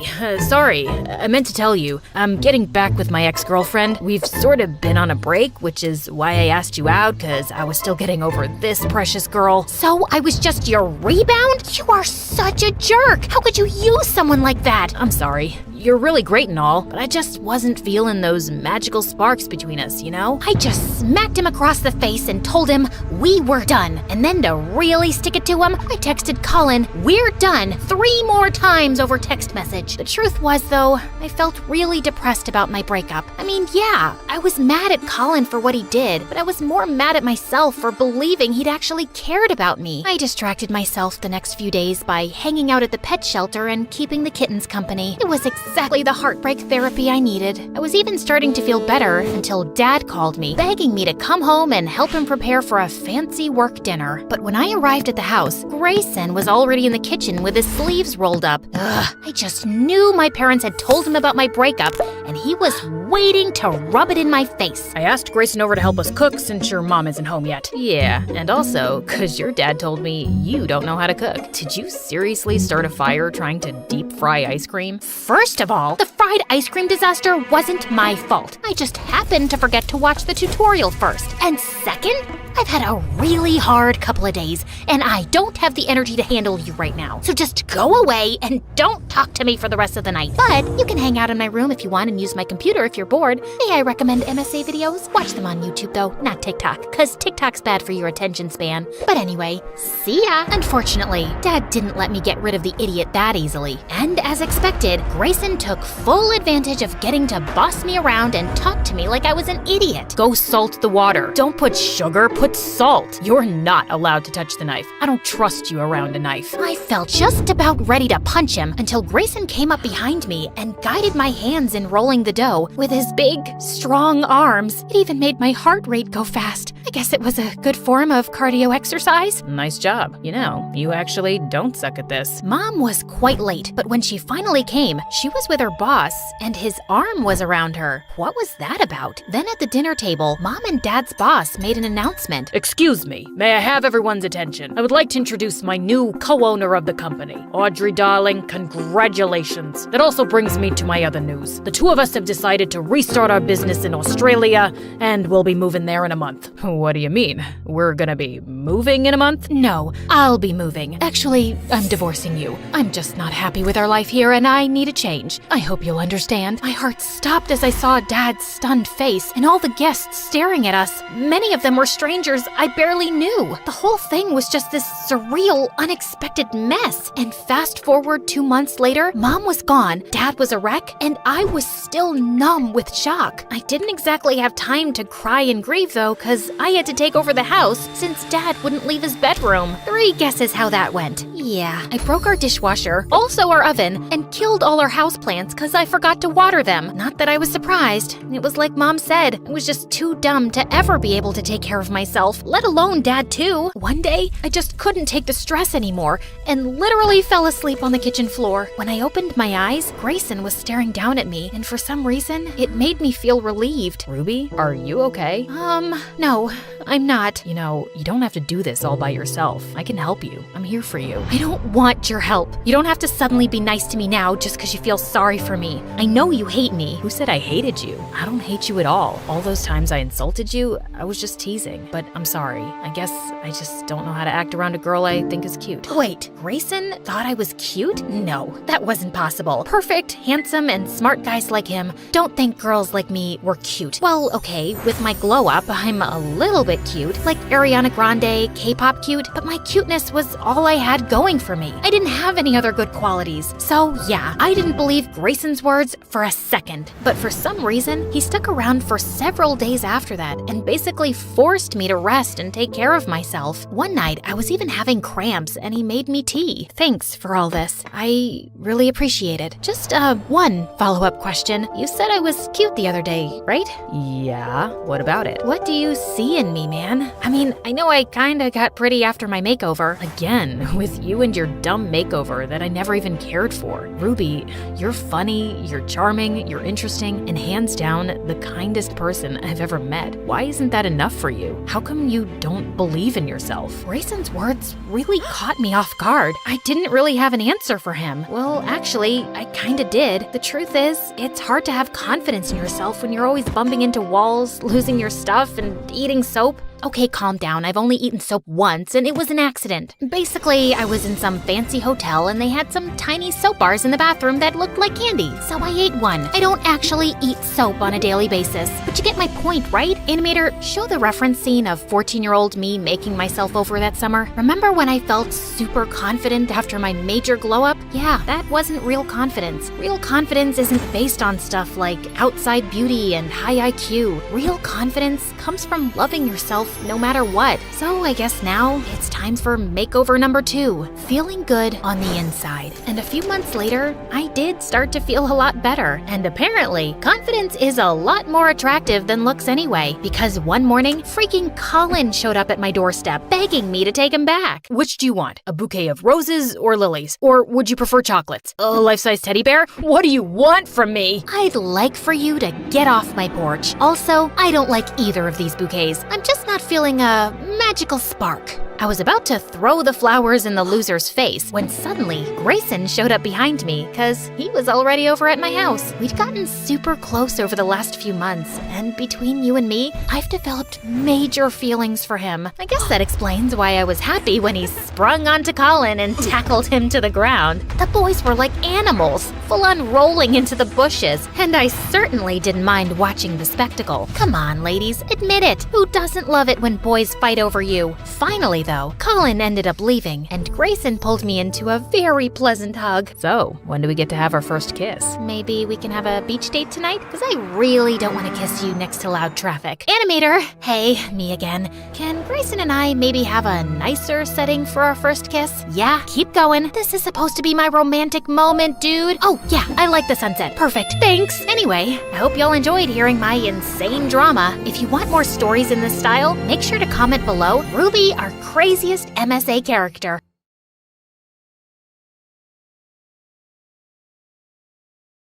Sorry, I meant to tell you. I'm getting back with my ex-girlfriend. We've sort of been on a break, which is why I asked you out, because I was still getting over this precious girl. So I was just your rebound? You are such a jerk. How could you use someone like that? I'm sorry. You're really great and all, but I just wasn't feeling those magical sparks between us, you know? I just smacked him across the face and told him we were done. And then to really stick it to him, I texted Colin, "We're done," 3 more times over text message. The truth was, though, I felt really depressed about my breakup. I mean, yeah, I was mad at Colin for what he did, but I was more mad at myself for believing he'd actually cared about me. I distracted myself the next few days by hanging out at the pet shelter and keeping the kittens company. It was exactly the heartbreak therapy I needed. I was even starting to feel better until Dad called me, begging me to come home and help him prepare for a fancy work dinner. But when I arrived at the house, Grayson was already in the kitchen with his sleeves rolled up. Ugh, I just knew my parents had told him about my breakup, and he was waiting to rub it in my face. I asked Grayson over to help us cook since your mom isn't home yet. Yeah, and also, cause your dad told me you don't know how to cook. Did you seriously start a fire trying to deep fry ice cream? First of all, the fried ice cream disaster wasn't my fault. I just happened to forget to watch the tutorial first. And second, I've had a really hard couple of days, and I don't have the energy to handle you right now. So just go away and don't talk to me for the rest of the night. But you can hang out in my room if you want and use my computer if you're bored. May I recommend MSA videos? Watch them on YouTube though, not TikTok, cause TikTok's bad for your attention span. But anyway, see ya. Unfortunately, Dad didn't let me get rid of the idiot that easily. And as expected, Grayson took full advantage of getting to boss me around and talk to me like I was an idiot. Go salt the water. Don't put sugar, put salt. You're not allowed to touch the knife. I don't trust you around a knife. I felt just about ready to punch him until Grayson came up behind me and guided my hands in rolling the dough with his big, strong arms. It even made my heart rate go fast. I guess it was a good form of cardio exercise. Nice job. You know, you actually don't suck at this. Mom was quite late, but when she finally came, she was with her boss, and his arm was around her. What was that about? Then at the dinner table, Mom and Dad's boss made an announcement. Excuse me, may I have everyone's attention? I would like to introduce my new co-owner of the company. Audrey, darling, congratulations. That also brings me to my other news. The two of us have decided to restart our business in Australia, and we'll be moving there in a month. What do you mean? We're gonna be moving in a month? No, I'll be moving. Actually, I'm divorcing you. I'm just not happy with our life here, and I need a change. I hope you'll understand. My heart stopped as I saw Dad's stunned face and all the guests staring at us. Many of them were strangers I barely knew. The whole thing was just this surreal, unexpected mess. And fast forward 2 months later, Mom was gone, Dad was a wreck, and I was still numb with shock. I didn't exactly have time to cry and grieve though, cause I had to take over the house since Dad wouldn't leave his bedroom. 3 guesses how that went. Yeah, I broke our dishwasher, also our oven, and killed all our houseplants cause I forgot to water them. Not that I was surprised. It was like Mom said, I was just too dumb to ever be able to take care of myself, let alone Dad too. One day, I just couldn't take the stress anymore and literally fell asleep on the kitchen floor. When I opened my eyes, Grayson was staring down at me, and for some reason, it made me feel relieved. Ruby, are you okay? No, I'm not. You know, you don't have to do this all by yourself. I can help you. I'm here for you. I don't want your help. You don't have to suddenly be nice to me now just because you feel sorry for me. I know you hate me. Who said I hated you? I don't hate you at all. All those times I insulted you, I was just teasing. But I'm sorry. I guess I just don't know how to act around a girl I think is cute. Wait, Grayson thought I was cute? No, that wasn't possible. Perfect, handsome, and smart guys like him don't think girls like me were cute. Well, okay, with my glow up, I'm a little bit cute, like Ariana Grande, K-pop cute, but my cuteness was all I had going for me. I didn't have any other good qualities. So yeah, I didn't believe Grayson's words for a second. But for some reason, he stuck around for several days after that and basically forced me to rest and take care of myself. One night, I was even having cramps and he made me tea. Thanks for all this. I really appreciate it. Just one follow-up question. You said I was cute the other day, right? Yeah, what about it? What do you see in me, man? I mean, I know I kinda got pretty after my makeover. Again, with you and your dumb makeover that I never even cared for. Ruby, you're funny, you're charming, you're interesting, and hands down, the kindest person I've ever met. Why isn't that enough for you? How come you don't believe in yourself? Grayson's words really caught me off guard. I didn't really have an answer for him. Well, actually, I kinda did. The truth is, it's hard to have confidence in yourself when you're always bumping into walls, losing your stuff, and eating soap. Okay, calm down. I've only eaten soap once, and it was an accident. Basically, I was in some fancy hotel, and they had some tiny soap bars in the bathroom that looked like candy, so I ate one. I don't actually eat soap on a daily basis, but you get my point, right? Animator, show the reference scene of 14-year-old me making myself over that summer. Remember when I felt super confident after my major glow-up? Yeah, that wasn't real confidence. Real confidence isn't based on stuff like outside beauty and high IQ. Real confidence comes from loving yourself no matter what. So I guess now it's time for makeover number 2, feeling good on the inside. And a few months later, I did start to feel a lot better. And apparently, confidence is a lot more attractive than looks anyway, because one morning, freaking Colin showed up at my doorstep, begging me to take him back. Which do you want? A bouquet of roses or lilies? Or would you prefer chocolates? A life-size teddy bear? What do you want from me? I'd like for you to get off my porch. Also, I don't like either of these bouquets. I'm just not feeling a magical spark. I was about to throw the flowers in the loser's face when suddenly Grayson showed up behind me because he was already over at my house. We'd gotten super close over the last few months, and between you and me, I've developed major feelings for him. I guess that explains why I was happy when he sprung onto Colin and tackled him to the ground. The boys were like animals, full on rolling into the bushes, and I certainly didn't mind watching the spectacle. Come on, ladies, admit it. Who doesn't love it when boys fight over you? Finally, though, Colin ended up leaving, and Grayson pulled me into a very pleasant hug. So, when do we get to have our first kiss? Maybe we can have a beach date tonight? Because I really don't want to kiss you next to loud traffic. Animator! Hey, me again. Can Grayson and I maybe have a nicer setting for our first kiss? Yeah, keep going. This is supposed to be my romantic moment, dude. Oh, yeah, I like the sunset. Perfect. Thanks. Anyway, I hope y'all enjoyed hearing my insane drama. If you want more stories in this style, make sure to comment below. Ruby, our craziest MSA character.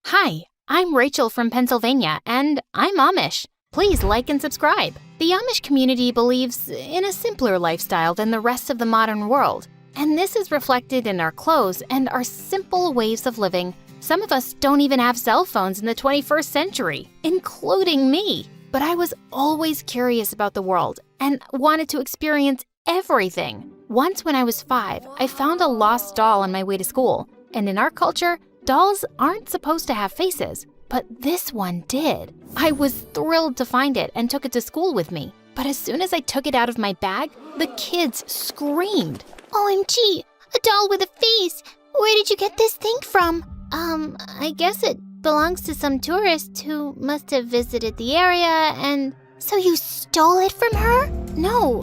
Hi, I'm Rachel from Pennsylvania, and I'm Amish. Please like and subscribe. The Amish community believes in a simpler lifestyle than the rest of the modern world, and this is reflected in our clothes and our simple ways of living. Some of us don't even have cell phones in the 21st century, including me. But I was always curious about the world and wanted to experience everything. Once when I was 5, I found a lost doll on my way to school. And in our culture, Dolls aren't supposed to have faces, but this one did. I was thrilled to find it and took it to school with me. But as soon as I took it out of my bag, the kids screamed. OMG, a doll with a face. Where did you get this thing from? I guess it belongs to some tourist who must have visited the area and... So you stole it from her? No,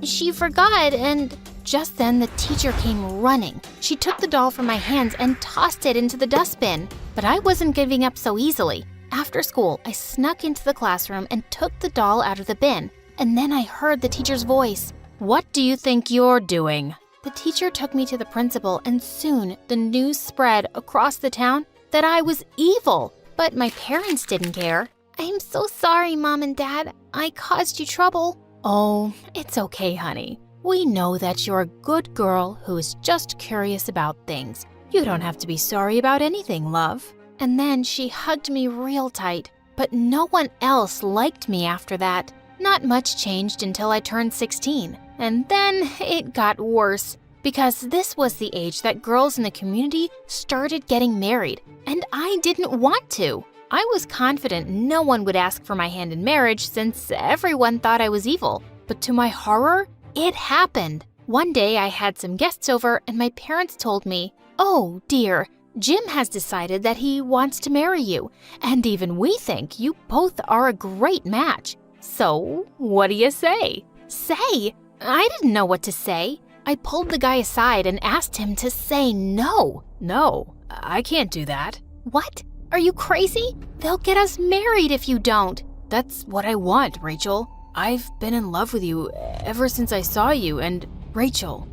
she forgot, and just then the teacher came running. She took the doll from my hands and tossed it into the dustbin. But I wasn't giving up so easily. After school, I snuck into the classroom and took the doll out of the bin. And then I heard the teacher's voice. "What do you think you're doing?" The teacher took me to the principal, and soon the news spread across the town that I was evil. But my parents didn't care. I'm so sorry, Mom and Dad. I caused you trouble. Oh, it's okay, honey. We know that you're a good girl who is just curious about things. You don't have to be sorry about anything, love. And then she hugged me real tight, but no one else liked me after that. Not much changed until I turned 16. And then it got worse, because this was the age that girls in the community started getting married, and I didn't want to. I was confident no one would ask for my hand in marriage since everyone thought I was evil. But to my horror, it happened. One day I had some guests over and my parents told me, "Oh dear, Jim has decided that he wants to marry you, and even we think you both are a great match. So, what do you say?" Say? I didn't know what to say. I pulled the guy aside and asked him to say no. "No, I can't do that." "What? Are you crazy? They'll get us married if you don't." "That's what I want, Rachel. I've been in love with you ever since I saw you, and Rachel,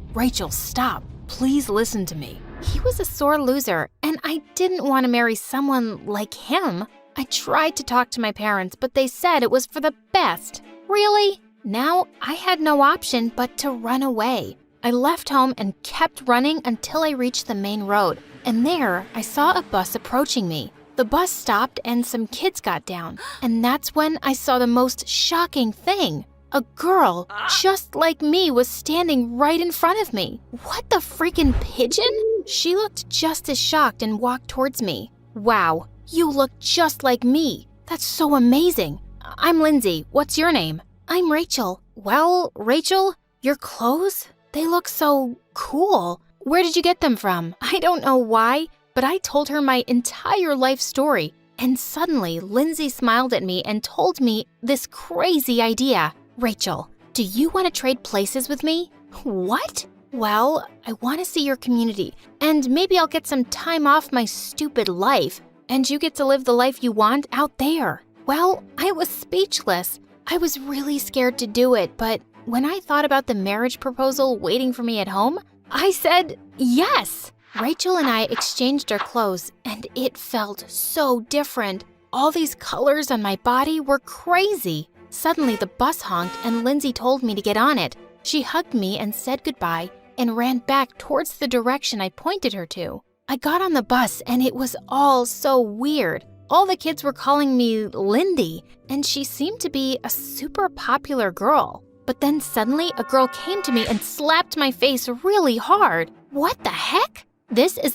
stop. Please listen to me." He was a sore loser, and I didn't want to marry someone like him. I tried to talk to my parents, but they said it was for the best. Really? Now I had no option but to run away. I left home and kept running until I reached the main road, and there I saw a bus approaching me. The bus stopped and some kids got down, and that's when I saw the most shocking thing. A girl just like me was standing right in front of me. What the freaking pigeon? She looked just as shocked and walked towards me. "Wow, you look just like me. That's so amazing. I'm Lindsay. What's your name?" "I'm Rachel." "Well, Rachel, your clothes? They look so cool. Where did you get them from?" I don't know why, but I told her my entire life story. And suddenly, Lindsay smiled at me and told me this crazy idea. "Rachel, do you want to trade places with me?" "What?" "Well, I want to see your community, and maybe I'll get some time off my stupid life, and you get to live the life you want out there." Well, I was speechless. I was really scared to do it, but when I thought about the marriage proposal waiting for me at home, I said yes. Rachel and I exchanged our clothes, and it felt so different. All these colors on my body were crazy. Suddenly, the bus honked, and Lindsay told me to get on it. She hugged me and said goodbye and ran back towards the direction I pointed her to. I got on the bus, and it was all so weird. All the kids were calling me Lindy, and she seemed to be a super popular girl. But then suddenly, a girl came to me and slapped my face really hard. What the heck? This is